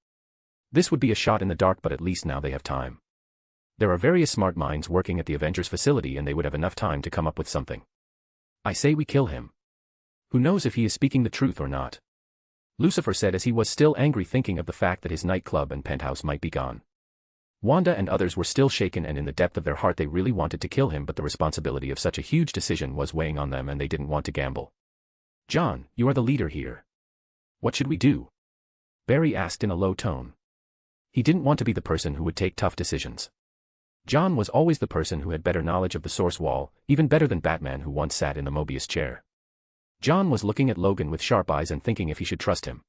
This would be a shot in the dark, but at least now they have time. There are various smart minds working at the Avengers facility, and they would have enough time to come up with something. I say we kill him. Who knows if he is speaking the truth or not? Lucifer said as he was still angry, thinking of the fact that his nightclub and penthouse might be gone. Wanda and others were still shaken, and in the depth of their heart they really wanted to kill him, but the responsibility of such a huge decision was weighing on them and they didn't want to gamble. John, you are the leader here. What should we do? Barry asked in a low tone. He didn't want to be the person who would take tough decisions. John was always the person who had better knowledge of the source wall, even better than Batman, who once sat in the Mobius chair. John was looking at Logan with sharp eyes and thinking if he should trust him.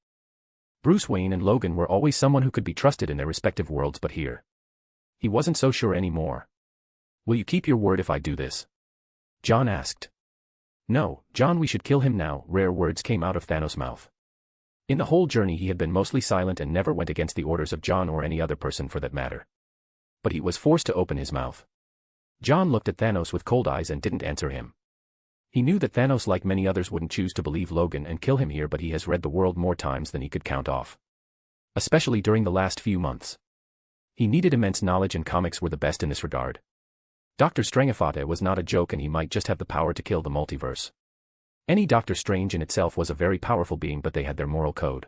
Bruce Wayne and Logan were always someone who could be trusted in their respective worlds, but here, he wasn't so sure anymore. "Will you keep your word if I do this?" John asked. "No, John, we should kill him now," rare words came out of Thanos' mouth. In the whole journey he had been mostly silent and never went against the orders of John or any other person for that matter. But he was forced to open his mouth. John looked at Thanos with cold eyes and didn't answer him. He knew that Thanos, like many others, wouldn't choose to believe Logan and kill him here, but he has read the world more times than he could count off. Especially during the last few months. He needed immense knowledge, and comics were the best in this regard. Dr. Strangefote was not a joke, and he might just have the power to kill the multiverse. Any Doctor Strange in itself was a very powerful being, but they had their moral code.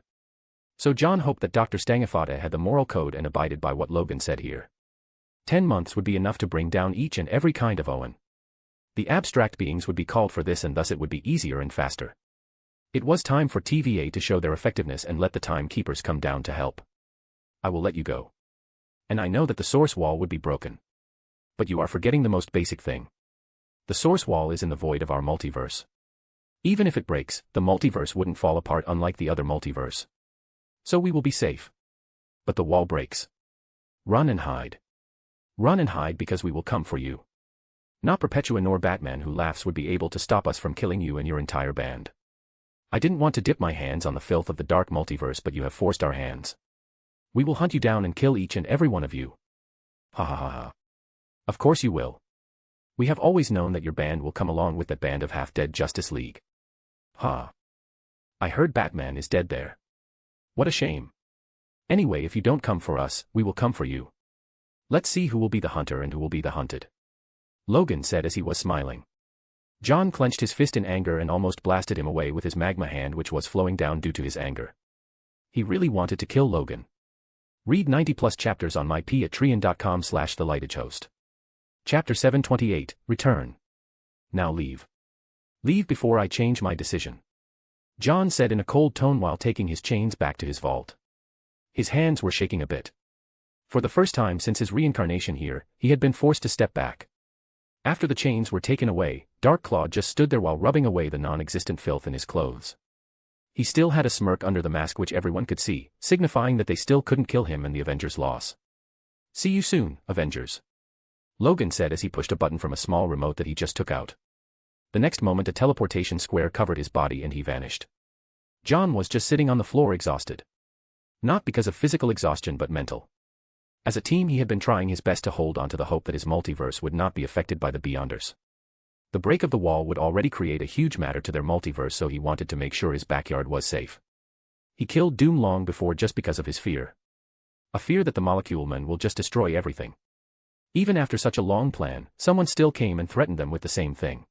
So John hoped that Dr. Strangefote had the moral code and abided by what Logan said here. 10 months would be enough to bring down each and every kind of Owen. The abstract beings would be called for this, and thus it would be easier and faster. It was time for TVA to show their effectiveness and let the timekeepers come down to help. "I will let you go. And I know that the source wall would be broken. But you are forgetting the most basic thing. The source wall is in the void of our multiverse. Even if it breaks, the multiverse wouldn't fall apart unlike the other multiverse. So we will be safe. But the wall breaks. Run and hide. Run and hide, because we will come for you. Not Perpetua nor Batman, who laughs, would be able to stop us from killing you and your entire band. I didn't want to dip my hands on the filth of the dark multiverse, but you have forced our hands. We will hunt you down and kill each and every one of you." "Ha ha ha ha. Of course you will. We have always known that your band will come along with that band of half-dead Justice League." "Ha. I heard Batman is dead there. What a shame. Anyway, if you don't come for us, we will come for you. Let's see who will be the hunter and who will be the hunted," Logan said as he was smiling. John clenched his fist in anger and almost blasted him away with his magma hand, which was flowing down due to his anger. He really wanted to kill Logan. Read 90+ chapters on mypatreon.com/thelightedgehost. Chapter 728, Return. "Now leave. Leave before I change my decision," John said in a cold tone while taking his chains back to his vault. His hands were shaking a bit. For the first time since his reincarnation here, he had been forced to step back. After the chains were taken away, Darkclaw just stood there while rubbing away the non-existent filth in his clothes. He still had a smirk under the mask which everyone could see, signifying that they still couldn't kill him and the Avengers' loss. "See you soon, Avengers," Logan said as he pushed a button from a small remote that he just took out. The next moment a teleportation square covered his body and he vanished. John was just sitting on the floor, exhausted. Not because of physical exhaustion but mental. As a team he had been trying his best to hold on to the hope that his multiverse would not be affected by the Beyonders. The break of the wall would already create a huge matter to their multiverse, so he wanted to make sure his backyard was safe. He killed Doom long before just because of his fear. A fear that the Molecule Men will just destroy everything. Even after such a long plan, someone still came and threatened them with the same thing.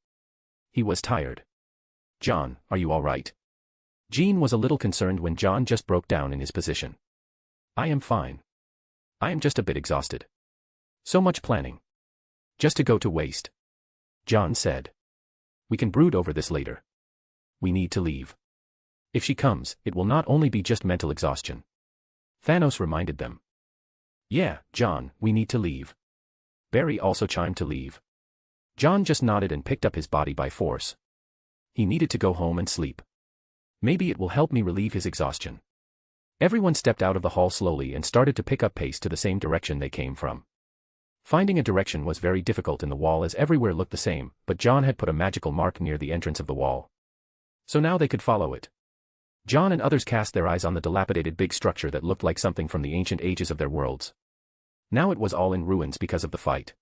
He was tired. "John, are you all right?" Jean was a little concerned when John just broke down in his position. "I am fine. I am just a bit exhausted. So much planning. Just to go to waste," John said. "We can brood over this later. We need to leave. If she comes, it will not only be just mental exhaustion," Thanos reminded them. "Yeah, John, we need to leave." Barry also chimed to leave. John just nodded and picked up his body by force. He needed to go home and sleep. "Maybe it will help me relieve his exhaustion." Everyone stepped out of the hall slowly and started to pick up pace to the same direction they came from. Finding a direction was very difficult in the wall as everywhere looked the same, but John had put a magical mark near the entrance of the wall. So now they could follow it. John and others cast their eyes on the dilapidated big structure that looked like something from the ancient ages of their worlds. Now it was all in ruins because of the fight.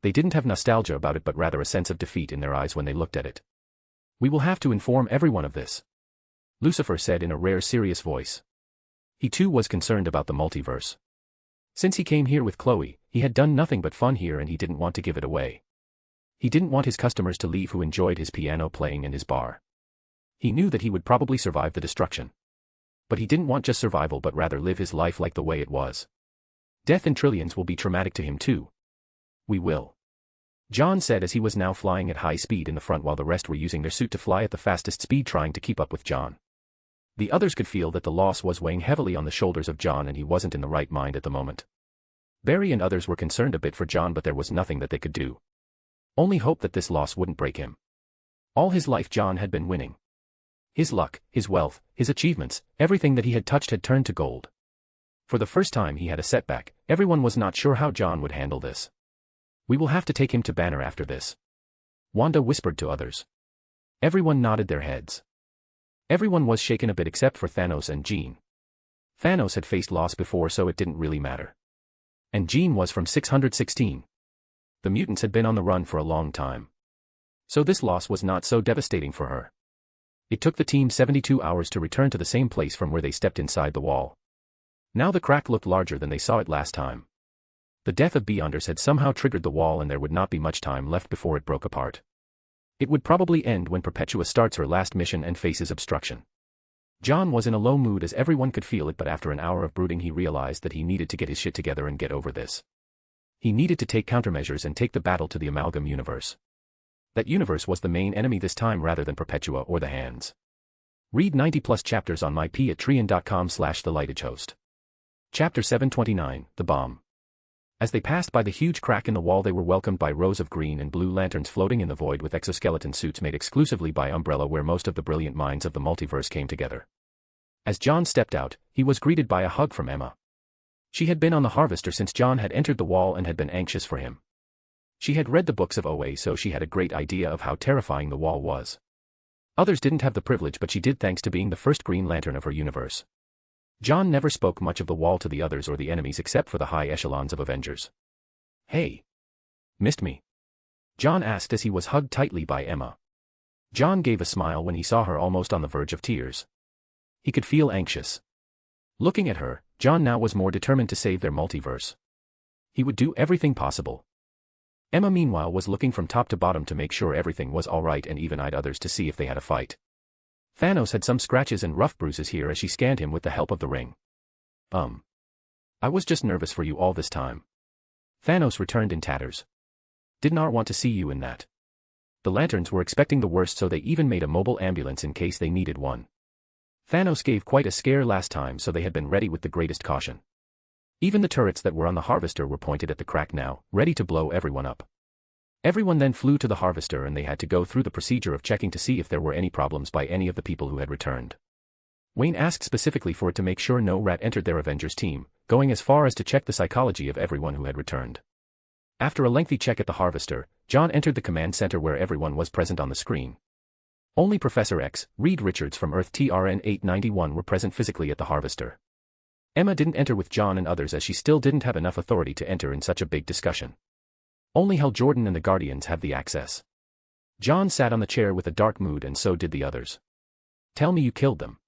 They didn't have nostalgia about it but rather a sense of defeat in their eyes when they looked at it. "We will have to inform everyone of this," Lucifer said in a rare serious voice. He too was concerned about the multiverse. Since he came here with Chloe, he had done nothing but fun here and he didn't want to give it away. He didn't want his customers to leave who enjoyed his piano playing and his bar. He knew that he would probably survive the destruction. But he didn't want just survival but rather live his life like the way it was. Death in trillions will be traumatic to him too. "We will," John said as he was now flying at high speed in the front while the rest were using their suit to fly at the fastest speed trying to keep up with John. The others could feel that the loss was weighing heavily on the shoulders of John and he wasn't in the right mind at the moment. Barry and others were concerned a bit for John, but there was nothing that they could do. Only hope that this loss wouldn't break him. All his life John had been winning. His luck, his wealth, his achievements, everything that he had touched had turned to gold. For the first time he had a setback. Everyone was not sure how John would handle this. "We will have to take him to Banner after this," Wanda whispered to others. Everyone nodded their heads. Everyone was shaken a bit except for Thanos and Jean. Thanos had faced loss before, so it didn't really matter. And Jean was from 616. The mutants had been on the run for a long time. So this loss was not so devastating for her. It took the team 72 hours to return to the same place from where they stepped inside the wall. Now the crack looked larger than they saw it last time. The death of Beyonders had somehow triggered the wall and there would not be much time left before it broke apart. It would probably end when Perpetua starts her last mission and faces obstruction. John was in a low mood as everyone could feel it, but after an hour of brooding he realized that he needed to get his shit together and get over this. He needed to take countermeasures and take the battle to the Amalgam universe. That universe was the main enemy this time rather than Perpetua or the Hands. Read 90+ chapters on mypatreon.com/thelightagehost. Chapter 729, The Bomb. As they passed by the huge crack in the wall they were welcomed by rows of green and blue lanterns floating in the void with exoskeleton suits made exclusively by Umbrella, where most of the brilliant minds of the multiverse came together. As John stepped out, he was greeted by a hug from Emma. She had been on the Harvester since John had entered the wall and had been anxious for him. She had read the books of OA, so she had a great idea of how terrifying the wall was. Others didn't have the privilege, but she did thanks to being the first Green Lantern of her universe. John never spoke much of the wall to the others or the enemies except for the high echelons of Avengers. "Hey. Missed me?" John asked as he was hugged tightly by Emma. John gave a smile when he saw her almost on the verge of tears. He could feel anxious. Looking at her, John now was more determined to save their multiverse. He would do everything possible. Emma meanwhile was looking from top to bottom to make sure everything was alright and even-eyed others to see if they had a fight. Thanos had some scratches and rough bruises here as she scanned him with the help of the ring. I was just nervous for you all this time." Thanos returned in tatters. "Did not want to see you in that." The lanterns were expecting the worst, so they even made a mobile ambulance in case they needed one. Thanos gave quite a scare last time, so they had been ready with the greatest caution. Even the turrets that were on the Harvester were pointed at the crack now, ready to blow everyone up. Everyone then flew to the Harvester and they had to go through the procedure of checking to see if there were any problems by any of the people who had returned. Wayne asked specifically for it to make sure no rat entered their Avengers team, going as far as to check the psychology of everyone who had returned. After a lengthy check at the Harvester, John entered the command center where everyone was present on the screen. Only Professor X, Reed Richards from Earth TRN 891 were present physically at the Harvester. Emma didn't enter with John and others as she still didn't have enough authority to enter in such a big discussion. Only Hal Jordan and the Guardians have the access. John sat on the chair with a dark mood and so did the others. "Tell me you killed them."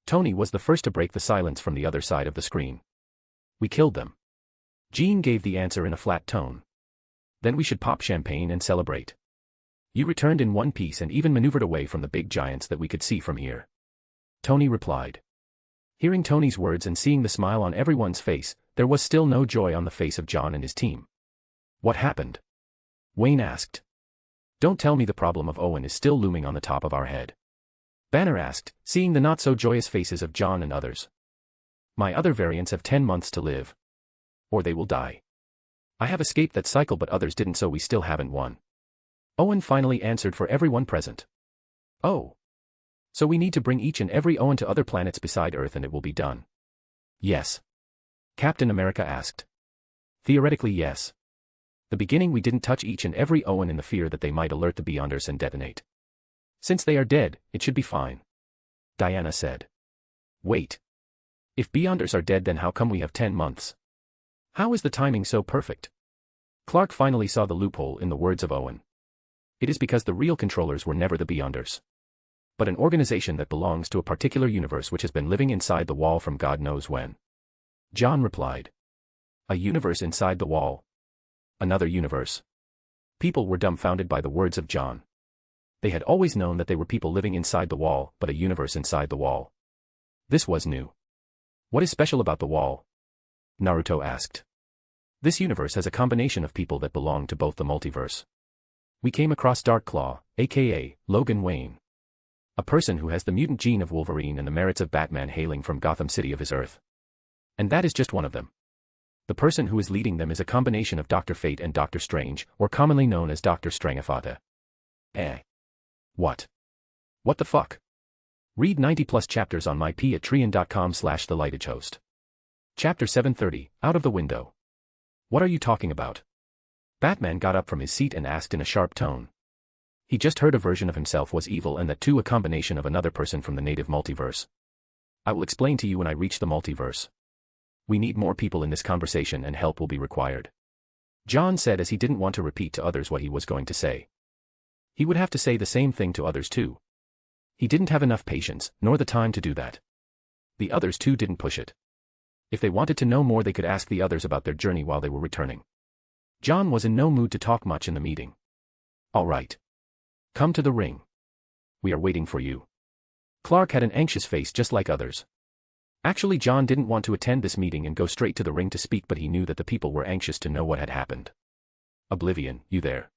Tony was the first to break the silence from the other side of the screen. "We killed them." Jean gave the answer in a flat tone. "Then we should pop champagne and celebrate. You returned in one piece and even maneuvered away from the big giants that we could see from here." Tony replied. Hearing Tony's words and seeing the smile on everyone's face, there was still no joy on the face of John and his team. "What happened?" Wayne asked. "Don't tell me the problem of Owen is still looming on the top of our head." Banner asked, seeing the not-so-joyous faces of John and others. "My other variants have 10 months to live. Or they will die. I have escaped that cycle but others didn't, so we still haven't won." Owen finally answered for everyone present. "Oh. So we need to bring each and every Owen to other planets beside Earth and it will be done?" "Yes." Captain America asked. "Theoretically yes. The beginning we didn't touch each and every Owen in the fear that they might alert the Beyonders and detonate. Since they are dead, it should be fine." Diana said. "Wait. If Beyonders are dead then how come we have 10 months? How is the timing so perfect?" Clark finally saw the loophole in the words of Owen. "It is because the real controllers were never the Beyonders, but an organization that belongs to a particular universe which has been living inside the wall from God knows when." John replied. "A universe inside the wall? Another universe?" People were dumbfounded by the words of John. They had always known that they were people living inside the wall, but a universe inside the wall. This was new. "What is special about the wall?" Naruto asked. "This universe has a combination of people that belong to both the multiverse. We came across Dark Claw, aka Logan Wayne. A person who has the mutant gene of Wolverine and the merits of Batman hailing from Gotham City of his Earth. And that is just one of them. The person who is leading them is a combination of Dr. Fate and Dr. Strange, or commonly known as Dr. Strangafata. What? What the fuck? Read 90+ chapters on my patreon.com/thelightagehost. Chapter 730, Out of the Window. What are you talking about? Batman got up from his seat and asked in a sharp tone. He just heard a version of himself was evil and that too a combination of another person from the native multiverse. I will explain to you when I reach the multiverse. We need more people in this conversation and help will be required. John said as he didn't want to repeat to others what he was going to say. He would have to say the same thing to others too. He didn't have enough patience, nor the time to do that. The others too didn't push it. If they wanted to know more they could ask the others about their journey while they were returning. John was in no mood to talk much in the meeting. All right. Come to the ring. We are waiting for you. Clark had an anxious face just like others. Actually, John didn't want to attend this meeting and go straight to the ring to speak, but he knew that the people were anxious to know what had happened. Oblivion, you there?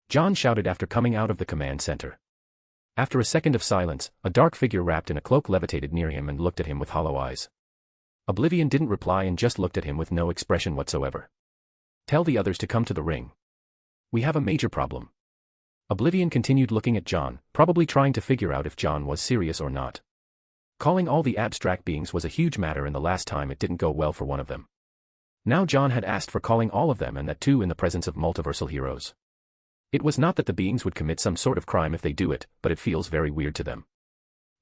John shouted after coming out of the command center. After a second of silence, a dark figure wrapped in a cloak levitated near him and looked at him with hollow eyes. Oblivion didn't reply and just looked at him with no expression whatsoever. Tell the others to come to the ring. We have a major problem. Oblivion continued looking at John, probably trying to figure out if John was serious or not. Calling all the abstract beings was a huge matter, and the last time it didn't go well for one of them. Now John had asked for calling all of them, and that too in the presence of multiversal heroes. It was not that the beings would commit some sort of crime if they do it, but it feels very weird to them.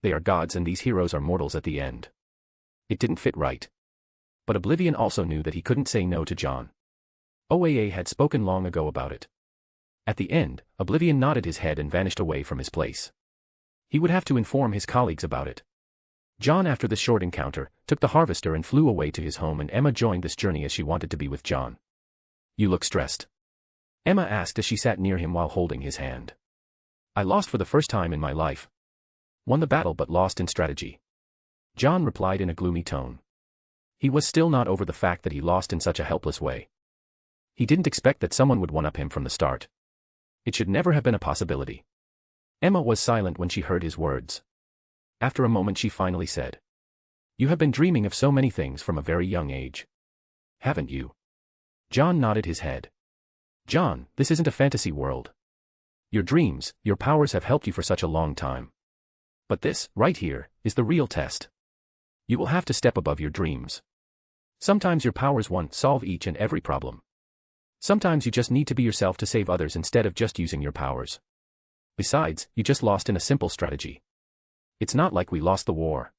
They are gods and these heroes are mortals at the end. It didn't fit right. But Oblivion also knew that he couldn't say no to John. OAA had spoken long ago about it. At the end, Oblivion nodded his head and vanished away from his place. He would have to inform his colleagues about it. John, after this short encounter, took the Harvester and flew away to his home, and Emma joined this journey as she wanted to be with John. You look stressed. Emma asked as she sat near him while holding his hand. I lost for the first time in my life. Won the battle but lost in strategy. John replied in a gloomy tone. He was still not over the fact that he lost in such a helpless way. He didn't expect that someone would one-up him from the start. It should never have been a possibility. Emma was silent when she heard his words. After a moment she finally said. You have been dreaming of so many things from a very young age. Haven't you? John nodded his head. John, this isn't a fantasy world. Your dreams, your powers have helped you for such a long time. But this, right here, is the real test. You will have to step above your dreams. Sometimes your powers won't solve each and every problem. Sometimes you just need to be yourself to save others instead of just using your powers. Besides, you just lost in a simple strategy. It's not like we lost the war.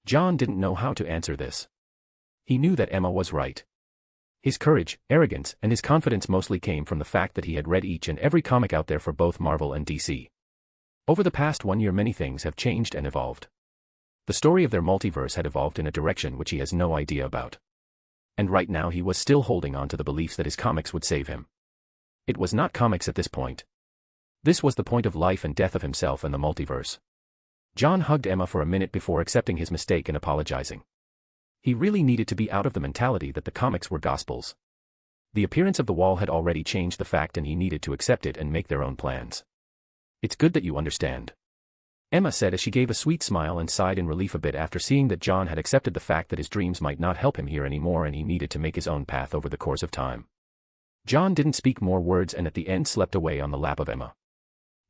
John didn't know how to answer this. He knew that Emma was right. His courage, arrogance, and his confidence mostly came from the fact that he had read each and every comic out there for both Marvel and DC. Over the past 1 year many things have changed and evolved. The story of their multiverse had evolved in a direction which he has no idea about. And right now he was still holding on to the beliefs that his comics would save him. It was not comics at this point. This was the point of life and death of himself and the multiverse. John hugged Emma for a minute before accepting his mistake and apologizing. He really needed to be out of the mentality that the comics were gospels. The appearance of the wall had already changed the fact, and he needed to accept it and make their own plans. It's good that you understand. Emma said as she gave a sweet smile and sighed in relief a bit after seeing that John had accepted the fact that his dreams might not help him here anymore and he needed to make his own path over the course of time. John didn't speak more words and at the end slept away on the lap of Emma.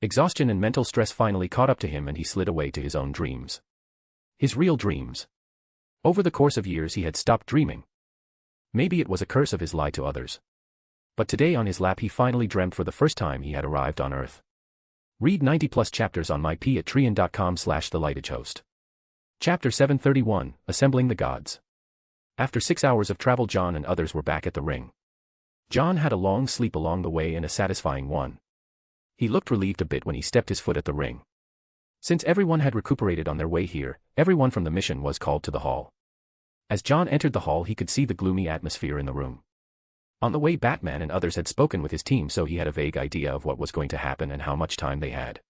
Exhaustion and mental stress finally caught up to him and he slid away to his own dreams. His real dreams. Over the course of years he had stopped dreaming. Maybe it was a curse of his lie to others. But today on his lap he finally dreamt for the first time he had arrived on Earth. Read 90+ chapters on my patreon.com/thelightagehost. Chapter 731, Assembling the Gods. After 6 hours of travel John and others were back at the ring. John had a long sleep along the way and a satisfying one. He looked relieved a bit when he stepped his foot at the ring. Since everyone had recuperated on their way here, everyone from the mission was called to the hall. As John entered the hall he could see the gloomy atmosphere in the room. On the way Batman and others had spoken with his team, so he had a vague idea of what was going to happen and how much time they had.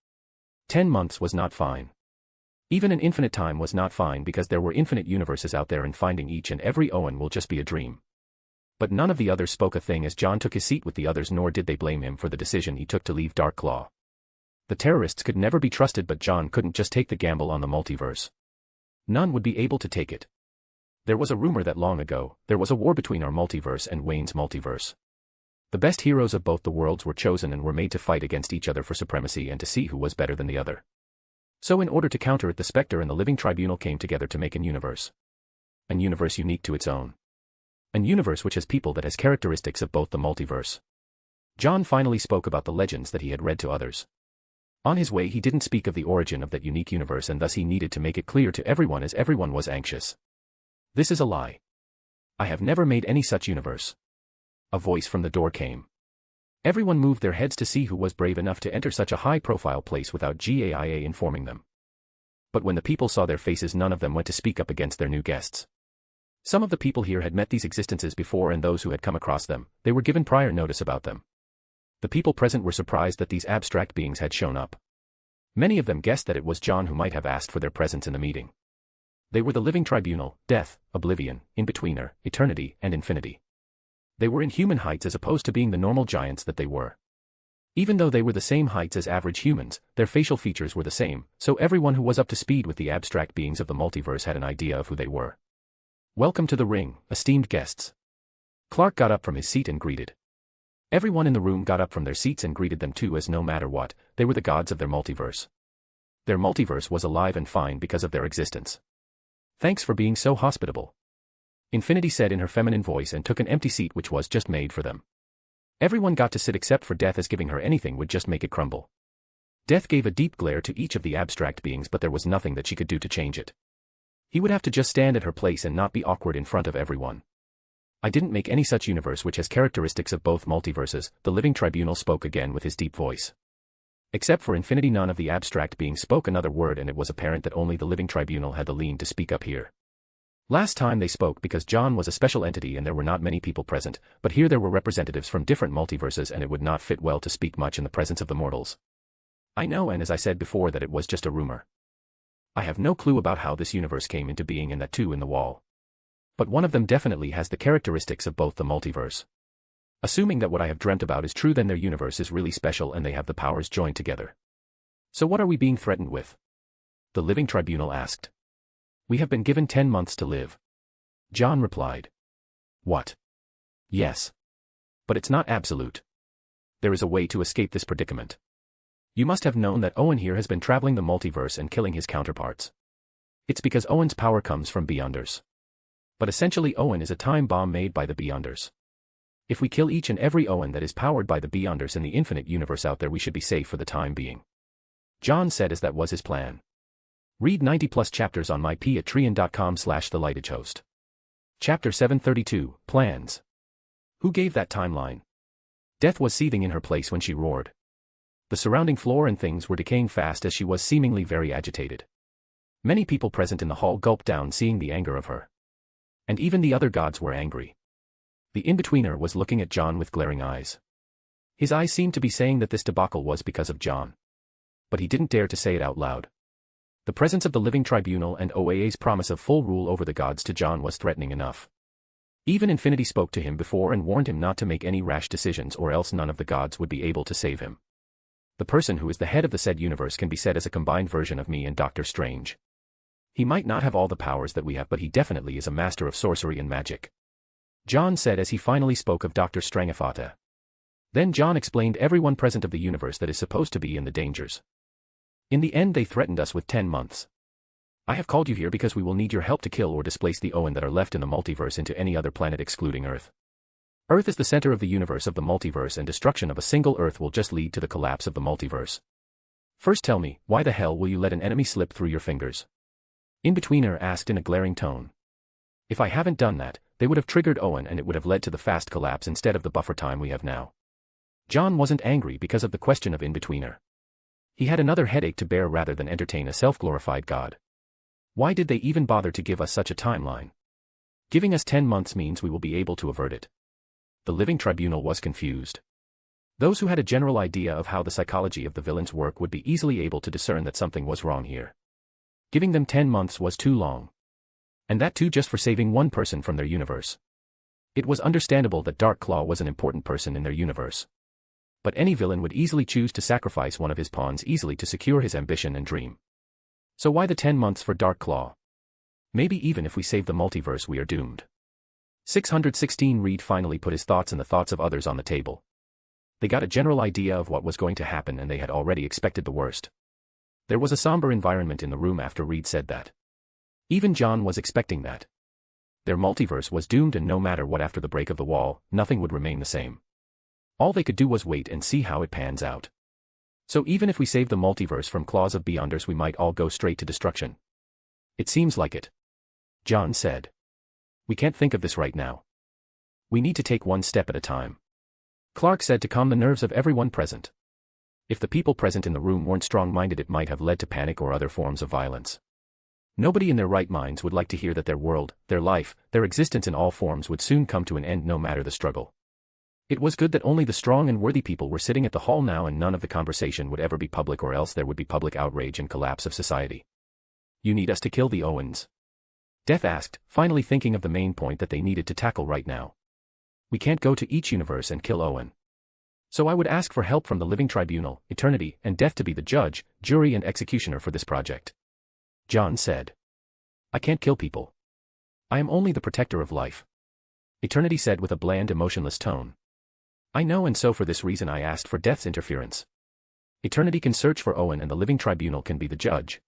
10 months was not fine. Even an infinite time was not fine because there were infinite universes out there and finding each and every Owen will just be a dream. But none of the others spoke a thing as John took his seat with the others, nor did they blame him for the decision he took to leave Dark Claw. The terrorists could never be trusted, but John couldn't just take the gamble on the multiverse. None would be able to take it. There was a rumor that long ago, there was a war between our multiverse and Wayne's multiverse. The best heroes of both the worlds were chosen and were made to fight against each other for supremacy and to see who was better than the other. So in order to counter it, the Spectre and the Living Tribunal came together to make an universe. An universe unique to its own. An universe which has people that has characteristics of both the multiverse. John finally spoke about the legends that he had read to others. On his way he didn't speak of the origin of that unique universe, and thus he needed to make it clear to everyone as everyone was anxious. This is a lie. I have never made any such universe. A voice from the door came. Everyone moved their heads to see who was brave enough to enter such a high-profile place without GAIA informing them. But when the people saw their faces, none of them went to speak up against their new guests. Some of the people here had met these existences before, and those who had come across them, they were given prior notice about them. The people present were surprised that these abstract beings had shown up. Many of them guessed that it was John who might have asked for their presence in the meeting. They were the Living Tribunal, Death, Oblivion, In-Betweener, Eternity, and Infinity. They were in human heights as opposed to being the normal giants that they were. Even though they were the same heights as average humans, their facial features were the same, so everyone who was up to speed with the abstract beings of the multiverse had an idea of who they were. Welcome to the ring, esteemed guests. Clark got up from his seat and greeted. Everyone in the room got up from their seats and greeted them too, as no matter what, they were the gods of their multiverse. Their multiverse was alive and fine because of their existence. Thanks for being so hospitable. Infinity said in her feminine voice and took an empty seat which was just made for them. Everyone got to sit except for Death, as giving her anything would just make it crumble. Death gave a deep glare to each of the abstract beings, but there was nothing that she could do to change it. He would have to just stand at her place and not be awkward in front of everyone. I didn't make any such universe which has characteristics of both multiverses, the Living Tribunal spoke again with his deep voice. Except for Infinity, none of the abstract beings spoke another word, and it was apparent that only the Living Tribunal had the lean to speak up here. Last time they spoke because John was a special entity and there were not many people present, but here there were representatives from different multiverses and it would not fit well to speak much in the presence of the mortals. I know, and as I said before, that it was just a rumor. I have no clue about how this universe came into being and that too in the wall. But one of them definitely has the characteristics of both the multiverse. Assuming that what I have dreamt about is true, then their universe is really special and they have the powers joined together. So what are we being threatened with? The Living Tribunal asked. We have been given 10 months to live. John replied. What? Yes. But it's not absolute. There is a way to escape this predicament. You must have known that Owen here has been traveling the multiverse and killing his counterparts. It's because Owen's power comes from Beyonders. But essentially Owen is a time bomb made by the Beyonders. If we kill each and every Owen that is powered by the Beyonders in the infinite universe out there, we should be safe for the time being. John said as that was his plan. Read 90+ chapters on mypatreon.com/thelightedgehost. Chapter 732, Plans. Who gave that timeline? Death was seething in her place when she roared. The surrounding floor and things were decaying fast as she was seemingly very agitated. Many people present in the hall gulped down seeing the anger of her. And even the other gods were angry. The in-betweener was looking at John with glaring eyes. His eyes seemed to be saying that this debacle was because of John. But he didn't dare to say it out loud. The presence of the Living Tribunal and OAA's promise of full rule over the gods to John was threatening enough. Even Infinity spoke to him before and warned him not to make any rash decisions, or else none of the gods would be able to save him. The person who is the head of the said universe can be said as a combined version of me and Doctor Strange. He might not have all the powers that we have, but he definitely is a master of sorcery and magic. John said as he finally spoke of Dr. Strangafata. Then John explained everyone present of the universe that is supposed to be in the dangers. In the end they threatened us with 10 months. I have called you here because we will need your help to kill or displace the Owen that are left in the multiverse into any other planet excluding Earth. Earth is the center of the universe of the multiverse, and destruction of a single Earth will just lead to the collapse of the multiverse. First tell me, why the hell will you let an enemy slip through your fingers? In-betweener asked in a glaring tone. If I haven't done that, they would have triggered Owen and it would have led to the fast collapse instead of the buffer time we have now. John wasn't angry because of the question of in-betweener. He had another headache to bear rather than entertain a self-glorified god. Why did they even bother to give us such a timeline? Giving us 10 months means we will be able to avert it. The Living Tribunal was confused. Those who had a general idea of how the psychology of the villains work would be easily able to discern that something was wrong here. Giving them 10 months was too long. And that too just for saving one person from their universe. It was understandable that Dark Claw was an important person in their universe. But any villain would easily choose to sacrifice one of his pawns easily to secure his ambition and dream. So why the 10 months for Dark Claw? Maybe even if we save the multiverse we are doomed. 616 Reed finally put his thoughts and the thoughts of others on the table. They got a general idea of what was going to happen and they had already expected the worst. There was a somber environment in the room after Reed said that. Even John was expecting that. Their multiverse was doomed and no matter what after the break of the wall, nothing would remain the same. All they could do was wait and see how it pans out. So even if we save the multiverse from claws of Beyonders we might all go straight to destruction. It seems like it. John said. We can't think of this right now. We need to take one step at a time. Clark said to calm the nerves of everyone present. If the people present in the room weren't strong-minded it might have led to panic or other forms of violence. Nobody in their right minds would like to hear that their world, their life, their existence in all forms would soon come to an end no matter the struggle. It was good that only the strong and worthy people were sitting at the hall now and none of the conversation would ever be public or else there would be public outrage and collapse of society. You need us to kill the Owens? Death asked, finally thinking of the main point that they needed to tackle right now. We can't go to each universe and kill Owen. So I would ask for help from the Living Tribunal, Eternity, and Death to be the judge, jury and executioner for this project. John said. I can't kill people. I am only the protector of life. Eternity said with a bland emotionless tone. I know and so for this reason I asked for Death's interference. Eternity can search for Owen and the Living Tribunal can be the judge.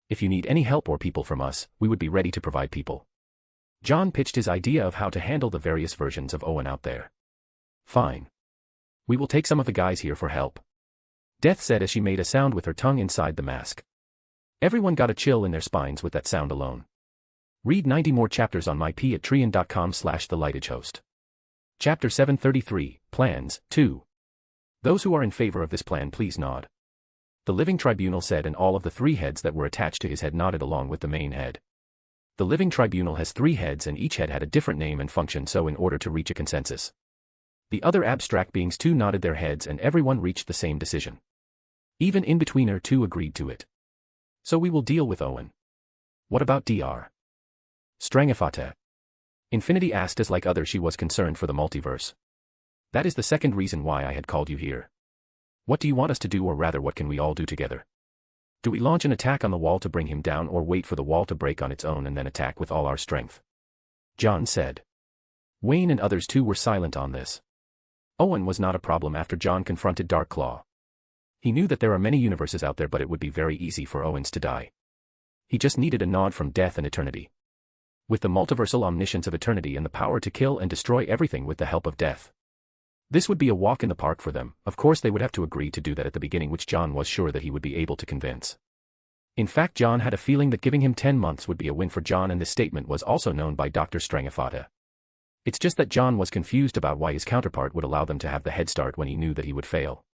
If you need any help or people from us, we would be ready to provide people. John pitched his idea of how to handle the various versions of Owen out there. Fine. We will take some of the guys here for help. Death said as she made a sound with her tongue inside the mask. Everyone got a chill in their spines with that sound alone. Read 90 more chapters on mypatreon.com/thelightedgehost. Chapter 733, Plans, 2. Those who are in favor of this plan please nod. The Living Tribunal said and all of the 3 heads that were attached to his head nodded along with the main head. The Living Tribunal has 3 heads and each head had a different name and function so in order to reach a consensus. The other abstract beings too nodded their heads and everyone reached the same decision. Even In-Betweener too agreed to it. So we will deal with Owen. What about Dr. Strangafate? Infinity asked as like others she was concerned for the multiverse. That is the second reason why I had called you here. What do you want us to do or rather what can we all do together? Do we launch an attack on the wall to bring him down or wait for the wall to break on its own and then attack with all our strength? John said. Wayne and others too were silent on this. Owen was not a problem after John confronted Dark Claw. He knew that there are many universes out there but it would be very easy for Owens to die. He just needed a nod from Death and Eternity. With the multiversal omniscience of Eternity and the power to kill and destroy everything with the help of Death. This would be a walk in the park for them. Of course they would have to agree to do that at the beginning which John was sure that he would be able to convince. In fact John had a feeling that giving him 10 months would be a win for John and this statement was also known by Dr. Strangafate. It's just that John was confused about why his counterpart would allow them to have the head start when he knew that he would fail.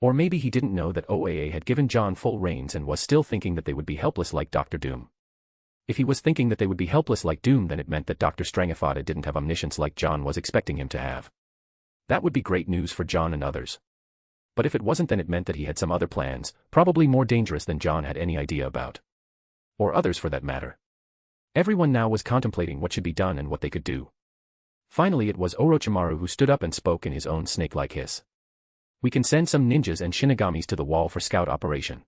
Or maybe he didn't know that OAA had given John full reins and was still thinking that they would be helpless like Dr. Doom. If he was thinking that they would be helpless like Doom then it meant that Dr. Strangafate didn't have omniscience like John was expecting him to have. That would be great news for John and others. But if it wasn't then it meant that he had some other plans, probably more dangerous than John had any idea about. Or others for that matter. Everyone now was contemplating what should be done and what they could do. Finally it was Orochimaru who stood up and spoke in his own snake-like hiss. We can send some ninjas and shinigamis to the wall for scout operation.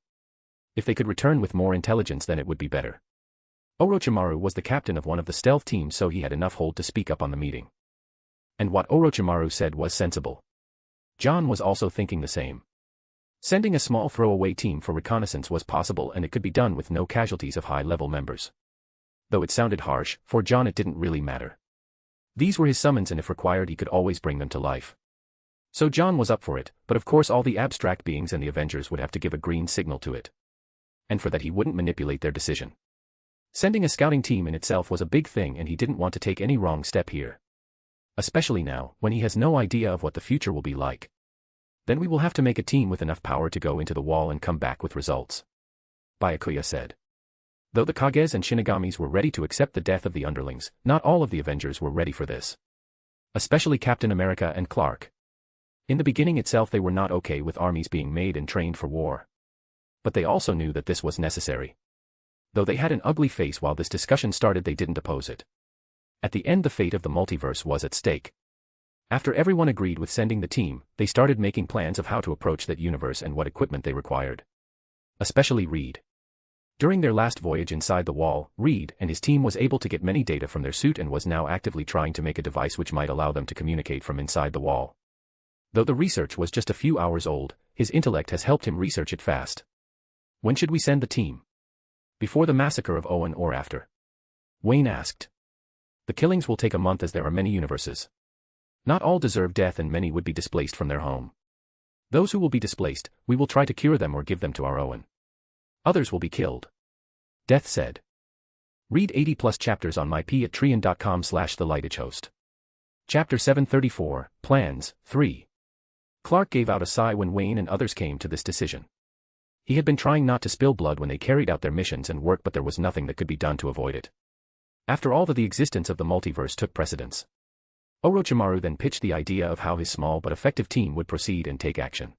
If they could return with more intelligence then it would be better. Orochimaru was the captain of one of the stealth teams so he had enough hold to speak up on the meeting. And what Orochimaru said was sensible. John was also thinking the same. Sending a small throwaway team for reconnaissance was possible and it could be done with no casualties of high-level members. Though it sounded harsh, for John it didn't really matter. These were his summons and if required he could always bring them to life. So John was up for it, but of course all the abstract beings and the Avengers would have to give a green signal to it. And for that he wouldn't manipulate their decision. Sending a scouting team in itself was a big thing and he didn't want to take any wrong step here. Especially now, when he has no idea of what the future will be like. Then we will have to make a team with enough power to go into the wall and come back with results. Byakuya said. Though the Kages and Shinigamis were ready to accept the death of the underlings, not all of the Avengers were ready for this. Especially Captain America and Clark. In the beginning itself they were not okay with armies being made and trained for war. But they also knew that this was necessary. Though they had an ugly face while this discussion started they didn't oppose it. At the end the fate of the multiverse was at stake. After everyone agreed with sending the team, they started making plans of how to approach that universe and what equipment they required. Especially Reed. During their last voyage inside the wall, Reed and his team was able to get many data from their suit and was now actively trying to make a device which might allow them to communicate from inside the wall. Though the research was just a few hours old, his intellect has helped him research it fast. When should we send the team? Before the massacre of Owen or after? Wayne asked. The killings will take a month as there are many universes. Not all deserve death and many would be displaced from their home. Those who will be displaced, we will try to cure them or give them to our Owen. Others will be killed. Death said. Read 80+ chapters on myp@trian.com/thelightage-host. Chapter 734, Plans, 3. Clark gave out a sigh when Wayne and others came to this decision. He had been trying not to spill blood when they carried out their missions and work, but there was nothing that could be done to avoid it. After all, the existence of the multiverse took precedence. Orochimaru then pitched the idea of how his small but effective team would proceed and take action.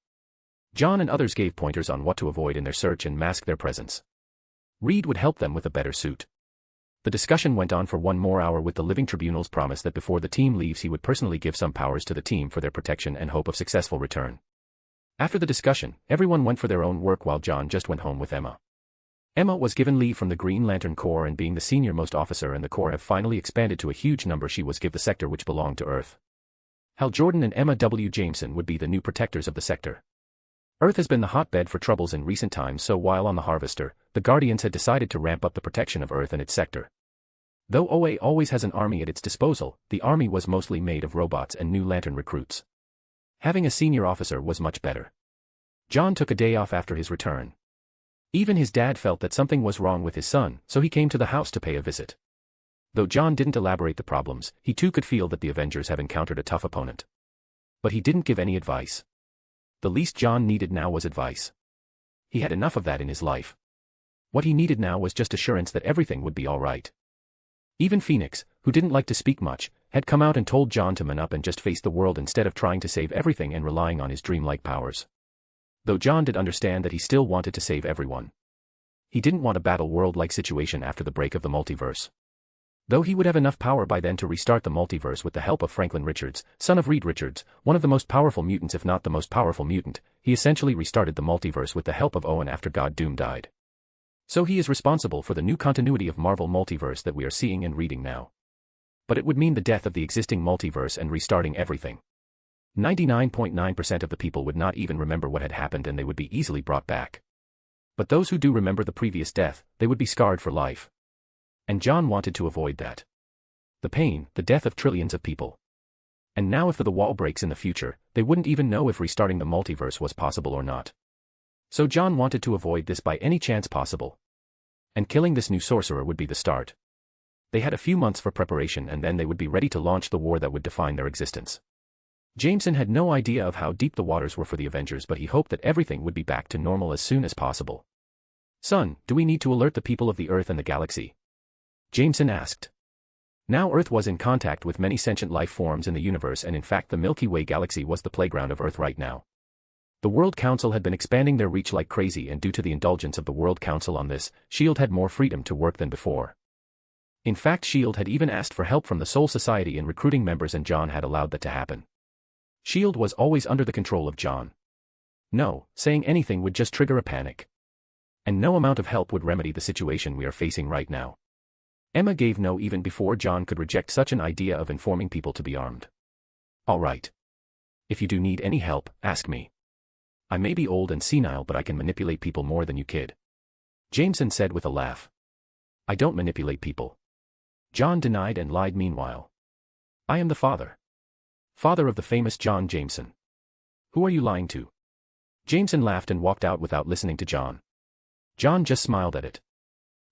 John and others gave pointers on what to avoid in their search and mask their presence. Reed would help them with a better suit. The discussion went on for 1 more hour with the Living Tribunal's promise that before the team leaves he would personally give some powers to the team for their protection and hope of successful return. After the discussion, everyone went for their own work while John just went home with Emma. Emma was given leave from the Green Lantern Corps, and being the senior-most officer and the Corps have finally expanded to a huge number, she was given the sector which belonged to Earth. Hal Jordan and Emma W. Jameson would be the new protectors of the sector. Earth has been the hotbed for troubles in recent times, so while on the Harvester, the Guardians had decided to ramp up the protection of Earth and its sector. Though OA always has an army at its disposal, the army was mostly made of robots and new Lantern recruits. Having a senior officer was much better. John took a day off after his return. Even his dad felt that something was wrong with his son, so he came to the house to pay a visit. Though John didn't elaborate the problems, he too could feel that the Avengers have encountered a tough opponent. But he didn't give any advice. The least John needed now was advice. He had enough of that in his life. What he needed now was just assurance that everything would be all right. Even Phoenix, who didn't like to speak much, had come out and told John to man up and just face the world instead of trying to save everything and relying on his dreamlike powers. Though John did understand that he still wanted to save everyone. He didn't want a battle world-like situation after the break of the multiverse. Though he would have enough power by then to restart the multiverse with the help of Franklin Richards, son of Reed Richards, one of the most powerful mutants if not the most powerful mutant, he essentially restarted the multiverse with the help of Owen after God Doom died. So he is responsible for the new continuity of Marvel Multiverse that we are seeing and reading now. But it would mean the death of the existing multiverse and restarting everything. 99.9% of the people would not even remember what had happened and they would be easily brought back. But those who do remember the previous death, they would be scarred for life. And John wanted to avoid that. The pain, the death of trillions of people. And now if the wall breaks in the future, they wouldn't even know if restarting the multiverse was possible or not. So John wanted to avoid this by any chance possible. And killing this new sorcerer would be the start. They had a few months for preparation and then they would be ready to launch the war that would define their existence. Jameson had no idea of how deep the waters were for the Avengers, but he hoped that everything would be back to normal as soon as possible. "Son, do we need to alert the people of the Earth and the galaxy?" Jameson asked. Now Earth was in contact with many sentient life forms in the universe, and in fact the Milky Way galaxy was the playground of Earth right now. The World Council had been expanding their reach like crazy, and due to the indulgence of the World Council on this, S.H.I.E.L.D. had more freedom to work than before. In fact, S.H.I.E.L.D. had even asked for help from the Soul Society in recruiting members, and John had allowed that to happen. S.H.I.E.L.D. was always under the control of John. No, saying anything would just trigger a panic. And no amount of help would remedy the situation we are facing right now. Emma gave no even before John could reject such an idea of informing people to be armed. "All right. If you do need any help, ask me. I may be old and senile, but I can manipulate people more than you, kid," Jameson said with a laugh. "I don't manipulate people," John denied and lied meanwhile. "I am the father. Father of the famous John Jameson. Who are you lying to?" Jameson laughed and walked out without listening to John. John just smiled at it.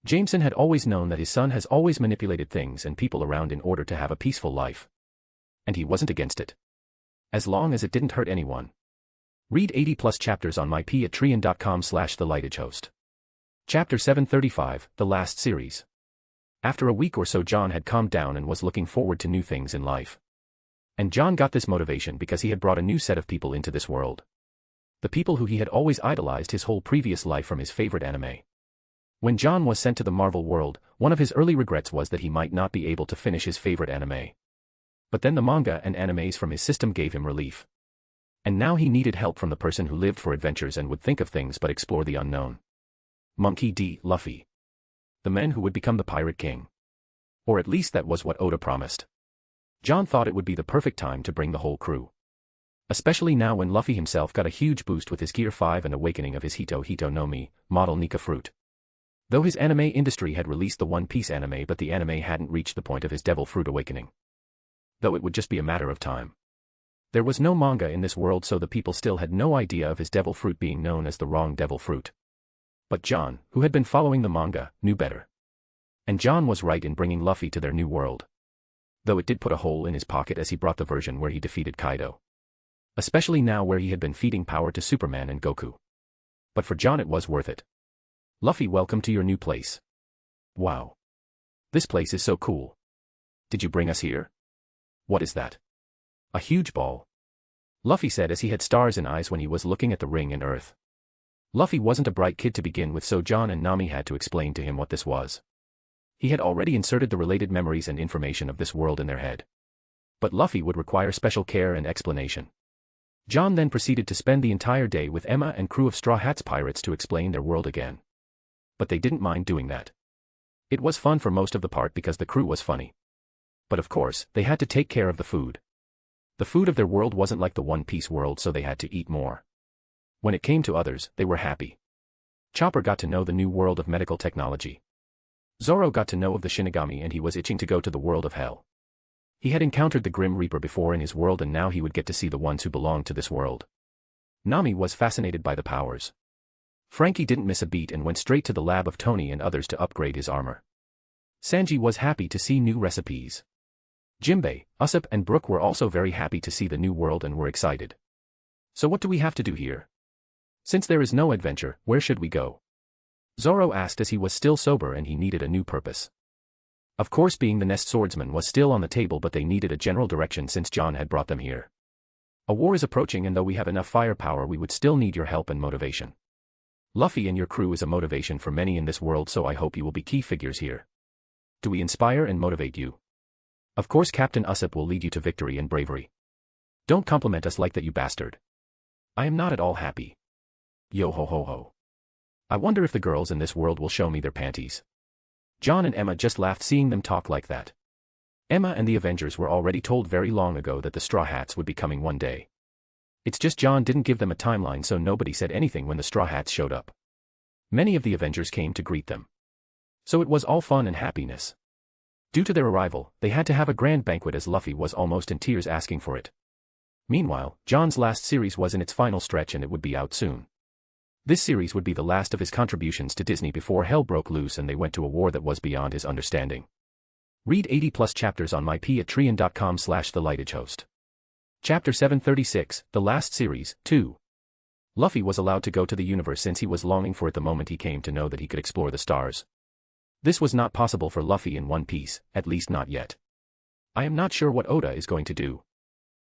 Jameson had always known that his son has always manipulated things and people around in order to have a peaceful life. And he wasn't against it. As long as it didn't hurt anyone. Read 80+ chapters on myp@trian.com/thelightage-host. Chapter 735, The Last Series. After a week or so, John had calmed down and was looking forward to new things in life. And John got this motivation because he had brought a new set of people into this world. The people who he had always idolized his whole previous life from his favorite anime. When John was sent to the Marvel world, one of his early regrets was that he might not be able to finish his favorite anime. But then the manga and animes from his system gave him relief. And now he needed help from the person who lived for adventures and would think of things but explore the unknown. Monkey D. Luffy. The man who would become the Pirate King. Or at least that was what Oda promised. John thought it would be the perfect time to bring the whole crew. Especially now when Luffy himself got a huge boost with his Gear 5 and awakening of his Hito no Mi, model Nika fruit. Though his anime industry had released the One Piece anime, but the anime hadn't reached the point of his Devil Fruit awakening. Though it would just be a matter of time. There was no manga in this world, so the people still had no idea of his Devil Fruit being known as the wrong Devil Fruit. But John, who had been following the manga, knew better. And John was right in bringing Luffy to their new world. Though it did put a hole in his pocket as he brought the version where he defeated Kaido. Especially now where he had been feeding power to Superman and Goku. But for John it was worth it. Luffy, welcome to your new place. Wow. This place is so cool. Did you bring us here? What is that? A huge ball. Luffy said as he had stars in eyes when he was looking at the ring and Earth. Luffy wasn't a bright kid to begin with, so John and Nami had to explain to him what this was. He had already inserted the related memories and information of this world in their head. But Luffy would require special care and explanation. John then proceeded to spend the entire day with Emma and crew of Straw Hats pirates to explain their world again. But they didn't mind doing that. It was fun for most of the part because the crew was funny. But of course, they had to take care of the food. The food of their world wasn't like the One Piece world, so they had to eat more. When it came to others, they were happy. Chopper got to know the new world of medical technology. Zoro got to know of the Shinigami, and he was itching to go to the world of hell. He had encountered the Grim Reaper before in his world, and now he would get to see the ones who belonged to this world. Nami was fascinated by the powers. Frankie didn't miss a beat and went straight to the lab of Tony and others to upgrade his armor. Sanji was happy to see new recipes. Jinbei, Usopp and Brook were also very happy to see the new world and were excited. So what do we have to do here? Since there is no adventure, where should we go? Zoro asked as he was still sober and he needed a new purpose. Of course, being the Nest Swordsman was still on the table, but they needed a general direction since John had brought them here. A war is approaching, and though we have enough firepower, we would still need your help and motivation. Luffy and your crew is a motivation for many in this world, so I hope you will be key figures here. Do we inspire and motivate you? Of course, Captain Usopp will lead you to victory and bravery. Don't compliment us like that, you bastard. I am not at all happy. Yo ho ho ho. I wonder if the girls in this world will show me their panties. John and Emma just laughed seeing them talk like that. Emma and the Avengers were already told very long ago that the Straw Hats would be coming one day. It's just John didn't give them a timeline, so nobody said anything when the Straw Hats showed up. Many of the Avengers came to greet them. So it was all fun and happiness. Due to their arrival, they had to have a grand banquet as Luffy was almost in tears asking for it. Meanwhile, John's last series was in its final stretch and it would be out soon. This series would be the last of his contributions to Disney before hell broke loose and they went to a war that was beyond his understanding. Read 80+ chapters on myp@trian.com/thelightagehost. Chapter 736, The Last Series, 2. Luffy was allowed to go to the universe since he was longing for it the moment he came to know that he could explore the stars. This was not possible for Luffy in One Piece, at least not yet. I am not sure what Oda is going to do.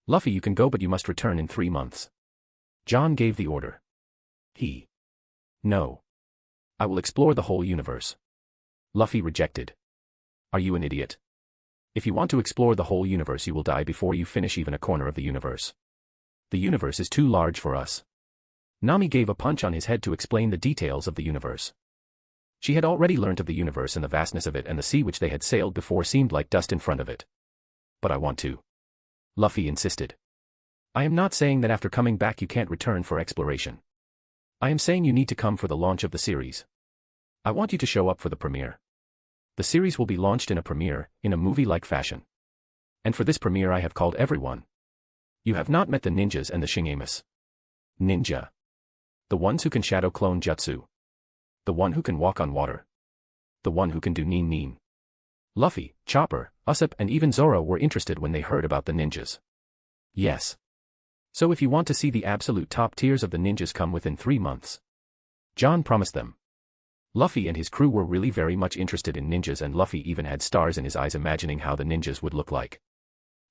Luffy, you can go, but you must return in 3 months. John gave the order. No. I will explore the whole universe. Luffy rejected. Are you an idiot? If you want to explore the whole universe, you will die before you finish even a corner of the universe. The universe is too large for us. Nami gave a punch on his head to explain the details of the universe. She had already learnt of the universe and the vastness of it, and the sea which they had sailed before seemed like dust in front of it. But I want to. Luffy insisted. I am not saying that after coming back you can't return for exploration. I am saying you need to come for the launch of the series. I want you to show up for the premiere. The series will be launched in a premiere, in a movie-like fashion. And for this premiere I have called everyone. You have not met the ninjas and the Shingamus. Ninja. The ones who can shadow clone jutsu. The one who can walk on water. The one who can do nin. Luffy, Chopper, Usopp and even Zoro were interested when they heard about the ninjas. Yes. So if you want to see the absolute top tiers of the ninjas, come within 3 months. John promised them. Luffy and his crew were really very much interested in ninjas, and Luffy even had stars in his eyes imagining how the ninjas would look like.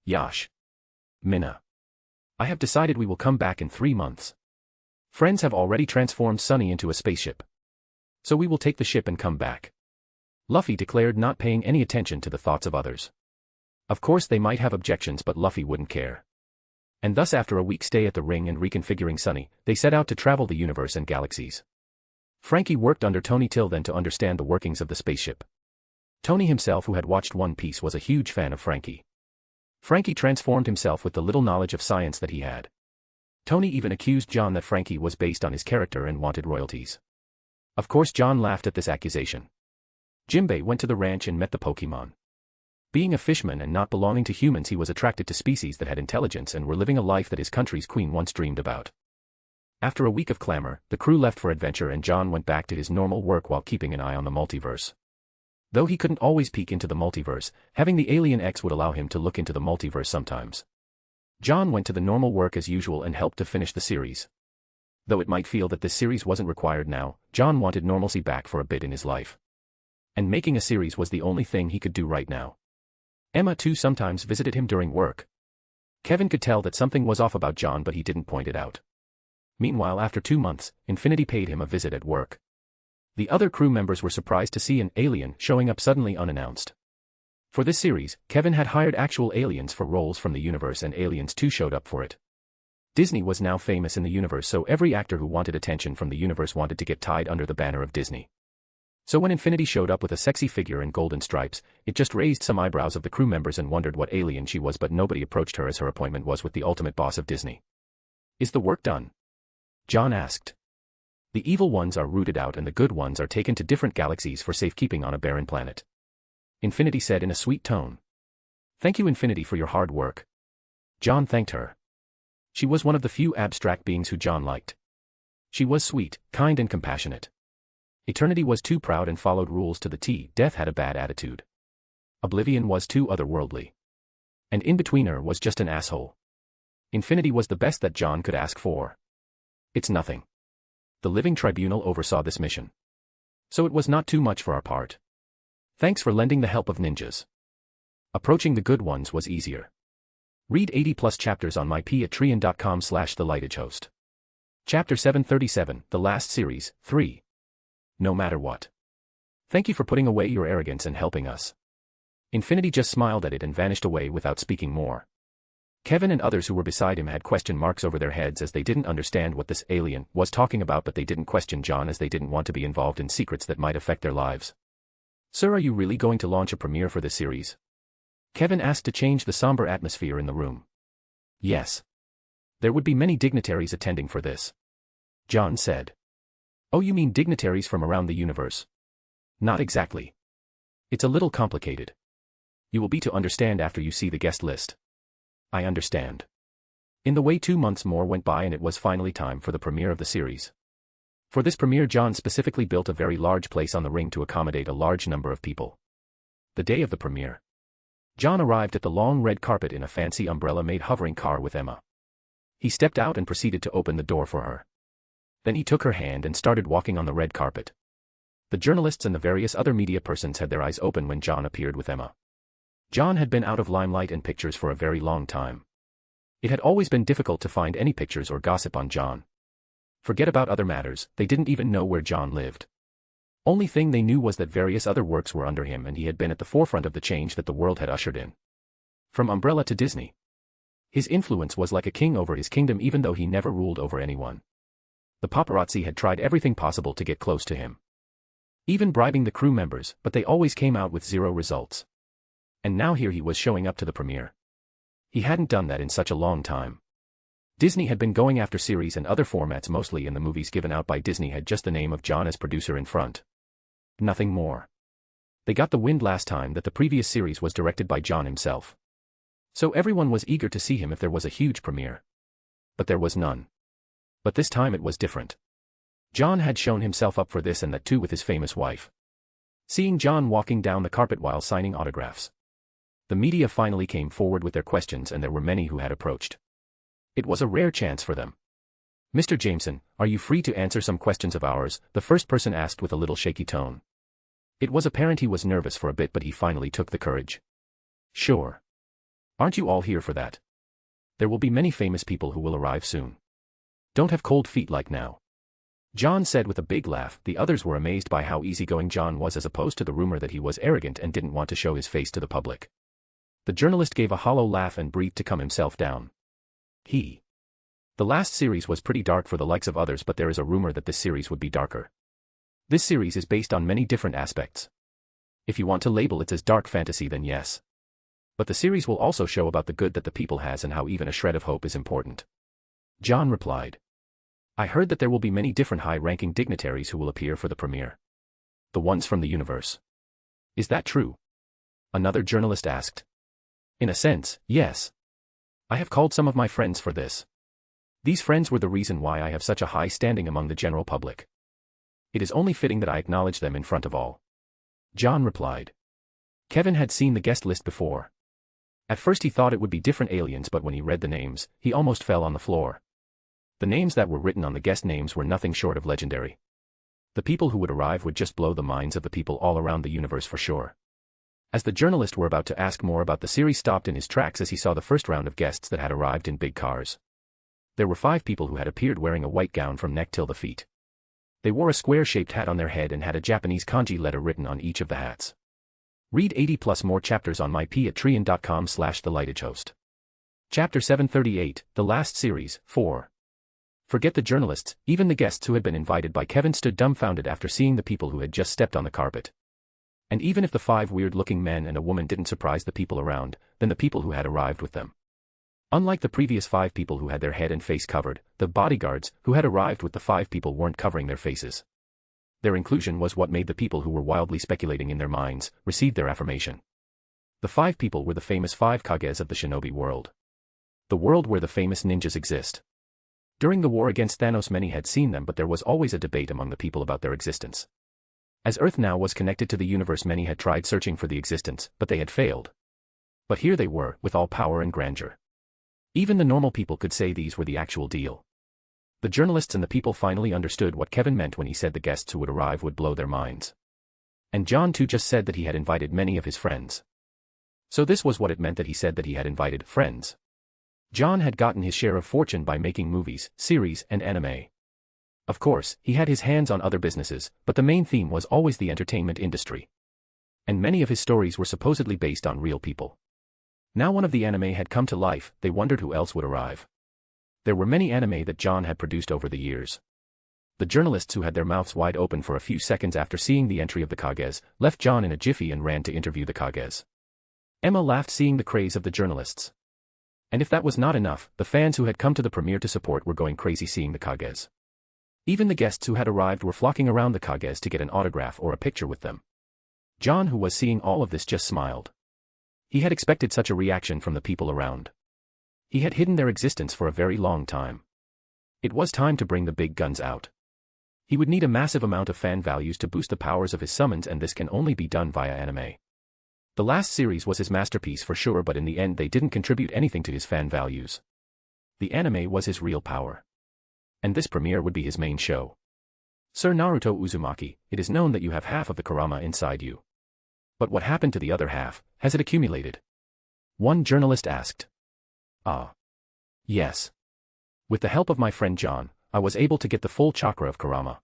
Yash. Minna. I have decided we will come back in 3 months. Friends have already transformed Sunny into a spaceship. So we will take the ship and come back. Luffy declared, not paying any attention to the thoughts of others. Of course they might have objections but Luffy wouldn't care. And thus after a week's stay at the ring and reconfiguring Sunny, they set out to travel the universe and galaxies. Frankie worked under Tony till then to understand the workings of the spaceship. Tony himself, who had watched One Piece, was a huge fan of Frankie. Frankie transformed himself with the little knowledge of science that he had. Tony even accused John that Frankie was based on his character and wanted royalties. Of course John laughed at this accusation. Jinbei went to the ranch and met the Pokémon. Being a fishman and not belonging to humans, he was attracted to species that had intelligence and were living a life that his country's queen once dreamed about. After a week of clamor, the crew left for adventure and John went back to his normal work while keeping an eye on the multiverse. Though he couldn't always peek into the multiverse, having the Alien X would allow him to look into the multiverse sometimes. John went to the normal work as usual and helped to finish the series. Though it might feel that this series wasn't required now, John wanted normalcy back for a bit in his life. And making a series was the only thing he could do right now. Emma too sometimes visited him during work. Kevin could tell that something was off about John but he didn't point it out. Meanwhile, after 2 months, Infinity paid him a visit at work. The other crew members were surprised to see an alien showing up suddenly unannounced. For this series, Kevin had hired actual aliens for roles from the universe and aliens too showed up for it. Disney was now famous in the universe, so every actor who wanted attention from the universe wanted to get tied under the banner of Disney. So when Infinity showed up with a sexy figure and golden stripes, it just raised some eyebrows of the crew members and wondered what alien she was, but nobody approached her as her appointment was with the ultimate boss of Disney. "Is the work done?" John asked. "The evil ones are rooted out and the good ones are taken to different galaxies for safekeeping on a barren planet," Infinity said in a sweet tone. "Thank you, Infinity, for your hard work." John thanked her. She was one of the few abstract beings who John liked. She was sweet, kind and compassionate. Eternity was too proud and followed rules to the T. Death had a bad attitude. Oblivion was too otherworldly. And in between her was just an asshole. Infinity was the best that John could ask for. It's nothing. The Living Tribunal oversaw this mission. So it was not too much for our part. Thanks for lending the help of ninjas. Approaching the good ones was easier. Read 80+ chapters on mypatreon.com/thelightagehost. Chapter 737, The Last Series, 3. No matter what. Thank you for putting away your arrogance and helping us. Infinity just smiled at it and vanished away without speaking more. Kevin and others who were beside him had question marks over their heads as they didn't understand what this alien was talking about, but they didn't question John as they didn't want to be involved in secrets that might affect their lives. "Sir, are you really going to launch a premiere for this series?" Kevin asked to change the somber atmosphere in the room. "Yes. There would be many dignitaries attending for this," John said. "Oh, you mean dignitaries from around the universe?" "Not exactly. It's a little complicated. You will be to understand after you see the guest list." "I understand." In the way 2 months more went by and it was finally time for the premiere of the series. For this premiere, John specifically built a very large place on the ring to accommodate a large number of people. The day of the premiere, John arrived at the long red carpet in a fancy umbrella-made hovering car with Emma. He stepped out and proceeded to open the door for her. Then he took her hand and started walking on the red carpet. The journalists and the various other media persons had their eyes open when John appeared with Emma. John had been out of limelight and pictures for a very long time. It had always been difficult to find any pictures or gossip on John. Forget about other matters, they didn't even know where John lived. Only thing they knew was that various other works were under him and he had been at the forefront of the change that the world had ushered in. From Umbrella to Disney. His influence was like a king over his kingdom even though he never ruled over anyone. The paparazzi had tried everything possible to get close to him. Even bribing the crew members, but they always came out with zero results. And now here he was showing up to the premiere. He hadn't done that in such a long time. Disney had been going after series and other formats mostly, and the movies given out by Disney had just the name of John as producer in front. Nothing more. They got the wind last time that the previous series was directed by John himself. So everyone was eager to see him if there was a huge premiere. But there was none. But this time it was different. John had shown himself up for this, and that too with his famous wife. Seeing John walking down the carpet while signing autographs, the media finally came forward with their questions, and there were many who had approached. It was a rare chance for them. "Mr. Jameson, are you free to answer some questions of ours?" the first person asked with a little shaky tone. It was apparent he was nervous for a bit, but he finally took the courage. "Sure. Aren't you all here for that? There will be many famous people who will arrive soon. Don't have cold feet like now," John said with a big laugh. The others were amazed by how easygoing John was as opposed to the rumor that he was arrogant and didn't want to show his face to the public. The journalist gave a hollow laugh and breathed to calm himself down. The last series was pretty dark for the likes of others, but there is a rumor that this series would be darker. This series is based on many different aspects. If you want to label it as dark fantasy, then yes. But the series will also show about the good that the people has and how even a shred of hope is important. John replied. I heard that there will be many different high-ranking dignitaries who will appear for the premiere. The ones from the universe. Is that true? Another journalist asked. In a sense, yes. I have called some of my friends for this. These friends were the reason why I have such a high standing among the general public. It is only fitting that I acknowledge them in front of all. John replied. Kevin had seen the guest list before. At first he thought it would be different aliens, but when he read the names, he almost fell on the floor. The names that were written on the guest names were nothing short of legendary. The people who would arrive would just blow the minds of the people all around the universe for sure. As the journalist were about to ask more about the series, stopped in his tracks as he saw the first round of guests that had arrived in big cars. There were 5 people who had appeared wearing a white gown from neck till the feet. They wore a square-shaped hat on their head and had a Japanese kanji letter written on each of the hats. Read 80 plus more chapters on myp@trian.com/thelightagehost. Chapter 738, The Last Series, 4. Forget the journalists, even the guests who had been invited by Kevin stood dumbfounded after seeing the people who had just stepped on the carpet. And even if the 5 weird-looking men and a woman didn't surprise the people around, then the people who had arrived with them. Unlike the previous 5 people who had their head and face covered, the bodyguards, who had arrived with the 5 people, weren't covering their faces. Their inclusion was what made the people who were wildly speculating in their minds, receive their affirmation. The 5 people were the famous 5 Kages of the shinobi world. The world where the famous ninjas exist. During the war against Thanos, many had seen them, but there was always a debate among the people about their existence. As Earth now was connected to the universe, many had tried searching for the existence, but they had failed. But here they were, with all power and grandeur. Even the normal people could say these were the actual deal. The journalists and the people finally understood what Kevin meant when he said the guests who would arrive would blow their minds. And John too just said that he had invited many of his friends. So this was what it meant that he said that he had invited friends. John had gotten his share of fortune by making movies, series, and anime. Of course, he had his hands on other businesses, but the main theme was always the entertainment industry. And many of his stories were supposedly based on real people. Now one of the anime had come to life, they wondered who else would arrive. There were many anime that John had produced over the years. The journalists, who had their mouths wide open for a few seconds after seeing the entry of the Kages, left John in a jiffy and ran to interview the Kages. Emma laughed seeing the craze of the journalists. And if that was not enough, the fans who had come to the premiere to support were going crazy seeing the Kages. Even the guests who had arrived were flocking around the Kages to get an autograph or a picture with them. John, who was seeing all of this, just smiled. He had expected such a reaction from the people around. He had hidden their existence for a very long time. It was time to bring the big guns out. He would need a massive amount of fan values to boost the powers of his summons, and this can only be done via anime. The last series was his masterpiece for sure, but in the end they didn't contribute anything to his fan values. The anime was his real power. And this premiere would be his main show. Sir Naruto Uzumaki, it is known that you have half of the Kurama inside you. But what happened to the other half? Has it accumulated? One journalist asked. Yes. With the help of my friend John, I was able to get the full chakra of Kurama.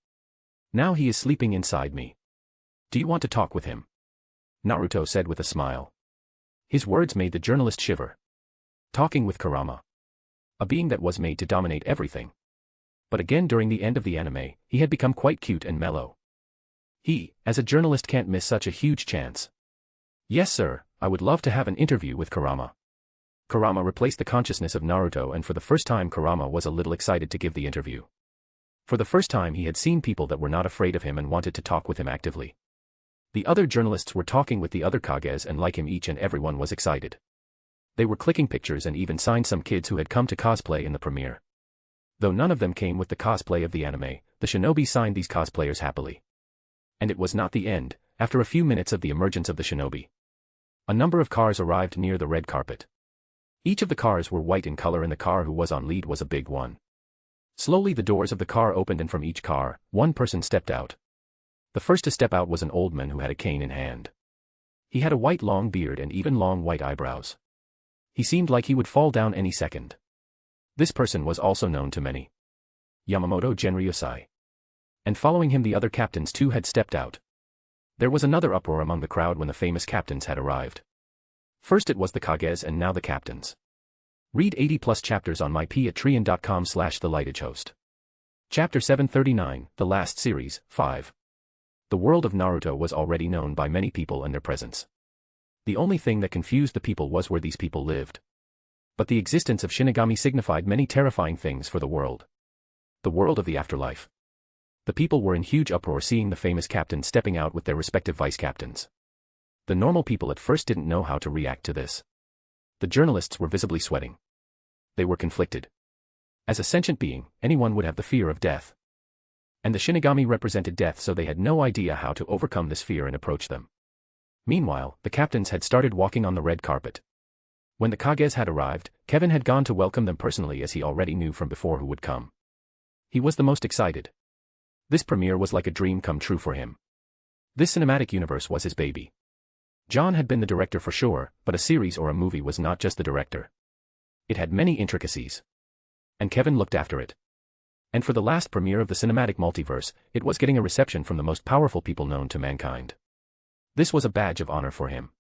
Now he is sleeping inside me. Do you want to talk with him? Naruto said with a smile. His words made the journalist shiver. Talking with Kurama. A being that was made to dominate everything. But again, during the end of the anime, he had become quite cute and mellow. He, as a journalist, can't miss such a huge chance. Yes sir, I would love to have an interview with Kurama. Kurama replaced the consciousness of Naruto, and for the first time Kurama was a little excited to give the interview. For the first time he had seen people that were not afraid of him and wanted to talk with him actively. The other journalists were talking with the other Kages, and like him each and everyone was excited. They were clicking pictures and even signed some kids who had come to cosplay in the premiere. Though none of them came with the cosplay of the anime, the shinobi signed these cosplayers happily. And it was not the end. After a few minutes of the emergence of the shinobi, a number of cars arrived near the red carpet. Each of the cars were white in color, and the car who was on lead was a big one. Slowly the doors of the car opened, and from each car, one person stepped out. The first to step out was an old man who had a cane in hand. He had a white long beard and even long white eyebrows. He seemed like he would fall down any second. This person was also known to many. Yamamoto Genryosai. And following him the other captains too had stepped out. There was another uproar among the crowd when the famous captains had arrived. First it was the Kages and now the captains. Read 80+ chapters on mypatreon.com/thelightagehost. Chapter 739, The Last Series, 5. The world of Naruto was already known by many people and their presence. The only thing that confused the people was where these people lived. But the existence of Shinigami signified many terrifying things for the world. The world of the afterlife. The people were in huge uproar seeing the famous captains stepping out with their respective vice-captains. The normal people at first didn't know how to react to this. The journalists were visibly sweating. They were conflicted. As a sentient being, anyone would have the fear of death. And the Shinigami represented death, so they had no idea how to overcome this fear and approach them. Meanwhile, the captains had started walking on the red carpet. When the Kages had arrived, Kevin had gone to welcome them personally as he already knew from before who would come. He was the most excited. This premiere was like a dream come true for him. This cinematic universe was his baby. John had been the director for sure, but a series or a movie was not just the director. It had many intricacies. And Kevin looked after it. And for the last premiere of the cinematic multiverse, it was getting a reception from the most powerful people known to mankind. This was a badge of honor for him.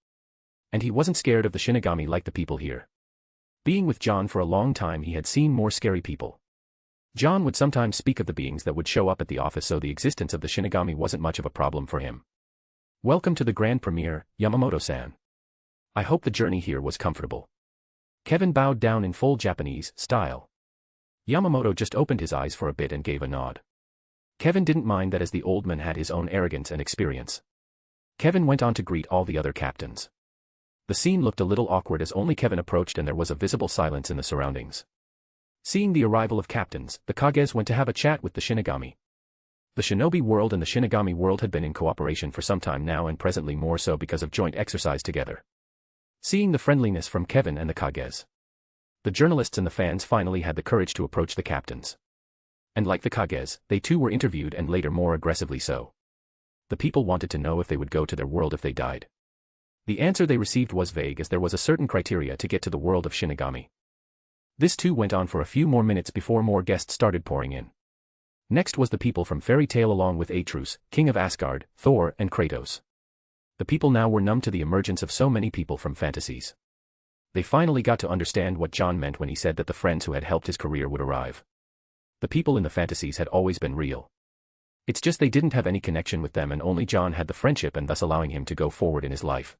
And he wasn't scared of the Shinigami like the people here. Being with John for a long time, he had seen more scary people. John would sometimes speak of the beings that would show up at the office, so the existence of the Shinigami wasn't much of a problem for him. Welcome to the grand premiere, Yamamoto-san. I hope the journey here was comfortable. Kevin bowed down in full Japanese style. Yamamoto just opened his eyes for a bit and gave a nod. Kevin didn't mind that, as the old man had his own arrogance and experience. Kevin went on to greet all the other captains. The scene looked a little awkward as only Kevin approached and there was a visible silence in the surroundings. Seeing the arrival of captains, the Kages went to have a chat with the Shinigami. The Shinobi world and the Shinigami world had been in cooperation for some time now, and presently more so because of joint exercise together. Seeing the friendliness from Kevin and the Kages, the journalists and the fans finally had the courage to approach the captains. And like the Kages, they too were interviewed, and later more aggressively so. The people wanted to know if they would go to their world if they died. The answer they received was vague, as there was a certain criteria to get to the world of Shinigami. This too went on for a few more minutes before more guests started pouring in. Next was the people from Fairy Tail along with Atreus, King of Asgard, Thor, and Kratos. The people now were numb to the emergence of so many people from fantasies. They finally got to understand what John meant when he said that the friends who had helped his career would arrive. The people in the fantasies had always been real. It's just they didn't have any connection with them, and only John had the friendship, and thus allowing him to go forward in his life.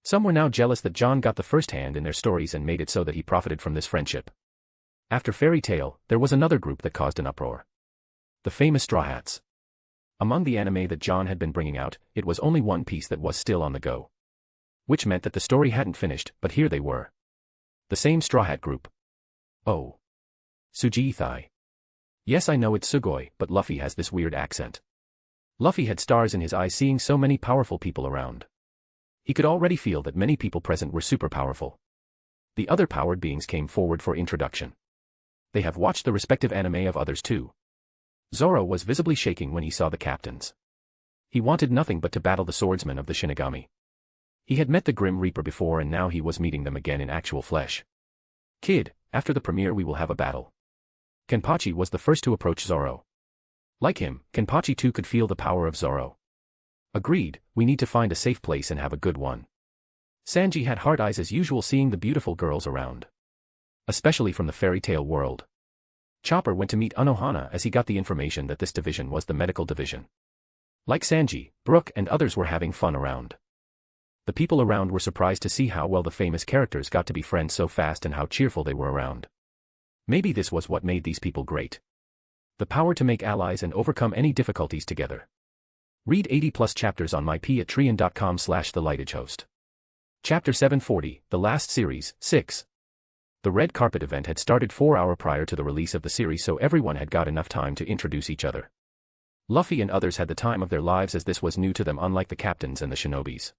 Some were now jealous that John got the first hand in their stories and made it so that he profited from this friendship. After Fairy Tail, there was another group that caused an uproar. The famous Straw Hats. Among the anime that John had been bringing out, it was only One Piece that was still on the go. Which meant that the story hadn't finished, but here they were. The same Straw Hat group. Oh. Sujiithai. Yes, I know it's Sugoi, but Luffy has this weird accent. Luffy had stars in his eyes seeing so many powerful people around. He could already feel that many people present were super powerful. The other powered beings came forward for introduction. They have watched the respective anime of others too. Zoro was visibly shaking when he saw the captains. He wanted nothing but to battle the swordsmen of the Shinigami. He had met the Grim Reaper before, and now he was meeting them again in actual flesh. Kid, after the premiere we will have a battle. Kenpachi was the first to approach Zoro. Like him, Kenpachi too could feel the power of Zoro. Agreed, we need to find a safe place and have a good one. Sanji had hard eyes as usual seeing the beautiful girls around. Especially from the Fairy Tail world. Chopper went to meet Unohana as he got the information that this division was the medical division. Like Sanji, Brook and others were having fun around. The people around were surprised to see how well the famous characters got to be friends so fast and how cheerful they were around. Maybe this was what made these people great. The power to make allies and overcome any difficulties together. Read 80+ chapters on mypatreon.com/thelightagehost. Chapter 740, The Last Series, 6. The red carpet event had started 4 hours prior to the release of the series, so everyone had got enough time to introduce each other. Luffy and others had the time of their lives as this was new to them, unlike the captains and the shinobis.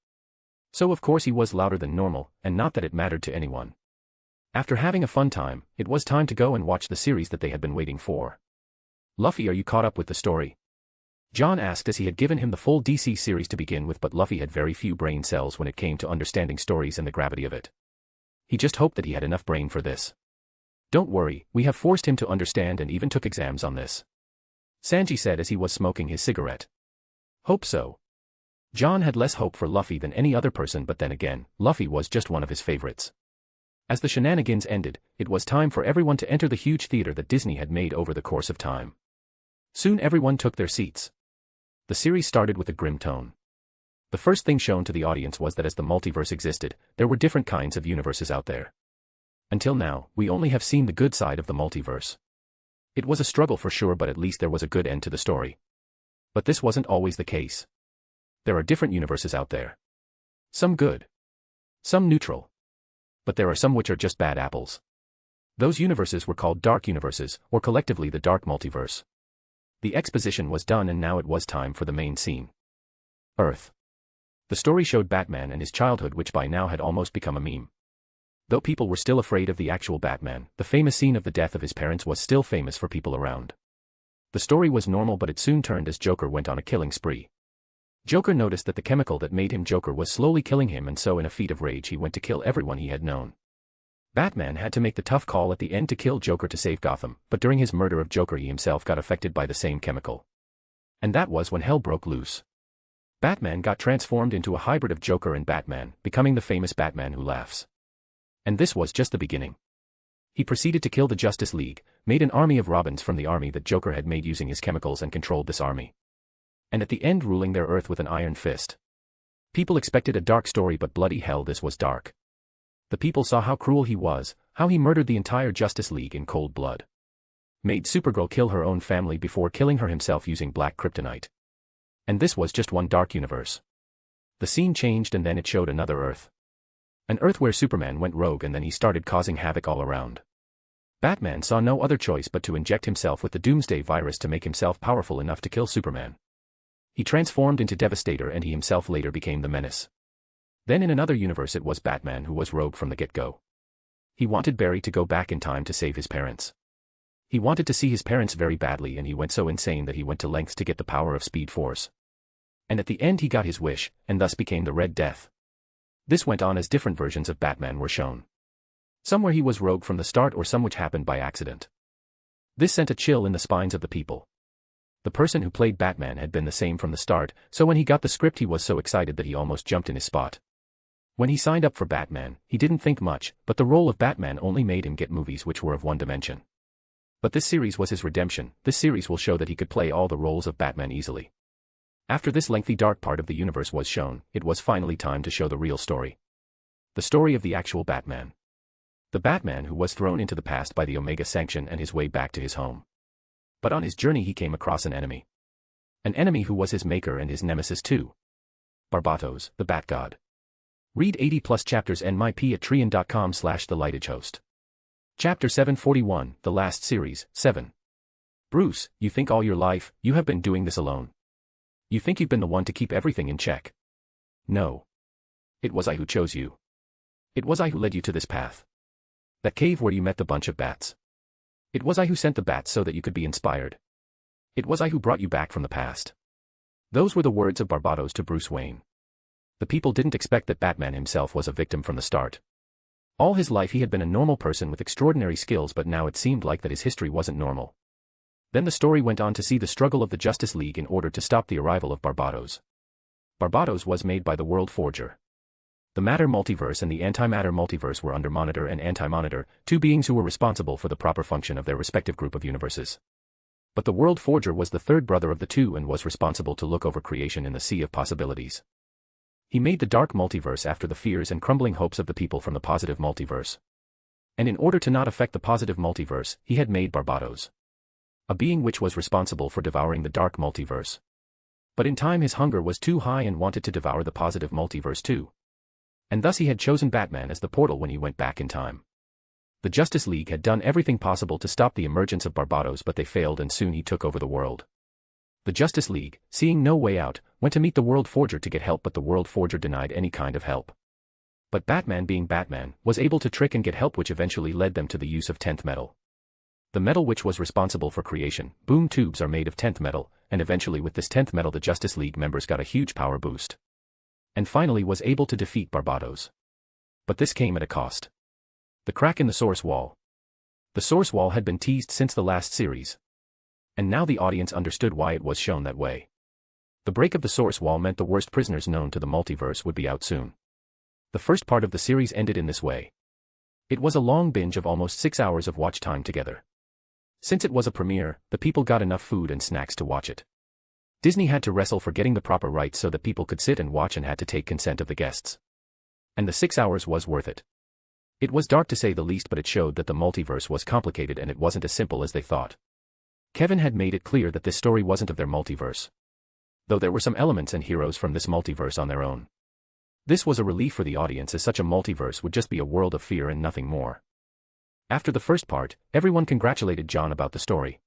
So of course he was louder than normal, and not that it mattered to anyone. After having a fun time, it was time to go and watch the series that they had been waiting for. Luffy, are you caught up with the story? John asked as he had given him the full DC series to begin with, but Luffy had very few brain cells when it came to understanding stories and the gravity of it. He just hoped that he had enough brain for this. Don't worry, we have forced him to understand and even took exams on this. Sanji said as he was smoking his cigarette. Hope so. John had less hope for Luffy than any other person, but then again, Luffy was just one of his favorites. As the shenanigans ended, it was time for everyone to enter the huge theater that Disney had made over the course of time. Soon everyone took their seats. The series started with a grim tone. The first thing shown to the audience was that as the multiverse existed, there were different kinds of universes out there. Until now, we only have seen the good side of the multiverse. It was a struggle for sure, but at least there was a good end to the story. But this wasn't always the case. There are different universes out there. Some good. Some neutral. But there are some which are just bad apples. Those universes were called dark universes, or collectively the dark multiverse. The exposition was done and now it was time for the main scene. Earth. The story showed Batman and his childhood, which by now had almost become a meme. Though people were still afraid of the actual Batman, the famous scene of the death of his parents was still famous for people around. The story was normal, but it soon turned as Joker went on a killing spree. Joker noticed that the chemical that made him Joker was slowly killing him, and so in a feat of rage he went to kill everyone he had known. Batman had to make the tough call at the end to kill Joker to save Gotham, but during his murder of Joker he himself got affected by the same chemical. And that was when hell broke loose. Batman got transformed into a hybrid of Joker and Batman, becoming the famous Batman who laughs. And this was just the beginning. He proceeded to kill the Justice League, made an army of Robins from the army that Joker had made using his chemicals, and controlled this army. And at the end ruling their Earth with an iron fist. People expected a dark story, but bloody hell, this was dark. The people saw how cruel he was, how he murdered the entire Justice League in cold blood. Made Supergirl kill her own family before killing her himself using black kryptonite. And this was just one dark universe. The scene changed and then it showed another Earth. An Earth where Superman went rogue and then he started causing havoc all around. Batman saw no other choice but to inject himself with the Doomsday virus to make himself powerful enough to kill Superman. He transformed into Devastator and he himself later became the Menace. Then in another universe it was Batman who was rogue from the get-go. He wanted Barry to go back in time to save his parents. He wanted to see his parents very badly, and he went so insane that he went to lengths to get the power of Speed Force. And at the end he got his wish, and thus became the Red Death. This went on as different versions of Batman were shown. Some where he was rogue from the start, or some which happened by accident. This sent a chill in the spines of the people. The person who played Batman had been the same from the start, so when he got the script he was so excited that he almost jumped in his spot. When he signed up for Batman, he didn't think much, but the role of Batman only made him get movies which were of one dimension. But this series was his redemption. This series will show that he could play all the roles of Batman easily. After this lengthy dark part of the universe was shown, it was finally time to show the real story. The story of the actual Batman. The Batman who was thrown into the past by the Omega Sanction and his way back to his home. But on his journey he came across an enemy. An enemy who was his maker and his nemesis too. Barbatos, the Bat God. Read 80+ chapters NMIP at trian.com/thelightagehost. Chapter 741, The Last Series, 7. Bruce, you think all your life, you have been doing this alone. You think you've been the one to keep everything in check. No. It was I who chose you. It was I who led you to this path. That cave where you met the bunch of bats. It was I who sent the bats so that you could be inspired. It was I who brought you back from the past. Those were the words of Barbatos to Bruce Wayne. The people didn't expect that Batman himself was a victim from the start. All his life he had been a normal person with extraordinary skills, but now it seemed like that his history wasn't normal. Then the story went on to see the struggle of the Justice League in order to stop the arrival of Barbatos. Barbatos was made by the World Forger. The Matter Multiverse and the Antimatter Multiverse were under Monitor and Anti-Monitor, two beings who were responsible for the proper function of their respective group of universes. But the World Forger was the third brother of the two and was responsible to look over creation in the sea of possibilities. He made the dark multiverse after the fears and crumbling hopes of the people from the positive multiverse. And in order to not affect the positive multiverse, he had made Barbatos. A being which was responsible for devouring the dark multiverse. But in time his hunger was too high and wanted to devour the positive multiverse too. And thus he had chosen Batman as the portal when he went back in time. The Justice League had done everything possible to stop the emergence of Barbatos, but they failed and soon he took over the world. The Justice League, seeing no way out, went to meet the World Forger to get help, but the World Forger denied any kind of help. But Batman, being Batman, was able to trick and get help, which eventually led them to the use of 10th metal. The metal which was responsible for creation, boom tubes, are made of 10th metal, and eventually with this 10th metal the Justice League members got a huge power boost. And finally was able to defeat Barbatos. But this came at a cost. The crack in the source wall. The source wall had been teased since the last series. And now the audience understood why it was shown that way. The break of the source wall meant the worst prisoners known to the multiverse would be out soon. The first part of the series ended in this way. It was a long binge of almost 6 hours of watch time together. Since it was a premiere, the people got enough food and snacks to watch it. Disney had to wrestle for getting the proper rights so that people could sit and watch and had to take consent of the guests. And the 6 hours was worth it. It was dark to say the least, but it showed that the multiverse was complicated and it wasn't as simple as they thought. Kevin had made it clear that this story wasn't of their multiverse, though there were some elements and heroes from this multiverse on their own. This was a relief for the audience, as such a multiverse would just be a world of fear and nothing more. After the first part, everyone congratulated John about the story,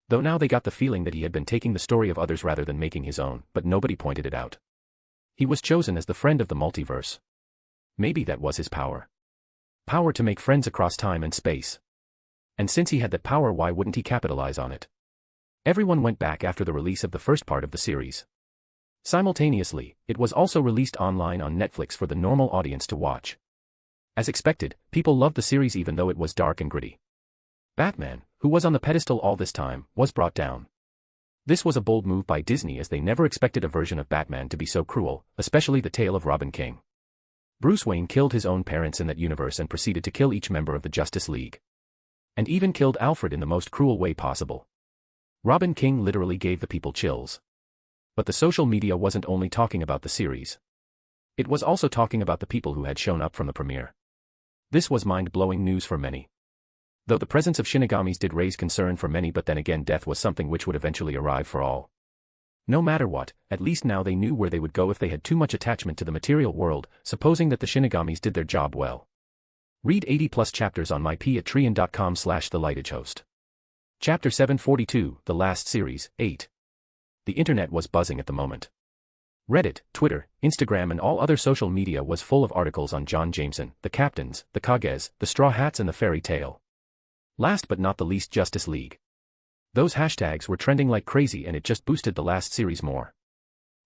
though now they got the feeling that he had been taking the story of others rather than making his own, but nobody pointed it out. He was chosen as the friend of the multiverse. Maybe that was his power. Power to make friends across time and space. And since he had that power, why wouldn't he capitalize on it? Everyone went back after the release of the first part of the series. Simultaneously, it was also released online on Netflix for the normal audience to watch. As expected, people loved the series even though it was dark and gritty. Batman, who was on the pedestal all this time, was brought down. This was a bold move by Disney, as they never expected a version of Batman to be so cruel, especially the tale of Robin King. Bruce Wayne killed his own parents in that universe and proceeded to kill each member of the Justice League. And even killed Alfred in the most cruel way possible. Robin King literally gave the people chills. But the social media wasn't only talking about the series. It was also talking about the people who had shown up from the premiere. This was mind-blowing news for many. Though the presence of Shinigamis did raise concern for many, but then again death was something which would eventually arrive for all. No matter what, at least now they knew where they would go if they had too much attachment to the material world, supposing that the Shinigamis did their job well. Read 80+ chapters on my patreon.com/thelightedgehost. Chapter 742, The Last Series, 8. The internet was buzzing at the moment. Reddit, Twitter, Instagram and all other social media was full of articles on John Jameson, the Captains, the Kages, the Straw Hats and the Fairy Tale. Last but not the least, Justice League. Those hashtags were trending like crazy and it just boosted the last series more.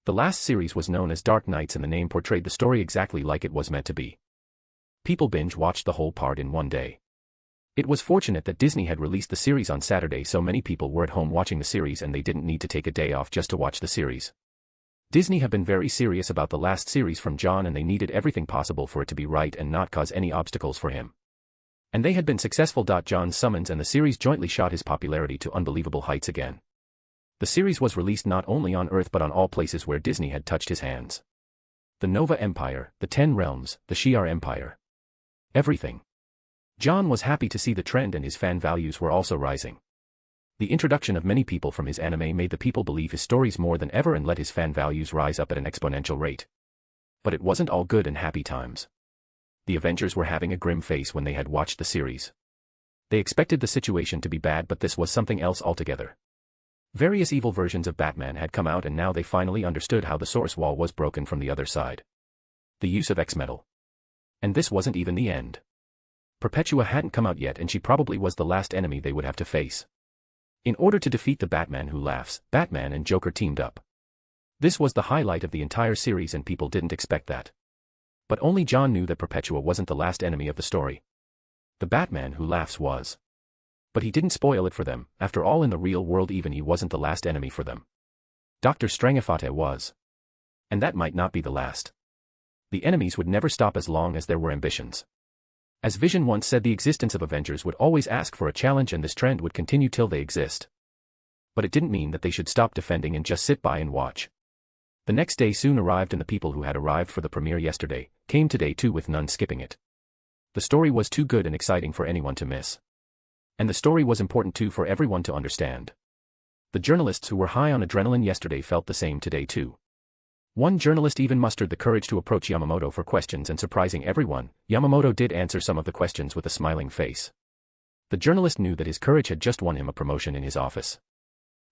The last series was known as Dark Knights and the name portrayed the story exactly like it was meant to be. People binge-watched the whole part in one day. It was fortunate that Disney had released the series on Saturday, so many people were at home watching the series and they didn't need to take a day off just to watch the series. Disney have been very serious about the last series from John and they needed everything possible for it to be right and not cause any obstacles for him. And they had been successful. John's summons and the series jointly shot his popularity to unbelievable heights again. The series was released not only on Earth but on all places where Disney had touched his hands. The Nova Empire, the 10 Realms, the Shi'ar Empire. Everything. John was happy to see the trend and his fan values were also rising. The introduction of many people from his anime made the people believe his stories more than ever and let his fan values rise up at an exponential rate. But it wasn't all good and happy times. The Avengers were having a grim face when they had watched the series. They expected the situation to be bad, but this was something else altogether. Various evil versions of Batman had come out and now they finally understood how the source wall was broken from the other side. The use of X-Metal. And this wasn't even the end. Perpetua hadn't come out yet and she probably was the last enemy they would have to face. In order to defeat the Batman who laughs, Batman and Joker teamed up. This was the highlight of the entire series and people didn't expect that. But only John knew that Perpetua wasn't the last enemy of the story. The Batman who laughs was. But he didn't spoil it for them. After all, in the real world even he wasn't the last enemy for them. Dr. Strangafate was. And that might not be the last. The enemies would never stop as long as there were ambitions. As Vision once said, the existence of Avengers would always ask for a challenge and this trend would continue till they exist. But it didn't mean that they should stop defending and just sit by and watch. The next day soon arrived and the people who had arrived for the premiere yesterday came today too, with none skipping it. The story was too good and exciting for anyone to miss. And the story was important too for everyone to understand. The journalists who were high on adrenaline yesterday felt the same today too. One journalist even mustered the courage to approach Yamamoto for questions, and surprising everyone, Yamamoto did answer some of the questions with a smiling face. The journalist knew that his courage had just won him a promotion in his office.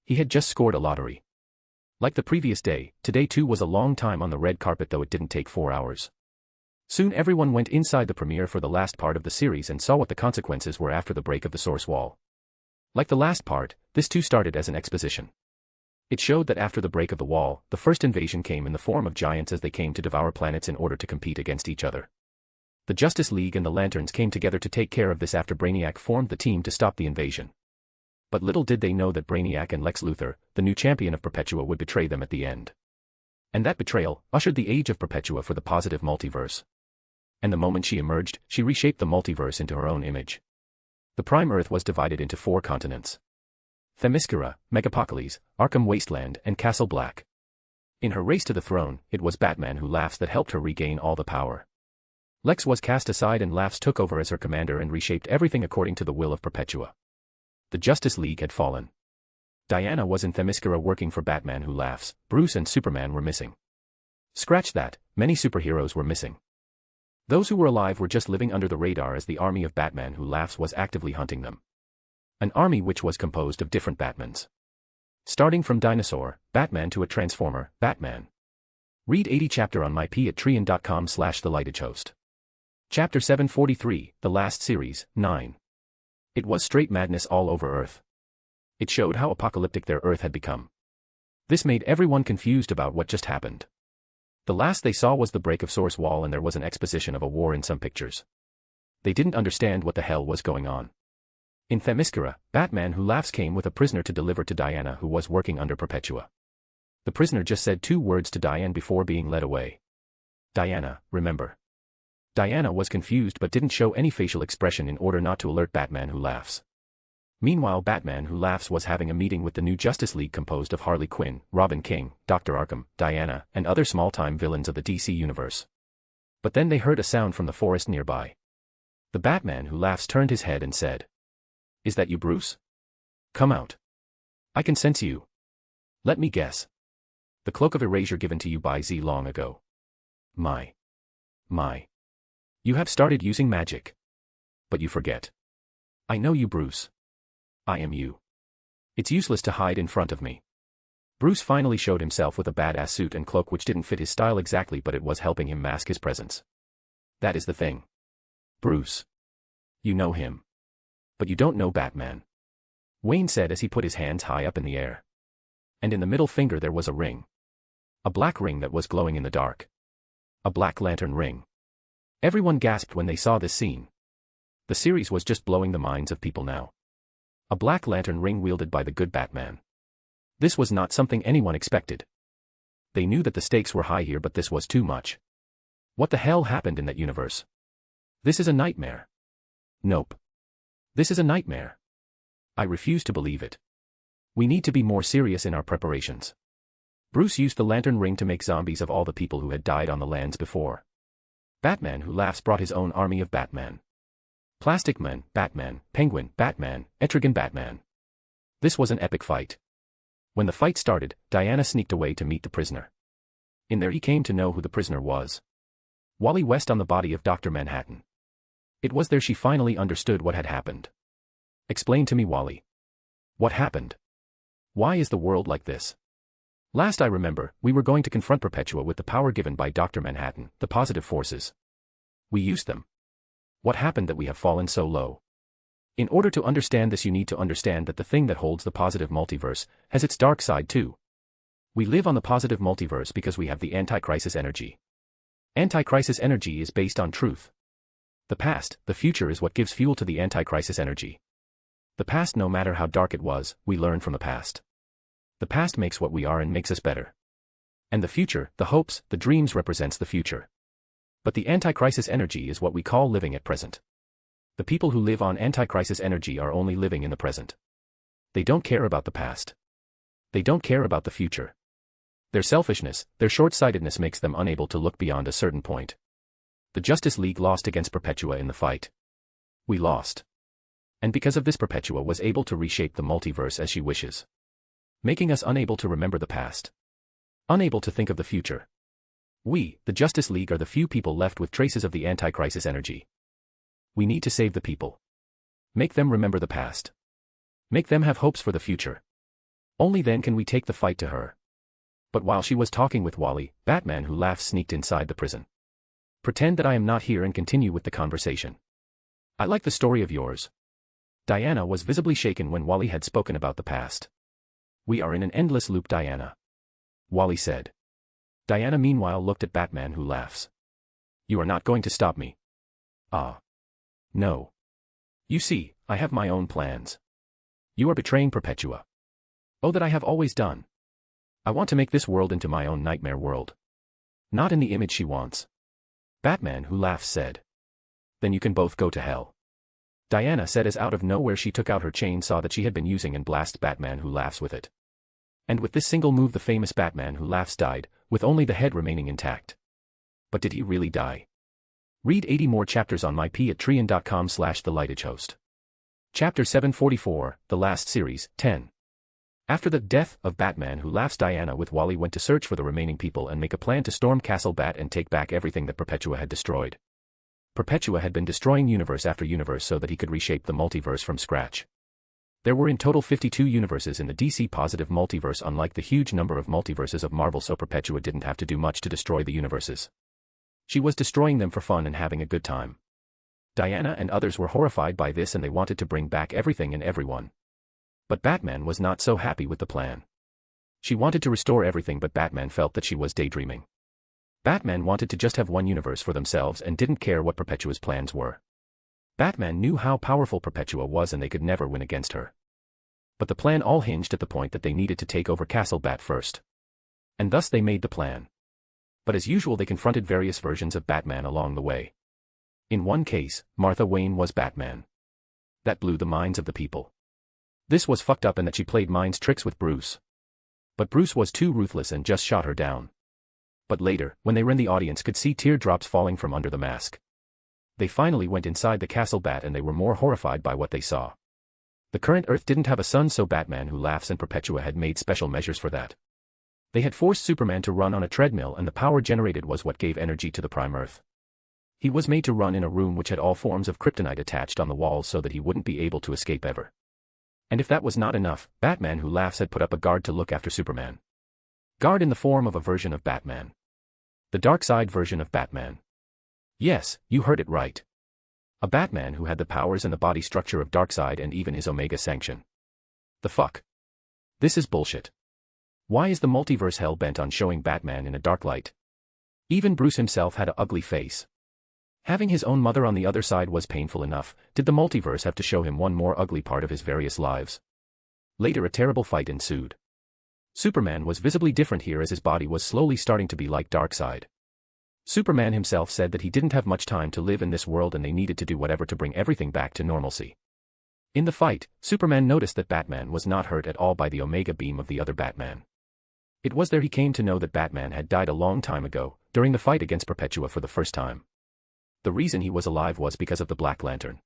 He had just scored a lottery. Like the previous day, today too was a long time on the red carpet, though it didn't take 4 hours. Soon everyone went inside the premiere for the last part of the series and saw what the consequences were after the break of the source wall. Like the last part, this too started as an exposition. It showed that after the break of the wall, the first invasion came in the form of giants as they came to devour planets in order to compete against each other. The Justice League and the Lanterns came together to take care of this after Brainiac formed the team to stop the invasion. But little did they know that Brainiac and Lex Luthor, the new champion of Perpetua, would betray them at the end. And that betrayal ushered the age of Perpetua for the positive multiverse. And the moment she emerged, she reshaped the multiverse into her own image. The Prime Earth was divided into 4 continents: Themyscira, Megapocalypse, Arkham Wasteland, and Castle Black. In her race to the throne, it was Batman Who Laughs that helped her regain all the power. Lex was cast aside and Laughs took over as her commander and reshaped everything according to the will of Perpetua. The Justice League had fallen. Diana was in Themyscira working for Batman Who Laughs. Bruce and Superman were missing. Scratch that, many superheroes were missing. Those who were alive were just living under the radar as the army of Batman Who Laughs was actively hunting them. An army which was composed of different Batmans. Starting from Dinosaur, Batman to a Transformer, Batman. Read 80 chapter on mypatreon.com/thelightagehost. Chapter 743, The Last Series, 9. It was straight madness all over Earth. It showed how apocalyptic their Earth had become. This made everyone confused about what just happened. The last they saw was the break of Source Wall, and there was an exposition of a war in some pictures. They didn't understand what the hell was going on. In Themyscira, Batman Who Laughs came with a prisoner to deliver to Diana, who was working under Perpetua. The prisoner just said 2 words to Diane before being led away. Diana, remember. Diana was confused but didn't show any facial expression in order not to alert Batman Who Laughs. Meanwhile, Batman Who Laughs was having a meeting with the new Justice League composed of Harley Quinn, Robin King, Dr. Arkham, Diana, and other small-time villains of the DC universe. But then they heard a sound from the forest nearby. The Batman Who Laughs turned his head and said, "Is that you, Bruce? Come out. I can sense you. Let me guess. The cloak of erasure given to you by Z long ago. My. You have started using magic. But you forget. I know you, Bruce. I am you. It's useless to hide in front of me." Bruce finally showed himself with a badass suit and cloak which didn't fit his style exactly, but it was helping him mask his presence. That is the thing. Bruce. You know him. But you don't know Batman. Wayne said as he put his hands high up in the air. And in the middle finger there was a ring. A black ring that was glowing in the dark. A Black Lantern ring. Everyone gasped when they saw this scene. The series was just blowing the minds of people now. A Black Lantern ring wielded by the good Batman. This was not something anyone expected. They knew that the stakes were high here, but this was too much. What the hell happened in that universe? This is a nightmare. Nope. This is a nightmare. I refuse to believe it. We need to be more serious in our preparations. Bruce used the lantern ring to make zombies of all the people who had died on the lands before. Batman Who Laughs brought his own army of Batman. Plastic Man, Batman, Penguin, Batman, Etrigan, Batman. This was an epic fight. When the fight started, Diana sneaked away to meet the prisoner. In there he came to know who the prisoner was. Wally West on the body of Dr. Manhattan. It was there she finally understood what had happened. Explain to me, Wally. What happened? Why is the world like this? Last I remember, we were going to confront Perpetua with the power given by Dr. Manhattan, the positive forces. We used them. What happened that we have fallen so low? In order to understand this, you need to understand that the thing that holds the positive multiverse has its dark side too. We live on the positive multiverse because we have the anti-crisis energy. Anti-crisis energy is based on truth. The past, the future is what gives fuel to the anti-crisis energy. The past, no matter how dark it was, we learn from the past. The past makes what we are and makes us better. And the future, the hopes, the dreams represents the future. But the anti-crisis energy is what we call living at present. The people who live on anti-crisis energy are only living in the present. They don't care about the past. They don't care about the future. Their selfishness, their short-sightedness makes them unable to look beyond a certain point. The Justice League lost against Perpetua in the fight. We lost. And because of this, Perpetua was able to reshape the multiverse as she wishes. Making us unable to remember the past. Unable to think of the future. We, the Justice League, are the few people left with traces of the anti-crisis energy. We need to save the people. Make them remember the past. Make them have hopes for the future. Only then can we take the fight to her. But while she was talking with Wally, Batman Who Laughs sneaked inside the prison. Pretend that I am not here and continue with the conversation. I like the story of yours. Diana was visibly shaken when Wally had spoken about the past. We are in an endless loop, Diana. Wally said. Diana meanwhile looked at Batman Who Laughs. You are not going to stop me. Ah. No. You see, I have my own plans. You are betraying Perpetua. Oh, that I have always done. I want to make this world into my own nightmare world. Not in the image she wants. Batman Who Laughs said. Then you can both go to hell. Diana said as out of nowhere she took out her chainsaw that she had been using and blasted Batman Who Laughs with it. And with this single move the famous Batman Who Laughs died, with only the head remaining intact. But did he really die? Read 80 more chapters on myp@treon.com/thelightagehost. Chapter 744, The Last Series, 10. After the death of Batman Who Laughs, Diana with Wally went to search for the remaining people and make a plan to storm Castle Bat and take back everything that Perpetua had destroyed. Perpetua had been destroying universe after universe so that he could reshape the multiverse from scratch. There were in total 52 universes in the DC positive multiverse, unlike the huge number of multiverses of Marvel, so Perpetua didn't have to do much to destroy the universes. She was destroying them for fun and having a good time. Diana and others were horrified by this and they wanted to bring back everything and everyone. But Batman was not so happy with the plan. She wanted to restore everything, but Batman felt that she was daydreaming. Batman wanted to just have one universe for themselves and didn't care what Perpetua's plans were. Batman knew how powerful Perpetua was and they could never win against her. But the plan all hinged at the point that they needed to take over Castle Bat first. And thus they made the plan. But as usual they confronted various versions of Batman along the way. In one case, Martha Wayne was Batman. That blew the minds of the people. This was fucked up in that she played mind tricks with Bruce. But Bruce was too ruthless and just shot her down. But later, when they ran, the audience could see teardrops falling from under the mask. They finally went inside the Castle Bat and they were more horrified by what they saw. The current Earth didn't have a sun, so Batman Who Laughs and Perpetua had made special measures for that. They had forced Superman to run on a treadmill and the power generated was what gave energy to the Prime Earth. He was made to run in a room which had all forms of kryptonite attached on the walls so that he wouldn't be able to escape ever. And if that was not enough, Batman Who Laughs had put up a guard to look after Superman. Guard in the form of a version of Batman. The dark side version of Batman. Yes, you heard it right. A Batman who had the powers and the body structure of Darkseid and even his Omega sanction. The fuck? This is bullshit. Why is the multiverse hell-bent on showing Batman in a dark light? Even Bruce himself had an ugly face. Having his own mother on the other side was painful enough. Did the multiverse have to show him one more ugly part of his various lives? Later a terrible fight ensued. Superman was visibly different here as his body was slowly starting to be like Darkseid. Superman himself said that he didn't have much time to live in this world and they needed to do whatever to bring everything back to normalcy. In the fight, Superman noticed that Batman was not hurt at all by the Omega beam of the other Batman. It was there he came to know that Batman had died a long time ago, during the fight against Perpetua for the first time. The reason he was alive was because of the Black Lantern.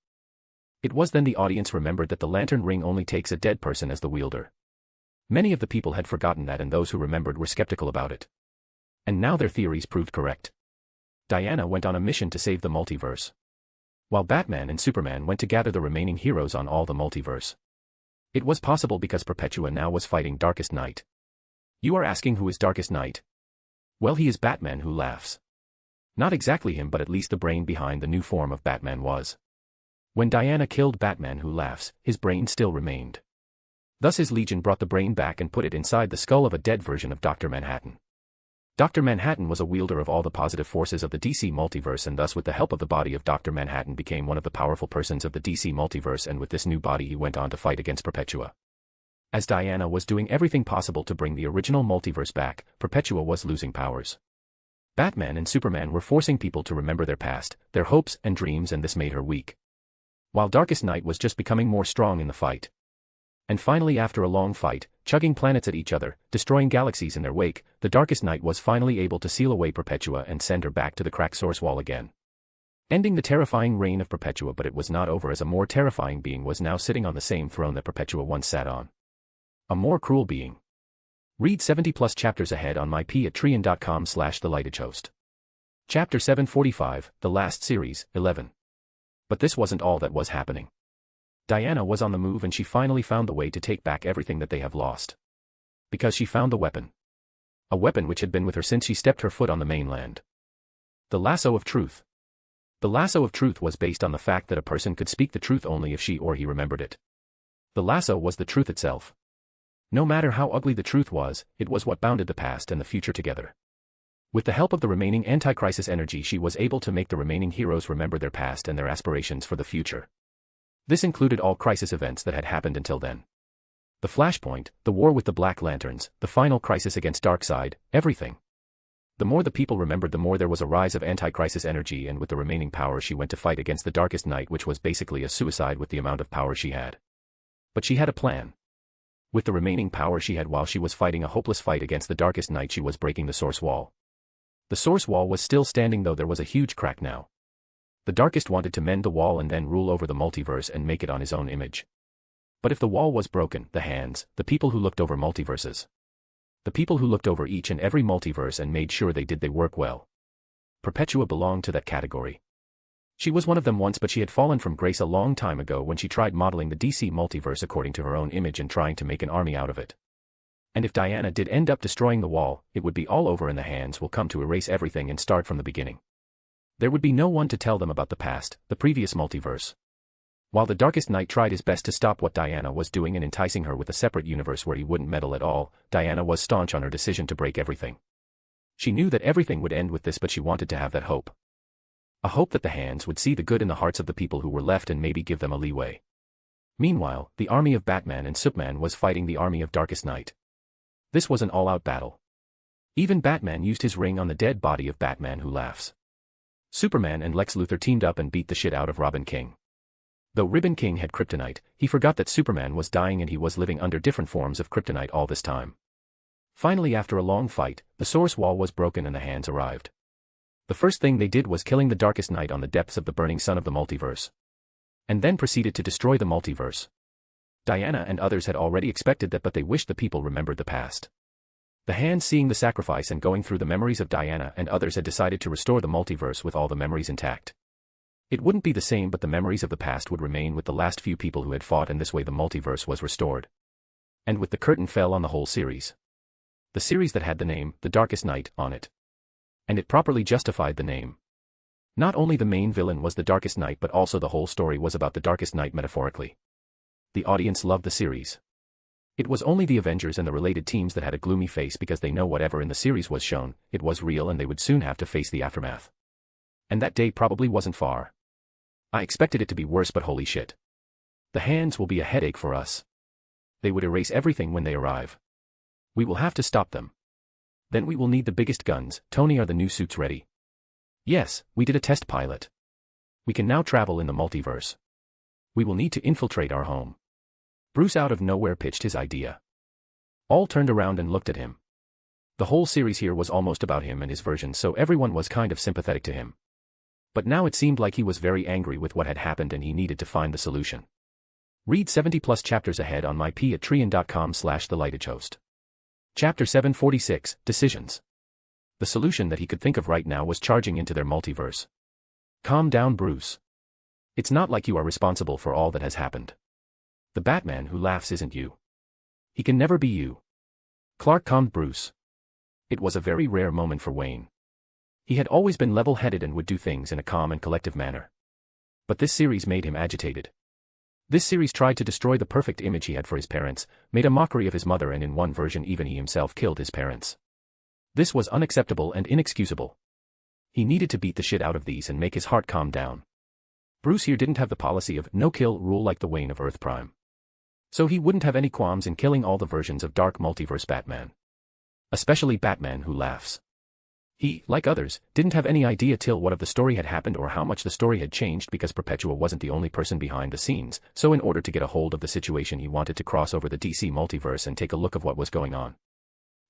It was then the audience remembered that the Lantern ring only takes a dead person as the wielder. Many of the people had forgotten that and those who remembered were skeptical about it. And now their theories proved correct. Diana went on a mission to save the multiverse. While Batman and Superman went to gather the remaining heroes on all the multiverse. It was possible because Perpetua now was fighting Darkest Knight. You are asking who is Darkest Knight? Well, he is Batman Who Laughs. Not exactly him, but at least the brain behind the new form of Batman was. When Diana killed Batman Who Laughs, his brain still remained. Thus his Legion brought the brain back and put it inside the skull of a dead version of Dr. Manhattan. Dr. Manhattan was a wielder of all the positive forces of the DC multiverse and thus with the help of the body of Dr. Manhattan became one of the powerful persons of the DC multiverse, and with this new body he went on to fight against Perpetua. As Diana was doing everything possible to bring the original multiverse back, Perpetua was losing powers. Batman and Superman were forcing people to remember their past, their hopes and dreams, and this made her weak. While Darkest Knight was just becoming more strong in the fight. And finally, after a long fight, chugging planets at each other, destroying galaxies in their wake, the Darkest Knight was finally able to seal away Perpetua and send her back to the cracked source wall again. Ending the terrifying reign of Perpetua, but it was not over as a more terrifying being was now sitting on the same throne that Perpetua once sat on. A more cruel being. Read 70+ chapters ahead on myp@treon.com/thelightagehost. Chapter 745, The Last Series, 11. But this wasn't all that was happening. Diana was on the move and she finally found the way to take back everything that they have lost. Because she found the weapon. A weapon which had been with her since she stepped her foot on the mainland. The Lasso of Truth. The Lasso of Truth was based on the fact that a person could speak the truth only if she or he remembered it. The lasso was the truth itself. No matter how ugly the truth was, it was what bounded the past and the future together. With the help of the remaining anti-crisis energy, she was able to make the remaining heroes remember their past and their aspirations for the future. This included all crisis events that had happened until then. The Flashpoint, the war with the Black Lanterns, the final crisis against Darkseid, everything. The more the people remembered, the more there was a rise of anti-crisis energy, and with the remaining power she went to fight against the Darkest Night, which was basically a suicide with the amount of power she had. But she had a plan. With the remaining power she had while she was fighting a hopeless fight against the Darkest Night, she was breaking the Source Wall. The Source Wall was still standing, though there was a huge crack now. The Darkest wanted to mend the wall and then rule over the multiverse and make it on his own image. But if the wall was broken, the hands, the people who looked over multiverses. The people who looked over each and every multiverse and made sure they work well. Perpetua belonged to that category. She was one of them once, but she had fallen from grace a long time ago when she tried modeling the DC multiverse according to her own image and trying to make an army out of it. And if Diana did end up destroying the wall, it would be all over and the hands will come to erase everything and start from the beginning. There would be no one to tell them about the past, the previous multiverse. While the Darkest Night tried his best to stop what Diana was doing and enticing her with a separate universe where he wouldn't meddle at all, Diana was staunch on her decision to break everything. She knew that everything would end with this, but she wanted to have that hope. A hope that the hands would see the good in the hearts of the people who were left and maybe give them a leeway. Meanwhile, the army of Batman and Superman was fighting the army of Darkest Night. This was an all-out battle. Even Batman used his ring on the dead body of Batman Who Laughs. Superman and Lex Luthor teamed up and beat the shit out of Robin King. Though Ribbon King had kryptonite, he forgot that Superman was dying and he was living under different forms of kryptonite all this time. Finally, after a long fight, the Source Wall was broken and the hands arrived. The first thing they did was killing the Darkest Night on the depths of the burning sun of the multiverse. And then proceeded to destroy the multiverse. Diana and others had already expected that, but they wished the people remembered the past. The hands, seeing the sacrifice and going through the memories of Diana and others, had decided to restore the multiverse with all the memories intact. It wouldn't be the same, but the memories of the past would remain with the last few people who had fought, and this way the multiverse was restored. And with the curtain fell on the whole series. The series that had the name, The Darkest Night, on it. And it properly justified the name. Not only the main villain was the Darkest Night, but also the whole story was about the Darkest Night metaphorically. The audience loved the series. It was only the Avengers and the related teams that had a gloomy face, because they know whatever in the series was shown, it was real and they would soon have to face the aftermath. And that day probably wasn't far. I expected it to be worse, but holy shit. The hands will be a headache for us. They would erase everything when they arrive. We will have to stop them. Then we will need the biggest guns. Tony, are the new suits ready? Yes, we did a test pilot. We can now travel in the multiverse. We will need to infiltrate our home. Bruce out of nowhere pitched his idea. All turned around and looked at him. The whole series here was almost about him and his version, so everyone was kind of sympathetic to him. But now it seemed like he was very angry with what had happened and he needed to find the solution. Read 70+ chapters ahead on myp@trian.com/thelightagehost. Chapter 746, Decisions. The solution that he could think of right now was charging into their multiverse. Calm down, Bruce. It's not like you are responsible for all that has happened. The Batman Who Laughs isn't you. He can never be you. Clark calmed Bruce. It was a very rare moment for Wayne. He had always been level-headed and would do things in a calm and collective manner. But this series made him agitated. This series tried to destroy the perfect image he had for his parents, made a mockery of his mother, and in one version even he himself killed his parents. This was unacceptable and inexcusable. He needed to beat the shit out of these and make his heart calm down. Bruce here didn't have the policy of no-kill rule like the Wayne of Earth Prime. So he wouldn't have any qualms in killing all the versions of Dark Multiverse Batman. Especially Batman Who Laughs. He, like others, didn't have any idea till what of the story had happened or how much the story had changed, because Perpetua wasn't the only person behind the scenes, so in order to get a hold of the situation he wanted to cross over the DC multiverse and take a look of what was going on.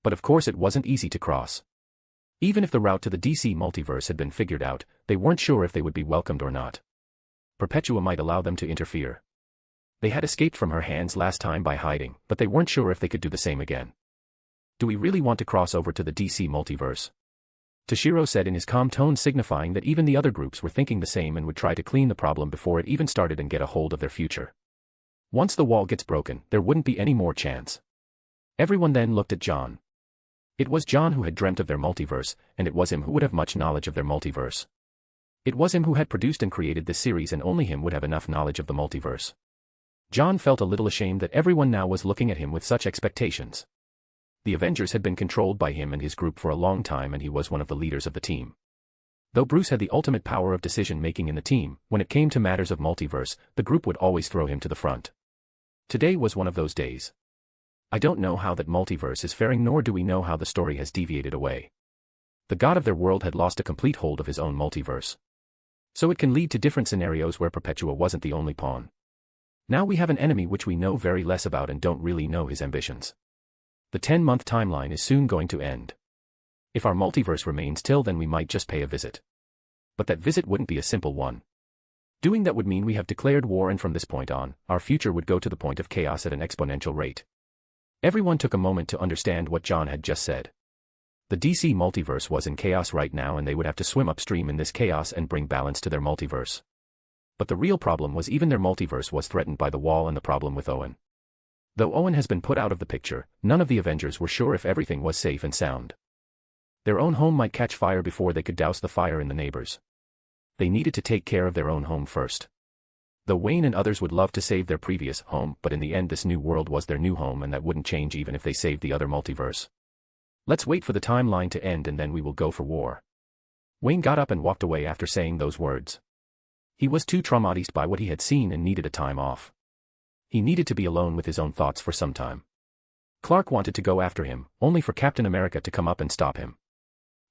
But of course it wasn't easy to cross. Even if the route to the DC multiverse had been figured out, they weren't sure if they would be welcomed or not. Perpetua might allow them to interfere. They had escaped from her hands last time by hiding, but they weren't sure if they could do the same again. Do we really want to cross over to the DC multiverse? Toshiro said in his calm tone, signifying that even the other groups were thinking the same and would try to clean the problem before it even started and get a hold of their future. Once the wall gets broken, there wouldn't be any more chance. Everyone then looked at John. It was John who had dreamt of their multiverse, and it was him who would have much knowledge of their multiverse. It was him who had produced and created this series, and only him would have enough knowledge of the multiverse. John felt a little ashamed that everyone now was looking at him with such expectations. The Avengers had been controlled by him and his group for a long time, and he was one of the leaders of the team. Though Bruce had the ultimate power of decision-making in the team, when it came to matters of multiverse, the group would always throw him to the front. Today was one of those days. I don't know how that multiverse is faring, nor do we know how the story has deviated away. The god of their world had lost a complete hold of his own multiverse. So it can lead to different scenarios where Perpetua wasn't the only pawn. Now we have an enemy which we know very less about and don't really know his ambitions. The 10-month timeline is soon going to end. If our multiverse remains till then, we might just pay a visit. But that visit wouldn't be a simple one. Doing that would mean we have declared war, and from this point on, our future would go to the point of chaos at an exponential rate. Everyone took a moment to understand what John had just said. The DC multiverse was in chaos right now, and they would have to swim upstream in this chaos and bring balance to their multiverse. But the real problem was even their multiverse was threatened by the wall and the problem with Owen. Though Owen has been put out of the picture, none of the Avengers were sure if everything was safe and sound. Their own home might catch fire before they could douse the fire in the neighbors. They needed to take care of their own home first. Though Wayne and others would love to save their previous home, but in the end this new world was their new home, and that wouldn't change even if they saved the other multiverse. Let's wait for the timeline to end and then we will go for war. Wayne got up and walked away after saying those words. He was too traumatized by what he had seen and needed a time off. He needed to be alone with his own thoughts for some time. Clark wanted to go after him, only for Captain America to come up and stop him.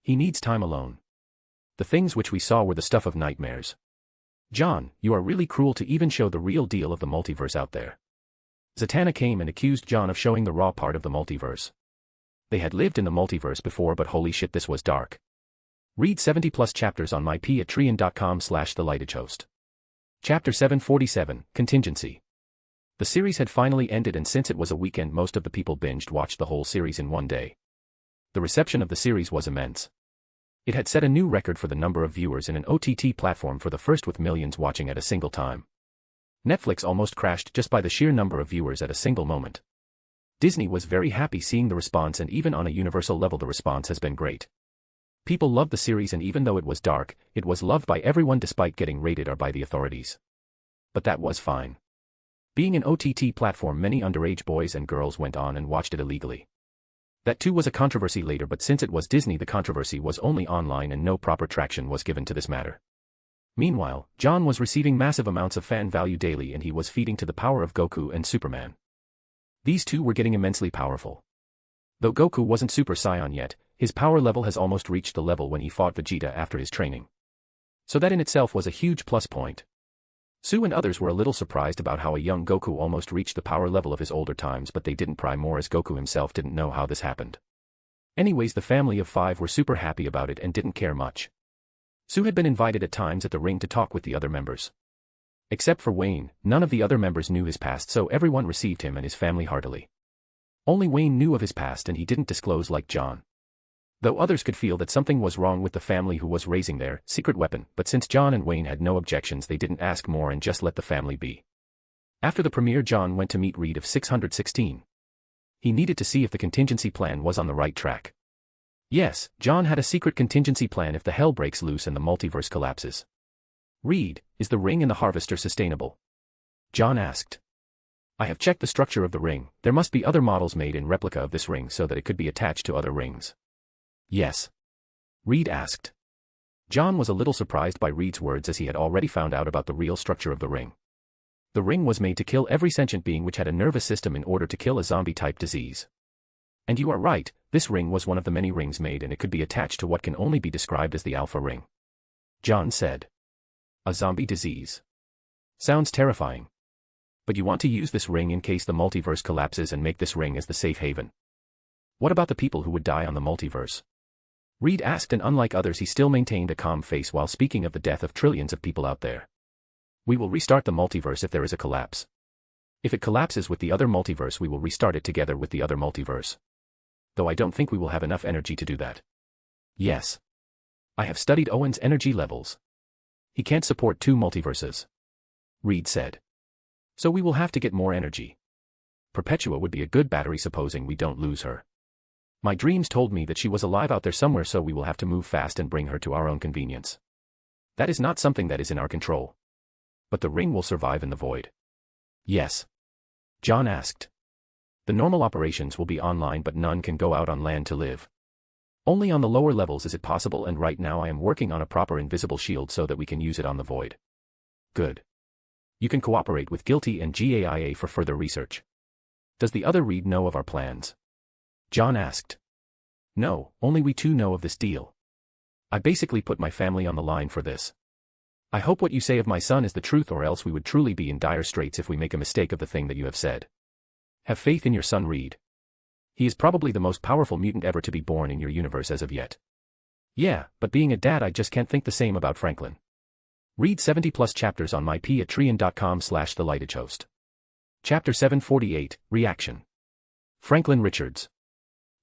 He needs time alone. The things which we saw were the stuff of nightmares. John, you are really cruel to even show the real deal of the multiverse out there. Zatanna came and accused John of showing the raw part of the multiverse. They had lived in the multiverse before, but holy shit, this was dark. Read 70+ chapters on myp@trian.com/thelightedhost. Chapter 747, Contingency. The series had finally ended, and since it was a weekend, most of the people watched the whole series in one day. The reception of the series was immense. It had set a new record for the number of viewers in an OTT platform for the first, with millions watching at a single time. Netflix almost crashed just by the sheer number of viewers at a single moment. Disney was very happy seeing the response, and even on a universal level the response has been great. People loved the series, and even though it was dark, it was loved by everyone despite getting rated R by the authorities. But that was fine. Being an OTT platform, many underage boys and girls went on and watched it illegally. That too was a controversy later, but since it was Disney, the controversy was only online and no proper traction was given to this matter. Meanwhile, John was receiving massive amounts of fan value daily, and he was feeding to the power of Goku and Superman. These two were getting immensely powerful. Though Goku wasn't Super Saiyan yet, his power level has almost reached the level when he fought Vegeta after his training. So that in itself was a huge plus point. Sue and others were a little surprised about how a young Goku almost reached the power level of his older times, but they didn't pry more as Goku himself didn't know how this happened. Anyways, the family of 5 were super happy about it and didn't care much. Sue had been invited at times at the ring to talk with the other members. Except for Wayne, none of the other members knew his past, so everyone received him and his family heartily. Only Wayne knew of his past, and he didn't disclose like John. Though others could feel that something was wrong with the family who was raising their secret weapon, but since John and Wayne had no objections, they didn't ask more and just let the family be. After the premiere, John went to meet Reed of 616. He needed to see if the contingency plan was on the right track. Yes, John had a secret contingency plan if the hell breaks loose and the multiverse collapses. Reed, is the ring and the harvester sustainable? John asked. I have checked the structure of the ring. There must be other models made in replica of this ring so that it could be attached to other rings. Yes. Reed asked. John was a little surprised by Reed's words, as he had already found out about the real structure of the ring. The ring was made to kill every sentient being which had a nervous system in order to kill a zombie-type disease. And you are right, this ring was one of the many rings made, and it could be attached to what can only be described as the Alpha Ring. John said. A zombie disease. Sounds terrifying. But you want to use this ring in case the multiverse collapses and make this ring as the safe haven. What about the people who would die on the multiverse? Reed asked, and unlike others he still maintained a calm face while speaking of the death of trillions of people out there. We will restart the multiverse if there is a collapse. If it collapses with the other multiverse, we will restart it together with the other multiverse. Though I don't think we will have enough energy to do that. Yes. I have studied Owen's energy levels. He can't support 2 multiverses. Reed said. So we will have to get more energy. Perpetua would be a good battery supposing we don't lose her. My dreams told me that she was alive out there somewhere, so we will have to move fast and bring her to our own convenience. That is not something that is in our control. But the ring will survive in the void. Yes. John asked. The normal operations will be online, but none can go out on land to live. Only on the lower levels is it possible, and right now I am working on a proper invisible shield so that we can use it on the void. Good. You can cooperate with Guilty and GAIA for further research. Does the other Reed know of our plans? John asked. No, only we two know of this deal. I basically put my family on the line for this. I hope what you say of my son is the truth, or else we would truly be in dire straits if we make a mistake of the thing that you have said. Have faith in your son Reed. He is probably the most powerful mutant ever to be born in your universe as of yet. Yeah, but being a dad I just can't think the same about Franklin. Read 70+ chapters on mypatreon.com/thelightagehost. Chapter 748, Reaction. Franklin Richards.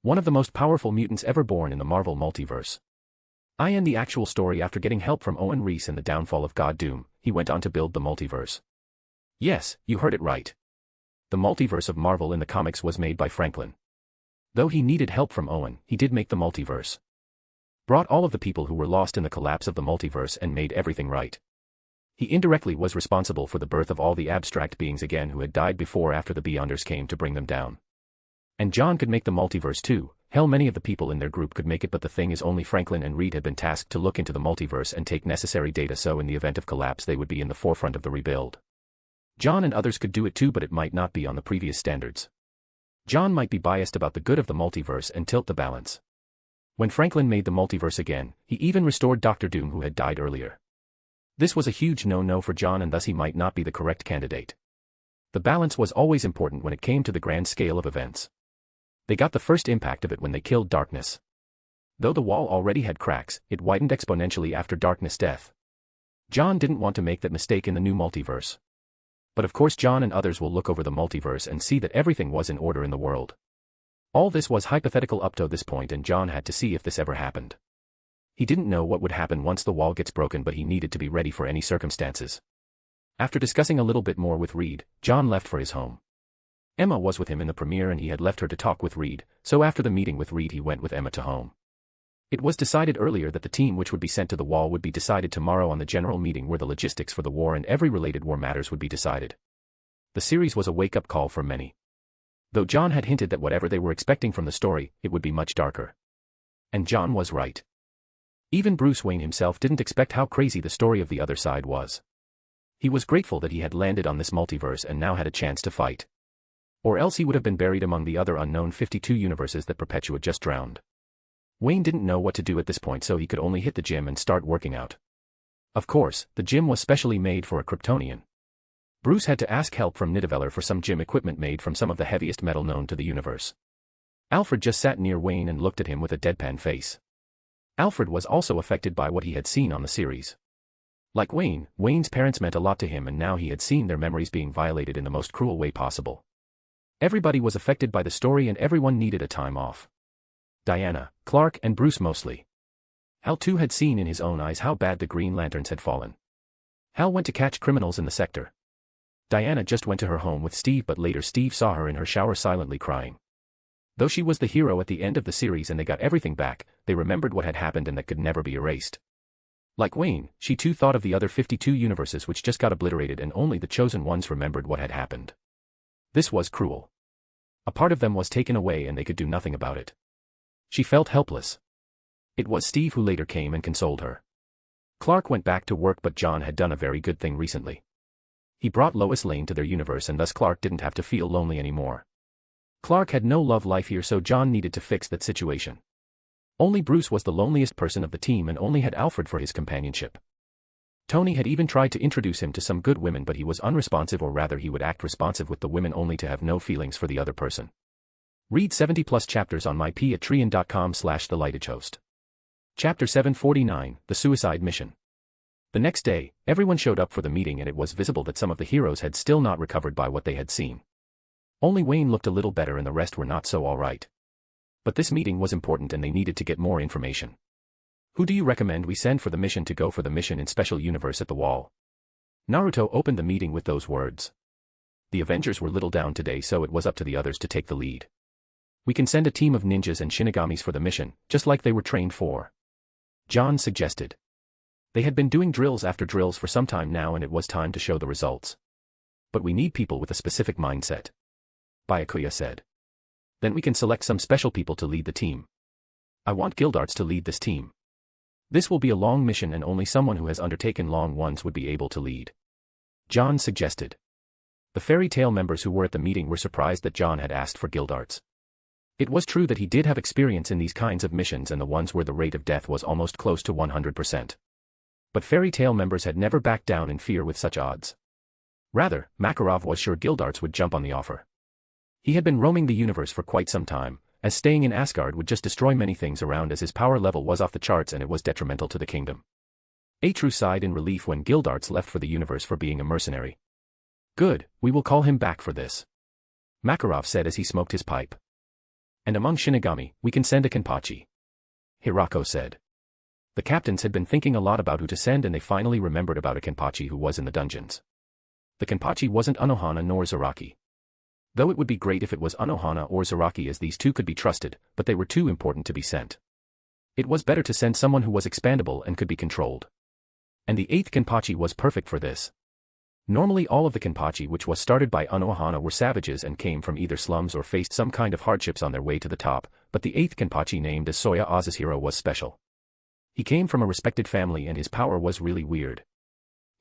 One of the most powerful mutants ever born in the Marvel Multiverse. In the actual story, after getting help from Owen Reese and the downfall of God Doom, he went on to build the multiverse. Yes, you heard it right. The multiverse of Marvel in the comics was made by Franklin. Though he needed help from Owen, he did make the multiverse. Brought all of the people who were lost in the collapse of the multiverse and made everything right. He indirectly was responsible for the birth of all the abstract beings again who had died before after the Beyonders came to bring them down. And John could make the multiverse too. Hell, many of the people in their group could make it, but the thing is only Franklin and Reed had been tasked to look into the multiverse and take necessary data so in the event of collapse they would be in the forefront of the rebuild. John and others could do it too, but it might not be on the previous standards. John might be biased about the good of the multiverse and tilt the balance. When Franklin made the multiverse again, he even restored Dr. Doom who had died earlier. This was a huge no-no for John, and thus he might not be the correct candidate. The balance was always important when it came to the grand scale of events. They got the first impact of it when they killed Darkness. Though the wall already had cracks, it widened exponentially after Darkness' death. John didn't want to make that mistake in the new multiverse. But of course John and others will look over the multiverse and see that everything was in order in the world. All this was hypothetical up to this point, and John had to see if this ever happened. He didn't know what would happen once the wall gets broken, but he needed to be ready for any circumstances. After discussing a little bit more with Reed, John left for his home. Emma was with him in the premiere and he had left her to talk with Reed, so after the meeting with Reed he went with Emma to home. It was decided earlier that the team which would be sent to the wall would be decided tomorrow on the general meeting, where the logistics for the war and every related war matters would be decided. The series was a wake-up call for many. Though John had hinted that whatever they were expecting from the story, it would be much darker. And John was right. Even Bruce Wayne himself didn't expect how crazy the story of the other side was. He was grateful that he had landed on this multiverse and now had a chance to fight. Or else he would have been buried among the other unknown 52 universes that Perpetua just drowned. Wayne didn't know what to do at this point, so he could only hit the gym and start working out. Of course, the gym was specially made for a Kryptonian. Bruce had to ask help from Nidavellir for some gym equipment made from some of the heaviest metal known to the universe. Alfred just sat near Wayne and looked at him with a deadpan face. Alfred was also affected by what he had seen on the series. Like Wayne, Wayne's parents meant a lot to him, and now he had seen their memories being violated in the most cruel way possible. Everybody was affected by the story and everyone needed a time off. Diana, Clark, and Bruce mostly. Hal too had seen in his own eyes how bad the Green Lanterns had fallen. Hal went to catch criminals in the sector. Diana just went to her home with Steve, but later Steve saw her in her shower silently crying. Though she was the hero at the end of the series and they got everything back, they remembered what had happened and that could never be erased. Like Wayne, she too thought of the other 52 universes which just got obliterated, and only the chosen ones remembered what had happened. This was cruel. A part of them was taken away and they could do nothing about it. She felt helpless. It was Steve who later came and consoled her. Clark went back to work, but John had done a very good thing recently. He brought Lois Lane to their universe, and thus Clark didn't have to feel lonely anymore. Clark had no love life here, so John needed to fix that situation. Only Bruce was the loneliest person of the team and only had Alfred for his companionship. Tony had even tried to introduce him to some good women, but he was unresponsive, or rather he would act responsive with the women only to have no feelings for the other person. Read 70+ chapters on mypatreon.com/thelightagehost. Chapter 749, The Suicide Mission. The next day, everyone showed up for the meeting and it was visible that some of the heroes had still not recovered by what they had seen. Only Wayne looked a little better and the rest were not so alright. But this meeting was important and they needed to get more information. Who do you recommend we send for the mission to go for the mission in Special Universe at the Wall? Naruto opened the meeting with those words. The Avengers were little down today, so it was up to the others to take the lead. We can send a team of ninjas and shinigamis for the mission, just like they were trained for. John suggested. They had been doing drills after drills for some time now and it was time to show the results. But we need people with a specific mindset. Byakuya said. Then we can select some special people to lead the team. I want Gildarts to lead this team. This will be a long mission and only someone who has undertaken long ones would be able to lead. John suggested. The fairy tale members who were at the meeting were surprised that John had asked for guild arts. It was true that he did have experience in these kinds of missions and the ones where the rate of death was almost close to 100%. But fairy tale members had never backed down in fear with such odds. Rather, Makarov was sure guild arts would jump on the offer. He had been roaming the universe for quite some time, as staying in Asgard would just destroy many things around as his power level was off the charts and it was detrimental to the kingdom. Atru sighed in relief when guild arts left for the universe for being a mercenary. Good, we will call him back for this, Makarov said as he smoked his pipe. And among Shinigami, we can send a Kenpachi, Hirako said. The captains had been thinking a lot about who to send and they finally remembered about a Kenpachi who was in the dungeons. The Kenpachi wasn't Anohana nor Zaraki. Though it would be great if it was Anohana or Zaraki as these two could be trusted, but they were too important to be sent. It was better to send someone who was expandable and could be controlled. And the 8th Kenpachi was perfect for this. Normally all of the Kenpachi which was started by Anohana were savages and came from either slums or faced some kind of hardships on their way to the top, but the 8th Kenpachi named as Soya Azuhiro was special. He came from a respected family and his power was really weird.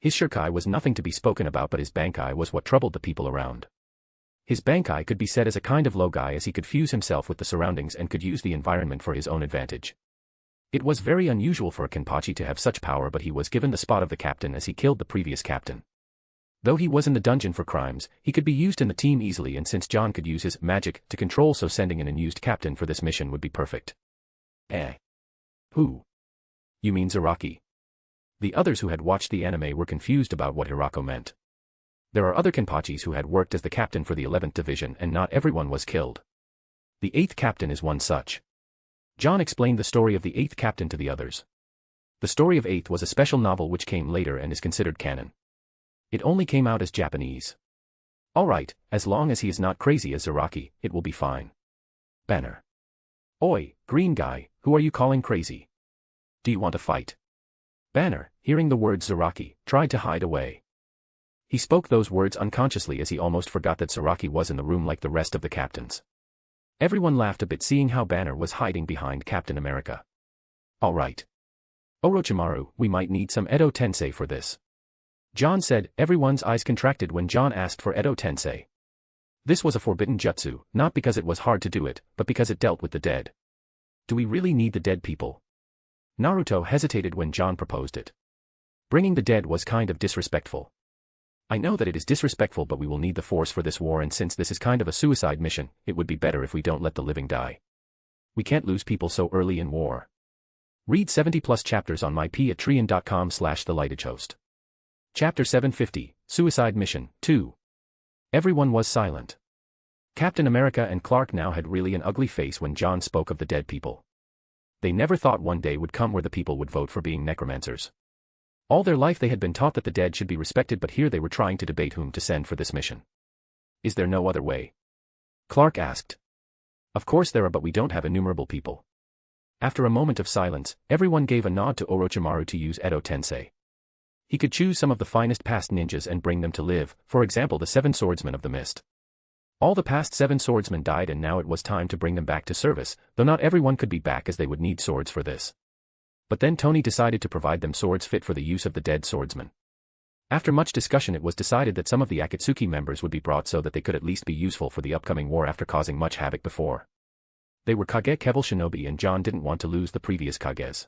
His Shirkai was nothing to be spoken about but his Bankai was what troubled the people around. His Bankai could be said as a kind of low guy as he could fuse himself with the surroundings and could use the environment for his own advantage. It was very unusual for a Kenpachi to have such power but he was given the spot of the captain as he killed the previous captain. Though he was in the dungeon for crimes, he could be used in the team easily and since John could use his magic to control so sending an unused captain for this mission would be perfect. Who? You mean Zaraki? The others who had watched the anime were confused about what Hirako meant. There are other Kenpachis who had worked as the captain for the 11th Division and not everyone was killed. The 8th captain is one such. John explained the story of the 8th captain to the others. The story of 8th was a special novel which came later and is considered canon. It only came out as Japanese. Alright, as long as he is not crazy as Zaraki, it will be fine. Banner. Oi, green guy, who are you calling crazy? Do you want to fight? Banner, hearing the words Zaraki, tried to hide away. He spoke those words unconsciously as he almost forgot that Zaraki was in the room like the rest of the captains. Everyone laughed a bit seeing how Banner was hiding behind Captain America. Alright. Orochimaru, we might need some Edo Tensei for this. John said. Everyone's eyes contracted when John asked for Edo Tensei. This was a forbidden jutsu, not because it was hard to do it, but because it dealt with the dead. Do we really need the dead people? Naruto hesitated when John proposed it. Bringing the dead was kind of disrespectful. I know that it is disrespectful but we will need the force for this war and since this is kind of a suicide mission, it would be better if we don't let the living die. We can't lose people so early in war. Read 70+ chapters on mypatreon.com/thelightagehost. Chapter 750, Suicide Mission, 2. Everyone was silent. Captain America and Clark now had really an ugly face when John spoke of the dead people. They never thought one day would come where the people would vote for being necromancers. All their life they had been taught that the dead should be respected but here they were trying to debate whom to send for this mission. Is there no other way? Clark asked. Of course there are but we don't have innumerable people. After a moment of silence, everyone gave a nod to Orochimaru to use Edo Tensei. He could choose some of the finest past ninjas and bring them to live, for example the 7 swordsmen of the mist. All the past 7 swordsmen died and now it was time to bring them back to service, though not everyone could be back as they would need swords for this. But then Tony decided to provide them swords fit for the use of the dead swordsmen. After much discussion it was decided that some of the Akatsuki members would be brought so that they could at least be useful for the upcoming war after causing much havoc before. They were Kage Kevel Shinobi and John didn't want to lose the previous Kages.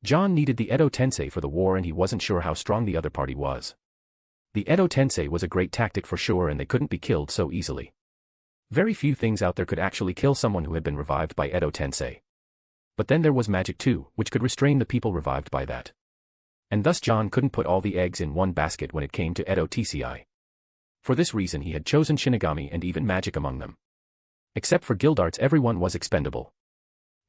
John needed the Edo Tensei for the war and he wasn't sure how strong the other party was. The Edo Tensei was a great tactic for sure and they couldn't be killed so easily. Very few things out there could actually kill someone who had been revived by Edo Tensei. But then there was magic too, which could restrain the people revived by that. And thus John couldn't put all the eggs in one basket when it came to Edo Tensei. For this reason he had chosen Shinigami and even magic among them. Except for guild arts everyone was expendable.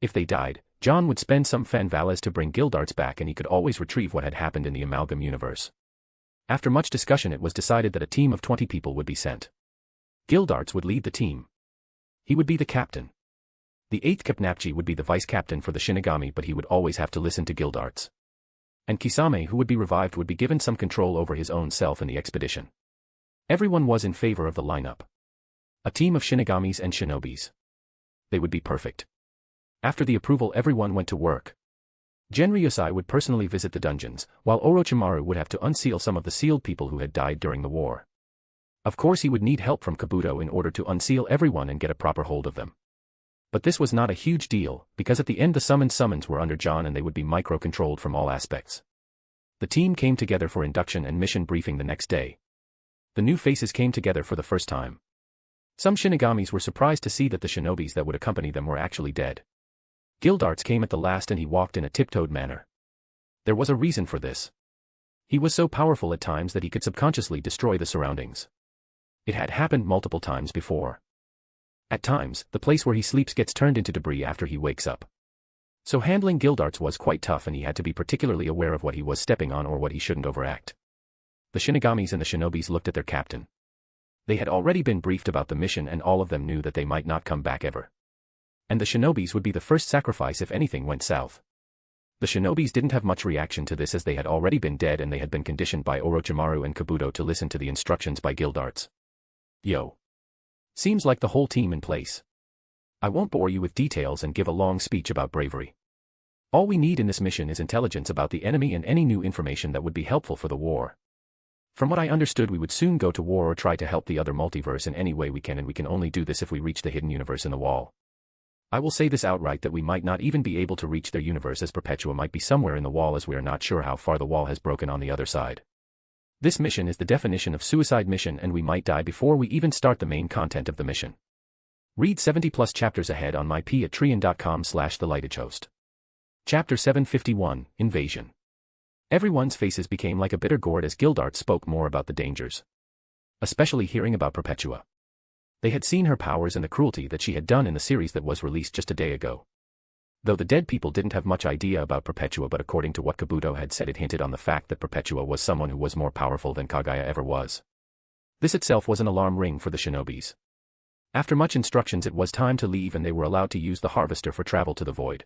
If they died, John would spend some fanvalas to bring guild arts back and he could always retrieve what had happened in the Amalgam universe. After much discussion it was decided that a team of 20 people would be sent. Guild arts would lead the team. He would be the captain. The 8th Kapnapchi would be the vice captain for the Shinigami but he would always have to listen to guild arts. And Kisame who would be revived would be given some control over his own self in the expedition. Everyone was in favor of the lineup. A team of Shinigamis and Shinobis. They would be perfect. After the approval everyone went to work. Genryosai would personally visit the dungeons, while Orochimaru would have to unseal some of the sealed people who had died during the war. Of course he would need help from Kabuto in order to unseal everyone and get a proper hold of them. But this was not a huge deal, because at the end the summons were under John and they would be micro-controlled from all aspects. The team came together for induction and mission briefing the next day. The new faces came together for the first time. Some Shinigamis were surprised to see that the shinobis that would accompany them were actually dead. Gildarts came at the last and he walked in a tiptoed manner. There was a reason for this. He was so powerful at times that he could subconsciously destroy the surroundings. It had happened multiple times before. At times, the place where he sleeps gets turned into debris after he wakes up. So handling Gildarts was quite tough and he had to be particularly aware of what he was stepping on or what he shouldn't overact. The Shinigamis and the shinobis looked at their captain. They had already been briefed about the mission and all of them knew that they might not come back ever. And the shinobis would be the first sacrifice if anything went south. The shinobis didn't have much reaction to this as they had already been dead and they had been conditioned by Orochimaru and Kabuto to listen to the instructions by Gildarts. Yo. Seems like the whole team in place. I won't bore you with details and give a long speech about bravery. All we need in this mission is intelligence about the enemy and any new information that would be helpful for the war. From what I understood we would soon go to war or try to help the other multiverse in any way we can and we can only do this if we reach the hidden universe in the wall. I will say this outright that we might not even be able to reach their universe as Perpetua might be somewhere in the wall as we are not sure how far the wall has broken on the other side. This mission is the definition of suicide mission and we might die before we even start the main content of the mission. Read 70+ chapters ahead on my p@trian.com/thelightagehost. Chapter 751, Invasion. Everyone's faces became like a bitter gourd as Gildarts spoke more about the dangers. Especially hearing about Perpetua. They had seen her powers and the cruelty that she had done in the series that was released just a day ago. Though the dead people didn't have much idea about Perpetua but according to what Kabuto had said it hinted on the fact that Perpetua was someone who was more powerful than Kaguya ever was. This itself was an alarm ring for the shinobis. After much instructions it was time to leave and they were allowed to use the harvester for travel to the void.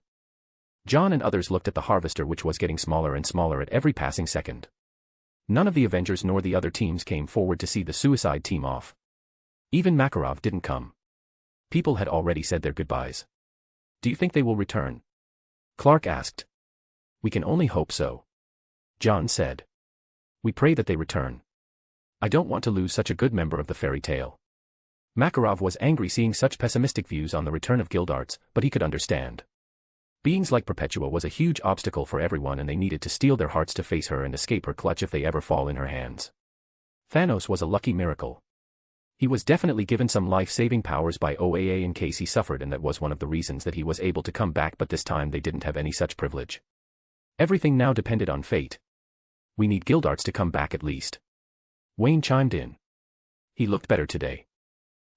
John and others looked at the harvester which was getting smaller and smaller at every passing second. None of the Avengers nor the other teams came forward to see the suicide team off. Even Makarov didn't come. People had already said their goodbyes. Do you think they will return? Clark asked. We can only hope so. John said. We pray that they return. I don't want to lose such a good member of the fairy tale. Makarov was angry seeing such pessimistic views on the return of Gildarts, but he could understand. Beings like Perpetua was a huge obstacle for everyone and they needed to steel their hearts to face her and escape her clutch if they ever fall in her hands. Thanos was a lucky miracle. He was definitely given some life-saving powers by OAA in case he suffered and that was one of the reasons that he was able to come back but this time they didn't have any such privilege. Everything now depended on fate. We need Gildarts to come back at least. Wayne chimed in. He looked better today.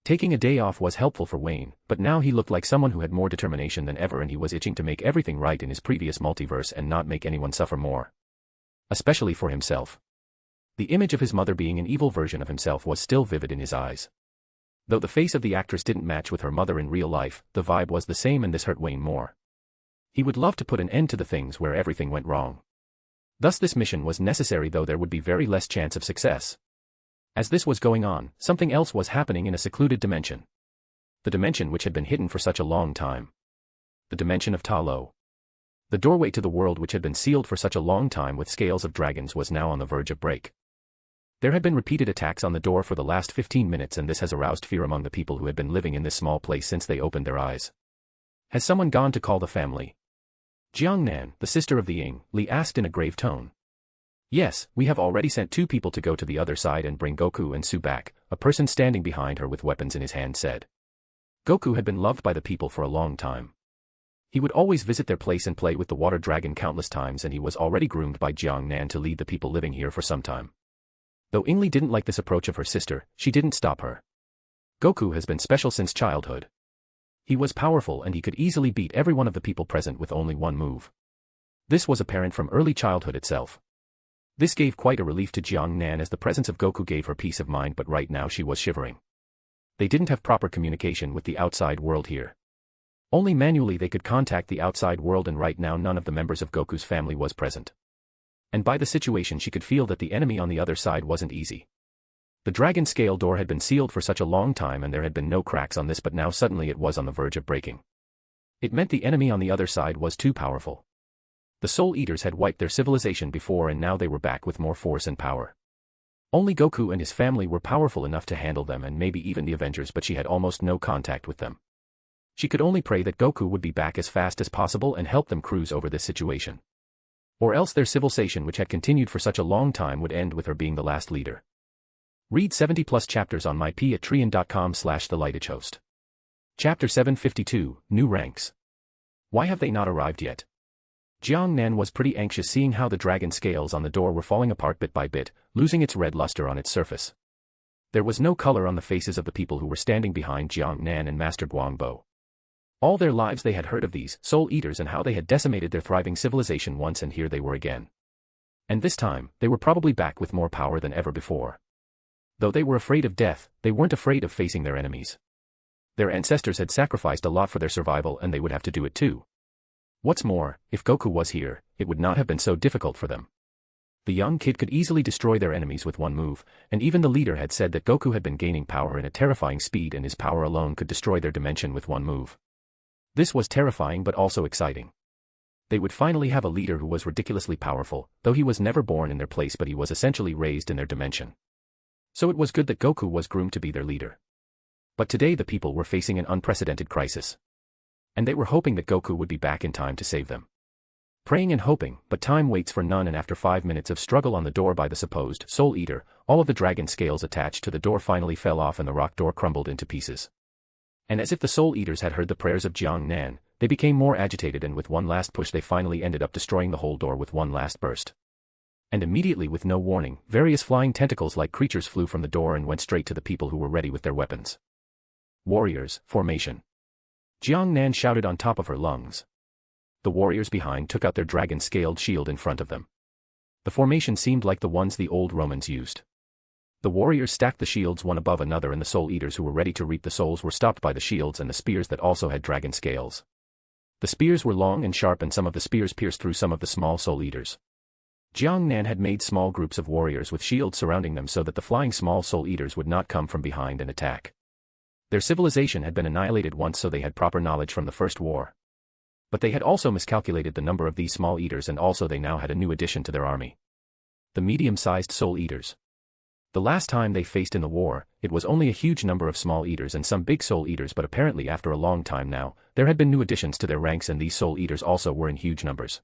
Taking a day off was helpful for Wayne, but now he looked like someone who had more determination than ever and he was itching to make everything right in his previous multiverse and not make anyone suffer more. Especially for himself. The image of his mother being an evil version of himself was still vivid in his eyes. Though the face of the actress didn't match with her mother in real life, the vibe was the same and this hurt Wayne more. He would love to put an end to the things where everything went wrong. Thus this mission was necessary though there would be very less chance of success. As this was going on, something else was happening in a secluded dimension. The dimension which had been hidden for such a long time. The dimension of Ta Lo. The doorway to the world which had been sealed for such a long time with scales of dragons was now on the verge of break. There had been repeated attacks on the door for the last 15 minutes and this has aroused fear among the people who had been living in this small place since they opened their eyes. Has someone gone to call the family? Jiangnan, the sister of the Ying, Li asked in a grave tone. Yes, we have already sent 2 people to go to the other side and bring Goku and Su back, a person standing behind her with weapons in his hand said. Goku had been loved by the people for a long time. He would always visit their place and play with the water dragon countless times and he was already groomed by Jiangnan to lead the people living here for some time. Though Ingli didn't like this approach of her sister, she didn't stop her. Goku has been special since childhood. He was powerful and he could easily beat every one of the people present with only one move. This was apparent from early childhood itself. This gave quite a relief to Jiangnan as the presence of Goku gave her peace of mind but right now she was shivering. They didn't have proper communication with the outside world here. Only manually they could contact the outside world and right now none of the members of Goku's family was present. And by the situation she could feel that the enemy on the other side wasn't easy. The dragon scale door had been sealed for such a long time and there had been no cracks on this but now suddenly it was on the verge of breaking. It meant the enemy on the other side was too powerful. The Soul Eaters had wiped their civilization before and now they were back with more force and power. Only Goku and his family were powerful enough to handle them and maybe even the Avengers, but she had almost no contact with them. She could only pray that Goku would be back as fast as possible and help them cruise over this situation. Or else their civilization, which had continued for such a long time, would end with her being the last leader. Read 70+ chapters on myp@trian.com/thelightagehost. Chapter 752, New Ranks. Why have they not arrived yet? Jiang Nan was pretty anxious, seeing how the dragon scales on the door were falling apart bit by bit, losing its red luster on its surface. There was no color on the faces of the people who were standing behind Jiang Nan and Master Guangbo. All their lives they had heard of these soul eaters and how they had decimated their thriving civilization once, and here they were again. And this time, they were probably back with more power than ever before. Though they were afraid of death, they weren't afraid of facing their enemies. Their ancestors had sacrificed a lot for their survival, and they would have to do it too. What's more, if Goku was here, it would not have been so difficult for them. The young kid could easily destroy their enemies with one move, and even the leader had said that Goku had been gaining power in a terrifying speed, and his power alone could destroy their dimension with one move. This was terrifying but also exciting. They would finally have a leader who was ridiculously powerful, though he was never born in their place, but he was essentially raised in their dimension. So it was good that Goku was groomed to be their leader. But today the people were facing an unprecedented crisis. And they were hoping that Goku would be back in time to save them. Praying and hoping, but time waits for none, and after 5 minutes of struggle on the door by the supposed Soul Eater, all of the dragon scales attached to the door finally fell off and the rock door crumbled into pieces. And as if the Soul Eaters had heard the prayers of Jiang Nan, they became more agitated, and with one last push they finally ended up destroying the whole door with one last burst. And immediately, with no warning, various flying tentacles-like creatures flew from the door and went straight to the people who were ready with their weapons. Warriors, formation. Jiang Nan shouted on top of her lungs. The warriors behind took out their dragon-scaled shield in front of them. The formation seemed like the ones the old Romans used. The warriors stacked the shields one above another, and the Soul Eaters who were ready to reap the souls were stopped by the shields and the spears that also had dragon scales. The spears were long and sharp, and some of the spears pierced through some of the small Soul Eaters. Jiang Nan had made small groups of warriors with shields surrounding them so that the flying small Soul Eaters would not come from behind and attack. Their civilization had been annihilated once, so they had proper knowledge from the first war. But they had also miscalculated the number of these small eaters, and also they now had a new addition to their army. The medium-sized Soul Eaters. The last time they faced in the war, it was only a huge number of small eaters and some big Soul Eaters, but apparently after a long time now, there had been new additions to their ranks, and these Soul Eaters also were in huge numbers.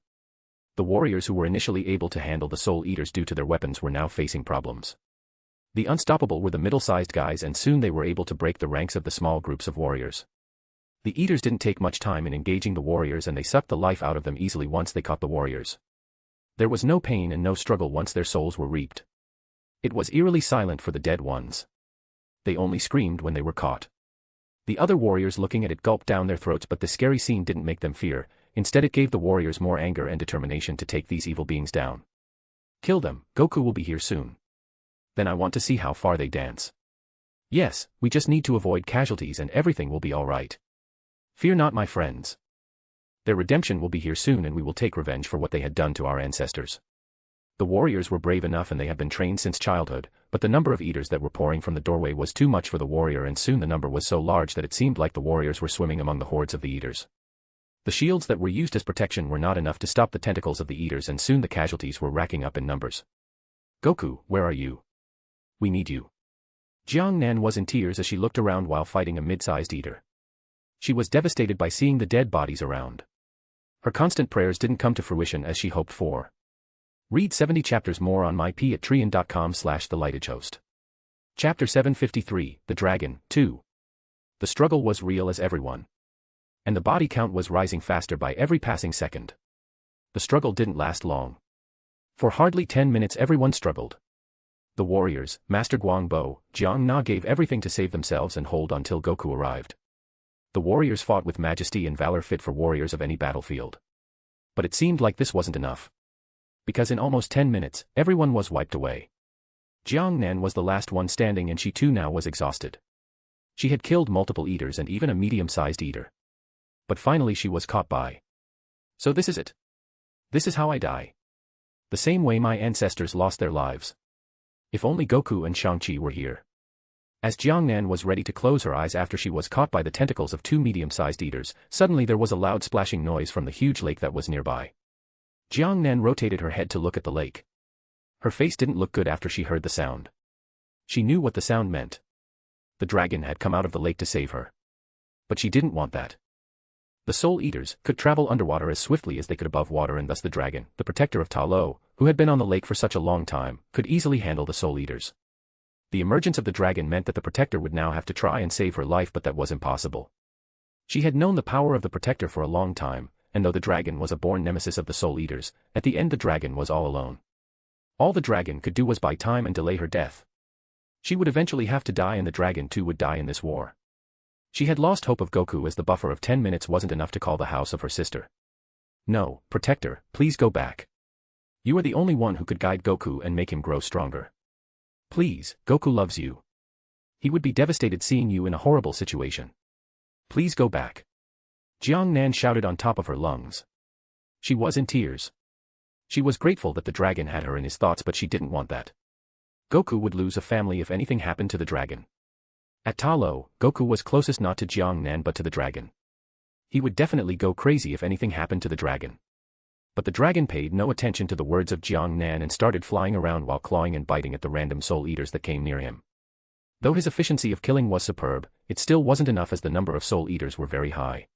The warriors who were initially able to handle the Soul Eaters due to their weapons were now facing problems. The unstoppable were the middle-sized guys, and soon they were able to break the ranks of the small groups of warriors. The Eaters didn't take much time in engaging the warriors, and they sucked the life out of them easily once they caught the warriors. There was no pain and no struggle once their souls were reaped. It was eerily silent for the dead ones. They only screamed when they were caught. The other warriors looking at it gulped down their throats, but the scary scene didn't make them fear. Instead, it gave the warriors more anger and determination to take these evil beings down. Kill them, Goku will be here soon. Then I want to see how far they dance. Yes, we just need to avoid casualties and everything will be alright. Fear not, my friends. Their redemption will be here soon, and we will take revenge for what they had done to our ancestors. The warriors were brave enough, and they had been trained since childhood, but the number of eaters that were pouring from the doorway was too much for the warrior, and soon the number was so large that it seemed like the warriors were swimming among the hordes of the eaters. The shields that were used as protection were not enough to stop the tentacles of the eaters, and soon the casualties were racking up in numbers. Goku, where are you? We need you. Jiang Nan was in tears as she looked around while fighting a mid-sized eater. She was devastated by seeing the dead bodies around. Her constant prayers didn't come to fruition as she hoped for. Read 70 chapters more on myp@trian.com/thelightagehost. Chapter 753, The Dragon, 2. The struggle was real as everyone. And the body count was rising faster by every passing second. The struggle didn't last long. For hardly 10 minutes everyone struggled. The warriors, Master Guangbo, Jiang Na gave everything to save themselves and hold until Goku arrived. The warriors fought with majesty and valor fit for warriors of any battlefield. But it seemed like this wasn't enough. Because in almost 10 minutes, everyone was wiped away. Jiang Nan was the last one standing, and she too now was exhausted. She had killed multiple eaters and even a medium-sized eater. But finally she was caught by. So this is it. This is how I die. The same way my ancestors lost their lives. If only Goku and Shang-Chi were here. As Jiang Nan was ready to close her eyes after she was caught by the tentacles of two medium-sized eaters, suddenly there was a loud splashing noise from the huge lake that was nearby. Jiang Nan rotated her head to look at the lake. Her face didn't look good after she heard the sound. She knew what the sound meant. The dragon had come out of the lake to save her. But she didn't want that. The Soul Eaters could travel underwater as swiftly as they could above water, and thus the dragon, the protector of Ta Lo, who had been on the lake for such a long time, could easily handle the Soul Eaters. The emergence of the dragon meant that the protector would now have to try and save her life, but that was impossible. She had known the power of the protector for a long time, and though the dragon was a born nemesis of the Soul Eaters, at the end the dragon was all alone. All the dragon could do was buy time and delay her death. She would eventually have to die, and the dragon too would die in this war. She had lost hope of Goku, as the buffer of 10 minutes wasn't enough to call the house of her sister. No, protector, please go back. You are the only one who could guide Goku and make him grow stronger. Please, Goku loves you. He would be devastated seeing you in a horrible situation. Please go back. Jiang Nan shouted on top of her lungs. She was in tears. She was grateful that the dragon had her in his thoughts, but she didn't want that. Goku would lose a family if anything happened to the dragon. At Ta Lo, Goku was closest not to Jiang Nan but to the dragon. He would definitely go crazy if anything happened to the dragon. But the dragon paid no attention to the words of Jiang Nan and started flying around while clawing and biting at the random Soul Eaters that came near him. Though his efficiency of killing was superb, it still wasn't enough, as the number of Soul Eaters were very high.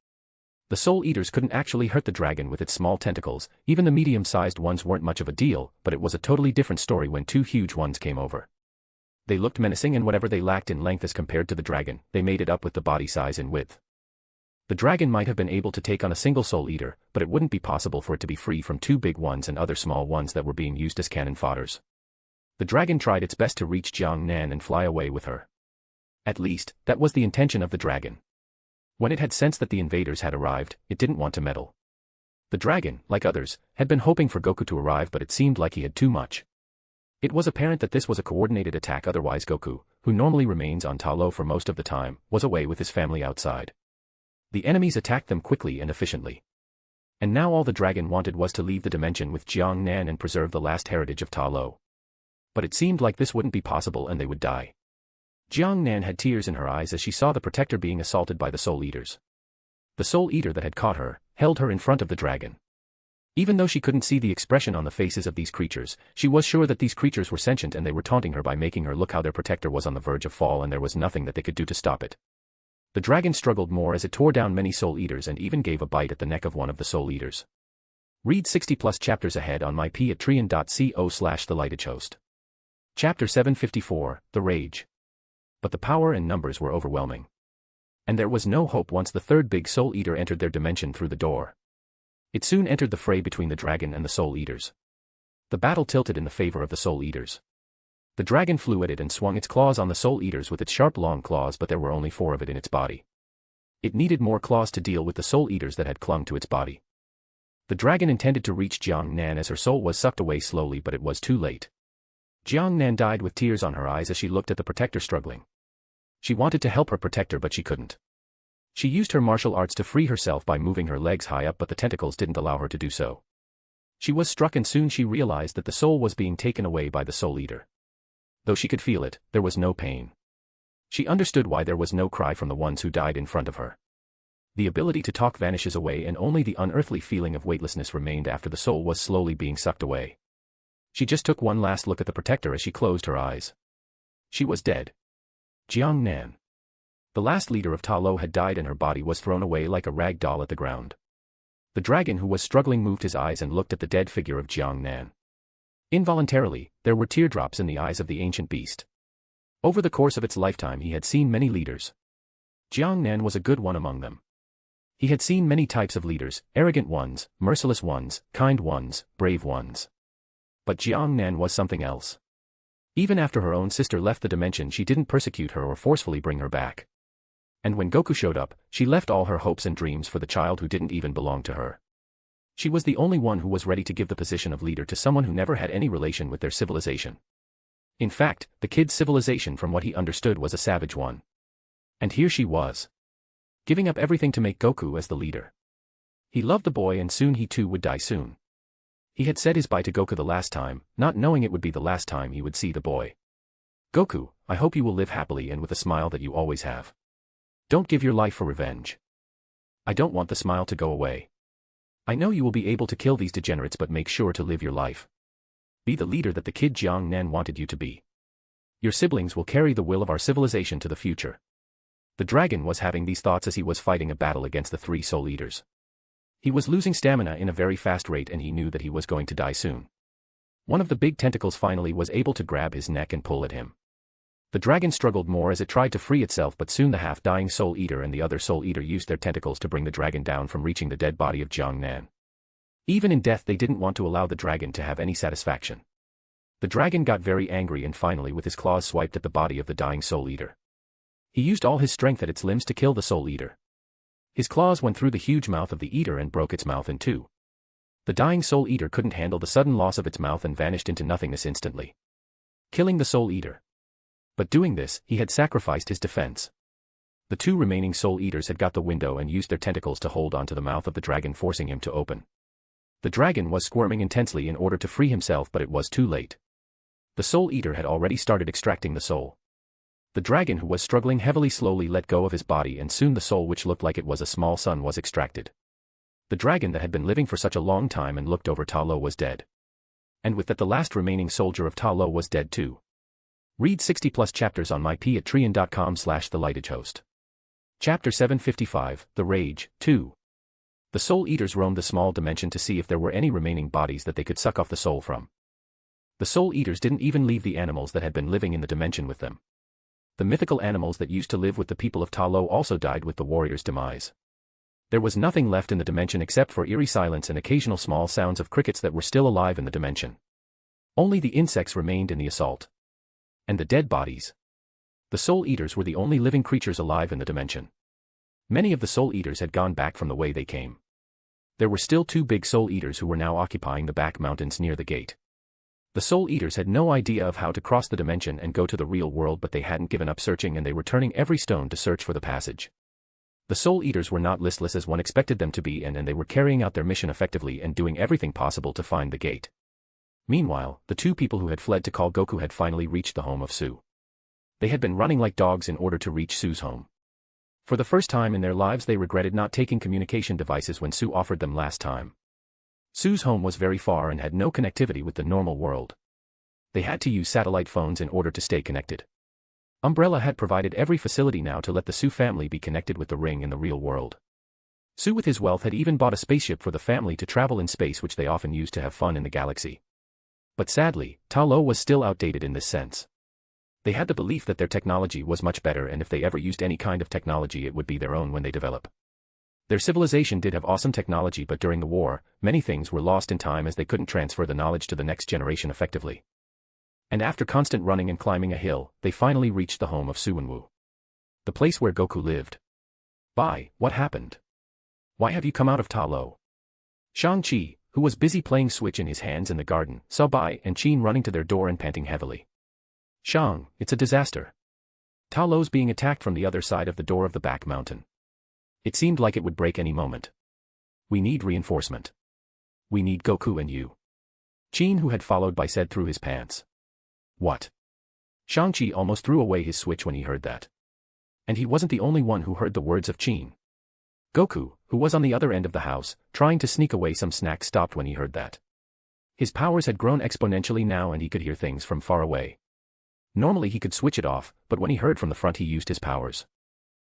The Soul Eaters couldn't actually hurt the dragon with its small tentacles, even the medium-sized ones weren't much of a deal, but it was a totally different story when two huge ones came over. They looked menacing, and whatever they lacked in length as compared to the dragon, they made it up with the body size and width. The dragon might have been able to take on a single Soul Eater, but it wouldn't be possible for it to be free from two big ones and other small ones that were being used as cannon fodders. The dragon tried its best to reach Jiang Nan and fly away with her. At least, that was the intention of the dragon. When it had sensed that the invaders had arrived, it didn't want to meddle. The dragon, like others, had been hoping for Goku to arrive, but it seemed like he had too much. It was apparent that this was a coordinated attack, otherwise Goku, who normally remains on Ta Lo for most of the time, was away with his family outside. The enemies attacked them quickly and efficiently. And now all the dragon wanted was to leave the dimension with Jiang Nan and preserve the last heritage of Ta Lo. But it seemed like this wouldn't be possible and they would die. Jiang Nan had tears in her eyes as she saw the protector being assaulted by the Soul Eaters. The Soul Eater that had caught her, held her in front of the dragon. Even though she couldn't see the expression on the faces of these creatures, she was sure that these creatures were sentient, and they were taunting her by making her look how their protector was on the verge of fall and there was nothing that they could do to stop it. The dragon struggled more as it tore down many Soul Eaters and even gave a bite at the neck of one of the Soul Eaters. Read 60+ chapters ahead on my patreon.co/thelightedhost. Chapter 754, The Rage. But the power and numbers were overwhelming. And there was no hope once the third big Soul Eater entered their dimension through the door. It soon entered the fray between the dragon and the Soul Eaters. The battle tilted in the favor of the Soul Eaters. The dragon flew at it and swung its claws on the Soul Eaters with its sharp long claws, but there were only 4 of it in its body. It needed more claws to deal with the Soul Eaters that had clung to its body. The dragon intended to reach Jiang Nan as her soul was sucked away slowly, but it was too late. Jiang Nan died with tears on her eyes as she looked at the protector struggling. She wanted to help her protector, but she couldn't. She used her martial arts to free herself by moving her legs high up, but the tentacles didn't allow her to do so. She was struck, and soon she realized that the soul was being taken away by the Soul Eater. Though she could feel it, there was no pain. She understood why there was no cry from the ones who died in front of her. The ability to talk vanishes away, and only the unearthly feeling of weightlessness remained after the soul was slowly being sucked away. She just took one last look at the protector as she closed her eyes. She was dead. Jiang Nan. The last leader of Ta Lo had died and her body was thrown away like a rag doll at the ground. The dragon, who was struggling, moved his eyes and looked at the dead figure of Jiang Nan. Involuntarily, there were teardrops in the eyes of the ancient beast. Over the course of its lifetime he had seen many leaders. Jiang Nan was a good one among them. He had seen many types of leaders, arrogant ones, merciless ones, kind ones, brave ones. But Jiang Nan was something else. Even after her own sister left the dimension, she didn't persecute her or forcefully bring her back. And when Goku showed up, she left all her hopes and dreams for the child who didn't even belong to her. She was the only one who was ready to give the position of leader to someone who never had any relation with their civilization. In fact, the kid's civilization, from what he understood, was a savage one. And here she was, giving up everything to make Goku as the leader. He loved the boy, and soon he too would die soon. He had said his bye to Goku the last time, not knowing it would be the last time he would see the boy. Goku, I hope you will live happily and with a smile that you always have. Don't give your life for revenge. I don't want the smile to go away. I know you will be able to kill these degenerates, but make sure to live your life. Be the leader that the kid Jiang Nan wanted you to be. Your siblings will carry the will of our civilization to the future. The dragon was having these thoughts as he was fighting a battle against the 3 Soul Eaters. He was losing stamina in a very fast rate and he knew that he was going to die soon. One of the big tentacles finally was able to grab his neck and pull at him. The dragon struggled more as it tried to free itself, but soon the half-dying Soul Eater and the other Soul Eater used their tentacles to bring the dragon down from reaching the dead body of Jiang Nan. Even in death they didn't want to allow the dragon to have any satisfaction. The dragon got very angry and finally with his claws swiped at the body of the dying Soul Eater. He used all his strength at its limbs to kill the Soul Eater. His claws went through the huge mouth of the Eater and broke its mouth in 2. The dying Soul Eater couldn't handle the sudden loss of its mouth and vanished into nothingness instantly, killing the Soul Eater. But doing this, he had sacrificed his defense. The 2 remaining Soul Eaters had got the window and used their tentacles to hold onto the mouth of the dragon, forcing him to open. The dragon was squirming intensely in order to free himself, but it was too late. The Soul Eater had already started extracting the soul. The dragon, who was struggling heavily, slowly let go of his body and soon the soul, which looked like it was a small sun, was extracted. The dragon that had been living for such a long time and looked over Ta Lo was dead. And with that the last remaining soldier of Ta Lo was dead too. Read 60+ chapters on mypatreon.com/thelightagehost. Chapter 755, The Rage, 2. The Soul Eaters roamed the small dimension to see if there were any remaining bodies that they could suck off the soul from. The Soul Eaters didn't even leave the animals that had been living in the dimension with them. The mythical animals that used to live with the people of Ta Lo also died with the warrior's demise. There was nothing left in the dimension except for eerie silence and occasional small sounds of crickets that were still alive in the dimension. Only the insects remained in the assault. And the dead bodies. The Soul Eaters were the only living creatures alive in the dimension. Many of the Soul Eaters had gone back from the way they came. There were still 2 big Soul Eaters who were now occupying the back mountains near the gate. The Soul Eaters had no idea of how to cross the dimension and go to the real world, but they hadn't given up searching and they were turning every stone to search for the passage. The Soul Eaters were not listless as one expected them to be, and they were carrying out their mission effectively and doing everything possible to find the gate. Meanwhile, the 2 people who had fled to call Goku had finally reached the home of Su. They had been running like dogs in order to reach Su's home. For the first time in their lives they regretted not taking communication devices when Su offered them last time. Su's home was very far and had no connectivity with the normal world. They had to use satellite phones in order to stay connected. Umbrella had provided every facility now to let the Su family be connected with the ring in the real world. Su with his wealth had even bought a spaceship for the family to travel in space, which they often used to have fun in the galaxy. But sadly, Ta Lo was still outdated in this sense. They had the belief that their technology was much better, and if they ever used any kind of technology it would be their own when they develop. Their civilization did have awesome technology, but during the war, many things were lost in time as they couldn't transfer the knowledge to the next generation effectively. And after constant running and climbing a hill, they finally reached the home of Su and Wu. The place where Goku lived. "Bai, what happened? Why have you come out of Ta Lo?" Shang-Chi, who was busy playing Switch in his hands in the garden, saw Bai and Qin running to their door and panting heavily. "Shang, it's a disaster. Ta Lo's being attacked from the other side of the door of the back mountain. It seemed like it would break any moment. We need reinforcement. We need Goku and you." Qin, who had followed Bai, said through his pants. "What?" Shang-Chi almost threw away his Switch when he heard that. And he wasn't the only one who heard the words of Qin. Goku, who was on the other end of the house, trying to sneak away some snacks, stopped when he heard that. His powers had grown exponentially now and he could hear things from far away. Normally he could switch it off, but when he heard from the front he used his powers.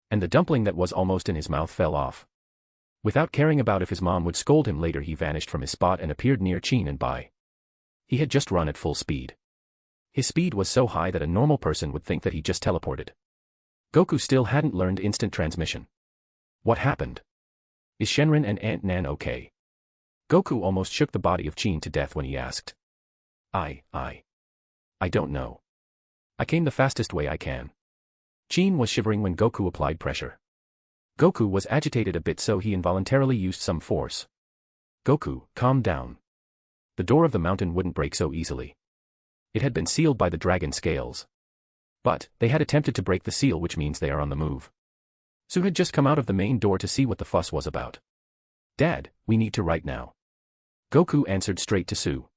And the dumpling that was almost in his mouth fell off. Without caring about if his mom would scold him later, he vanished from his spot and appeared near Qin and Bai. He had just run at full speed. His speed was so high that a normal person would think that he just teleported. Goku still hadn't learned instant transmission. What happened? Is Shenron and Aunt Nan okay? Goku almost shook the body of Qin to death when he asked. I don't know. I came the fastest way I can. Qin was shivering when Goku applied pressure. Goku was agitated a bit, so he involuntarily used some force. "Goku, calm down. The door of the mountain wouldn't break so easily. It had been sealed by the dragon scales. But they had attempted to break the seal, which means they are on the move." Su had just come out of the main door to see what the fuss was about. "Dad, we need to right now." Goku answered straight to Su.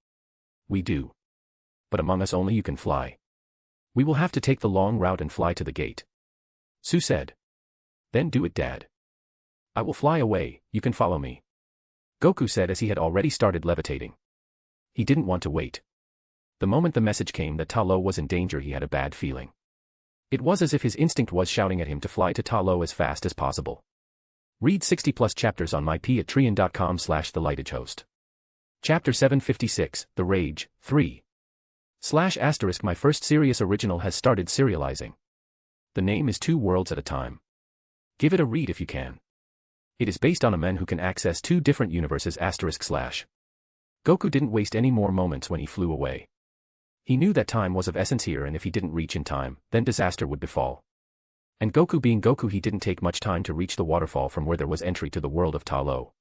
"We do. But among us only you can fly. We will have to take the long route and fly to the gate." Su said. "Then do it, Dad. I will fly away, you can follow me." Goku said as he had already started levitating. He didn't want to wait. The moment the message came that Ta Lo was in danger, he had a bad feeling. It was as if his instinct was shouting at him to fly to Ta Lo as fast as possible. Read 60+ chapters on mypatreon.com/thelightagehost. Chapter 756, The Rage, 3. / My first serious original has started serializing. The name is Two Worlds at a Time. Give it a read if you can. It is based on a man who can access two different universes */ Goku didn't waste any more moments when he flew away. He knew that time was of essence here, and if he didn't reach in time, then disaster would befall. And Goku being Goku, he didn't take much time to reach the waterfall from where there was entry to the world of Ta Lo.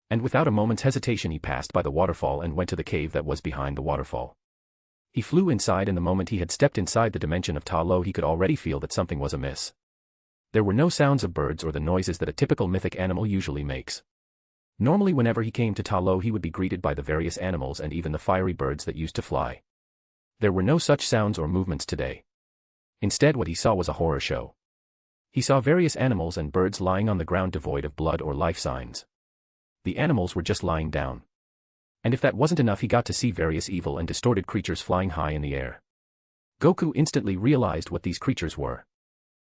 And without a moment's hesitation he passed by the waterfall and went to the cave that was behind the waterfall. He flew inside, and the moment he had stepped inside the dimension of Ta Lo he could already feel that something was amiss. There were no sounds of birds or the noises that a typical mythic animal usually makes. Normally whenever he came to Ta Lo he would be greeted by the various animals and even the fiery birds that used to fly. There were no such sounds or movements today. Instead what he saw was a horror show. He saw various animals and birds lying on the ground devoid of blood or life signs. The animals were just lying down. And if that wasn't enough, he got to see various evil and distorted creatures flying high in the air. Goku instantly realized what these creatures were.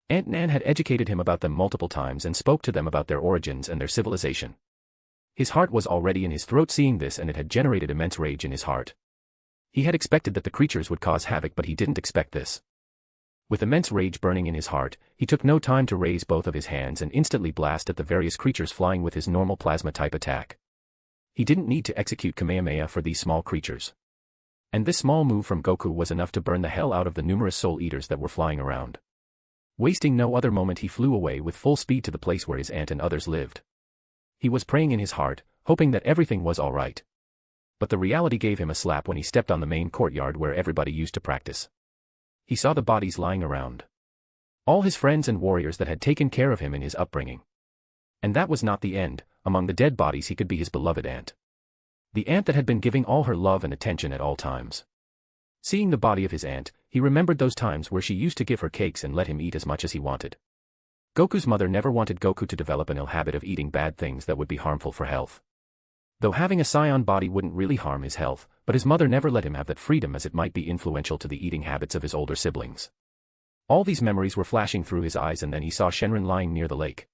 Aunt Nan had educated him about them multiple times and spoke to them about their origins and their civilization. His heart was already in his throat seeing this, and it had generated immense rage in his heart. He had expected that the creatures would cause havoc, but he didn't expect this. With immense rage burning in his heart, he took no time to raise both of his hands and instantly blast at the various creatures flying with his normal plasma-type attack. He didn't need to execute Kamehameha for these small creatures. And this small move from Goku was enough to burn the hell out of the numerous soul eaters that were flying around. Wasting no other moment he flew away with full speed to the place where his aunt and others lived. He was praying in his heart, hoping that everything was alright. But the reality gave him a slap when he stepped on the main courtyard where everybody used to practice. He saw the bodies lying around. All his friends and warriors that had taken care of him in his upbringing. And that was not the end. Among the dead bodies he could be his beloved aunt. The aunt that had been giving all her love and attention at all times. Seeing the body of his aunt, he remembered those times where she used to give her cakes and let him eat as much as he wanted. Goku's mother never wanted Goku to develop an ill habit of eating bad things that would be harmful for health. Though having a scion body wouldn't really harm his health, but his mother never let him have that freedom, as it might be influential to the eating habits of his older siblings. All these memories were flashing through his eyes, and then he saw Shenron lying near the lake.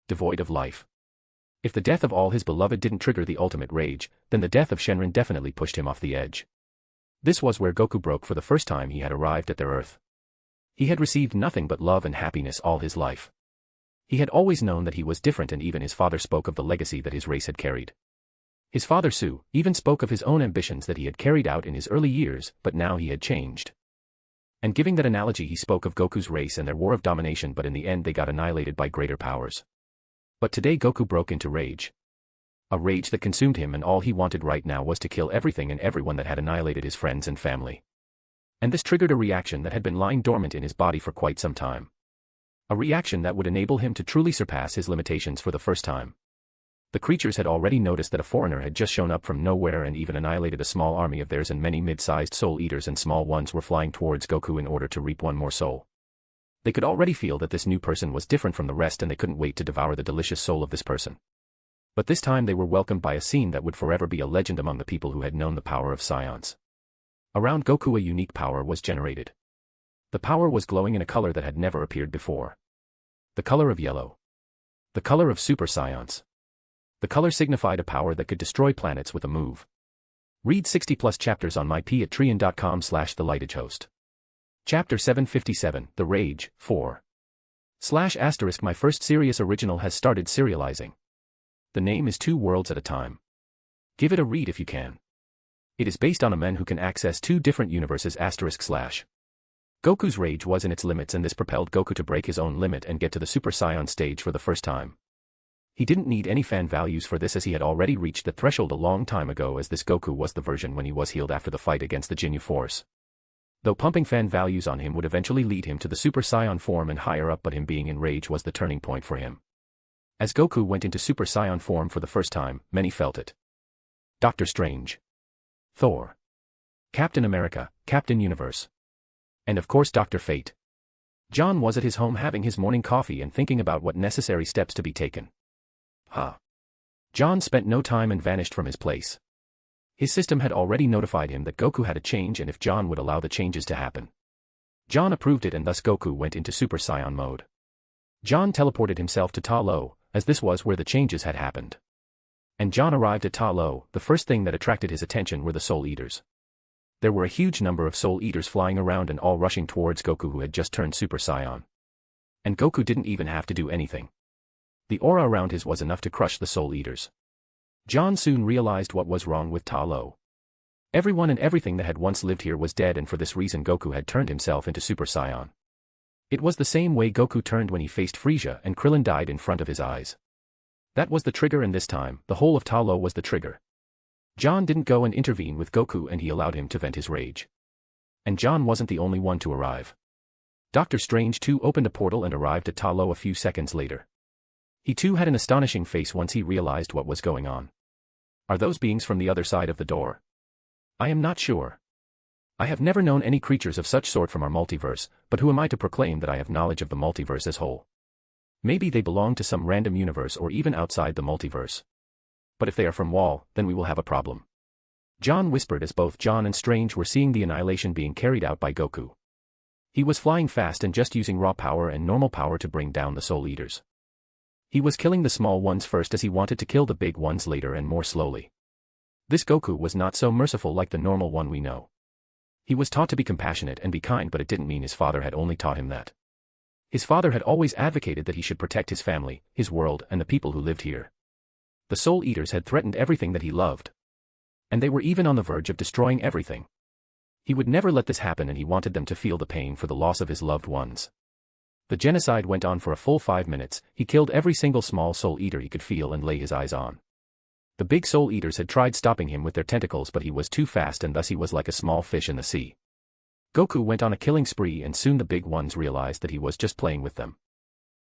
Devoid of life. If the death of all his beloved didn't trigger the ultimate rage, then the death of Shenron definitely pushed him off the edge. This was where Goku broke for the first time. He had arrived at their Earth. He had received nothing but love and happiness all his life. He had always known that he was different, and even his father spoke of the legacy that his race had carried. His father Su even spoke of his own ambitions that he had carried out in his early years, but now he had changed. And giving that analogy, he spoke of Goku's race and their war of domination, but in the end they got annihilated by greater powers. But today Goku broke into rage. A rage that consumed him, and all he wanted right now was to kill everything and everyone that had annihilated his friends and family. And this triggered a reaction that had been lying dormant in his body for quite some time. A reaction that would enable him to truly surpass his limitations for the first time. The creatures had already noticed that a foreigner had just shown up from nowhere and even annihilated a small army of theirs, and many mid-sized soul eaters and small ones were flying towards Goku in order to reap one more soul. They could already feel that this new person was different from the rest, and they couldn't wait to devour the delicious soul of this person. But this time they were welcomed by a scene that would forever be a legend among the people who had known the power of scions. Around Goku a unique power was generated. The power was glowing in a color that had never appeared before. The color of yellow. The color of super scions. The color signified a power that could destroy planets with a move. Read 60+ chapters on mypatreon.com/thelightagehost. Chapter 757, The Rage, 4. / My first serious original has started serializing. The name is Two Worlds at a Time. Give it a read if you can. It is based on a man who can access two different universes */. Goku's rage was in its limits, and this propelled Goku to break his own limit and get to the Super Saiyan stage for the first time. He didn't need any fan values for this, as he had already reached the threshold a long time ago, as this Goku was the version when he was healed after the fight against the Ginyu Force. Though pumping fan values on him would eventually lead him to the Super Saiyan form and higher up, but him being in rage was the turning point for him. As Goku went into Super Saiyan form for the first time, many felt it. Doctor Strange, Thor, Captain America, Captain Universe, and of course Dr. Fate. John was at his home having his morning coffee and thinking about what necessary steps to be taken. John spent no time and vanished from his place. His system had already notified him that Goku had a change and if John would allow the changes to happen. John approved it and thus Goku went into Super Saiyan mode. John teleported himself to Ta Lo, as this was where the changes had happened. And John arrived at Ta Lo, the first thing that attracted his attention were the Soul Eaters. There were a huge number of Soul Eaters flying around and all rushing towards Goku who had just turned Super Saiyan. And Goku didn't even have to do anything. The aura around his was enough to crush the Soul Eaters. John soon realized what was wrong with Ta Lo. Everyone and everything that had once lived here was dead and for this reason Goku had turned himself into Super Saiyan. It was the same way Goku turned when he faced Frieza and Krillin died in front of his eyes. That was the trigger and this time, the whole of Ta Lo was the trigger. John didn't go and intervene with Goku and he allowed him to vent his rage. And John wasn't the only one to arrive. Doctor Strange too opened a portal and arrived at Ta Lo a few seconds later. He too had an astonishing face once he realized what was going on. Are those beings from the other side of the door? I am not sure. I have never known any creatures of such sort from our multiverse, but who am I to proclaim that I have knowledge of the multiverse as whole? Maybe they belong to some random universe or even outside the multiverse. But if they are from Wall, then we will have a problem. John whispered as both John and Strange were seeing the annihilation being carried out by Goku. He was flying fast and just using raw power and normal power to bring down the Soul Eaters. He was killing the small ones first as he wanted to kill the big ones later and more slowly. This Goku was not so merciful like the normal one we know. He was taught to be compassionate and be kind but it didn't mean his father had only taught him that. His father had always advocated that he should protect his family, his world and the people who lived here. The Soul Eaters had threatened everything that he loved. And they were even on the verge of destroying everything. He would never let this happen and he wanted them to feel the pain for the loss of his loved ones. The genocide went on for a full 5 minutes, he killed every single small Soul Eater he could feel and lay his eyes on. The big Soul Eaters had tried stopping him with their tentacles but he was too fast and thus he was like a small fish in the sea. Goku went on a killing spree and soon the big ones realized that he was just playing with them.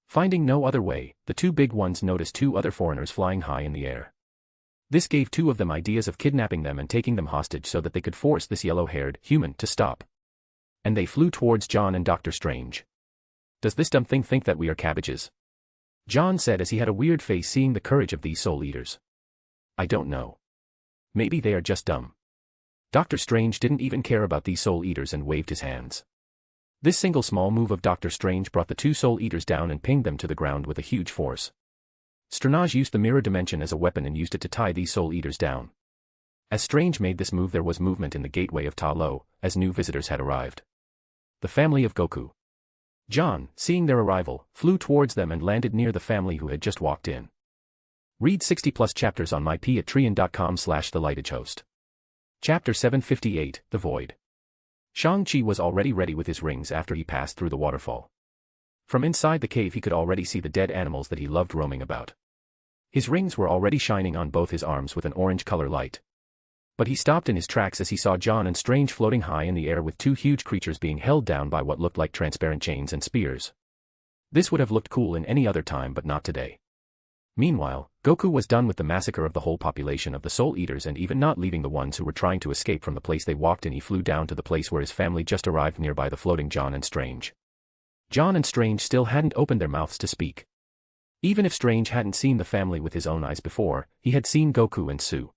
Finding no other way, the two big ones noticed two other foreigners flying high in the air. This gave two of them ideas of kidnapping them and taking them hostage so that they could force this yellow-haired human to stop. And they flew towards John and Doctor Strange. Does this dumb thing think that we are cabbages? John said as he had a weird face seeing the courage of these Soul Eaters. I don't know. Maybe they are just dumb. Doctor Strange didn't even care about these Soul Eaters and waved his hands. This single small move of Doctor Strange brought the two Soul Eaters down and pinged them to the ground with a huge force. Strange used the mirror dimension as a weapon and used it to tie these Soul Eaters down. As Strange made this move there was movement in the gateway of Ta Lo, as new visitors had arrived. The family of Goku. John, seeing their arrival, flew towards them and landed near the family who had just walked in. Read 60+ chapters on mypatreon.com/thelightedgehost. Chapter 758, The Void. Shang-Chi was already ready with his rings after he passed through the waterfall. From inside the cave he could already see the dead animals that he loved roaming about. His rings were already shining on both his arms with an orange color light. But he stopped in his tracks as he saw John and Strange floating high in the air with two huge creatures being held down by what looked like transparent chains and spears. This would have looked cool in any other time but not today. Meanwhile, Goku was done with the massacre of the whole population of the Soul Eaters and even not leaving the ones who were trying to escape from the place they walked in. He flew down to the place where his family just arrived nearby the floating John and Strange. John and Strange still hadn't opened their mouths to speak. Even if Strange hadn't seen the family with his own eyes before, he had seen Goku and Su.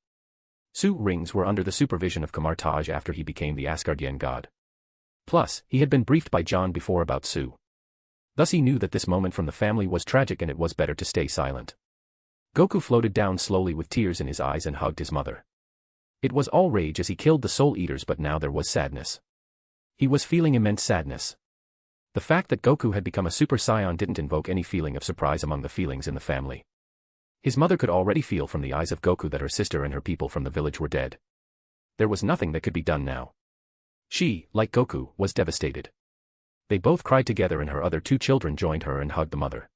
Su's rings were under the supervision of Kamartaj after he became the Asgardian god. Plus, he had been briefed by John before about Su. Thus he knew that this moment from the family was tragic and it was better to stay silent. Goku floated down slowly with tears in his eyes and hugged his mother. It was all rage as he killed the Soul Eaters but now there was sadness. He was feeling immense sadness. The fact that Goku had become a Super Saiyan didn't invoke any feeling of surprise among the feelings in the family. His mother could already feel from the eyes of Goku that her sister and her people from the village were dead. There was nothing that could be done now. She, like Goku, was devastated. They both cried together and her other two children joined her and hugged the mother.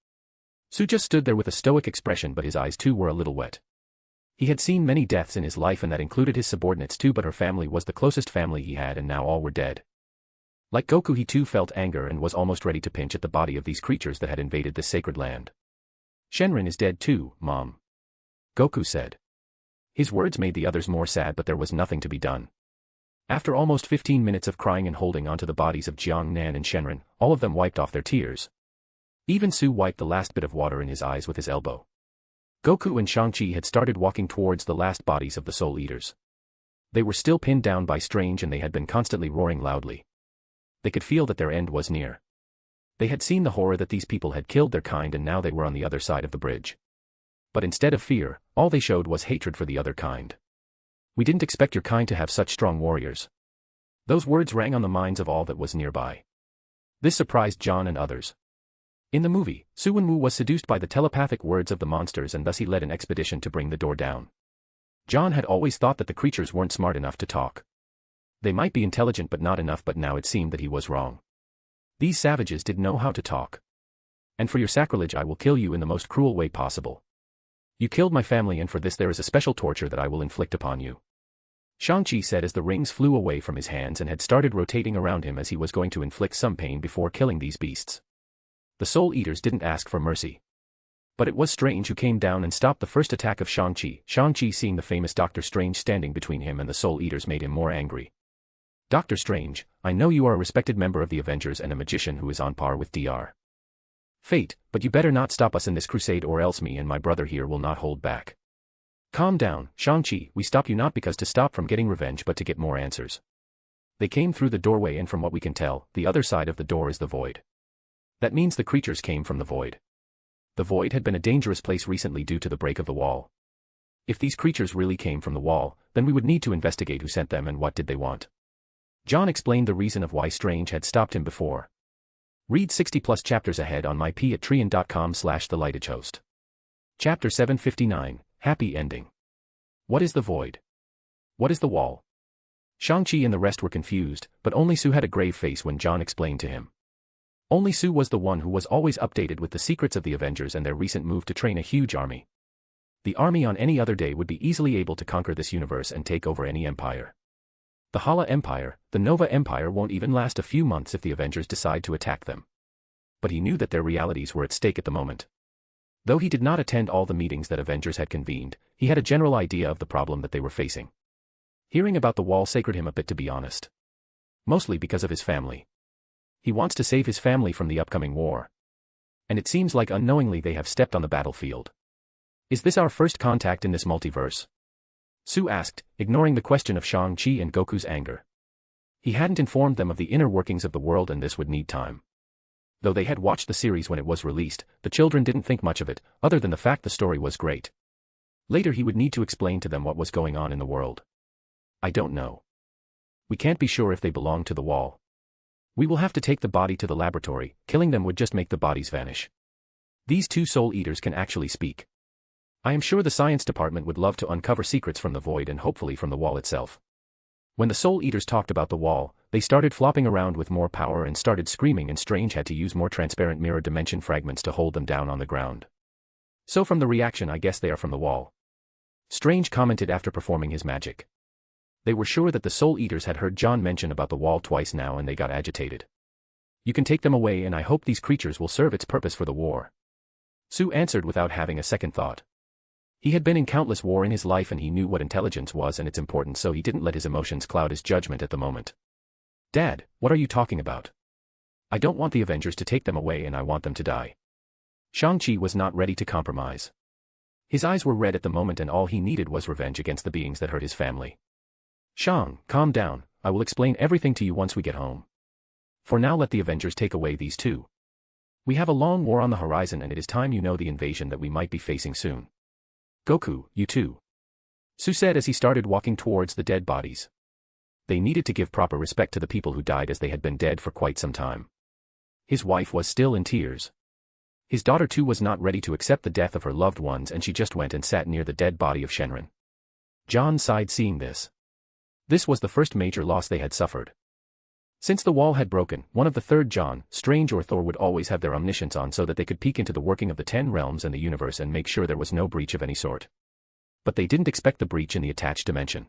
Su just stood there with a stoic expression but his eyes too were a little wet. He had seen many deaths in his life and that included his subordinates too but her family was the closest family he had and now all were dead. Like Goku he too felt anger and was almost ready to pinch at the body of these creatures that had invaded this sacred land. Shenron is dead too, Mom. Goku said. His words made the others more sad but there was nothing to be done. After almost 15 minutes of crying and holding onto the bodies of Jiang Nan and Shenron, all of them wiped off their tears. Even Su wiped the last bit of water in his eyes with his elbow. Goku and Shang-Chi had started walking towards the last bodies of the Soul Eaters. They were still pinned down by Strange and they had been constantly roaring loudly. They could feel that their end was near. They had seen the horror that these people had killed their kind and now they were on the other side of the bridge. But instead of fear, all they showed was hatred for the other kind. "We didn't expect your kind to have such strong warriors." Those words rang on the minds of all that was nearby. This surprised John and others. In the movie, Suwon-woo was seduced by the telepathic words of the monsters and thus he led an expedition to bring the door down. John had always thought that the creatures weren't smart enough to talk. They might be intelligent but not enough, but now it seemed that he was wrong. These savages did know how to talk. "And for your sacrilege I will kill you in the most cruel way possible. You killed my family and for this there is a special torture that I will inflict upon you." Shang-Chi said as the rings flew away from his hands and had started rotating around him as he was going to inflict some pain before killing these beasts. The Soul Eaters didn't ask for mercy. But it was Strange who came down and stopped the first attack of Shang-Chi. Shang-Chi, seeing the famous Doctor Strange standing between him and the Soul Eaters, made him more angry. "Doctor Strange, I know you are a respected member of the Avengers and a magician who is on par with Dr. Fate, but you better not stop us in this crusade or else me and my brother here will not hold back." "Calm down, Shang-Chi, we stop you not because to stop from getting revenge but to get more answers. They came through the doorway and from what we can tell, the other side of the door is the void. That means the creatures came from the void. The void had been a dangerous place recently due to the break of the wall. If these creatures really came from the wall, then we would need to investigate who sent them and what did they want." John explained the reason of why Strange had stopped him before. Read 60+ chapters ahead on mypatreon.com/thelightedhost. Chapter 759, Happy Ending. What is the void? What is the wall? Shang-Chi and the rest were confused, but only Sue had a grave face when John explained to him. Only Sue was the one who was always updated with the secrets of the Avengers and their recent move to train a huge army. The army on any other day would be easily able to conquer this universe and take over any empire. The Hala Empire, the Nova Empire won't even last a few months if the Avengers decide to attack them. But he knew that their realities were at stake at the moment. Though he did not attend all the meetings that Avengers had convened, he had a general idea of the problem that they were facing. Hearing about the wall sacred him a bit, to be honest. Mostly because of his family. He wants to save his family from the upcoming war. And it seems like unknowingly they have stepped on the battlefield. "Is this our first contact in this multiverse?" Sue asked, ignoring the question of Shang-Chi and Goku's anger. He hadn't informed them of the inner workings of the world and this would need time. Though they had watched the series when it was released, the children didn't think much of it, other than the fact the story was great. Later he would need to explain to them what was going on in the world. "I don't know. We can't be sure if they belong to the wall. We will have to take the body to the laboratory, killing them would just make the bodies vanish. These two Soul Eaters can actually speak. I am sure the science department would love to uncover secrets from the void and hopefully from the wall itself." When the Soul Eaters talked about the wall, they started flopping around with more power and started screaming, and Strange had to use more transparent mirror dimension fragments to hold them down on the ground. "So from the reaction I guess they are from the wall," Strange commented after performing his magic. They were sure that the Soul Eaters had heard John mention about the wall twice now and they got agitated. "You can take them away and I hope these creatures will serve its purpose for the war," Sue answered without having a second thought. He had been in countless war in his life and he knew what intelligence was and its importance, so he didn't let his emotions cloud his judgment at the moment. "Dad, what are you talking about? I don't want the Avengers to take them away and I want them to die." Shang-Chi was not ready to compromise. His eyes were red at the moment and all he needed was revenge against the beings that hurt his family. "Shang, calm down, I will explain everything to you once we get home. For now let the Avengers take away these two. We have a long war on the horizon and it is time you know the invasion that we might be facing soon. Goku, you too," Sue said as he started walking towards the dead bodies. They needed to give proper respect to the people who died as they had been dead for quite some time. His wife was still in tears. His daughter too was not ready to accept the death of her loved ones and she just went and sat near the dead body of Shenron. John sighed seeing this. This was the first major loss they had suffered. Since the wall had broken, one of the third John, Strange or Thor would always have their omniscience on so that they could peek into the working of the 10 realms and the universe and make sure there was no breach of any sort. But they didn't expect the breach in the attached dimension.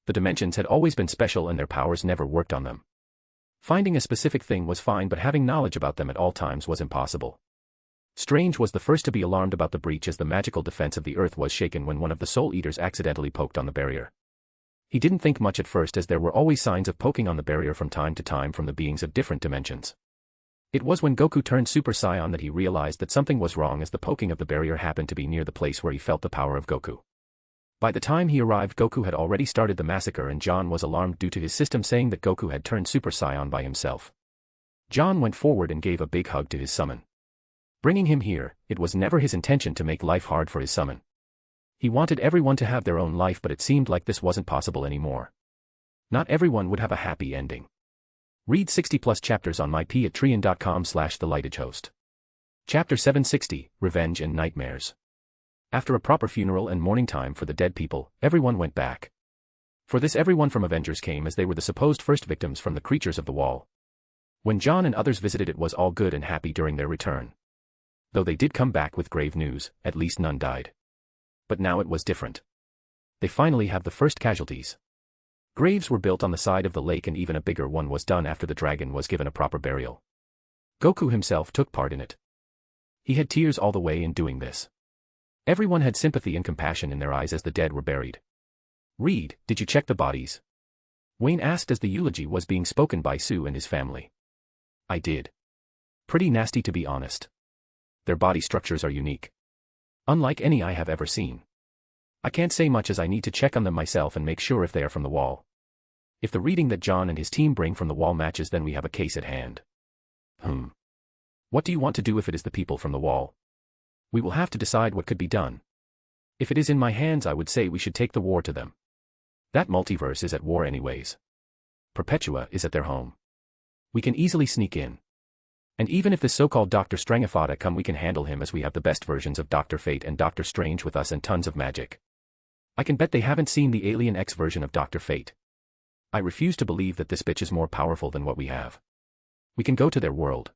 The dimensions had always been special and their powers never worked on them. Finding a specific thing was fine, but having knowledge about them at all times was impossible. Strange was the first to be alarmed about the breach as the magical defense of the Earth was shaken when one of the Soul Eaters accidentally poked on the barrier. He didn't think much at first as there were always signs of poking on the barrier from time to time from the beings of different dimensions. It was when Goku turned Super Saiyan that he realized that something was wrong as the poking of the barrier happened to be near the place where he felt the power of Goku. By the time he arrived, Goku had already started the massacre and John was alarmed due to his system saying that Goku had turned Super Saiyan by himself. John went forward and gave a big hug to his summon. Bringing him here, it was never his intention to make life hard for his summon. He wanted everyone to have their own life, but it seemed like this wasn't possible anymore. Not everyone would have a happy ending. Read 60+ chapters on mypatreon.com/thelightagehost. Chapter 760, Revenge and Nightmares. After a proper funeral and mourning time for the dead people, everyone went back. For this, everyone from Avengers came as they were the supposed first victims from the creatures of the wall. When John and others visited, it was all good and happy during their return. Though they did come back with grave news, at least none died. But now it was different. They finally have the first casualties. Graves were built on the side of the lake and even a bigger one was done after the dragon was given a proper burial. Goku himself took part in it. He had tears all the way in doing this. Everyone had sympathy and compassion in their eyes as the dead were buried. "Reed, did you check the bodies?" Wayne asked as the eulogy was being spoken by Sue and his family. "I did. Pretty nasty, to be honest. Their body structures are unique. Unlike any I have ever seen. I can't say much as I need to check on them myself and make sure if they are from the wall. If the reading that John and his team bring from the wall matches, then we have a case at hand." What do you want to do if it is the people from the wall? We will have to decide what could be done. If it is in my hands, I would say we should take the war to them. That multiverse is at war anyways. Perpetua is at their home. We can easily sneak in. And even if this so-called Dr. Strangafada come, we can handle him as we have the best versions of Dr. Fate and Dr. Strange with us and tons of magic. I can bet they haven't seen the Alien X version of Dr. Fate. I refuse to believe that this bitch is more powerful than what we have. We can go to their world.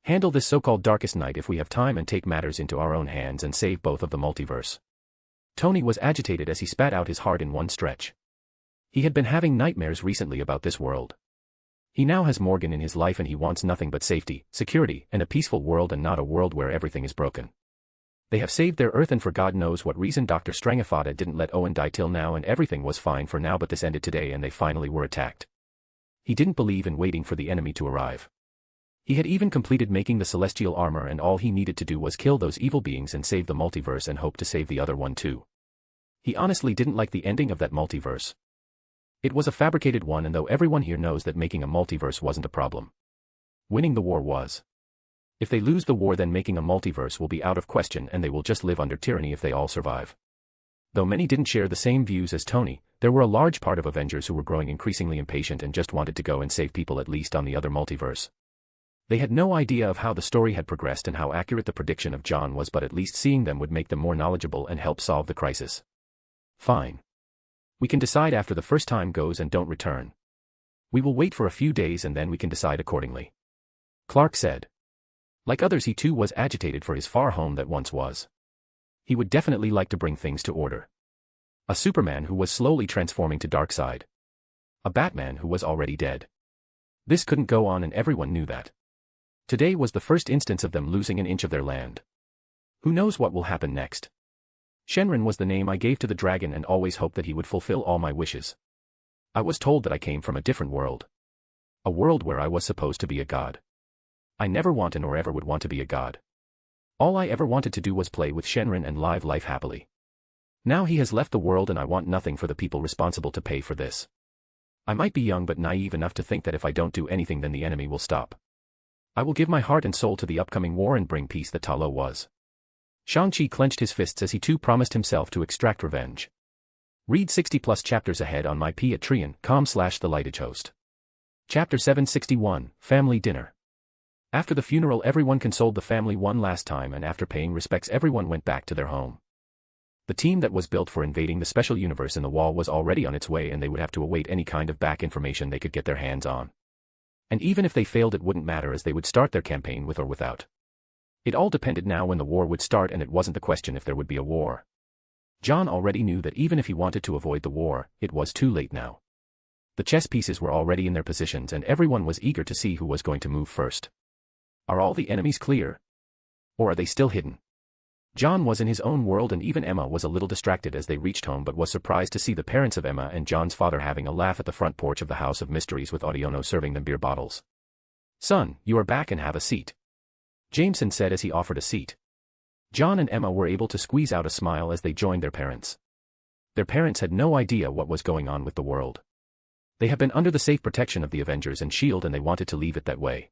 Handle this so-called darkest night if we have time and take matters into our own hands and save both of the multiverse. Tony was agitated as he spat out his heart in one stretch. He had been having nightmares recently about this world. He now has Morgan in his life and he wants nothing but safety, security, and a peaceful world, and not a world where everything is broken. They have saved their Earth, and for God knows what reason Dr. Strangafada didn't let Owen die till now, and everything was fine for now, but this ended today and they finally were attacked. He didn't believe in waiting for the enemy to arrive. He had even completed making the celestial armor, and all he needed to do was kill those evil beings and save the multiverse and hope to save the other one too. He honestly didn't like the ending of that multiverse. It was a fabricated one, and though everyone here knows that making a multiverse wasn't a problem, winning the war was. If they lose the war, then making a multiverse will be out of question and they will just live under tyranny if they all survive. Though many didn't share the same views as Tony, there were a large part of Avengers who were growing increasingly impatient and just wanted to go and save people, at least on the other multiverse. They had no idea of how the story had progressed and how accurate the prediction of John was, but at least seeing them would make them more knowledgeable and help solve the crisis. Fine. We can decide after the first time goes and don't return. We will wait for a few days and then we can decide accordingly. Clark said. Like others, he too was agitated for his far home that once was. He would definitely like to bring things to order. A Superman who was slowly transforming to Darkseid. A Batman who was already dead. This couldn't go on, and everyone knew that. Today was the first instance of them losing an inch of their land. Who knows what will happen next? Shenron was the name I gave to the dragon and always hoped that he would fulfill all my wishes. I was told that I came from a different world. A world where I was supposed to be a god. I never wanted nor ever would want to be a god. All I ever wanted to do was play with Shenron and live life happily. Now he has left the world and I want nothing for the people responsible to pay for this. I might be young but naive enough to think that if I don't do anything then the enemy will stop. I will give my heart and soul to the upcoming war and bring peace that Talo was. Shang-Chi clenched his fists as he too promised himself to extract revenge. Read 60+ chapters ahead on mypatreon.com/thelightagehost. Chapter 761, Family Dinner. After the funeral, everyone consoled the family one last time, and after paying respects everyone went back to their home. The team that was built for invading the special universe in the wall was already on its way, and they would have to await any kind of back information they could get their hands on. And even if they failed it wouldn't matter, as they would start their campaign with or without. It all depended now when the war would start, and it wasn't the question if there would be a war. John already knew that even if he wanted to avoid the war, it was too late now. The chess pieces were already in their positions and everyone was eager to see who was going to move first. Are all the enemies clear? Or are they still hidden? John was in his own world, and even Emma was a little distracted as they reached home, but was surprised to see the parents of Emma and John's father having a laugh at the front porch of the House of Mysteries with Audiono serving them beer bottles. "Son, you are back and have a seat," Jameson said as he offered a seat. John and Emma were able to squeeze out a smile as they joined their parents. Their parents had no idea what was going on with the world. They have been under the safe protection of the Avengers and S.H.I.E.L.D. and they wanted to leave it that way.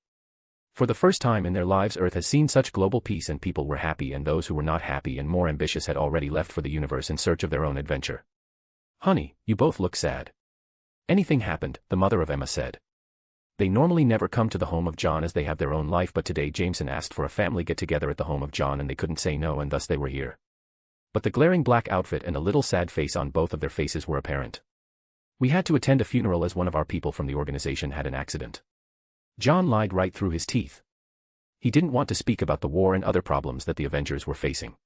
For the first time in their lives, Earth has seen such global peace and people were happy, and those who were not happy and more ambitious had already left for the universe in search of their own adventure. "Honey, you both look sad." "Anything happened?" the mother of Emma said. They normally never come to the home of John as they have their own life, but today Jameson asked for a family get-together at the home of John and they couldn't say no, and thus they were here. But the glaring black outfit and a little sad face on both of their faces were apparent. "We had to attend a funeral as one of our people from the organization had an accident." John lied right through his teeth. He didn't want to speak about the war and other problems that the Avengers were facing.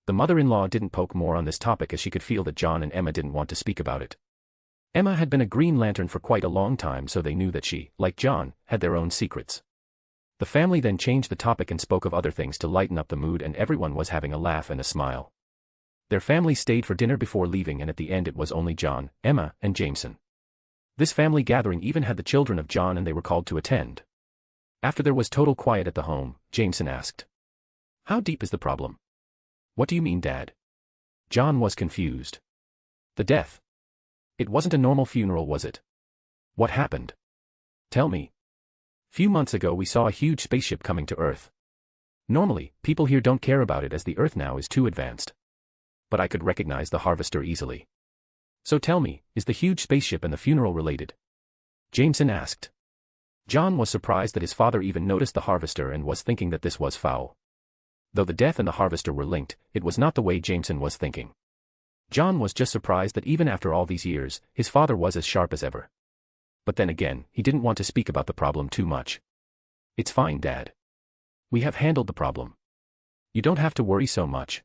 The mother-in-law didn't poke more on this topic as she could feel that John and Emma didn't want to speak about it. Emma had been a Green Lantern for quite a long time, so they knew that she, like John, had their own secrets. The family then changed the topic and spoke of other things to lighten up the mood, and everyone was having a laugh and a smile. Their family stayed for dinner before leaving, and at the end it was only John, Emma, and Jameson. This family gathering even had the children of John and they were called to attend. After there was total quiet at the home, Jameson asked, "How deep is the problem?" "What do you mean, Dad?" John was confused. "The death. It wasn't a normal funeral, was it? What happened? Tell me." "Few months ago we saw a huge spaceship coming to Earth. Normally, people here don't care about it as the Earth now is too advanced. But I could recognize the harvester easily." "So tell me, is the huge spaceship and the funeral related?" Jameson asked. John was surprised that his father even noticed the harvester and was thinking that this was foul. Though the death and the harvester were linked, it was not the way Jameson was thinking. John was just surprised that even after all these years, his father was as sharp as ever. But then again, he didn't want to speak about the problem too much. "It's fine, Dad. We have handled the problem. You don't have to worry so much.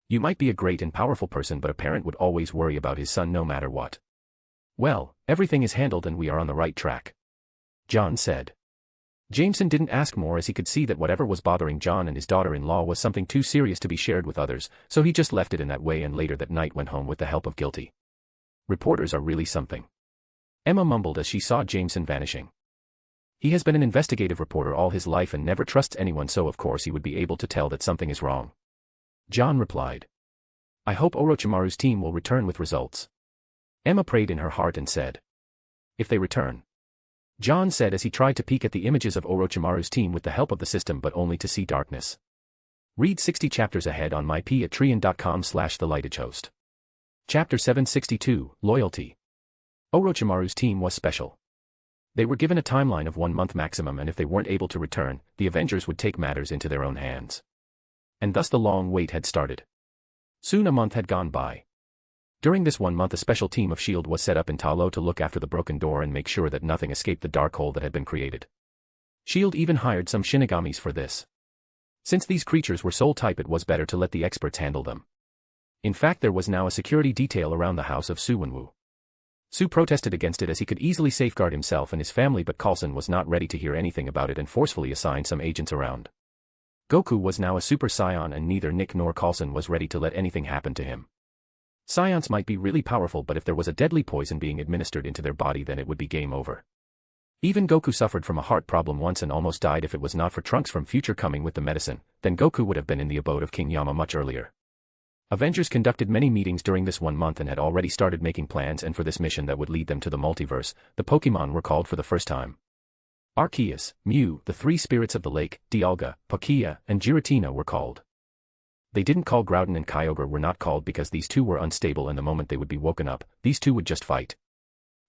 You might be a great and powerful person, but a parent would always worry about his son no matter what." "Well, everything is handled and we are on the right track," John said. Jameson didn't ask more as he could see that whatever was bothering John and his daughter-in-law was something too serious to be shared with others, so he just left it in that way and later that night went home with the help of Guilty. "Reporters are really something," Emma mumbled as she saw Jameson vanishing. "He has been an investigative reporter all his life and never trusts anyone, so of course he would be able to tell that something is wrong," John replied. "I hope Orochimaru's team will return with results," Emma prayed in her heart and said. "If they return," John said as he tried to peek at the images of Orochimaru's team with the help of the system, but only to see darkness. Read 60 chapters ahead on mypatreon.com/thelightedhost. Chapter 762, Loyalty. Orochimaru's team was special. They were given a timeline of 1 month maximum, and if they weren't able to return, the Avengers would take matters into their own hands. And thus the long wait had started. Soon a month had gone by. During this 1 month a special team of S.H.I.E.L.D. was set up in Talo to look after the broken door and make sure that nothing escaped the dark hole that had been created. S.H.I.E.L.D. even hired some Shinigamis for this. Since these creatures were soul type, it was better to let the experts handle them. In fact, there was now a security detail around the house of Su Wenwu. Su protested against it as he could easily safeguard himself and his family, but Coulson was not ready to hear anything about it and forcefully assigned some agents around. Goku was now a Super Saiyan and neither Nick nor Coulson was ready to let anything happen to him. Scions might be really powerful, but if there was a deadly poison being administered into their body, then it would be game over. Even Goku suffered from a heart problem once and almost died. If it was not for Trunks from future coming with the medicine, then Goku would have been in the abode of King Yama much earlier. Avengers conducted many meetings during this 1 month and had already started making plans, and for this mission that would lead them to the multiverse, the Pokemon were called for the first time. Arceus, Mew, the 3 spirits of the lake, Dialga, Palkia, and Giratina were called. They didn't call Groudon and Kyogre were not called because these two were unstable, and the moment they would be woken up, these two would just fight.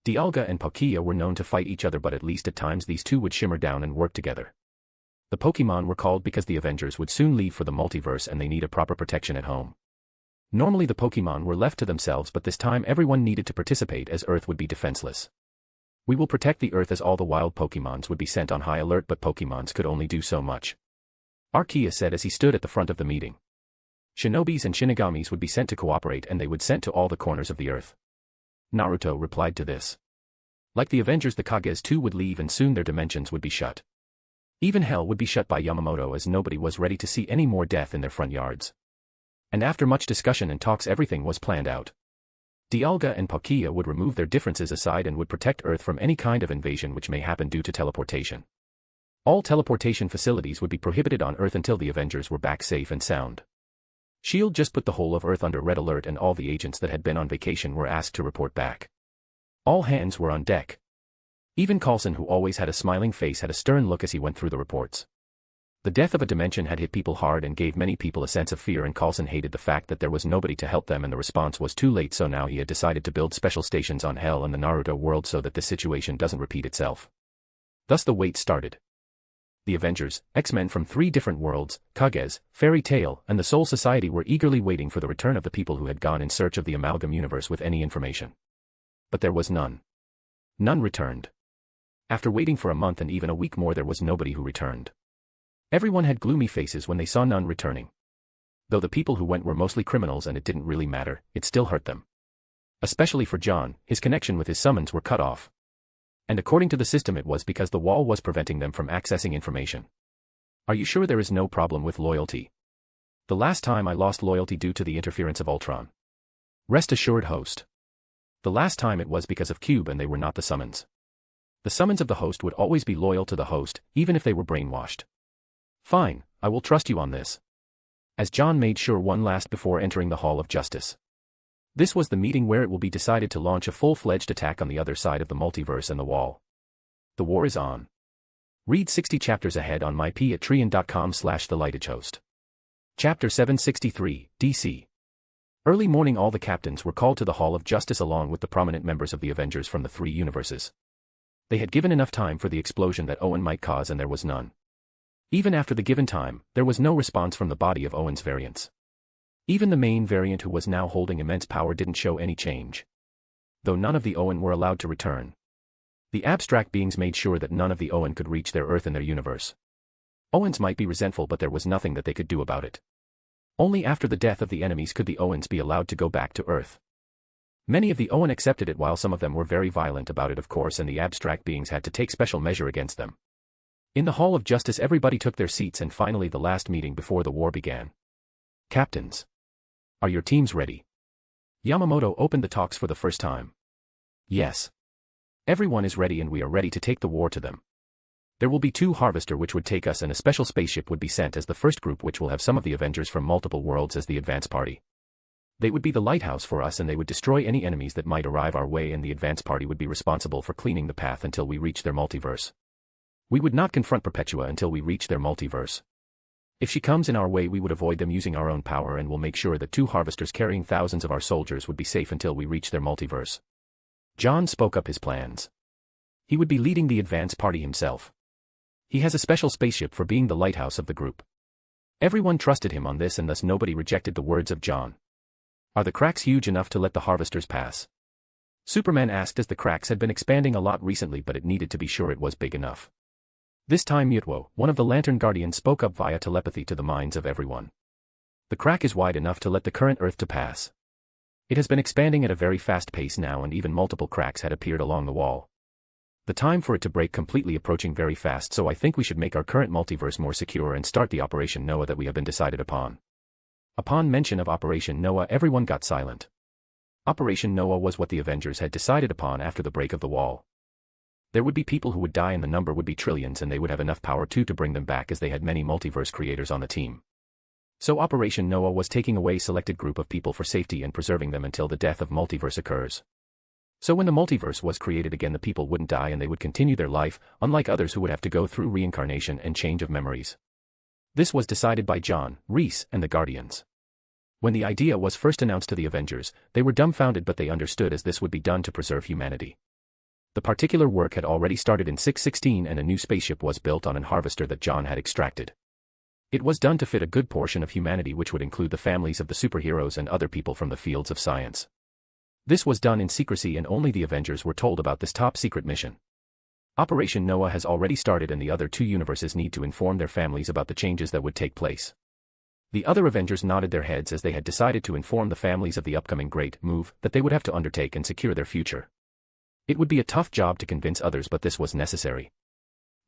Dialga and Palkia were known to fight each other, but at least at times these two would shimmer down and work together. The Pokemon were called because the Avengers would soon leave for the multiverse and they need a proper protection at home. Normally the Pokemon were left to themselves, but this time everyone needed to participate as Earth would be defenseless. "We will protect the Earth," as all the wild Pokemons would be sent on high alert, but Pokemons could only do so much. Arceus said as he stood at the front of the meeting. Shinobis and Shinigamis would be sent to cooperate, and they would sent to all the corners of the Earth. Naruto replied to this. Like the Avengers, the Kages too would leave and soon their dimensions would be shut. Even Hell would be shut by Yamamoto as nobody was ready to see any more death in their front yards. And after much discussion and talks, everything was planned out. Dialga and Palkia would remove their differences aside and would protect Earth from any kind of invasion which may happen due to teleportation. All teleportation facilities would be prohibited on Earth until the Avengers were back safe and sound. S.H.I.E.L.D. just put the whole of Earth under red alert and all the agents that had been on vacation were asked to report back. All hands were on deck. Even Coulson, who always had a smiling face, had a stern look as he went through the reports. The death of a dimension had hit people hard and gave many people a sense of fear, and Coulson hated the fact that there was nobody to help them and the response was too late, so now he had decided to build special stations on Hell and the Naruto world so that this situation doesn't repeat itself. Thus the wait started. The Avengers, X-Men from 3 different worlds, Kages, Fairy Tail, and the Soul Society were eagerly waiting for the return of the people who had gone in search of the Amalgam Universe with any information. But there was none. None returned. After waiting for a month and even a week more, there was nobody who returned. Everyone had gloomy faces when they saw none returning. Though the people who went were mostly criminals and it didn't really matter, it still hurt them. Especially for John, his connection with his summons were cut off. And according to the system, it was because the wall was preventing them from accessing information. Are you sure there is no problem with loyalty? The last time I lost loyalty due to the interference of Ultron. Rest assured, host. The last time it was because of Cube and they were not the summons. The summons of the host would always be loyal to the host, even if they were brainwashed. Fine, I will trust you on this. As John made sure one last before entering the Hall of Justice. This was the meeting where it will be decided to launch a full-fledged attack on the other side of the multiverse and the wall. The war is on. Read 60 chapters ahead on mypatreon.com/thelightedhost. Chapter 763, DC. Early morning, all the captains were called to the Hall of Justice along with the prominent members of the Avengers from the 3 universes. They had given enough time for the explosion that Owen might cause, and there was none. Even after the given time, there was no response from the body of Owen's variants. Even the main variant, who was now holding immense power, didn't show any change. Though none of the Owen were allowed to return. The abstract beings made sure that none of the Owen could reach their Earth in their universe. Owens might be resentful, but there was nothing that they could do about it. Only after the death of the enemies could the Owens be allowed to go back to Earth. Many of the Owen accepted it, while some of them were very violent about it, of course, and the abstract beings had to take special measure against them. In the Hall of Justice, everybody took their seats, and finally the last meeting before the war began. Captains. Are your teams ready? Yamamoto opened the talks for the first time. Yes. Everyone is ready, and we are ready to take the war to them. There will be 2 Harvester which would take us, and a special spaceship would be sent as the first group, which will have some of the Avengers from multiple worlds as the advance party. They would be the lighthouse for us, and they would destroy any enemies that might arrive our way, and the advance party would be responsible for cleaning the path until we reach their multiverse. We would not confront Perpetua until we reach their multiverse. If she comes in our way, we would avoid them using our own power, and will make sure that 2 Harvesters carrying thousands of our soldiers would be safe until we reach their multiverse. John spoke up his plans. He would be leading the advance party himself. He has a special spaceship for being the lighthouse of the group. Everyone trusted him on this, and thus nobody rejected the words of John. Are the cracks huge enough to let the Harvesters pass? Superman asked, as the cracks had been expanding a lot recently, but it needed to be sure it was big enough. This time Mutwo, one of the Lantern Guardians, spoke up via telepathy to the minds of everyone. The crack is wide enough to let the current Earth to pass. It has been expanding at a very fast pace now, and even multiple cracks had appeared along the wall. The time for it to break completely approaching very fast, so I think we should make our current multiverse more secure and start the Operation Noah that we have been decided upon. Upon mention of Operation Noah, everyone got silent. Operation Noah was what the Avengers had decided upon after the break of the wall. There would be people who would die, and the number would be trillions, and they would have enough power too to bring them back, as they had many multiverse creators on the team. So Operation Noah was taking away a selected group of people for safety and preserving them until the death of multiverse occurs. So when the multiverse was created again, the people wouldn't die and they would continue their life, unlike others who would have to go through reincarnation and change of memories. This was decided by John, Reese, and the Guardians. When the idea was first announced to the Avengers, they were dumbfounded, but they understood, as this would be done to preserve humanity. The particular work had already started in 616, and a new spaceship was built on an Harvester that John had extracted. It was done to fit a good portion of humanity, which would include the families of the superheroes and other people from the fields of science. This was done in secrecy, and only the Avengers were told about this top-secret mission. Operation Noah has already started, and the other 2 universes need to inform their families about the changes that would take place. The other Avengers nodded their heads, as they had decided to inform the families of the upcoming great move that they would have to undertake and secure their future. It would be a tough job to convince others, but this was necessary.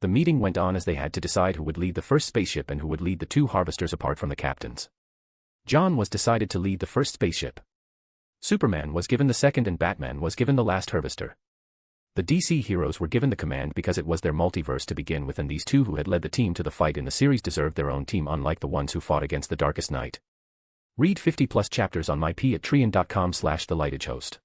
The meeting went on as they had to decide who would lead the first spaceship and who would lead the 2 Harvesters apart from the captains. John was decided to lead the first spaceship. Superman was given the second, and Batman was given the last Harvester. The DC heroes were given the command because it was their multiverse to begin with, and these 2 who had led the team to the fight in the series deserved their own team, unlike the ones who fought against the Darkest Night. Read 50 plus chapters on my p at trian.com/thelightagehost.